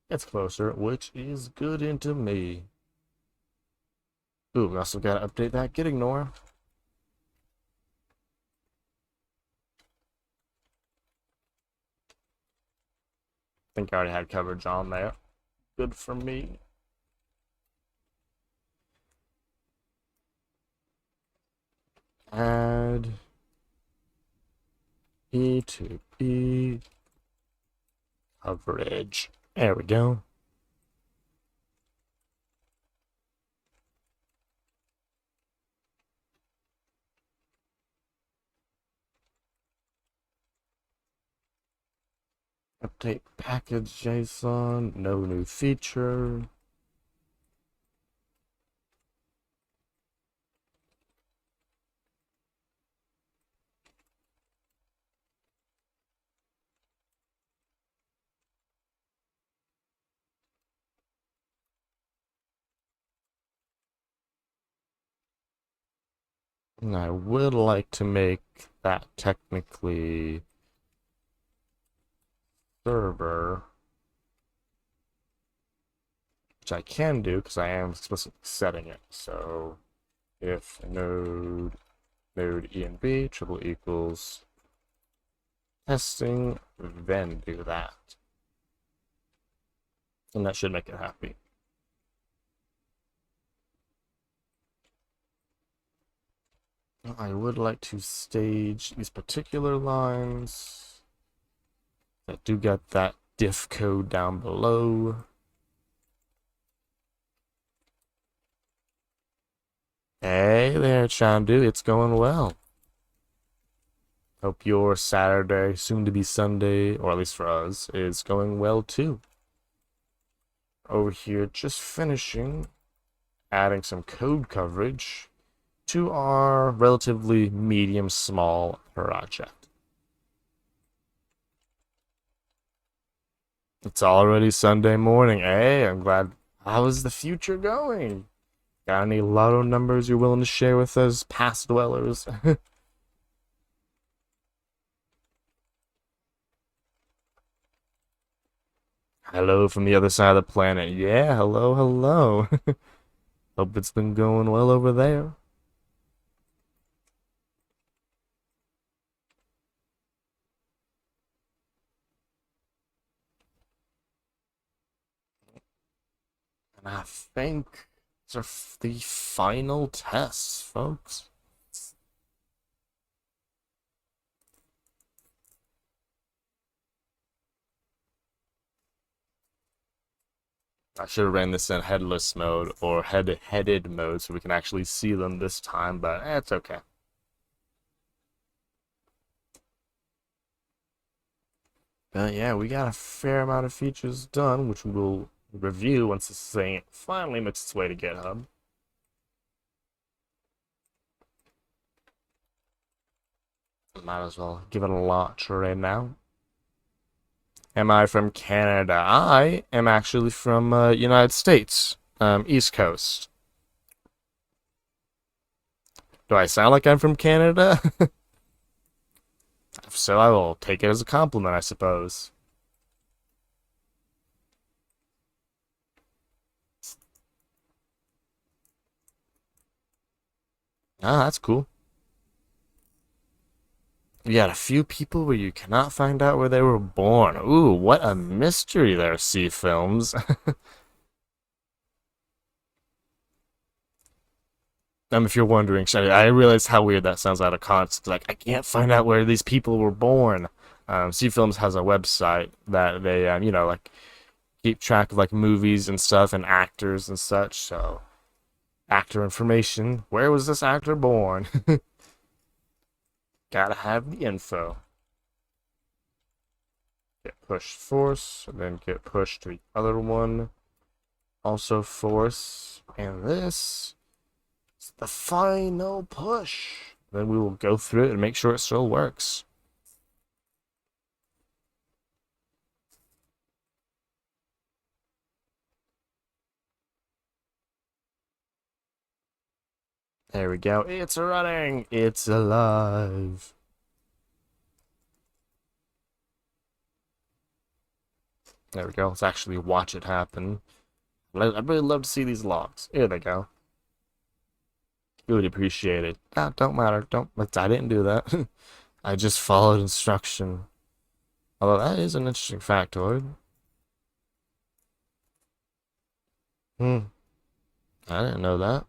It's closer, which is good into me. Ooh, we also gotta update that git ignore. I think I already had coverage on there. Good for me. Add E to B coverage. There we go. Update package JSON, no new feature. And I would like to make that technically server, which I can do because I am explicitly setting it. So if node env triple equals testing, then do that. And that should make it happy. I would like to stage these particular lines that do get that diff code down below. Hey there, Chandu, it's going well. Hope your Saturday, soon to be Sunday, or at least for us, is going well too. Over here, just finishing adding some code coverage to our relatively medium small project. It's already Sunday morning. Hey, I'm glad. How is the future going? Got any lotto numbers you're willing to share with us, past dwellers? Hello from the other side of the planet. Yeah, hello, hello. Hope it's been going well over there. And I think these are the final tests, folks. I should have ran this in headless mode or headed mode so we can actually see them this time, but it's okay. But yeah, we got a fair amount of features done, which we will review once this thing finally makes its way to GitHub. Might as well give it a launch right now. Am I from Canada? I am actually from United States, East Coast. Do I sound like I'm from Canada? So I will take it as a compliment, I suppose. Ah, that's cool. You got a few people where you cannot find out where they were born. Ooh, what a mystery there, C films. If you're wondering, I realize how weird that sounds out of context. Like, I can't find out where these people were born. C Films has a website that they, like keep track of like movies and stuff and actors and such. So, actor information. Where was this actor born? Gotta have the info. Get pushed force, and then get pushed to the other one. Also force, and this is the final push. Then we will go through it and make sure it still works. There we go. It's running. It's alive. There we go. Let's actually watch it happen. I'd really love to see these logs. Here they go. You would appreciate it. Ah, don't matter. Don't. I didn't do that. I just followed instruction. Although that is an interesting factoid. Hmm. I didn't know that.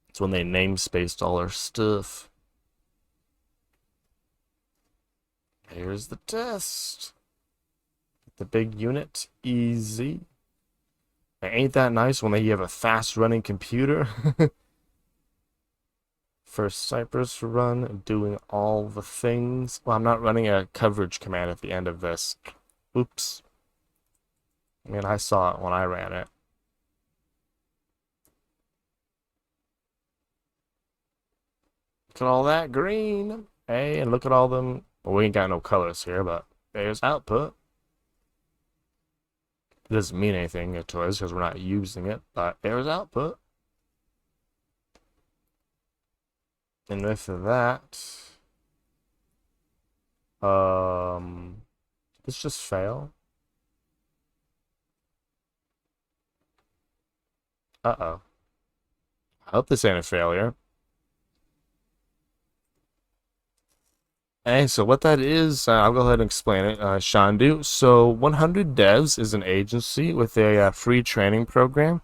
It's when they namespaced all our stuff. Here's the test. The big unit, easy. Ain't that nice when they have a fast running computer? First Cypress run, doing all the things. Well, I'm not running a coverage command at the end of this. Oops. I mean, I saw it when I ran it. Look at all that green. Hey, and look at all them. Well, we ain't got no colors here, but there's output. It doesn't mean anything to us because we're not using it, but there's output. And with that, let's just fail. Uh-oh. I hope this ain't a failure. Hey, so what that is, I'll go ahead and explain it, Shandu. So 100 Devs is an agency with a free training program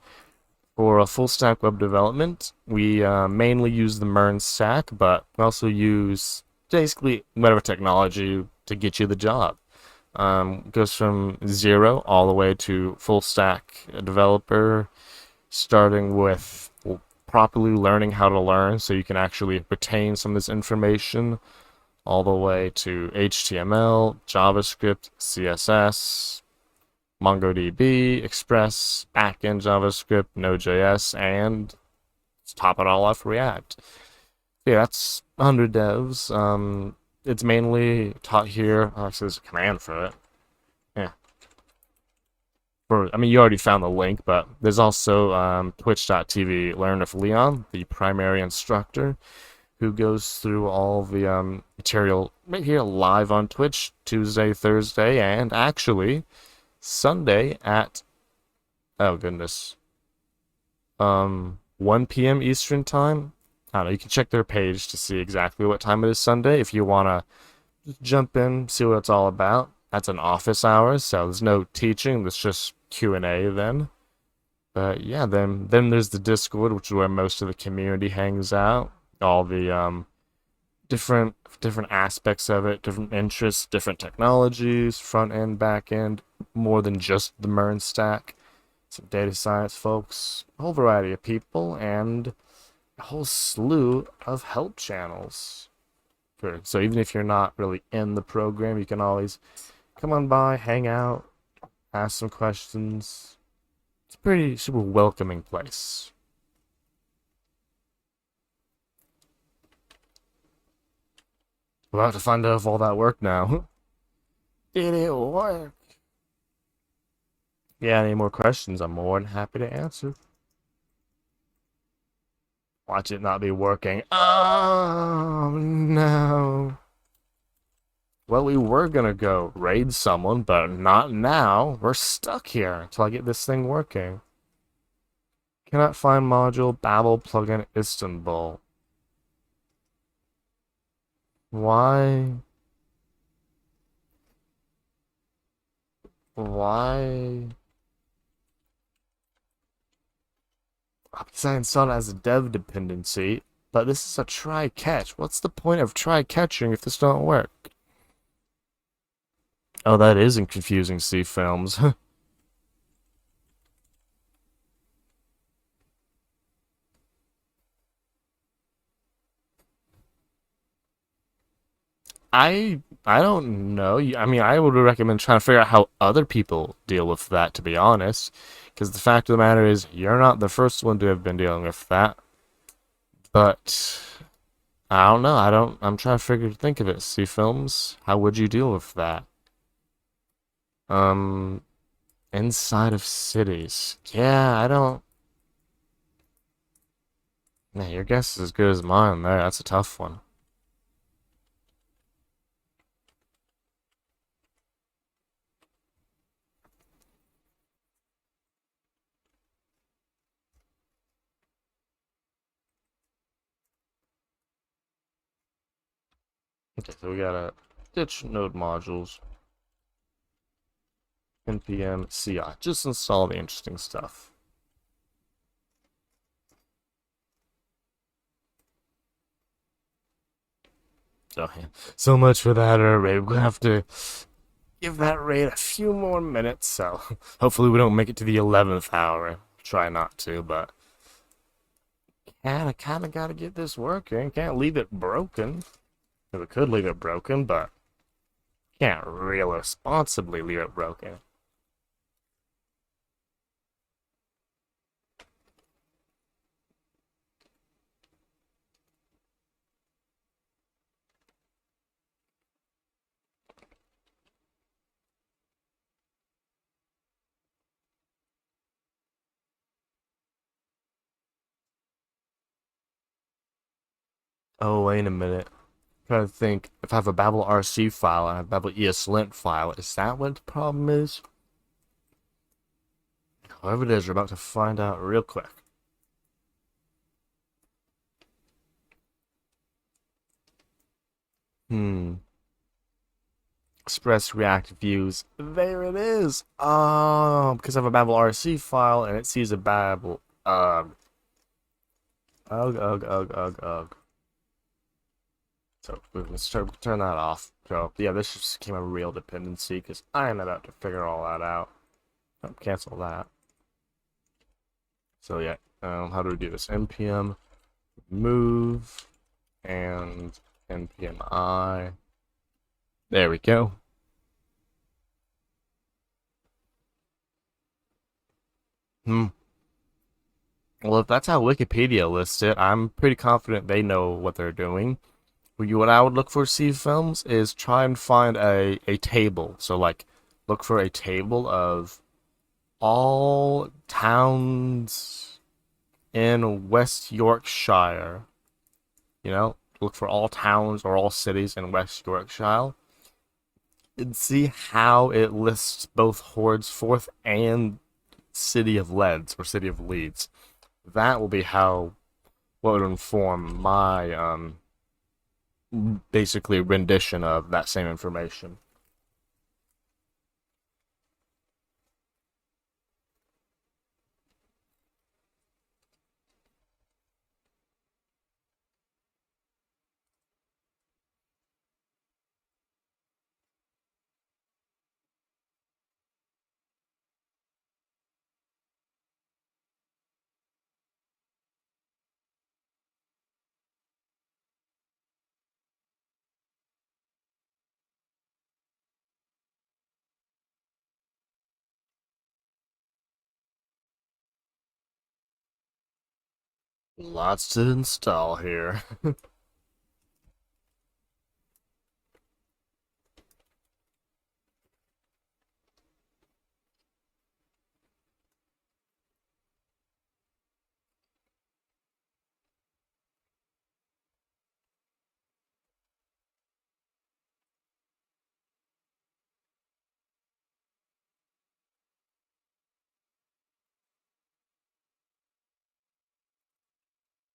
for a full stack web development. We mainly use the MERN stack, but we also use basically whatever technology to get you the job. It goes from zero all the way to full stack developer, starting with properly learning how to learn so you can actually retain some of this information all the way to HTML, JavaScript, CSS, MongoDB, Express, backend JavaScript, Node.js, and let's top it all off, React. Yeah, that's 100 devs. It's mainly taught here. Actually, there's a command for it. Yeah. I mean, you already found the link, but there's also twitch.tv Learn with Leon, the primary instructor, who goes through all the material right here live on Twitch Tuesday, Thursday, and actually Sunday at, oh goodness, 1 p.m. Eastern time. I don't know. You can check their page to see exactly what time it is Sunday if you wanna just jump in, see what it's all about. That's an office hours, so there's no teaching. There's just Q&A then. But yeah, then there's the Discord, which is where most of the community hangs out. All the different aspects of it, different interests, different technologies, front end, back end, more than just the MERN stack. Some data science folks, a whole variety of people, and a whole slew of help channels. So even if you're not really in the program, you can always come on by, hang out, ask some questions. It's a pretty super welcoming place. We're about to find out if all that worked now. Did it work? Yeah, any more questions? I'm more than happy to answer. Watch it not be working. Oh no. Well, we were gonna go raid someone, but not now. We're stuck here until I get this thing working. Cannot find module Babel plugin Istanbul. Why? Why? Because I installed it as a dev dependency, but this is a try catch. What's the point of try catching if this don't work? Oh, that isn't confusing C films. I don't know. I mean, I would recommend trying to figure out how other people deal with that, to be honest. Because the fact of the matter is, you're not the first one to have been dealing with that. But I don't know. I'm trying to think of it. C films. How would you deal with that? Um, inside of cities. Yeah, I don't. Yeah, your guess is as good as mine there. That's a tough one. Okay, so we gotta ditch node modules, npm CI. Just install the interesting stuff. So, yeah. So much for that array. We're gonna have to give that raid a few more minutes, so hopefully we don't make it to the 11th hour. Try not to, but kinda gotta get this working. Can't leave it broken. We could leave it broken, but can't real responsibly leave it broken. Oh, wait a minute. I'm trying to think if I have a Babel RC file and a Babel ESLint file, is that what the problem is? Whatever it is, we're about to find out real quick. Hmm. Express React views. There it is. Oh, because I have a Babel RC file and it sees a Babel. Ugh, ugh, ugh, ugh, ugh. So we can turn that off. So yeah, this just became a real dependency because I am about to figure all that out. Oh, cancel that. So yeah, how do we do this? npm move and npm I. There we go. Hmm. Well, if that's how Wikipedia lists it, I'm pretty confident they know what they're doing. What I would look for C films is try and find a table. So like look for a table of all towns in West Yorkshire. You know, look for all towns or all cities in West Yorkshire and see how it lists both Hordsforth and City of Leeds or City of Leeds. That will be how what would inform my basically rendition of that same information. Lots to install here.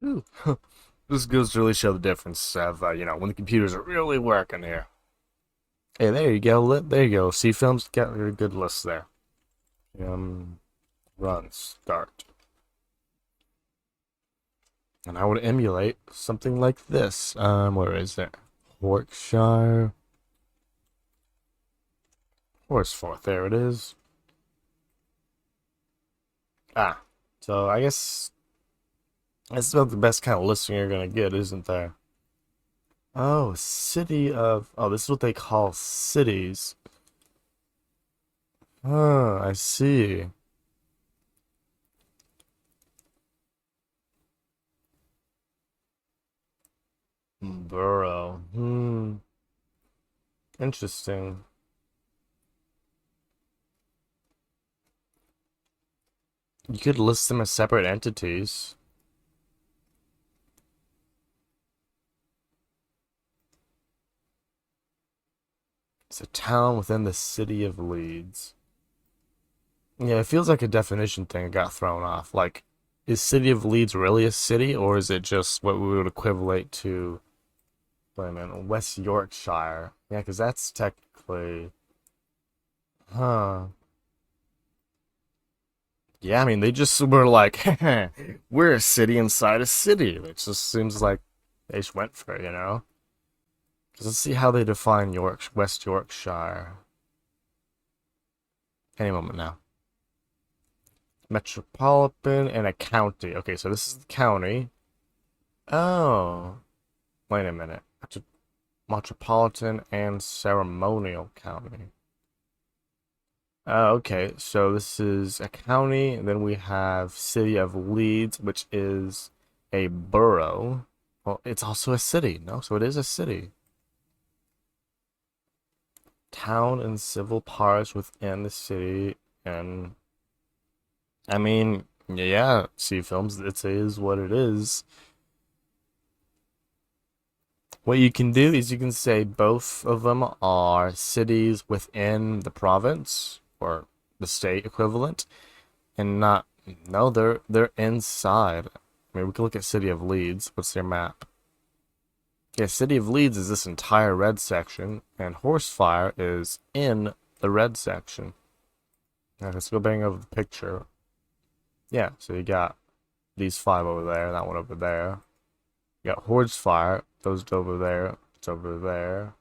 Ooh. This goes to really show the difference of, when the computers are really working here. Hey, there you go. There you go. C films got a good list there. Um, Run, start. And I would emulate something like this. Where is it? Yorkshire. Horsforth. There it is. Ah. So I guess that's about the best kind of listing you're gonna get, isn't there? Oh, city of. Oh, this is what they call cities. Oh, I see. Borough. Interesting. You could list them as separate entities. It's a town within the city of Leeds. Yeah, it feels like a definition thing got thrown off. Like, is City of Leeds really a city, or is it just what we would equivalent to, wait a minute, West Yorkshire? Yeah, because that's technically, huh. Yeah, I mean, they just were like, we're a city inside a city. It just seems like they just went for it, you know? 'Cause let's see how they define West Yorkshire. Any moment now. Metropolitan and a county. Okay, so this is the county. Oh, wait a minute. Metropolitan and ceremonial county. Okay, so this is a county, and then we have City of Leeds, which is a borough. Well, it's also a city, no? So it is a city. Town and civil parish within the city, and I mean, yeah, see films, it is what it is. What you can do is you can say both of them are cities within the province or the state equivalent, and not no, they're inside. I mean, we can look at City of Leeds. What's their map? Yeah, City of Leeds is this entire red section, and Horsefire is in the red section. Now, let's go bang over the picture. Yeah, so you got these five over there, that one over there. You got Horsefire, those over there, it's over there.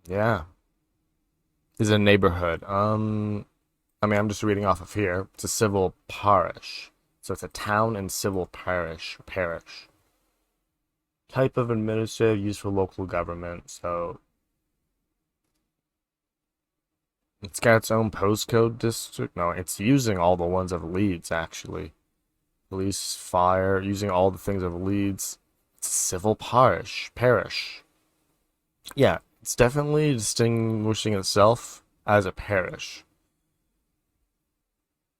Yeah, is a neighborhood. I mean, I'm just reading off of here. It's a civil parish. So it's a town and civil parish. Type of administrative used for local government. So it's got its own postcode district. No, it's using all the ones of Leeds, actually. Police, fire, using all the things of Leeds. It's a civil parish. Yeah, it's definitely distinguishing itself as a parish.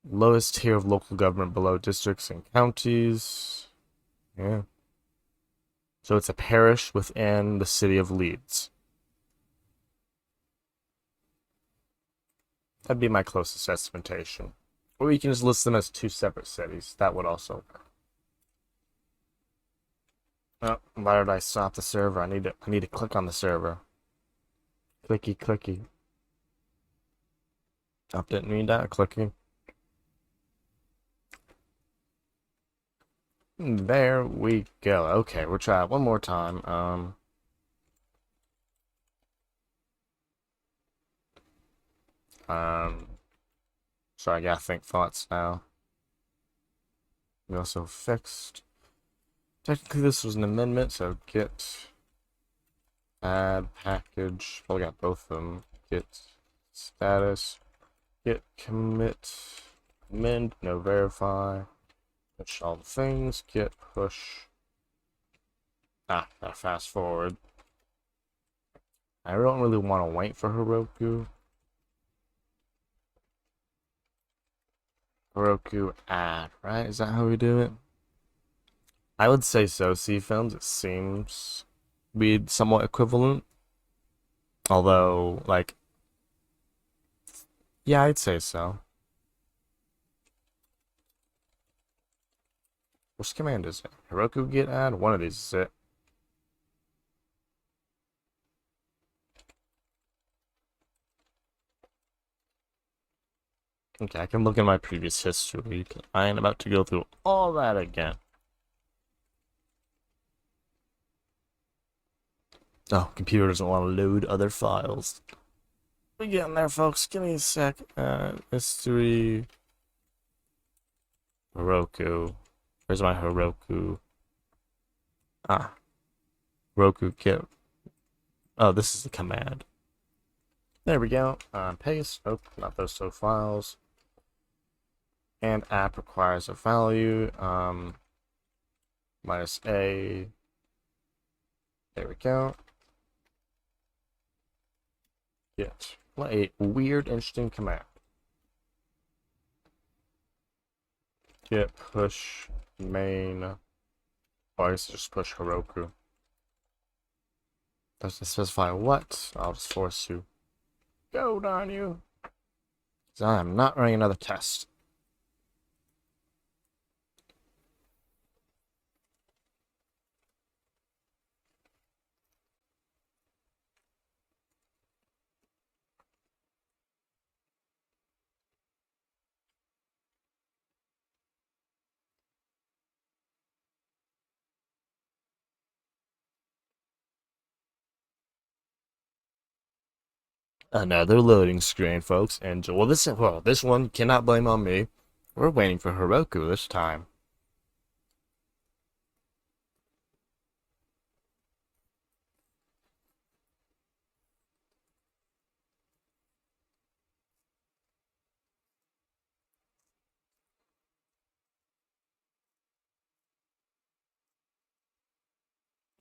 Lowest tier of local government below districts and counties. Yeah. So it's a parish within the city of Leeds. That'd be my closest estimation. Or you can just list them as two separate cities. That would also work. Oh, why did I stop the server? I need to click on the server. Clicky clicky. Oh, didn't mean that. Clicking. There we go. Okay, we'll try it one more time. Um, sorry, I gotta think thoughts now. We also fixed. Technically, this was an amendment, so git add package. Well, we got both of them. Git status, git commit, amend, no verify, push all the things, git push. Gotta fast forward. I don't really want to wait for Heroku. Heroku add, right? Is that how we do it? I would say so. C films, it seems be somewhat equivalent. Although, like, Yeah, I'd say so. Which command is it? Heroku get add? One of these is it. Okay, I can look in my previous history. I ain't about to go through all that again. Oh, computer doesn't want to load other files. We getting there, folks. Give me a sec. History. Heroku. Where's my Heroku? Ah, Heroku kit. Oh, this is the command. There we go. Paste. Oh, not those two files. And app requires a value. Minus A. There we go. Get. What a weird, interesting command. Get push main. Oh, I guess just push Heroku. Doesn't specify what. I'll just force you. Go, darn you. Because I am not running another test. Another loading screen, folks. And this one cannot blame on me. We're waiting for Heroku this time.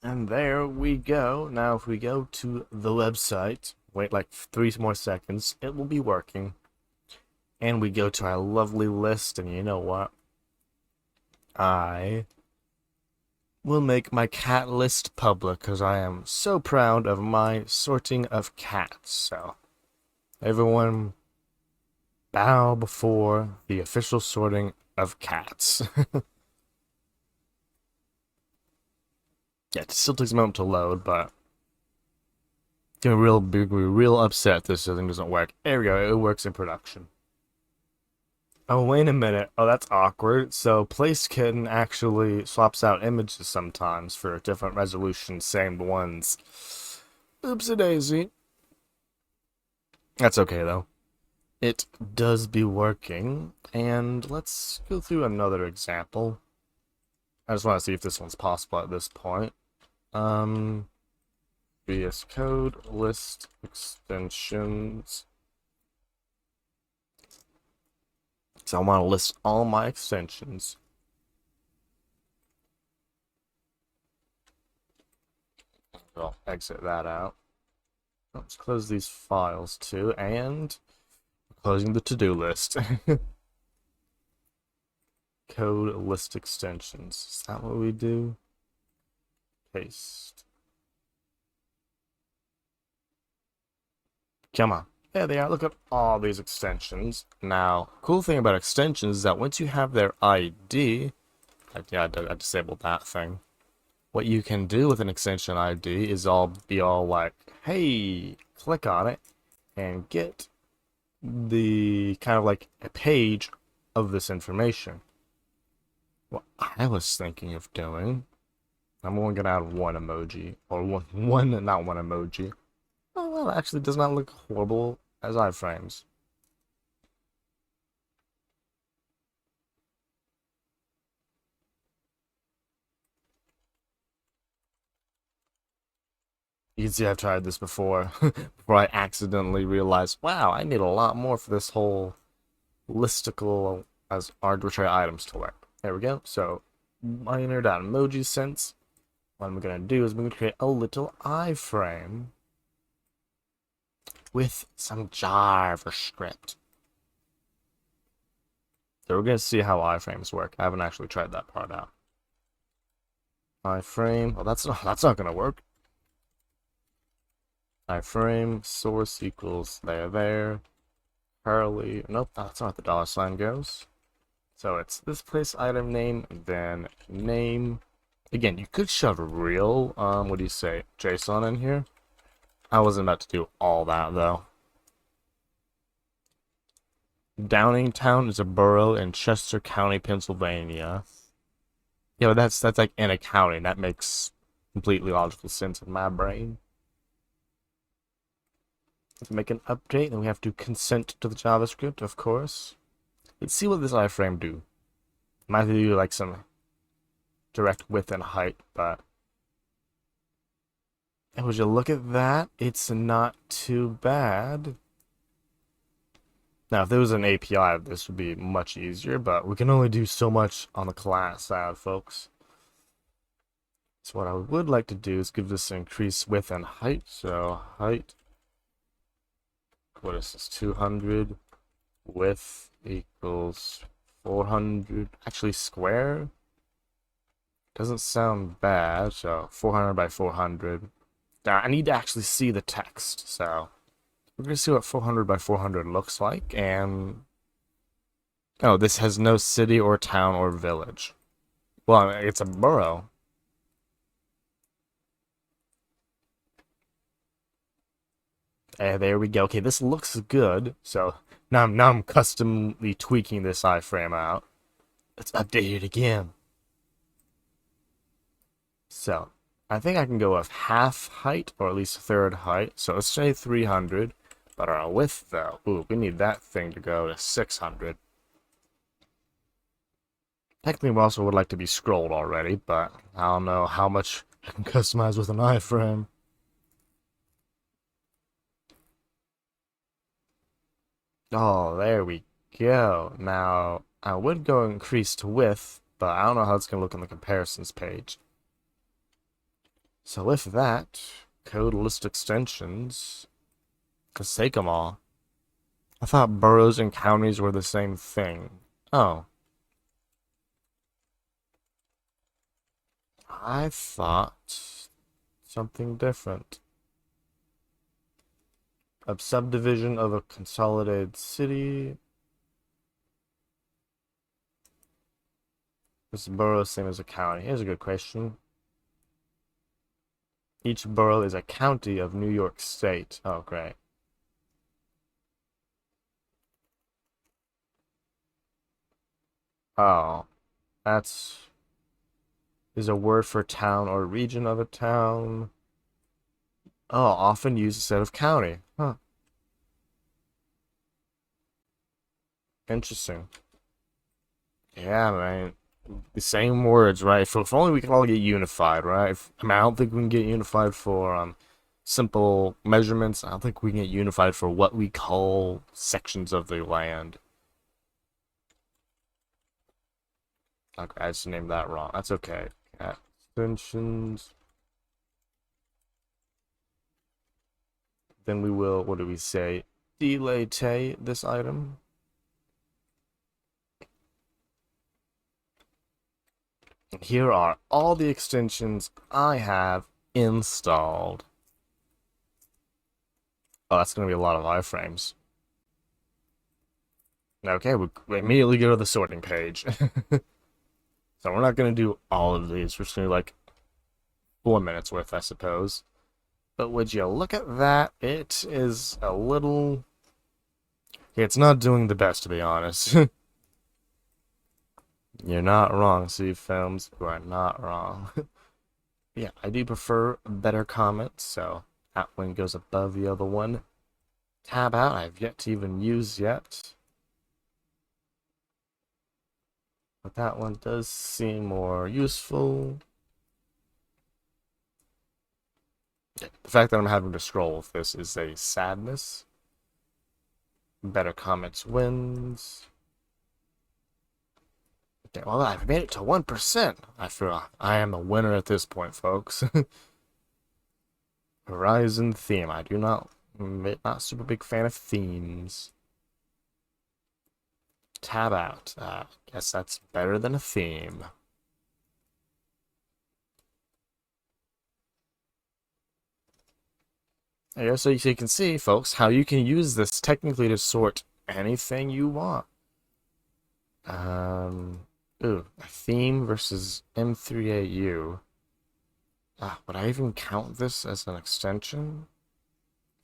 And there we go. Now, if we go to the website, wait like 3 more seconds, it will be working. And we go to our lovely list, and you know what? I will make my cat list public because I am so proud of my sorting of cats. So, everyone bow before the official sorting of cats. Yeah, it still takes a moment to load, but be real upset if this thing doesn't work. There we go, it works in production. Oh, wait a minute. Oh, that's awkward. So, Place Kitten actually swaps out images sometimes for different resolutions, same ones. Oopsie daisy. That's okay, though. It does be working, and let's go through another example. I just want to see if this one's possible at this point. VS Code, list extensions. So I want to list all my extensions. I'll exit that out. Let's close these files too, and closing the to-do list. Code list extensions. Is that what we do? Paste. Come on. There they are. Look at all these extensions. Now, cool thing about extensions is that once you have their ID, I disabled that thing. What you can do with an extension ID is be all like, hey, click on it and get the kind of like a page of this information. What I was thinking of doing, I'm only gonna add one emoji, or not one emoji. Oh, well, actually, it does not look horrible as iframes. You can see I've tried this before, before I accidentally realized, wow, I need a lot more for this whole listicle as arbitrary items to work. There we go. So, minor.emoji sense. What I'm gonna do is I'm gonna create a little iframe with some JavaScript. So we're gonna see how iframes work. I haven't actually tried that part out. Iframe. Oh, that's not gonna work. Iframe source equals there. Curly. Nope, that's not what the dollar sign goes. So it's this place item name, then name. Again, you could shove real, what do you say, JSON in here. I wasn't about to do all that though. Downingtown is a borough in Chester County, Pennsylvania. Yeah, but that's like in a county. That makes completely logical sense in my brain. Let's make an update, and we have to consent to the JavaScript, of course. Let's see what this iframe do. Might do like some direct width and height, but and would you look at that? It's not too bad. Now, if there was an API, this would be much easier, but we can only do so much on the class side, folks. So what I would like to do is give this increase width and height. So height, what is this, 200, width equals 400, actually square? Doesn't sound bad, so 400 by 400. Now, I need to actually see the text, so we're going to see what 400 by 400 looks like, and oh, this has no city or town or village. Well, it's a borough. There we go. Okay, this looks good. So now I'm customly tweaking this iframe out. Let's update it again. So I think I can go with half height, or at least third height. So let's say 300. But our width, though, ooh, we need that thing to go to 600. Technically, we also would like to be scrolled already, but I don't know how much I can customize with an iframe. Oh, there we go. Now, I would go increase to width, but I don't know how it's going to look on the comparisons page. So with that, code list extensions, let's take them all. I thought boroughs and counties were the same thing. Oh. I thought something different. A subdivision of a consolidated city. Is a borough the same as a county? Here's a good question. Each borough is a county of New York State. Oh, great. Oh, that's is a word for town or region of a town. Oh, often used instead of county. Huh. Interesting. Yeah, man. The same words, right? If only we could all get unified, right? I mean, I don't think we can get unified for simple measurements. I don't think we can get unified for what we call sections of the land. Okay, I just named that wrong. That's okay. Extensions. Then we will, what do we say? Delete this item. And here are all the extensions I have installed. Oh, that's going to be a lot of iframes. Okay, we immediately go to the sorting page. So we're not going to do all of these. We're just going to do like 4 minutes worth, I suppose. But would you look at that? It is a little... It's not doing the best, to be honest. You're not wrong, Steve Films. You are not wrong. Yeah, I do prefer better comments, so that one goes above the other one. Tab out, I've yet to even use yet. But that one does seem more useful. The fact that I'm having to scroll with this is a sadness. Better comments wins. Okay, well, I've made it to 1%. I feel I am the winner at this point, folks. Horizon theme. I do not super big fan of themes. Tab out. Guess that's better than a theme. There you go. So you can see, folks, how you can use this technically to sort anything you want. Ooh, a theme versus M3AU. Would I even count this as an extension?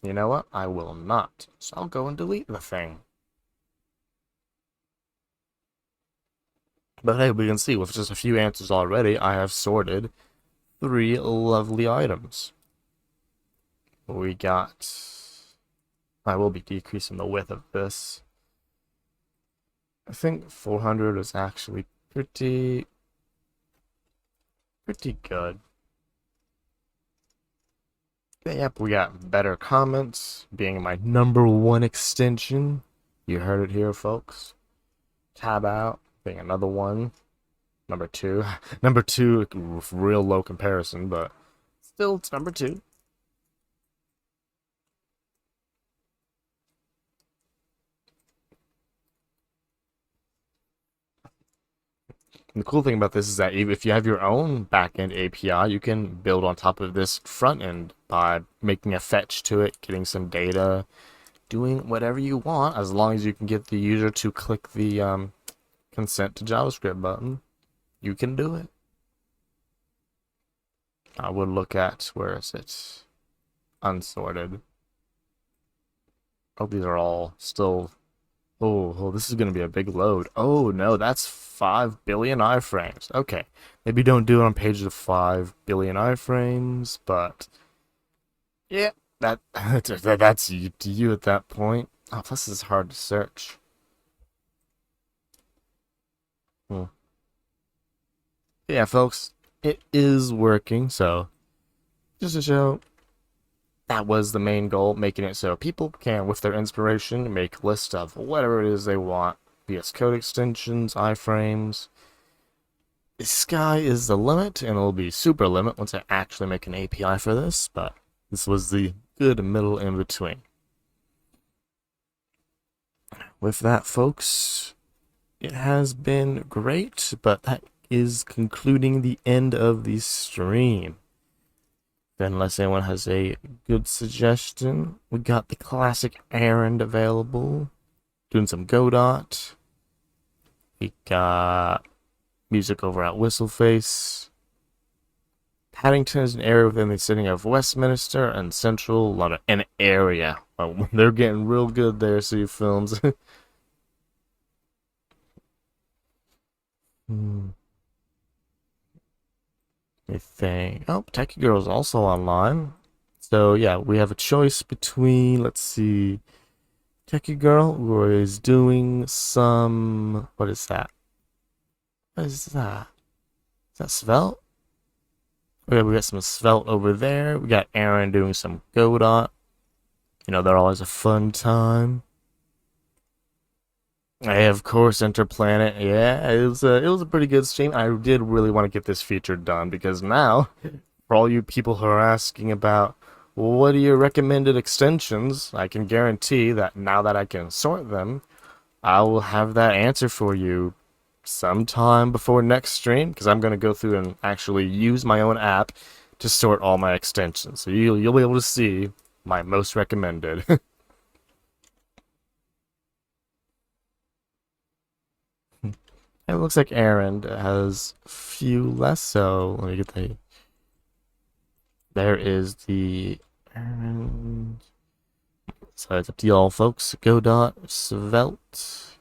You know what? I will not. So I'll go and delete the thing. But hey, we can see with just a few answers already, I have sorted 3 lovely items. We got... I will be decreasing the width of this. I think 400 is actually pretty good. Yep, we got better comments being my #1 extension. You heard it here, folks. Tab out being another one. #2. #2, real low comparison, but still, it's #2. And the cool thing about this is that if you have your own backend API, you can build on top of this front end by making a fetch to it, getting some data, doing whatever you want, as long as you can get the user to click the consent to JavaScript button. You can do it. I would look at, where is it? Unsorted. Oh, these are all still... Oh, this is going to be a big load. Oh, no, that's 5 billion iframes. Okay, maybe don't do it on pages of 5 billion iframes, but... Yeah, that's you, to you at that point. Oh, plus it's hard to search. Yeah, folks, it is working, so... Just to show... That was the main goal, making it so people can, with their inspiration, make a list of whatever it is they want. VS Code extensions, iframes. The sky is the limit, and it'll be super limit once I actually make an API for this, but this was the good middle in between. With that, folks, it has been great, but that is concluding the end of the stream. Then, unless anyone has a good suggestion, we got the classic errand available. Doing some Godot. We got music over at Whistleface. Paddington is an area within the city of Westminster and Central London. An area. Oh, they're getting real good there, see films. I think. Oh, Techie Girl is also online. So yeah, we have a choice between, let's see, Techie Girl, who is doing some, what is that? What is that? Is that Svelte? Okay, we got some Svelte over there. We got Aaron doing some Godot. You know, they're always a fun time. Hey, of course, Interplanet. Yeah, it was a pretty good stream. I did really want to get this feature done because now, for all you people who are asking about what are your recommended extensions, I can guarantee that now that I can sort them, I will have that answer for you sometime before next stream because I'm going to go through and actually use my own app to sort all my extensions. So you'll be able to see my most recommended. It looks like Aaron has a few less, so let me get the... There is the Aaron... So it's up to y'all, folks. Godot, Svelte.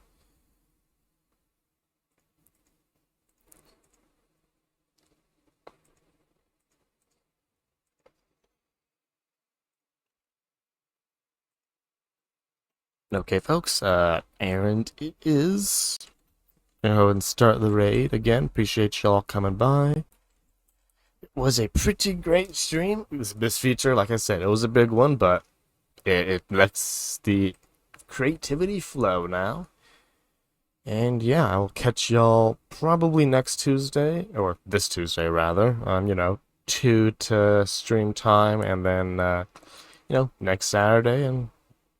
Okay, folks, Aaron it is. Go and start the raid again. Appreciate y'all coming by. It was a pretty great stream. It was this feature, like I said, it was a big one, but it lets the creativity flow now. And yeah, I will catch y'all probably next Tuesday, or this Tuesday rather, on 2 to stream time, and then next Saturday, and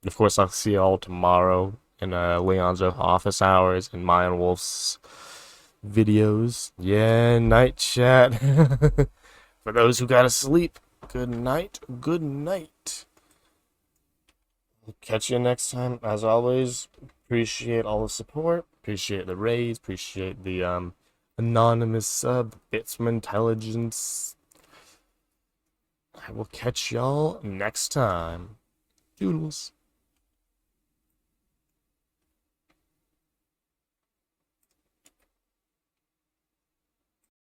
of course I'll see y'all tomorrow in Leon's office hours and Maya and Wolf's videos. Yeah, night chat. For those who gotta sleep, good night, good night. Catch you next time. As always, Appreciate all the support. Appreciate the raids. Appreciate the anonymous sub. Bits from intelligence. I will catch y'all next time. Doodles.